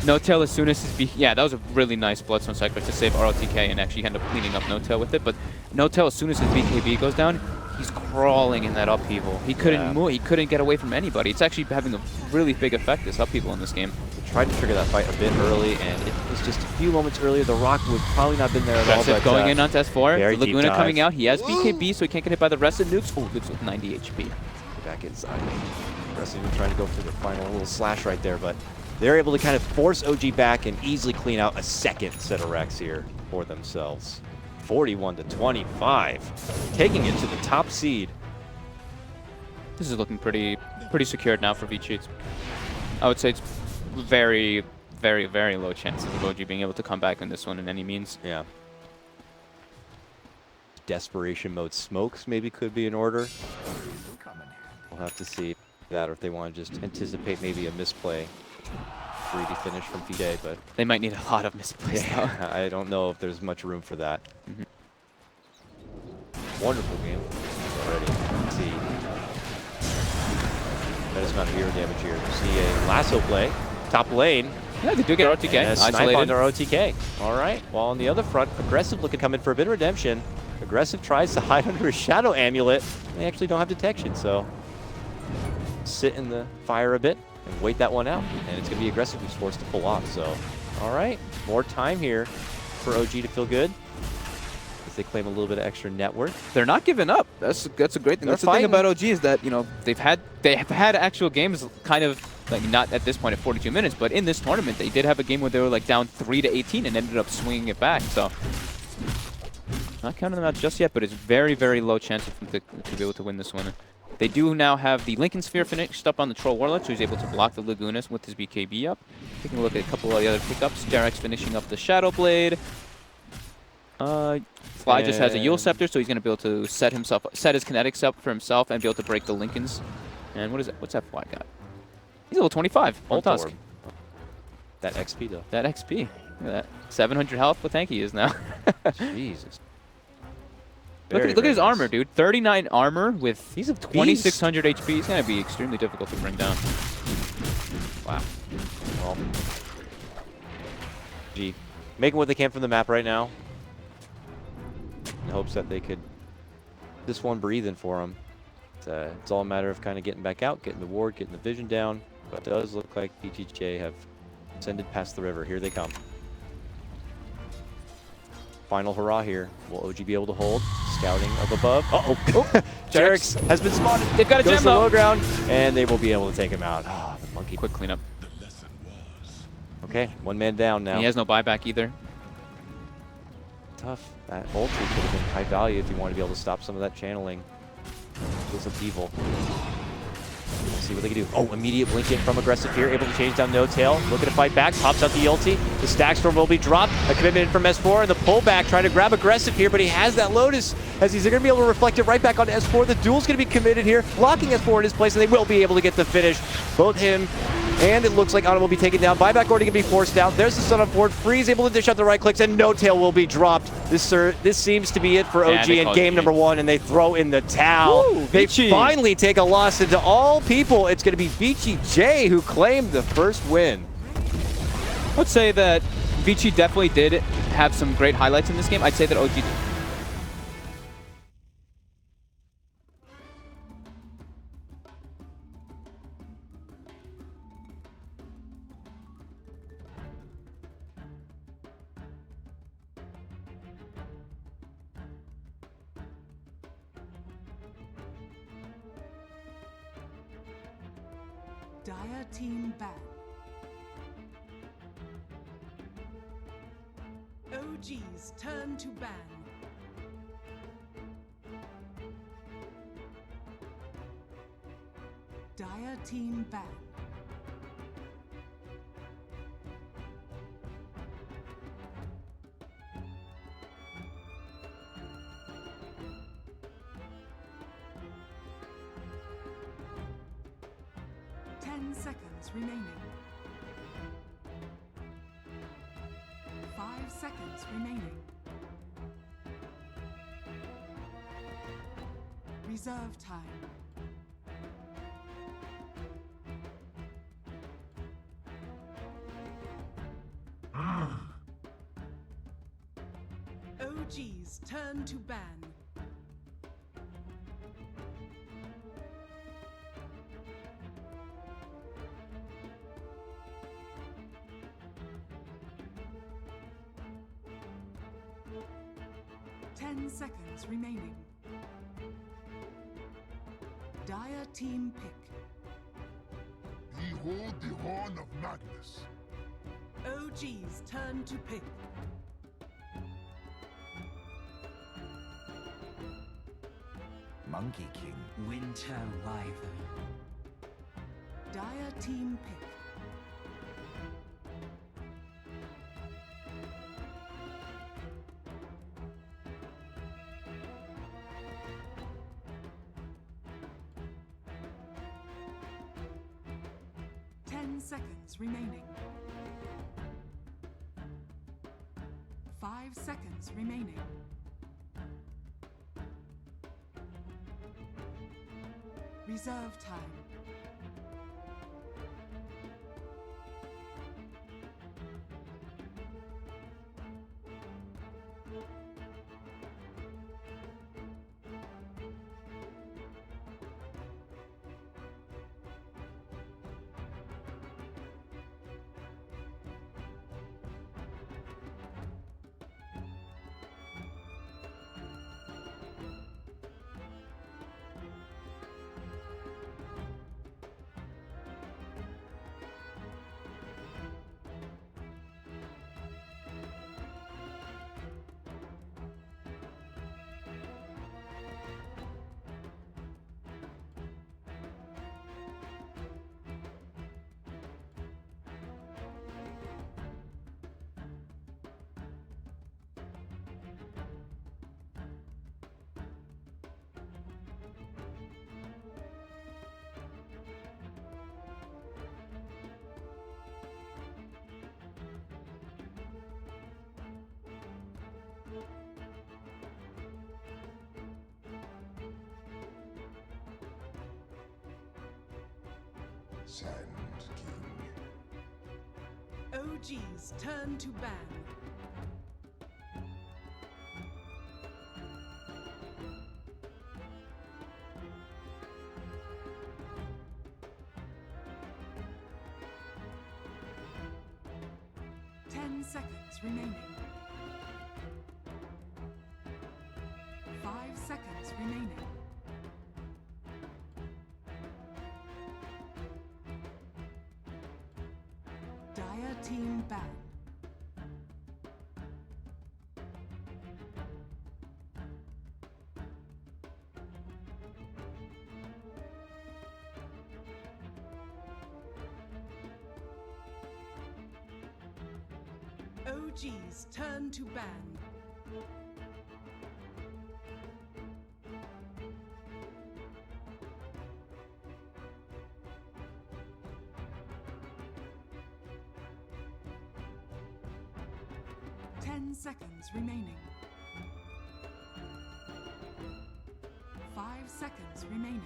No Tail as soon as his that was a really nice Bloodstone sacrifice to save ROTK and actually end up cleaning up No Tail with it. But No Tail, as soon as his BKB goes down, he's crawling in that upheaval. He couldn't move. He couldn't get away from anybody. It's actually having a really big effect, this upheaval in this game. Tried to trigger that fight a bit early, and it was just a few moments earlier. The rock would probably not been there at all. But going in onto S4. Laguna coming out. He has Whoa. BKB, so he can't get hit by the rest of nukes. Oh, lives with 90 HP. Back inside. Aggressive trying to go for the final little slash right there, but they're able to kind of force OG back and easily clean out a second set of wrecks here for themselves. 41-25, taking it to the top seed. This is looking pretty secured now for Vici. I would say it's very, very, very low chances of OG being able to come back in this one in any means. Yeah. Desperation mode smokes maybe could be in order. We'll have to see that, or if they want to just anticipate maybe a misplay. Greedy finish from VJ, but they might need a lot of misplays. Yeah, I don't know if there's much room for that. Wonderful game already. Let's see. Tremendous amount of hero damage here. See a lasso play. Top lane. Yeah, they do get OTK. And a snipe Isolated. on their OTK. All right. While on the other front, Aggressive looking to come in for a bit of redemption. Aggressive tries to hide under his Shadow Amulet. They actually don't have detection, so sit in the fire a bit and wait that one out. And it's going to be Aggressive who's forced to pull off. So, all right. More time here for OG to feel good. As they claim a little bit of extra net worth. They're not giving up. That's a great thing. That's the thing about OG is that, you know, they have had actual games kind of like not at this point at 42 minutes, but in this tournament they did have a game where they were like down 3-18 and ended up swinging it back. So not counting them out just yet, but it's very, very low chance of them to be able to win this one. They do now have the Lincoln Sphere finished up on the Troll Warlock, so he's able to block the Lagunas with his BKB up. Taking a look at a couple of the other pickups. Jarek's finishing up the Shadow Blade. Fly just has a Yule Scepter, so he's going to be able to set his kinetics up for himself and be able to break the Lincolns. And what is that? What's that Fly got? He's level 25. Old Tusk. That XP though. That XP. Look at that. 700 health. What tank he is now. Jesus. Look at his armor, dude. 39 armor with he's a 2600 HP. He's going to be extremely difficult to bring down. Wow. Well, G making what they can from the map right now. In hopes that they could this one breathing for them. It's all a matter of kind of getting back out, getting the ward, getting the vision down. But it does look like BTJ have ascended past the river. Here they come. Final hurrah here. Will OG be able to hold? Scouting up above. Uh-oh. Jarek's has been spotted. They've got a Goes gem to the though. low ground, and they will be able to take him out. Ah, the monkey. Quick cleanup. Okay, one man down now. And he has no buyback either. Tough. That ulti could have been high value if you want to be able to stop some of that channeling. It's upheaval. Let's see what they can do. Oh, immediate blink in from Aggressive here, able to change down No Tail. Looking to fight back, pops out the ulti. The stack storm will be dropped. A commitment in from S4, and the pullback trying to grab Aggressive here, but he has that Lotus as he's going to be able to reflect it right back onto S4. The duel's going to be committed here, locking S4 in his place, and they will be able to get the finish. Both him and it looks like Ana will be taken down. Buyback already going to be forced out. There's the stun on board. Freeze able to dish out the right clicks, and No Tail will be dropped. This seems to be it for OG in game number 1, and they throw in the towel. Woo, they Vici. finally take a loss into all people. It's going to be Vici J who claimed the first win. I would say that Vici definitely did have some great highlights in this game. I'd say that OG did. Dire team ban. OG's turn to ban. Dire team ban. Seconds remaining. 5 seconds remaining. Reserve time. OG's turn to ban. Seconds remaining. Dire team pick. Behold the horn of Magnus. OG's turn to pick. Monkey King. Winter Wyvern. Dire team pick. 10 seconds remaining. 5 seconds remaining. Reserve time. Sand King. OG's turn to ban. Seconds remaining. 5 seconds remaining. Dire team ban. OG's turn to ban. Seconds remaining. 5 seconds remaining.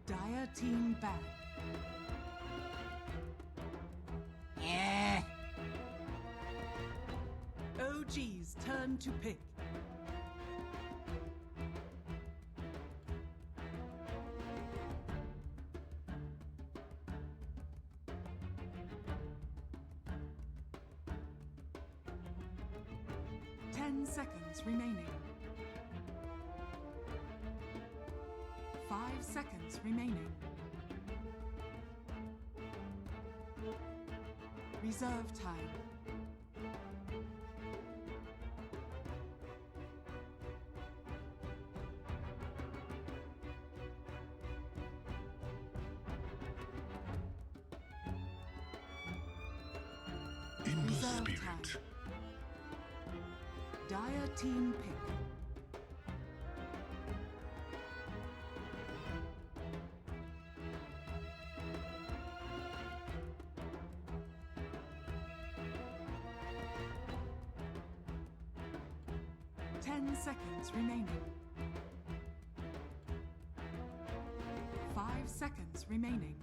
Dire team back. Yeah. OG's turn to pick. Seconds remaining. 5 seconds remaining. Reserve time. In the Reserve spirit. time. Dire team pick. Seconds remaining. 5 seconds remaining.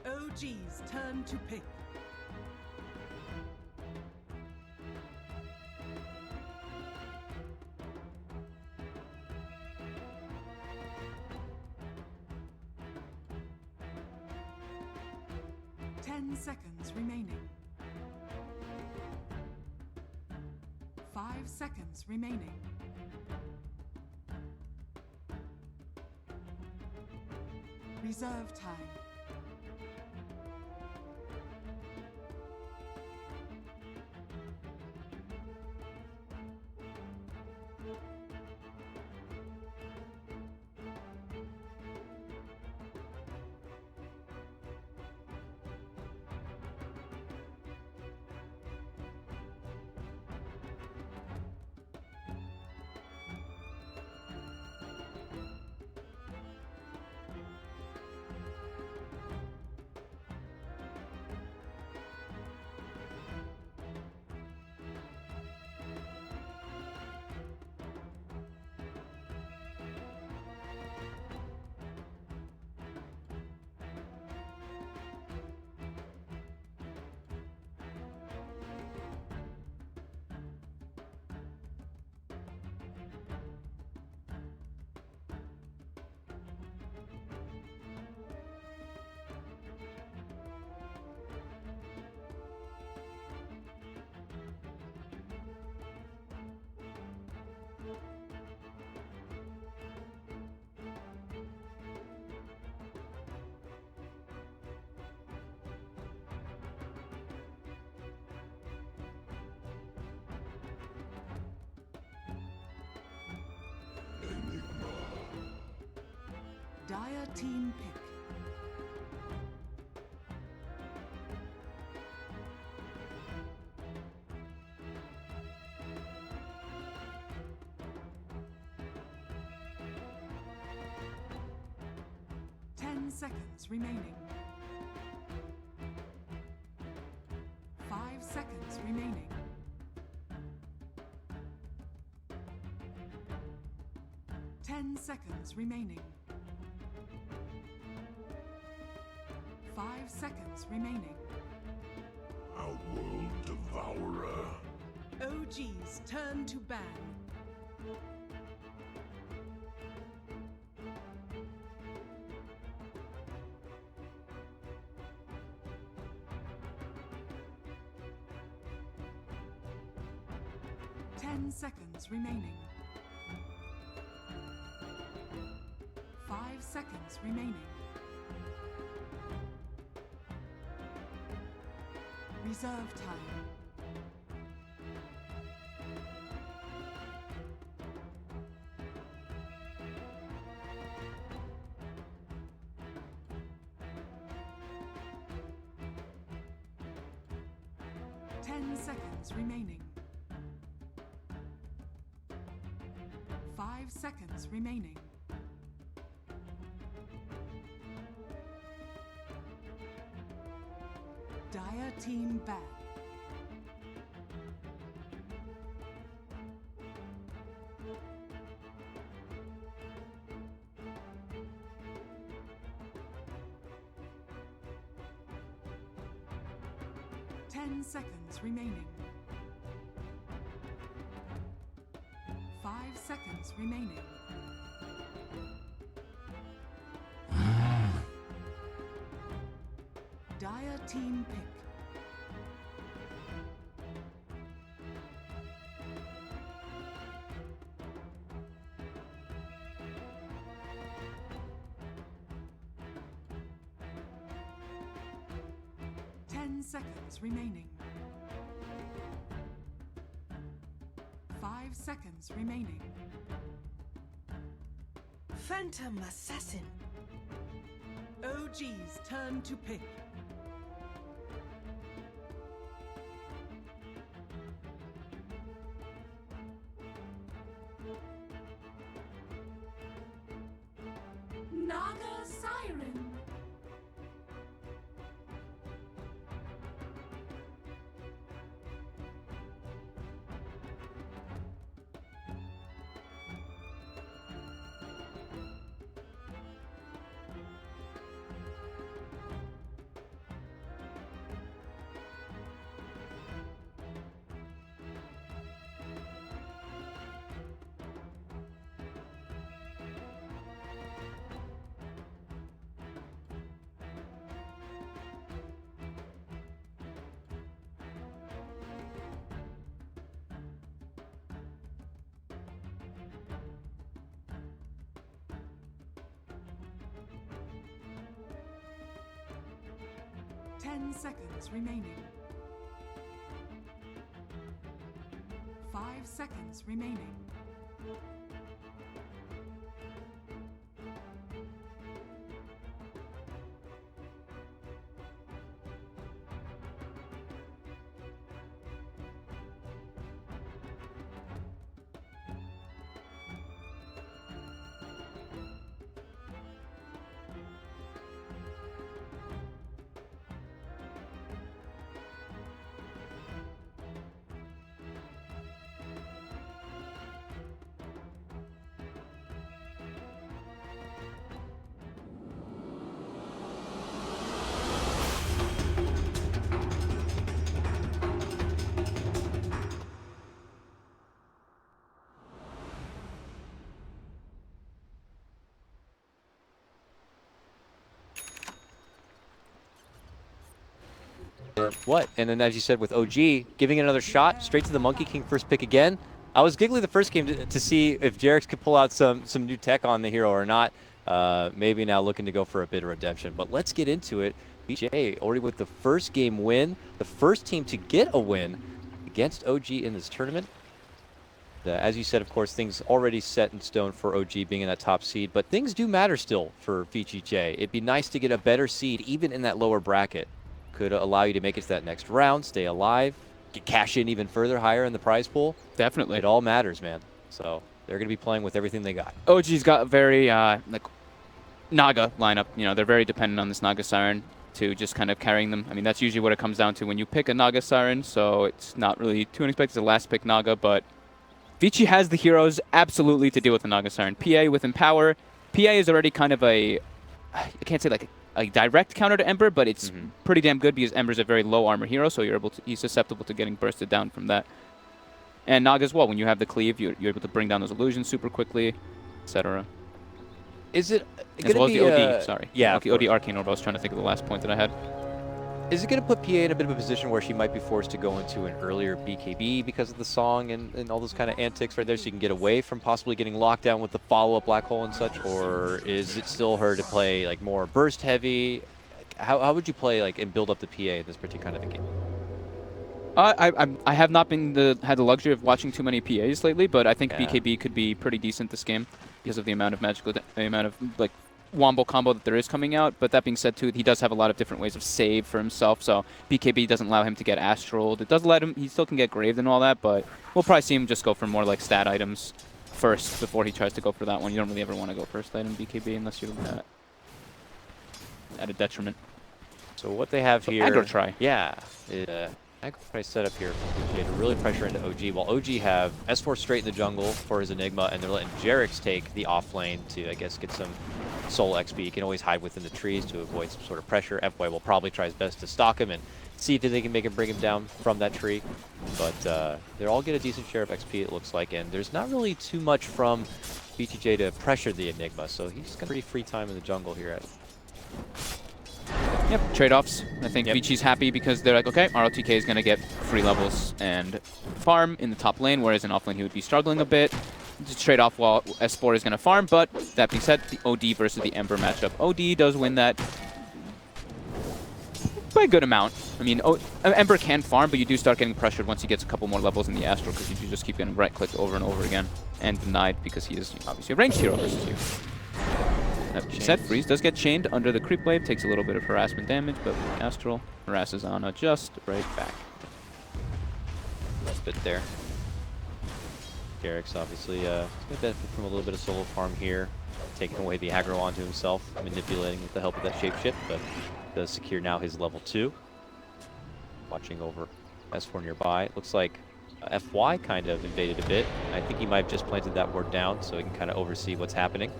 OG's turn to pick. 10 seconds remaining. 5 seconds remaining. Reserve time. Dire team pick. Seconds remaining. 5 seconds remaining. 10 seconds remaining. 5 seconds remaining. Outworld Devourer. OG's turn to ban. Seconds remaining. 5 seconds remaining. Reserve time. Seconds remaining. 5 seconds remaining. Dire team ban. Seconds remaining. 5 seconds remaining. Dire team pick. Seconds remaining. 5 seconds remaining. Phantom Assassin. OG's turn to pick. Naga Siren. 10 seconds remaining. 5 seconds remaining. What? And then, as you said, with OG, giving it another shot, straight to the Monkey King first pick again. I was giggly the first game to see if Jarex could pull out some new tech on the hero or not. Maybe now looking to go for a bit of redemption. But let's get into it. BJ already with the first game win, the first team to get a win against OG in this tournament. As you said, of course, things already set in stone for OG being in that top seed, but things do matter still for VGJ. It'd be nice to get a better seed even in that lower bracket. Could allow you to make it to that next round, stay alive, get cash in even further higher in the prize pool. Definitely. It all matters, man. So they're going to be playing with everything they got. OG's got a very like Naga lineup. You know, they're very dependent on this Naga Siren to just kind of carrying them. I mean, that's usually what it comes down to when you pick a Naga Siren, so it's not really too unexpected. It's the last pick Naga, but Vici has the heroes absolutely to deal with the Naga Siren. PA with Empower. PA is already kind of I can't say like a direct counter to Ember, but it's pretty damn good because Ember's a very low armor hero, so he's susceptible to getting bursted down from that. And Naga as well, when you have the cleave, you're able to bring down those illusions super quickly, etc. Is it as well as the OD? Sorry, yeah, okay, OD Arcane Orb. I was trying to think of the last point that I had. Is it going to put PA in a bit of a position where she might be forced to go into an earlier BKB because of the song and all those kind of antics right there, so you can get away from possibly getting locked down with the follow-up Black Hole and such? Or is it still her to play like more burst heavy? How would you play like and build up the PA in this particular kind of a game? I have not had the luxury of watching too many PAs lately, but I think BKB could be pretty decent this game because of the amount of like wombo combo that there is coming out. But that being said, too, he does have a lot of different ways of save for himself, so BKB doesn't allow him to get astraled. It does let him, he still can get graved and all that, but we'll probably see him just go for more like stat items first before he tries to go for that one. You don't really ever want to go first item BKB unless you're at a detriment. So what they have here... aggro try. Yeah. Aggro try set up here for VGJ to really pressure into OG, while OG have S4 straight in the jungle for his Enigma, and they're letting Jarex take the off lane to, I guess, get some soul XP. He can always hide within the trees to avoid some sort of pressure. FY will probably try his best to stalk him and see if they can make him bring him down from that tree. But they'll all get a decent share of XP, it looks like, and there's not really too much from VGJ to pressure the Enigma, so he's got pretty free time in the jungle here. Yep, trade-offs. I think Vici's happy because they're like, okay, RLTK is going to get free levels and farm in the top lane, whereas in offlane he would be struggling a bit. Just trade off while S4 is going to farm, but that being said, the OD versus the Ember matchup. OD does win that by a good amount. I mean, Ember can farm, but you do start getting pressured once he gets a couple more levels in the Astral because you just keep getting right-clicked over and over again and denied because he is obviously a ranged hero versus you. That being said, Freeze does get chained under the creep wave, takes a little bit of harassment damage, but Astral harasses Ana just right back. That's a bit there. Jarex obviously is going to benefit from a little bit of solo farm here, taking away the aggro onto himself, manipulating with the help of that shapeshift, but does secure now his level 2. Watching over S4 nearby. It looks like FY kind of invaded a bit. I think he might have just planted that ward down so he can kind of oversee what's happening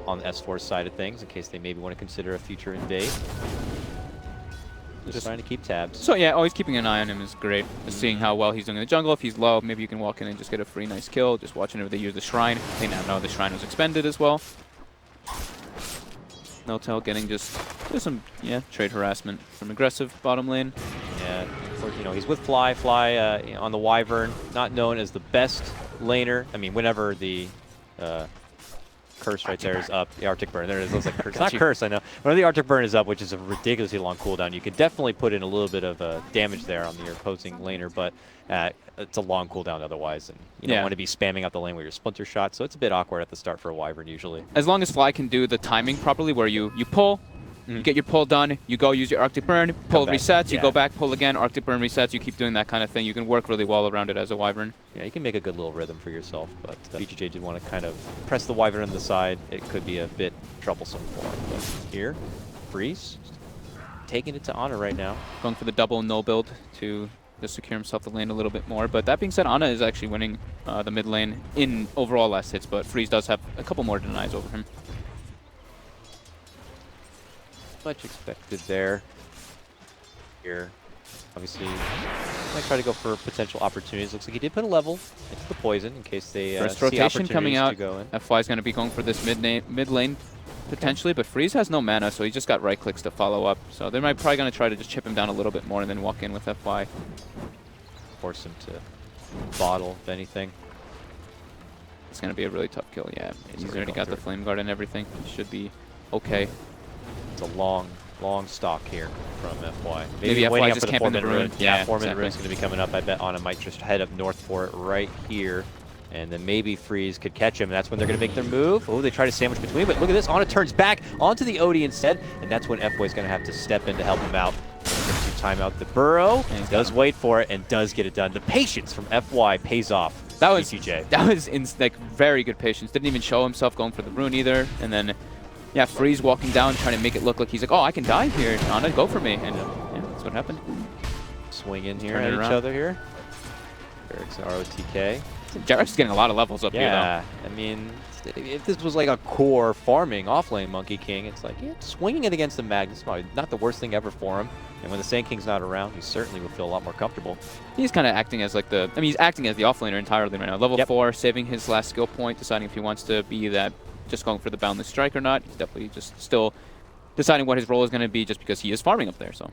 on the S4 side of things in case they maybe want to consider a future invade. Just trying to keep tabs. So yeah, always keeping an eye on him is great. Just seeing how well he's doing in the jungle. If he's low, maybe you can walk in and just get a free nice kill. Just watching if they use the Shrine. They now know the Shrine was expended as well. No tell getting just some trade harassment from aggressive bottom lane. Yeah, of course, you know, he's with Fly on the Wyvern, not known as the best laner. I mean, whenever the curse right there is up. The Arctic Burn. There it is. It looks like curse. Not curse, I know. When the Arctic Burn is up, which is a ridiculously long cooldown, you can definitely put in a little bit of damage there on your opposing laner, but it's a long cooldown otherwise, and you don't want to be spamming out the lane with your splinter shot, so it's a bit awkward at the start for a Wyvern usually. As long as Fly can do the timing properly, where you pull, you get your pull done, you go use your Arctic Burn, pull resets, you go back, pull again, Arctic Burn resets, you keep doing that kind of thing. You can work really well around it as a Wyvern. Yeah, you can make a good little rhythm for yourself, but BGJ did want to kind of press the Wyvern on the side. It could be a bit troublesome for him. But here, Freeze, taking it to Ana right now. Going for the double no build to just secure himself the lane a little bit more. But that being said, Ana is actually winning the mid lane in overall last hits, but Freeze does have a couple more denies over him. Much expected there. Here, obviously, might try to go for potential opportunities. Looks like he did put a level into the poison in case they First see rotation coming out. to go in. FY is going to be going for this mid lane potentially, but Freeze has no mana, so he just got right clicks to follow up. So they're probably going to try to just chip him down a little bit more and then walk in with FY. Force him to bottle, if anything. It's going to be a really tough kill, yeah. He's already got the Flame Guard and everything. He should be okay. It's a long stock here from FY. Maybe FY waiting just up for the camping the rune. Yeah, 4-minute exactly. rune's going to be coming up. I bet Ana might just head up north for it right here. And then maybe Freeze could catch him, and that's when they're going to make their move. Oh, they try to sandwich between, but look at this. Ana turns back onto the Odie instead, and that's when FY is going to have to step in to help him out. To time out the burrow, does wait for it, and does get it done. The patience from FY pays off. That was BGJ. That was like very good patience. Didn't even show himself going for the rune either, and then yeah, Freeze walking down, trying to make it look like he's like, oh, I can die here. Ana, go for me, and yeah, that's what happened. Swing in here at each other here. Eric's an ROTK. Jarek's getting a lot of levels up here, though. Yeah, I mean, if this was like a core farming offlane Monkey King, it's like, yeah, swinging it against the Magnus is probably not the worst thing ever for him. And when the Sand King's not around, he certainly will feel a lot more comfortable. He's kind of acting as like he's acting as the offlaner entirely right now. Level 4, saving his last skill point, deciding if he wants to be that, just going for the Boundless Strike or not. He's definitely just still deciding what his role is going to be just because he is farming up there, so.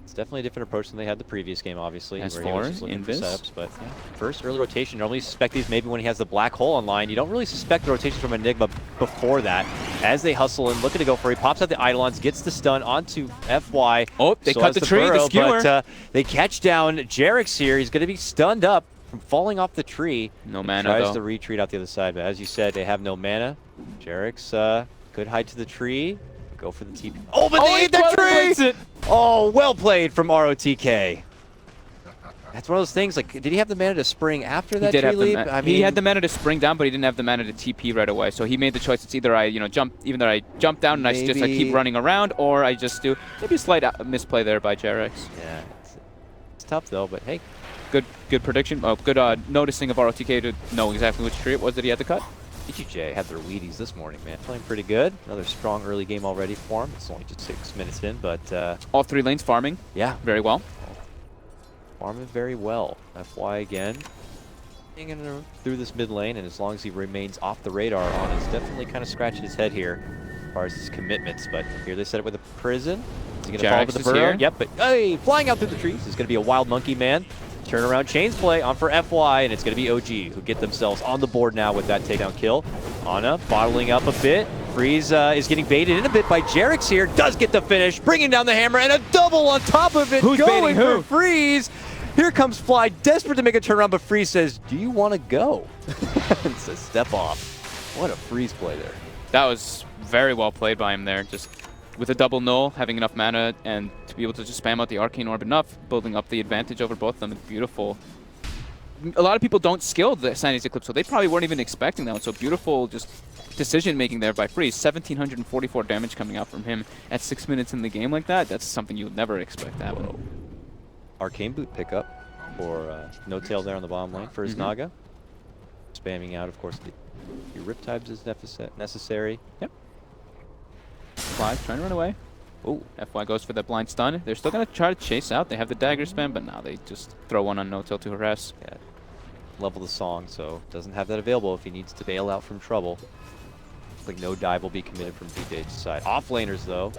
It's definitely a different approach than they had the previous game, obviously. S4, where he was just looking for Invis. setups, but yeah. First early rotation. Normally suspect these maybe when he has the black hole online. You don't really suspect the rotations from Enigma before that. As they hustle and looking to go for it, he pops out the Eidolons, gets the stun onto FY. Oh, they cut the tree, the skewer. But they catch down Jarek's here. He's going to be stunned up from falling off the tree. No mana, tries to retreat out the other side, but as you said, they have no mana. Jarek's could hide to the tree. Go for the TP. Oh, but they ate that tree! Oh, well played from ROTK. That's one of those things, like, did he have the mana to spring after that tree leap? I mean, he had the mana to spring down, but he didn't have the mana to TP right away. So he made the choice. It's either I, jump, even though I jump down and I just keep running around, or I just do maybe a slight misplay there by Jarex. Yeah, it's tough though, but hey. Good prediction. Oh, good noticing of ROTK to know exactly which tree it was that he had to cut. BGJ had their Wheaties this morning, man. Playing pretty good. Another strong early game already for him. It's only just 6 minutes in, but... all 3 lanes farming. Yeah. Very well. Farming very well. FY again. Hanging through this mid lane, and as long as he remains off the radar, Ana's definitely kind of scratching his head here as far as his commitments. But here they set it with a prison. Is he going to fall to the burrow? Here. Yep, but hey, flying out through the trees. It's going to be a wild monkey man. Turnaround chains play on for FY, and it's going to be OG who get themselves on the board now with that takedown kill. Ana bottling up a bit. Freeze is getting baited in a bit by Jarek's here. Does get the finish, bringing down the hammer, and a double on top of it. Who's going baiting who? for Freeze. Here comes Fly, desperate to make a turnaround, but Freeze says, do you want to go? And says, step off. What a Freeze play there. That was very well played by him there. Just with a double null, having enough mana, and to be able to just spam out the Arcane Orb enough, building up the advantage over both of them. It's beautiful. A lot of people don't skill the Sanity's Eclipse, so they probably weren't even expecting that one. So beautiful just decision-making there by Freeze. 1,744 damage coming out from him at 6 minutes in the game like that. That's something you would never expect to happen. Arcane Boot pickup for No Tail there on the bottom lane for his Naga. Spamming out, of course, your Riptides is necessary. Yep. Fly trying to run away. Oh, FY goes for the blind stun. They're still going to try to chase out. They have the dagger spam, but now they just throw one on No-Tail to harass. Yeah. Level the song, so doesn't have that available if he needs to bail out from trouble. Looks like no dive will be committed from BJ's side. Offlaners, though.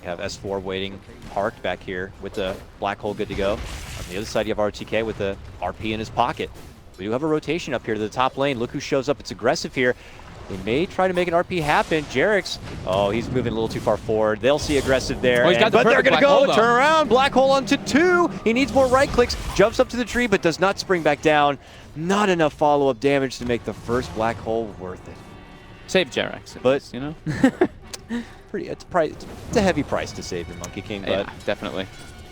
You have S4 waiting, parked back here with the black hole good to go. On the other side, you have RTK with the RP in his pocket. We do have a rotation up here to the top lane. Look who shows up. It's aggressive here. They may try to make an RP happen. Jarek's, oh, he's moving a little too far forward. They'll see aggressive there. Oh, he's got the but they're perfect going to black go, hole, turn though. around, black hole onto 2. He needs more right clicks, jumps up to the tree, but does not spring back down. Not enough follow-up damage to make the first black hole worth it. Save Jarek's, but you know? It's a heavy price to save your Monkey King, but yeah, definitely.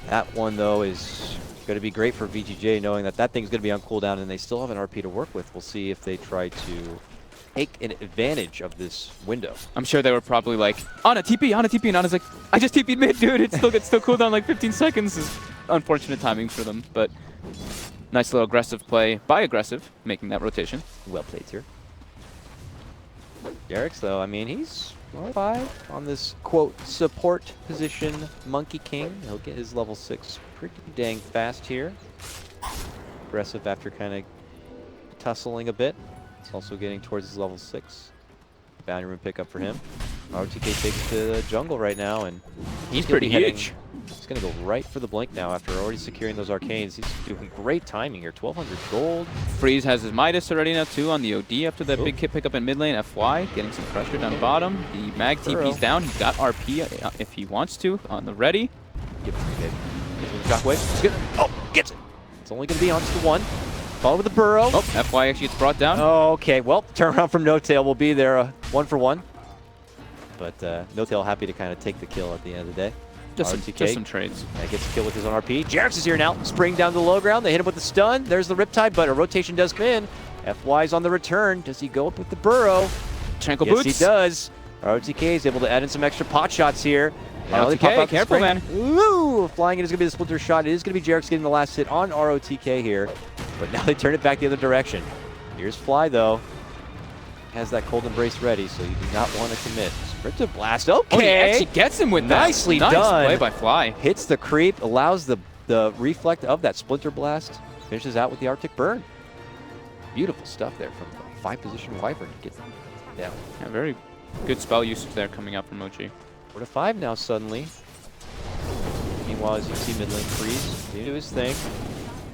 that one, though, is going to be great for VGJ, knowing that that thing's going to be on cooldown and they still have an RP to work with. We'll see if they try to take an advantage of this window. I'm sure they were probably like, Ana, TP, and Ana's like, I just TP'd mid, dude. It's still cooldown like 15 seconds. Is unfortunate timing for them, but nice little aggressive play by aggressive, making that rotation. Well played here. Jarek's, though, I mean, he's level 5 on this, quote, support position Monkey King. He'll get his level 6 pretty dang fast here. Aggressive after kind of tussling a bit. It's also getting towards his level 6. Bounty room pickup for him. ROTK takes to the jungle right now, and he's pretty huge. He's going to go right for the blink now after already securing those arcanes. He's doing great timing here. 1,200 gold. Freeze has his Midas already now, too, on the OD after that big kit pickup in mid lane. FY getting some pressure down bottom. The mag TP's down. He's got RP if he wants to on the ready. Give it to me, baby. Shockwave. Oh, gets it. It's only going to be on just the 1. Follow with the burrow. Oh, FY actually gets brought down. Oh, okay. Well, turnaround from No Tail will be there, 1 for 1. But No Tail happy to kind of take the kill at the end of the day. Just some trades. Gets a kill with his own RP. Jarek's is here now. Spring down to the low ground. They hit him with the stun. There's the Riptide, but a rotation does come in. FY's on the return. Does he go up with the burrow? Chankle yes, boots. He does. ROTK is able to add in some extra pot shots here. ROTK, careful, man. Ooh, flying in is going to be the splinter shot. It is going to be Jarek's getting the last hit on ROTK here. But now they turn it back the other direction. Here's Fly, though. Has that cold embrace ready, so you do not want to commit. Sprinter blast. Okay. Oh, he actually gets him with that. Nicely nice done. Play by Fly. Hits the creep, allows the reflect of that splinter blast. Finishes out with the Arctic burn. Beautiful stuff there from the 5-position Wyvern to get down. Yeah, very good spell usage there coming out from OG. 4 to 5 now suddenly. Meanwhile, as you see mid lane Freeze do his thing.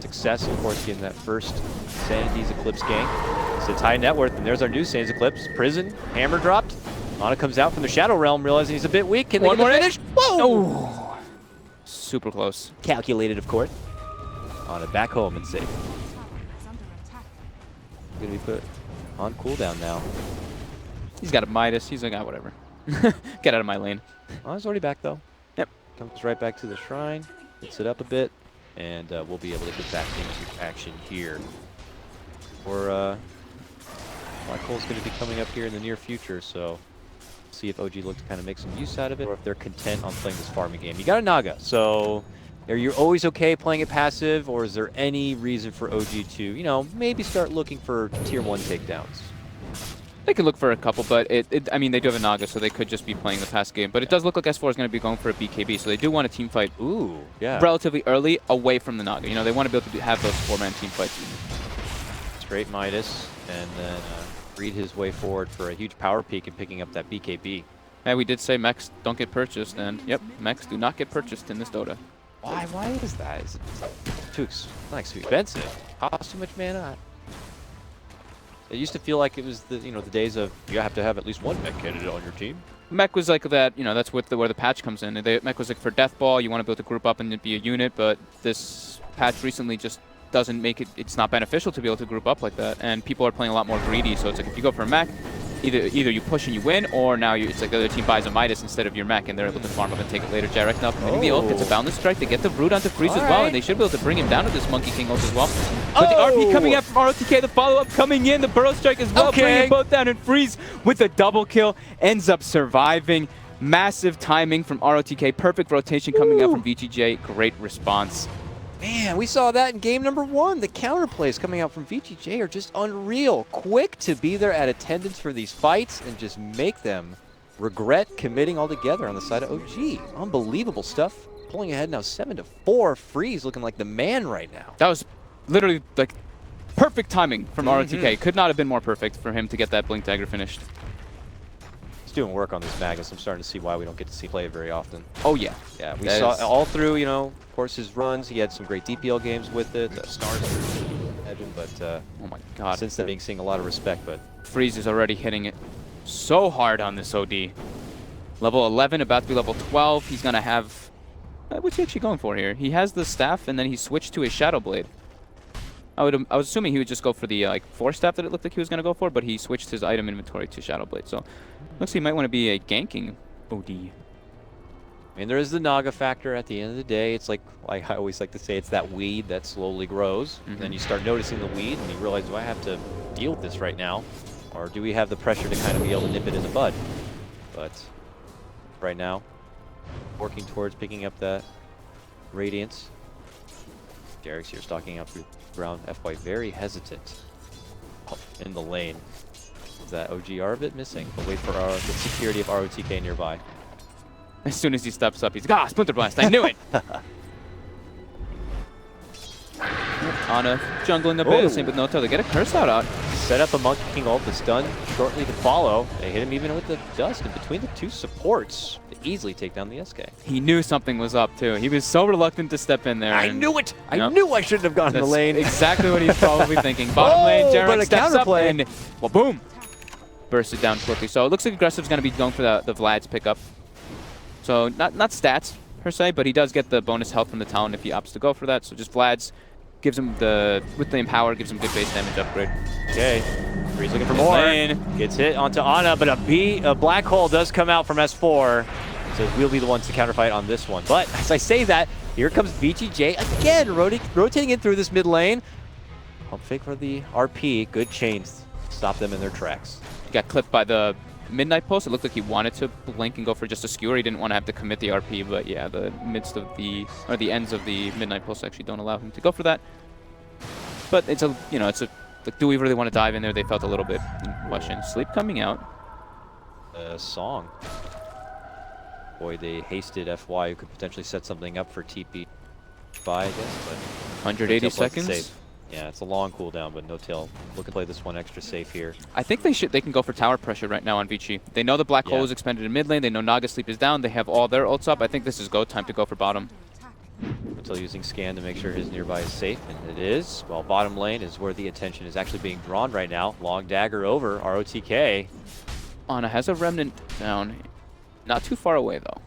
Success, of course, getting that first Sanity's Eclipse gank. It's high net worth, and there's our new Sanity's Eclipse. Prison, hammer dropped. Ana comes out from the Shadow Realm, realizing he's a bit weak. Can they get the finish? Whoa! Oh, super close. Calculated, of course. Ana back home and safe. Gonna be put on cooldown now. He's got a Midas. He's like, ah, whatever. Get out of my lane. Oh, he's already back, though. Yep. Comes right back to the shrine. Hits it up a bit. And we'll be able to get back into action here. Or Black Hole's going to be coming up here in the near future, so see if OG look to kind of make some use out of it, or if they're content on playing this farming game. You got a Naga, so are you always okay playing it passive, or is there any reason for OG to, you know, maybe start looking for tier 1 takedowns? They could look for a couple, but I mean, they do have a Naga, so they could just be playing the pass game. But it does look like S4 is going to be going for a BKB, so they do want a team fight. Ooh, yeah. Relatively early, away from the Naga. You know, they want to be able to have those 4-man team fights. Straight Midas, and then read his way forward for a huge power peak and picking up that BKB. Yeah, we did say mechs don't get purchased, and yep, mechs do not get purchased in this Dota. Why? Why is that? Is it too expensive? Costs too much mana. It used to feel like it was the the days of you have to have at least one mech candidate on your team. Mech was like that, you know, that's with where the patch comes in. Mech was like for Death Ball, you want to be able to group up and be a unit, but this patch recently just doesn't make it, it's not beneficial to be able to group up like that. And people are playing a lot more greedy, so it's like if you go for a mech, either you push and you win, or now it's like the other team buys a Midas instead of your mech, and they're able to farm up and take it later. Jarek now committing the ult, gets a Boundless Strike. They get the Root onto Freeze as well, and they should be able to bring him down with this Monkey King ult as well. But the RP coming out from ROTK, the follow-up coming in, the Burrow Strike as well, bringing both down, and Freeze with the double kill ends up surviving. Massive timing from ROTK, perfect rotation coming out from VGJ, great response. Man, we saw that in game number 1. The counterplays coming out from VGJ are just unreal. Quick to be there at attendance for these fights and just make them regret committing altogether on the side of OG. Unbelievable stuff. Pulling ahead now 7-4. Freeze looking like the man right now. That was literally like perfect timing from ROTK. Could not have been more perfect for him to get that Blink Dagger finished. He's doing work on this Magus. I'm starting to see why we don't get to see play it very often. Oh, yeah. Yeah, we saw all through, of course, his runs. He had some great DPL games with it. Stars, but oh my God, since then, seeing a lot of respect. But Freeze is already hitting it so hard on this OD. Level 11, about to be level 12. He's going to have... what's he actually going for here? He has the staff, and then he switched to a Shadow Blade. I was assuming he would just go for the like 4 staff that it looked like he was going to go for, but he switched his item inventory to Shadow Blade. So looks like he might want to be a ganking OD. I mean, there is the Naga factor at the end of the day. It's like I always like to say, it's that weed that slowly grows. And then you start noticing the weed, and you realize, do I have to deal with this right now? Or do we have the pressure to kind of be able to nip it in the bud? But right now, working towards picking up that Radiance. Jarek's here stalking up through ground. FY very hesitant up in the lane. Is that OG are a bit missing, but wait for the security of ROTK nearby. As soon as he steps up, he's like, Splinter Blast, I knew it! Ana jungling a bit, same with No-Tail. They get a curse out. Set up a Monkey King ult, the stun shortly to follow. They hit him even with the dust, and between the two supports, they easily take down the SK. He knew something was up, too. He was so reluctant to step in there. I knew it! I knew I shouldn't have gone in the lane. Exactly what he's probably thinking. Bottom lane, Jarek steps up, and well, boom! Bursted down quickly. So it looks like Aggressive's going to be going for the Vlad's pickup. So not stats, per se, but he does get the bonus health from the Talon if he opts to go for that. So just Vlad's gives him with the Empower, gives him good base damage upgrade. Okay, Bree's looking for more. Gets hit onto Ana, but a black hole does come out from S4. So we'll be the ones to counterfight on this one. But as I say that, here comes VGJ again, rotating in through this mid lane. Pump fake for the RP, good chains. Stop them in their tracks. He got clipped by the Midnight Pulse. It looked like he wanted to blink and go for just a skewer. He didn't want to have to commit the RP, but yeah, the ends of the Midnight Pulse actually don't allow him to go for that. But it's like, do we really want to dive in there? They felt a little bit in question. Sleep coming out. Song. Boy, they hasted FY, who could potentially set something up for TP by, I guess, but 180 seconds. Yeah, it's a long cooldown, but No-Tail looking to play this one extra safe here. I think they can go for tower pressure right now on Vici. They know the black hole is expended in mid lane. They know Naga Sleep is down. They have all their ults up. I think this is go time to go for bottom. No-Tail using scan to make sure his nearby is safe, and it is. Well, bottom lane is where the attention is actually being drawn right now. Long dagger over, ROTK. Ana has a remnant down. Not too far away, though.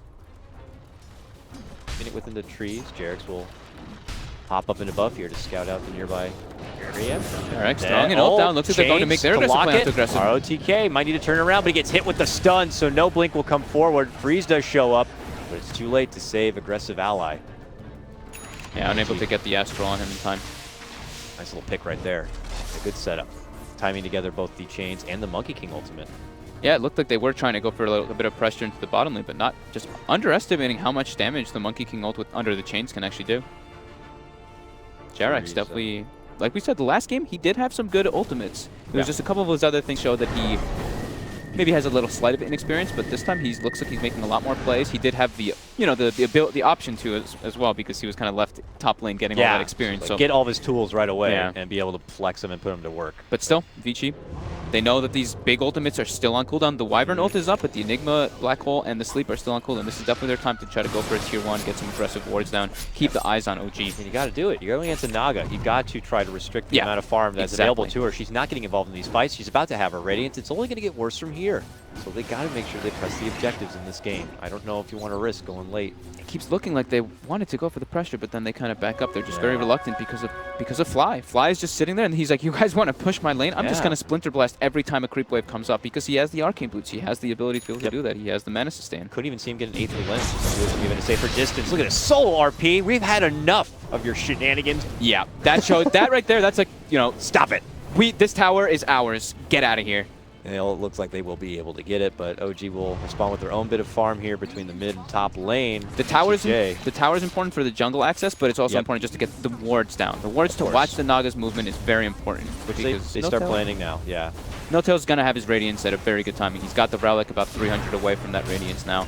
Minute within the trees. Jarek's will hop up and above here to scout out the nearby area. Jarek strong and ult down. Looks like they're going to make their aggressive plan out to aggressive. ROTK might need to turn around, but he gets hit with the stun, so no blink will come forward. Freeze does show up, but it's too late to save aggressive ally. Yeah, unable to get the Astral on him in time. Nice little pick right there. A good setup. Timing together both the chains and the Monkey King ultimate. Yeah, it looked like they were trying to go for a little bit of pressure into the bottom lane, but not just underestimating how much damage the Monkey King ult under the chains can actually do. Jarek's definitely, like we said, the last game, he did have some good ultimates. It was just a couple of his other things showed that he maybe has a little slight of inexperience, but this time he looks like he's making a lot more plays. He did have the, the option to as well, because he was kind of left top lane getting all that experience. So get all of his tools right away and be able to flex them and put them to work. But still, Vici, they know that these big ultimates are still on cooldown. The Wyvern ult is up, but the Enigma, Black Hole, and the Sleep are still on cooldown. This is definitely their time to try to go for a tier 1, get some aggressive wards down, keep the eyes on OG. And you got to do it. You're going against a Naga. You got to try to restrict the amount of farm that's available to her. She's not getting involved in these fights. She's about to have her Radiance. It's only going to get worse from here. So they got to make sure they press the objectives in this game. I don't know if you want to risk going late. It keeps looking like they wanted to go for the pressure, but then they kind of back up. They're just very reluctant because of Fly. Fly is just sitting there, and he's like, you guys want to push my lane? I'm just going to Splinter Blast every time a creep wave comes up, because he has the Arcane Boots. He has the ability to be able to do that. He has the Mana Sustain. Couldn't even see him get an 8th lens just to do it from even a safer distance. Look at his solo RP. We've had enough of your shenanigans. Yeah, that showed that right there. That's like, stop it. This tower is ours. Get out of here. And it looks like they will be able to get it, but OG will respond with their own bit of farm here between the mid and top lane. The tower is important for the jungle access, but it's also important just to get the wards down. The wards to watch the Naga's movement is very important. Which they start planning now, No-Tail's going to have his Radiance at a very good timing. He's got the Relic about 300 away from that Radiance now.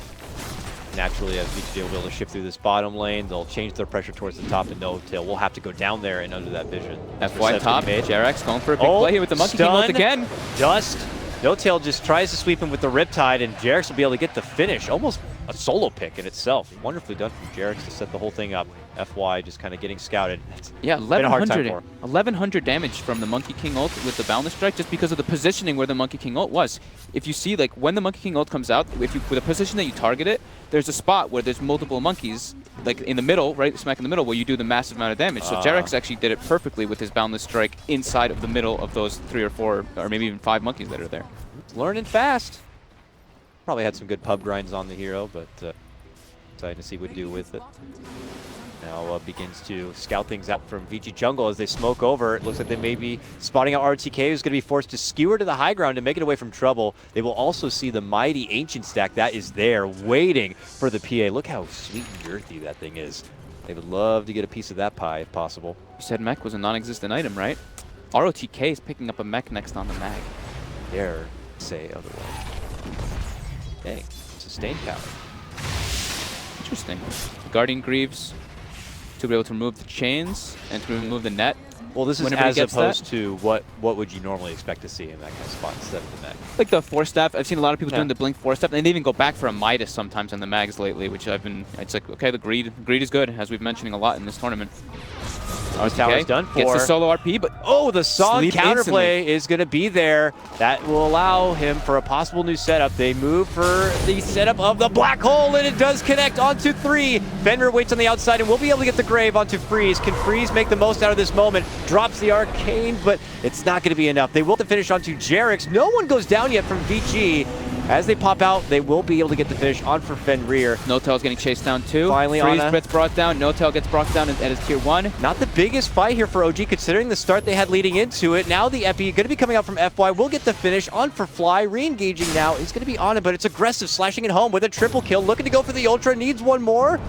Naturally, as VGJ will be able to shift through this bottom lane, they'll change their pressure towards the top, and No-Tail will have to go down there and under that vision. FY top, Jarek's going for a big play here with the Monkey King ult again. Dust. No-Tail just tries to sweep him with the Riptide, and Jarek's will be able to get the finish. Almost a solo pick in itself. Wonderfully done from Jarex to set the whole thing up. FY just kind of getting scouted. Yeah, been a hard time for him. 1100 damage from the Monkey King ult with the Boundless Strike just because of the positioning where the Monkey King ult was. If you see, like, when the Monkey King ult comes out, with the position that you target it, there's a spot where there's multiple monkeys, like in the middle, right smack in the middle, where you do the massive amount of damage. So Jarex actually did it perfectly with his Boundless Strike inside of the middle of those 3 or 4, or maybe even 5 monkeys that are there. Learning fast. Probably had some good pub grinds on the hero, but excited to see what to do with it. Now begins to scout things out from VG Jungle as they smoke over. It looks like they may be spotting out RTK, who's going to be forced to skewer to the high ground to make it away from trouble. They will also see the mighty Ancient stack that is there waiting for the PA. Look how sweet and girthy that thing is. They would love to get a piece of that pie if possible. You said mech was a non-existent item, right? ROTK is picking up a mech next on the mag. Dare say otherwise. Dang, sustained power. Interesting. Guardian Greaves to be able to remove the chains and to remove the net. Well, this is Whenever as opposed to what would you normally expect to see in that kind of spot instead of the mag. Like the Force Staff. I've seen a lot of people doing the Blink Force Staff, and they even go back for a Midas sometimes in the mags lately, which it's like, okay, the greed is good, as we've mentioning a lot in this tournament. Tower's done for. Gets the solo RP, but the Song counterplay is going to be there. That will allow him for a possible new setup. They move for the setup of the black hole, and it does connect onto 3. Fenrir waits on the outside and will be able to get the grave onto Freeze. Can Freeze make the most out of this moment? Drops the arcane, but it's not going to be enough. They will have to finish onto Jarex. No one goes down yet from VG. As they pop out, they will be able to get the finish on for Fenrir. Notel's getting chased down too. Finally, Freeze gets brought down. Notel gets brought down at his tier 1. Not the biggest fight here for OG, considering the start they had leading into it. Now the Epi going to be coming out from FY. Will get the finish on for Fly. Re-engaging now is going to be on it, but it's aggressive, slashing it home with a triple kill. Looking to go for the Ultra. Needs one more.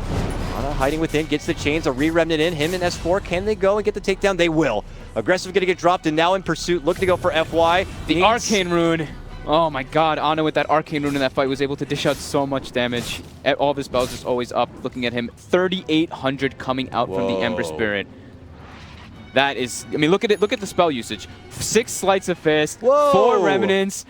Ana hiding within, gets the chains, a re-remnant in. Him and S4, can they go and get the takedown? They will. Aggressive going to get dropped, and now in pursuit, looking to go for FY. The Arcane Rune. Oh my god, Ana with that Arcane Rune in that fight was able to dish out so much damage. All of his spells just always up. Looking at him, 3,800 coming out from the Ember Spirit. That is, I mean, look at the spell usage. 6 Sleights of Fist, 4 Remnants,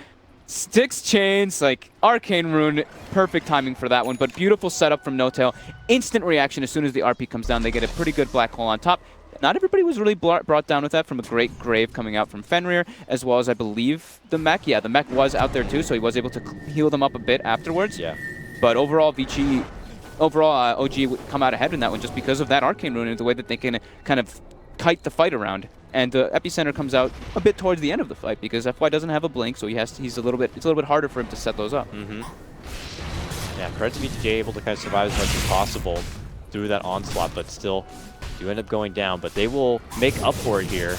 6 Chains, like Arcane Rune, perfect timing for that one. But beautiful setup from Notel. Instant reaction as soon as the RP comes down. They get a pretty good black hole on top. Not everybody was really brought down with that, from a great grave coming out from Fenrir, as well as, I believe, the mech. Yeah, the mech was out there too, so he was able to heal them up a bit afterwards. Yeah. But overall, OG would come out ahead in that one just because of that Arcane Rune and the way that they can kind of kite the fight around. And the Epicenter comes out a bit towards the end of the fight because FY doesn't have a blink, so it's a little bit harder for him to set those up. Yeah, credit to BTJ, able to kind of survive as much as possible through that onslaught, but still do end up going down. But they will make up for it here,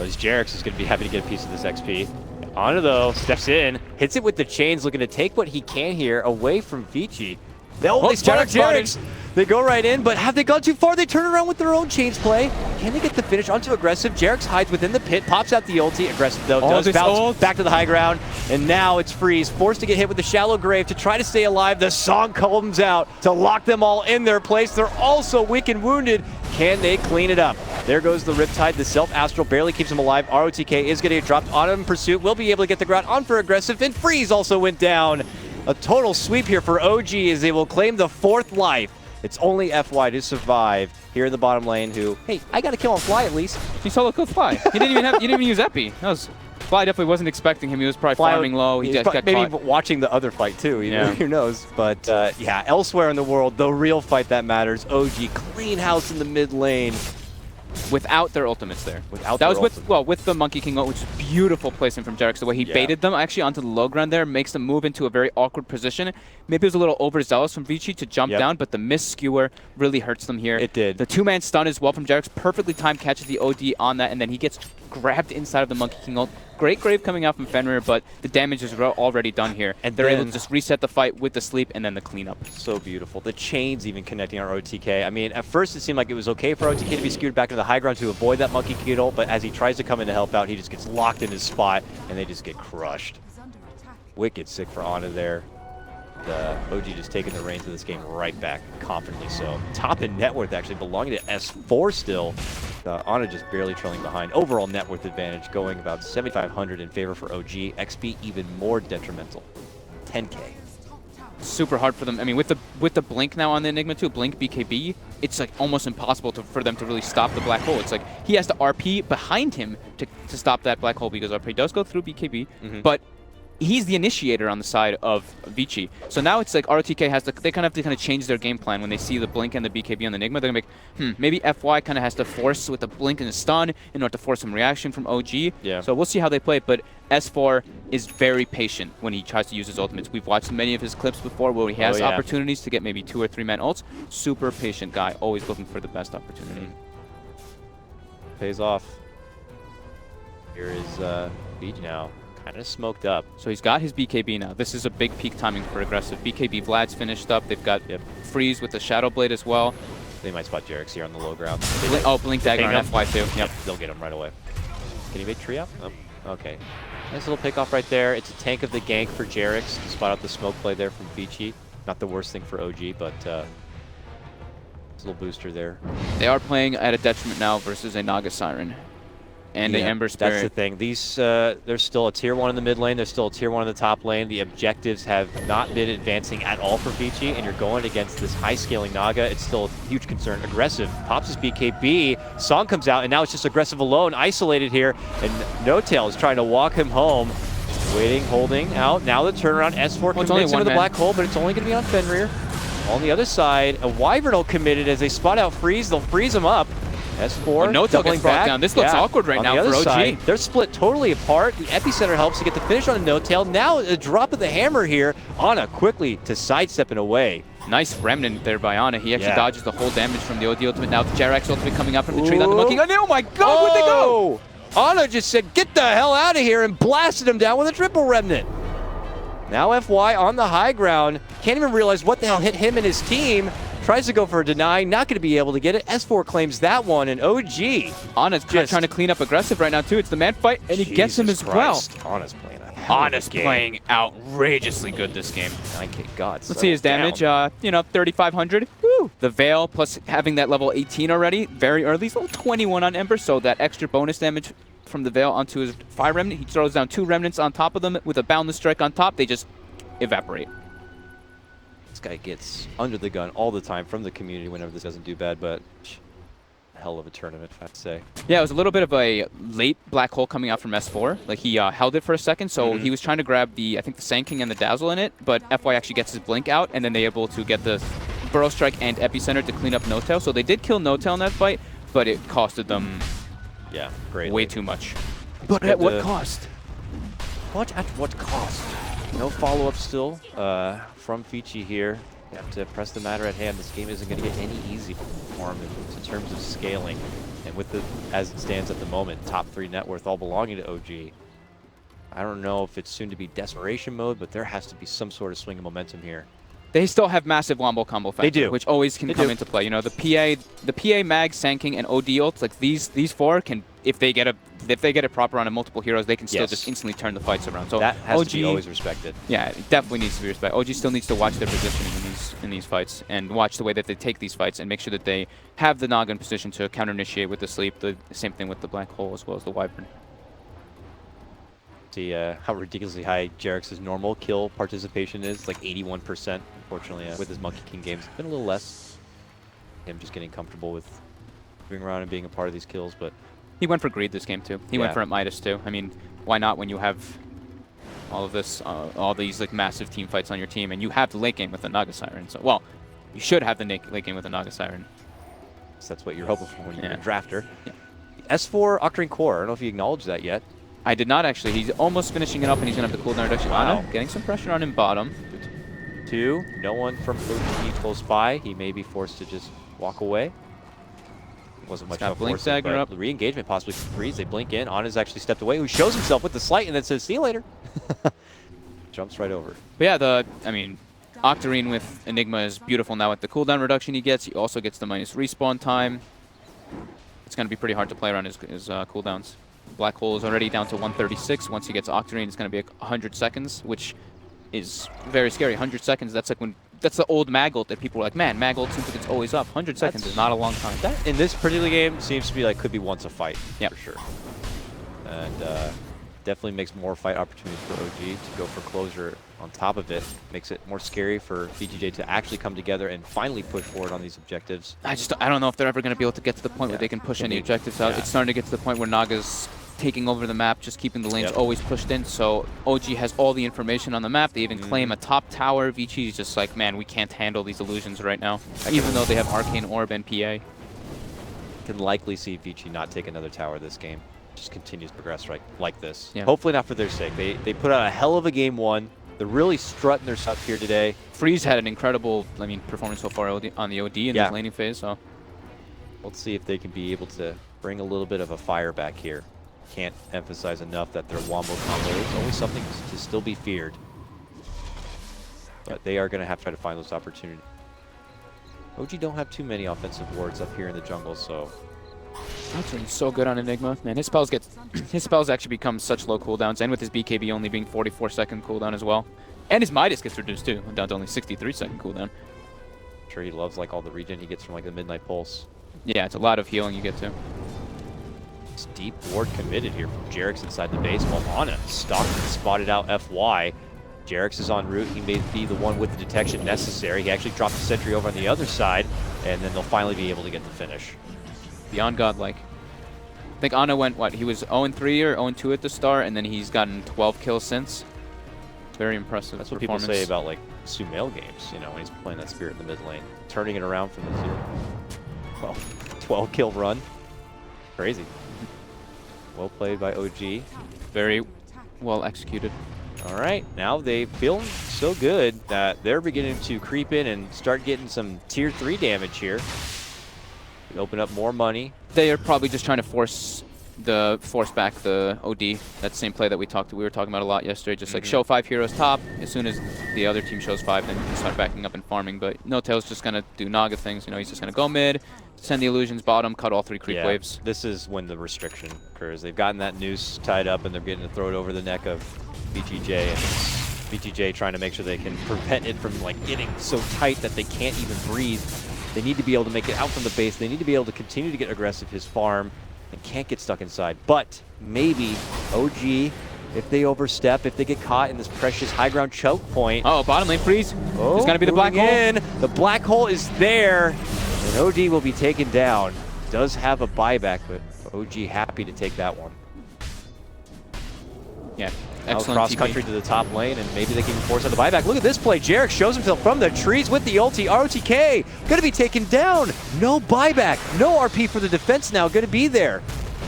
as Jarex is going to be happy to get a piece of this XP. Ana, though, steps in, hits it with the chains, looking to take what he can here away from Vici. They spot out Jarex. They go right in, but have they gone too far? They turn around with their own chains play. Can they get the finish onto Aggressive? Jarex hides within the pit, pops out the ulti. Aggressive, though, does bounce back to the high ground. And now it's Freeze, forced to get hit with the shallow grave to try to stay alive. The song comes out to lock them all in their place. They're also weak and wounded. Can they clean it up? There goes the Riptide. The Self-Astral barely keeps him alive. ROTK is going to get dropped on him in pursuit. Will be able to get the ground on for Aggressive. And Freeze also went down. A total sweep here for OG as they will claim the 4th life. It's only FY to survive here in the bottom lane who, hey, I got to kill on Fly at least. He solo killed Fly. He didn't even use Epi. Fly definitely wasn't expecting him. He was probably farming low. He just got maybe caught. Watching the other fight too. Who knows? But yeah, elsewhere in the world, the real fight that matters. OG clean house in the mid lane. Without their ultimates there. With the Monkey King ult, which is beautiful placement from Jarex. The way he baited them actually onto the low ground there makes them move into a very awkward position. Maybe it was a little overzealous from Vici to jump down, but the miss skewer really hurts them here. It did. The 2-man stun as well from Jarex. Perfectly timed, catches the OD on that, and then he gets grabbed inside of the Monkey King ult. Great grave coming out from Fenrir, but the damage is already done here. And they're able to just reset the fight with the sleep and then the cleanup. So beautiful. The chains even connecting our OTK. I mean, at first it seemed like it was okay for OTK to be skewed back into the high ground to avoid that Monkey King ult, but as he tries to come in to help out, he just gets locked in his spot, and they just get crushed. Wicked sick for Ana there. The OG just taking the reins of this game right back, confidently so. Top in net worth actually belonging to S4 still. Ana just barely trailing behind. Overall net worth advantage going about 7,500 in favor for OG. XP even more detrimental, 10K. super hard for them. I mean, with the blink now on the Enigma too, blink BKB, it's like almost impossible for them to really stop the black hole. It's like he has to RP behind him to stop that black hole, because RP does go through BKB, but he's the initiator on the side of Vici. So now it's like ROTK has to, they kind of have to change their game plan when they see the blink and the BKB on the Enigma. They're gonna make, maybe FY kind of has to force with the blink and the stun in order to force some reaction from OG. Yeah. So we'll see how they play it, but S4 is very patient when he tries to use his ultimates. We've watched many of his clips before where he has opportunities to get maybe 2 or 3 man ults. Super patient guy, always looking for the best opportunity. Pays off. Here is Beach now. Kind of smoked up. So he's got his BKB now. This is a big peak timing for aggressive. BKB Vlad's finished up. They've got Freeze with the Shadow Blade as well. They might spot Jarek's here on the low ground. Blink Dagger on FY too. Yep, they'll get him right away. Can he make tree up? Oh, okay. Nice little pick off right there. It's a tank of the gank for Jarek's to spot out the smoke play there from Vici. Not the worst thing for OG, but it's a little booster there. They are playing at a detriment now versus a Naga Siren and a Ember Spirit. That's the thing. These there's still a tier 1 in the mid lane. There's still a tier 1 in the top lane. The objectives have not been advancing at all for Vici, and you're going against this high scaling Naga. It's still a huge concern. Aggressive pops his BKB. Song comes out, and now it's just aggressive alone, isolated here, and No Tail is trying to walk him home. Waiting, holding out. Now the turnaround. S4 commits into the black hole, but it's only going to be on Fenrir. On the other side, a Wyvern committed as they spot out Freeze. They'll freeze him up. S4 No Tail gets brought down. This looks awkward right now for OG. Side, they're split totally apart. The epicenter helps to get the finish on the No Tail. Now a drop of the hammer here. Ana quickly to sidestepping away. Nice remnant there by Ana. He actually dodges the whole damage from the OD ultimate. Now the Jarek's ultimate coming up from the tree line. The monkey. Oh my god, where'd they go? Ana just said, get the hell out of here, and blasted him down with a triple remnant. Now FY on the high ground. Can't even realize what the hell hit him and his team. Tries to go for a deny, not going to be able to get it. S4 claims that one, and OG. Ana's just trying to clean up aggressive right now, too. It's the man fight, and he gets him as well. Ana's playing Ana's playing outrageously good this game. 9K gods. Let's see his damage. 3,500. Woo! The Veil, plus having that level 18 already, very early. He's level 21 on Ember, so that extra bonus damage from the Veil onto his Fire Remnant. He throws down 2 Remnants on top of them with a Boundless Strike on top. They just evaporate. This guy gets under the gun all the time from the community whenever this doesn't do bad, but hell of a tournament, if I have to say. Yeah, it was a little bit of a late black hole coming out from S4. Like, he held it for a second, so he was trying to grab the, I think, the Sand King and the Dazzle in it, but FY actually gets his Blink out, and then they're able to get the Burrow Strike and Epicenter to clean up No Tail. So they did kill No Tail in that fight, but it costed them way too much. But at what cost? What at what cost? No follow-up still from Vici here. You have to press the matter at hand. This game isn't going to get any easier for him in terms of scaling. And with the, as it stands at the moment, top 3 net worth all belonging to OG. I don't know if it's soon to be desperation mode, but there has to be some sort of swing of momentum here. They still have massive wombo combo factor, they do. Which always can come into play. You know, the PA, Mag, Sand King, and OD ults, like these 4 can, if they get it proper on multiple heroes, they can still just instantly turn the fights around. So that has OG, to be always respected. Yeah, it definitely needs to be respected. OG still needs to watch their positioning in these fights and watch the way that they take these fights and make sure that they have the Naga in position to counter initiate with the sleep. The same thing with the black hole as well as the Wyvern. See how ridiculously high Jarek's normal kill participation is, like 81%. Unfortunately, with his Monkey King games, it's been a little less. Him just getting comfortable with moving around and being a part of these kills, but he went for greed this game too. He went for it Midas too. I mean, why not when you have all of this, all these like massive team fights on your team, and you have the late game with the Naga Siren. So, well, you should have the late game with the Naga Siren. So that's what you're hoping for when you're a drafter. Yeah. S4 Octarine Core. I don't know if you acknowledged that yet. I did not actually. He's almost finishing it up, and he's gonna have the cooldown reduction. Wow. Ana getting some pressure on him bottom. 2. No one from OG close by. He may be forced to just walk away. Wasn't much of a Blink forcing, Dagger up. The re-engagement possibly freeze. They blink in. Ana's actually stepped away, who shows himself with the slight and then says, see you later. Jumps right over. But yeah, Octarine with Enigma is beautiful now with the cooldown reduction he gets. He also gets the minus respawn time. It's going to be pretty hard to play around his cooldowns. Black Hole is already down to 136. Once he gets Octarine, it's going to be 100 seconds, which is very scary. 100 seconds, that's like when... That's the old mag ult that people were like, man, mag ult seems like it's always up. 100 seconds is not a long time. That, in this particular game, seems to be like, could be once a fight, for sure. And definitely makes more fight opportunities for OG to go for closure on top of it makes it more scary for VGJ to actually come together and finally push forward on these objectives. I don't know if they're ever going to be able to get to the point where they can push any objectives out. It's starting to get to the point where Naga's taking over the map, just keeping the lanes always pushed in. So OG has all the information on the map. They even claim a top tower. VG is just like, man, we can't handle these illusions right now, even though they have Arcane Orb and PA. Can likely see VG not take another tower this game. Just continues to progress like this. Yeah. Hopefully not for their sake. They put out a hell of a game one. They're really strutting their stuff here today. Freeze had an incredible, performance so far on the OD in this laning phase. So let's see if they can be able to bring a little bit of a fire back here. Can't emphasize enough that their wombo combo is always something to still be feared. But they are going to have to try to find those opportunities. OG don't have too many offensive wards up here in the jungle, so that's really so good on Enigma. Man, his spells actually become such low cooldowns, and with his BKB only being 44-second cooldown as well. And his Midas gets reduced too, down to only 63-second cooldown. I'm sure he loves like all the regen he gets from like the Midnight Pulse. Yeah, it's a lot of healing you get to. It's deep ward committed here from Jerix inside the base, while Ana stalked and spotted out FY. Jerix is en route. He may be the one with the detection necessary. He actually dropped the sentry over on the other side, and then they'll finally be able to get the finish. Beyond godlike. I think Ana went, what, he was 0-3 or 0-2 at the start, and then he's gotten 12 kills since. Very impressive. That's what people say about like Sumail games, you know, when he's playing that Spirit in the mid lane. Turning it around from the 12 kill run. Crazy. Well played by OG. Very well executed. All right, now they feel so good that they're beginning to creep in and start getting some tier 3 damage here. We open up more money. They are probably just trying to force back the OD. That same play that we were talking about a lot yesterday. Just like show 5 heroes top. As soon as the other team shows 5, then you can start backing up and farming. But No-Tail's just gonna do Naga things. You know, he's just gonna go mid, send the illusions bottom, cut all 3 creep waves. This is when the restriction occurs. They've gotten that noose tied up and they're getting to throw it over the neck of BGJ, and BGJ trying to make sure they can prevent it from like getting so tight that they can't even breathe. They need to be able to make it out from the base. They need to be able to continue to get aggressive his farm and can't get stuck inside. But maybe OG, if they overstep, if they get caught in this precious high ground choke point. Oh, bottom lane freeze. Oh, there's gonna be the black hole. The black hole is there, and OG will be taken down. Does have a buyback, but OG happy to take that one. Yeah. Excellent cross country to the top lane, and maybe they can force out the buyback. Look at this play. Jerix shows himself from the trees with the ulti. ROTK going to be taken down. No buyback. No RP for the defense now. Going to be there.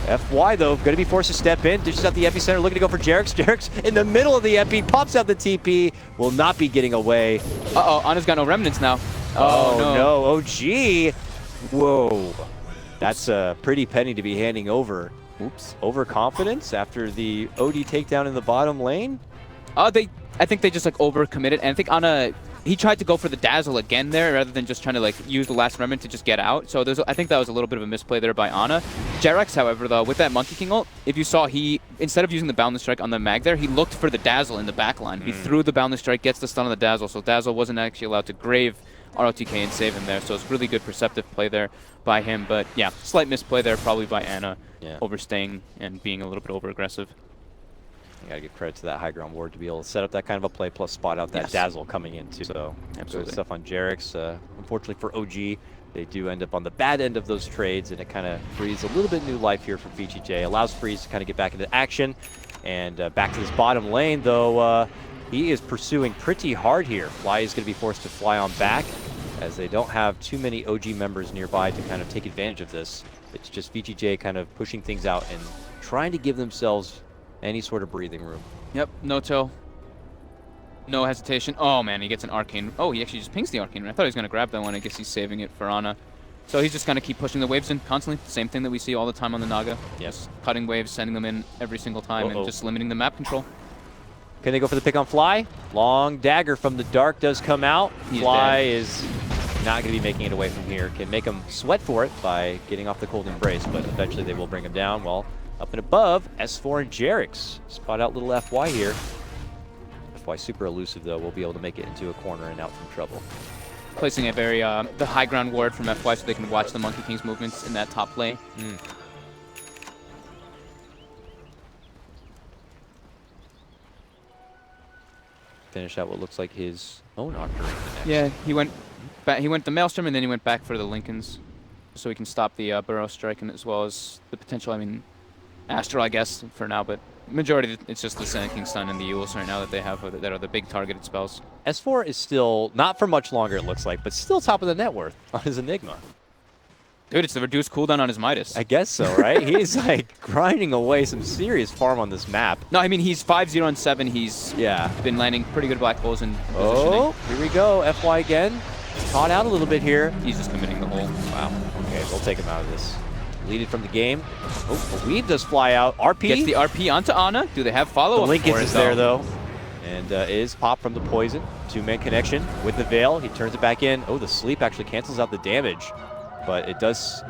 FY, though, going to be forced to step in. Dishes out the epicenter, looking to go for Jerix. Jerix in the middle of the epi, pops out the TP. Will not be getting away. Uh-oh, Ana's got no remnants now. Oh, no. OG. Whoa. That's a pretty penny to be handing over. Oops. Overconfidence after the OD takedown in the bottom lane? I think they just like overcommitted, and I think Ana, he tried to go for the dazzle again there rather than just trying to like use the last remnant to just get out. So I think that was a little bit of a misplay there by Ana. Jerix, however, though, with that Monkey King ult, if you saw, he, instead of using the Boundless Strike on the mag there, he looked for the dazzle in the backline. He threw the Boundless Strike, gets the stun on the dazzle, so dazzle wasn't actually allowed to grave ROTK and save him there. So it's really good perceptive play there by him. But yeah, slight misplay there probably by Ana. Yeah. Overstaying and being a little bit over-aggressive. You gotta give credit to that high ground ward to be able to set up that kind of a play, plus spot out that dazzle coming in too. So absolutely. Good stuff on Jerix. Unfortunately for OG, they do end up on the bad end of those trades, and it kind of breathes a little bit new life here for VGJ. Allows Freeze to kind of get back into action, and back to this bottom lane though. He is pursuing pretty hard here. Fly is going to be forced to fly on back, as they don't have too many OG members nearby to kind of take advantage of this. It's just VGJ kind of pushing things out and trying to give themselves any sort of breathing room. Yep, No-Tail. No hesitation. Oh man, he gets an Arcane. Oh, he actually just pings the Arcane. I thought he was going to grab that one. I guess he's saving it for Ana. So he's just going to keep pushing the waves in constantly. Same thing that we see all the time on the Naga. Yes. Cutting waves, sending them in every single time, and just limiting the map control. Can they go for the pick on Fly? Long dagger from the dark does come out. Fly is not going to be making it away from here. Can make him sweat for it by getting off the cold embrace, but eventually they will bring him down. Well, up and above, S4 and Jerix spot out little FY here. FY super elusive though, will be able to make it into a corner and out from trouble. Placing a very the high ground ward from FY so they can watch the Monkey King's movements in that top lane. finish out what looks like his own Octarine next. Yeah, he went back. He went the Maelstrom, and then he went back for the Lincolns, so he can stop the Burrow Strike, and as well as the potential. I mean, Astral, I guess, for now, but majority it's just the Sand King Stun and the Euls right now that they have that are the big targeted spells. S4 is still, not for much longer it looks like, but still top of the net worth on his Enigma. Dude, it's the reduced cooldown on his Midas. I guess so, right? He's like grinding away some serious farm on this map. No, I mean, he's 5-0 and 7. He's been landing pretty good black holes in positioning. Oh, here we go. FY again. Caught out a little bit here. He's just committing the hole. Wow. Okay, we'll take him out of this. Lead it from the game. Oh, a weave does fly out. RP. Gets the RP onto Ana. Do they have follow-up? The Lincoln is there, though. And is popped from the poison. Two-man connection with the Veil. He turns it back in. Oh, the sleep actually cancels out the damage. But it does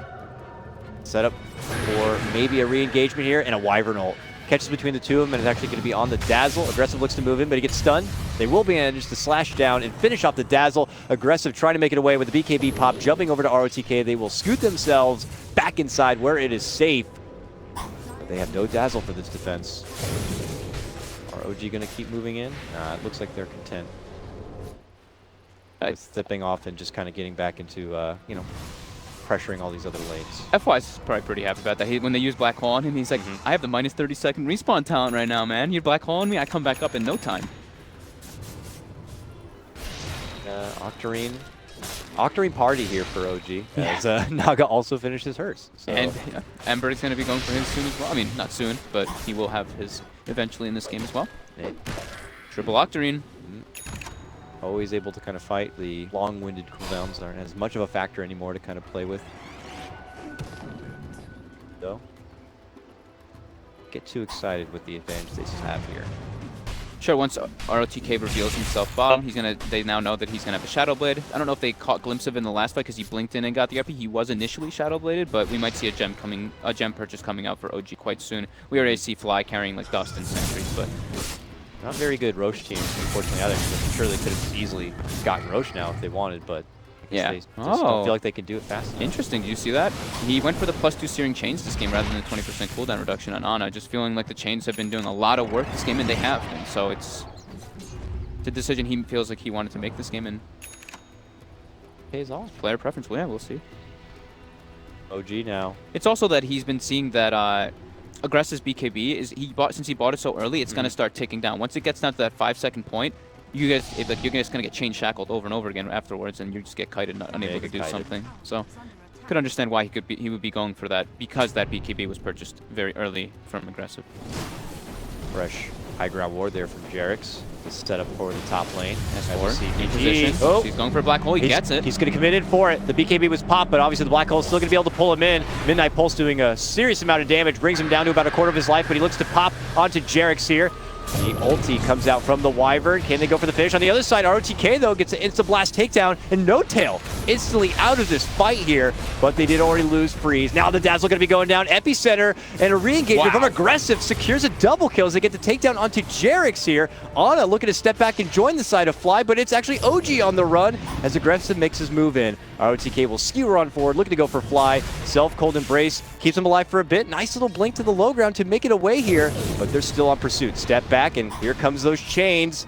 set up for maybe a re-engagement here, and a Wyvern ult. Catches between the two of them, and is actually going to be on the Dazzle. Aggressive looks to move in, but he gets stunned. They will be managed to slash down and finish off the Dazzle. Aggressive trying to make it away with the BKB pop, jumping over to ROTK. They will scoot themselves back inside where it is safe. But they have no Dazzle for this defense. Are OG going to keep moving in? Nah, it looks like they're content with stepping off and just kind of getting back into, you know, pressuring all these other lanes. FY's probably pretty happy about that. When they use Black Hole on him, he's like, I have the minus 30-second respawn talent right now, man. You Black Hole on me, I come back up in no time. Octarine party here for OG, as Naga also finishes hers. So. And Ember is going to be going for his soon as well. I mean, not soon, but he will have his eventually in this game as well. Triple Octarine. Always able to kind of fight. The long-winded cooldowns aren't as much of a factor anymore to kind of play with. So, get too excited with the advantage they have here. Sure, once ROTK reveals himself bottom, they now know that he's gonna have a Shadow Blade. I don't know if they caught glimpse of it in the last fight because he blinked in and got the RP. He was initially Shadow Bladed, but we might see a gem purchase coming out for OG quite soon. We already see Fly carrying like dust and sentries, but not very good Roche teams, unfortunately, either. I'm sure they could have easily gotten Roche now if they wanted, but yeah, they just don't feel like they can do it fast enough. Interesting. Did you see that? He went for the +2 Searing Chains this game rather than the 20% cooldown reduction on Ana, just feeling like the chains have been doing a lot of work this game, and they have. And so it's the decision he feels like he wanted to make this game, and pays off. Player preference. Well, yeah, we'll see. OG now. It's also that he's been seeing that Aggressive's BKB is since he bought it so early, it's gonna start ticking down. Once it gets down to that 5-second point, you're just gonna get chain shackled over and over again afterwards, and you just get kited, unable to do something. So, could understand why he would be going for that, because that BKB was purchased very early from Aggressive. Fresh high ground ward there from Jerix. He's set up for the top lane. S4 in position. Oh, he's going for a black hole. He gets it. He's going to commit in for it. The BKB was popped, but obviously the black hole is still going to be able to pull him in. Midnight Pulse doing a serious amount of damage, brings him down to about a quarter of his life, but he looks to pop onto Jerix here. The ulti comes out from the Wyvern. Can they go for the finish? On the other side, ROTK, though, gets an Insta-Blast takedown, and No Tail instantly out of this fight here, but they did already lose Freeze. Now the Dazzle going to be going down. Epicenter, and a re-engagement from Aggressive secures a double kill as they get the takedown onto Jerix here. Ana looking to step back and join the side of Fly, but it's actually OG on the run as Aggressive makes his move in. ROTK will skewer on forward, looking to go for Fly. Self-Cold Embrace keeps him alive for a bit. Nice little blink to the low ground to make it away here, but they're still on pursuit. Step back, and here comes those chains.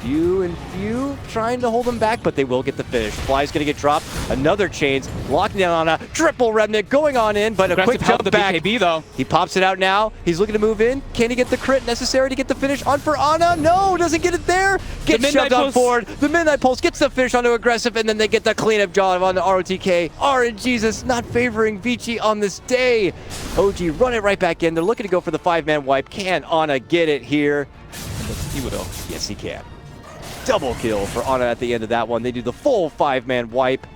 Few trying to hold them back, but they will get the finish. Fly's going to get dropped. Another chains locking down on a triple remnant going on in, but a quick jump back. BKB, though. He pops it out now. He's looking to move in. Can he get the crit necessary to get the finish on for Ana? No, doesn't get it there. Gets shoved on forward. The Midnight Pulse gets the finish onto Aggressive, and then they get the cleanup job on the ROTK. RNGesus not favoring Vici on this day. OG run it right back in. They're looking to go for the 5-man wipe. Can Ana get it here? He will. Yes, he can. Double kill for Ana at the end of that one. They do the full 5-man wipe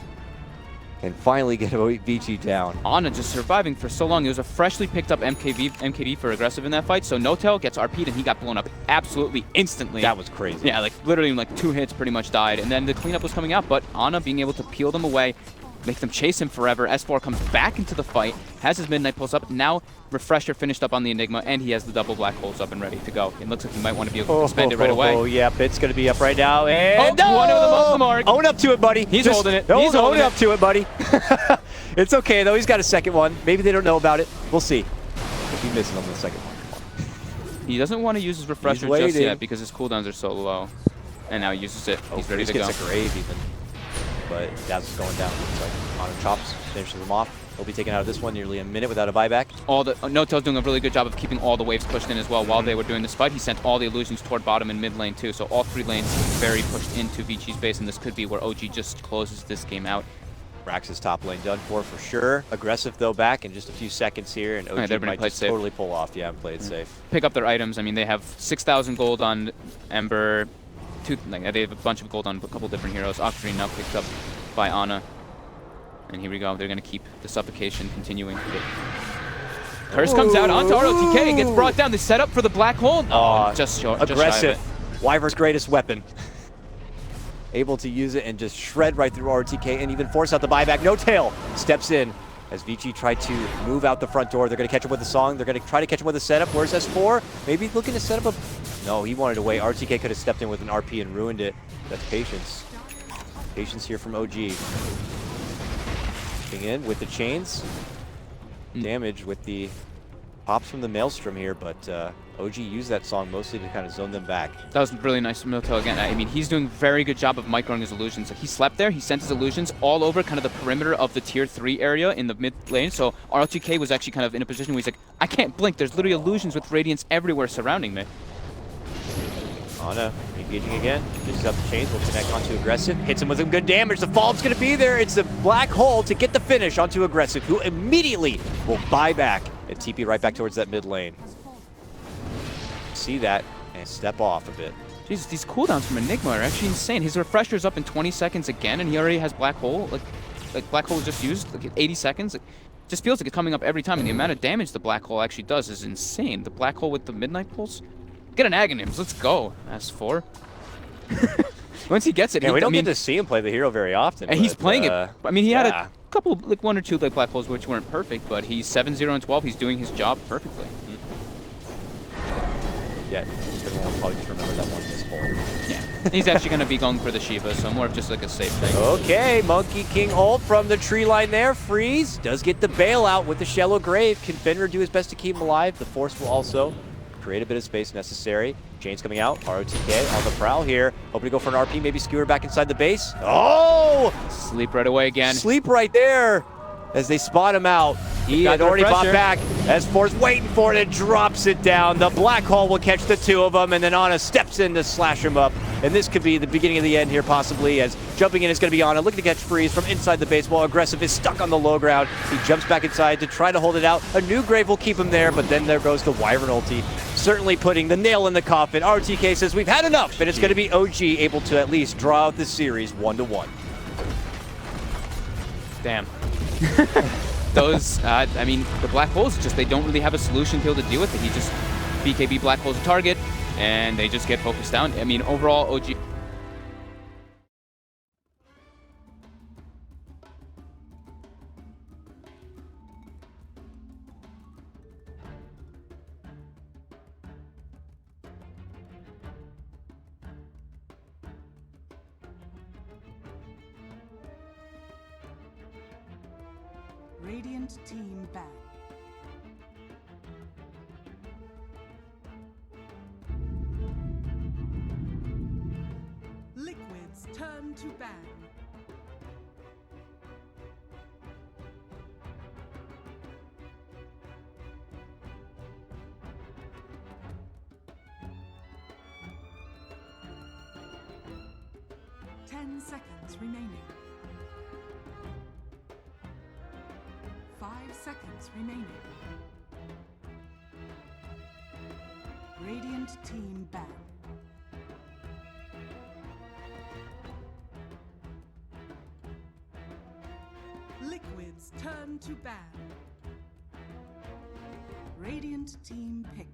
and finally get Vici down. Ana just surviving for so long. It was a freshly picked up MKB for Aggressive in that fight, so No Tail gets RP'd and he got blown up absolutely instantly. That was crazy. Yeah, like literally in like 2 hits pretty much died, and then the cleanup was coming out, but Ana being able to peel them away, make them chase him forever. S4 comes back into the fight, has his Midnight Pulse up, now Refresher finished up on the Enigma, and he has the double black holes up and ready to go. It looks like he might want to be able to spend it right away. Oh, yeah, Bit's going to be up right now, and one of them off the mark. Own up to it, buddy. He's holding it. He's holding up to it, buddy. It's okay, though. He's got a second one. Maybe they don't know about it. We'll see. If he misses on the second one. He doesn't want to use his Refresher just yet because his cooldowns are so low. And now he uses it. He's ready Freeze to go. gets a grave even. But Daz is going down. Looks like Honor chops, finishes him off. He'll be taken out of this one nearly a minute without a buyback. No-Tail's doing a really good job of keeping all the waves pushed in as well. While they were doing this fight, he sent all the illusions toward bottom and mid lane too. So all 3 lanes very pushed into Vici's base, and this could be where OG just closes this game out. Rax's top lane done for sure. Aggressive though back in just a few seconds here, and OG might just totally pull off. Yeah, and play it safe. Pick up their items. I mean, they have 6,000 gold on Ember. They have a bunch of gold on a couple different heroes. Octarine now picked up by Ana. And here we go. They're going to keep the suffocation continuing. Curse comes out onto ROTK. Gets brought down. The setup for the black hole. Oh, just short. Aggressive. Wyvern's greatest weapon. Able to use it and just shred right through ROTK and even force out the buyback. No-Tail steps in as Vici tried to move out the front door. They're going to catch him with a song. They're going to try to catch him with a setup. Where's S4? Maybe looking to set up a... No, he wanted to wait. RTK could have stepped in with an RP and ruined it. That's patience. Patience here from OG. In with the chains. Damage with the pops from the Maelstrom here, but OG used that song mostly to kind of zone them back. That was really nice from No-Tail again. I mean, he's doing a very good job of microing his illusions. He slept there. He sent his illusions all over kind of the perimeter of the tier 3 area in the mid lane. So ROTK was actually kind of in a position where he's like, I can't blink. There's literally illusions with radiance everywhere surrounding me. Ana engaging again. Finishes up the chains. Will connect onto Aggressive. Hits him with some good damage. The fall's going to be there. It's a black hole to get the finish onto Aggressive, who immediately will buy back and TP right back towards that mid lane. See that and step off a bit. Jesus, these cooldowns from Enigma are actually insane. His refresher's up in 20 seconds again, and he already has black hole. Like black hole was just used like 80 seconds. It just feels like it's coming up every time, and the amount of damage the black hole actually does is insane. The black hole with the midnight pulse. Get an Aghanims, let's go. S4. Once he gets it, we don't get to see him play the hero very often. And he's playing it. I mean, he had a couple, like 1 or 2 like black holes which weren't perfect, but he's 7-0 and 12. He's doing his job perfectly. Yeah, everyone will probably just remember that one missed hole. Yeah, he's actually going to be going for the Shiva, so more of just like a safe thing. Okay, Monkey King ult from the tree line there. Freeze does get the bailout with the shallow grave. Can Fenrir do his best to keep him alive? The Force will also create a bit of space necessary. Chains coming out. ROTK on the prowl here. Hoping to go for an RP, maybe skewer back inside the base. Oh! Sleep right away again. Sleep right there as they spot him out. He had already bought back. S4's waiting for it and drops it down. The black hole will catch the 2 of them, and then Ana steps in to slash him up. And this could be the beginning of the end here, possibly, as jumping in is going to be Ana, looking to catch Freeze from inside the base while Aggressive is stuck on the low ground. He jumps back inside to try to hold it out. A new grave will keep him there, but then there goes the Wyvern ulti, certainly putting the nail in the coffin. RTK says, we've had enough, and it's going to be OG able to at least draw out this series 1-1. Damn. Those, I mean, the black holes, just they don't really have a solution to be able to deal with it. He just BKB black holes a target, and they just get focused down. I mean, overall, OG. Radiant team ban. Liquids turn to ban. Ten seconds remaining. 5 seconds remaining. Radiant team ban. Liquids turn to ban. Radiant team pick.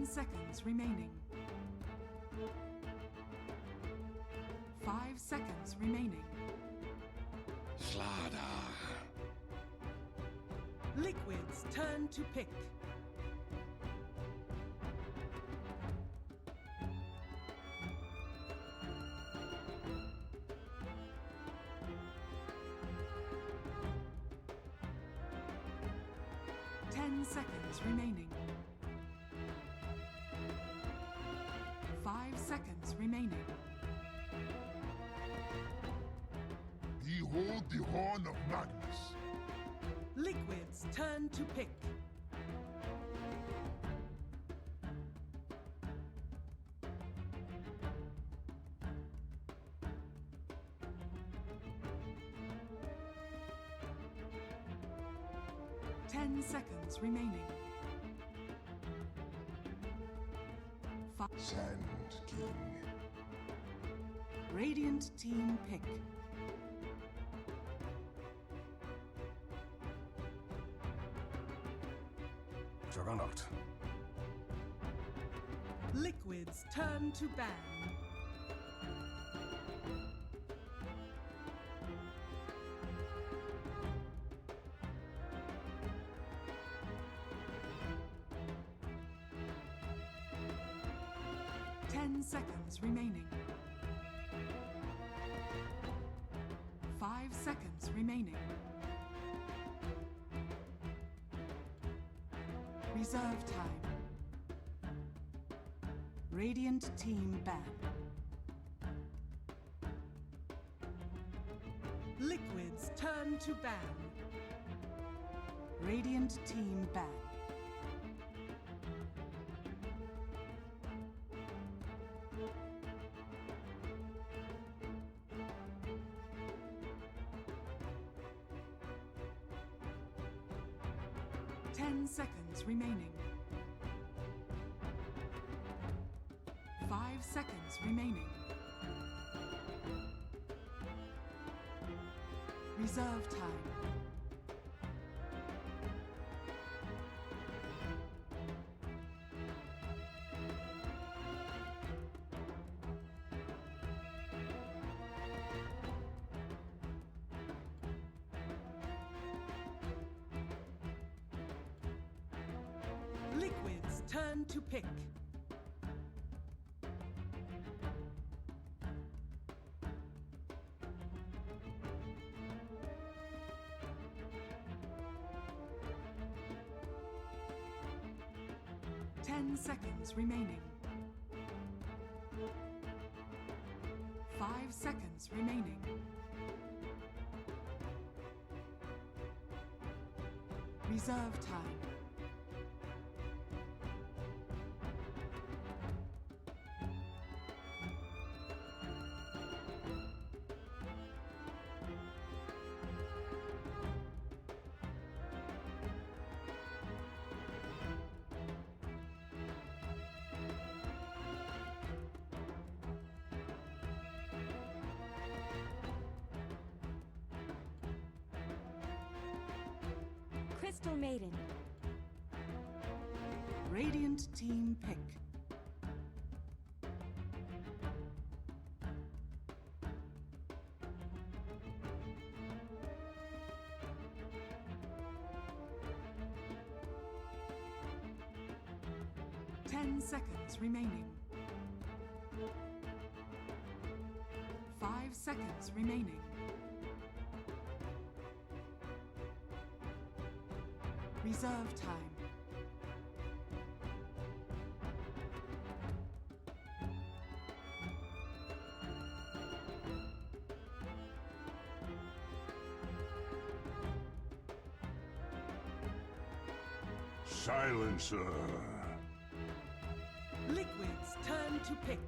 Seconds remaining. 5 seconds remaining. Liquids turn to pick. 10 seconds remaining. 5 seconds remaining. Behold the horn of Magnus. Liquid's turn to pick. Seconds remaining. Sand King. Radiant team pick. Juggernaut. Liquid's turn to ban. Seconds remaining. 5 seconds remaining. Reserve time. Radiant team ban. Liquid's turn to ban. Radiant team ban. Seconds remaining. 5 seconds remaining. Reserve time. Liquid's turn to pick. Seconds remaining. 5 seconds remaining. Reserve time. Crystal Maiden. Radiant team pick. Seconds remaining. 5 seconds remaining. Reserve time. Silencer. Liquid's turn to pick.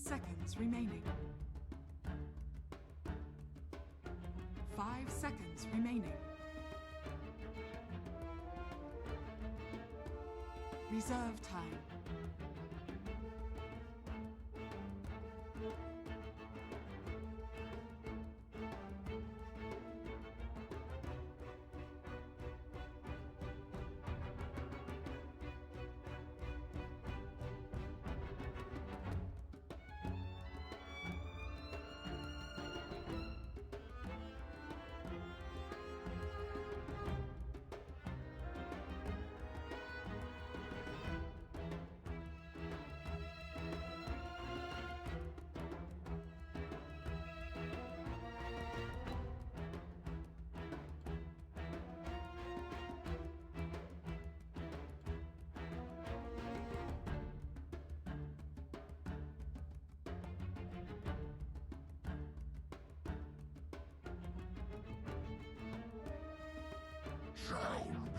Seconds remaining. 5 seconds remaining. Reserve time.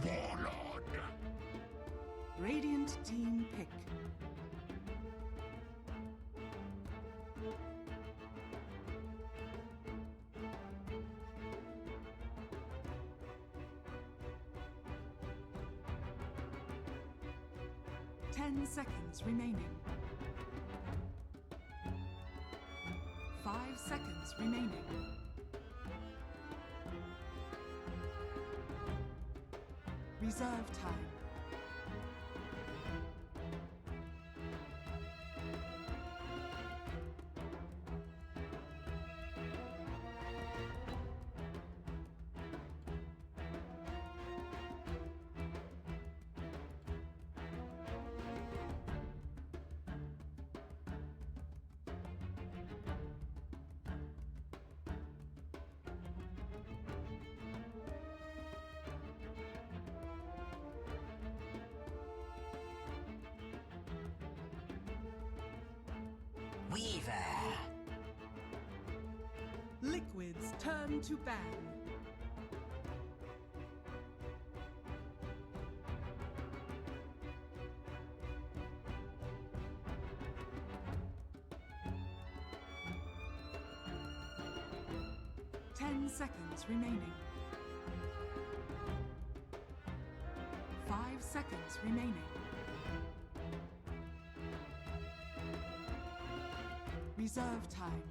Warlord. Radiant team pick. Ten seconds remaining. 5 seconds remaining. Reserve time. Weaver. Liquid's turn to ban. Ten seconds remaining. 5 seconds remaining. Reserve time.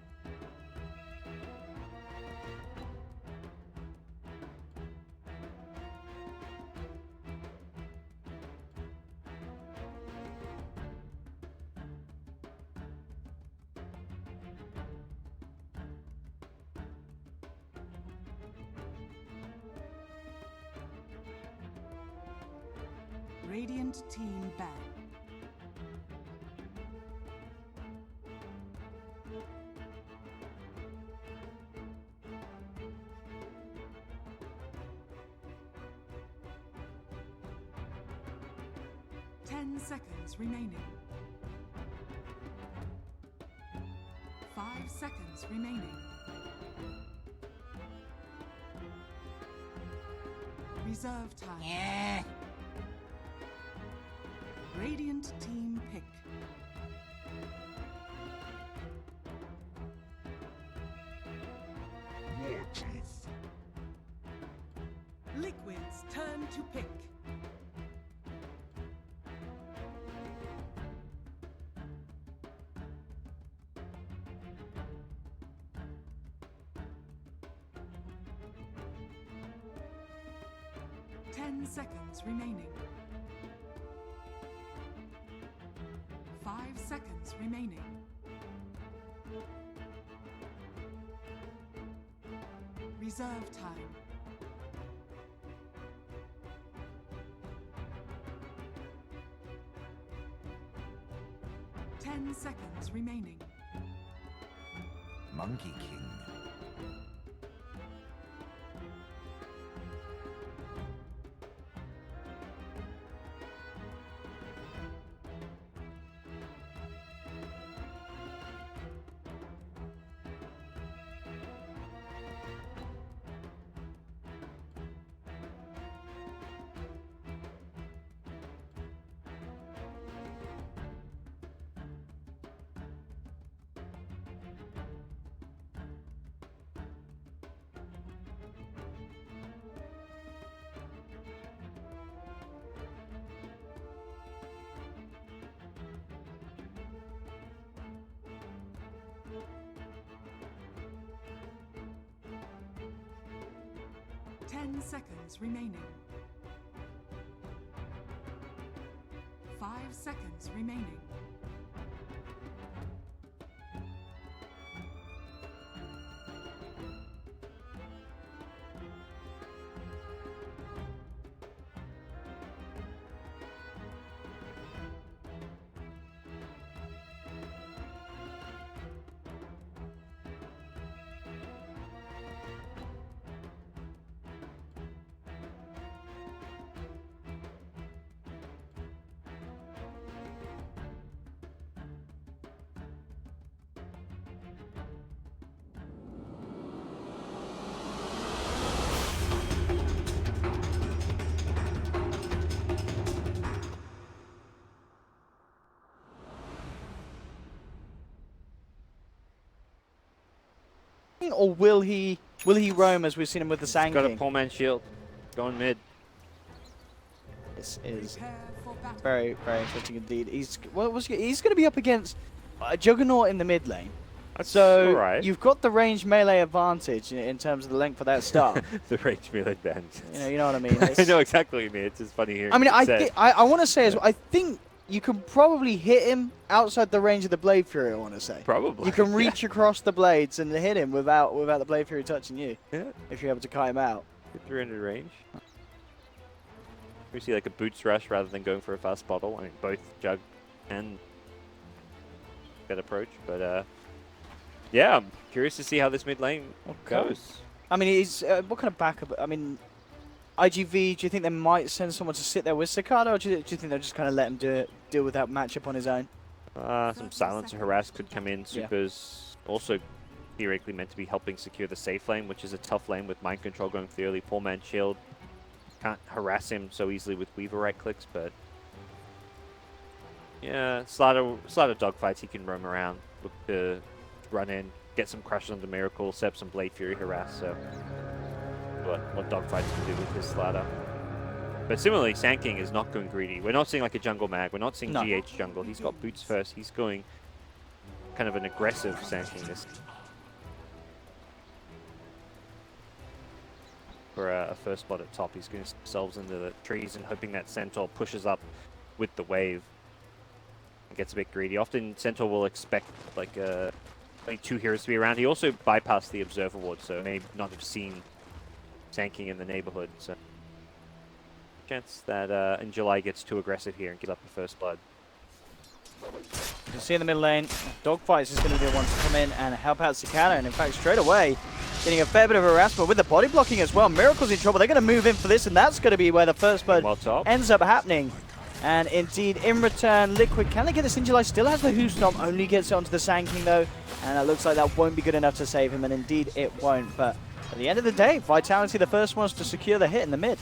Radiant team ban. Ten seconds remaining. 5 seconds remaining. Reserve time. Yeah. Radiant team pick. War Chief. Liquid's turn to pick. Ten seconds remaining. 5 seconds remaining. Reserve time. Ten seconds remaining. Monkey King. Ten seconds remaining. 5 seconds remaining. King, or will he roam as we've seen him with the Sand Got a King? poor man shield. Going mid. This is very, very interesting indeed. He's going to be up against a Juggernaut in the mid lane. So right. you've got the range melee advantage in terms of the length of that star. The range melee advantage. You know what I mean? I know exactly what you mean. It's just funny hearing. I mean, I want to say as well, I think you can probably hit him outside the range of the Blade Fury. I want to say. Probably. You can reach across the blades and hit him without the Blade Fury touching you. Yeah. If you're able to kite him out. 300 range. We see like a boots rush rather than going for a fast bottle. I mean, both Jug and that approach, but yeah, I'm curious to see how this mid lane goes. I mean, he's what kind of backup? I mean, IGV. Do you think they might send someone to sit there with Cicada, or do you think they'll just kind of let him deal with that matchup on his own? Some silence or harass could come in. Super's also theoretically meant to be helping secure the safe lane, which is a tough lane with mind control going for the early poor man shield. Can't harass him so easily with Weaver right clicks, but yeah, Slaughter dogfights, he can roam around, look to run in, get some crushes on the Miracle, set up some Blade Fury harass, so what dogfights can do with his Slaughter. But similarly, Sand King is not going greedy. We're not seeing like a jungle mag, we're not seeing GH jungle. He's got boots first, he's going kind of an aggressive Sand King this for a first spot at top. He's going themselves into the trees and hoping that Centaur pushes up with the wave and gets a bit greedy. Often Centaur will expect like only 2 heroes to be around. He also bypassed the Observer Ward, so may not have seen Sand King in the neighborhood. So chance that in July gets too aggressive here and gives up the first blood. You can see in the middle lane, Dogfights is going to be the one to come in and help out Cicada, and in fact straight away getting a fair bit of harassment with the body blocking as well. Miracle's in trouble. They're going to move in for this, and that's going to be where the first blood ends up happening. And indeed, in return, Liquid, can they get this in July? Still has the Who Stomp, only gets it onto the Sand King though, and it looks like that won't be good enough to save him, and indeed it won't. But at the end of the day, Vitality the first ones to secure the hit in the mid.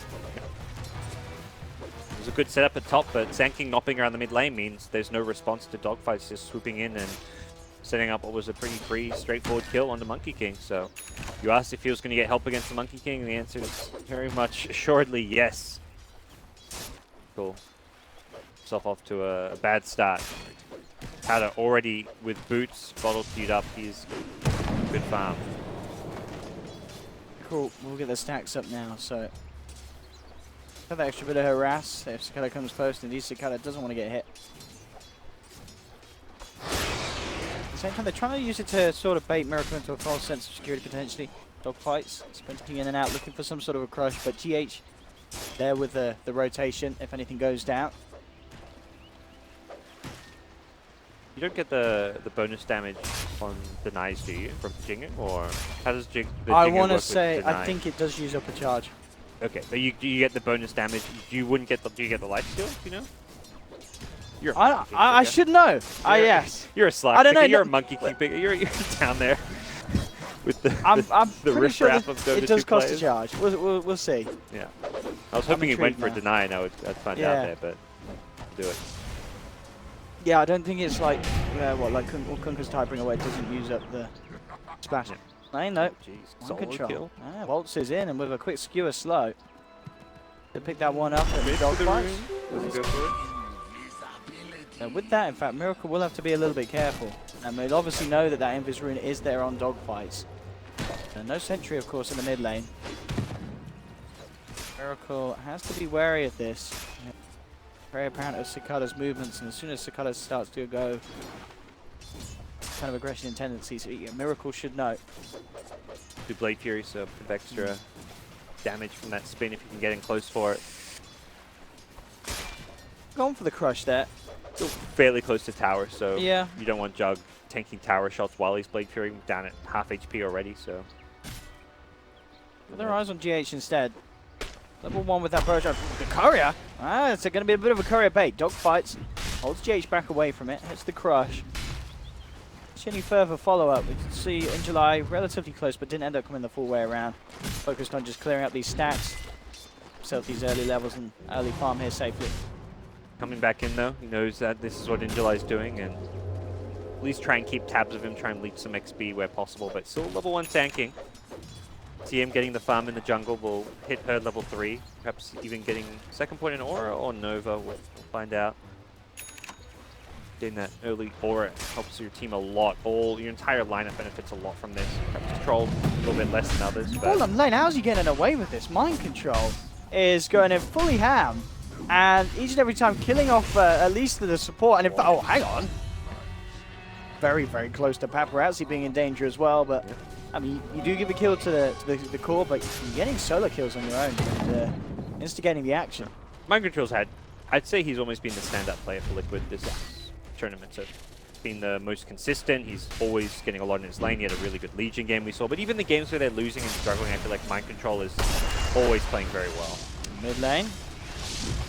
It was a good setup at top, but Sand King knopping around the mid lane means there's no response to Dogfights just swooping in and setting up what was a pretty free, straightforward kill on the Monkey King. So you asked if he was going to get help against the Monkey King, and the answer is very much assuredly yes. Cool. Himself off to a bad start. Powder already with boots, bottle queued up. He's good farm. Cool. We'll get the stacks up now. So have that extra bit of harass if Cicada comes close. Indeed, Cicada doesn't want to get hit. At the same time, they're trying to use it to sort of bait Miracle into a false sense of security potentially. Dogfights, sprinting in and out, looking for some sort of a crush, but GH there with the rotation if anything goes down. You don't get the bonus damage on denies, do you, from Jinging? Or how does the Jinging I want to work say, with I deny? think it does use up a charge. Okay, but you get the bonus damage. Do you get the life steal? Do you know? You're I should know. Yes. You're a slack. I don't know. You're a Monkey King picker. You're down there with the I'm the pretty riff sure raff of Dota it does 2 cost players. a charge. We'll see. Yeah. I was hoping it went intrigued for a now. deny and I'd find out there, but I'll do it. Yeah, I don't think it's like like Kunka's typing away. It doesn't use up the splash. No, no. Jeez, One solo control. kill. Waltz is in and with a quick skewer slow. To pick that one up at Dogfights. Doesn't go for it. And with that, in fact, Miracle will have to be a little bit careful. And we'll obviously know that that Invis Rune is there on Dogfights. And no sentry, of course, in the mid lane. Miracle has to be wary of this. Very apparent of Cicada's movements, and as soon as Cicada starts to go kind of aggression and tendencies, Miracle should know. Do Blade Fury, so a bit of extra damage from that spin if you can get in close for it. Going for the crush there. Still fairly close to tower, so yeah, you don't want Jug tanking tower shots while he's Blade Fury down at half HP already, so. Put their eyes on GH instead. Level 1 with that Burjo. The courier! Ah, it's going to be a bit of a courier bait. Dogfights. Holds GH back away from it. Hits the crush. Any further follow-up, we can see in July relatively close, but didn't end up coming the full way around. Focused on just clearing up these stacks. Self these early levels and early farm here safely. Coming back in though, he knows that this is what Injuly's doing, and at least try and keep tabs of him, try and leak some XP where possible, but still level 1 tanking. TM getting the farm in the jungle will hit her level 3, perhaps even getting second point in Aura or Nova, we'll find out. Getting that early Aura helps your team a lot. Your entire lineup benefits a lot from this. Perhaps Troll a little bit less than others. Hold on, Lane, how's he getting away with this? Mind Control is going in fully ham, and each and every time killing off at least the support. And if oh, hang on, very, very close to Paparazzi being in danger as well. But I mean, you do give a kill to the core, but you're getting solo kills on your own and instigating the action. Mind Control's I'd say he's almost been the stand-up player for Liquid this tournament. So he's been the most consistent. He's always getting a lot in his lane. He had a really good Legion game we saw. But even the games where they're losing and struggling, I feel like Mind Control is always playing very well. Mid lane.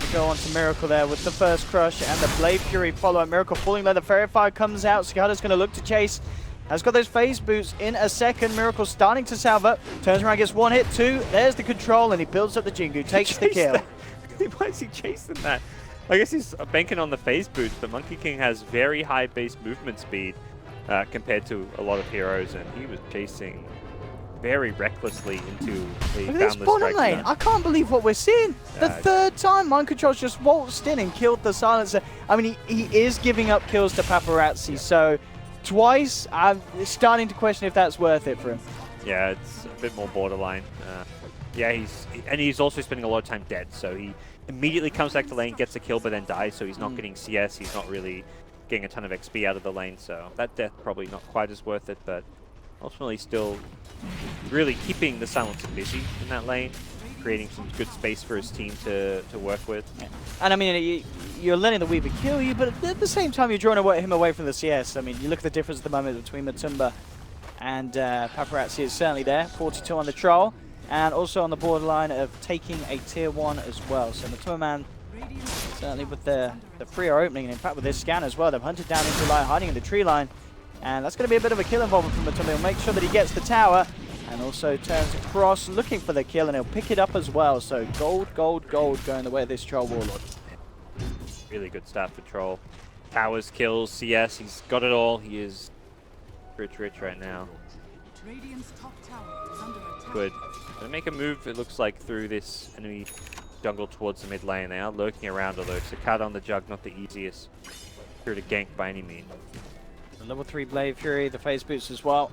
We go on to Miracle there with the first crush and the Blade Fury follow up. Miracle falling low. The Fairy Fire comes out. Cicada's going to look to chase. Has got those phase boots in a second. Miracle starting to salve up. Turns around, gets one hit, two. There's the control, and he builds up the Jingu. Takes the kill. Why is he chasing that? I guess he's banking on the phase boots, but Monkey King has very high base movement speed compared to a lot of heroes, and he was chasing very recklessly into the Look at this bottom lane. I can't believe what we're seeing. The third time Mind Control's just waltzed in and killed the Silencer. I mean, he is giving up kills to Paparazzi, so twice I'm starting to question if that's worth it for him. Yeah, it's a bit more borderline. Yeah, he's also spending a lot of time dead, so he immediately comes back to lane, gets a kill, but then dies, so he's not getting CS, he's not really getting a ton of XP out of the lane, so that death probably not quite as worth it, but ultimately still really keeping the Silencer busy in that lane, creating some good space for his team to work with. Yeah. And I mean, you're letting the Weaver kill you, but at the same time you're drawing him away from the CS. I mean, you look at the difference at the moment between Matumba and Paparazzi is certainly there. 42 on the Troll, and also on the borderline of taking a tier 1 as well. So Matumba Man certainly with the freer opening, and in fact with this scan as well, they've hunted down into line, hiding in the tree line. And that's going to be a bit of a kill involvement from Matumba. He'll make sure that he gets the tower and also turns across looking for the kill, and he'll pick it up as well. So gold, gold, gold going the way of this Troll Warlord. Really good start for Troll. Towers, kills, CS, he's got it all. He is rich right now. Radiant's top tower is under attack. Good. Gonna make a move, it looks like, through this enemy jungle towards the mid lane. They are lurking around, although Cicada on the Jug, not the easiest here to gank by any means. The level 3 Blade Fury, the phase boots as well.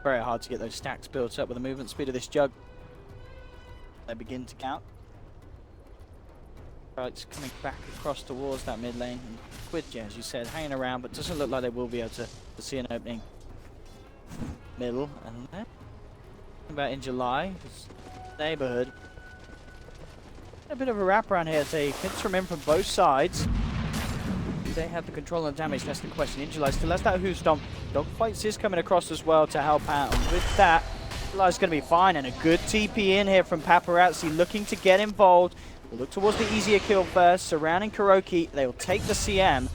Very hard to get those stacks built up with the movement speed of this Jug. They begin to count. It's coming back across towards that mid lane. And Quid, as you said, hanging around, but doesn't look like they will be able to see an opening. Middle, and then about in July, neighborhood. A bit of a wraparound here. They hits from in from both sides. They have the control and damage, that's the question. In July still has that Who Stomp. Dogfights is coming across as well to help out. And with that, July's going to be fine. And a good TP in here from Paparazzi, looking to get involved. We'll look towards the easier kill first. Surrounding Kuroki, they'll take the CM.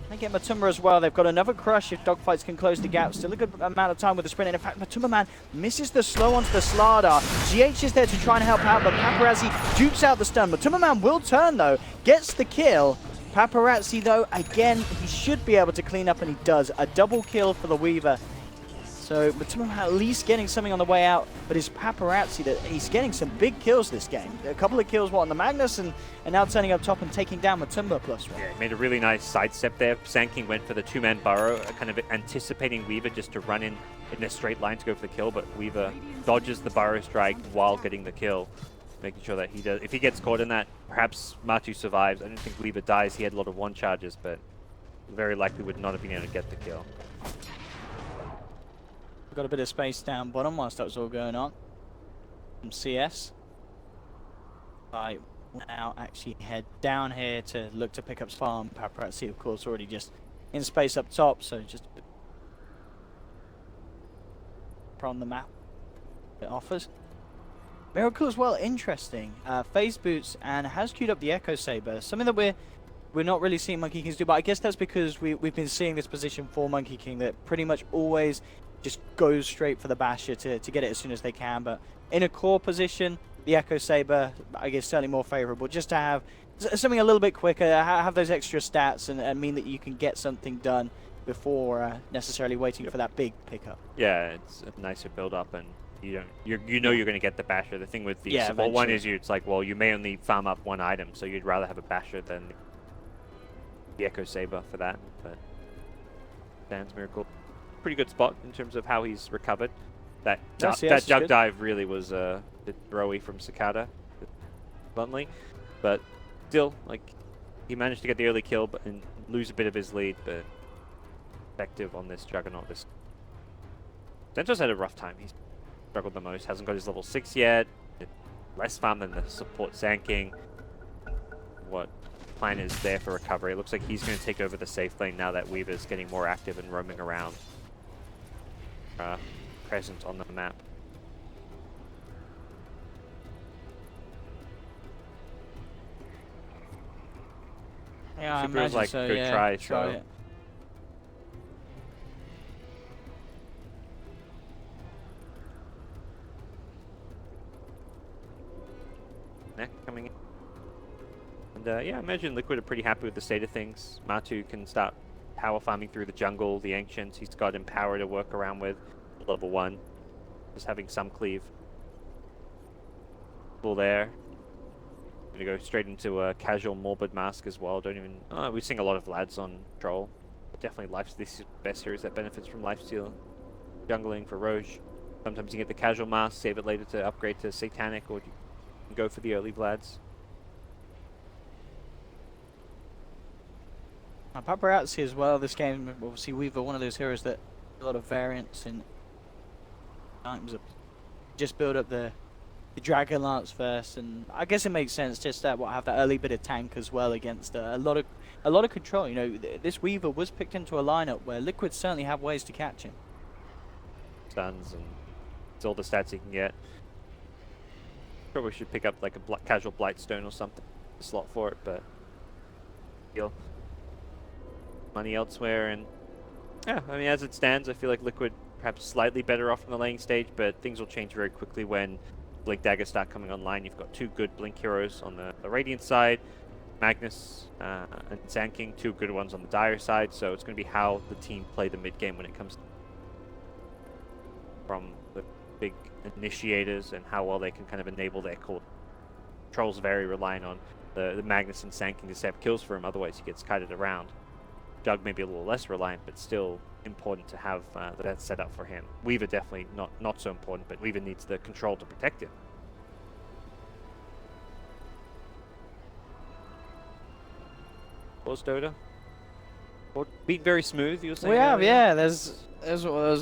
They get Matumba as well. They've got another crush if Dogfights can close the gap. Still a good amount of time with the sprint. And in fact, Matumba Man misses the slow onto the Slardar. GH is there to try and help out, but Paparazzi dukes out the stun. Matumba Man will turn though, gets the kill. Paparazzi though, again, he should be able to clean up, and he does. A double kill for the Weaver. So Matumba Man at least getting something on the way out, but it's Paparazzi that he's getting some big kills this game. A couple of kills on the Magnus, and now turning up top and taking down Matumba +1. Yeah, he made a really nice sidestep there. Sandking went for the two-man burrow, kind of anticipating Weaver just to run in a straight line to go for the kill, but Weaver dodges the burrow strike while getting the kill, making sure that he does. If he gets caught in that, perhaps Matu survives. I don't think Weaver dies. He had a lot of one charges, but very likely would not have been able to get the kill. Got a bit of space down bottom whilst that was all going on. From CS. I now actually head down here to look to pick up farm. Paparazzi, of course, already just in space up top, so just a bit on the map it offers. Miracle as well, interesting. Phase boots and has queued up the Echo Saber. Something that we're not really seeing Monkey Kings do, but I guess that's because we've been seeing this position for Monkey King that pretty much always just goes straight for the Basher to get it as soon as they can. But in a core position, the Echo Saber, I guess, certainly more favorable. Just to have something a little bit quicker, have those extra stats, and mean that you can get something done before necessarily waiting for that big pickup. Yeah, it's a nicer build up, and you know you're going to get the basher. The thing with the support one is it's like, well, you may only farm up one item, so you'd rather have a basher than the Echo Saber for that. But Dan's Miracle, pretty good spot in terms of how he's recovered. That jug dive really was a bit throwy from Cicada, bluntly, but still, like, he managed to get the early kill and lose a bit of his lead, but effective on this Juggernaut. Zentos had a rough time. He's struggled the most, hasn't got his level 6 yet, less farm than the support Sanking. What plan is there for recovery? It looks like he's going to take over the safe lane now that Weaver's getting more active and roaming around, present on the map. Yeah, I Super was imagine like, so, good yeah, try, try so. it. Neck coming in. And yeah, I imagine Liquid are pretty happy with the state of things. Matu can start power farming through the jungle, the Ancients. He's got Empower to work around with, level 1. Just having some cleave. Full there. Gonna go straight into a casual Morbid Mask as well. Don't even... we're seeing a lot of Vlads on Troll. Definitely this is the best series that benefits from Lifesteal. Jungling for Roche. Sometimes you get the casual Mask, save it later to upgrade to Satanic, or you can go for the early Vlads. Paparazzi as well, this game, obviously Weaver, one of those heroes that a lot of variants in times of just build up the Dragon Lance first, and I guess it makes sense just that have that early bit of tank as well against a lot of control. You know, this Weaver was picked into a lineup where Liquid certainly have ways to catch him. Stuns, and it's all the stats he can get. Probably should pick up like a casual Blightstone or something, a slot for it, but he'll money elsewhere. And yeah, I mean, as it stands, I feel like Liquid perhaps slightly better off in the laning stage, but things will change very quickly when Blink Daggers start coming online. You've got two good Blink heroes on the Radiant side, Magnus and Sanking, two good ones on the Dire side, so it's going to be how the team play the mid game when it comes from the big initiators and how well they can kind of enable their core. Troll's very reliant on the Magnus and Sanking to set up kills for him, otherwise he gets kited around. Jug may be a little less reliant, but still important to have that set up for him. Weaver definitely not so important, but Weaver needs the control to protect him. Was Dota? Beat very smooth, you were saying? We have, yeah. There's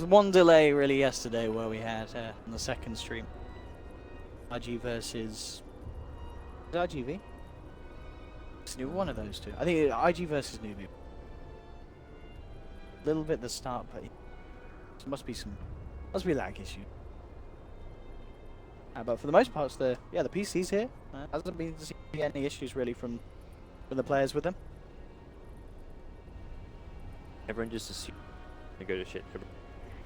one delay really yesterday where we had on the second stream. IG versus... Is it IGV? It's one of those two. I think IG versus Newbee. Little bit at the start, but there must be lag issue. But for the most part, the PC's here. Hasn't been to see any issues really from the players with them. Everyone just assumes they go to shit.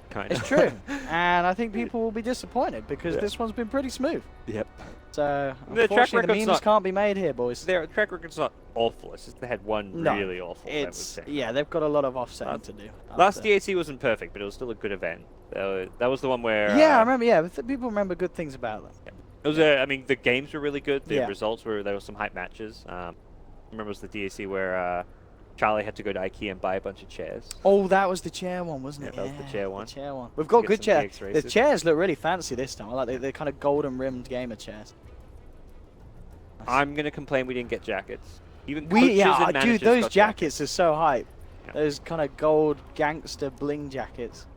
Kind of. It's true, and I think people will be disappointed because this one's been pretty smooth. Yep. So The track unfortunately, the memes can't be made here, boys. Their track record's not awful. It's just they had one really awful. Yeah, they've got a lot of offsetting to do. Last DAC wasn't perfect, but it was still a good event. That was the one where. Yeah, I remember. Yeah, people remember good things about them. Yeah. It was. I mean, the games were really good. The results were. There were some hype matches. I remember it was the DAC where Charlie had to go to IKEA and buy a bunch of chairs. Oh, that was the chair one, wasn't it? Yeah, that was the chair one. The chair one. We've got good chairs. The chairs look really fancy this time. I like the kind of golden rimmed gamer chairs. I'm gonna complain we didn't get jackets. Even dude, those jackets are so hype. Yeah. Those kind of gold gangster bling jackets.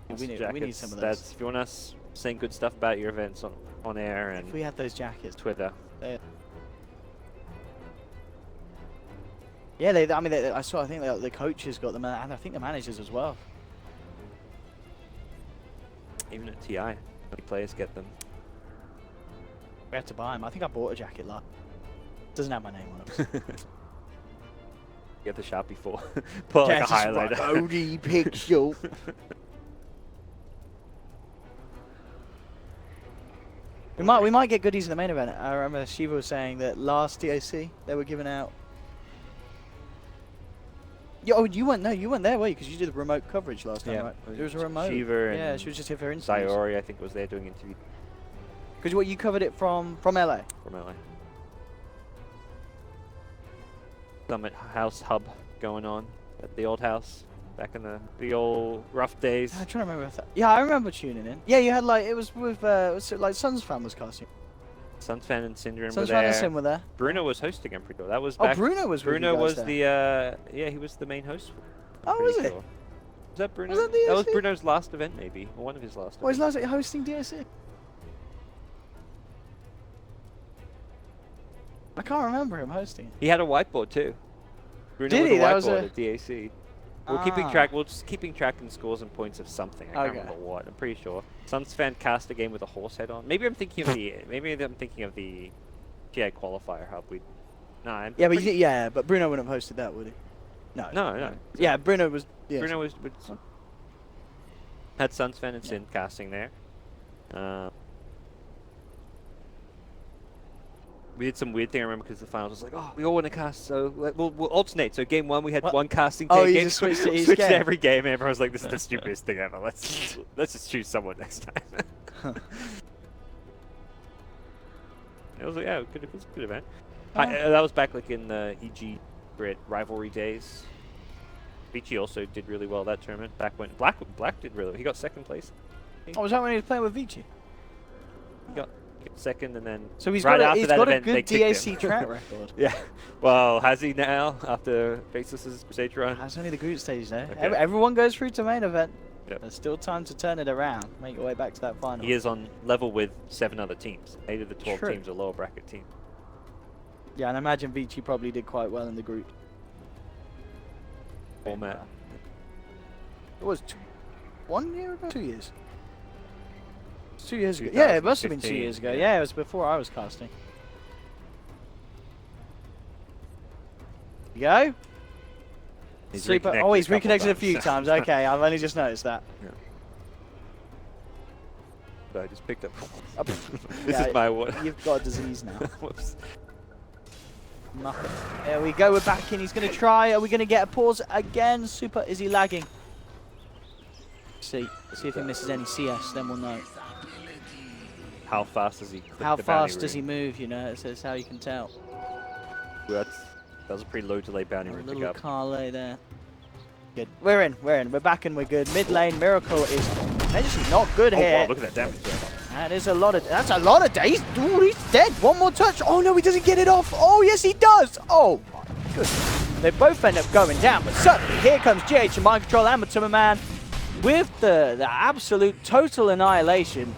We need some of those. If you want us saying good stuff about your events on air, and if we had those jackets, Twitter. Yeah, I think the coaches got them, and I think the managers as well. Even at TI, many players get them. We had to buy them. I think I bought a jacket last. Doesn't have my name on it. You have the Sharpie for. Put like a highlighter. Cody Pixel. We might get goodies in the main event. I remember Shiva was saying that last DAC they were giving out. Oh, you weren't there, were you? Because you did the remote coverage last time, right? There was a remote. Shiva yeah, and she was just here for interviews. Sayori, I think, was there doing interviews. Because what you covered it from LA. From LA. Summit House Hub going on at the old house back in the old rough days. I'm trying to remember if that. Yeah, I remember tuning in. Yeah, you had like it was with was it like Suns fan was casting. Suns fan and Syndrome were Suns there. fan and Sim were there. Bruno was hosting, I'm pretty sure. That was Oh, back. Bruno was. Bruno was there. the yeah, he was the main host. Oh, was it? Sure. Was that Bruno? Was that DAC? That was Bruno's last event, maybe, or one of his last. Oh, he's events. last hosting DAC. I can't remember him hosting it. He had a whiteboard too. Bruno Did with he? a That was whiteboard a- at DAC. We're Ah. keeping track. We're just keeping track and scores and points of something. I can't Okay. remember what. I'm pretty sure. Suns fan cast a game with a horse head on. Maybe I'm thinking of the. Maybe I'm thinking of the GA qualifier hub. No, I'm Yeah, but pretty- but Bruno wouldn't have hosted that, would he? No. No. Yeah, Bruno was. Yeah. Bruno was had Suns fan and Sin casting there. We did some weird thing, I remember, because the finals was like, oh, we all want to cast, so we'll alternate. So game one, we had one casting Oh, day. you Game just two, switched to each switched to game. every game, and everyone was like, this is the stupidest thing ever. Let's just choose someone next time. It was like, yeah, it was a good event. That was back like in the EG Brit rivalry days. Vici also did really well that tournament. Back when Black did really well. He got second place. Oh, was that when he was playing with Vici? He got second, and then So he's right got a, after he's that got a event, they good kicked him. DAC track record. Yeah. Well, has he now after Basis's stage run? That's only the group stage though. Okay. Everyone goes through to main event. Yep. There's still time to turn it around. Make your way back to that final. He is on level with 7 other teams. 8 of the 12 True. teams are lower bracket teams. Yeah, and I imagine Vici probably did quite well in the group. Format. It was 1 year ago? 2 years? 2 years ago. Yeah, it must have been 2 years ago. Yeah, it was before I was casting. You go. He's Super. reconnected Oh, he's a couple reconnected a few times. times. Okay, I've only just noticed that. Yeah. So I just picked up. Oh, This yeah, is my one. You've got a disease now. Whoops. Nothing. There we go. We're back in. He's going to try. Are we going to get a pause again? Super. Is he lagging? See if he misses any CS. Then we'll know. How fast does he click How the bounty fast does he room? move? You know, that's how you can tell. Well, that was a pretty low delay bounty A room little pickup. Carlet there. Good. We're in. We're back and we're good. Mid lane, Miracle is potentially not good Oh, here. wow, look at that damage there. That's a lot of days. Ooh, he's dead. One more touch. Oh no, he doesn't get it off. Oh yes, he does. Oh my goodness. They both end up going down, but suddenly here comes GH and Mind Control and Matuma Man with the absolute total annihilation.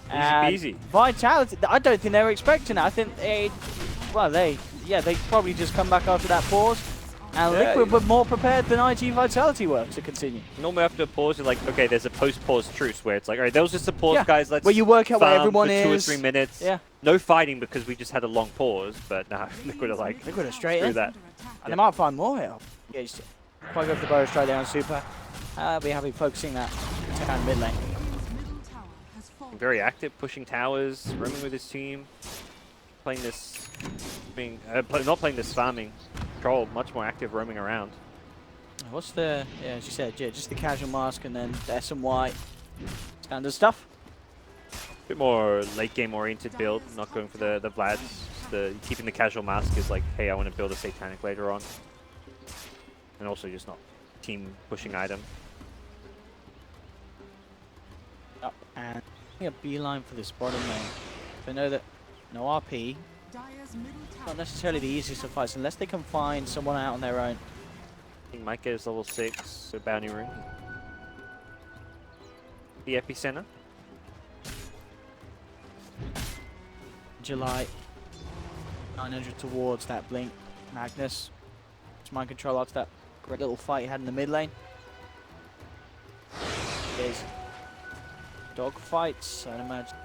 Easy peasy. Vitality. I don't think they were expecting that. I think they probably just come back after that pause. And Yeah, Liquid were more prepared than IG Vitality were to continue. Normally after a pause, you're like, okay, there's a post-pause truce where it's like, all right, that was just a pause, guys. Let's where you work out where farm everyone for is. 2 or 3 minutes. Yeah. No fighting because we just had a long pause, but nah, Liquid are like, Liquid are straight screw in. that. And they might find more here. Yeah, just quite go for the bow straight there on Super. I'll be happy focusing that down mid lane. Very active, pushing towers, roaming with his team, playing this, not playing this farming. Troll, much more active, roaming around. What's the, as you said, just the casual mask and then the SMY. Standard stuff. Bit more late game oriented build, not going for the Vlads. Keeping the casual mask is like, hey, I want to build a Satanic later on. And also just not team pushing item. Up and a beeline for this bottom lane. They know that no RP, not necessarily the easiest of fights unless they can find someone out on their own. I think Micah is level 6, so bounty room. The epicenter. July 900 towards that blink. Magnus. It's Mind Control after that great little fight he had in the mid lane. There's dog fights, I'd imagine.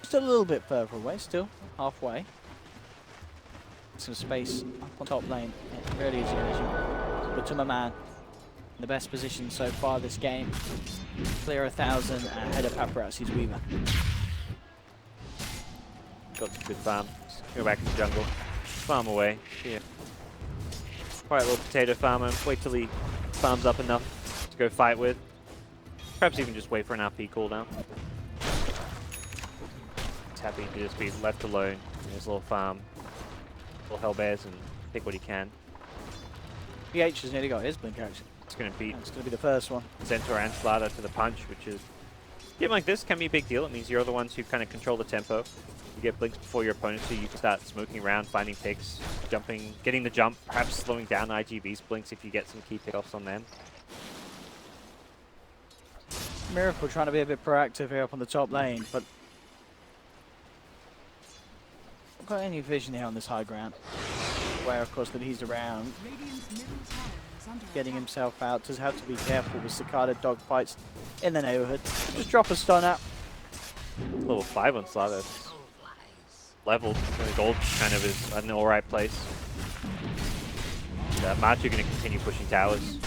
Still a little bit further away, still halfway. Some space up on top lane. It really is but to my man, in the best position so far this game. Clear 1,000 ahead of Paparazzi's Weaver. Got some good farm. Just go back in the jungle. Farm away. Yeah. Quiet little potato farmer. Wait till he farms up enough to go fight with. Perhaps even just wait for an RP cooldown. He's happy to just be left alone in his little farm. Little hellbears and pick what he can. PH has nearly got his blink action. It's going to beat. It's going to be the first one. Centaur and Slaughter to the punch, which is... a game like this can be a big deal. It means you're the ones who kind of control the tempo. You get blinks before your opponent, so you can start smoking around, finding picks, jumping, getting the jump, perhaps slowing down IGV's blinks if you get some key pickoffs on them. Miracle trying to be a bit proactive here up on the top lane, but not got any vision here on this high ground. Where, of course, that he's around, getting himself out. Does have to be careful with Cicada dogfights in the neighborhood. Just drop a stun out. Level 5 on Slaughter. Leveled. The gold kind of is an alright place. Machu going to continue pushing towers.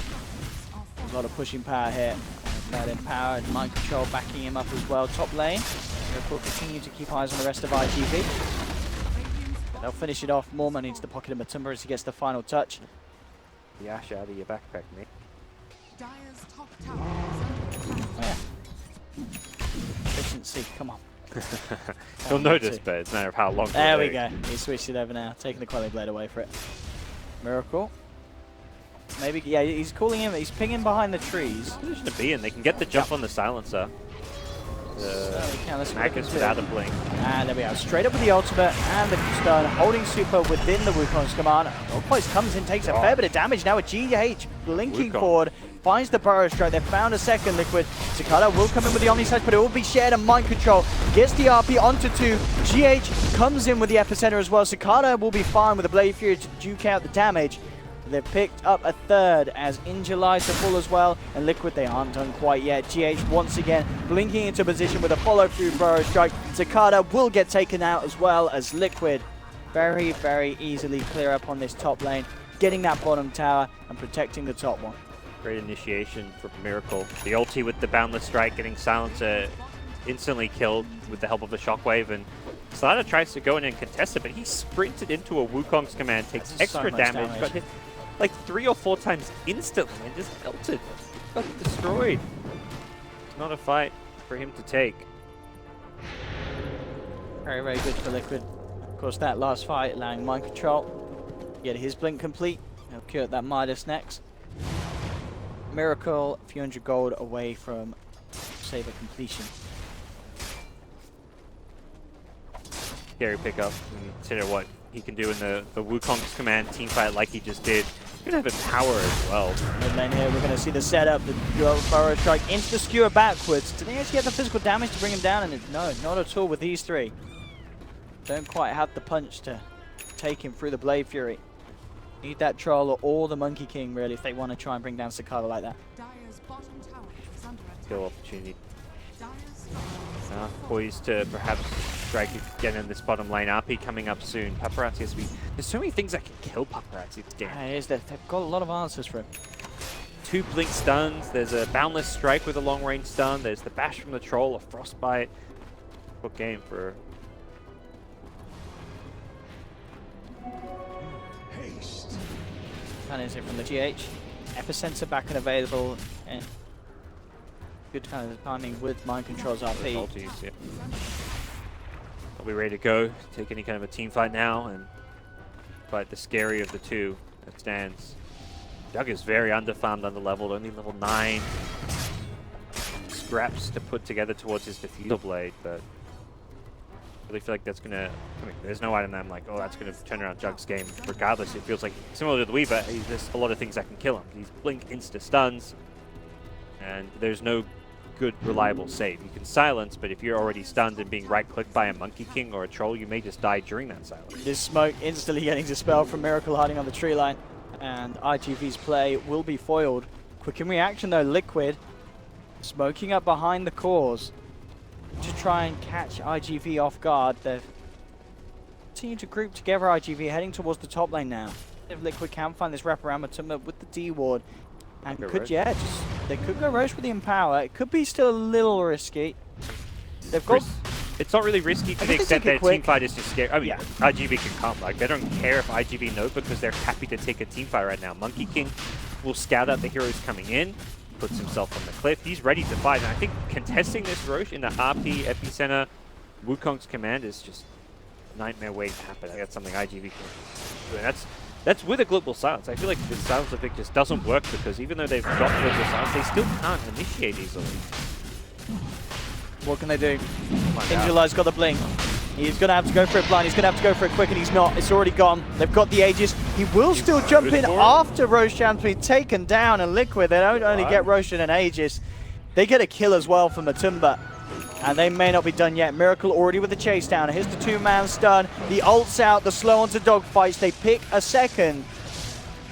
A lot of pushing power here. That empower and mind control backing him up as well. Top lane. Miracle continue to keep eyes on the rest of IGV. They'll finish it off. More money into the pocket of Matumba as he gets the final touch. The ash out of your backpack, mate. Dire's top tower is under attack. Oh, yeah. Efficiency, come on. You'll notice, but it's a matter of how long. There we go. He switched it over now, taking the Quelly Blade away for it. Miracle. Maybe, yeah, he's calling him, he's pinging behind the trees. Position to be in. They can get the jump on the silencer. Magus without a blink. And there we are, straight up with the ultimate and the stun, holding super within the Wukong's command. Dogfight comes in, takes a fair bit of damage now with GH blinking forward. Finds the Burrow Strike. They found a second Liquid. Cicada will come in with the Omni Sight, but it will be shared and mind control. Gets the RP onto 2. GH comes in with the epicenter as well. Cicada will be fine with the Blade Fury to duke out the damage. They've picked up a third as Injuly to full as well. And Liquid, they aren't done quite yet. GH once again blinking into position with a follow through Burrow Strike. Cicada will get taken out as well as Liquid very, very easily clear up on this top lane, getting that bottom tower and protecting the top one. Great initiation for Miracle. The ulti with the Boundless Strike, getting Silencer instantly killed with the help of a Shockwave, and Slaughter tries to go in and contest it, but he sprinted into a Wukong's command, takes extra damage, got hit like 3 or 4 times instantly, and just melted. Got destroyed. It's not a fight for him to take. Very, very good for Liquid. Of course, that last fight allowing mind control. Get his blink complete. He'll cure that Midas next. Miracle, a few hundred gold away from Saber completion. Scary pickup. Consider what he can do in the Wukong's command team fight like he just did. He's going to have a power as well. Mid lane here, we're going to see the setup. The Burrow Strike into the skewer backwards. Do they actually have the physical damage to bring him down? And no, not at all with these 3. Don't quite have the punch to take him through the Blade Fury. Need that troll or the Monkey King, really, if they want to try and bring down Cicada like that. Dire's bottom tower is under attack. Kill opportunity. Dire's Poised to perhaps strike again in this bottom lane. RP coming up soon. Paparazzi has to be... There's so many things that can kill Paparazzi. It's damn. They've got a lot of answers for him. 2 blink stuns. There's a Boundless Strike with a long range stun. There's the bash from the troll, a frostbite. Good game for... Kind of from the GH. Epicenter back and available. And good kind of timing with mind controls RP. Ultis, yeah. I'll be ready to go. Take any kind of a team fight now and fight the scary of the 2 that stands. Doug is very underfarmed, underleveled, only level 9. Scraps to put together towards his diffusal blade, but I really feel like that's going to... I mean, there's no item that I'm like, oh, that's going to turn around Jug's game. Regardless, it feels like, similar to the Weaver, there's a lot of things that can kill him. These blink insta-stuns, and there's no good, reliable save. You can silence, but if you're already stunned and being right-clicked by a Monkey King or a Troll, you may just die during that silence. This smoke instantly getting dispelled from Miracle hiding on the tree line, and IGV's play will be foiled. Quick in reaction, though, Liquid smoking up behind the cores to try and catch IGV off guard. They've continued to group together IGV, heading towards the top lane now. If Liquid can find this wraparound Matumba with the D-Ward, and could, yeah, they could go Roche with the Empower. It could be still a little risky. They've got... It's not really risky to the extent that team fight is just scary. I mean, IGV can come. Like, they don't care if IGV know because they're happy to take a team fight right now. Monkey King will scout out the heroes coming in, puts himself on the cliff. He's ready to fight. And I think contesting this Roche in the RP epicenter, Wukong's command is just a nightmare waiting to happen. I think that's something IGV can do. And that's with a global silence. I feel like the silence effect just doesn't work because even though they've got global silence, they still can't initiate easily. What can they do? KingCharlie's got the blink. He's going to have to go for it blind. He's going to have to go for it quick, and he's not. It's already gone. They've got the Aegis. He will still jump in after Roshan's been taken down, and Liquid, they don't only get Roshan and Aegis. They get a kill as well from Matumba. And they may not be done yet. Miracle already with the chase down. Here's the two-man stun. The ult's out. The slow onto dogfights. They pick a second.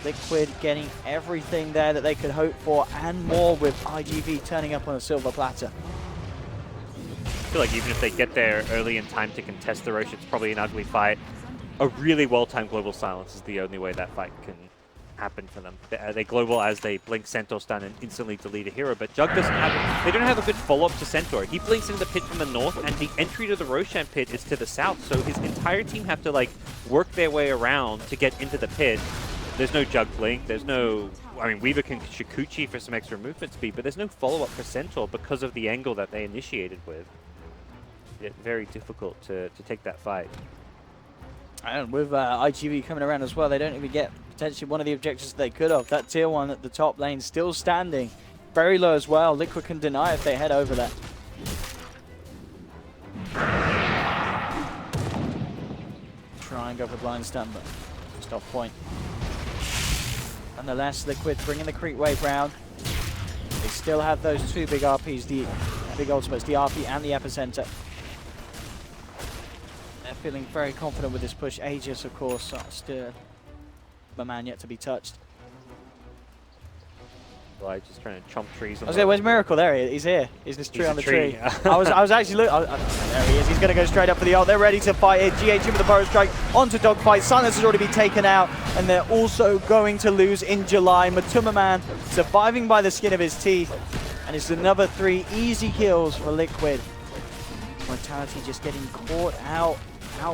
Liquid getting everything there that they could hope for and more with IGV turning up on a silver platter. I feel like even if they get there early in time to contest the Roche, it's probably an ugly fight. A really well-timed global silence is the only way that fight can happen for them. They global as they blink Centaur stun and instantly delete a hero, but Jug doesn't have they don't have a good follow-up to Centaur. He blinks into the pit from the north, and the entry to the Roshan pit is to the south, so his entire team have to like work their way around to get into the pit. There's no Jug blink, there's no... I mean, Weaver can Shikuchi for some extra movement speed, but there's no follow-up for Centaur because of the angle that they initiated with. It's very difficult to take that fight. And with IGV coming around as well, they don't even get potentially one of the objectives they could have. That tier 1 at the top lane still standing. Very low as well. Liquid can deny if they head over there. Try and go for blind stun, but just off point. Nonetheless, Liquid bringing the creep wave round. They still have those two big RPs, the big ultimates, the RP and the epicenter. They're feeling very confident with this push. Aegis, of course, still the man yet to be touched. Like just trying to chomp trees. I was like, where's Miracle? There he is. He's here. He's this tree on the tree. I was actually looking. There he is. He's going to go straight up for the ult. They're ready to fight it. GH in with the Burrow Strike onto Dogfight. Silence has already been taken out, and they're also going to lose in July. Matumba Man surviving by the skin of his teeth, and it's another 3 easy kills for Liquid. Vitality just getting caught out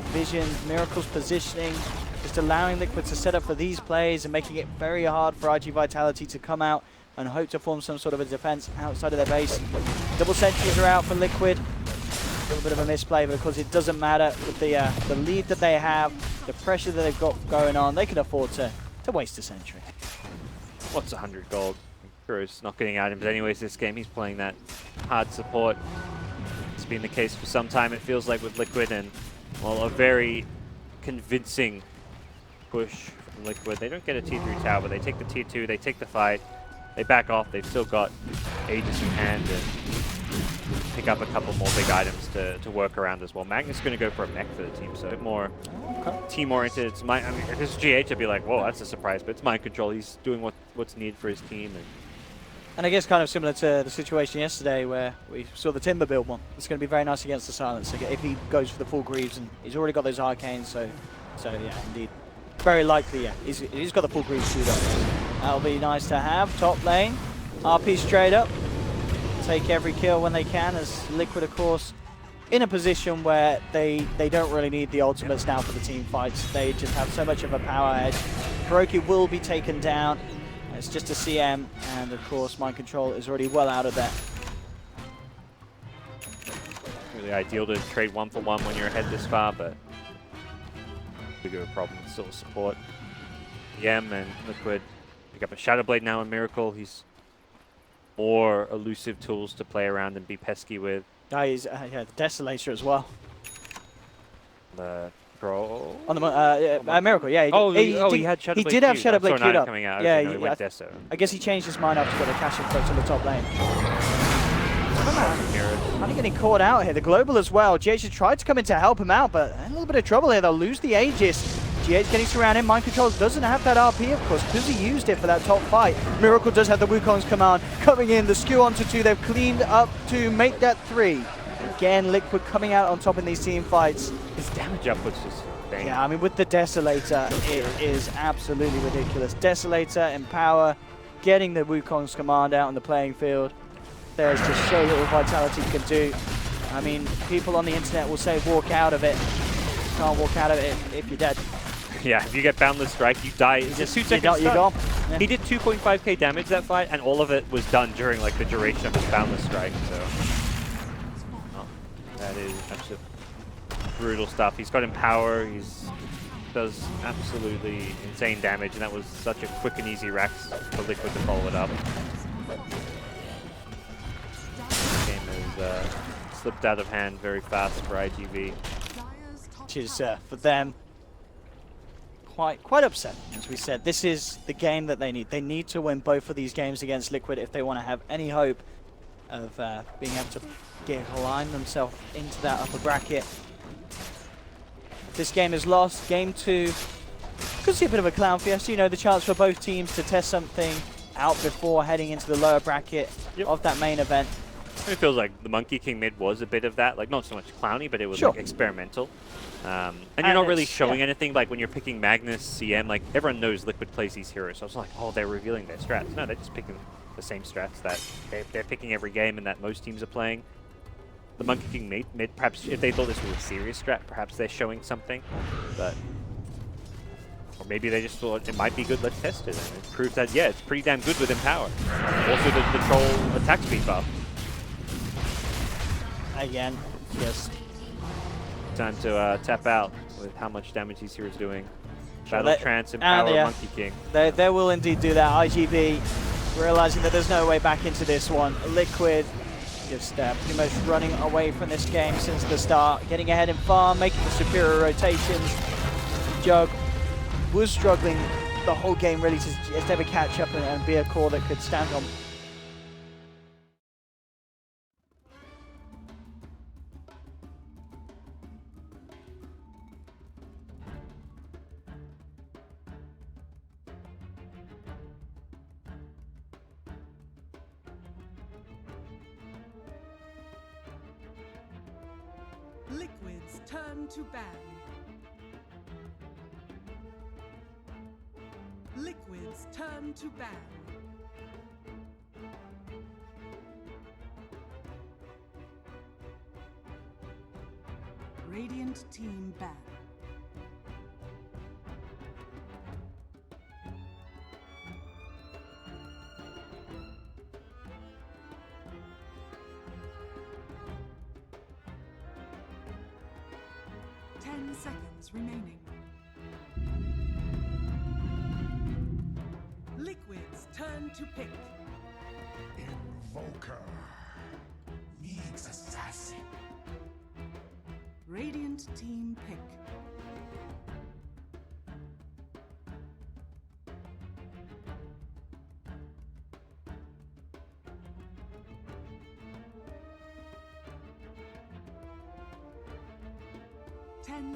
vision. Miracle's positioning, just allowing Liquid to set up for these plays and making it very hard for IG Vitality to come out and hope to form some sort of a defense outside of their base. Double sentries are out for Liquid. A little bit of a misplay, but of course it doesn't matter with the lead that they have, the pressure that they've got going on. They can afford to waste a sentry. What's 100 gold? Kuro's not getting items anyways this game. He's playing that hard support. It's been the case for some time, it feels like, with Liquid, and well, a very convincing push from Liquid. They don't get a tier 3 tower, but they take the tier 2, they take the fight. They back off. They've still got Aegis in hand and pick up a couple more big items to work around as well. Magnus is going to go for a mech for the team, so a bit more team-oriented. It's I mean, if it's GH, I'd be like, whoa, that's a surprise, but it's mind control. He's doing what's needed for his team. And I guess kind of similar to the situation yesterday where we saw the Timber build one. It's going to be very nice against the Silence if he goes for the full Greaves, and he's already got those Arcanes, so yeah, indeed. Very likely, yeah. He's got the full Greaves suit up. That'll be nice to have. Top lane, RP straight up. Take every kill when they can, as Liquid, of course, in a position where they don't really need the ultimates now for the team fights. They just have so much of a power edge. Kuroki will be taken down. It's just a CM, and of course, mind control is already well out of there. Really ideal to trade 1-for-1 when you're ahead this far, but bigger a problem with still support. EM and Liquid pick up a Shadow Blade now in Miracle. He's more elusive tools to play around and be pesky with. He's yeah, the Desolator as well. The Troll. On the Miracle, yeah. He had Shadow Blade. He did have Shadow Blade queued up. Coming out. Yeah, Okay, no, he went Deso. I guess he changed his mind after got the cash approach on the top lane. Kind of getting caught out here. The Global as well. GH has tried to come in to help him out, but a little bit of trouble here. They'll lose the Aegis. GH getting surrounded. Mind Control doesn't have that RP, of course, because he used it for that top fight. Miracle does have the Wukong's command coming in. The skew onto 2. They've cleaned up to make that 3. Again, Liquid coming out on top in these team fights. His damage output's just bang. Yeah, I mean, with the Desolator, it is absolutely ridiculous. Desolator in power, getting the Wukong's command out on the playing field. There's just so little Vitality can do. I mean, people on the internet will say walk out of it. You can't walk out of it if you're dead. Yeah, if you get Boundless Strike, you die. It's a 2 second you're gone. Yeah. He did 2.5k damage that fight, and all of it was done during like the duration of his Boundless Strike. So, oh, that is absolute brutal stuff. He's got Empower. He's does absolutely insane damage, and that was such a quick and easy Rex for Liquid to follow it up. This game has slipped out of hand very fast for IGV. Which is for them quite upset. As we said, this is the game that they need. They need to win both of these games against Liquid if they want to have any hope of being able to align themselves into that upper bracket. This game is lost. Game 2 could see a bit of a clown fiesta. You know, the chance for both teams to test something out before heading into the lower bracket of that main event. It feels like the Monkey King mid was a bit of that, like not so much clowny, but it was like experimental. And you're not really showing anything, like when you're picking Magnus, CM, like everyone knows Liquid plays these heroes, so it's like, oh, they're revealing their strats. No, they're just picking the same strats that they're picking every game and that most teams are playing. The Monkey King mid, perhaps if they thought this was a serious strat, perhaps they're showing something, but... Or maybe they just thought it might be good, let's test it. And it proves that, yeah, it's pretty damn good with Empower. Also the troll attack speed buff. Again, yes. Time to tap out with how much damage these heroes doing. Battle Trance, Empower, Monkey King. They will indeed do that. IGV realizing that there's no way back into this one. Liquid just pretty much running away from this game since the start. Getting ahead in farm, making the superior rotations. Jug was struggling the whole game really to just ever catch up and be a core that could stand on. Liquid's turn to ban. Liquid's turn to ban. Radiant team ban. Seconds remaining. Liquid's turn to pick. Invoker needs assassin. Radiant team pick.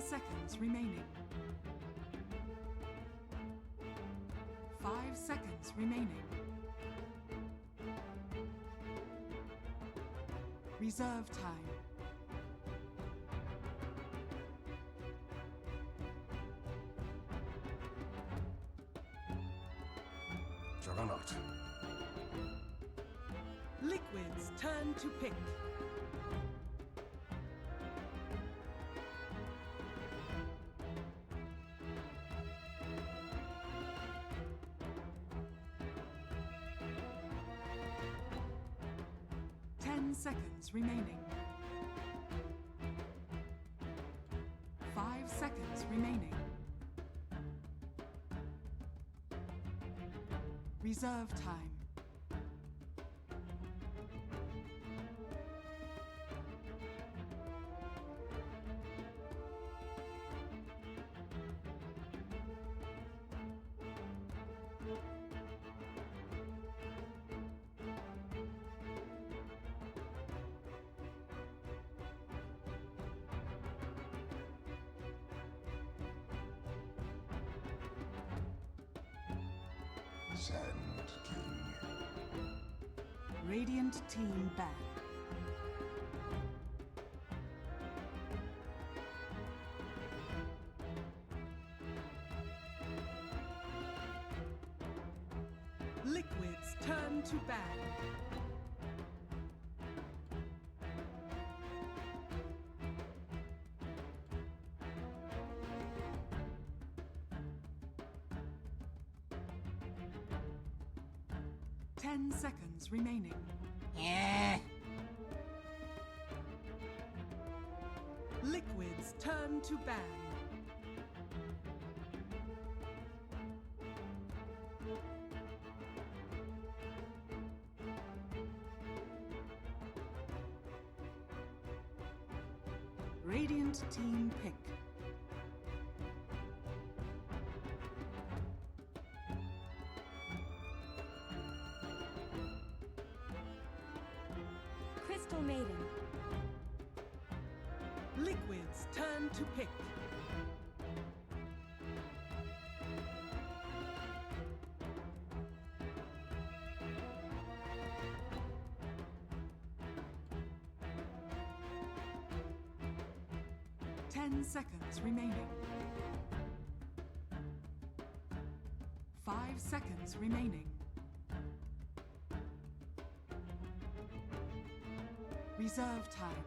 Seconds remaining. 5 seconds remaining. Reserve time. Juggernaut. Liquid's turn to pick. Seconds remaining. 5 seconds remaining. Reserve time. Sand King. Radiant team ban. Liquid's turn to ban. 10 seconds remaining. Liquids turn to ban. Radiant team pick. Crystal Maiden. Liquids turn to pick. Ten seconds remaining. 5 seconds remaining. Reserve time.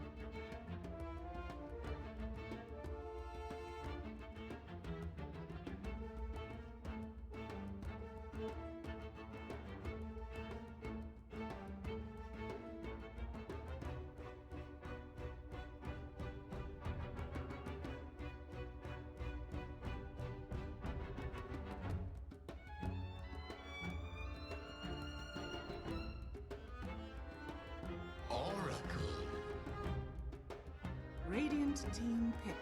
Oracle. Radiant team pick.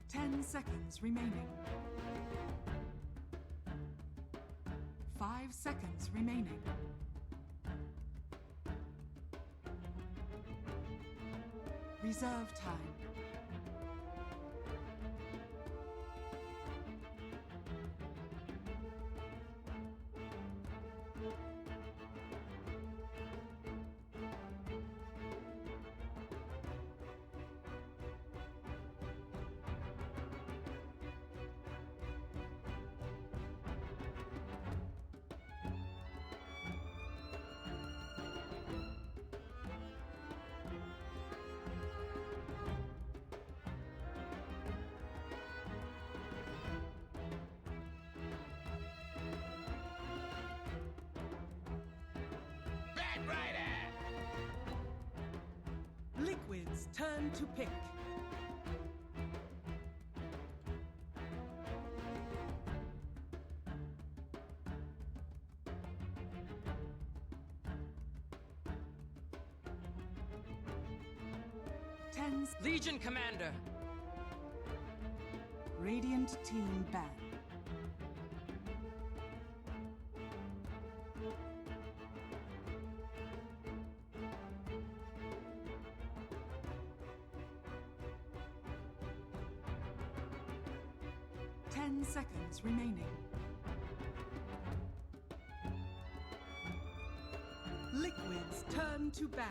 Ten seconds remaining. 5 seconds remaining. Reserve time. Liquids turn to pick. Legion Commander. Radiant team ban. Seconds remaining. Liquids turn to ban.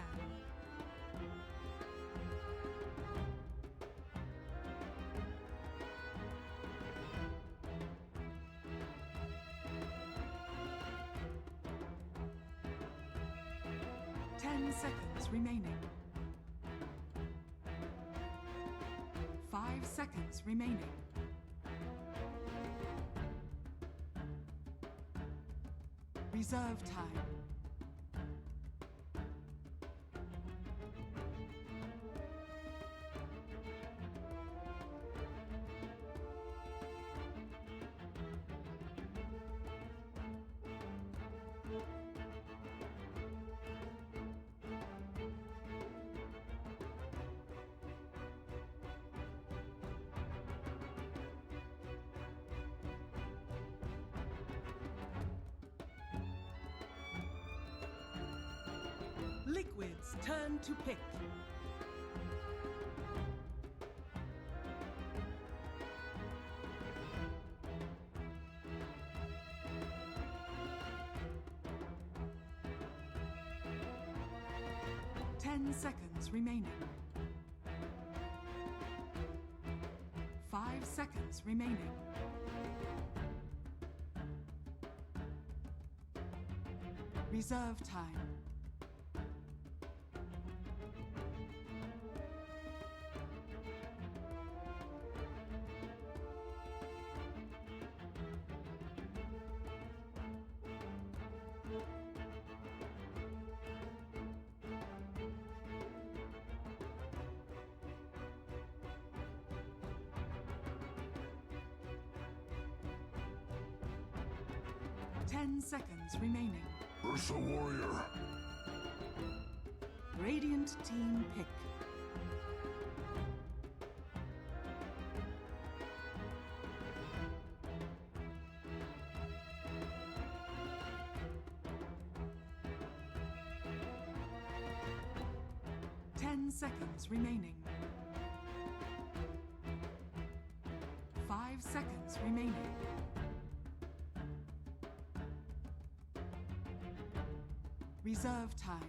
Seconds remaining. 5 seconds remaining. Reserve time. Liquids turn to pick. Seconds remaining. 5 seconds remaining. Reserve time. 10 seconds remaining. Ursa Warrior. Radiant team pick. Seconds remaining. 5 seconds remaining. Reserve time.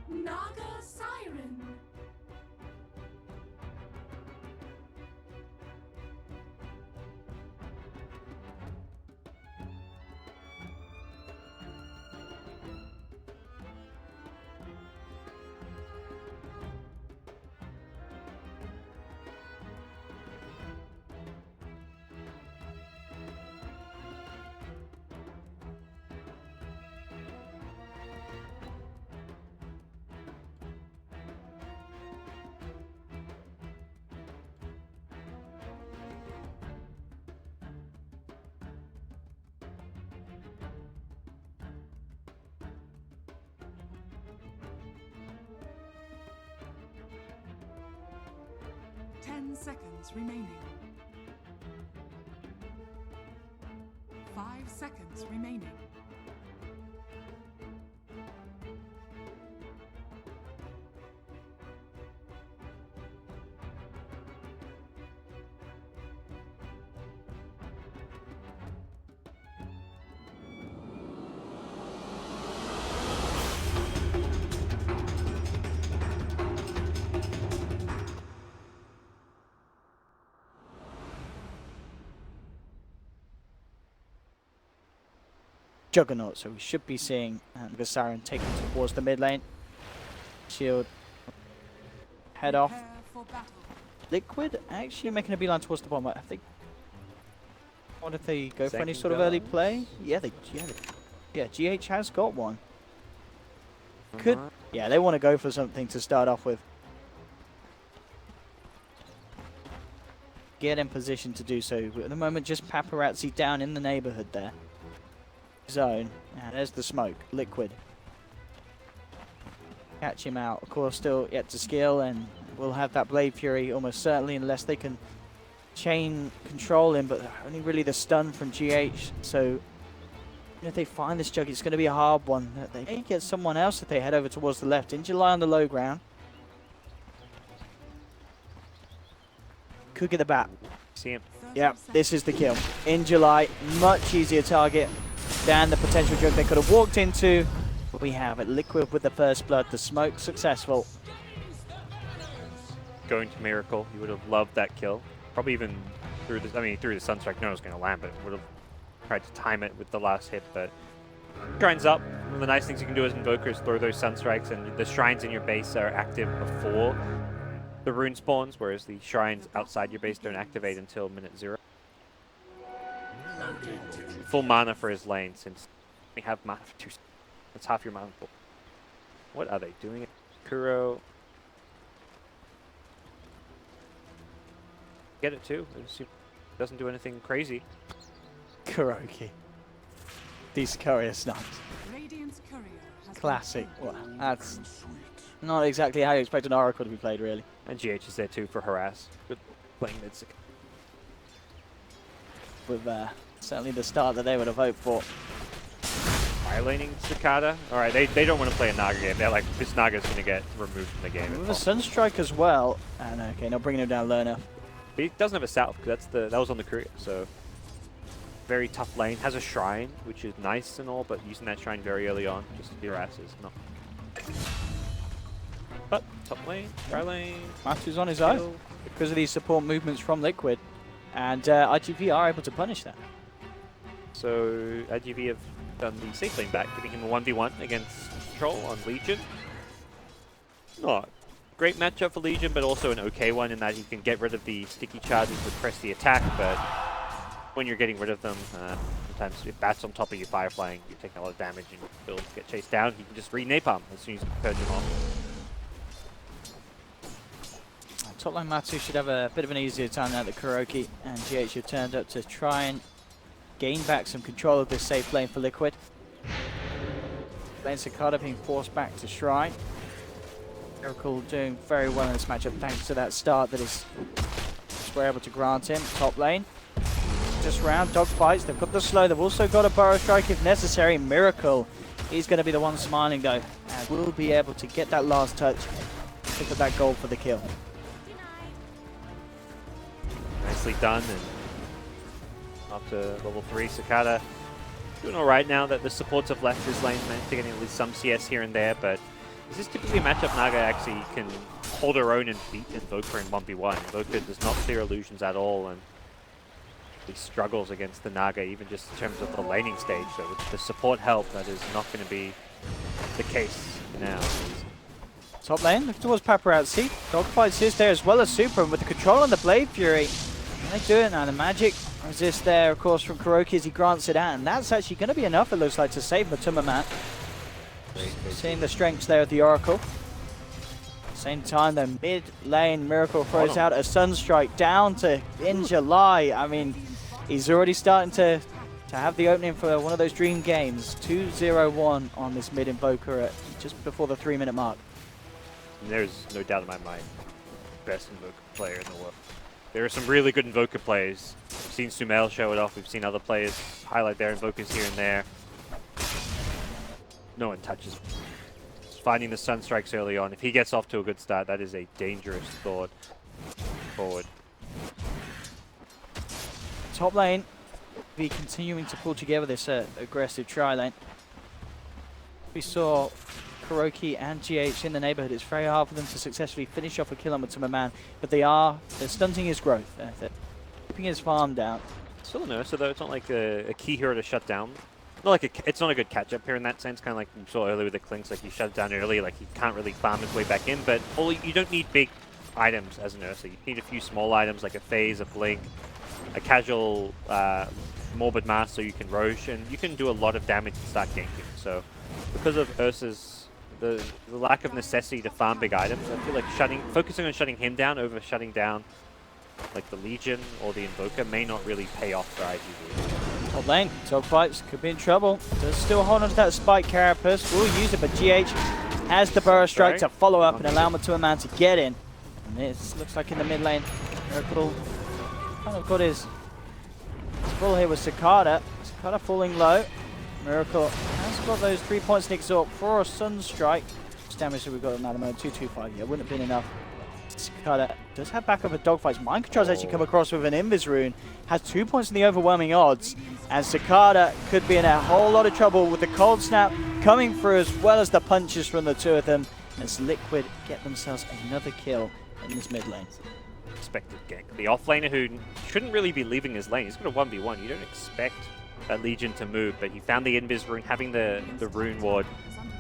Naga Siren. Seconds remaining. 5 seconds remaining. Juggernaut, so we should be seeing the Siren taken towards the mid lane. Shield head off. Liquid actually making a beeline towards the bottom. I think. What if they go for any sort of early play? Yeah, GH has got one. Could yeah, they want to go for something to start off with. Get in position to do so. At the moment, just paparazzi down in the neighborhood there. Zone, and there's the smoke. Liquid. Catch him out. Of course, still yet to skill, and we'll have that Blade Fury almost certainly, unless they can chain control him, but only really the stun from GH. So if they find this Jug, it's going to be a hard one. They may get someone else if they head over towards the left. In July on the low ground. Could get the bat. See him. Yeah, this is the kill. In July, much easier target than the potential Jug they could have walked into. But we have it. Liquid with the first blood. The smoke successful. Going to Miracle, you would have loved that kill. Probably even through the, through the Sunstrike, no one was going to land, but would have tried to time it with the last hit. But Shrines up. One of the nice things you can do as Invoker is throw those Sunstrikes, and the Shrines in your base are active before the rune spawns, whereas the Shrines outside your base don't activate until minute 0. Full mana for his lane, since we have mana for 2 seconds. That's half your mana pool. What are they doing? Kuro. Get it too. It doesn't do anything crazy. Kuroki. These courier snipes. Classic. Well, that's not exactly how you expect an Oracle to be played, really. And GH is there too for harass. Good playing mid. With certainly the start that they would have hoped for. Violating Cicada. Alright, they don't want to play a Naga game. They're like, this Naga's going to get removed from the game. With a Sunstrike as well. And okay, not bringing him down low enough. But he doesn't have a South, because that was on the courier, so very tough lane. Has a Shrine, which is nice and all, but using that Shrine very early on just to harass is not. But top lane, dry lane. Matthew's on his own because of these support movements from Liquid, and IGV are able to punish that. So IGV have done the safe lane back, giving him a 1v1 against Troll on Legion. Not great matchup for Legion, but also an okay one in that he can get rid of the sticky charges to press the attack, but when you're getting rid of them, sometimes if Bat's on top of you Fireflying, you're taking a lot of damage and you'll get chased down. You can just re-napalm as soon as you purge him off. Top lane Matu should have a bit of an easier time now that Kuroki and GH have turned up to try and gain back some control of this safe lane for Liquid. Lane Cicada being forced back to Shrine. Miracle doing very well in this matchup thanks to that start that is we're able to grant him. Top lane. Just round dogfights. They've got the slow. They've also got a burrow strike if necessary. Miracle. He's going to be the one smiling though. And will be able to get that last touch. Pick up that goal for the kill. Nicely done. And up to level 3, Cicada doing alright now that the supports have left his lane, managed to get at least some CS here and there, but this is typically a matchup Naga actually can hold her own and beat Invoker in 1v1. Invoker does not clear illusions at all and he struggles against the Naga even just in terms of the laning stage. So with the support help, that is not going to be the case now. Top lane, look towards Paparazzi. Dogfights is there as well as Super, and with the control on the Blade Fury, can they do it now? The magic resist there, of course, from Kuroki as he grants it out, and that's actually going to be enough, it looks like, to save Matuma Man. Seeing the strengths there of the Oracle. Same time, the mid lane Miracle throws out a Sunstrike down to In July. I mean, he's already starting to have the opening for one of those dream games. 2-0-1 on this mid Invoker at just before the 3-minute mark. There's no doubt in my mind, best Invoker player in the world. There are some really good Invoker players. We've seen Sumail show it off. We've seen other players highlight their Invokers here and there. No one touches him. Just finding the Sunstrikes early on. If he gets off to a good start, that is a dangerous thought forward. Top lane be continuing to pull together this aggressive tri-lane. We saw Kuroki and GH in the neighborhood. It's very hard for them to successfully finish off a kill on Matuma Man, but they're stunting his growth. They're keeping his farm down. Still an Ursa though, it's not like a key hero to shut down. Not like it's not a good catch-up here in that sense, kind of like you saw earlier with the Clinks, like you shut it down early, like he can't really farm his way back in, but you don't need big items as an Ursa. You need a few small items like a Phase, a Blink, a casual Morbid Mass so you can Roche, and you can do a lot of damage and start ganking. So because of Ursa's the lack of necessity to farm big items, I feel like focusing on shutting him down over shutting down like the Legion or the Invoker may not really pay off for IGV. Top lane, Dogfights could be in trouble. Does still hold on to that Spike Carapace. Will use it, but GH has the Burrow Strike to follow up and allow Matuma Man to get in. And this looks like in the mid lane, Miracle kind of got his full here with Cicada. Cicada falling low. Miracle has got those 3 points to exalt for a Sunstrike. What's damage that we've got on that amount? 225. Yeah, wouldn't have been enough. Cicada does have backup of Dogfights. Mind Control's actually come across with an Invis Rune. Has 2 points in the overwhelming odds. And Cicada could be in a whole lot of trouble with the Cold Snap coming through as well as the punches from the two of them. As Liquid get themselves another kill in this mid lane. Expected gank. The offlaner who shouldn't really be leaving his lane. He's got a 1v1. You don't expect that Legion to move, but he found the Invis Rune. Having the Rune Ward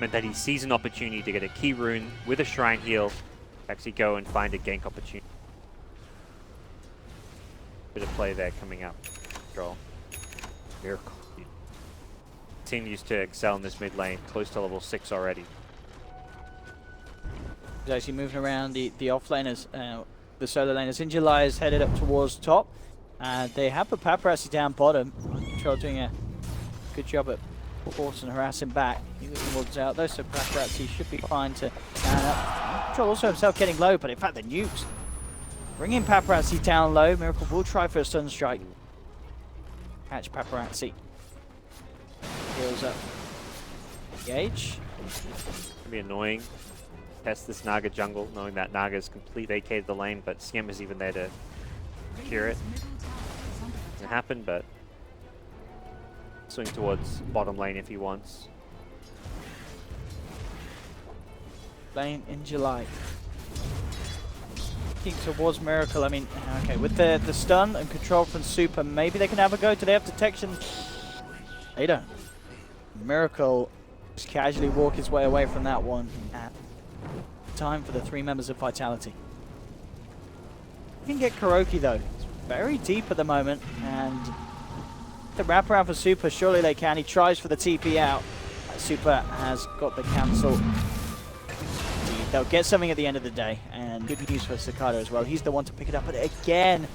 meant that he sees an opportunity to get a key rune with a Shrine heal, actually go and find a gank opportunity. Bit of play there coming up. Control. Miracle. Continues to excel in this mid lane, close to level 6 already. He's actually moving around the offlaners, the solo laners. In July is headed up towards top. They have the Paparazzi down bottom. Control doing a good job at forcing harassing back. He was out though, so Paparazzi should be fine to stand up. Control also himself getting low, but in fact the nukes bringing Paparazzi down low. Miracle will try for a Sunstrike. Catch Paparazzi. Heals up. Engage. It'll be annoying. Test this Naga jungle, knowing that Naga's completely vacated the lane, but Siem is even there to cure it. Doesn't happen, but swing towards bottom lane if he wants. Lane in July. Looking towards Miracle. I mean, okay, with the stun and control from Super, maybe they can have a go. Do they have detection? They don't. Miracle just casually walk his way away from that one. And time for the 3 members of Vitality. You can get Kuroki though. It's very deep at the moment, and the wraparound for Super. Surely they can. He tries for the TP out. Super has got the cancel. They'll get something at the end of the day, and good news for Sakata as well. He's the one to pick it up, but again,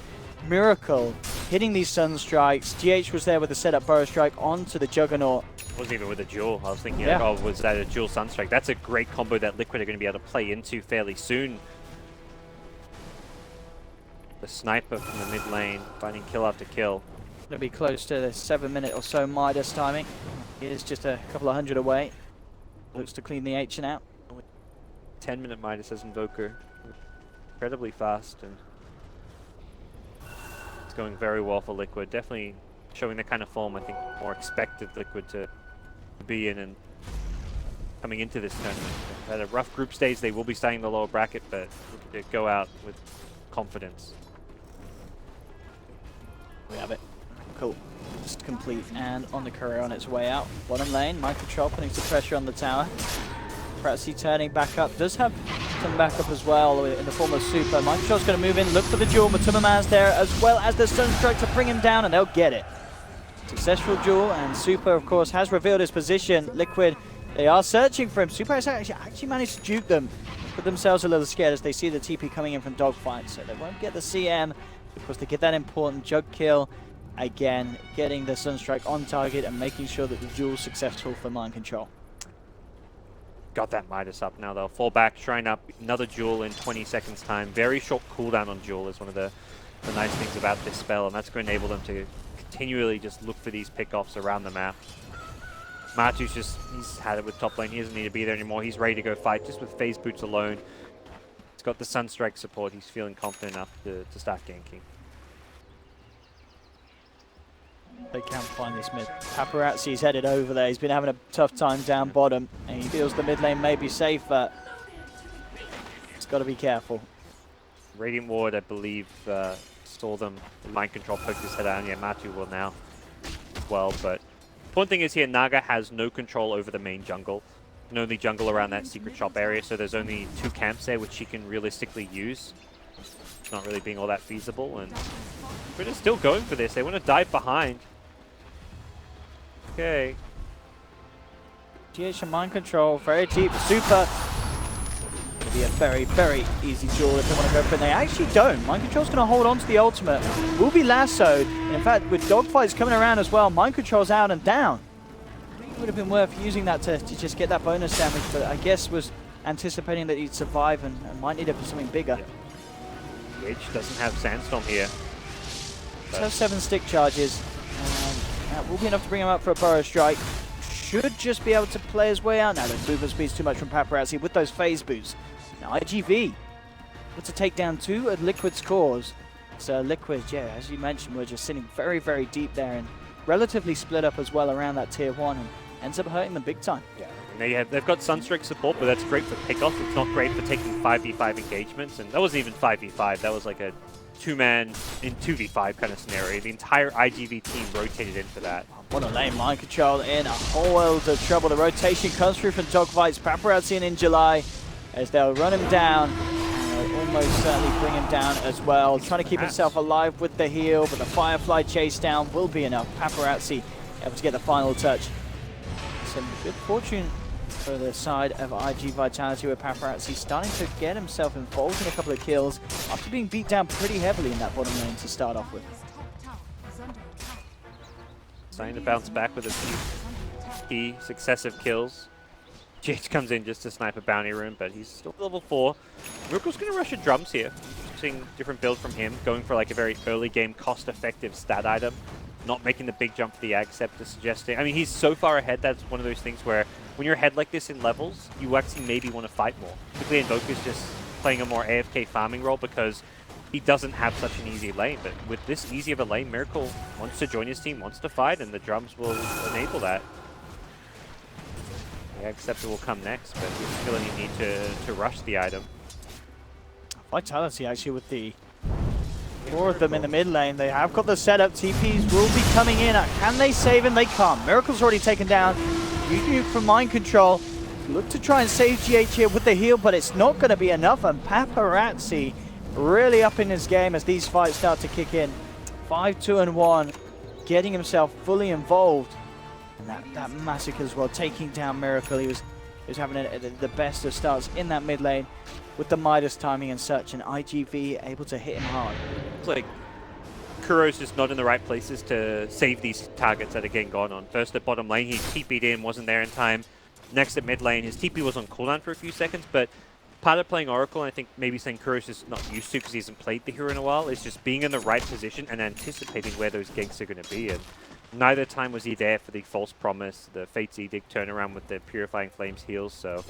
Miracle hitting these Sun Strikes. GH was there with the setup Burrow Strike onto the Juggernaut. Wasn't even with a duel. I was thinking, like, oh, was that a dual Sunstrike? That's a great combo that Liquid are going to be able to play into fairly soon. The sniper from the mid lane, finding kill after kill. Going to be close to the 7-minute or so Midas timing. It is just a couple of hundred away. Looks to clean the Ancient out. 10-minute Midas as Invoker. Incredibly fast, and it's going very well for Liquid. Definitely showing the kind of form I think more expected Liquid to be in, and coming into this tournament. They've had a rough group stage. They will be starting the lower bracket, but they go out with confidence. We have it. Cool. Just complete and on the career on its way out. Bottom lane, Microtrol putting some pressure on the tower. Pratsy turning back up. Does have some backup as well in the form of Super. Microtrol's going to move in, look for the duel. Matuma there as well as the Sunstrike to bring him down, and they'll get it. Successful duel, and Super, of course, has revealed his position. Liquid, they are searching for him. Super has actually managed to juke them. Put themselves a little scared as they see the TP coming in from Dogfight, so they won't get the CM. Of course, they get that important Jug kill. Again, getting the Sunstrike on target and making sure that the duel's successful for Mind Control. Got that Midas up now. They'll fall back, shrine up, another duel in 20 seconds time. Very short cooldown on duel is one of the nice things about this spell, and that's going to enable them to continually just look for these pickoffs around the map. Matu's he's had it with top lane. He doesn't need to be there anymore. He's ready to go fight just with phase boots alone. He's got the Sunstrike support. He's feeling confident enough to start ganking. They can't find this mid. Paparazzi's headed over there. He's been having a tough time down bottom, and he feels the mid lane may be safe, but he's got to be careful. Radiant Ward, I believe, saw them. Mind Control poked his head out, and yeah, Matu will now as well. But the important thing is here, Naga has no control over the main jungle. Can only jungle around that secret shop area, so there's only 2 camps there which she can realistically use. It's not really being all that feasible, and we're just still going for this. They want to dive behind. Okay. GH and Mind Control, very deep. Super. It'll be a very, very easy duel if they want to go for it. They actually don't. Mind Control's going to hold on to the ultimate. Will be lassoed. And in fact, with Dogfights coming around as well, Mind Control's out and down. It would have been worth using that to just get that bonus damage, but I guess was anticipating that he'd survive and might need it for something bigger. Yeah. Edge doesn't have Sandstorm here. Does have 7 stick charges. That will be enough to bring him up for a Burrow Strike. Should just be able to play his way out now. The movement speed's too much from Paparazzi with those phase boosts. Now IGV able to take down 2 of Liquid's cores. So Liquid, yeah, as you mentioned, we're just sitting very, very deep there and relatively split up as well around that tier 1 and ends up hurting them big time. Yeah, and they've got Sunstrike support, but that's great for pickoff. It's not great for taking 5v5 engagements, and that wasn't even 5v5. That was like a 2-man in 2v5 kind of scenario. The entire IGV team rotated in for that. What a lane. Mind Control in a whole world of trouble. The rotation comes through from Dogfights. Paparazzi in July as they'll run him down. And they'll almost certainly bring him down as well. Trying to keep himself alive with the heal, but the Firefly chase down will be enough. Paparazzi able to get the final touch. Some good fortune for the side of IG Vitality, with Paparazzi starting to get himself involved in a couple of kills after being beat down pretty heavily in that bottom lane to start off with. Starting to bounce back with a few key successive kills. GH comes in just to snipe a bounty room, but he's still level 4. Miracle's going to rush a drums here. Seeing different build from him, going for like a very early game cost-effective stat item. Not making the big jump for the Ag Scepter, suggesting... I mean, he's so far ahead, that's one of those things where when you're ahead like this in levels, you actually maybe want to fight more. Typically, Invoker's just playing a more AFK farming role because he doesn't have such an easy lane. But with this easy of a lane, Miracle wants to join his team, wants to fight, and the drums will enable that. The Ag Scepter will come next, but we still only need to rush the item. Vitality actually with the 4 of them in the mid lane. They have got the setup. TPs will be coming in. Can they save him? They can't. Miracle's already taken down. Nuke from Mind Control. Look to try and save GH here with the heal, but it's not going to be enough. And Paparazzi really up in his game as these fights start to kick in. 5-2-1. getting himself fully involved. And that massacre as well, taking down Miracle. He was having the best of starts in that mid lane with the Midas timing and such, and IGV able to hit him hard. It's like Kuro's just not in the right places to save these targets that are getting gone on. First at bottom lane, he TP'd in, wasn't there in time. Next at mid lane, his TP was on cooldown for a few seconds, but part of playing Oracle, and I think maybe saying Kuro's just not used to because he hasn't played the hero in a while, is just being in the right position and anticipating where those ganks are going to be. And neither time was he there for the False Promise, the Fate's Edict turnaround with the Purifying Flames heals, so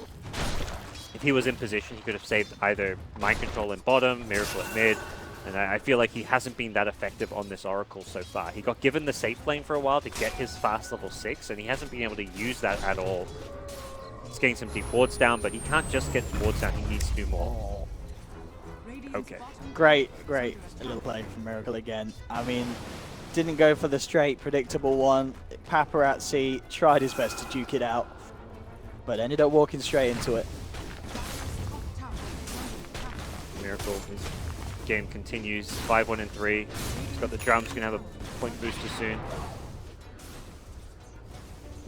if he was in position, he could have saved either Mind Control in bottom, Miracle at mid, and I feel like he hasn't been that effective on this Oracle so far. He got given the safe lane for a while to get his fast level 6, and he hasn't been able to use that at all. He's getting some deep wards down, but he can't just get wards down, he needs to do more. Okay. Great little play from Miracle again. I mean, didn't go for the straight, predictable one. Paparazzi tried his best to duke it out, but ended up walking straight into it. Miracle, his game continues, 5-1 and 3. He's got the drums, gonna have a point booster soon.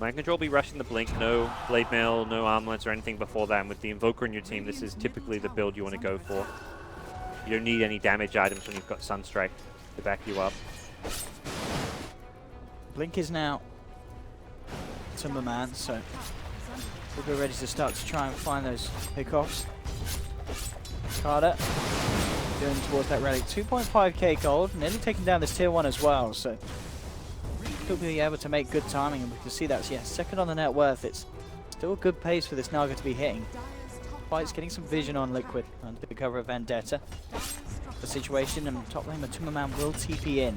Mind Control will be rushing the Blink, no Blade Mail, no Armlets or anything before that. And with the Invoker in your team, this is typically the build you want to go for. You don't need any damage items when you've got Sunstrike to back you up. Blink is now Timberman, so we'll be ready to start to try and find those pickoffs. Carter going towards that relic. 2.5k gold, nearly taking down this tier 1 as well, so he'll be able to make good timing, and we can see that's, yeah, second on the net worth. It's still a good pace for this Naga to be hitting. Fight's getting some vision on Liquid under the cover of Vendetta. The situation, and top lane Timberman will TP in.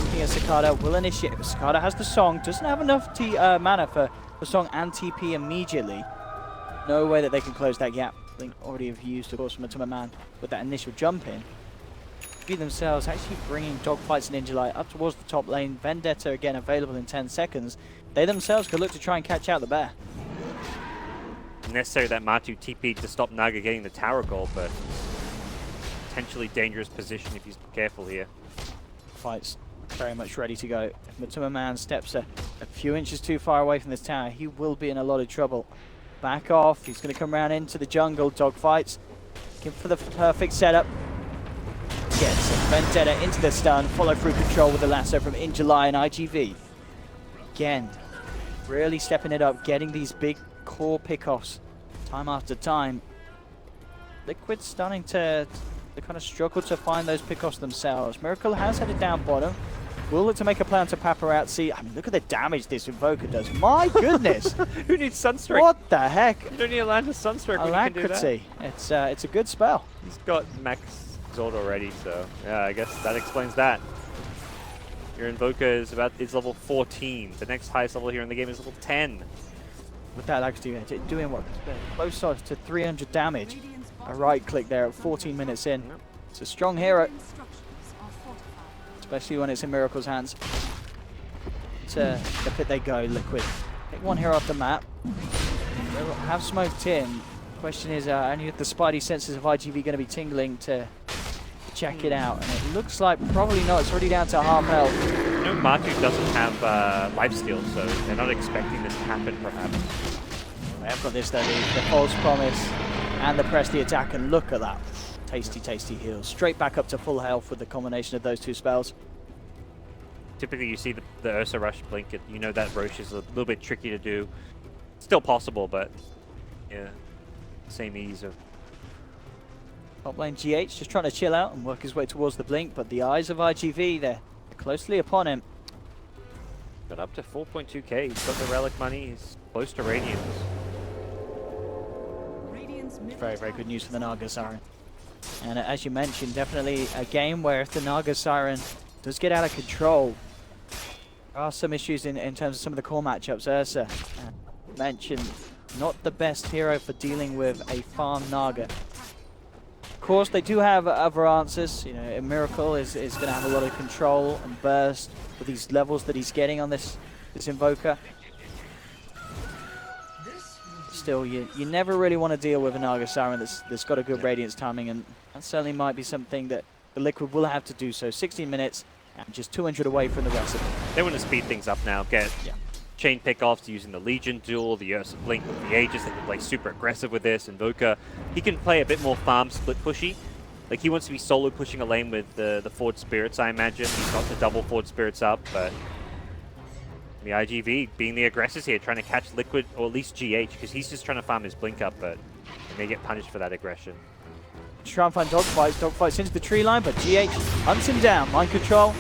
Looking at Cicada, will initiate. Cicada has the Song, doesn't have enough mana for the Song and TP immediately. No way that they can close that gap. Blink already have used, of course, from Timberman with that initial jump in. Be themselves actually bringing Dogfights and Ninja Light up towards the top lane. Vendetta again available in 10 seconds. They themselves could look to try and catch out the bear. Necessary that Matu TP to stop Naga getting the tower goal, but potentially dangerous position if he's careful here. Fight's very much ready to go. If Timberman steps a few inches too far away from this tower, he will be in a lot of trouble. Back off. He's going to come around into the jungle. Dogfights. Looking for the perfect setup. Gets it. Vendetta into the stun. Follow through control with the lasso from Injuly and IGV. Again, really stepping it up, getting these big core pickoffs time after time. Liquid starting to kind of struggle to find those pickoffs themselves. Miracle has headed down bottom. Will look to make a plan to Paparazzi. I mean, look at the damage this Invoker does. My goodness! Who needs Sunstrike? What the heck? You don't need a land of Sunstrike when you can do that. It's a good spell. He's got max Exalt already, so yeah, I guess that explains that. Your Invoker is level 14. The next highest level here in the game is level 10. With that, actually doing what? Close to 300 damage. A right click there at 14 minutes in. It's a strong hero, especially when it's in Miracle's hands. To the pit they go, Liquid. Take one hero off the map. They have smoked in. Question is, only the spidey senses of IGV going to be tingling to check it out? And it looks like probably not. It's already down to half health. You know, Matu doesn't have lifesteal, so they're not expecting this to happen, perhaps. They have got this, though, the False Promise and the Press the Attack, and look at that. Tasty, tasty heals. Straight back up to full health with the combination of those two spells. Typically, you see the Ursa Rush blink. You know that Roche is a little bit tricky to do. Still possible, but yeah, same ease of. Top lane GH just trying to chill out and work his way towards the blink, but the eyes of IGV, they're closely upon him. Got up to 4.2k. He's got the relic money. He's close to Radiance. Very, very good news for the Naga Siren. And as you mentioned, definitely a game where if the Naga Siren does get out of control, there are some issues in terms of some of the core matchups. Ursa mentioned not the best hero for dealing with a farm Naga. Of course, they do have other answers. You know, Miracle is going to have a lot of control and burst with these levels that he's getting on this Invoker. Still, you never really want to deal with a Naga Siren that's got a good Radiance timing, and that certainly might be something that the Liquid will have to do so. 16 minutes, And just 200 away from the rest of them. They want to speed things up now, get chain pickoffs using the Legion duel, the Ursa Blink with the Aegis. They can play super aggressive with this. Invoker, he can play a bit more farm split pushy. Like, he wants to be solo pushing a lane with the Forward Spirits, I imagine. He's got the double Forward Spirits up, but the IGV being the aggressors here, trying to catch Liquid, or at least GH, because he's just trying to farm his Blink up, but they may get punished for that aggression. Try and find Dogfights. Dogfights into the tree line, but GH hunts him down. Mind control.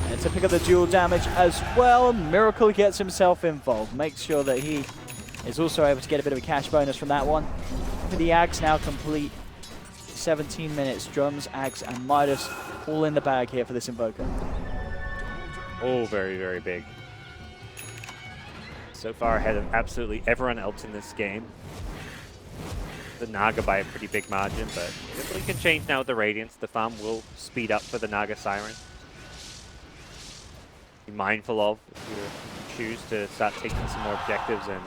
And to pick up the dual damage as well. Miracle gets himself involved. Makes sure that he is also able to get a bit of a cash bonus from that one. For the Ags now complete. 17 minutes. Drums, Ags, and Midas all in the bag here for this Invoker. Oh, very, very big. So far ahead of absolutely everyone else in this game. The Naga by a pretty big margin, but definitely can change now with the Radiance. The farm will speed up for the Naga Siren. Be mindful of if you choose to start taking some more objectives and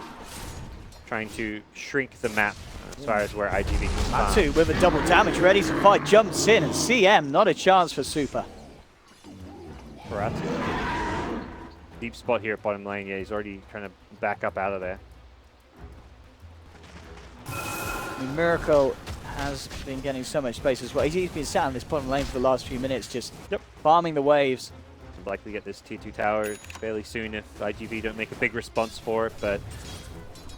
trying to shrink the map as far as where IGV can farm. Matu with a double damage, ready to fight, jumps in, and CM, not a chance for Super. Paratu. Deep spot here at bottom lane. Yeah, he's already trying to back up out of there. I mean, Miracle has been getting so much space as well. He's been sat on this bottom lane for the last few minutes, just farming the waves. Likely get this T2 tower fairly soon if IGV don't make a big response for it, but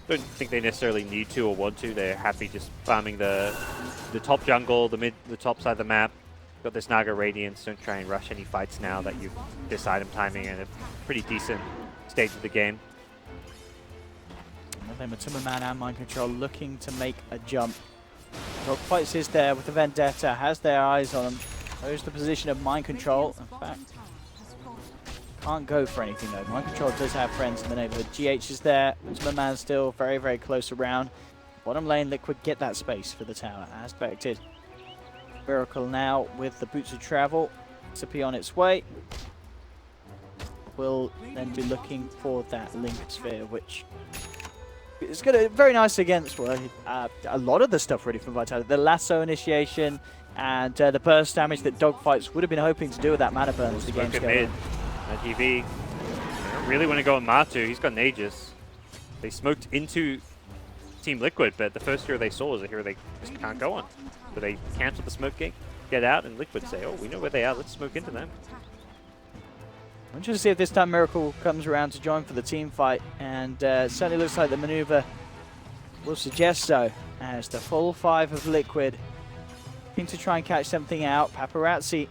don't think they necessarily need to or want to. They're happy just farming the top jungle, the top side of the map. Got this Naga Radiance. Don't try and rush any fights now that you've this item timing at a pretty decent stage of the game. Matumba Man and Mind Control looking to make a jump. Dogfights is there with the Vendetta, has their eyes on him. Knows the position of Mind Control. In fact, can't go for anything though. Mind Control does have friends in the neighborhood. GH is there. Matumba Man still very, very close around. Bottom lane, Liquid get that space for the tower, as expected. Miracle now with the Boots of Travel. Recipe on its way. Will then be looking for that Link Sphere, which it's got a very nice against a lot of the stuff ready from Vitality. The lasso initiation and the burst damage that Dogfights would have been hoping to do with that mana burn as the game's going. IGV, they don't really want to go on Matu. He's got an Aegis. They smoked into Team Liquid, but the first hero they saw was a hero they just can't go on. So they cancel the smoke gate, get out, and Liquid say, oh, we know where they are, let's smoke into them. I'm interested to see if this time Miracle comes around to join for the team fight, and certainly looks like the maneuver will suggest so, as the full 5 of Liquid looking to try and catch something out. Paparazzi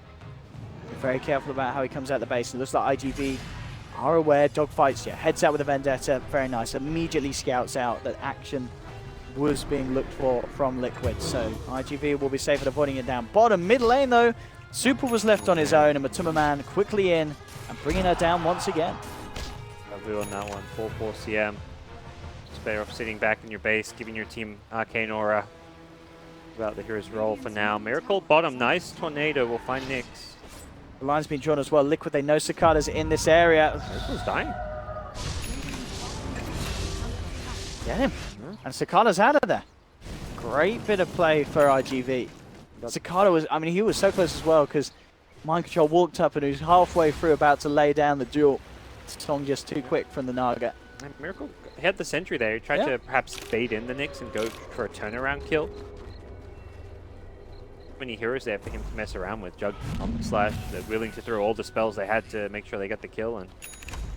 very careful about how he comes out the base. It looks like IGV are aware. Dogfights, heads out with a Vendetta, very nice. Immediately scouts out that action was being looked for from Liquid, so IGV will be safe at avoiding it down bottom. Mid lane though, Super was left on his own, and Matumba Man quickly in and bringing her down once again. Ravu on that one, 4-4 CM. It's better off sitting back in your base, giving your team Arcane Aura. About the hero's role for now. Miracle bottom, nice tornado, will find Nyx. The line's been drawn as well. Liquid, they know Cicada's in this area. Miracle's dying. Get him. And Cicada's out of there. Great bit of play for IGV. Cicada was, I mean, he was so close as well because Mind Control walked up and he was halfway through about to lay down the duel. Song just too quick from the Naga. And Miracle had the sentry there. He tried to perhaps fade in the Nyx and go for a turnaround kill. Many heroes there for him to mess around with. Jug, Slash, they're willing to throw all the spells they had to make sure they got the kill, and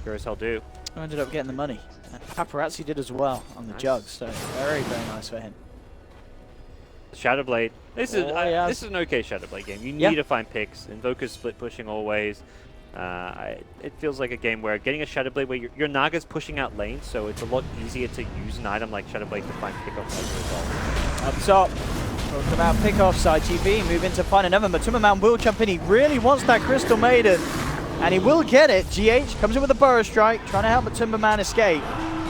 sure as hell do. Ended up getting the money. And Paparazzi did as well on the Jug, so very, very nice for him. Shadowblade. This is an okay Shadowblade game. You need to find picks. Invoker's split pushing always. It feels like a game where getting a Shadowblade where your Naga's pushing out lanes, so it's a lot easier to use an item like Shadowblade to find pickups as a result. Up top, talking about pickoffs, IGV move in to find another. Matumba Man will jump in. He really wants that Crystal Maiden, and he will get it. GH comes in with a Burrow Strike, trying to help Matumba Man escape.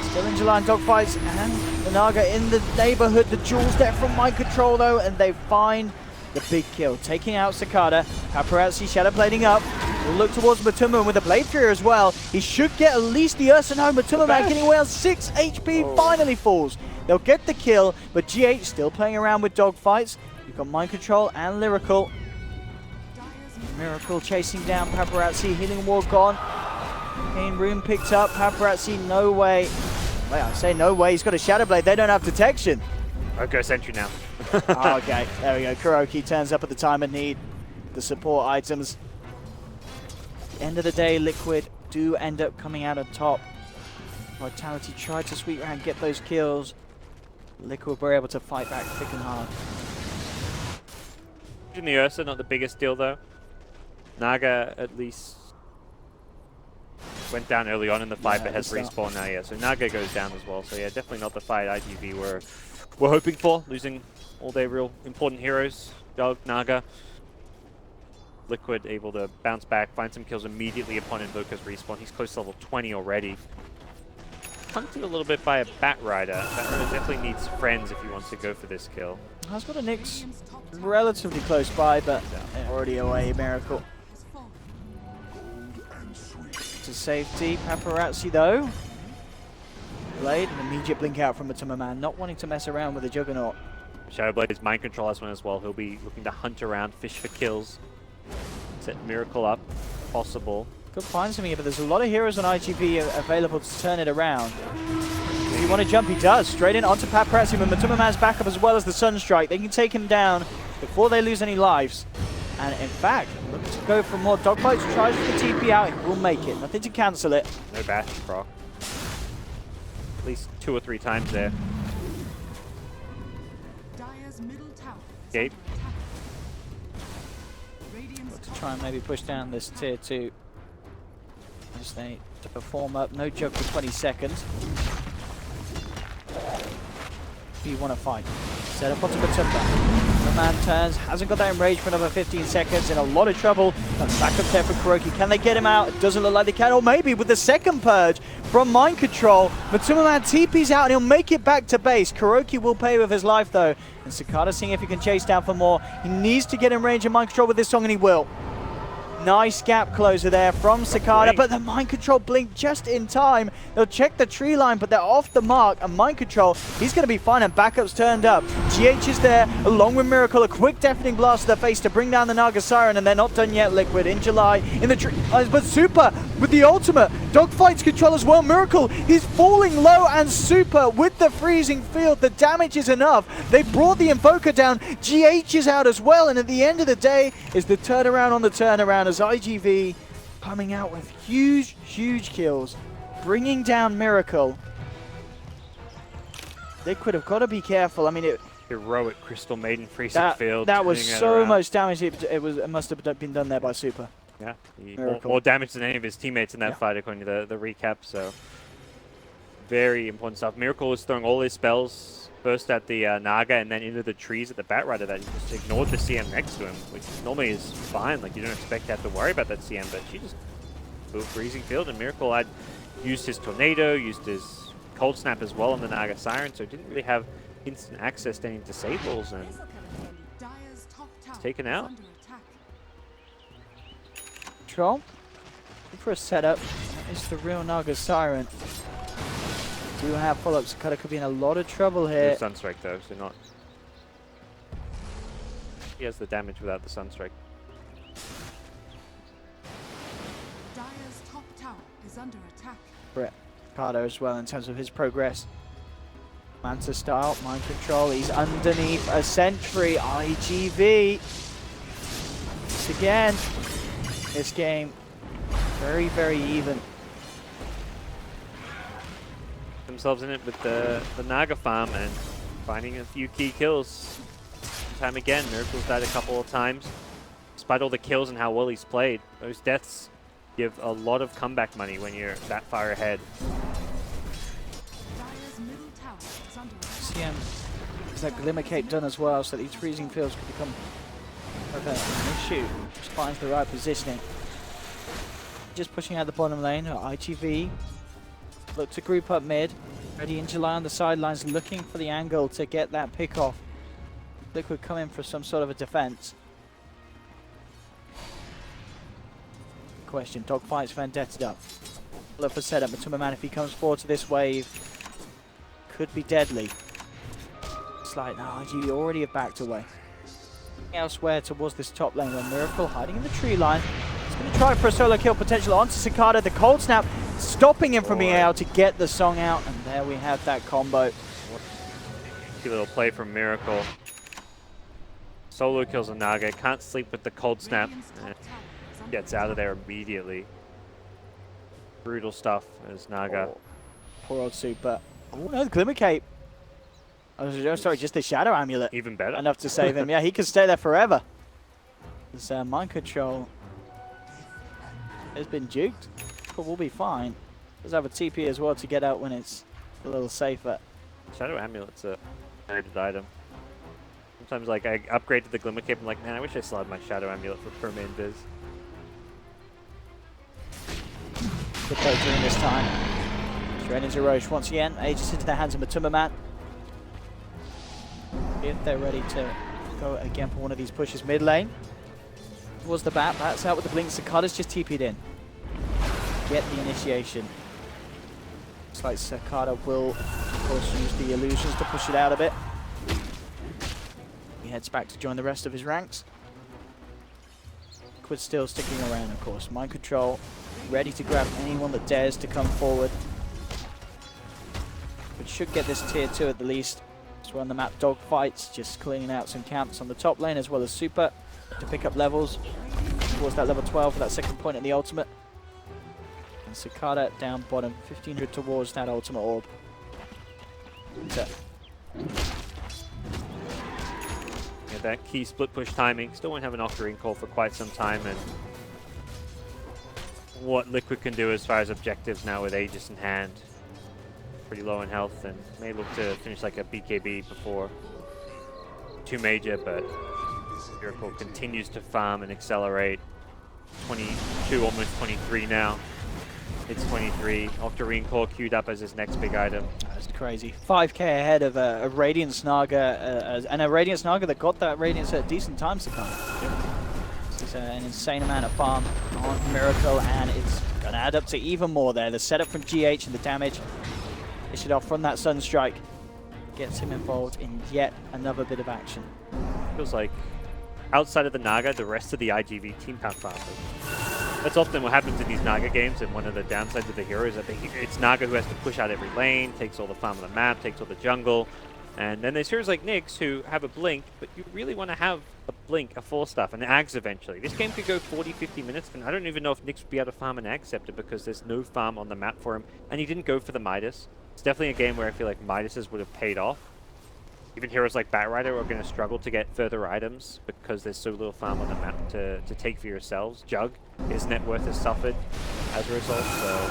Still in July dogfights, and the Naga in the neighborhood. The jewels there from Mind Control though, and they find the big kill, taking out Cicada. Paparazzi shadowblading up. We'll look towards Matumba with a Blade Fury as well. He should get at least the Ursa. No, Matumba Man getting away on 6 HP, finally falls. They'll get the kill, but GH still playing around with dogfights. You've got Mind Control and Lyrical. Miracle chasing down Paparazzi, healing wall gone. Pain Rune picked up, Paparazzi no way. Wait, I say no way, he's got a Shadow Blade, they don't have detection. I'll go sentry now. Oh, okay, there we go. Kuroki turns up at the time of need. The support items. End of the day, Liquid do end up coming out on top. Vitality tried to sweep around, get those kills. Liquid were able to fight back thick and hard. In the Ursa, not the biggest deal though. Naga at least went down early on in the fight, but has respawn now. Yeah, so Naga goes down as well. So yeah, definitely not the fight IGV were hoping for. Losing all their real important heroes, Dog, Naga. Liquid able to bounce back, find some kills immediately upon Invoker's respawn. He's close to level 20 already. Hunted a little bit by a Bat Rider. Bat Rider definitely needs friends if he wants to go for this kill. Has got a Nyx relatively close by, but already away. Miracle to safety. Paparazzi though. Blade, an immediate blink out from Matuma Man, not wanting to mess around with the Juggernaut. Shadowblade is mind control as one as well. He'll be looking to hunt around, fish for kills. Set Miracle up, possible. Could find some here, but there's a lot of heroes on IGV available to turn it around. If you want to jump, he does. Straight in onto Paparazzi, but Matuma Man's back up as well as the Sunstrike. They can take him down before they lose any lives. And in fact, looking to go for more dogfights, tries to TP out, he will make it. Nothing to cancel it. No bash proc. At least 2 or 3 times there. Dire's middle tower is Gate. To try and maybe push down this tier 2. Just need to perform up. No jug for 20 seconds. If you want to fight. Set up onto Matumba. The man turns, hasn't got that enrage for another 15 seconds, in a lot of trouble. And back up there for Kuroki. Can they get him out? It doesn't look like they can. Or maybe with the second purge from mind control, Matuma Man TP's out and he'll make it back to base. Kuroki will pay with his life though. And Cicada seeing if he can chase down for more. He needs to get in range of mind control with this song and he will. Nice gap closer there from Cicada, but the mind control blinked just in time. They'll check the tree line, but they're off the mark. And mind control, he's going to be fine, and backup's turned up. GH is there, along with Miracle. A quick deafening blast to the face to bring down the Naga Siren, and they're not done yet. Liquid in July in the tree, but Super with the ultimate. Dogfights control as well. Miracle, he's falling low, and Super with the freezing field. The damage is enough. They brought the Invoker down. GH is out as well, and at the end of the day is the turnaround on the turnaround as IGV coming out with huge, huge kills, bringing down Miracle. Liquid have got to be careful. I mean, heroic Crystal Maiden freezing field. That was so much damage. It must have been done there by Super. Yeah, more damage than any of his teammates in that fight, according to the recap. So very important stuff. Miracle was throwing all his spells first at the Naga and then into the trees at the Bat Rider that he just ignored the CM next to him, which normally is fine. Like, you don't expect to have to worry about that CM, but she just blew a freezing field. And Miracle had used his Tornado, used his Cold Snap as well on the Naga Siren, so didn't really have instant access to any disables, and it's taken out. Control. Look for a setup. It's the real Naga Siren. Do have follow-ups. Cicada could be in a lot of trouble here. No Sunstrike though, so not. He has the damage without the Sunstrike. Dire's top tower is under attack. Brett Cardo as well in terms of his progress. Manta style, mind control. He's underneath a sentry. IGV. Once again, this game very, very even. Themselves in it with the Naga farm and finding a few key kills. Time again, Miracle's died a couple of times. Despite all the kills and how well he's played, those deaths give a lot of comeback money when you're that far ahead. CM is that Glimmer Cape done as well, so these freezing fields could become an issue. Just finds the right positioning. Just pushing out the bottom lane. ITV look to group up mid. Ready in July on the sidelines, looking for the angle to get that pick off. Liquid come in for some sort of a defense. Question, Dogfights Vendetta up. Look for setup, Matuma Man, if he comes forward to this wave, could be deadly. It's like, no, you already have backed away. elsewhere towards this top lane where Miracle hiding in the tree line. He's going to try for a solo kill potential onto Cicada. The cold snap stopping him from being able to get the song out. And there we have that combo. Cute little play from Miracle. Solo kills a Naga. Can't sleep with the cold snap. And gets out of there immediately. Brutal stuff as Naga. Oh, poor old Super. Oh no, the Glimmer Cape. Oh, sorry, just the Shadow Amulet. Even better. Enough to save him. Yeah, he could stay there forever. This mind control has been juked, but we'll be fine. Does have a TP as well to get out when it's a little safer. Shadow Amulet's a rated item. Sometimes, like, I upgrade to the Glimmer Cape, I'm like, man, I wish I still had my Shadow Amulet for perma invis. Good boat during this time. Straight into Roche once again. Aegis into the hands of Matumbaman. If they're ready to go again for one of these pushes mid lane. Towards the bat. Bat's out with the blink. Cicada's just TP'd in. Get the initiation. Looks like Cicada will, of course, use the illusions to push it out a bit. He heads back to join the rest of his ranks. Liquid still sticking around, of course. Mind control, ready to grab anyone that dares to come forward. But should get this tier 2 at the least. So we're on the map dogfights, just cleaning out some camps on the top lane as well as Super to pick up levels towards that level 12 for that second point in the ultimate. And Cicada down bottom, 1500 towards that ultimate orb. Yeah, that key split push timing. Still won't have an Octarine call for quite some time, and what Liquid can do as far as objectives now with Aegis in hand. Pretty low in health and may look to finish like a BKB before too major, but Miracle continues to farm and accelerate. 22, almost 23 now. It's 23. Octarine core queued up as his next big item. That's crazy. 5k ahead of a Radiance Naga, and a Radiance Naga that got that Radiance at a decent time to come. This is an insane amount of farm on Miracle, and it's going to add up to even more there. The setup from GH and the damage issued off from that Sunstrike gets him involved in yet another bit of action. Feels like outside of the Naga, the rest of the IGV team have farmed. That's often what happens in these Naga games, and one of the downsides of the hero is that it's Naga who has to push out every lane, takes all the farm on the map, takes all the jungle, and then there's heroes like Nyx who have a blink, but you really want to have a blink, a 4-stuff, an Ags eventually. This game could go 40-50 minutes, and I don't even know if Nyx would be able to farm an Ag Scepter because there's no farm on the map for him, and he didn't go for the Midas. It's definitely a game where I feel like Midases would have paid off. Even heroes like Batrider are going to struggle to get further items because there's so little farm on the map to take for yourselves. Jug, his net worth has suffered as a result, so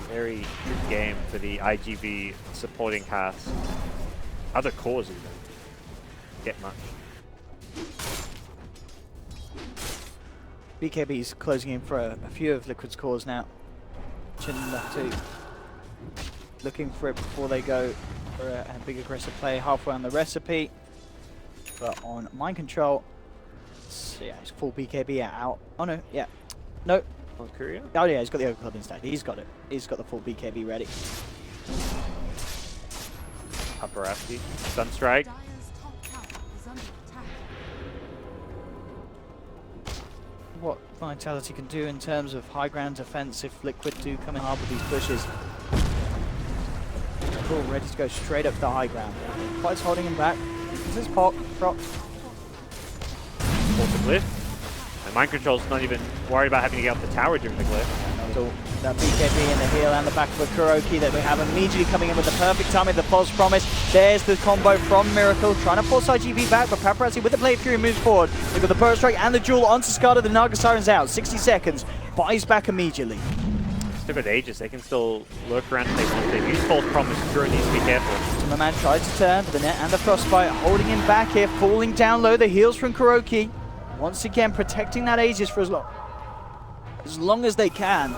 very good game for the IGV supporting cast. Other cores even get much. BKB's closing in for a few of Liquid's cores now. Chin left 2. Looking for it before they go for a big aggressive play halfway on the recipe. But on mind control, so yeah, it's full BKB out. Oh no, yeah. No. On Courier? Oh yeah, he's got the overclock instead. He's got it. He's got the full BKB ready. Paparazzi, Sunstrike. What Vitality can do in terms of high ground defense if Liquid do come in hard with these pushes. Cool, ready to go straight up the high ground. Fight's holding him back. This is Proc. Pulls the glyph. And mind control's not even worried about having to get up the tower during the glyph. Not at all. That BKB in the heel and the back of a Kuroki that we have immediately coming in with the perfect timing, the false promise. There's the combo from Miracle, trying to force IGV back, but Paparazzi with the Blade Fury moves forward. They've got the Burst Strike and the Duel onto Cicada. The Naga Siren's out. 60 seconds. Buys back immediately. Still got Aegis, they can still lurk around if they want. They've used false promise, Kuro needs to be careful. My man tries to turn, but the net and the Frostbite holding him back here, falling down low. The heals from Kuroki. Once again, protecting that Aegis for as long as they can.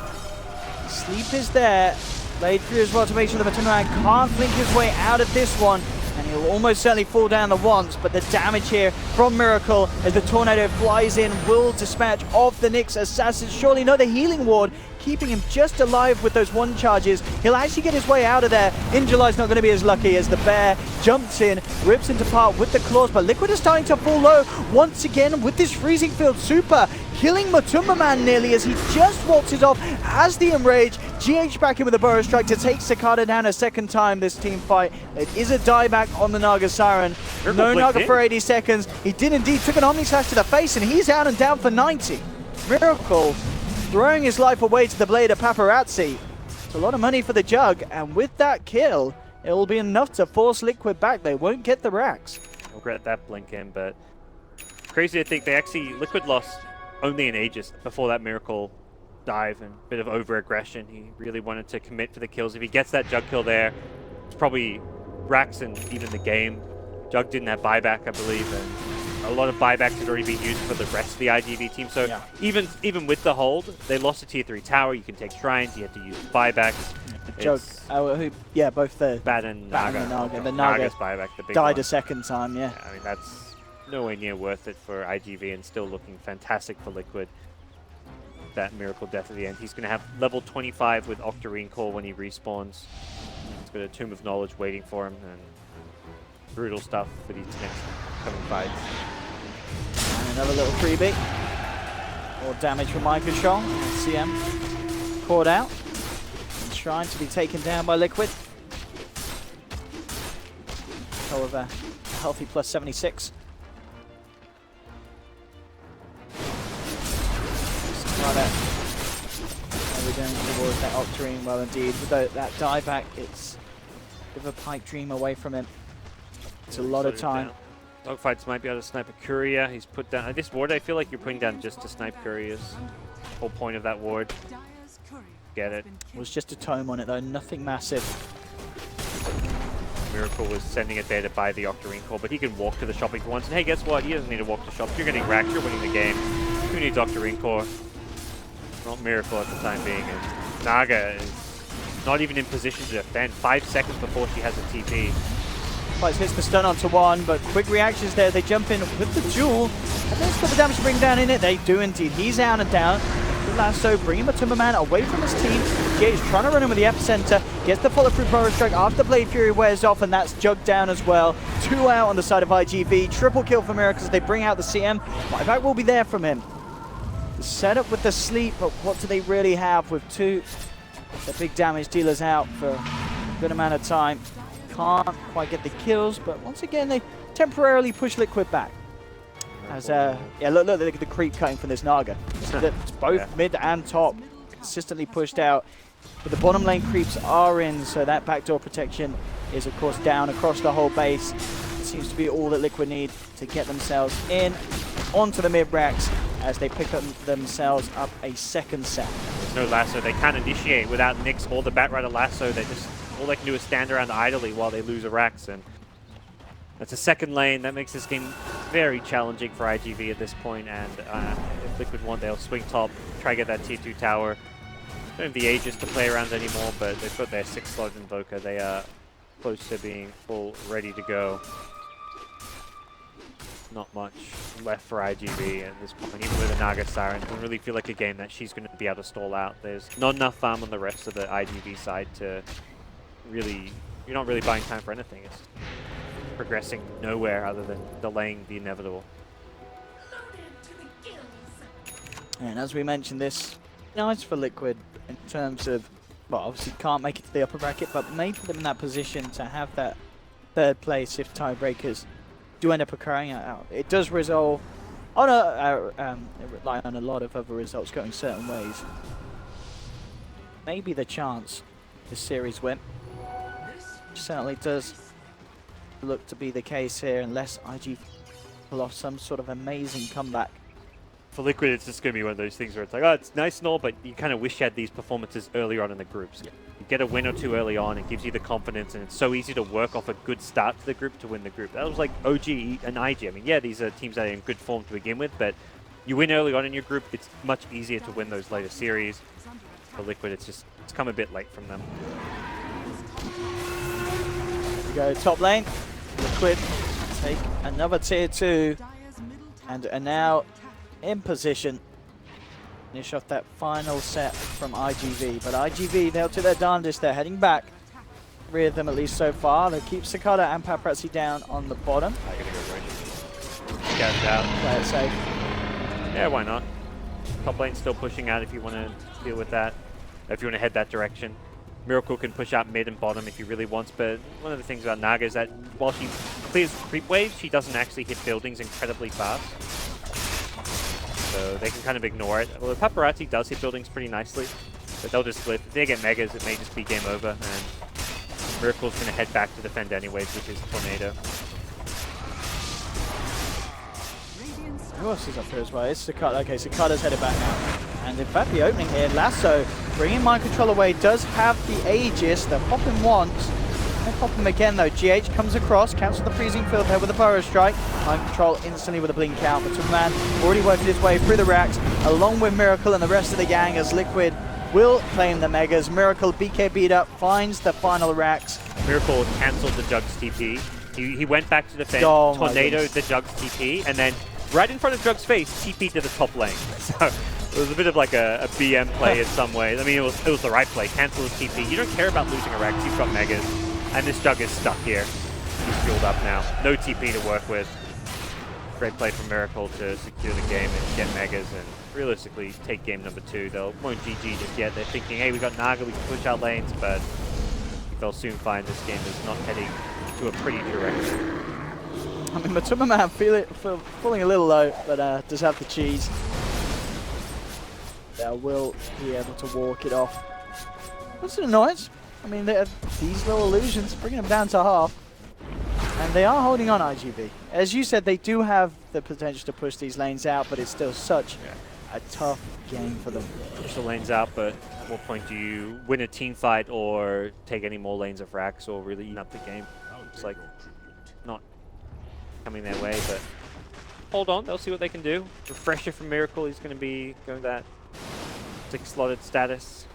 Sleep is there. Blade through as well to make sure the Matumbaman can't blink his way out of this one. And he'll almost certainly fall down the once, but the damage here from from Miracle as the Tornado flies in, will dispatch of the Nyx assassins. Surely no, the healing ward keeping him just alive with those one charges. He'll actually get his way out of there. Injuly's not going to be as lucky as the bear jumps in, rips into part with the claws, but Liquid is starting to fall low once again with this freezing field super, killing Matumba Man nearly as he just waltzes off as the Enrage. GH back in with a Burrow Strike to take Cicada down a second time this team fight. It is a dieback on the Naga Siren. No Naga for 80 seconds. He did indeed, took an Omni Slash to the face, and he's out and down for 90. Miracle throwing his life away to the blade of Paparazzi. It's a lot of money for the Jug, and with that kill, it will be enough to force Liquid back. They won't get the racks. I regret that blink in, but crazy to think they actually, Liquid lost only an Aegis before that Miracle dive and a bit of over-aggression. He really wanted to commit to the kills. If he gets that Jug kill there, it's probably racks and even the game. Jug didn't have buyback, I believe, and a lot of buybacks had already been used for the rest of the IGV team. So yeah, even with the hold, they lost a tier 3 tower. You can take shrines, you have to use buybacks. Jug, yeah, both the Bat and Naga. The Naga Naga's buyback, the big died one. a second time, yeah. I mean, that's nowhere near worth it for IGV and still looking fantastic for Liquid. That Miracle death at the end. He's going to have level 25 with Octarine Core when he respawns. He's got a Tomb of Knowledge waiting for him, and brutal stuff for these next coming fights. And another little freebie. More damage from my control. CM caught out. And trying to be taken down by Liquid. However, a healthy plus 76. We're going towards that Octarine. Well, indeed, with that dieback, it's a bit of a pipe dream away from him. It's a lot of time. Dogfights might be able to snipe a courier. He's put down this ward. I feel like you're putting down just to snipe couriers. Whole point of that ward. Get it. It was just a tome on it though, nothing massive. Miracle was sending it there to buy the Octarine Core, but he can walk to the shop if he wants. And hey, guess what? He doesn't need to walk to shop. You're getting racked. You're winning the game. Who needs Octarine Core? Not Miracle at the time being. And Naga is not even in position to defend. 5 seconds before she has a TP. Fights hits the stun onto one, but quick reactions there. They jump in with the Jewel. And there's a couple of damage to bring down in it. They do indeed. He's out and down. The lasso bringing Matumba Man away from his team. Jay is trying to run him with the epicenter. Gets the follow-through Burrow Strike after the Blade Fury wears off, and that's Jug down as well. 2 out on the side of IGV. Triple kill for Miracle as they bring out the CM. Buyback will be there from him. The setup with the sleep, but what do they really have with 2 the big damage dealers out for a good amount of time? Can't quite get the kills, but once again they temporarily push Liquid back. As yeah, look at the creep cutting from this Naga. It's both mid and top consistently pushed out. But the bottom lane creeps are in, so that backdoor protection is of course down across the whole base. It seems to be all that Liquid need to get themselves in onto the mid racks as they pick up themselves up a second set. There's no lasso. They can't initiate without Nyx or the Batrider lasso. They just all they can do is stand around idly while they lose a racks, and that's a second lane. That makes this game very challenging for IGV at this point, and if Liquid want, they'll swing top, try to get that tier 2 tower. Don't have the Aegis to play around anymore, but they've got their 6-slot Invoker. They are close to being full, ready to go. Not much left for IGV at this point. Even with a Naga Siren, it doesn't really feel like a game that she's going to be able to stall out. There's not enough farm on the rest of the IGV side to really, you're not really buying time for anything. It's progressing nowhere other than delaying the inevitable. And as we mentioned, this nice for Liquid in terms of, well, obviously can't make it to the upper bracket, but may put them in that position to have that third place if tiebreakers do end up occurring. It does resolve on rely on a lot of other results going certain ways. Maybe the chance this series win. Certainly does look to be the case here, unless IG pull off some sort of amazing comeback. For Liquid, it's just going to be one of those things where it's like, oh, it's nice and all, but you kind of wish you had these performances earlier on in the groups. Yeah. You get a win or two early on, it gives you the confidence, and it's so easy to work off a good start to the group to win the group. That was like OG and IG. I mean, yeah, these are teams that are in good form to begin with, but you win early on in your group, it's much easier to win those later series. For Liquid, it's come a bit late from them. We go top lane. Liquid take another tier 2. and are now in position. Finish off that final set from IGV, but IGV, they'll take their darndest. They're heading back. 3 of them at least so far. They keep Cicada and Paparazzi down on the bottom. I'm gonna go Roshan. Scout out. Play it safe. Yeah, why not? Top lane still pushing out if you want to deal with that. If you want to head that direction. Miracle can push out mid and bottom if he really wants, but one of the things about Naga is that while she clears creep waves, she doesn't actually hit buildings incredibly fast. So they can kind of ignore it. Well, the Paparazzi does hit buildings pretty nicely, but they'll just split. If they get megas, it may just be game over, and Miracle's going to head back to defend anyways, which is Tornado. Who else is up here as well? It's Cicada. Okay, Cicada's headed back now. And in fact, the opening here, Lasso, bringing Mind Control away, does have the Aegis. They'll pop him once. They pop him again, though. GH comes across, cancels the freezing field there with a Pyro Strike. Mind Control instantly with a blink out. But man already working his way through the racks, along with Miracle and the rest of the gang, as Liquid will claim the Megas. Miracle, BK beat up, finds the final racks. Miracle cancelled the Jugs TP. He went back to defend, Tornado the Jugs TP, and then right in front of Jugs' face, TP to the top lane. So it was a bit of like a BM play in some ways. I mean, it was the right play. Cancel his TP. You don't care about losing a Rex. You've got Megas. And this Jug is stuck here. He's fueled up now. No TP to work with. Great play from Miracle to secure the game and get Megas and realistically take game number 2. They won't GG just yet. They're thinking, hey, we got Naga, we can push out lanes, but they'll soon find this game is not heading to a pretty direction. I mean, Matuma falling a little low, but does have the cheese. They will be able to walk it off. What's an annoyance? I mean, these little illusions bringing them down to half. And they are holding on IGV. As you said, they do have the potential to push these lanes out, but it's still such a tough game for them. Push the lanes out, but at what point do you win a team fight or take any more lanes of racks or really eat up the game? It's like not coming their way, but hold on, they'll see what they can do. Refresher from Miracle, he's going to be going that 6-slotted status.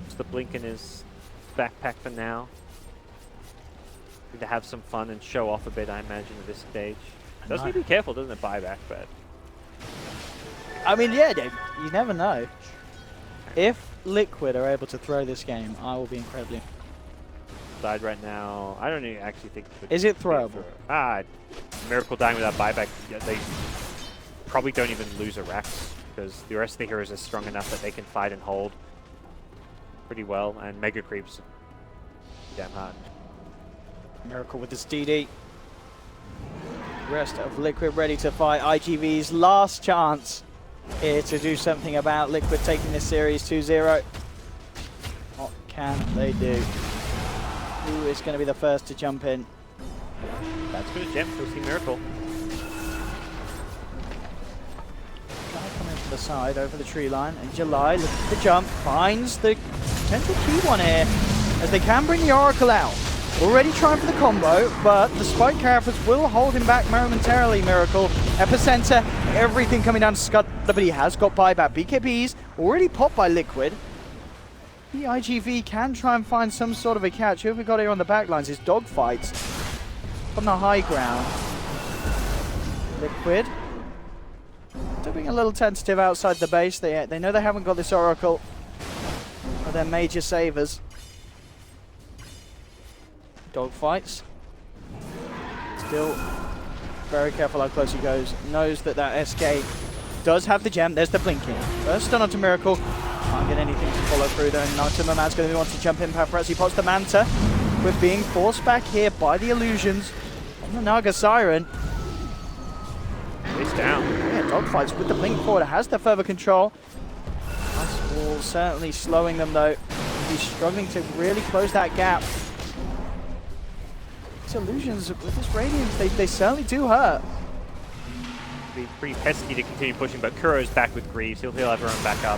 Just the blink in his backpack for now. To have some fun and show off a bit, I imagine, at this stage. Does need to be careful, doesn't it, buyback, but... I mean, yeah, you never know. If Liquid are able to throw this game, I will be incredibly... Side right now, I don't actually think... Is it throwable? Miracle dying without buyback, they probably don't even lose a Rax, because the rest of the heroes are strong enough that they can fight and hold pretty well, and Mega Creeps damn hard. Miracle with this DD. Rest of Liquid ready to fight. IGV's last chance here to do something about Liquid taking this series 2-0. What can they do? Who is going to be the first to jump in? That's good as Gem. We'll see Miracle. Coming from the side over the tree line. And July looking at the jump. Finds the potential key one here. As they can bring the Oracle out. Already trying for the combo, but the spike characters will hold him back momentarily, Miracle. Epicenter, everything coming down to Scud, but he has got buyback. BKBs already popped by Liquid. The IGV can try and find some sort of a catch. Who have we got here on the backlines? His dogfights from the high ground. Liquid still being a little tentative outside the base. They know they haven't got this Oracle, but they're major savers. Dogfights. Still very careful how close he goes. Knows that that SK does have the gem. There's the blinking. First stun onto Miracle. Can't get anything to follow through there. And Nightmare Man's going to want to jump in. Paparazzi pots the Manta. We're being forced back here by the illusions on the Naga Siren. It's down. Yeah, Dogfights with the blink forward. Has the further control. Ice Wall certainly slowing them though. He's struggling to really close that gap. Illusions with this Radiance, they certainly do hurt. Be pretty pesky to continue pushing, but Kuro's back with Greaves. He'll have everyone back up.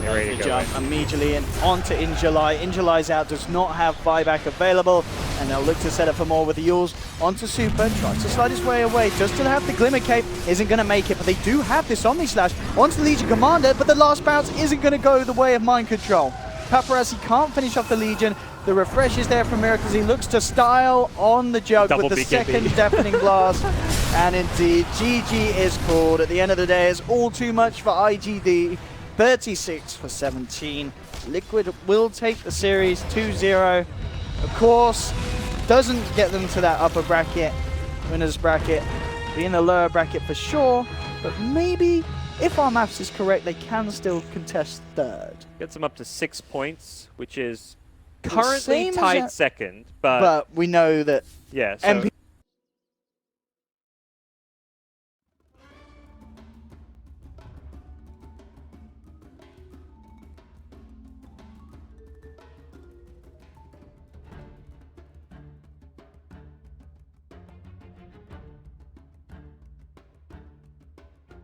They're ready to go. Jump immediately and onto Injuly. Injuly's out, does not have buyback available, and they'll look to set up for more with the Yules. Onto Super, tries to slide his way away, does still have the Glimmer Cape, isn't going to make it, but they do have this Omni Slash onto the Legion Commander, but the last bounce isn't going to go the way of Mind Control. Paparazzi can't finish off the Legion. The refresh is there from Miracle as he looks to style on the Jug with the second deafening blast. And indeed, GG is called. At the end of the day, it's all too much for IGD. 36 for 17. Liquid will take the series 2-0. Of course, doesn't get them to that upper bracket, winners bracket. Be in the lower bracket for sure, but maybe, if our maths is correct, they can still contest third. Gets them up to 6 points, which is The currently same as tied a- second, but But we know that yeah, so MP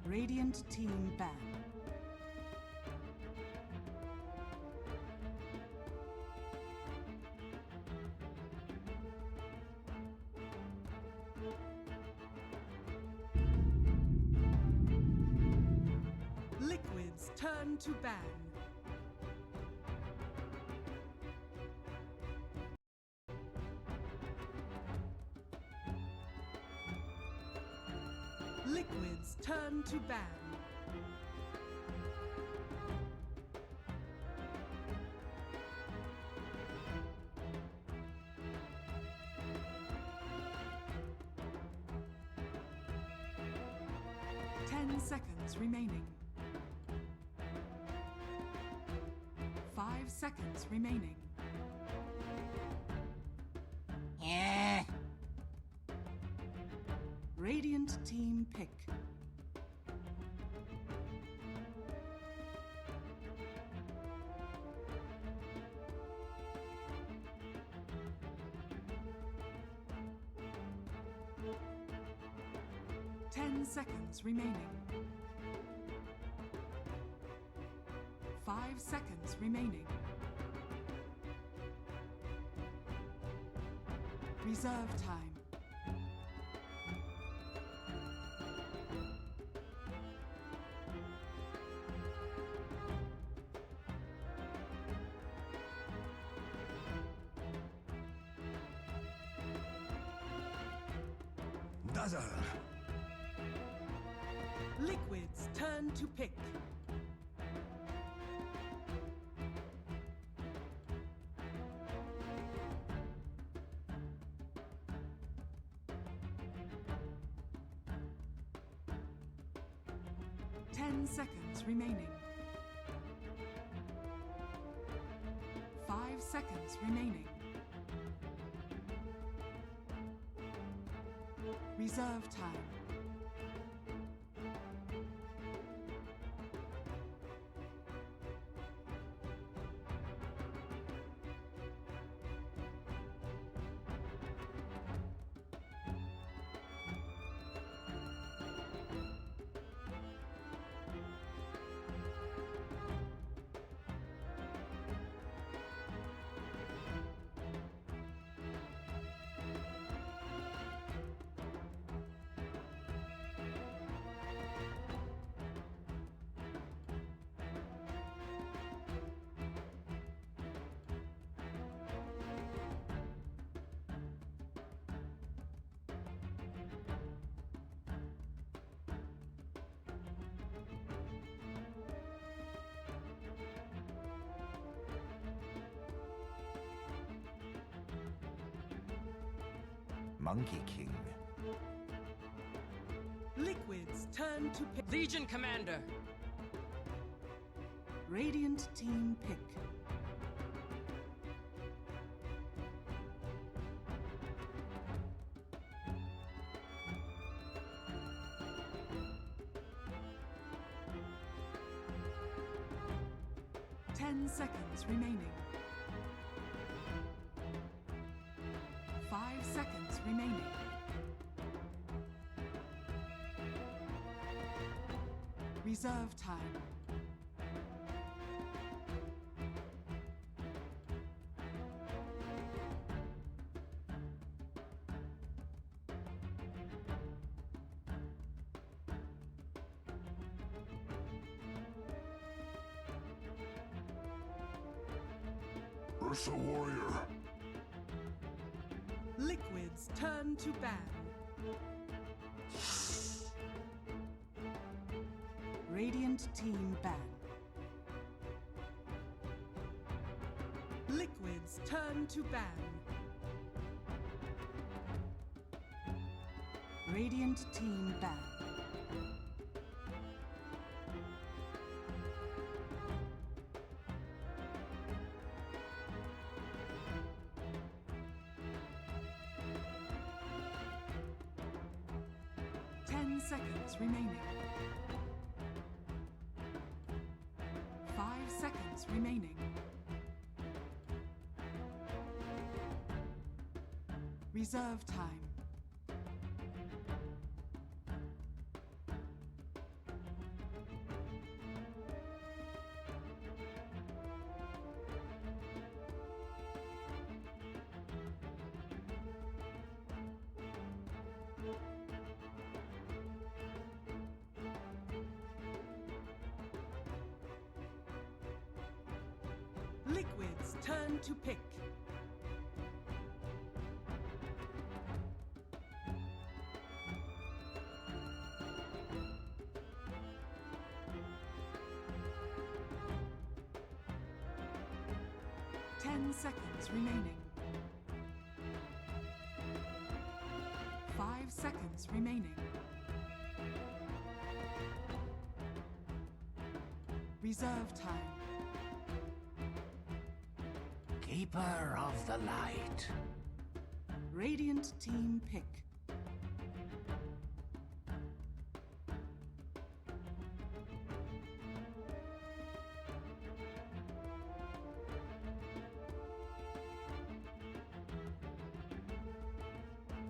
Radiant team ban. Liquid's turn to ban. Liquid's turn to ban. Ten seconds remaining. 5 seconds remaining. Yeah. Radiant team pick. Ten seconds remaining. 5 seconds remaining. Reserve time. Dazzle. Liquid's turn to pick. Ten seconds remaining. 5 seconds remaining. Reserve time. Monkey King. Liquid's turn to pick. Legion Commander. Radiant team pick. Ten seconds remaining. 5 seconds remaining. Reserve time. Ursa Warrior. Liquid's turn to ban. Radiant team ban. Liquids turn to ban. Radiant team ban. Seconds remaining. 5 seconds remaining. Reserve time. Liquids turn to pick. Ten seconds remaining. 5 seconds remaining. Reserve time. Keeper of the light. Radiant team pick.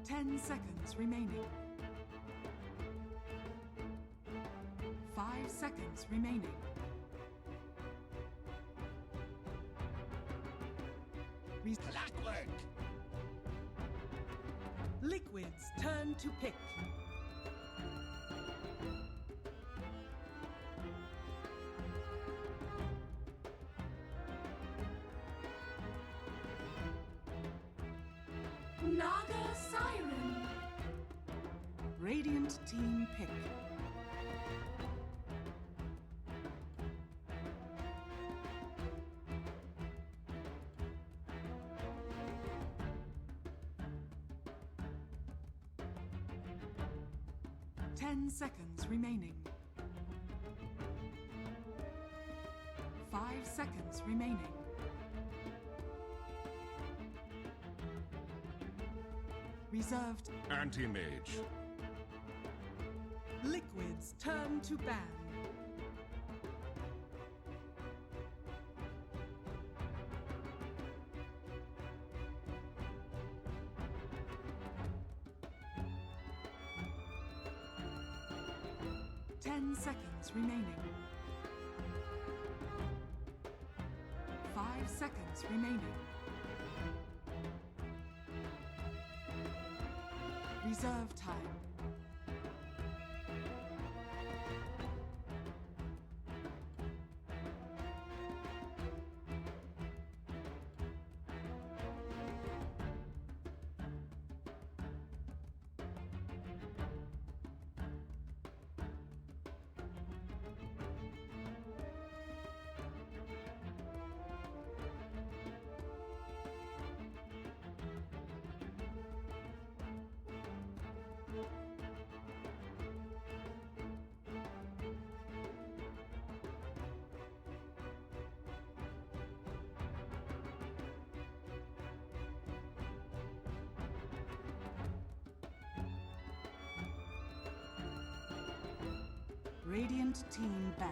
Ten seconds remaining. 5 seconds remaining. Blackwood. Liquids turn to pick. Naga Siren. Radiant team pick. Ten seconds remaining. 5 seconds remaining. Reserved. Anti-mage. Liquids turn to ban. Ten seconds remaining. 5 seconds remaining. Reserve time. Radiant team ban.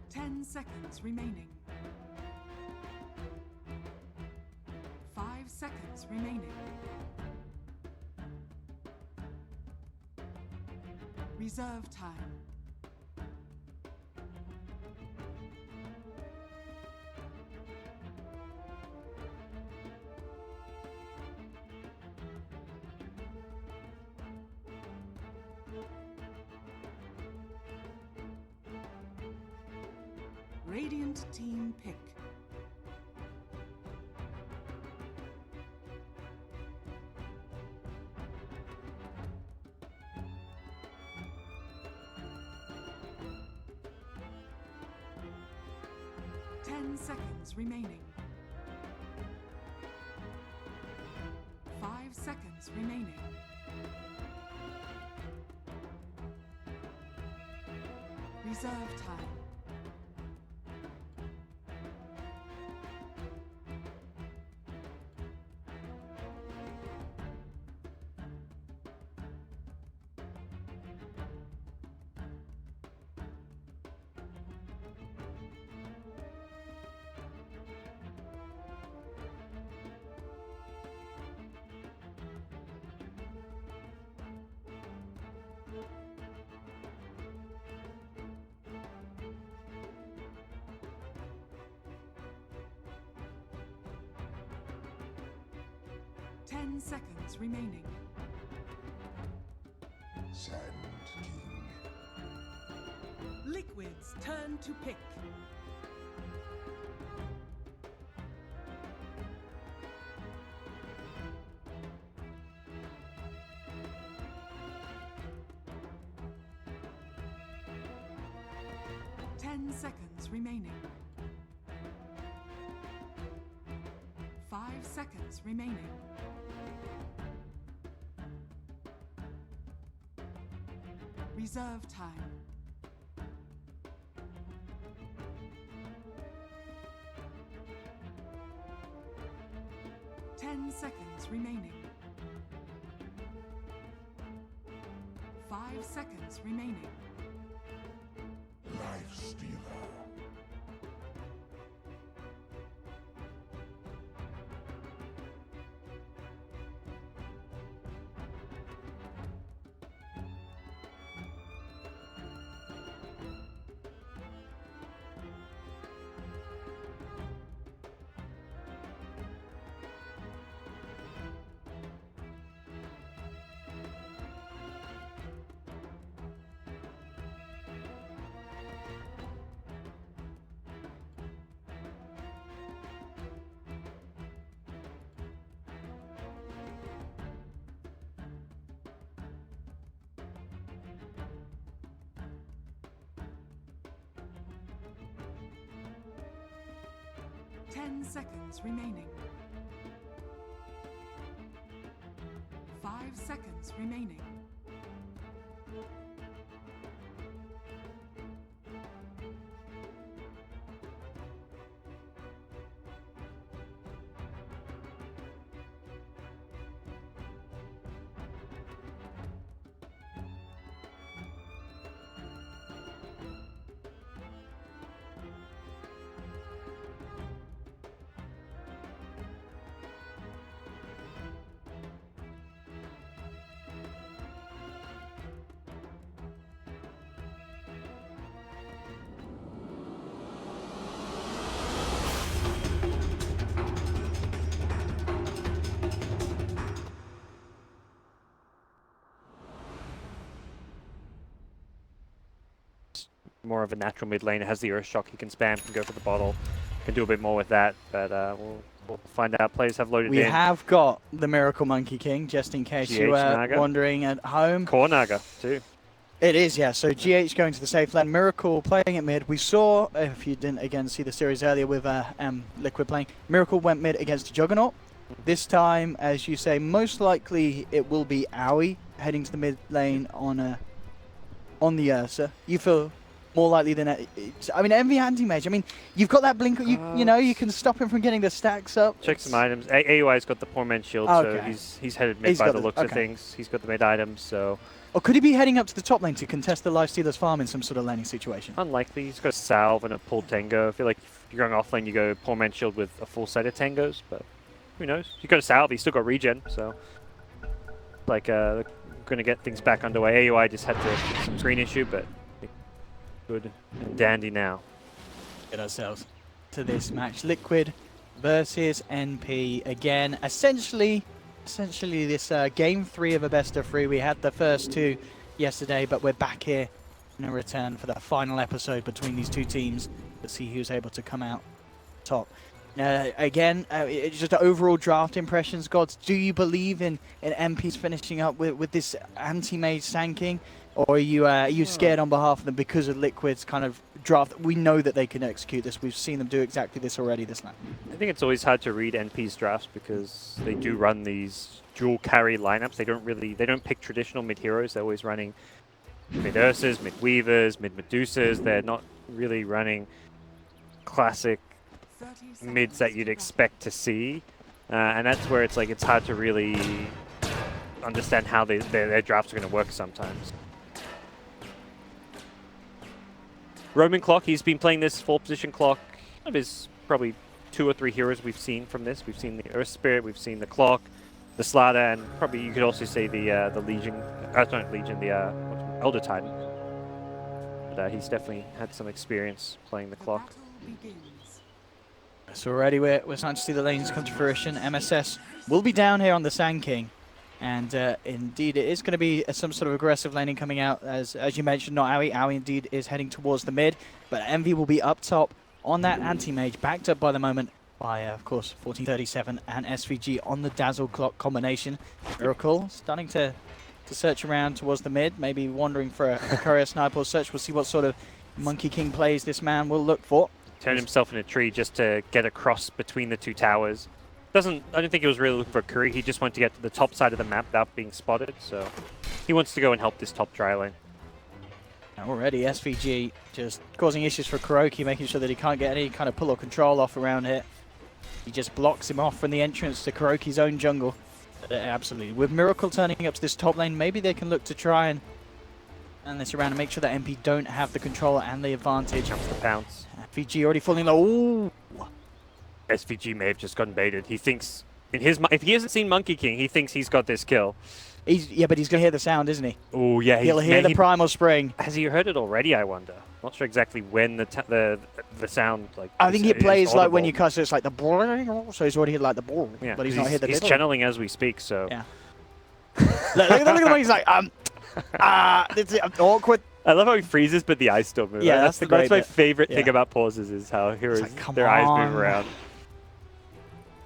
Ten seconds remaining. 5 seconds remaining. Reserve time. Radiant team pick. Seconds remaining. 5 seconds remaining. Reserve time. Seconds remaining. Sand King. Liquid's turn to pick. Seconds remaining. 5 seconds remaining. Reserve time. Seconds remaining. 5 seconds remaining. Life Stealer. Seconds remaining. 5 seconds remaining. More of a natural mid laner, has the Earth Shock, he can spam, can go for the bottle, can do a bit more with that, but we'll find out. Players have loaded in. We have got the Miracle Monkey King, just in case you were wondering at home. Core Naga, too. It is, yeah. So GH going to the safe lane, Miracle playing at mid. We saw, if you didn't again see the series earlier with Liquid playing, Miracle went mid against Juggernaut. This time, as you say, most likely it will be Aoi heading to the mid lane on the Ursa. You feel more likely than I mean, Envy anti-mage. I mean, you've got that blink. You know, you can stop him from getting the stacks up. Check some items. AUI's got the poor man's shield, so he's headed mid by the looks of things. He's got the mid items, so. Or could he be heading up to the top lane to contest the Lifestealer's farm in some sort of laning situation? Unlikely. He's got a salve and a pulled tango. I feel like if you're going off lane, you go poor man's shield with a full set of tangos, but who knows? He's got a salve. He's still got regen, so like going to get things back underway. AUI just had to fix some screen issue, but good and dandy now. Get ourselves to this match. Liquid versus NP again. Essentially this game 3 of a best of 3. We had the first 2 yesterday, but we're back here in a return for the final episode between these two teams Let's see who's able to come out top. Again, it's just overall draft impressions, Gods. Do you believe in MPs finishing up with this anti-mage Sand or are you scared on behalf of them because of Liquid's kind of draft? We know that they can execute this. We've seen them do exactly this already this night. I think it's always hard to read NP's drafts because they do run these dual carry lineups. They don't pick traditional mid heroes. They're always running mid Ursas, mid Weavers, mid Medusas. They're not really running classic mids that you'd expect to see, and that's where it's like it's hard to really understand how their drafts are going to work sometimes. Roman Clock, he's been playing this 4-position clock. One of his probably 2 or 3 heroes we've seen from this. We've seen the Earth Spirit, we've seen the Clock, the Slaughter, and probably you could also say the Legion. Not Legion, the Elder Titan. But he's definitely had some experience playing the Clock. So already we're starting to see the lanes come to fruition. MSS will be down here on the Sand King. And indeed, it is going to be some sort of aggressive laning coming out. As you mentioned, not Owie. Owie indeed is heading towards the mid. But Envy will be up top on that anti-mage, backed up by the moment by, of course, 1437 and SVG on the Dazzle Clock combination. Miracle starting to search around towards the mid, maybe wandering for a courier sniper or search. We'll see what sort of Monkey King plays this man will look for. Turned himself in a tree just to get across between the 2 towers. I don't think he was really looking for a curry. He just wanted to get to the top side of the map without being spotted. So he wants to go and help this top dry lane. Already SVG just causing issues for KuroKy, making sure that he can't get any kind of pull or control off around here. He just blocks him off from the entrance to KuroKy's own jungle. Absolutely. With Miracle turning up to this top lane, maybe they can look to try and this around and make sure that MP don't have the control and the advantage. Jumps the pounce. SVG already falling low. Ooh. SVG may have just gotten baited. He thinks, if he hasn't seen Monkey King, he thinks he's got this kill. Yeah, but he's going to hear the sound, isn't he? Oh, yeah. He'll hear the Primal Spring. Has he heard it already, I wonder? Not sure exactly when the sound, like... I think it plays like when you cast it, it's like the... So he's already heard like the... Yeah, but he's not heard the... He's channeling as we speak, so... Yeah. look at the way he's like, it's awkward. I love how he freezes, but the eyes still move. Yeah, that's my favorite thing about pauses is how heroes, like, their eyes move around.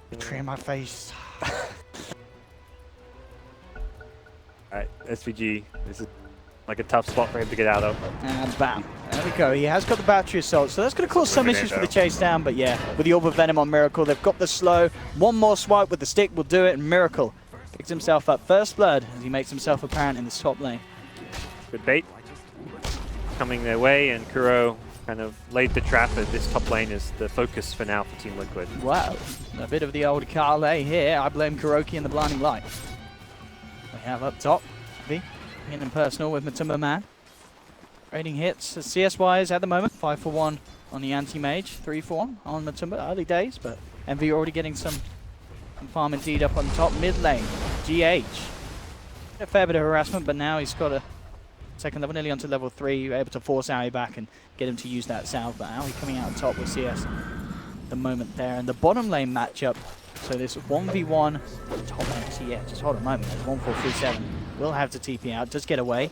Betray my face. Alright, SVG, this is like a tough spot for him to get out of. And bam. There we go. He has got the battery assault, so that's going to cause some issues for the chase down. But yeah, with the Orb of Venom on Miracle, they've got the slow. One more swipe with the stick will do it, and Miracle picks himself up first blood as he makes himself apparent in this top lane. Good bait. Coming their way, and Kuro kind of laid the trap as this top lane is the focus for now for Team Liquid. Wow, a bit of the old Carlet here. I blame KuroKy and the Blinding Light. We have up top, V, hitting personal with Matumba Man. Rating hits CS-wise at the moment, 5 for 1 on the anti-mage, 3 for 1 on Matumba. Early days, but MV already getting some farm indeed up on top. Mid lane, GH. A fair bit of harassment, but now he's got a second level, nearly onto level 3, able to force Owie back and get him to use that salve. But Owie coming out on top with CS at the moment there. And the bottom lane matchup, so this 1v1 top lane, so yeah, just hold a moment. 1437 will have to TP out, does get away.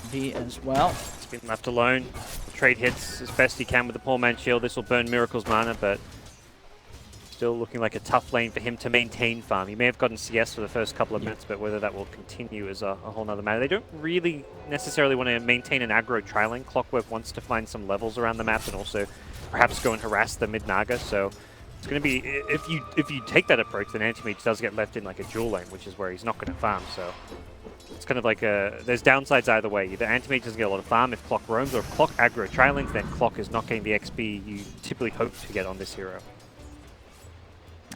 V as well. He's been left alone. Trade hits as best he can with the poor man's shield. This will burn Miracle's mana, but still looking like a tough lane for him to maintain farm. He may have gotten CS for the first couple of minutes, but whether that will continue is a whole nother matter. They don't really necessarily want to maintain an aggro tri-lane. Clockwork wants to find some levels around the map and also perhaps go and harass the mid-Naga. So it's going to be, if you take that approach, then Anti-Mage does get left in like a dual lane, which is where he's not going to farm. So it's kind of like there's downsides either way. Either Anti-Mage doesn't get a lot of farm if Clock roams, or if Clock aggro tri-lanes, then Clock is not getting the XP you typically hope to get on this hero.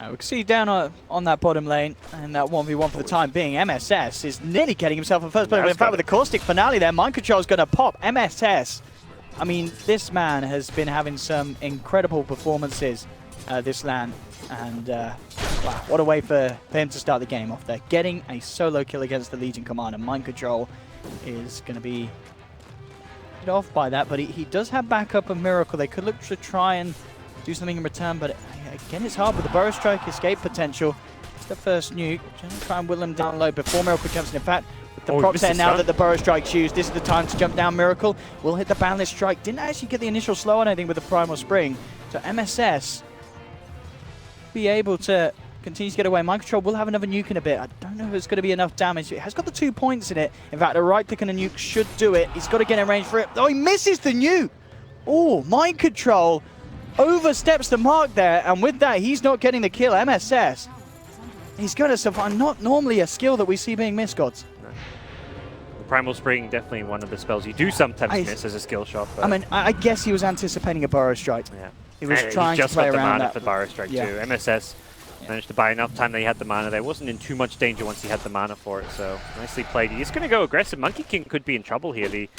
We can see down on that bottom lane, and that 1v1 for the time being, MSS is nearly getting himself a first blood. In fact, with the Caustic finale there, Mind Control is going to pop. MSS, I mean, this man has been having some incredible performances this LAN, and wow, what a way for him to start the game off there. Getting a solo kill against the Legion Commander. Mind Control is going to be off by that, but he does have backup of Miracle. They could look to try and do something in return, but again, it's hard with the Burrow Strike escape potential. It's the first nuke. Try and will him down low before Miracle jumps in. In fact, The Oh, prop missed set the now stun. that the Burrow Strike's used. This is the time to jump down. Miracle will hit the Boundless Strike. Didn't actually get the initial slow on anything with the Primal Spring. So MSS be able to continue to get away. Mind Control will have another nuke in a bit. I don't know if it's going to be enough damage. It has got the 2 points in it. In fact, a right click and a nuke should do it. He's got to get in range for it. Oh, he misses the nuke. Oh, Mind Control oversteps the mark there. And with that, he's not getting the kill. MSS. He's going to survive. Not normally a skill that we see being missed, Gods. The Primal Spring, definitely one of the spells you do sometimes miss as a skill shot. But I mean, I guess he was anticipating a Burrow Strike. yeah. He was And trying he just to play got the around mana that. for Burrow Strike Yeah. too. MSS managed to buy enough time that he had the mana there. Wasn't in too much danger once he had the mana for it, so nicely played. He's going to go aggressive. Monkey King could be in trouble here. The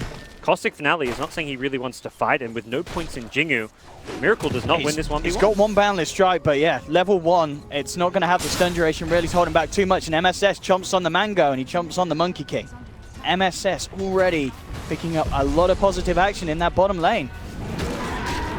Caustic Finale is not saying he really wants to fight, and with no points in Jingu, Miracle does not win this 1v1. He's got one Boundless Strike, but yeah, level 1, it's not going to have the stun duration. Really holding back too much, and MSS chomps on the Mango, and he chomps on the Monkey King. MSS already picking up a lot of positive action in that bottom lane.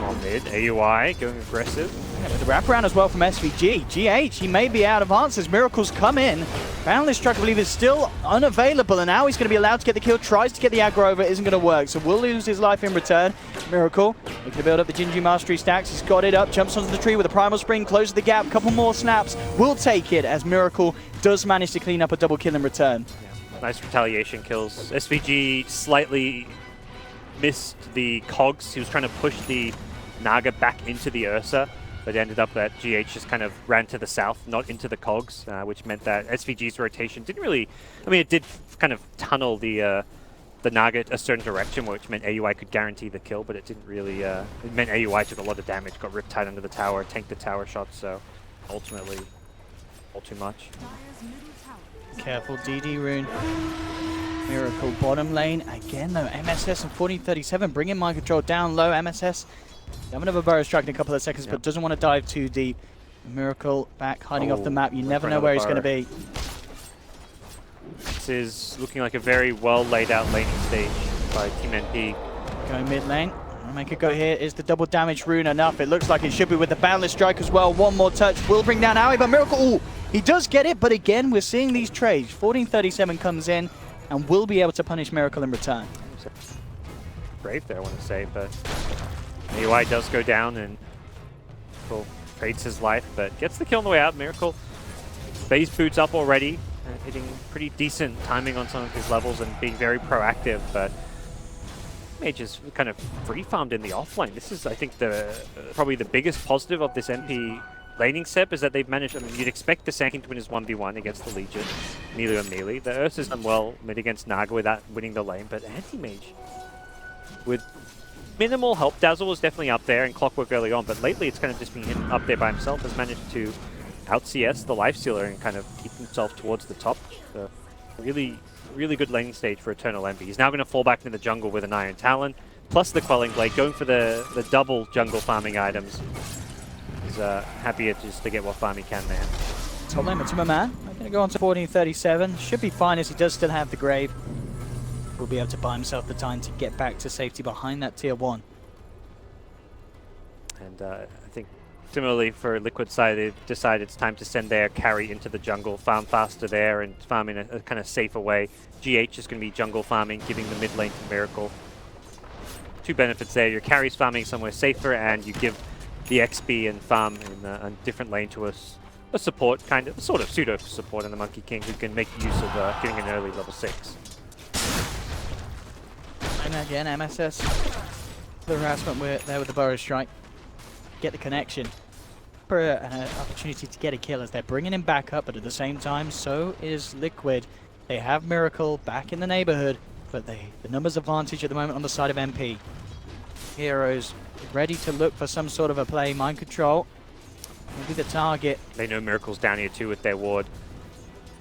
On mid, AUI going aggressive. Yeah, with the wraparound as well from SVG. GH, he may be out of answers. Miracles come in. Boundless Strike, I believe, is still unavailable, and now he's going to be allowed to get the kill. Tries to get the aggro over, it isn't going to work, so will lose his life in return. Miracle looking to build up the Jinju Mastery stacks. He's got it up, jumps onto the tree with a Primal Spring, closes the gap, couple more snaps. Will take it as Miracle does manage to clean up a double kill in return. Yeah, nice retaliation kills. SVG slightly missed the cogs. He was trying to push the Naga back into the Ursa, but ended up that GH just kind of ran to the south, not into the cogs, which meant that SVG's rotation didn't really... I mean, it did kind of tunnel the Naga a certain direction, which meant AUI could guarantee the kill, but it didn't really... it meant AUI took a lot of damage, got ripped tight under the tower, tanked the tower shot, so ultimately, all too much. Careful, DD Rune. Miracle bottom lane. Again, though, MSS and 1437 bringing Mind Control down low. MSS have another Burrow Strike in a couple of seconds, but doesn't want to dive too deep. Miracle back, hiding off the map. You never know where he's going to be. This is looking like a very well laid out laning stage by Team NP. Going mid lane. Make it go here. Is the double damage rune enough? It looks like it should be with the Boundless Strike as well. One more touch will bring down Aoi, but Miracle, ooh, he does get it, but again, we're seeing these trades. 1437 comes in and will be able to punish Miracle in return. Brave there, I want to say, but AUI does go down and Miracle trades his life, but gets the kill on the way out. Miracle phase boots up already, hitting pretty decent timing on some of his levels and being very proactive, but Mage is kind of free farmed in the offlane. This is, I think, the probably the biggest positive of this NP laning step is that they've managed. I mean, you'd expect the Sanking to win his 1v1 against the Legion, melee on melee. The Ursa's done well mid against Naga without winning the lane, but anti-mage with minimal help. Dazzle was definitely up there and Clockwork early on, but lately it's kind of just been him up there by himself. Has managed to out CS the Lifestealer and kind of keep himself towards the top. So really good laning stage for Eternal Envy. He's now going to fall back into the jungle with an Iron Talon, plus the Quelling Blade, going for the double jungle farming items. He's happier just to get what farm he can there. Top lane to my man. I'm going to go on to 1437. Should be fine as he does still have the Grave. Will be able to buy himself the time to get back to safety behind that tier 1. And I think similarly for Liquid side, they've decided it's time to send their carry into the jungle, farm faster there and farm in a kind of safer way. GH is going to be jungle farming, giving the mid lane to Miracle. Two benefits there. Your carry's farming somewhere safer, and you give the XP and farm in a different lane to a support, kind of, sort of pseudo support in the Monkey King, who can make use of getting an early level 6. And again, MSS, the harassment there with the Burrow Strike. Get the connection. For an opportunity to get a kill as they're bringing him back up, but at the same time, so is Liquid. They have Miracle back in the neighborhood, but the numbers advantage at the moment on the side of MP. Heroes ready to look for some sort of a play. Mind Control will be the target. They know Miracle's down here too with their ward.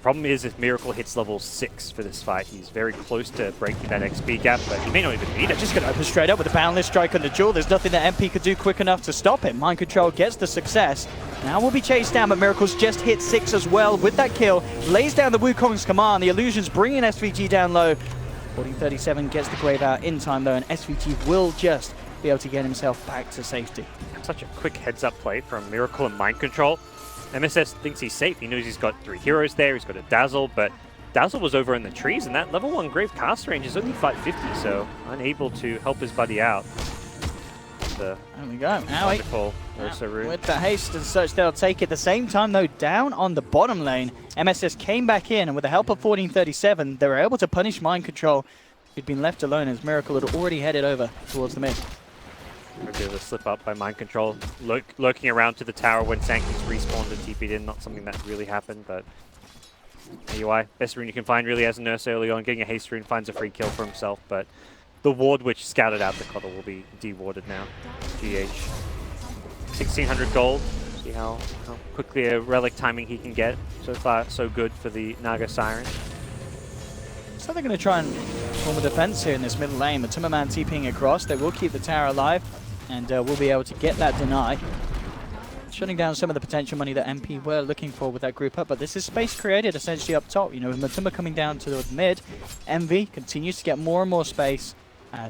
Problem is, if Miracle hits level 6 for this fight, he's very close to breaking that XP gap, but he may not even need it. Just going to open straight up with a Boundless Strike on the Jewel. There's nothing that MP could do quick enough to stop him. Mind Control gets the success. Now will be chased down, but Miracle's just hit 6 as well with that kill. Lays down the Wukong's command. The Illusion's bringing SVG down low. 1437 gets the Grave out in time though, and SVG will just be able to get himself back to safety. Such a quick heads-up play from Miracle and Mind Control. MSS thinks he's safe. He knows he's got 3 heroes there. He's got a Dazzle, but Dazzle was over in the trees, and that level 1 Grave cast range is only 550, so unable to help his buddy out. There we go. Wonderful Ursa rune. With the haste and such, they'll take it. At the same time, though, down on the bottom lane, MSS came back in, and with the help of 1437, they were able to punish Mind Control. He'd been left alone as Miracle had already headed over towards the mid. A bit of a slip up by Mind Control, lurking around to the tower when Sankey's respawned and TP'd in. Not something that really happened, but AUI, best rune you can find really as a nurse early on. Getting a haste rune finds a free kill for himself, but the ward which scouted out the Coddle will be dewarded now. GH. 1600 gold. See how quickly a relic timing he can get. So far, so good for the Naga Siren. So they're going to try and form a defense here in this middle lane. The Timmerman TPing across. They will keep the tower alive, and will be able to get that deny. Shutting down some of the potential money that MP were looking for with that group up, but this is space created essentially up top. You know, with Matuma coming down to the mid, Envy continues to get more and more space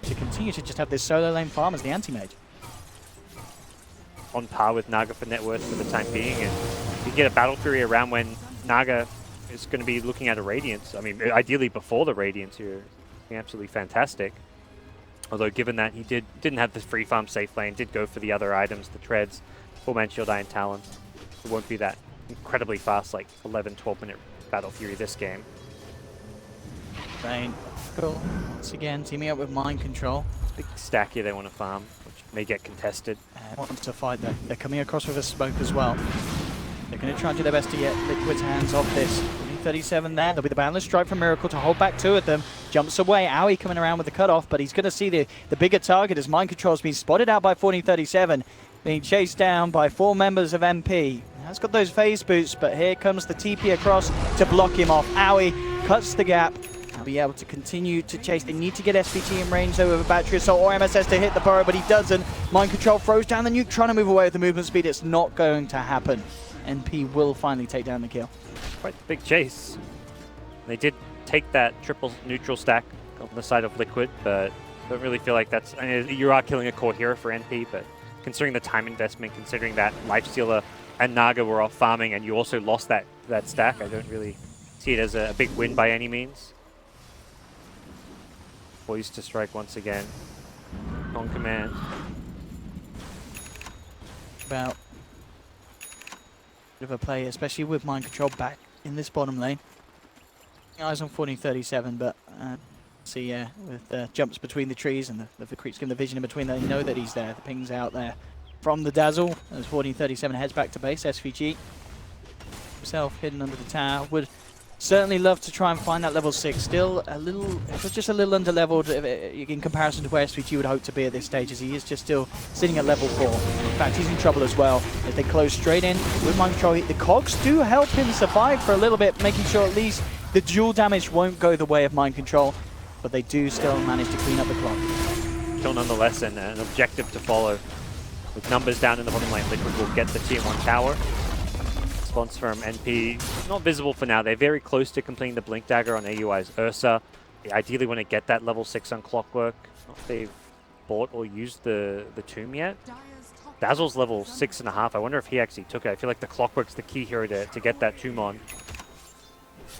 to continue to just have this solo lane farm as the anti-mage. On par with Naga for net worth for the time being, and you get a Battle Fury around when Naga is going to be looking at a Radiance. I mean, ideally before the Radiance here, absolutely fantastic. Although given that he didn't have the free farm safe lane, did go for the other items, the treads, 4-man shield, Iron Talon. It won't be that incredibly fast, like 11, 12-minute Battle Fury this game. Bane, cool. Once again, teaming up with Mind Control. Big stack here they want to farm, which may get contested. Want to fight though. They're coming across with a smoke as well. They're going to try and do their best to get Liquid's hands off this. 37 there. There'll be the Boundless Strike from Miracle to hold back 2 of them. Jumps away. Aoi coming around with the cutoff, but he's going to see the bigger target as Mind Control's been spotted out by 1437. Being chased down by 4 members of MP. Has got those phase boots, but here comes the TP across to block him off. Aoi cuts the gap. They'll be able to continue to chase. They need to get SVG in range though with a Battery Assault or MSS to hit the burrow, but he doesn't. Mind Control throws down the nuke, trying to move away with the movement speed. It's not going to happen. NP will finally take down the kill. Quite a big chase. They did take that triple neutral stack on the side of Liquid, but don't really feel like that's... I mean, you are killing a core hero for NP, but considering the time investment, considering that Lifestealer and Naga were off farming and you also lost that stack, I don't really see it as a big win by any means. Poised to strike once again. On command. About bit of a play, especially with Mind Control back in this bottom lane. Eyes on 1437, but see with jumps between the trees and the creeps giving the vision in between, they know that he's there. The ping's out there from the Dazzle as 1437 heads back to base. SVG himself hidden under the tower. Would certainly love to try and find that level 6. Still a little, just a little under-leveled in comparison to where SVG would hope to be at this stage, as he is just still sitting at level 4. In fact, he's in trouble as well as they close straight in with Mind Control. The cogs do help him survive for a little bit, making sure at least the dual damage won't go the way of Mind Control, but they do still manage to clean up the clock. Kill nonetheless, and an objective to follow. With numbers down in the bottom lane, Liquid will get the tier 1 tower. Response from NP, not visible for now. They're very close to completing the Blink Dagger on AUI's Ursa. They ideally want to get that level 6 on Clockwork. Not if they've bought or used the Tomb yet. Dazzle's level 6.5. I wonder if he actually took it. I feel like the Clockwork's the key here to get that Tomb on.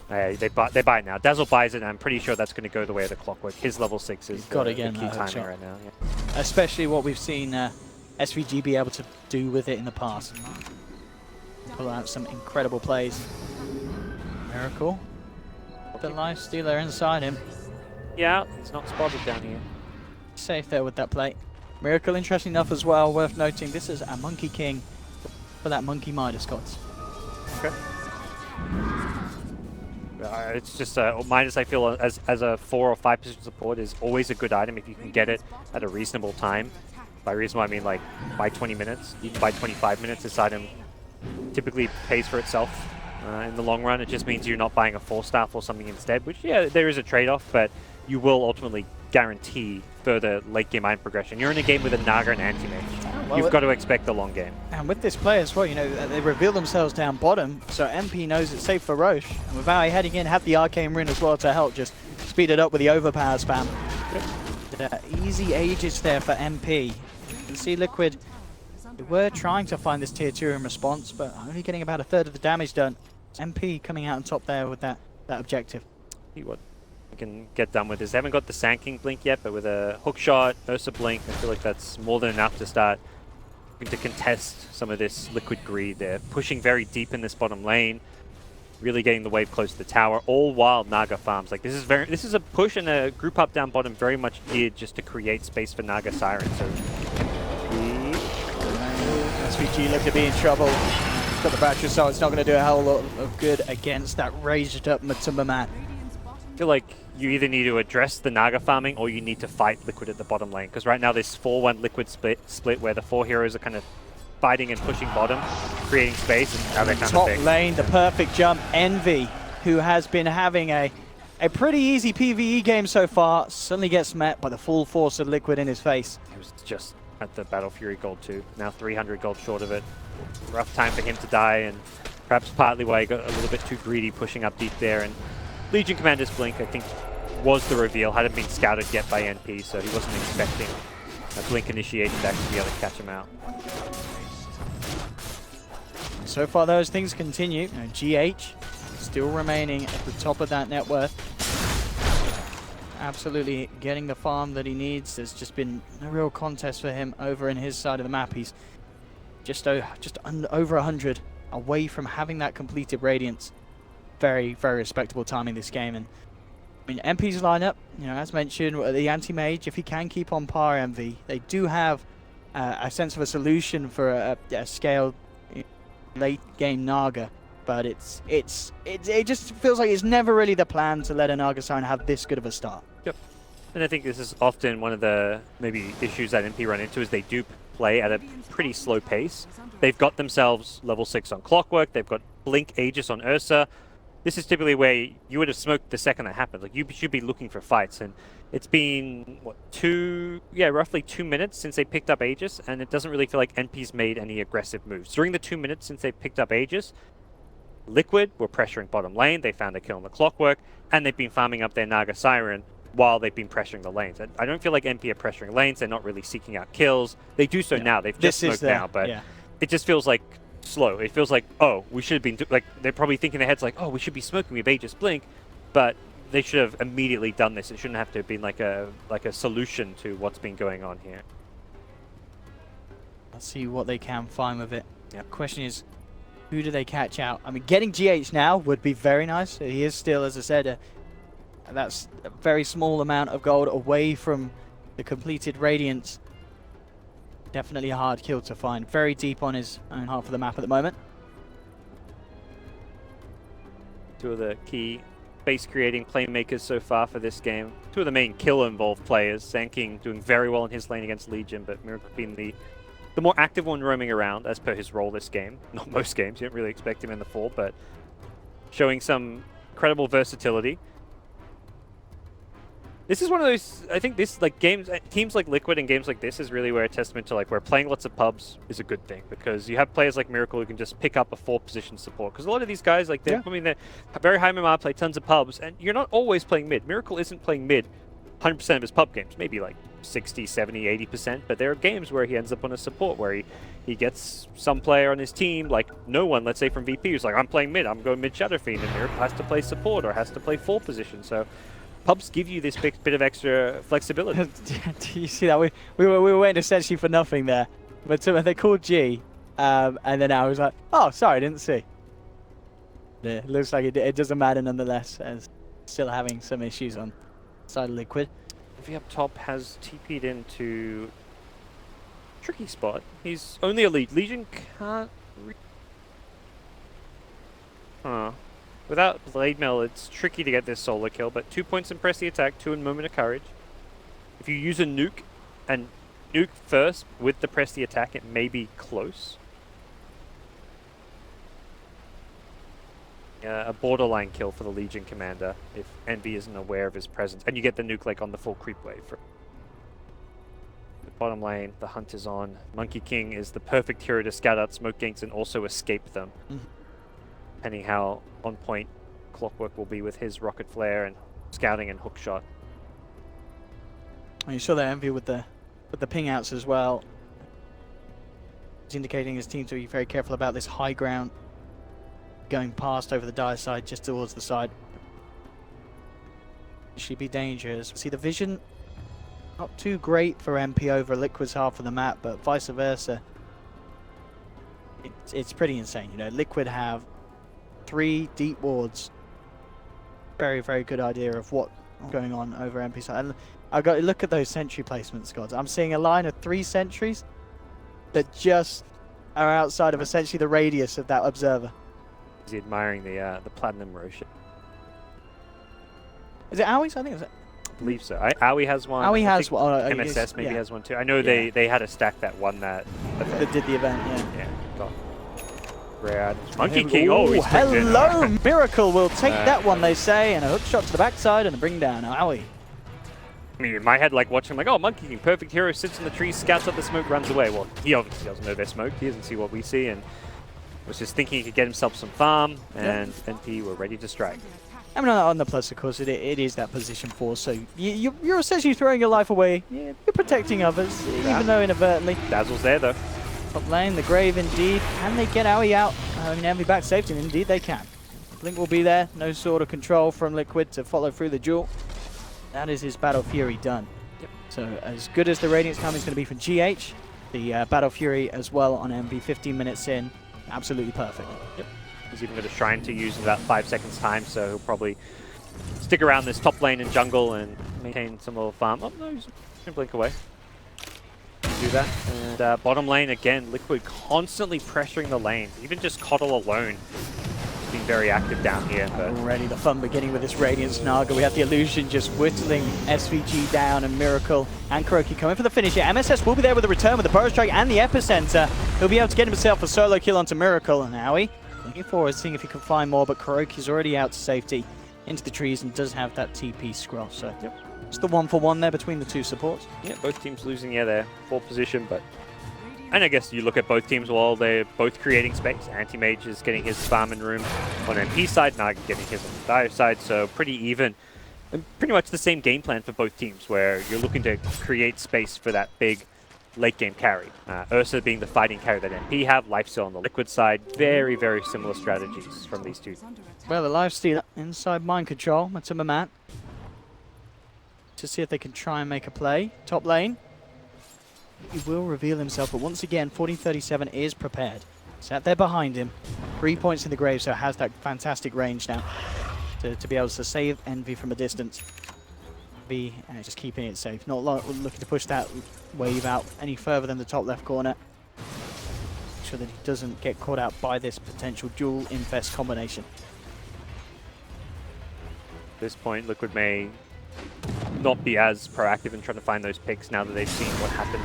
They buy it now. Dazzle buys it, and I'm pretty sure that's going to go the way of the Clockwork. His level 6 is the key timing right now. Yeah. Especially what we've seen SVG be able to do with it in the past. Pull out some incredible plays. Miracle. The Lifestealer inside him. Yeah, he's not spotted down here. Safe there with that play. Miracle, interesting enough as well, worth noting, this is a Monkey King for that Monkey Midas Gods. Okay. It's just Midas, I feel, as a 4 or 5 position support is always a good item if you can get it at a reasonable time. By reasonable, I mean like by 20 minutes, even by 25 minutes, this item typically pays for itself in the long run. It just means you're not buying a 4-staff or something instead, which, yeah, there is a trade-off, but you will ultimately guarantee further late-game item progression. You're in a game with a Naga and anti-mage. Well, you've got to expect the long game. And with this play as well, you know, they reveal themselves down bottom, so MP knows it's safe for Roche. And with Aoi heading in, have the Arcane Rune as well to help just speed it up with the overpower spam. Easy ages there for MP. You can see Liquid, they were trying to find this tier 2 in response, but only getting about 1/3 of the damage done. MP coming out on top there with that objective. See what we can get done with this. They haven't got the Sand King blink yet, but with a hook shot, Ursa blink, I feel like that's more than enough to start to contest some of this liquid greed. They're pushing very deep in this bottom lane, really getting the wave close to the tower, all while Naga farms. Like this is a push and a group up down bottom very much geared just to create space for Naga Siren. So SVG look to be in trouble. He's got the battery, so it's not going to do a hell of a lot of good against that raised up Matumba man. I feel like you either need to address the Naga farming or you need to fight Liquid at the bottom lane, because right now this 4-1 Liquid split where the 4 heroes are kind of fighting and pushing bottom, creating space, and now they're kind top of lane, the perfect jump. Envy, who has been having a pretty easy PvE game so far, suddenly gets met by the full force of Liquid in his face. He was just at the Battle Fury Gold 2, now 300 gold short of it. Rough time for him to die, and perhaps partly why he got a little bit too greedy pushing up deep there. And Legion Commander's blink, I think, was the reveal, hadn't been scouted yet by NP, so he wasn't expecting a blink initiating deck to be able to catch him out. So far those things continue. GH still remaining at the top of that net worth. Absolutely getting the farm that he needs. There's just been a real contest for him over in his side of the map. He's just over 100 away from having that completed Radiance. Very, very respectable timing this game. And I mean, MP's lineup, as mentioned, the anti-mage, if he can keep on par MV, they do have a sense of a solution for a scaled late game Naga, but it just feels like it's never really the plan to let a Naga Siren have this good of a start. Yep. And I think this is often one of the maybe issues that NP run into, is they do play at a pretty slow pace. They've got themselves level 6 on Clockwork, they've got Blink Aegis on Ursa. This is typically where you would have smoked the second that happened. Like, you should be looking for fights, and it's been, what, roughly 2 minutes since they picked up Aegis, and it doesn't really feel like NP's made any aggressive moves. During the 2 minutes since they picked up Aegis, Liquid were pressuring bottom lane, they found a kill on the Clockwork, and they've been farming up their Naga Siren while they've been pressuring the lanes. I don't feel like NP are pressuring lanes, they're not really seeking out kills. They do so now, they've just smoked now, but it just feels like slow. It feels like, oh, we should have been, like, they're probably thinking in their heads like, oh, we should be smoking with Aegis Blink, but they should have immediately done this. It shouldn't have to have been like a solution to what's been going on here. Let's see what they can find with it. The question is, who do they catch out? I mean, getting GH now would be very nice. He is still, as I said, that's a very small amount of gold away from the completed Radiance. Definitely a hard kill to find. Very deep on his own half of the map at the moment. Two of the key base creating playmakers so far for this game. Two of the main kill involved players. Sand King doing very well in his lane against Legion, but Miracle being the more active one roaming around as per his role this game. Not most games, you don't really expect him in the fall, but showing some incredible versatility. This is one of those, I think this, like, teams like Liquid and games like this is really where a testament to, like, where playing lots of pubs is a good thing, because you have players like Miracle who can just pick up a 4-position support. Because a lot of these guys, like, they're very high MMR, play tons of pubs, and you're not always playing mid. Miracle isn't playing mid 100% of his pub games, maybe like 60, 70, 80%, but there are games where he ends up on a support, where he gets some player on his team, like no one, let's say from VP, who's like, I'm playing mid, I'm going mid Shadow Fiend, and Miracle has to play support or has to play 4-position, so pubs give you this bit of extra flexibility. Do you see that? We were waiting essentially for nothing there. But they called G, and then I was like, oh, sorry, I didn't see. Yeah, looks like it doesn't matter nonetheless, as still having some issues on side of Liquid. If up top has TP'd into tricky spot. He's only elite. Legion can't... Without Blade Mail, it's tricky to get this solo kill, but 2 points in Press the Attack, 2 in Moment of Courage. If you use a nuke, and nuke first with the Press the Attack, it may be close. A borderline kill for the Legion Commander, if NB isn't aware of his presence. And you get the nuke, like, on the full creep wave. The bottom lane, the hunt is on. Monkey King is the perfect hero to scout out smoke ganks and also escape them. Depending how on point Clockwork will be with his rocket flare and scouting and hookshot. And you saw that Envy with the ping outs as well. He's indicating his team to be very careful about this high ground going past over the dire side just towards the side. Actually be dangerous. See the vision, not too great for MP over Liquid's half of the map, but vice versa. It's pretty insane. You know, Liquid have 3 deep wards. Very, very good idea of what's going on over MP side. And I've got to look at those sentry placements, guys. I'm seeing a line of 3 sentries that just are outside of essentially the radius of that observer. He's admiring the platinum Roshan. Is it Owie's? I think it's. I believe so. Owie has one. Owie has one. MSS maybe has one too. I know they had a stack that won that event. That did the event, yeah. Yeah. Got Rad. Monkey King. Oh, he's hello! Miracle will take that one, they say, and a hook shot to the backside and a bring down. Owie. I mean, in my head, like watching, like, oh, Monkey King, perfect hero, sits in the trees, scouts up the smoke, runs away. Well, he obviously doesn't know their smoke. He doesn't see what we see, and was just thinking he could get himself some farm, and NP were ready to strike. I mean, on the plus, of course, it is that position 4, so you're essentially throwing your life away. You're protecting others, even though inadvertently. Dazzle's there, though. Top lane, the Grave, indeed. Can they get Owie out? I mean, Envy back safety, and indeed they can. Blink will be there. No sort of control from Liquid to follow through the duel. That is his Battle Fury done. Yep. So as good as the Radiance time is going to be for GH, the Battle Fury as well on Envy, 15 minutes in, absolutely perfect. Yep. He's even got a Shrine to use in about 5 seconds time, so he'll probably stick around this top lane and jungle and maintain some little farm. Oh no, he's going to blink away. Do that. And bottom lane, again, Liquid constantly pressuring the lane. Even just Coddle alone being very active down here. But already the fun beginning with this Radiance Naga. We have the Illusion just whittling SVG down, and Miracle and Kuroki coming for the finish here. MSS will be there with a return with the Burrow Strike and the Epicenter. He'll be able to get himself a solo kill onto Miracle. And Owie looking forward, seeing if he can find more, but Kuroki's already out to safety into the trees and does have that TP scroll. So yep. It's the 1-for-1 there between the 2 supports. Yeah, both teams losing their 4th position, but and I guess you look at both teams while they're both creating space. Anti-Mage is getting his farming room on MP side, Naga getting his on the Dire side, so pretty even. And pretty much the same game plan for both teams, where you're looking to create space for that big late game carry. Ursa being the fighting carry that MP have, Lifesteal on the Liquid side. Very, very similar strategies from these two. Well, the Lifesteal inside mind control, Matuma Matt. To see if they can try and make a play. Top lane. He will reveal himself, but once again, 1437 is prepared. Sat there behind him. 3 points in the grave, so has that fantastic range now to be able to save Envy from a distance. Be just keeping it safe, not looking to push that wave out any further than the top left corner. Make sure that he doesn't get caught out by this potential dual infest combination. At this point, Liquid may not be as proactive in trying to find those picks now that they've seen what happened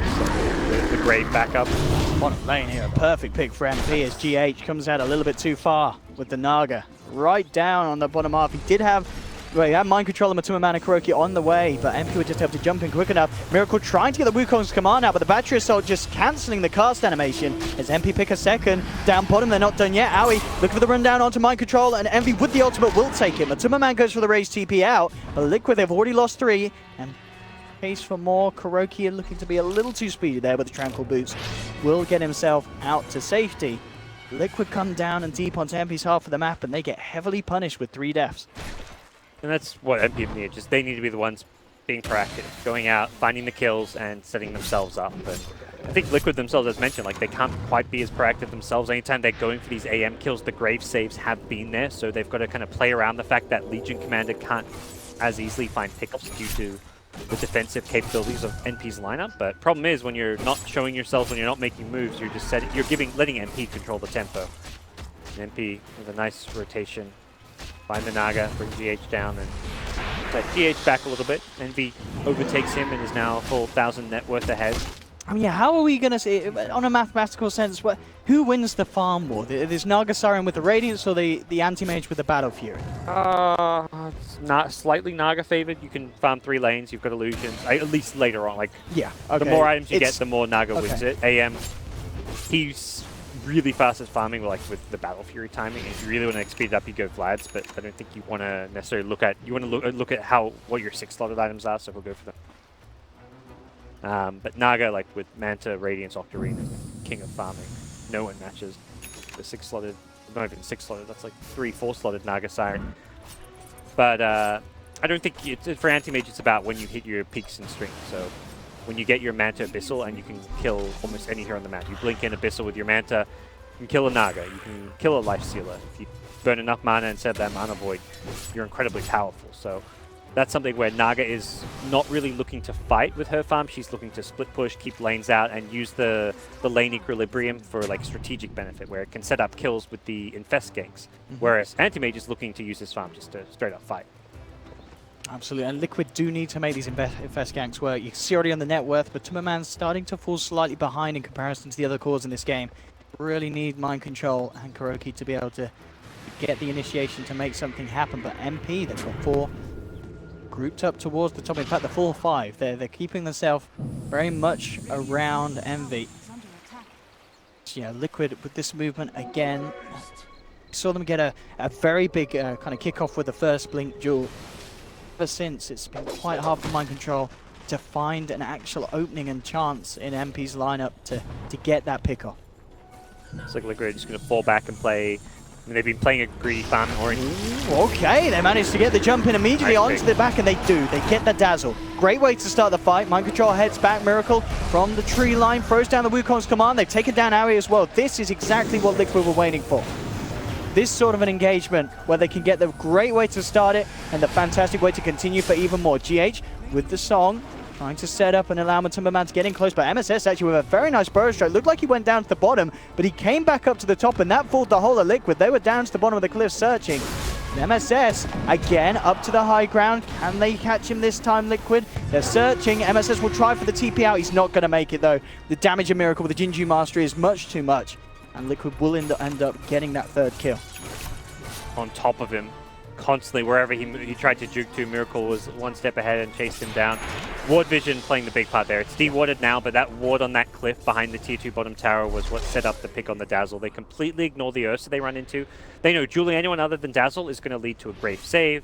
with the Grave backup. Bottom lane here, a perfect pick for MP as GH comes out a little bit too far with the Naga. Right down on the bottom half. He did have Mind Control and Matuma Man and Kuroki on the way, but MP would just have to jump in quick enough. Miracle trying to get the Wukong's command out, but the Battery Assault just cancelling the cast animation as MP pick a second. Down bottom, they're not done yet. Owie looking for the run down onto Mind Control, and Envy with the ultimate will take it. Matuma Man goes for the raised TP out, but Liquid, they've already lost 3, and case for more. Kuroki looking to be a little too speedy there with the Tranquil Boots. Will get himself out to safety. Liquid come down and deep onto MP's half of the map, and they get heavily punished with 3 deaths. And that's what MP need. Just they need to be the ones being proactive, going out, finding the kills, and setting themselves up. But I think Liquid themselves, as mentioned, like they can't quite be as proactive themselves. Anytime they're going for these AM kills, the Grave saves have been there, so they've got to kind of play around the fact that Legion Commander can't as easily find pickups due to the defensive capabilities of NP's lineup. But problem is, when you're not showing yourselves, when you're not making moves, you're just letting NP control the tempo. And NP with a nice rotation. Find the Naga, bring GH down, and set GH back a little bit. Envy overtakes him and is now a full 1,000 net worth ahead. I mean, how are we going to see, on a mathematical sense, who wins the farm war? Is Naga Siren with the Radiance or the Anti-Mage with the Battle Fury? It's not slightly Naga favored. You can farm 3 lanes, you've got illusions, at least later on. Like, yeah, okay. The more items you get, the more Naga wins it. AM, he's really fast at farming, like with the Battle Fury timing. If you really want to speed it up, you go Vlads, but I don't think you want to necessarily look at, you want to look at what your 6 slotted items are, so we'll go for them. But Naga, like with Manta, Radiance, Octarine, is the king of farming. No one matches the 6 slotted, not even 6 slotted, that's like 3, 4 slotted Naga Siren. But I don't think for anti-mage it's about when you hit your peaks and strings. So when you get your Manta Abyssal and you can kill almost any hero on the map. You blink in Abyssal with your Manta, you can kill a Naga, you can kill a Life Stealer. If you burn enough mana and set that Mana Void, you're incredibly powerful. So that's something where Naga is not really looking to fight with her farm. She's looking to split push, keep lanes out, and use the lane equilibrium for like strategic benefit, where it can set up kills with the infest ganks. Whereas Anti-Mage is looking to use his farm just to straight up fight. Absolutely, and Liquid do need to make these infest ganks work. You can see already on the net worth, but Timmerman's starting to fall slightly behind in comparison to the other cores in this game. Really need Mind Control and Kuroki to be able to get the initiation to make something happen, but MP, they've got 4 grouped up towards the top. In fact, the full 5. They're keeping themselves very much around Envy. Yeah, Liquid with this movement again. Saw them get a very big kind of kickoff with the first Blink duel. Ever since, it's been quite hard for Mind Control to find an actual opening and chance in MP's lineup to get that pick off. It's like Liquid are just going to fall back and play. I mean, they've been playing a greedy farm orange. Okay, they managed to get the jump in immediately onto the back, and they do. They get the dazzle. Great way to start the fight. Mind Control heads back. Miracle from the tree line throws down the Wukong's command. They've taken down Ari as well. This is exactly what Liquid were waiting for. This sort of an engagement where they can get the great way to start it and the fantastic way to continue for even more. GH with the song, trying to set up and allow Timberman to get in close, but MSS actually with a very nice burrow strike. Looked like he went down to the bottom, but he came back up to the top, and that fooled the whole of Liquid. They were down to the bottom of the cliff searching. And MSS, again, up to the high ground. Can they catch him this time, Liquid? They're searching. MSS will try for the TP out. He's not going to make it, though. The damage of Miracle with the Jinju Mastery is much too much. And Liquid will end up getting that 3rd kill. On top of him, constantly, wherever he tried to juke to, Miracle was one step ahead and chased him down. Ward Vision playing the big part there. It's de-warded now, but that ward on that cliff behind the tier 2 bottom tower was what set up the pick on the Dazzle. They completely ignore the Ursa they run into. They know dueling anyone other than Dazzle is going to lead to a Grave save.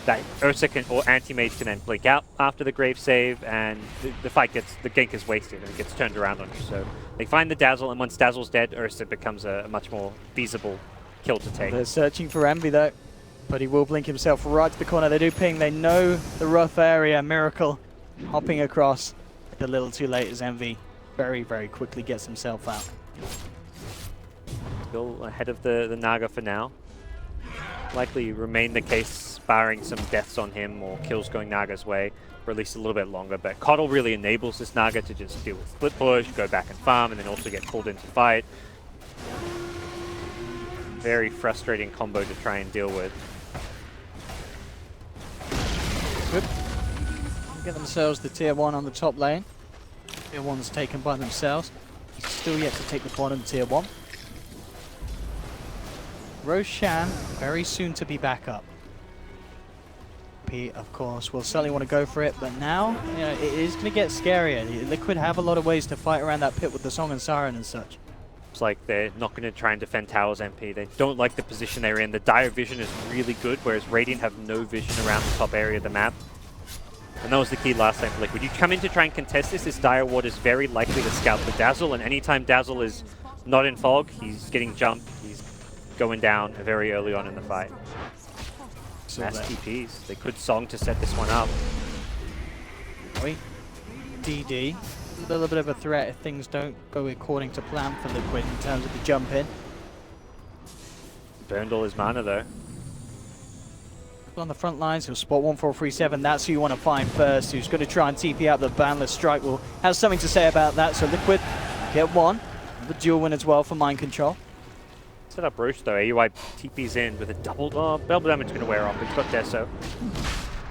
That Ursa can, or Anti-Mage can then blink out after the Grave save, and the fight gets, the gank is wasted and it gets turned around on you. So they find the Dazzle, and once Dazzle's dead, Ursa becomes a much more feasible kill to take. They're searching for Envy though, but he will blink himself right to the corner. They do ping, they know the rough area. Miracle hopping across a little too late as Envy very, very quickly gets himself out. Still ahead of the Naga for now. Likely remain the case, barring some deaths on him or kills going Naga's way for at least a little bit longer. But Coddle really enables this Naga to just deal with split push, go back and farm, and then also get pulled into fight. Very frustrating combo to try and deal with. Good. Get themselves the tier 1 on the top lane. Tier 1's taken by themselves. Still yet to take the bottom tier 1. Roshan very soon to be back up. Pete, of course, will certainly want to go for it, but now, you know, it is going to get scarier. Liquid have a lot of ways to fight around that pit with the Song and Siren and such. It's like they're not going to try and defend towers MP. They don't like the position they're in. The dire vision is really good, whereas Radiant have no vision around the top area of the map. And that was the key last time for Liquid. You come in to try and contest this dire ward is very likely to scout the Dazzle, and anytime Dazzle is not in fog, he's getting jumped, he's going down very early on in the fight. Mass TPs. They could Song to set this one up. DD. A little bit of a threat if things don't go according to plan for Liquid in terms of the jump in. Burned all his mana though. On the front lines, he'll spot 1437. That's who you want to find first. Who's going to try and TP out the Boundless Strike will have something to say about that. So Liquid get one. The dual win as well for Mind Control. Set up Roche though. AUI TP's in with a double damage going to wear off. It's got Deso.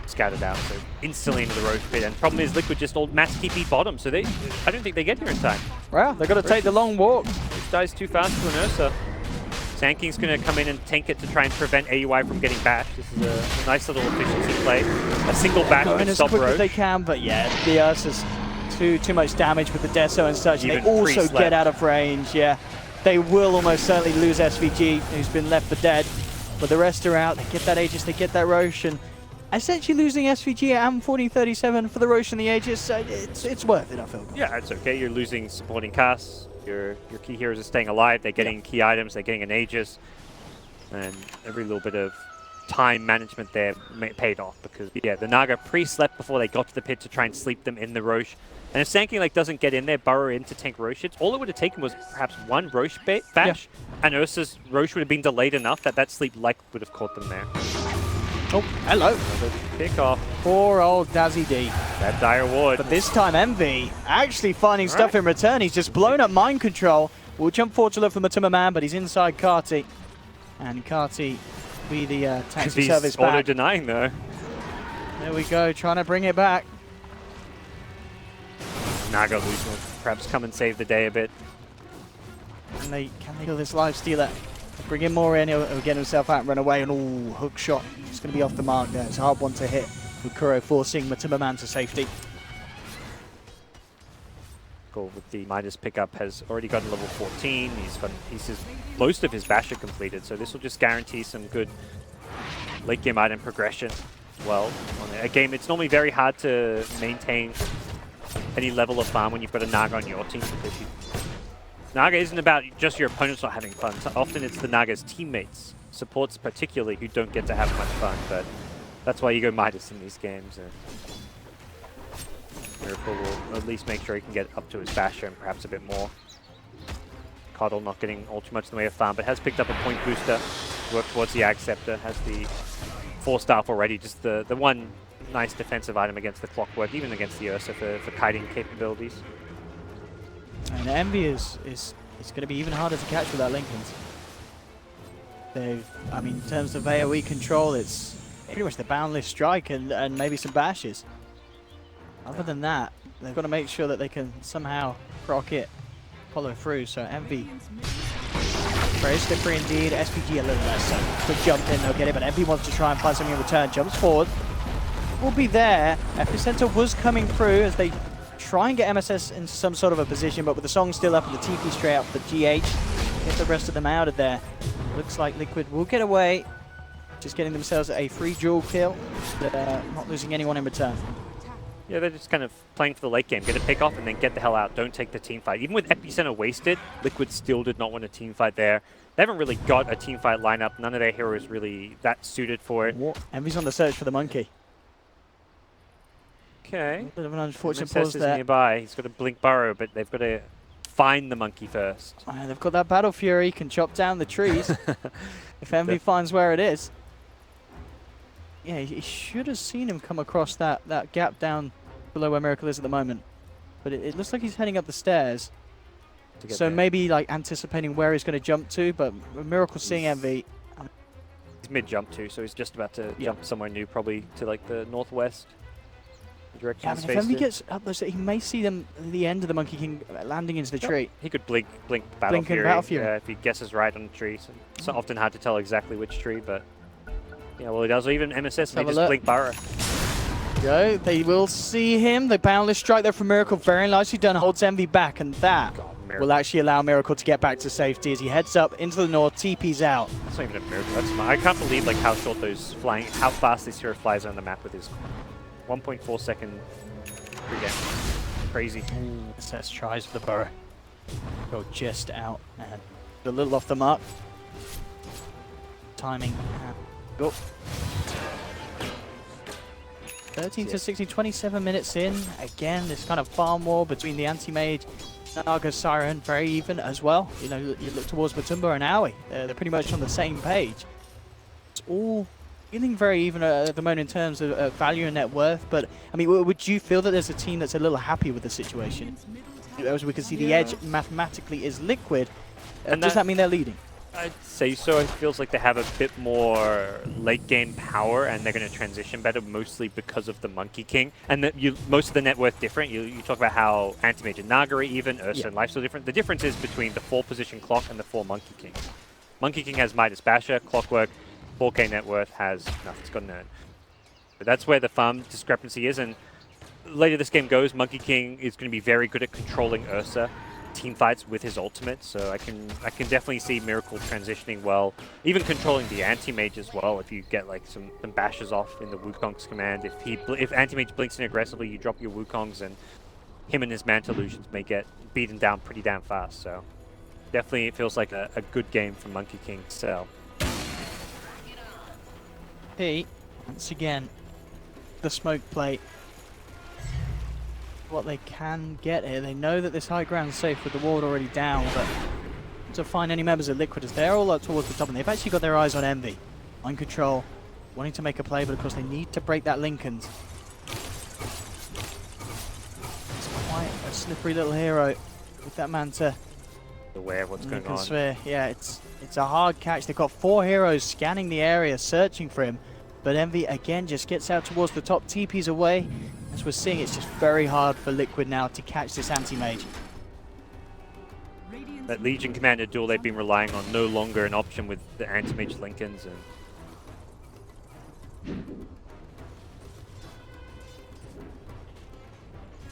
Scattered out, so instantly into the Roche pit. And problem is Liquid just all mass TP bottom, so I don't think they get here in time. Well, they've got to take the long walk. This dies too fast for an Ursa. Sand King's going to come in and tank it to try and prevent AUI from getting bashed. This is a nice little efficiency play. A single bash would stop Roche. Roche. As they can, but yeah, the Ursa's too much damage with the Deso and such. Even they also get out of range, yeah. They will almost certainly lose SVG, who's been left for dead. But the rest are out. They get that Aegis, they get that Roche, and essentially losing SVG and 1437 for the Roche and the Aegis, it's worth it, I feel. Yeah, it's okay. You're losing supporting casts. Your key heroes are staying alive. They're getting key items. They're getting an Aegis. And every little bit of time management there paid off, because yeah, the Naga pre-slept before they got to the pit to try and sleep them in the Rosh. And if Sand King doesn't get in there, burrow in to tank Rosh hits, all it would have taken was perhaps one Rosh bash, and Ursa's Rosh would have been delayed enough that that sleep would have caught them there. Oh, hello. Pick off. Poor old Dazzy D. That dire ward. But this time Envy actually finding stuff in return. He's just blown up mind control. We'll jump forward to look for Matumba Man, but he's inside Karti. And Karti be the taxi service back. He's auto-denying though. There we go, trying to bring it back. Naga losing, perhaps come and save the day a bit. Can they kill this life stealer? Bring him more in, he'll get himself out and run away, and ooh, hook shot. It's going to be off the mark there. It's a hard one to hit, with Kuro forcing Matumba Man to safety. Cool, with the Midas pickup, has already gotten level 14. Most of his basher completed, so this will just guarantee some good late game item progression as well. On a game, it's normally very hard to maintain any level of farm when you've got a Naga on your team, because Naga isn't about just your opponents not having fun. So often it's the Naga's teammates, supports particularly, who don't get to have much fun, but that's why you go Midas in these games. Miracle will at least make sure he can get up to his basher and perhaps a bit more. Coddle not getting all too much in the way of farm, but has picked up a point booster, worked towards the Ag Scepter, has the 4 staff already, just the one nice defensive item against the Clockwork, even against the Ursa for kiting capabilities. And Envy is going to be even harder to catch without Lincolns. I mean, in terms of AoE control, it's pretty much the boundless strike and maybe some bashes. Other than that, they've got to make sure that they can somehow proc it, follow through. So Envy, very slippery indeed. SPG a little less so. Quick jump in, they'll get it, but Envy wants to try and find something in return. Jumps forward, will be there. Epicenter was coming through as they try and get MSS into some sort of a position, but with the song still up and the TP straight up for GH, get the rest of them out of there. Looks like Liquid will get away, just getting themselves a free duel kill, but not losing anyone in return. Yeah, they're just kind of playing for the late game. Get a pick off and then get the hell out. Don't take the team fight. Even with Epicenter wasted, Liquid still did not want a team fight there. They haven't really got a team fight lineup. None of their heroes really that suited for it. Envy's on the search for the monkey. Okay. A bit of an unfortunate MSS pause is there. nearby. He's got a blink burrow, but they've got to find the monkey first. They've got that Battle Fury, can chop down the trees if Envy finds where it is. Yeah, he should have seen him come across that gap down below where Miracle is at the moment. But it looks like he's heading up the stairs. So there. Maybe like anticipating where he's going to jump to, but Miracle seeing Envy. He's mid-jump too, so he's just about to jump somewhere new, probably to like the northwest. Direction yeah, I mean, if Envy gets up there, he may see them at the end of the Monkey King landing into the tree. He could blink Battle Fury. If he guesses right on the tree. So it's not often hard to tell exactly which tree, but yeah, well he does. Or even MSS may just blink Burrow. Go. They will see him. The boundless strike there from Miracle, very nicely done, holds Envy back, and that will actually allow Miracle to get back to safety as he heads up into the north, TP's out. That's not even a Miracle. That's I can't believe like how short those flying, how fast this hero flies on the map with his 1.4 second free game. Crazy. SS tries for the burrow. Go just out and a little off the mark. Timing. Go. 13 to 16, 27 minutes in. Again, this kind of farm war between the anti-mage, Naga, Siren, very even as well. You know, you look towards Matumba and Aoi. They're pretty much on the same page. It's all feeling very even at the moment in terms of value and net worth. But, I mean, would you feel that there's a team that's a little happy with the situation? As we can see, the edge mathematically is Liquid. And does that mean they're leading? I'd say so. It feels like they have a bit more late game power, and they're going to transition better, mostly because of the Monkey King. And that most of the net worth different. You talk about how Anti-Mage and Nagari, even Ursa and Lifesteal different. The difference is between the 4-position clock and the 4 Monkey King. Monkey King has Midas Basher, Clockwork, 4K net worth has nothing. It's got an urn. But that's where the farm discrepancy is. And later this game goes, Monkey King is going to be very good at controlling Ursa team fights with his ultimate, so I can definitely see Miracle transitioning well, even controlling the anti-mage as well. If you get like some bashes off in the Wukong's command, if anti-mage blinks in aggressively, you drop your Wukongs, and him and his Manta Illusions may get beaten down pretty damn fast. So definitely it feels like a good game for Monkey King to sell. P, once again, the smoke plate. What they can get here, they know that this high ground's safe with the ward already down, but to find any members of Liquid as they're all up towards the top, and they've actually got their eyes on Envy. On control, wanting to make a play, but of course they need to break that Lincoln's. It's quite a slippery little hero with that Manta. Aware of what's going on. Sphere. Yeah, it's a hard catch. They've got 4 heroes scanning the area, searching for him, but Envy again just gets out towards the top, TP's away. As we're seeing, it's just very hard for Liquid now to catch this anti-mage. That Legion Commander duel they've been relying on no longer an option with the anti-mage Lincolns. And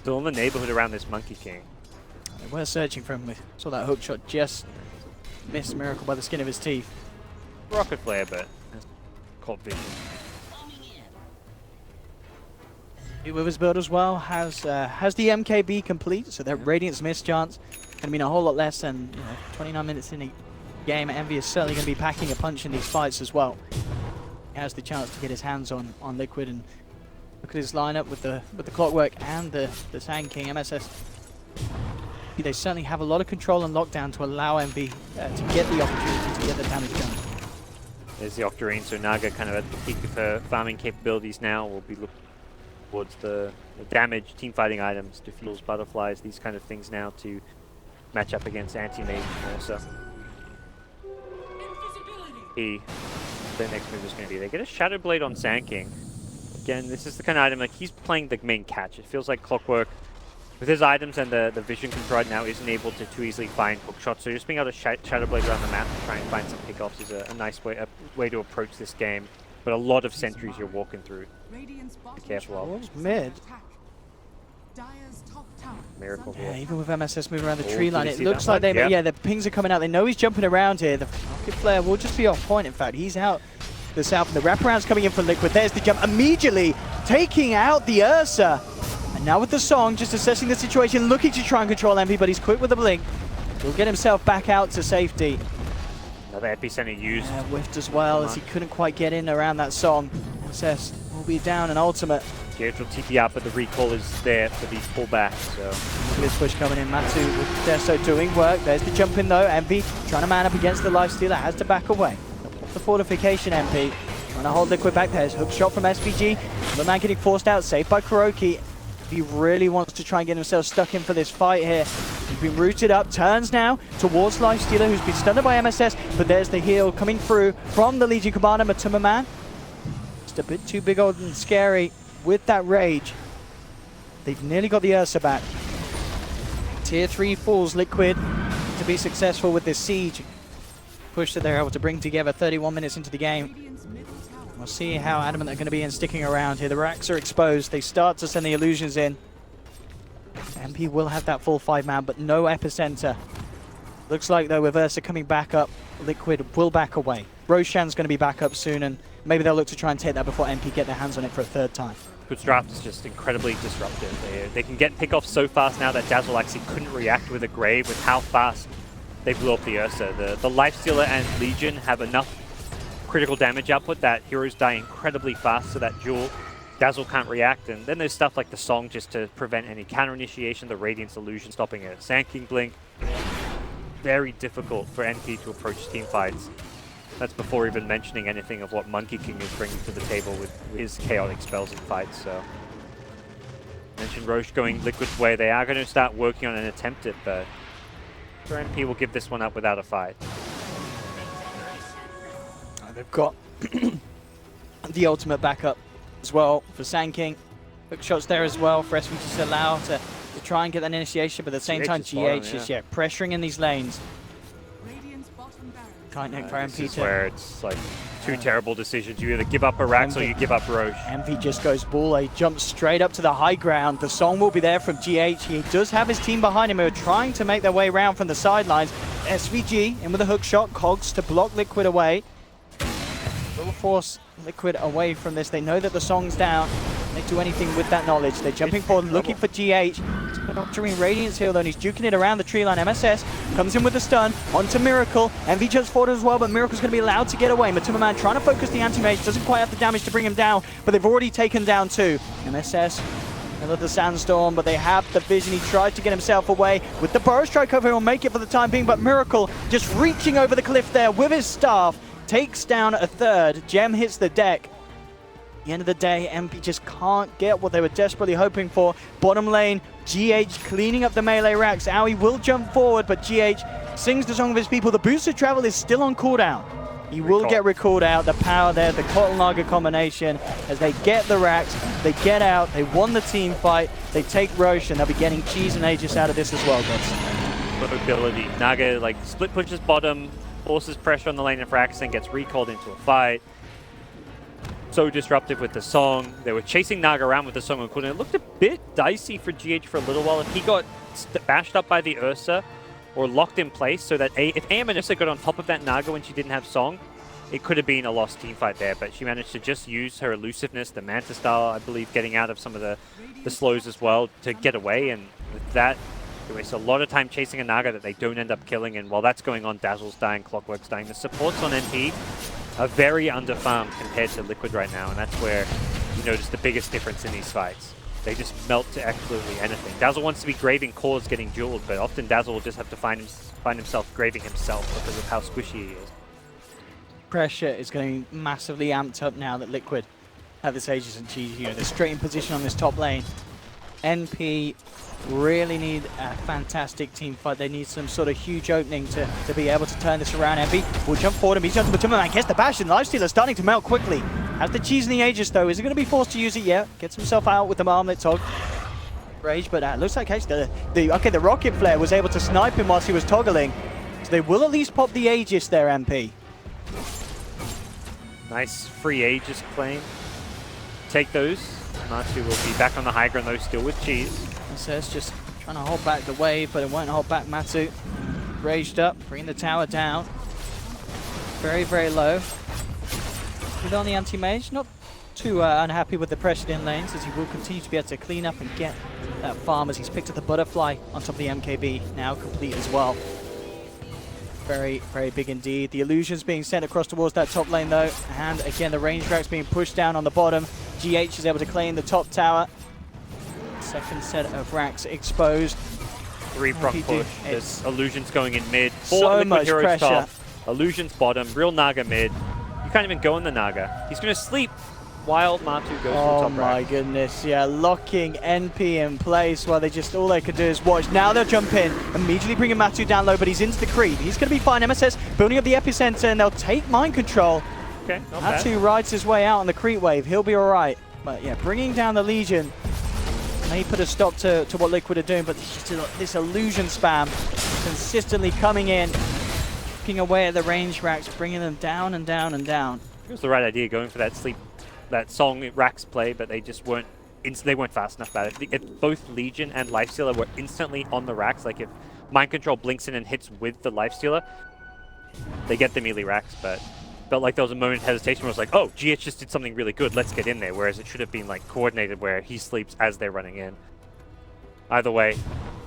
still in the neighborhood around this Monkey King. They were searching for him. We saw that hook shot just missed Miracle by the skin of his teeth. Rocket flare, but caught vision. With his build as well, has the MKB complete, so that Radiant's miss chance can mean a whole lot less than 29 minutes in the game. Envy is certainly going to be packing a punch in these fights as well. He has the chance to get his hands on Liquid, and look at his lineup with the Clockwork and the Sand King MSS. They certainly have a lot of control and lockdown to allow Envy to get the opportunity to get the damage done. There's the Octarine, so Naga kind of at the peak of her farming capabilities now. Will be looking towards the damage, team fighting items, diffuse butterflies, these kind of things now to match up against anti-mage also. Their next move is going to be, they get a Shadow Blade on Sand King. Again, this is the kind of item, like he's playing the main catch. It feels like Clockwork, with his items and the vision control right now, isn't able to too easily find hook shots. So just being able to Shadow Blade around the map and try and find some pickoffs is a nice way to approach this game. But a lot of sentries you're walking through. Be careful of. Mid. Miracle. Yeah, even with MSS moving around the tree line, it looks like the pings are coming out. They know he's jumping around here. The rocket flare will just be off point. In fact, he's out the south, and the wraparound's coming in for Liquid. There's the jump, immediately taking out the Ursa. And now with the song, just assessing the situation, looking to try and control Envy, but he's quick with the blink. He'll get himself back out to safety. Another epicenter used. Whiffed as well, as he couldn't quite get in around that song. MSS will be down an ultimate. Geoff will TP up, but the recall is there for the pullback. So look at this push coming in. Matu with Deso doing work. There's the jump in though. MP trying to man up against the Lifestealer, has to back away. The fortification MP trying to hold Liquid back. There's hook shot from SVG. The man getting forced out, saved by Kuroki. He really wants to try and get himself stuck in for this fight here. He's been rooted up, turns now towards Lifestealer, who's been stunned by MSS, but there's the heal coming through from the Legion Commander, Matuma Man. Just a bit too big old and scary with that rage. They've nearly got the Ursa back. Tier 3 falls Liquid to be successful with this siege push that they're able to bring together 31 minutes into the game. We'll see how adamant they're going to be in sticking around here. The racks are exposed. They start to send the illusions in. MP will have that full 5-man, but no epicenter. Looks like, though, with Ursa coming back up, Liquid will back away. Roshan's going to be back up soon, and maybe they'll look to try and take that before MP get their hands on it for a 3rd time. Liquid's draft is just incredibly disruptive. They can get pickoffs so fast now that Dazzle actually couldn't react with a Grave with how fast they blew up the Ursa. The Lifestealer and Legion have enough critical damage output that heroes die incredibly fast, so that duel Dazzle can't react. And then there's stuff like the song just to prevent any counter initiation, the Radiance Illusion stopping a Sand King blink. Very difficult for NP to approach team fights. That's before even mentioning anything of what Monkey King is bringing to the table with his chaotic spells and fights. So mentioned Roche going Liquid's way. They are going to start working on an attempt at, but NP will give this one up without a fight. They've got the ultimate backup as well for Sand King. Hook shots there as well for SVG to allow to try and get that initiation, but at the same time GH is pressuring in these lanes. Tight neck for MP. This is where it's like two terrible decisions. You either give up a Rax or you give up Roche. MP just goes ball. He jumps straight up to the high ground. The song will be there from GH. He does have his team behind him who are trying to make their way around from the sidelines. SVG in with a hook shot. Cogs to block Liquid away. Will force Liquid away from this. They know that the song's down. They do anything with that knowledge. They're jumping forward, looking for GH. Doctoring Radiance here, though, and he's duking it around the tree line. MSS comes in with the stun onto Miracle. MV jumps forward as well, but Miracle's going to be allowed to get away. Matuma Man trying to focus the anti-mage, doesn't quite have the damage to bring him down, but they've already taken down 2. MSS, another Sandstorm, but they have the vision. He tries to get himself away with the Burrow Strike over. He'll make it for the time being, but Miracle just reaching over the cliff there with his staff, takes down a third. Gem hits the deck. At the end of the day, MP just can't get what they were desperately hoping for. Bottom lane, GH cleaning up the melee racks. Aoi will jump forward, but GH sings the song of his people. The boosted travel is still on cooldown. He will get recalled out. The power there, the Cotton Naga combination, as they get the racks, they get out, they won the team fight, they take Roshan. They'll be getting Cheese and Aegis out of this as well, guys. Mobility. Naga like split pushes bottom, forces pressure on the lane of racks, and gets recalled into a fight. So disruptive with the song. They were chasing Naga around with the song on cooldown. It looked a bit dicey for GH for a little while. If he got bashed up by the Ursa or locked in place, so that if AM and Ursa got on top of that Naga when she didn't have song, it could have been a lost team fight there. But she managed to just use her elusiveness, the Manta style, I believe, getting out of some of the slows as well to get away. And with that, they waste a lot of time chasing a Naga that they don't end up killing. And while that's going on, Dazzle's dying, Clockwork's dying. The supports on MP are very underfarmed compared to Liquid right now, and that's where you notice the biggest difference in these fights. They just melt to absolutely anything. Dazzle wants to be graving cores getting dueled, but often Dazzle will just have to find himself graving himself because of how squishy he is. Pressure is getting massively amped up now that Liquid have this Aegis and Cheese here. They're straight in position on this top lane. NP really need a fantastic team fight. They need some sort of huge opening to be able to turn this around. NP will jump forward and beat up the Matuma Man. Gets the bash, and Lifestealer starting to melt quickly. Has the Cheese and the Aegis, though. Is he going to be forced to use it yet? Gets himself out with the Marmlet Tog. Rage, but looks like actually the Rocket Flare was able to snipe him whilst he was toggling. So they will at least pop the Aegis there, MP. Nice free Aegis claim. Take those. Matu will be back on the high ground, though, still with Cheese. Says just trying to hold back the wave, but it won't hold back Matu. Raged up, bringing the tower down. Very, very low. With on the anti-mage, not too unhappy with the pressure in lanes, as he will continue to be able to clean up and get that farm as he's picked up the butterfly on top of the MKB, now complete as well. Very, very big indeed. The illusions being sent across towards that top lane though, and again the range racks being pushed down on the bottom. GH is able to claim the top tower. Second set of racks exposed. 3-prong push. There's illusions going in mid. 4 So Liquid much Heroes pressure. top. Illusions bottom. Real Naga mid. You can't even go in the Naga. He's going to sleep while Matu goes to the top Oh my rack. goodness, yeah, locking NP in place while all they could do is watch. Now they'll jump in, immediately bringing Matu down low, but he's into the creep. He's going to be fine. MSS building up the epicenter, and they'll take mind control. Okay, not bad. Matu rides his way out on the creep wave. He'll be all right. But yeah, bringing down the Legion may put a stop to what Liquid are doing, but this illusion spam consistently coming in, picking away at the range racks, bringing them down and down and down. It was the right idea going for that song racks play, but they just weren't fast enough about it. If both Legion and Lifestealer were instantly on the racks, like if Mind Control blinks in and hits with the Lifestealer, they get the melee racks, but felt like there was a moment of hesitation where it was like, oh, GH just did something really good, let's get in there, whereas it should have been like coordinated where he sleeps as they're running in. Either way,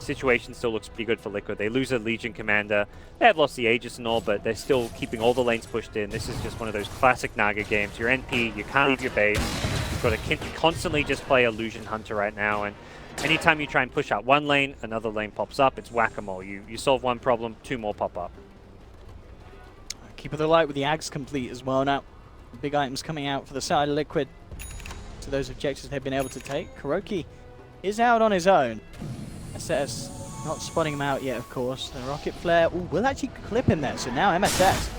situation still looks pretty good for Liquid. They lose a Legion commander. They have lost the Aegis and all, but they're still keeping all the lanes pushed in. This is just one of those classic Naga games. You're NP, you can't leave your base. You've got to constantly just play Illusion Hunter right now, and anytime you try and push out one lane, another lane pops up. It's whack-a-mole. You solve one problem, 2 more pop up. Keep of the light with the Ags complete as well now. Big items coming out for the side of Liquid to those objectives they've been able to take. Kuroki is out on his own. SS not spotting him out yet, of course. The Rocket Flare will actually clip him there. So now MSS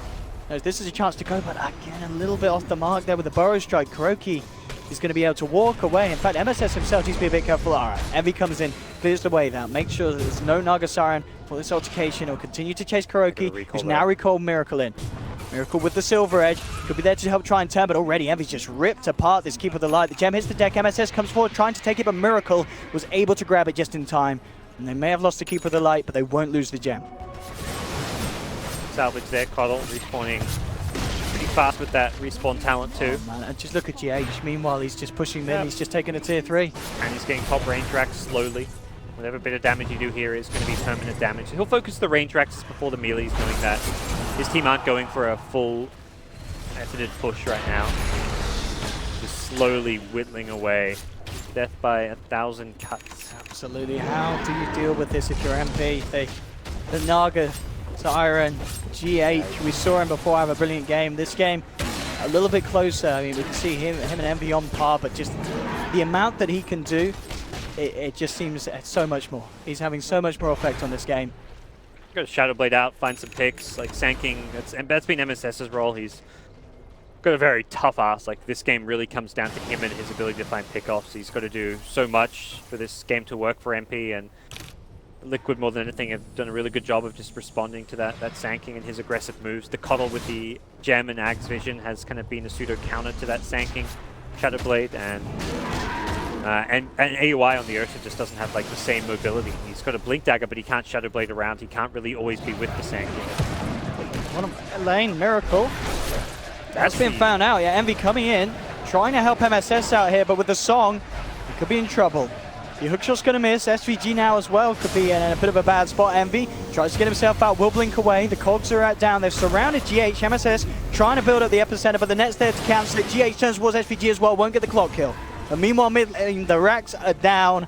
knows this is a chance to go, but again, a little bit off the mark there with the Burrow Strike. Kuroki is going to be able to walk away. In fact, MSS himself needs to be a bit careful. All right, Envy comes in, clears the wave out, makes sure that there's no Naga Siren for this altercation. He'll continue to chase Kuroki, who's now recalled Miracle in. Miracle with the Silver Edge, could be there to help try and turn, but already Envy's just ripped apart this Keeper of the Light. The gem hits the deck, MSS comes forward trying to take it, but Miracle was able to grab it just in time. And they may have lost the Keeper of the Light, but they won't lose the gem. Salvage there, Coddle respawning pretty fast with that respawn talent too. Oh, man, and just look at GH. Meanwhile, he's just pushing mid, he's just taking a tier 3. And he's getting top range racks slowly. Whatever bit of damage you do here is going to be permanent damage. So he'll focus the range axes before the melees, knowing that his team aren't going for a full methoded push right now. Just slowly whittling away. Death by 1,000 cuts. Absolutely. How do you deal with this if you're MP? The Naga, Siren, GH. We saw him before have a brilliant game. This game, a little bit closer. I mean, we can see him and Envy on par, but just the amount that he can do, it just seems so much more. He's having so much more effect on this game. Got to Shadow Blade out, find some picks, like Sanking. That's been MSS's role. He's got a very tough ass. Like, this game really comes down to him and his ability to find pickoffs. He's got to do so much for this game to work for MP, and Liquid, more than anything, have done a really good job of just responding to that Sanking and his aggressive moves. The Coddle with the Gem and Ag's Vision has kind of been a pseudo counter to that Sanking Shadow Blade, and AUI on the Ursa just doesn't have like the same mobility. He's got a Blink Dagger, but he can't Shadow Blade around. He can't really always be with the Sanking. What a lane, Miracle. That's been found out. Yeah, Envy coming in, trying to help MSS out here, but with the song, he could be in trouble. The hookshot's going to miss. SVG now as well could be in a bit of a bad spot. Envy tries to get himself out, will blink away. The cogs are out down. They've surrounded GH. MSS trying to build up the epicenter, but the net's there to cancel it. GH turns towards SVG as well, won't get the clock kill. But meanwhile, mid lane, the racks are down.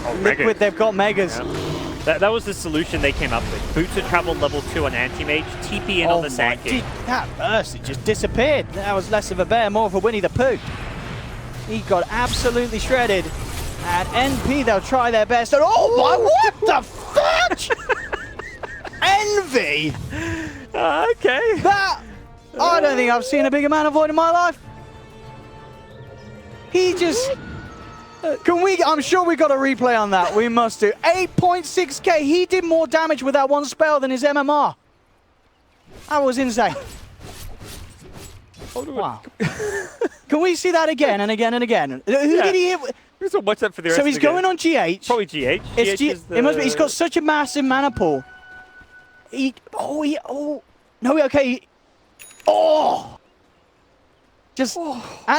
Oh, Liquid, Mega. they've got Megas. Yeah. That was the solution they came up with. Boots had traveled level 2 on Anti-Mage, TP in on the Sanking. That burst, it just disappeared. That was less of a bear, more of a Winnie the Pooh. He got absolutely shredded. And NP, they'll try their best. And oh my, what the fudge? Envy! Okay. That, I don't think I've seen a bigger man avoid in my life. He just... I'm sure we got a replay on that. We must do. 8.6k. He did more damage with that one spell than his MMR. That was insane. Wow. Can we see that again and again and again? Who did he hit? Watch that for the rest So he's of the going game. on GH. Probably GH. It must be. He's got such a massive mana pool. And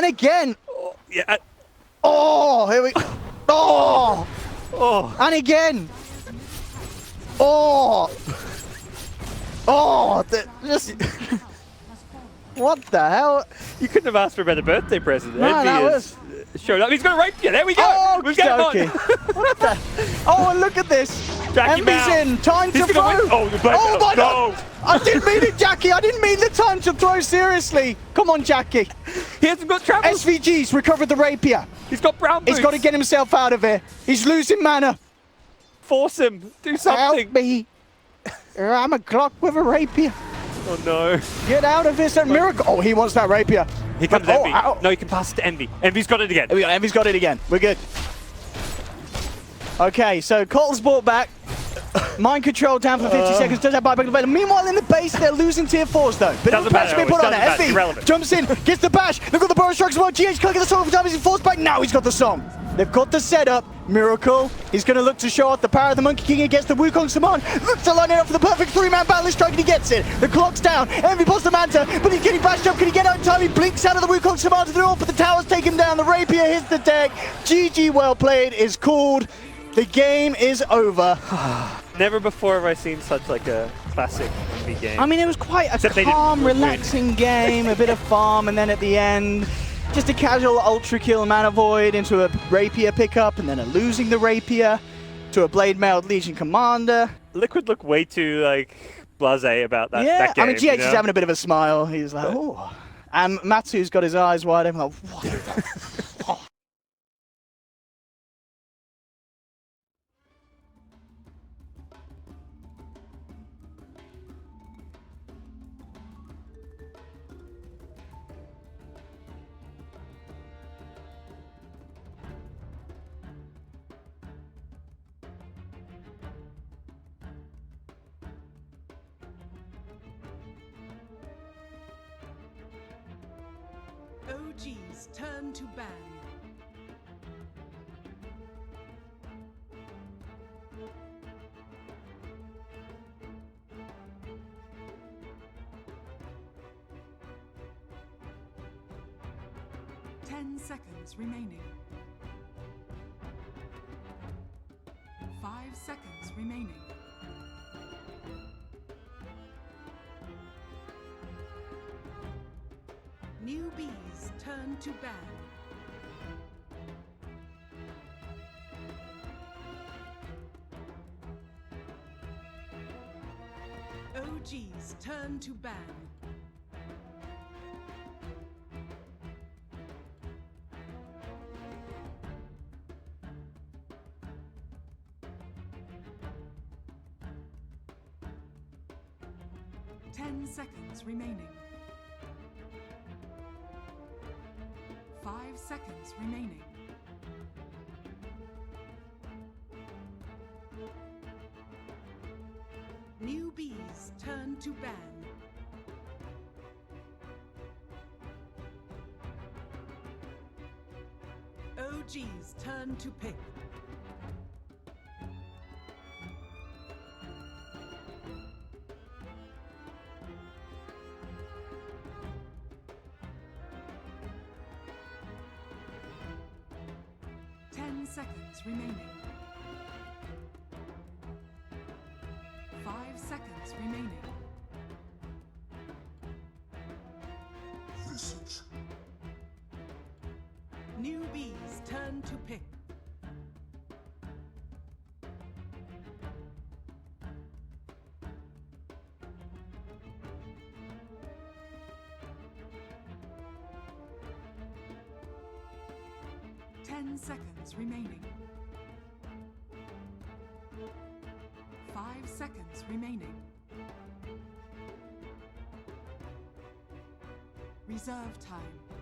again. Yeah. Oh, here we. Oh. Oh. And again. Oh. Oh. Just. What the hell? You couldn't have asked for a better birthday present. No, Envy that has showed up. He's going to rape you. There we go. Oh, We've got him on. what the? Oh, and look at this. Jackie Envy's Mao. in. Time He's to gonna throw. win. Oh my no. God. I didn't mean it, Jackie. I didn't mean the time to throw, seriously. Come on, Jackie. He hasn't got travel. SVG's recovered the rapier. He's got brown boots. He's got to get himself out of here. He's losing mana. Force him. Do something. Help me. I'm a clock with a rapier. Oh no. Get out of this. Miracle. Oh, he wants that rapier. Here comes But, Envy. No, he can pass it to Envy. Envy's got it again. Here we go. Envy's got it again. We're good. Okay, so Cottle's brought back. Mind control down for 50 seconds. Does that buyback the bait? Meanwhile, in the base, they're losing tier 4s though. Bit of a pressure being put on it. Envy jumps in, gets the bash. They've got the burrow strikes as well. GH can't get the song for time. He's forced back. Now he's got the song. They've got the setup. Miracle. He's going to look to show off the power of the Monkey King against the Wukong Saman. Looks to line it up for the perfect 3-man battle strike, and he gets it. The clock's down. Envy pulls the Manta, but he's getting bashed up. Can he get out in time? He blinks out of the Wukong Saman to the north, but the tower's taken down. The rapier hits the deck. GG, well played is called. The game is over. Never before have I seen such like a classic Envy game. I mean, it was quite a calm, relaxing game, a bit of farm, and then at the end, just a casual ultra kill mana void into a rapier pickup, and then a losing the rapier to a blade mailed Legion commander. Liquid look way too like blasé about that. Yeah, that game, I mean, GH is having a bit of a smile. He's like, oh. And Matsu's got his eyes wide open, like, what the? OG's turn to ban. Ten seconds remaining. 5 seconds remaining. Newbees turn to ban. OGs turn to ban. Ten seconds remaining. 5 seconds remaining. Newbies turn to ban. OGs turn to pick. Seconds remaining. 5 seconds remaining. Visage. Newbies turn to pick. Seconds remaining. 5 seconds remaining. Reserve time.